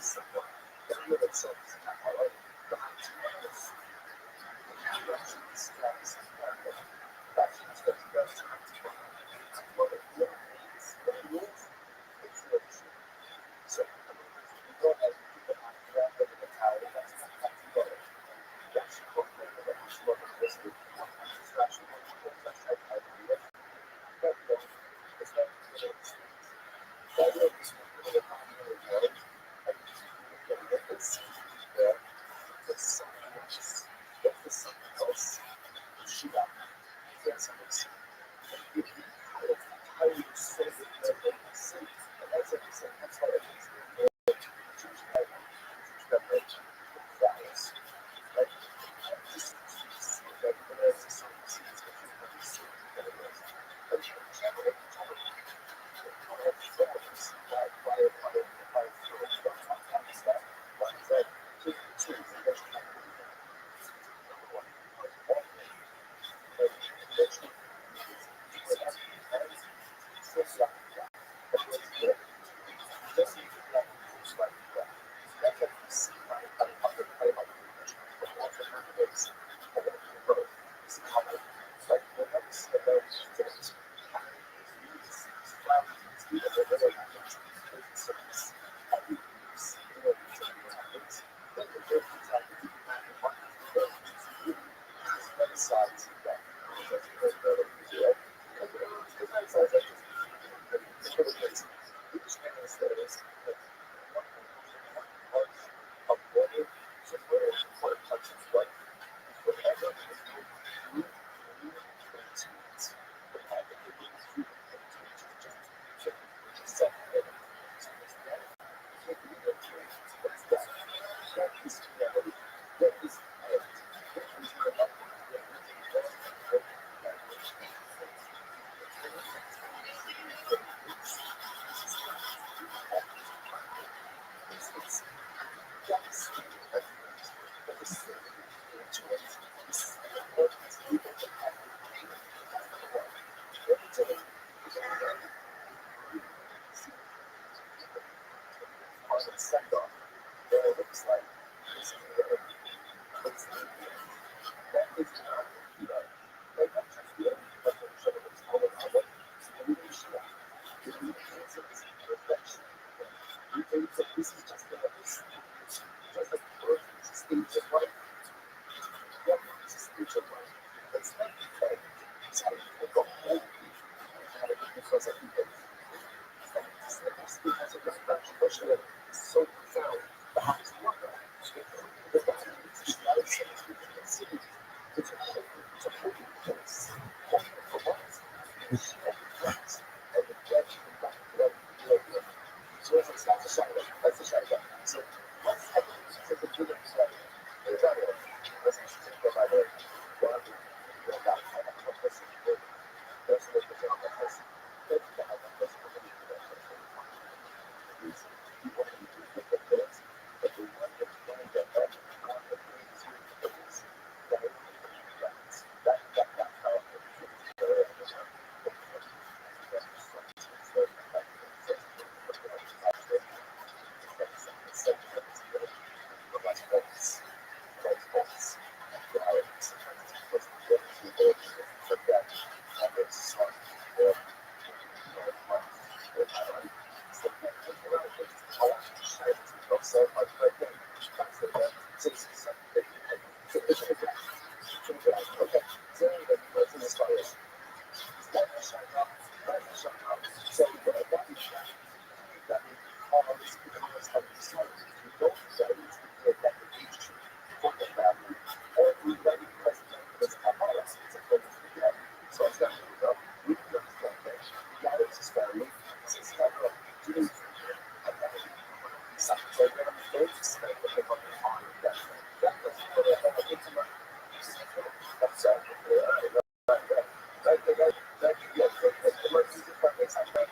someone that will themselves not already behind two minutes. You actually describe someone that actually spends the best time to work. What it really means, what it means, it's really true. So, you go ahead and keep an eye on that, look at the tower, that's not that together. You actually go ahead and look at this week. It's actually one of the best I've had to do it. But, it's not really the streets. That way, it's not really popular world. Like, you can get this, yeah, it's something else. What is something else? Shoot up. Get something else. If you how you say it, and that's what you say, that's how it is. Choose that, values. Like, just see that there's a certain seeds that you can see that it is. But you can't make it totally. You don't have to go and see why is that? Why is that? So you can see that there's not really number one. But eventually, it's not it's not but what's good, just need to get like that. That's what you see how the public play by the image. But once it happens, and then you go, see how it, like, when I see about things, sides of that. That's very, very easy, right? Because we just make this that is like one part of water, so water touches what whatever is going through experience. Whatever it is through just set it. So it's that. So we get to what's that? That is reality. That is it. That is your life. It's devastating. But the same to it is what is people that have every day is on the send off. Where it looks like this is the end. It's the end. That is not the end. Like I'm just the end. But I'm sure it's all about it. And we should have. If we cancel this reflection, we think that this is just the just like birth stage of life. What is the stage of life? It's not the end. It's how you think of whole people. Because I think that this has a reflection question that is so profound. But how does it work? Because that's what it's just not a sense we can see. It's a holy place. Holy for what? It's holy place. And the dead come back to life. So it's not the shadow. That's the shadow. So what's happening is that the Buddha is like, there's that way. Let's actually take that by the way. One, you know, that person. That's what the job is. That's the person who can do that. People can do different things. But the one that's going to get that, the one that brings you the things, that is that powerful. So, that all this becomes of the soul. We don't study that issue for the family, or we let it present as a policy, it's a thing we get. So it's not really up. We can understand that. Yeah, it's his family. It's not up. Doing something. So we're going to spend the big money on that. That doesn't put it on the intimate. That's the emergency fund is like that.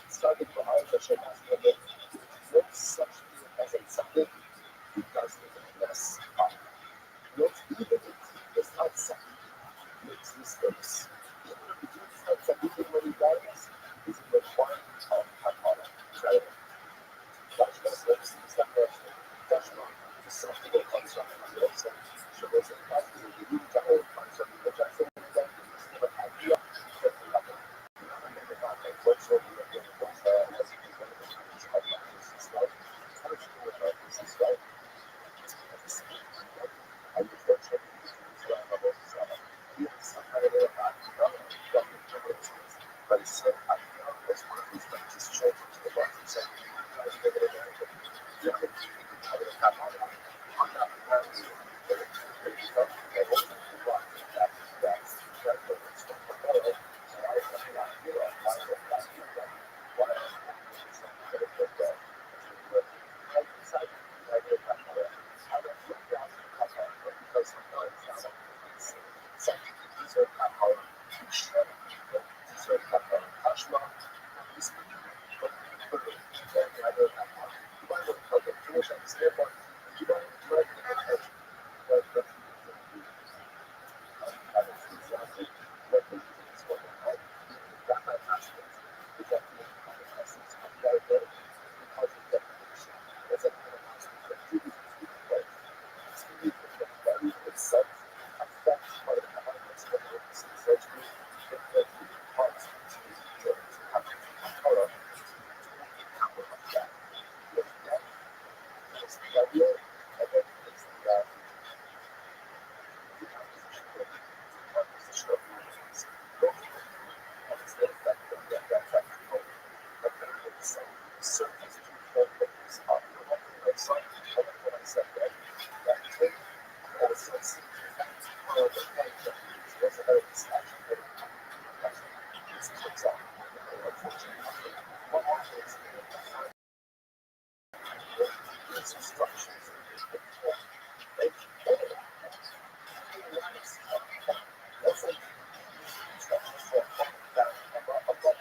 Started behind the show, no such thing as a something because there's less. Not even if it's not something makes mistakes. Even if it's not something when he dies, is the requirement of Hakara. But it's so I was one of these righteous children to the Lord. So I was living in America. Yeah, but I would have had I'm not around you. But you know, I wasn't the rock that's that was from the world. And I was not you know, I was not you know, why I was not going to put that. I decided I did not know that. I don't look down because sometimes I don't some people deserve that power. Shut up. Deserve that power. Touch this but I don't have power. You might want to okay, finish up the standpoint. You might get ahead. But I don't see exactly what the is going on. That might happen. Is that the essence of the idea? Because of definition. As a kind of aspect that you can speak about. Speaking of the body itself affects part of the habits of the surgery. It does parts of the color. Power of that. With that, it's the idea, and then it's the composition of the understand that that's actually surface to focus on the website. When I said that, that thing also seems to the point that it was a very discussion. This comes up. Unfortunately, what happens is instructions. They that's like instructions for that above that.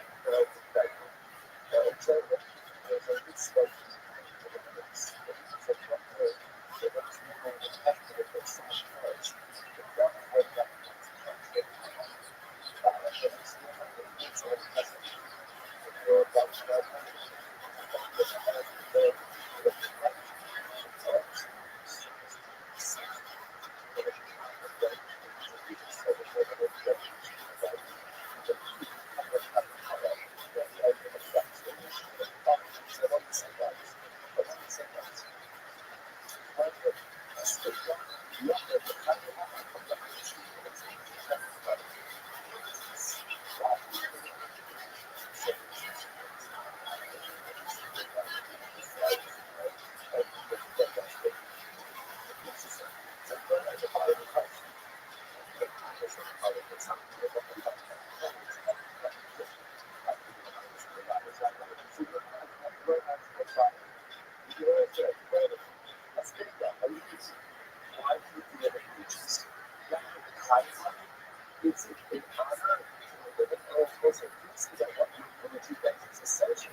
It's an honor to live in those places that what you want to do is essential.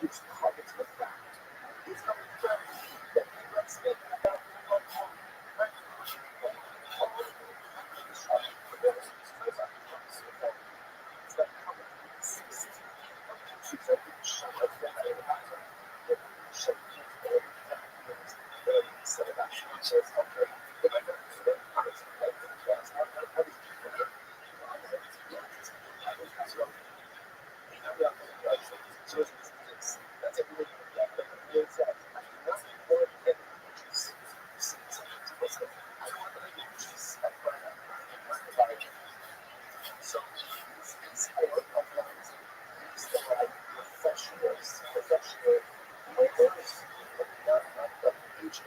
It's hard to look back. It's not that let's get so it's professional workers, not the age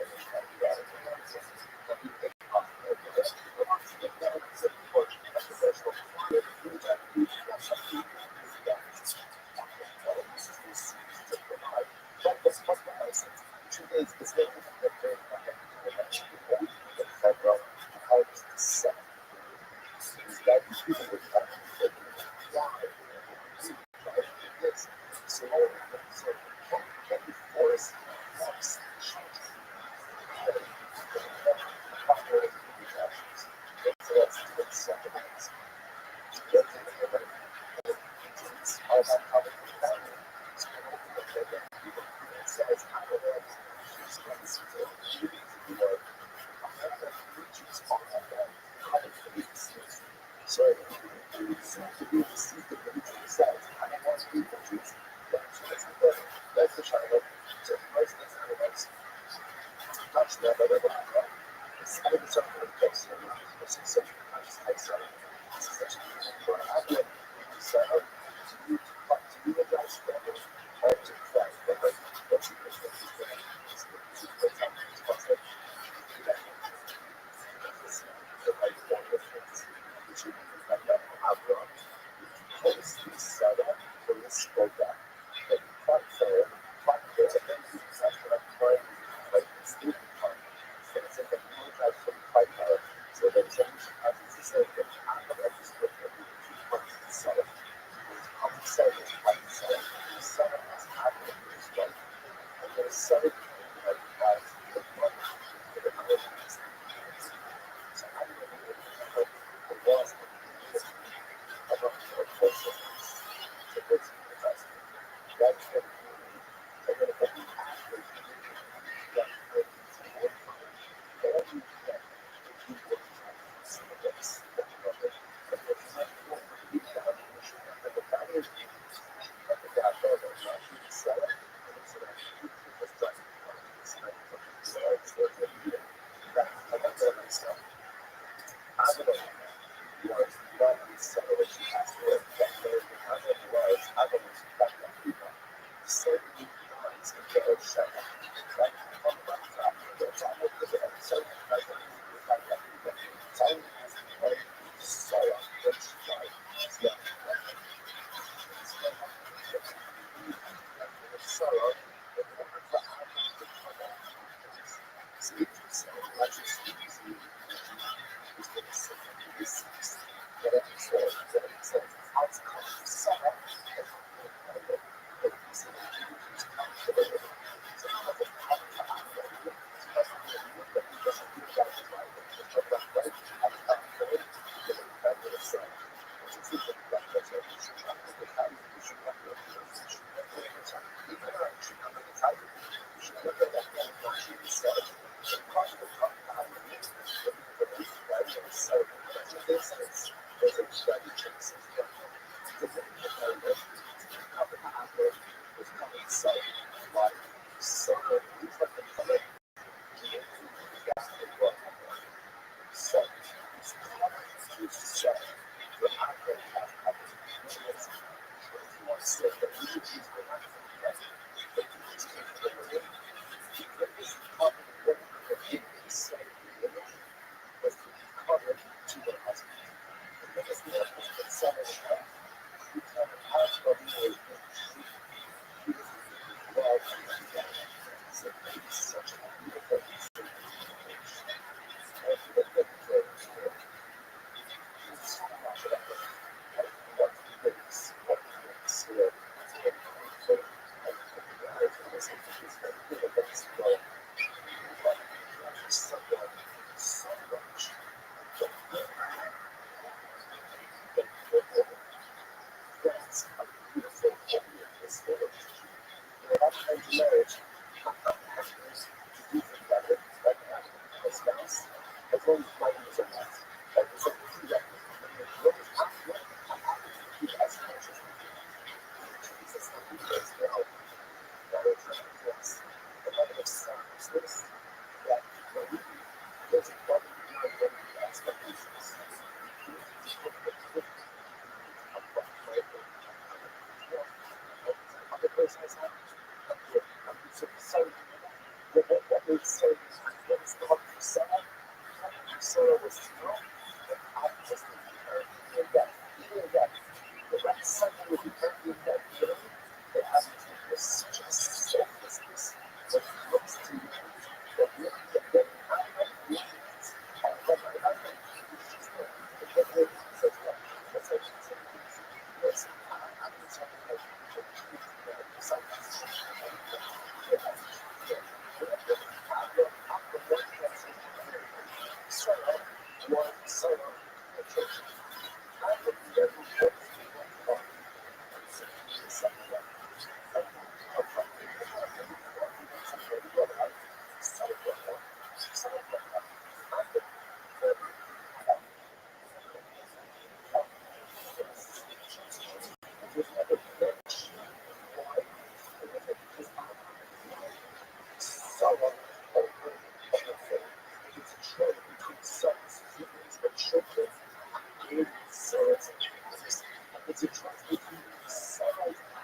trusted to sell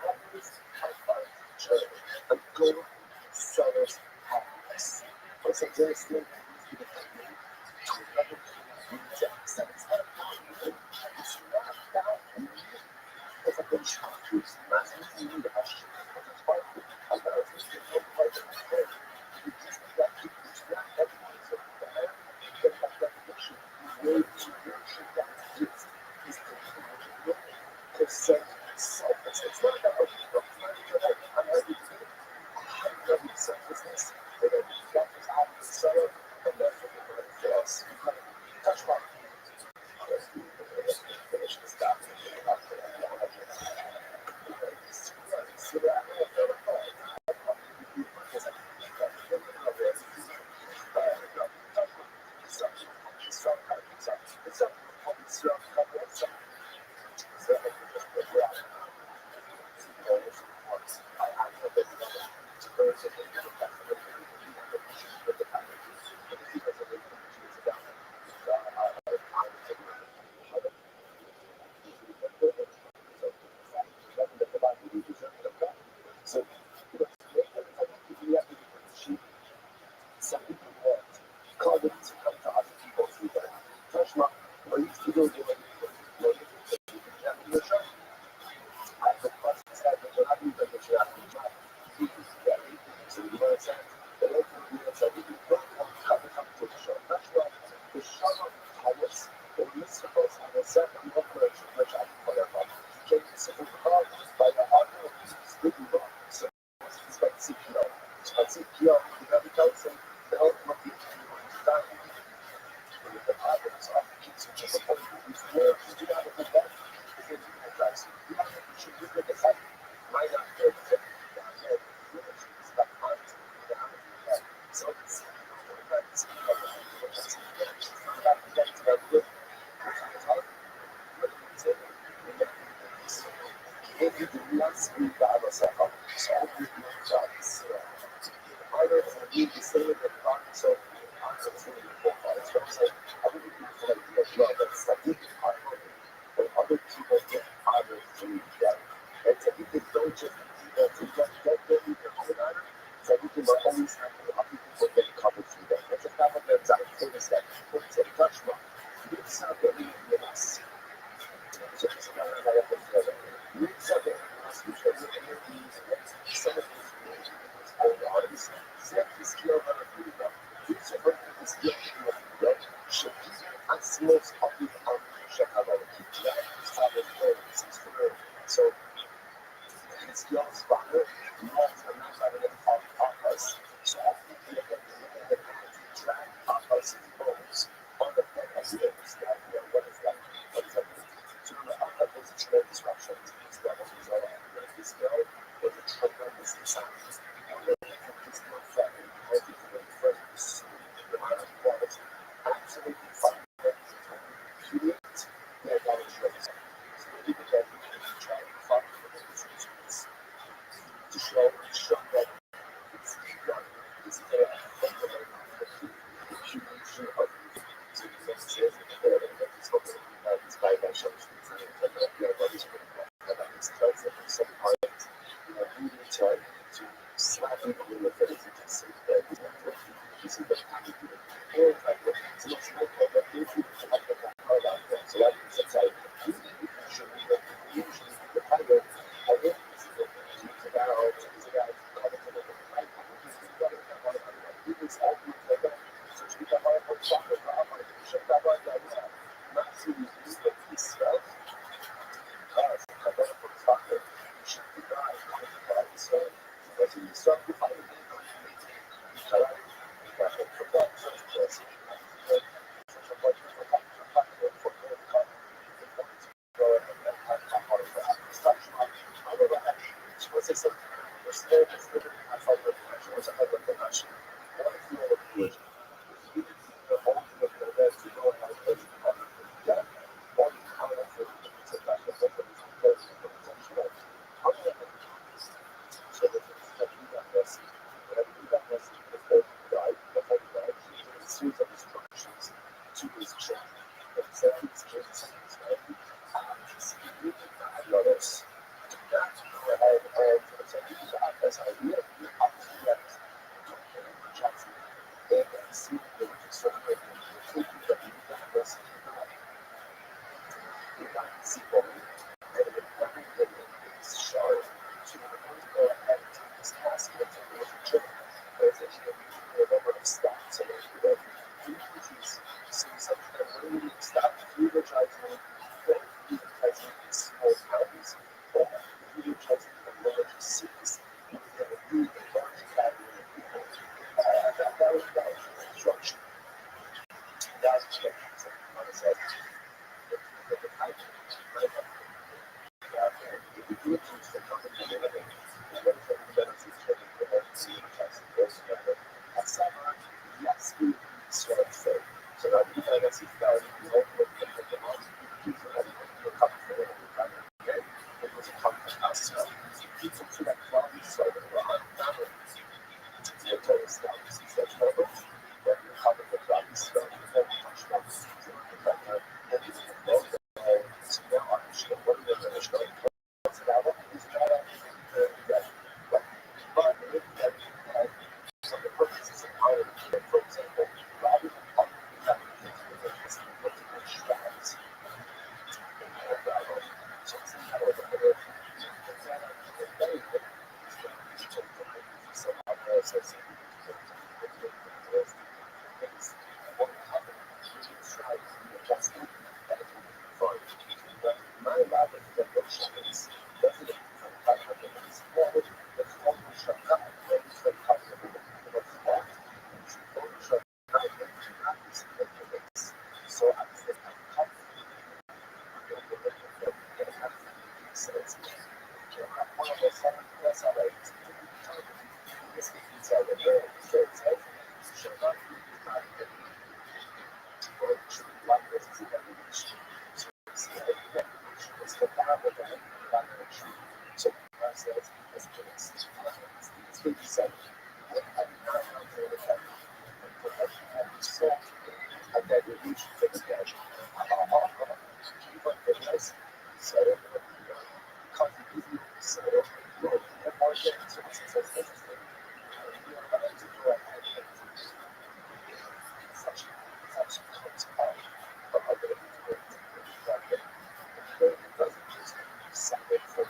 happiness and furniture and go sellers happiness. For some days, to the company to another reject satisfied value. It's not about me. It's a good shot to smash me in the hush. It's hard to allow me to go by the way. You just got to extract that piece of the hair, get that definition, way to nurture that gift is the way. Because selfless, it's not about I'm ready to do it. I'm ready to selflessness. They're going to be selfless out of the cellar, and that's what they're going to do us. Touch my finish this stuff. So, some people want carbon to come to other people through that. Touch my, or you can go do it. So you know what I'm saying? The local units are really good on coming up to the show. That's why the show of Thomas, the municipals, and the second operation, which I put up on, came to support the car by the audio of this big rock. So it's like CPO. It's like CPO, you have to tell them, the help of the time. The others are kids who just support these words. You have to put that. You have to look at the site. Why not? Every last week I was at home, so every jobs. I don't need to say that so I'm really important. So I really need to like as well. That's like if I when other people get harder to get. It's like if they don't just to get the provider, so we can always have other people get covered through that. That's a kind of that's our famous that people say touch me. It's not really with us. So it's not like that. It's something else which are some of these artists set the skill of the people. These are the skill of the people should be as most of the should have a so his skills father not another of us. So often we look at the track of us bones on the back of the that what is that? What is that? So the other was a tremendous disruption. This level was all this girl was a tremendous design. This girl felt everything in first. The amount of quality absolutely fine. Create their knowledge base. So people can try to find to show that it's done. This is a fundamental accumulation of experiences it's by dimensions. It's tells them some part really try to slap people in the face and just say that this is the kind of all type of so it's like that if you like that so that is like this idea of the opportunity Jackson, and see the conservative and the rest of the sequel, and the very good is sharp to go ahead and take this aspect of the relationship. Essentially, the number of stops and the increases see something that really stop utilizing small counties or utilizing the large cities. And the large gathering of people that was about construction. That's what I'm saying. The type of if you do choose to come into the living, what is the benefits for the seeing tests and those together? At summer, yes, we sort of say. So that we kind of see that we don't look at the demand. We can have a couple of them. Okay? It was a couple of us. So people to that quality sort of family. The total stuff is such number. But you have the quality stuff. And much more. And it's a lot of so now I'm sure what are the additional so the purposes of how for example, rather than strategies so it's not like a better so my lab is resident from 500 years old, that's almost shut down. It's very comfortable. So I think I'm comfortable. So it's one of the seven plus LAs. This is a very short set. Shut up. Like this is it's the power of the so it's 57. So I bet you should take a sketch. So so more such comes out of other it doesn't just separate from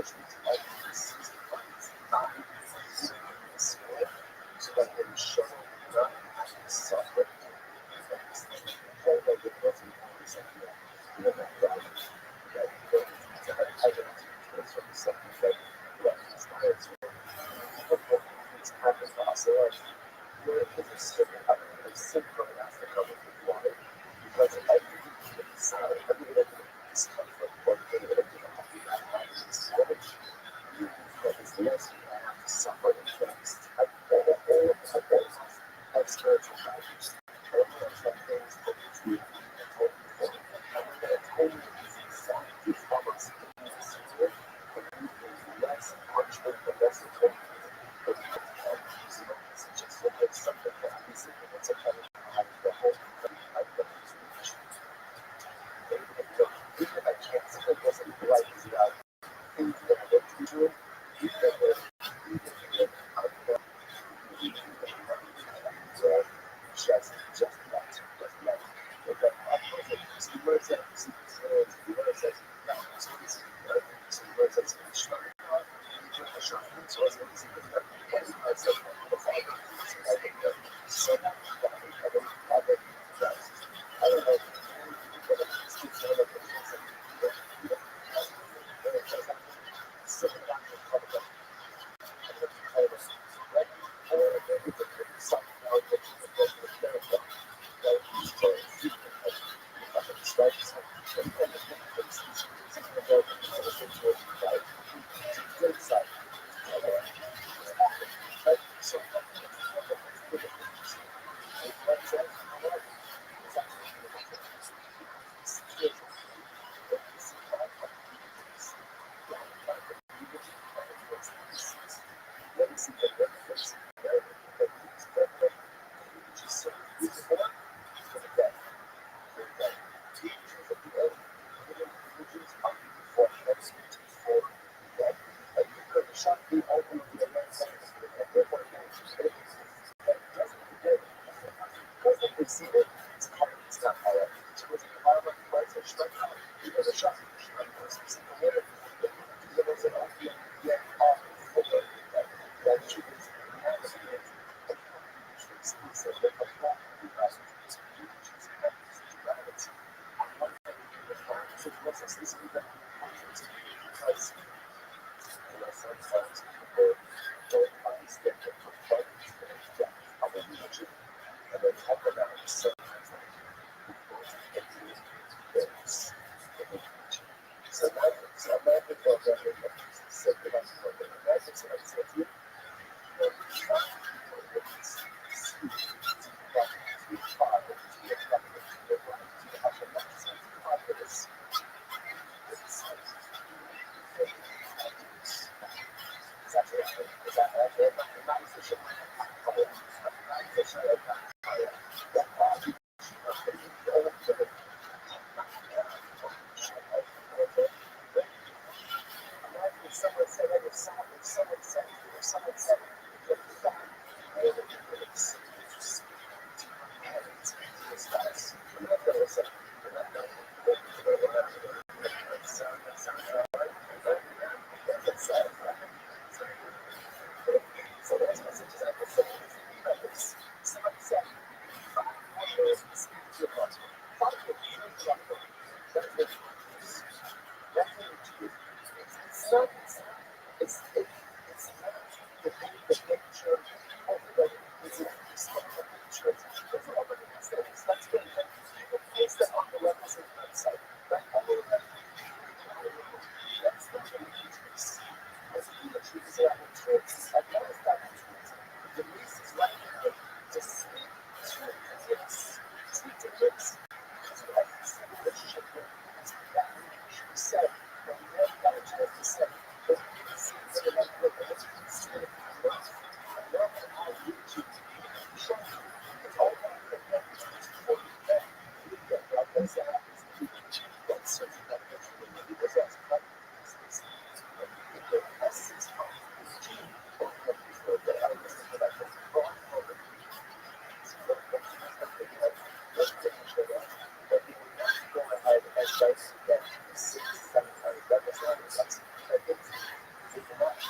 individuals like this is not so that they show not suffer.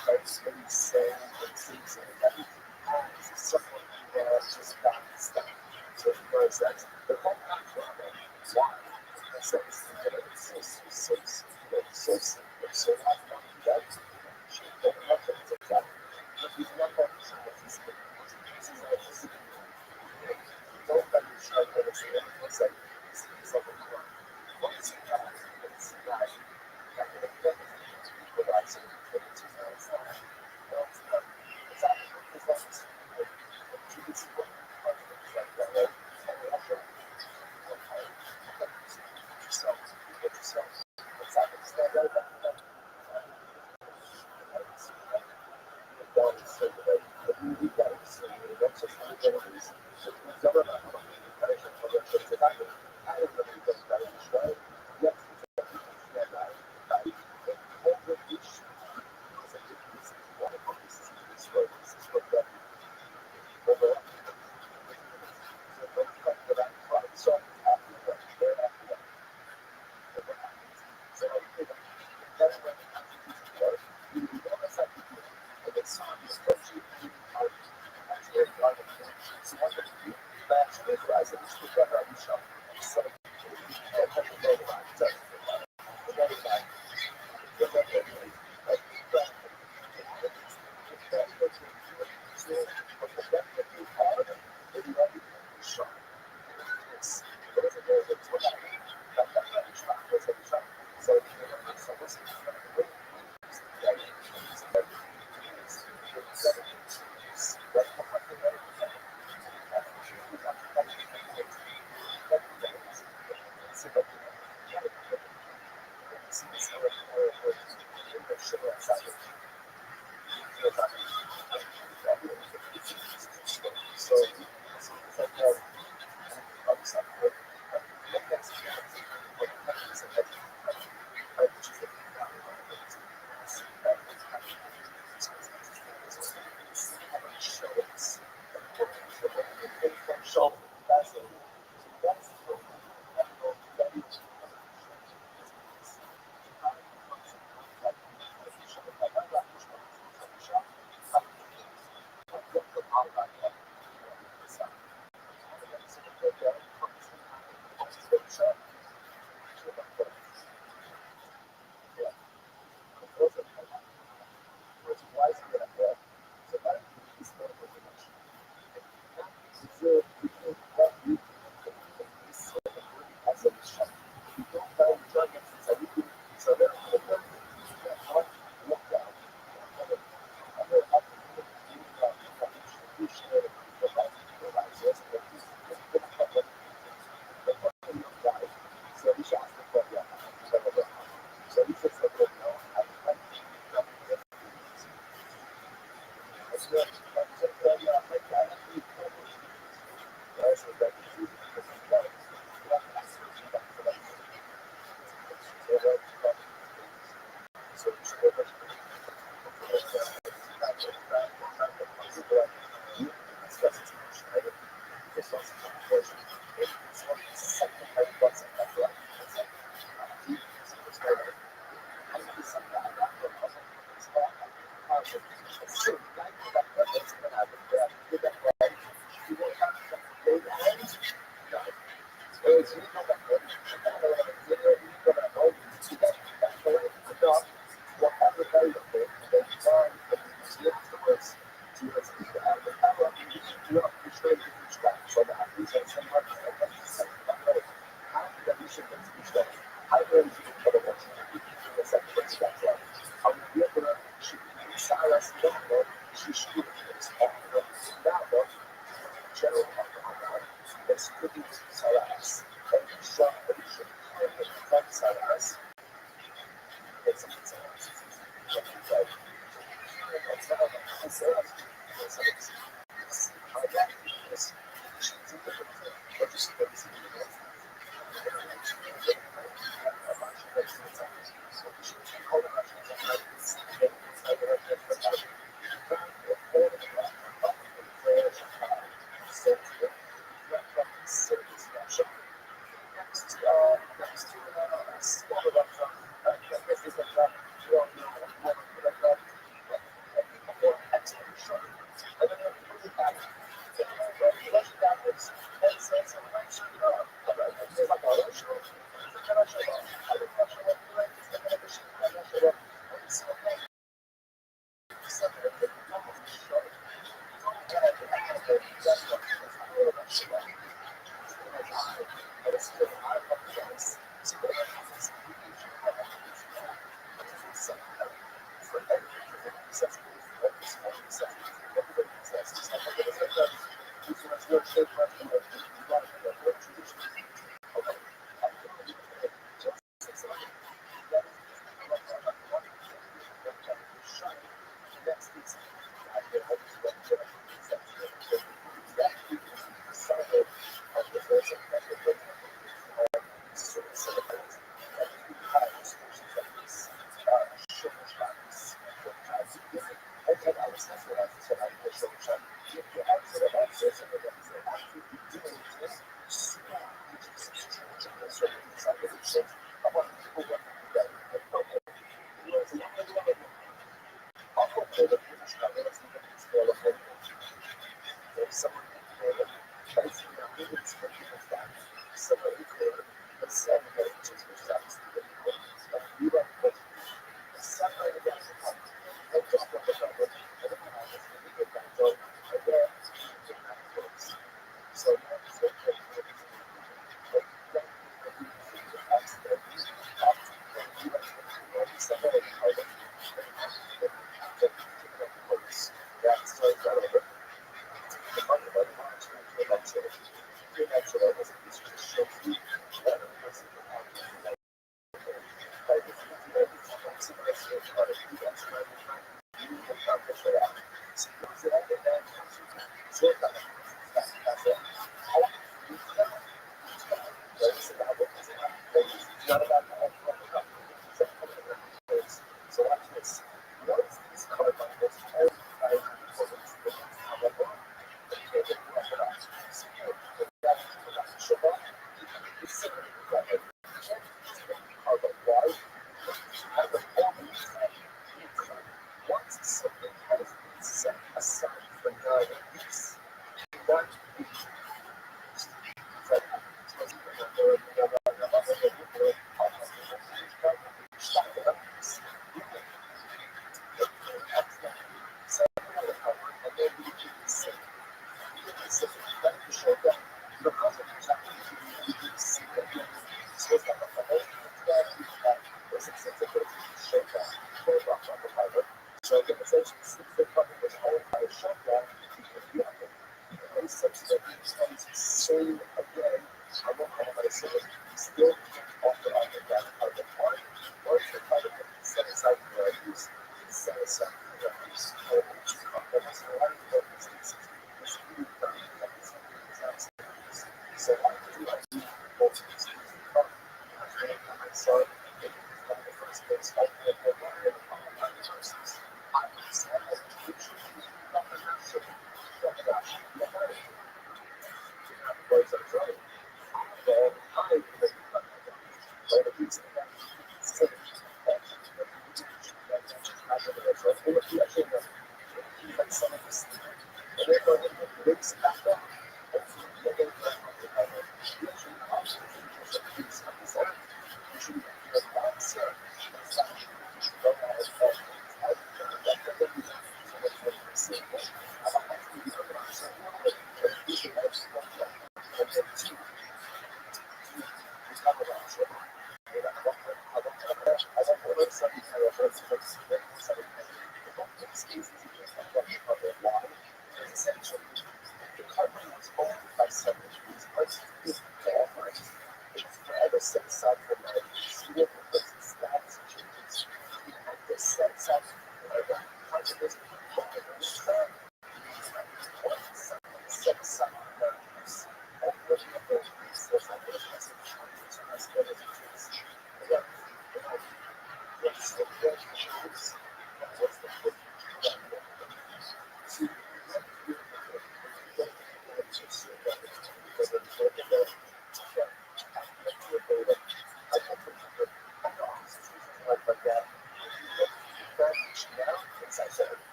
Christ when he's saying and things like that. Someone who just got stuck. So he knows that the whole problem, why? That's that it's so simple. So I want that. But not that it's a but he's not that he's don't let me try to understand. It's like it's like a crime. What is it? It's not.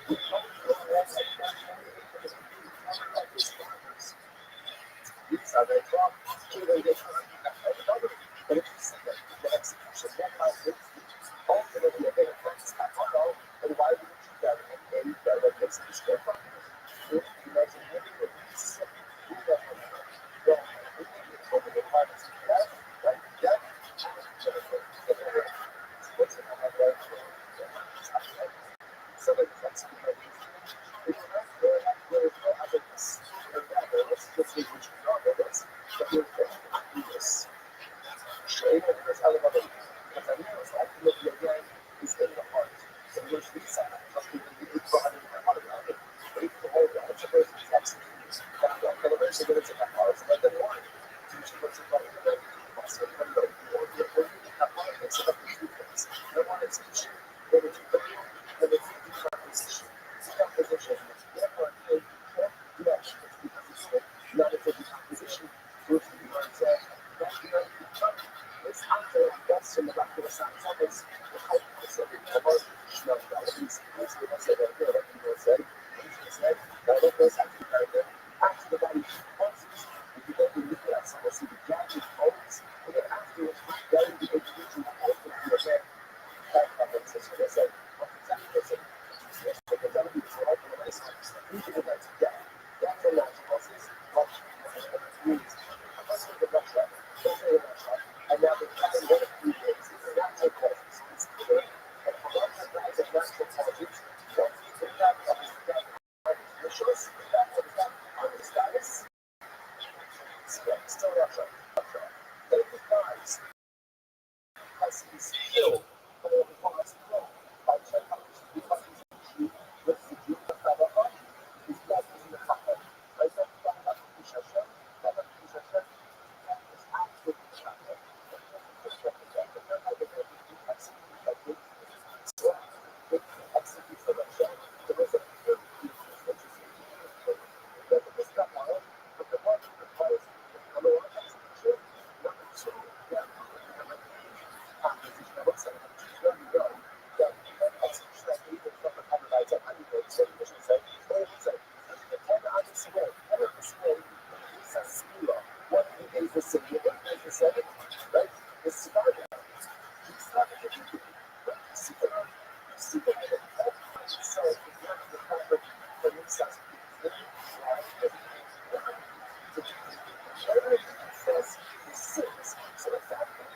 These are very wrong. Children get hurt but if you see that the execution, what might ultimately a better practice at all, then why wouldn't you gather any better place to square partners? If you imagine any of these, who the well, we need to talk about partners. Yeah, right? Yeah. Somebody that's if there is no otherness, or rather, let's say which we are others, but we're very this. Shame is elevated. Because I know it's ultimately again is in the heart. So there's these must be the body and the heart of it. But if the whole bunch of person is executed, that will eventually get into the heart, but then why? Teach what's about the must have been the or the heart makes it up to two things. The one is teaching, the other two things, and the two composition. Composition, therefore, yes, it's because it's not a composition, which we are saying, not the it's after that's in the back of the side. It's almost the most these people say that here, like people say, that what goes after the after the body pulses, if you don't believe that, so we'll see the gathered bones, and then afterwards, then the individual ultimately again, that happens, that's what I said. Yes, because that would be so open and nice. We can go back to that. That's a lot of process, but it's the Russia, and now the second one of 3 days is natural causes. It's clear that for one of that is a natural causes, once you put that up as that vicious, that was that on the status, still Russia. Then it dies. As he's killed, but it was killed by psychology because he's a Jew with the Jew of Tabakah. His blood is in the Tabakah. I said, Tabakah Shashem, Tabakah Shashem, that is absolutely Tabakah. What is the city? What is the seven? Right? It's started. It's started to do super, super. So it's not the proper for instance. Says six. So the fact that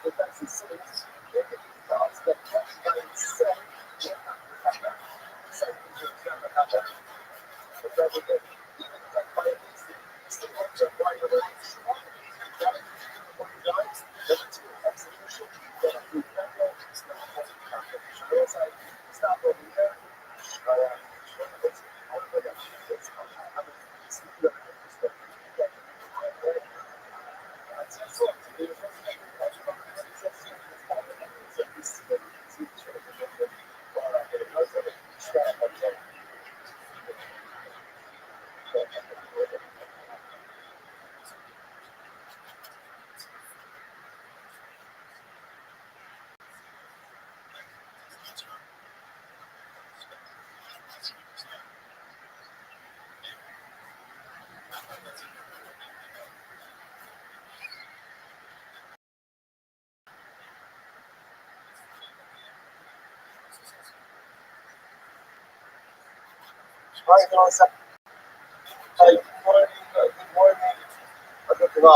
the fact is six, it thoughts that by itself, so but that would even like by this, still have to apply the execution, stop over here. Right, good morning, good morning. Good afternoon.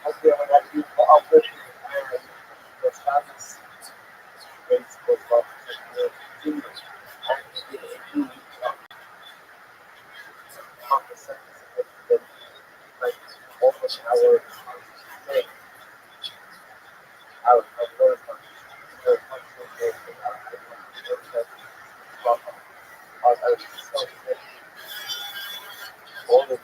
Okay, I'm going to do the uplift and the status rates for the English. And we include conversations that like almost our day, our first one, the all the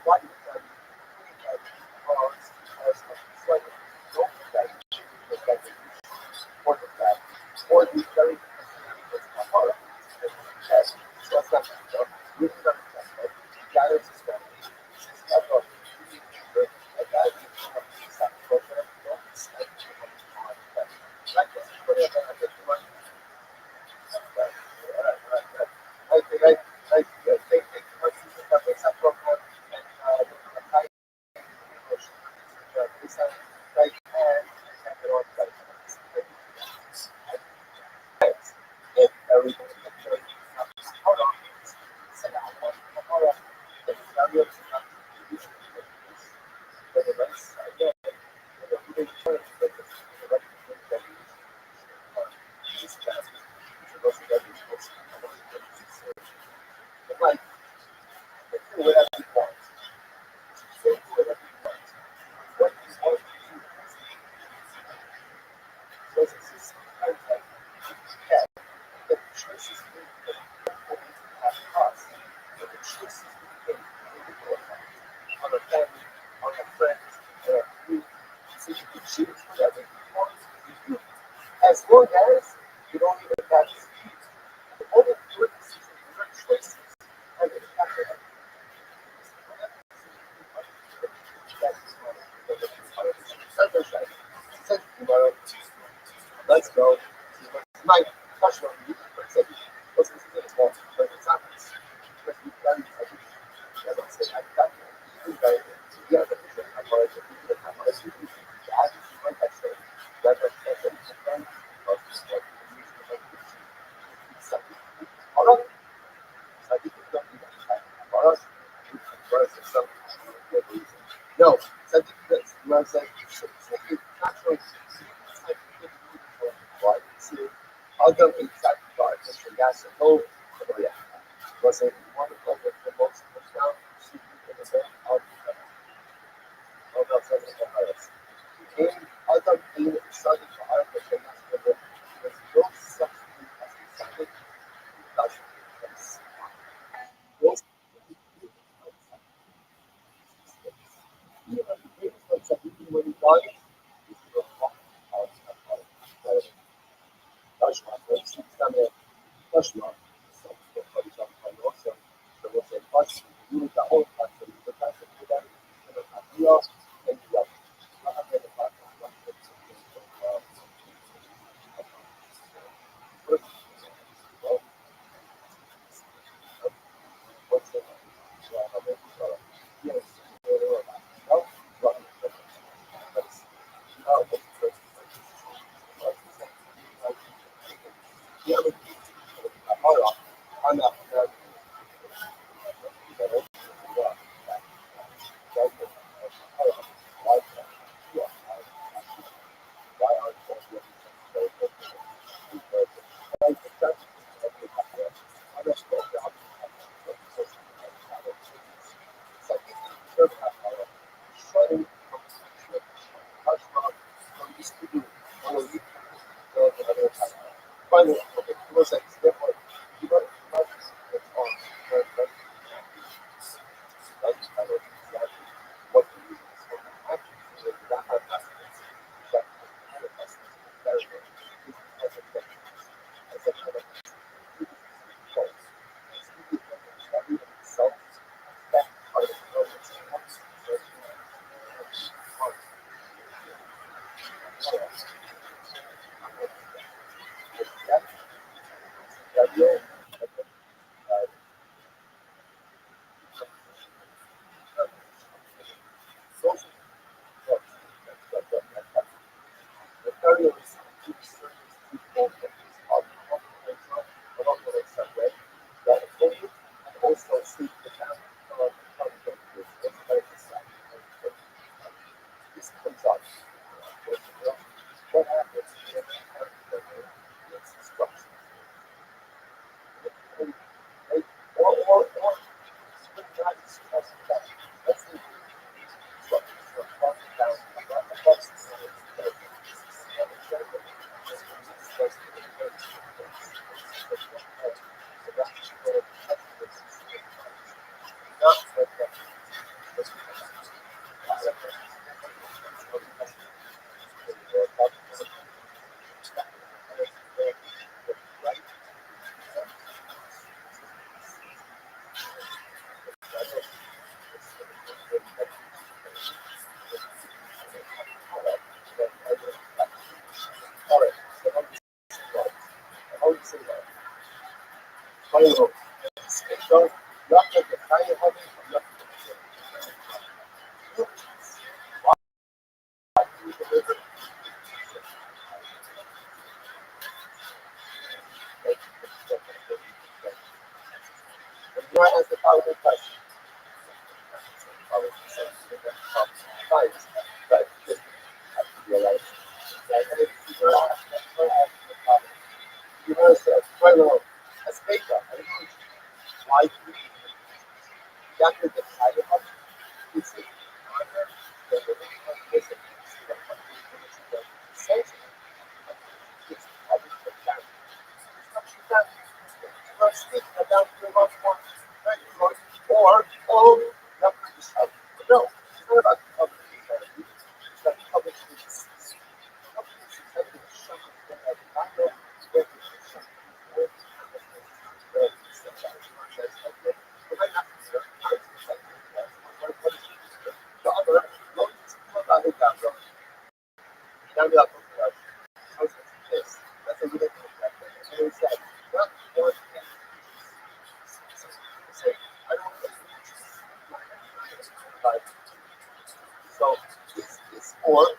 why you can as like don't that or the fact or the very horror. Yes, so that's not really not that. Guidance is that. I thought a guy program, like this, but I get the money. I think I take my season that makes up program and this like and it all like if everything hold on. Say hold on. The value of the rest again. The return that the right that is fast. Most of that is like whatever you want. Say whatever you want. What you want to do. So it's like yeah, the choices have cost. But the choices we make on a family, on a friend, or a group, so you can choose whatever you want to do. As long as you don't even have to speak. The only good decisions, your choices, are going to happen. Let's go. My question on you, what's the thing about but it's not because we've done I don't say I've done it. Yeah, but I'm going to do it. I'm going to do it. I just want that say that it's done or just like something. All right. I think it's done. For us, for us, it's something. No, so I think that's what I was like, it's not showing like why to other exact parts of the gas and no yeah. Was a wonderful with the most profound in the event of the Paris. In other being starting to art the famous was no substitute as decided those those even when he died, he's still Rothschild, Rothschild, for example, also there was a question, the whole question, the question to them, idea, and the other. Pharaoh. So, not just the kind of hobby, not you might ask the following question. Times, but just have to realize that you know, Pharaoh, a speaker, why do you got to the kind of hobby? It's or, oh, not yourself. No, it's not about public charity. It's about public service. Public that's a little bit not one say, I don't want to so it's more of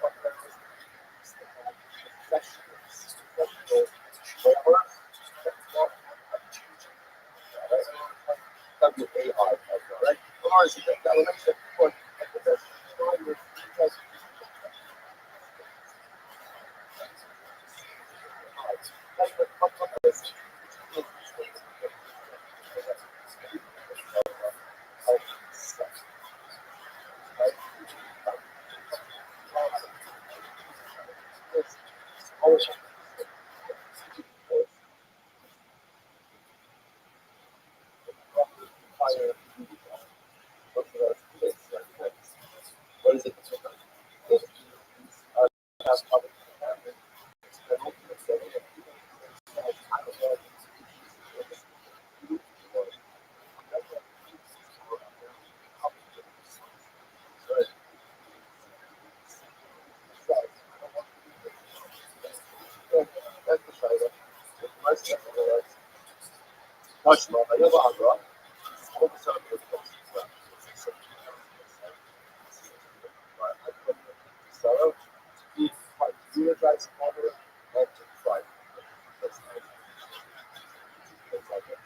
WAR, right? Or is it that will make it more fire. What is it? Much more. I never had Sarah, he guys cover and to try. That's like it.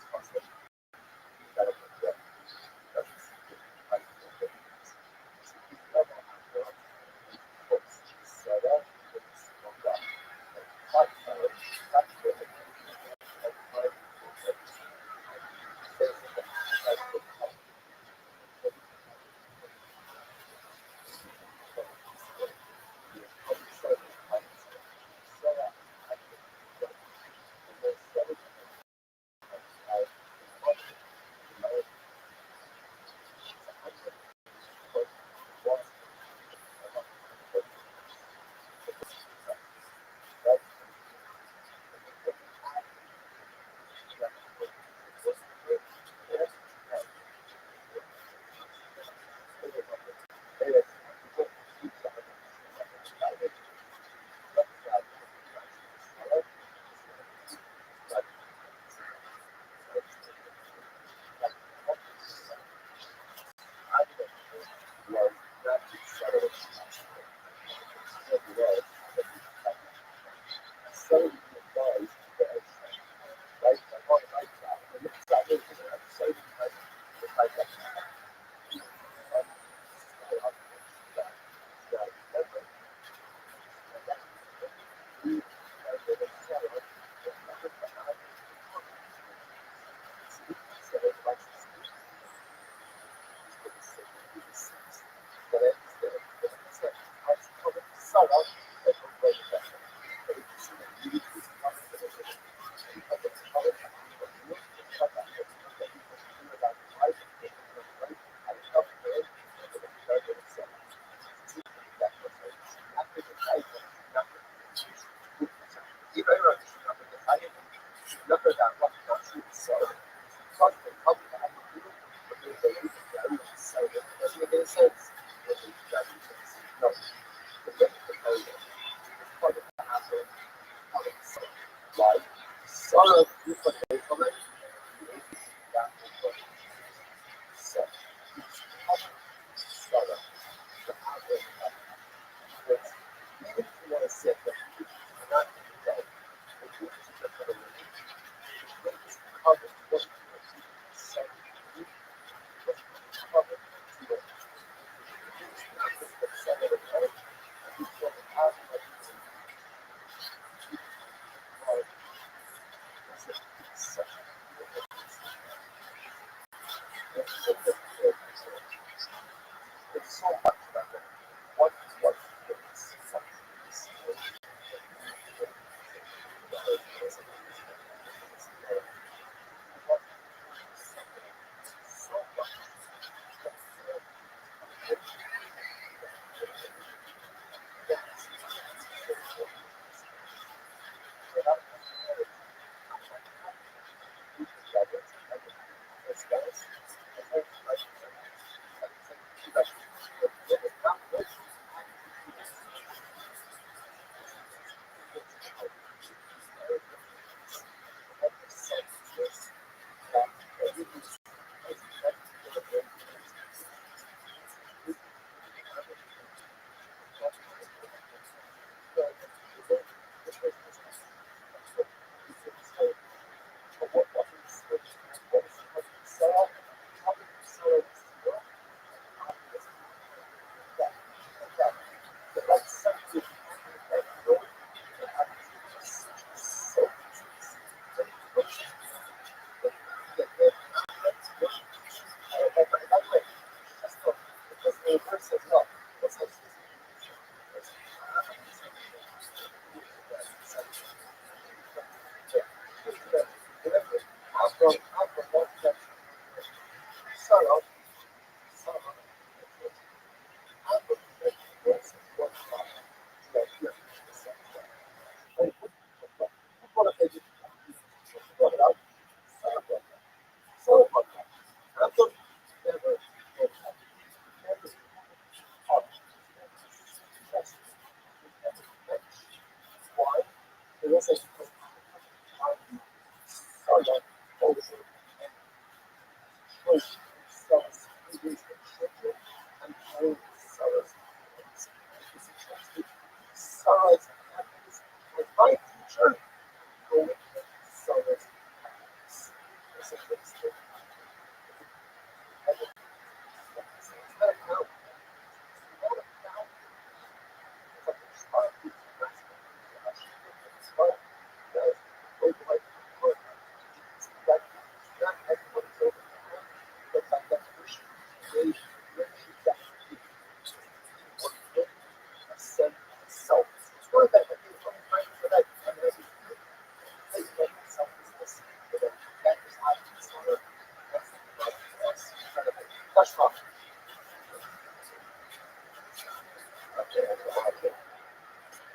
There's so much about it. What is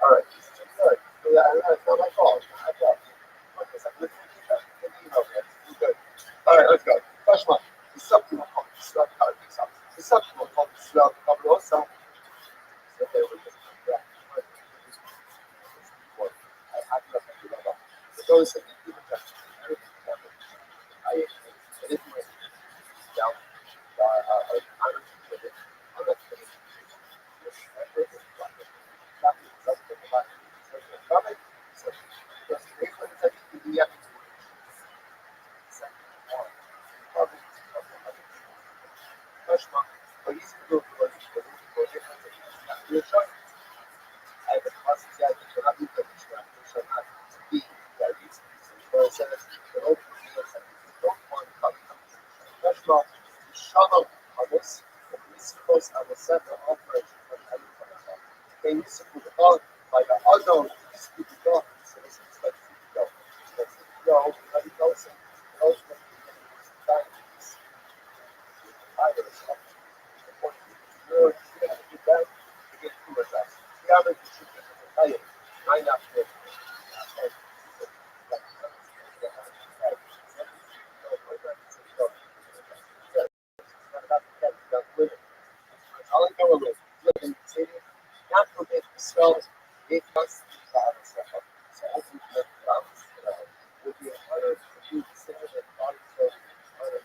all right. Good. Yeah, that's not my fault. Good. All right, let's go. Question one. The supplement called Slug Cards. The supplement called Slug Cards. Okay, we're just I have to do that. Those that you can I didn't write down. Shalom, Amos. Misfos, I will set the operation for the they used to put the dog by the unknown, used to put the dog, so this is like go. Let's go, let it go, so those that either stuff. The point is, you're going to do that to get to yourself. The other should be tell you, I not good. All I know is living city, not forget the smells, it must be bad stuff. So I think that would be a harder to do the same as body so harder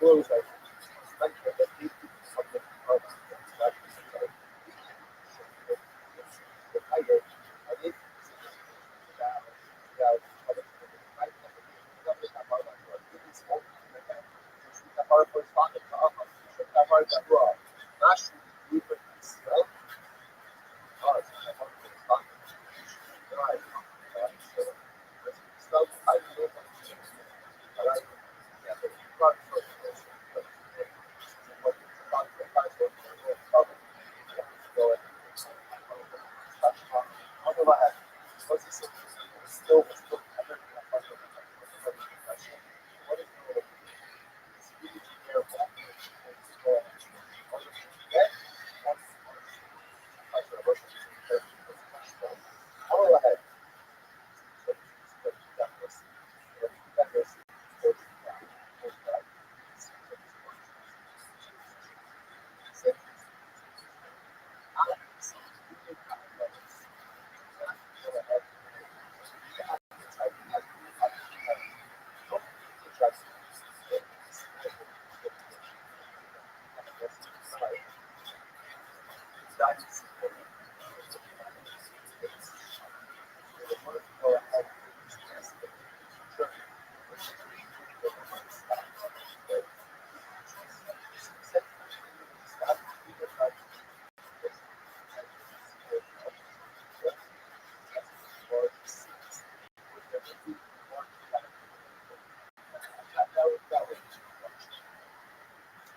close like that they something of that the tiger I did without other people I tapar la rua. Eles vão tapar por faca, tapar da rua. Acho que não, nós tapar por faca. Nós, estamos fazendo para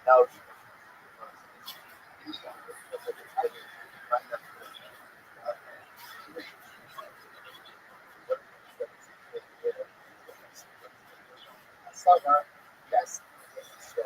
now Saga, yes. So,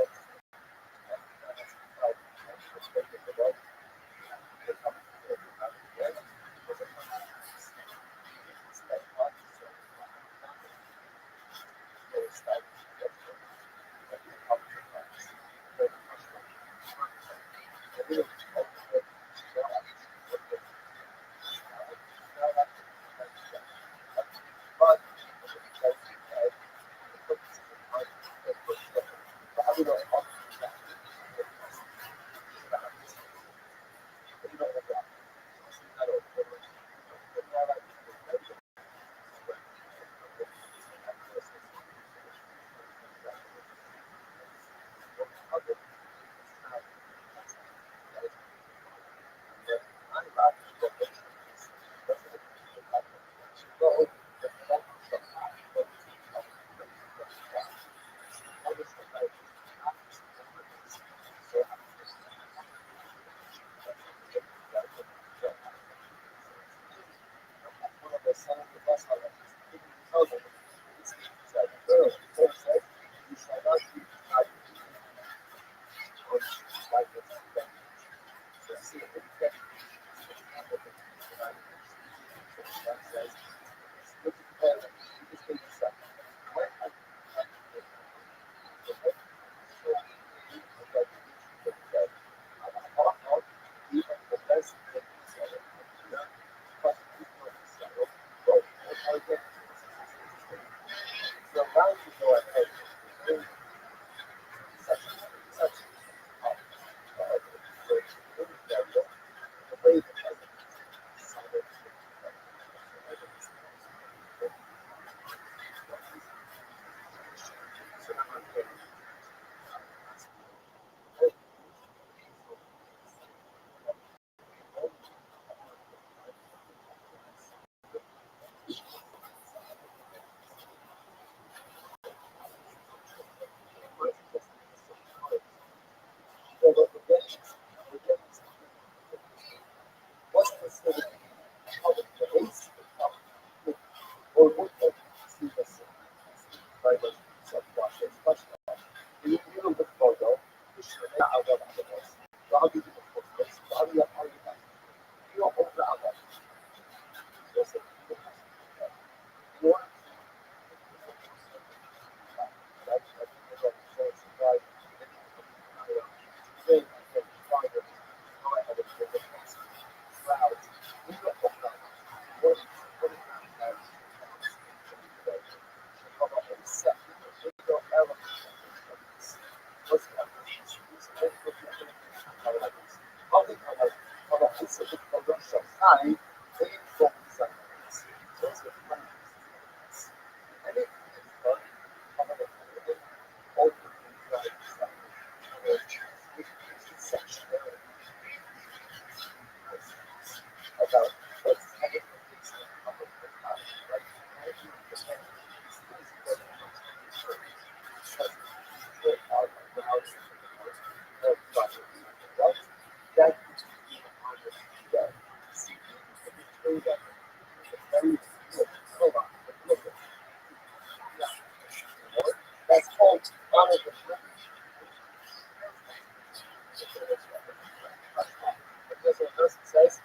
And so the Rothschild side, they focus on this. So it's a fun. And it is fun. I'm going to open the right side. Which is such about what's happening in this public right? And you understand this is what I'm sure. Because people are allowed to the project. Well, that is on the yeah. See, if you trade that, it's very hold on, look at that. That's called one of the because it doesn't says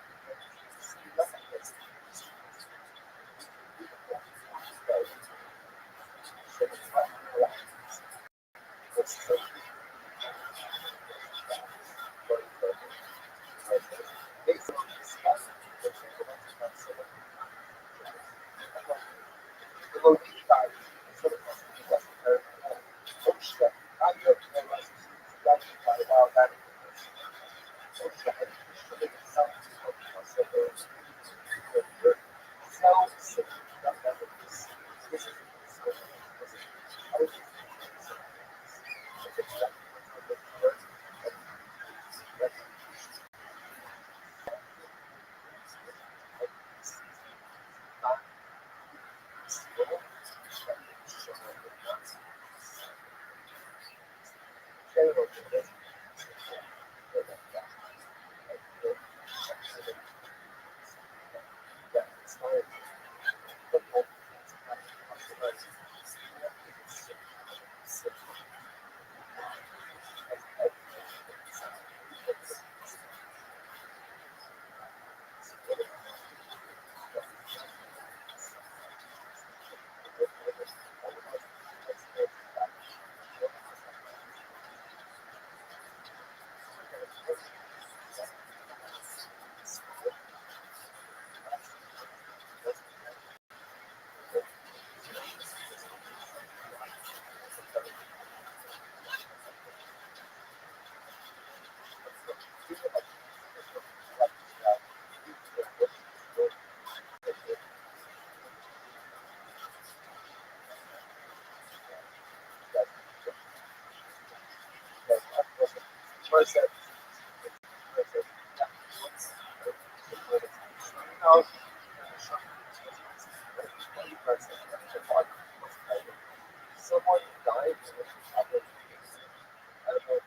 someone died I don't know,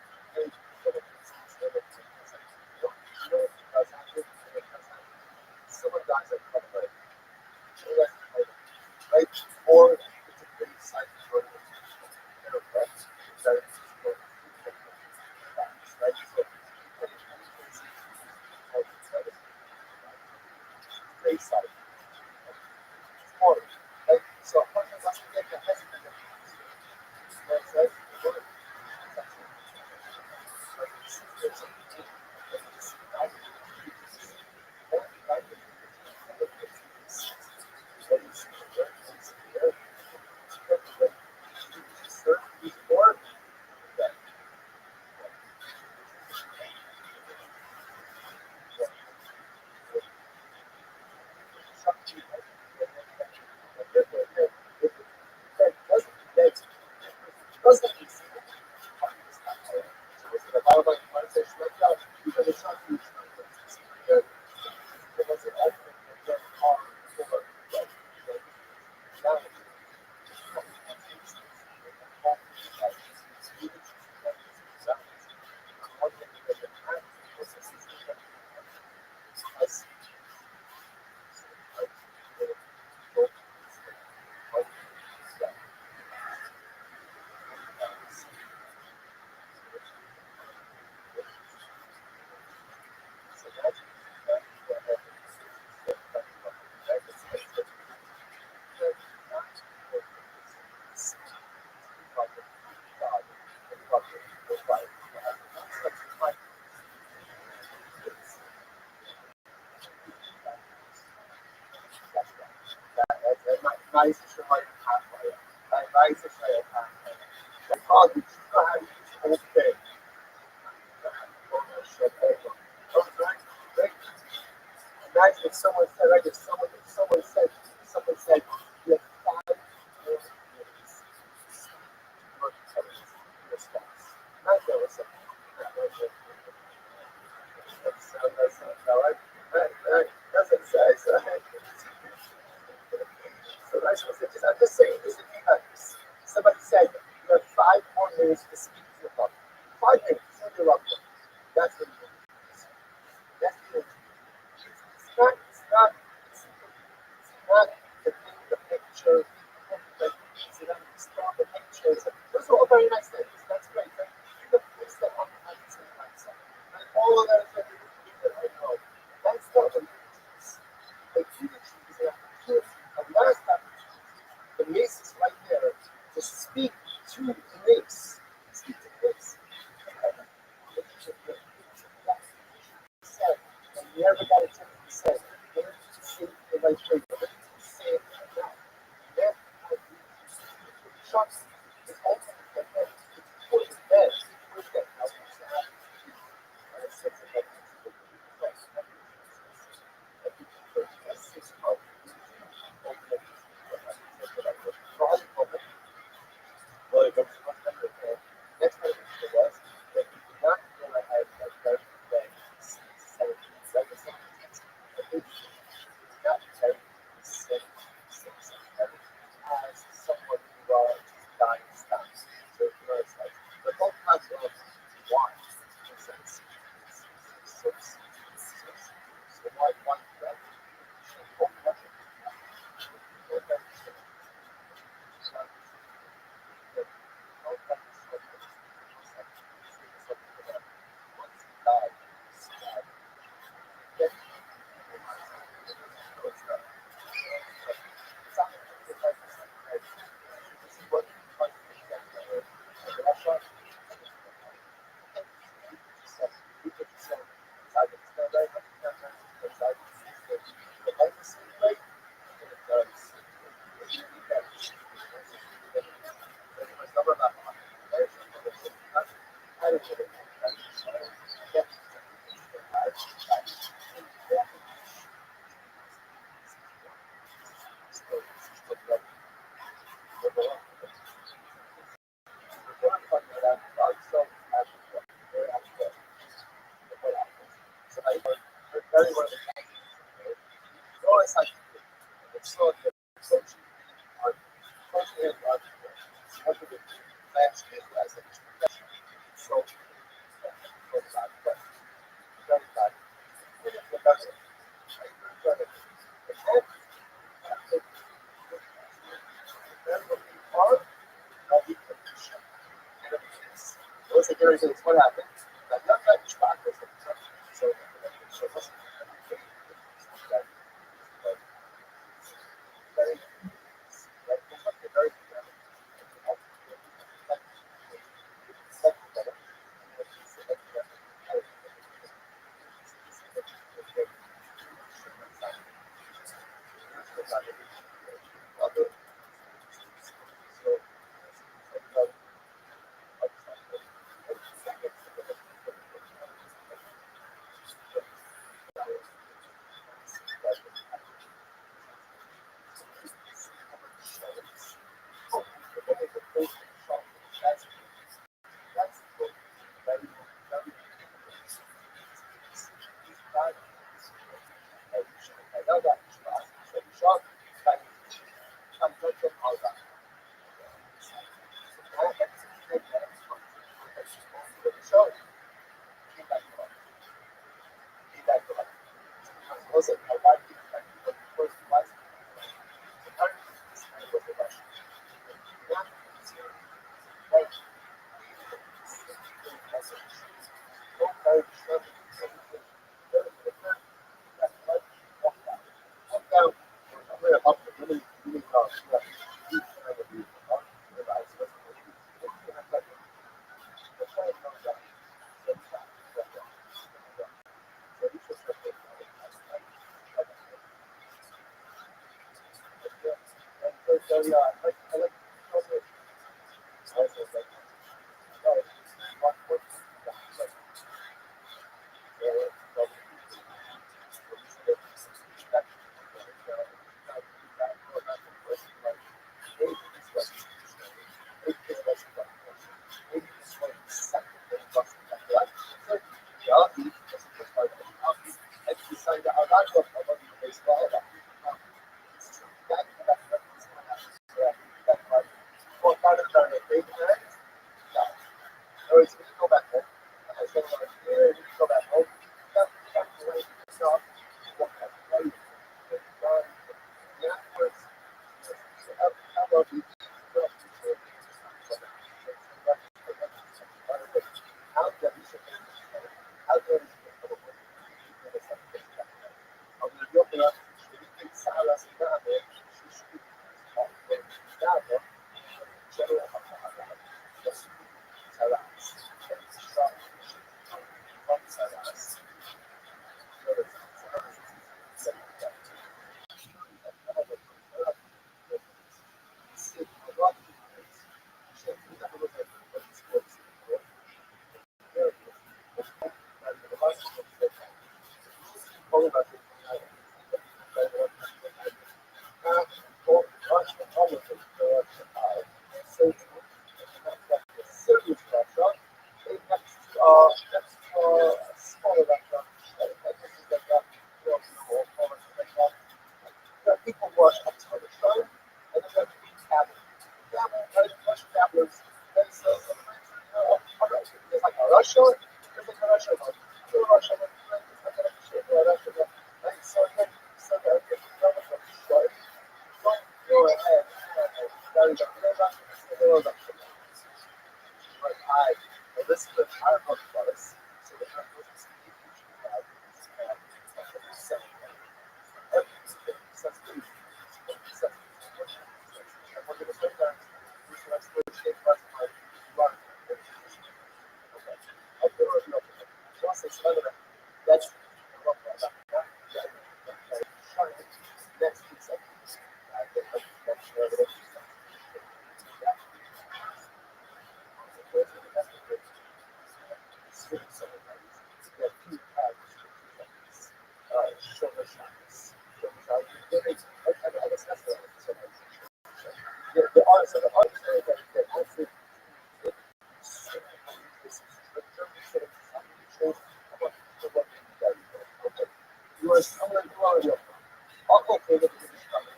someone dies at gunpoint, right? Or it's a pretty side for right? That is right? So, very side. Or, right? So, what does that make a hesitant? Right? Or nice to show you nice to show you because you know how to use the whole thing. Imagine if someone said, right, someone said, you have 5 more minutes to speak your intelligence, your spouse. Not that was something. That's what it says. So I'm just saying, this is somebody said you have 5 more minutes to speak to your loved one. 5 minutes to your loved one. That's what it is. That's the it's not the thing, the picture, it's not the pictures. Those are all very nice things. That's great. But you can fix that on the same mindset. And all of that is I know. That's not what it is. Like you can choose an opportunity, a last opportunity. The mace is right there to speak to the mace. Speak to the mace. Said, and never got a chance to say, learn to say the right way, learn to say it now. Then trust is ultimately the head. It's put in bed. Put that now. Next time it was that you did not go ahead and start today. Not very sick, as someone who dying stops. So it's like, but both times of why? So why that? Very well. Always like it's so good. So art, and art, what do we do? Landscape as a so very bad. The best. What's the difference? What happened? Like not that much practice. So very, very, Listen, I like you. First, That's what I love in baseball. It's true. That that's what happens. That part. Well, part of the big man. Yeah. Or it's when you go back home. I said, well, here, when you go back home, you have to wait for yourself. You don't have to wait. Yeah, afterwards, how about you? People watch a ton of shows, and then they eat cabbage. Russian dabblers, there's like a Russia, there's like a Russia, two Russia, it's like a shit, Russia, right? So that if you know what the story, don't go ahead and tell you the but I listen to the entire book twice, so the entire book is that's the artists that actually you are somewhere you are your uncle David is somewhere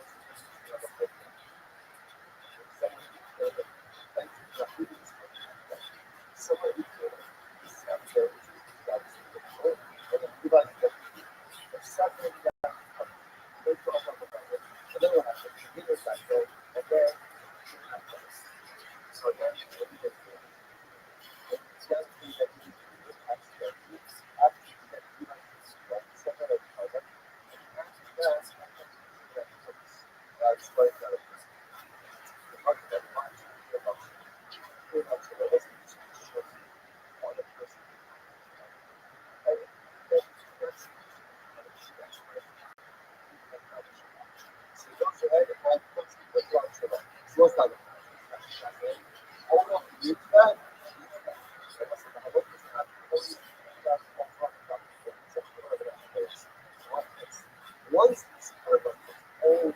you so once it's old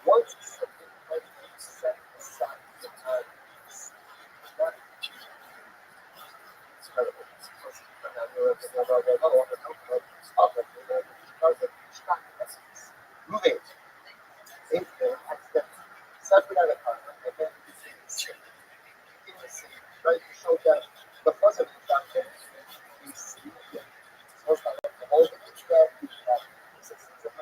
once set aside the time, it's moving in there, separate out of partner, and then right? So that the president got there, you see, so it's like the whole thing is that we have systems of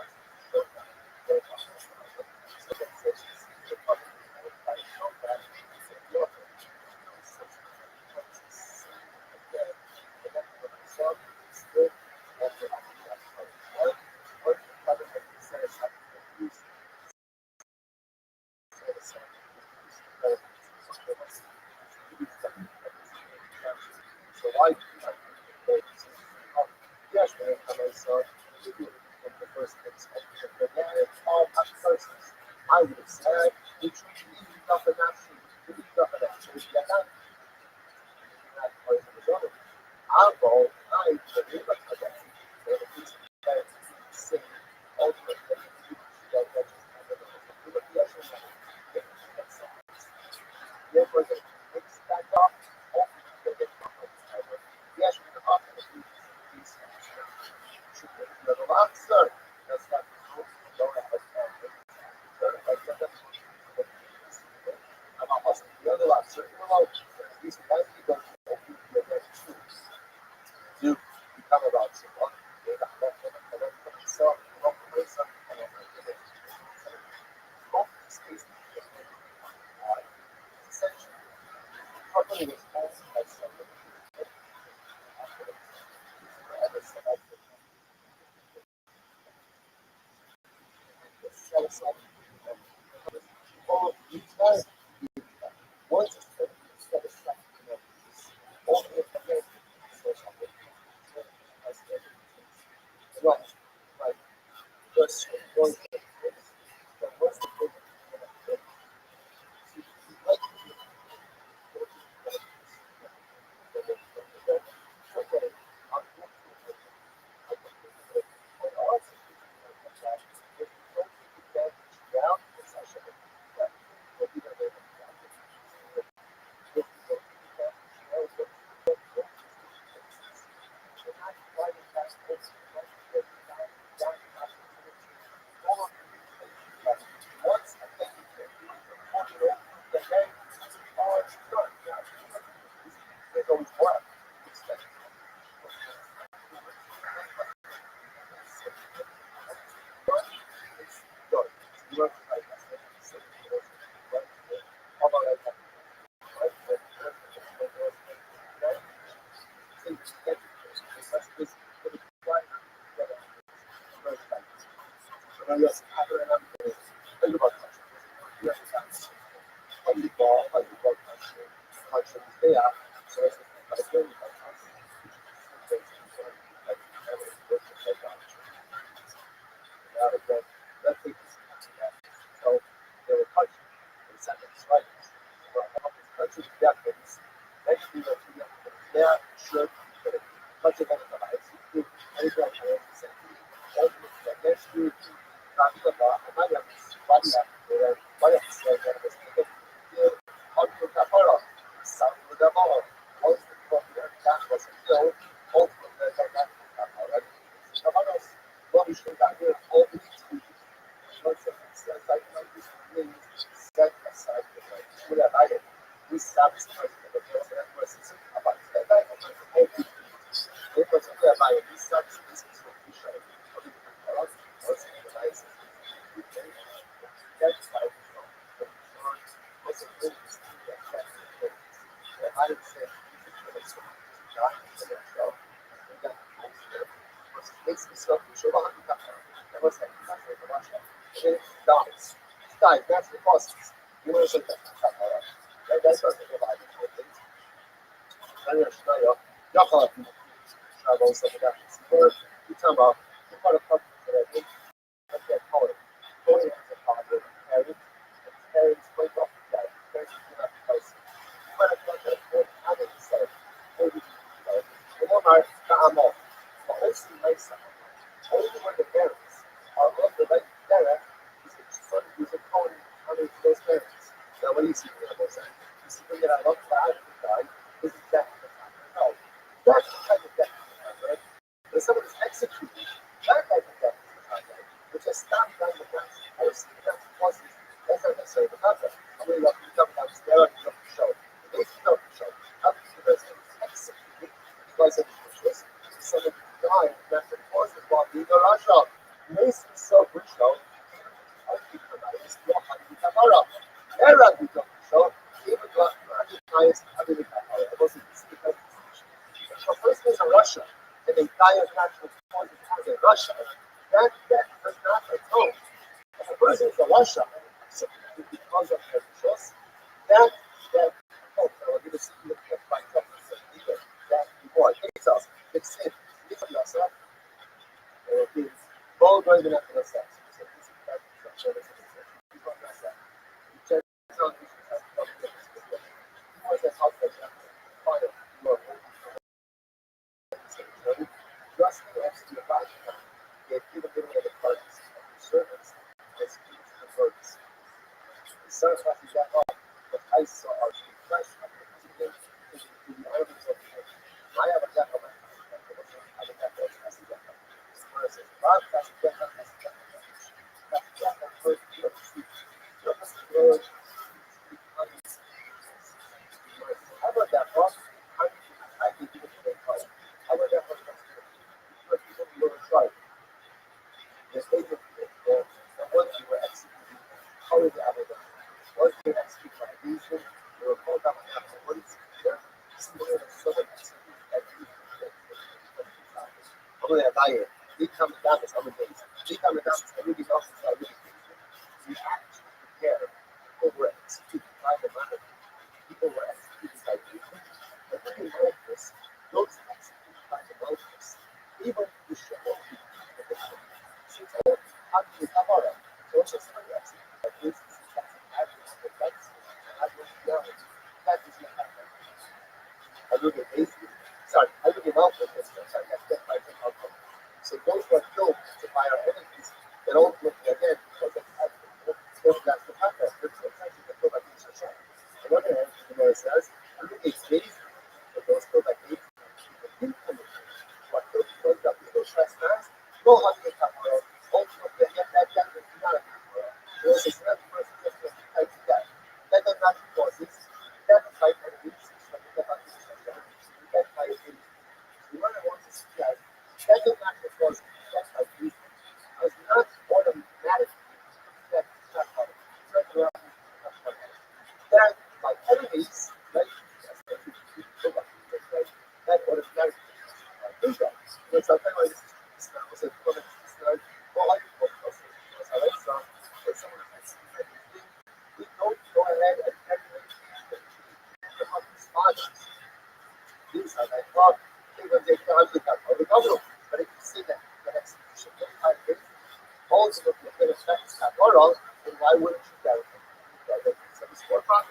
Torah, then why wouldn't you carry it? So it's more profit.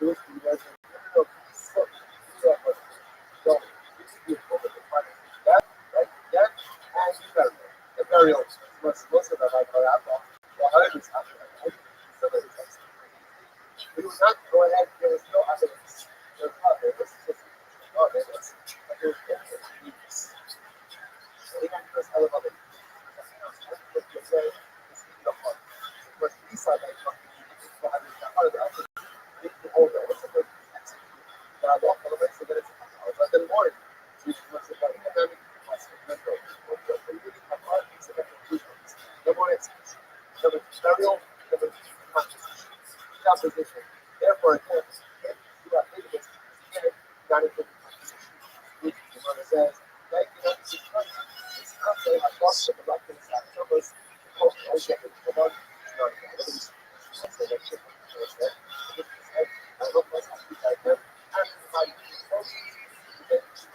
Do it because so this is beautiful, but the part is that, right? That and you carry it. The burial, most of them like Rabbi, the husbands after that, right? So that it's like, we would not go ahead, there was no evidence. There's not, there was just, no, there was, but there's evidence. So we have this element. Therefore, if you are able to get not in the position, the says, thank you, it's not very much lost of the luck in the numbers, the post also the one is not the so that should be understood. I hope that's how you guys have and my focus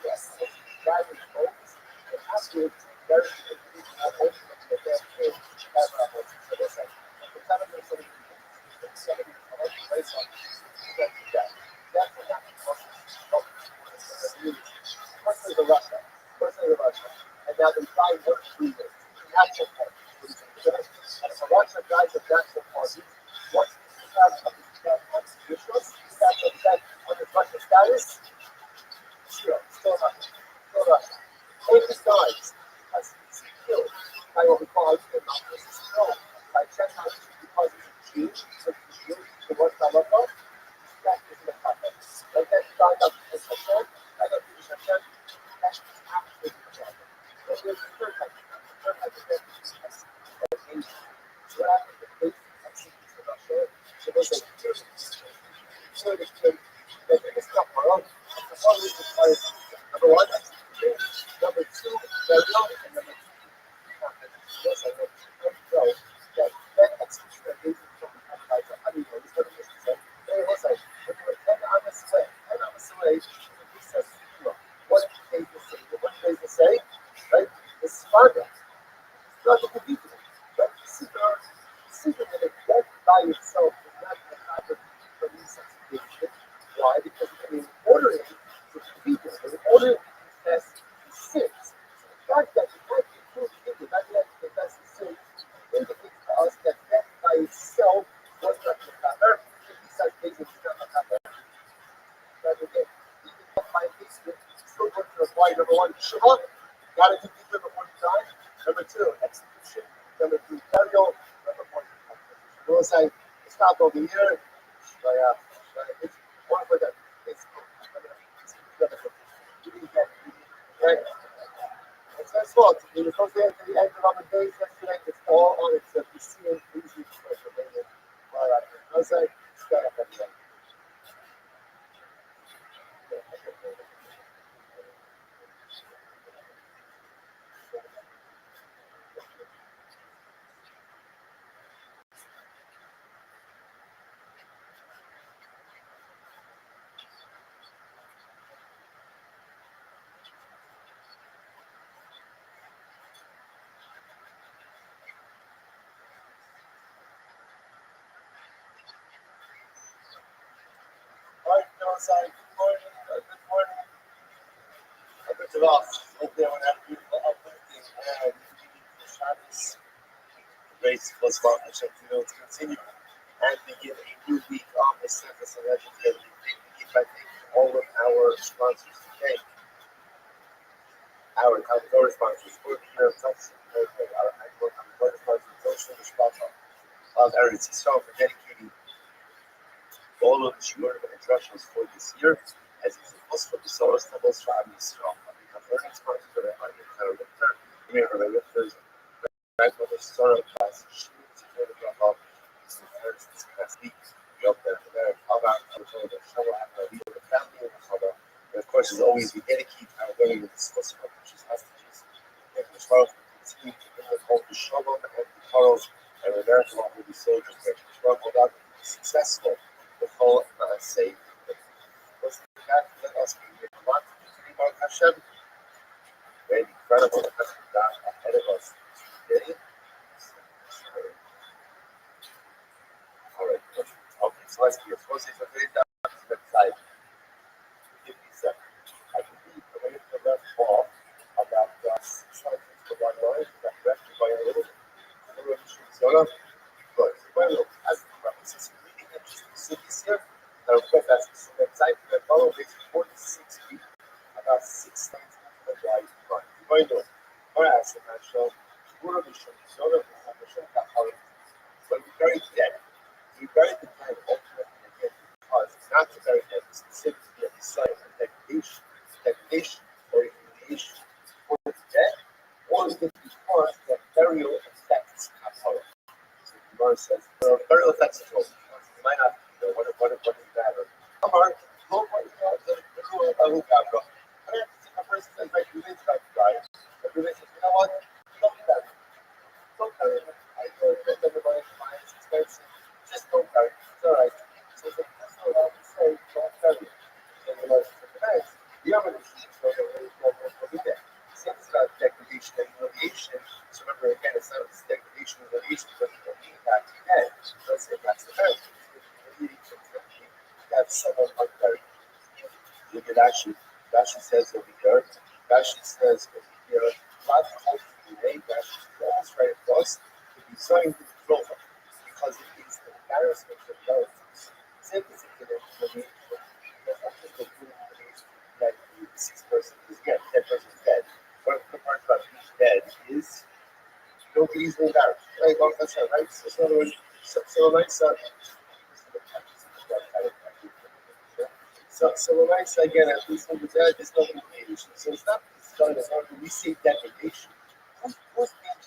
yes, driving focus and after very good hope that they have so that's like the kind of something that's going to be a lot of place on that's what happens. Personally the Russia. And now they find what to do with natural party. And if a Russia drives a natural party, what's the status of the constitutionals? What is Russia's status? Still Russia. Take his guys, because he's killed by what we call he's killed by Gentiles because he's a Jew, so he's a Jew, the word Salaka, that is the context. Like that starts up as Hashem, I don't think it's Hashem, that's absolutely the problem. So there's the third type of death. The third type of death is Asian. So after the basic execution of Russia, so those are the third so the third is not wrong. The one reason why is number one, number two, they're young, and number three, yes, I know, that execution of Asian from the outside, so how do you know? It's going to be said, hey, what's that? When you were 10 hours away, he says, what did they say? What did they say? Right? It's Sparta. It's not the people. Right? Super that a death by itself is not the type of desensitization. Why? Because in ordering to people, in order to confess the sins, the fact that you can't be proved guilty, not yet to confess the sins, indicates to us that death by itself was not the matter. If he says things it's not the matter, that's okay. Even death by itself is still going to require number one, Shema, gotta do people before you die. Number two, execution. Number three, burial. Number four, we'll say, stop over here. But it's one for them. It's right. It's their fault. It was supposed to end at the end of our days yesterday. It's all on its we see it easy for the I'll say, start up anyway. All right, good morning. Good morning. A bit of off. Hope everyone had a beautiful uplifting and Shabbos. Grace plus partnership to continue and begin a new week of the Service of Education. Begin by thanking all of our sponsors today. Our Torah sponsors for the year of Touch, our Torah sponsors, Social Mishpacha of Eretz Yisrael for dedicating all of the Shiurim and instructions for this year, as it's supposed for the Soros Tabos for Am Yisrael. We have learning sponsors for the Rabbi Lifter, we have Rabbi Lifter's grandmother Sorah class, she was here to drop off this past week. We hope that the Chabad, the Shabbat, after we the family of the Chabad. And of course, as always, we dedicate our learning with this Kosovo, which is hostages. And the Shvaros continue to bring us home to Shalom and to Charles and American law will be soldiers. And the Shvaros will not be successful with whole safe. Let's do that. Let us be here. Come on, Baruch Hashem. An incredible God ahead of us. Today. So let's be, suppose it's a very down side. 57. I believe the way to left ball about 6 seconds to one line, that left by a little. Good. Bueno, as this is really interesting. So this year, the request as the site the follow is 46 feet, about 6 seconds to the right front. Bueno, ahora hace national puro mission, solo mission when we bury dead, we bury the dead ultimately again because not to bury dead is specifically a sign of degradation, or humiliation for the dead, or is it because the burial affects Kapara? So the Gemara says, the burial affects the soul. You might not know what is that. Kamar, look what the rule of Kapara. And then the person says, right, you live about to die. The person says, you know what? Don't do that. Don't carry it. I know that everybody finds expensive. Just don't carry it. It's all right. So that's all I would say. Don't carry it. And the most of the times, the other machines don't really do that. So it's about degradation and humiliation. So remember, again, it's not this degradation and humiliation, but it's being back to dead. Let's say that's the time. It's humiliation. That's someone unburied. Look at Rashi. Rashi says over here. Rashi says over here. Not hope to be made. Rashi almost right across to be signed to the trophy because it is the embarrassment of relatives. Simply the that the 6 person is dead, 10 person is dead. One of the parts about being dead is you don't get easily embarrassed. Right? Well, that's right. So in other words, so a nice so when I say again, at least when there's no humiliation. So it's not done as long as we say degradation. Who's being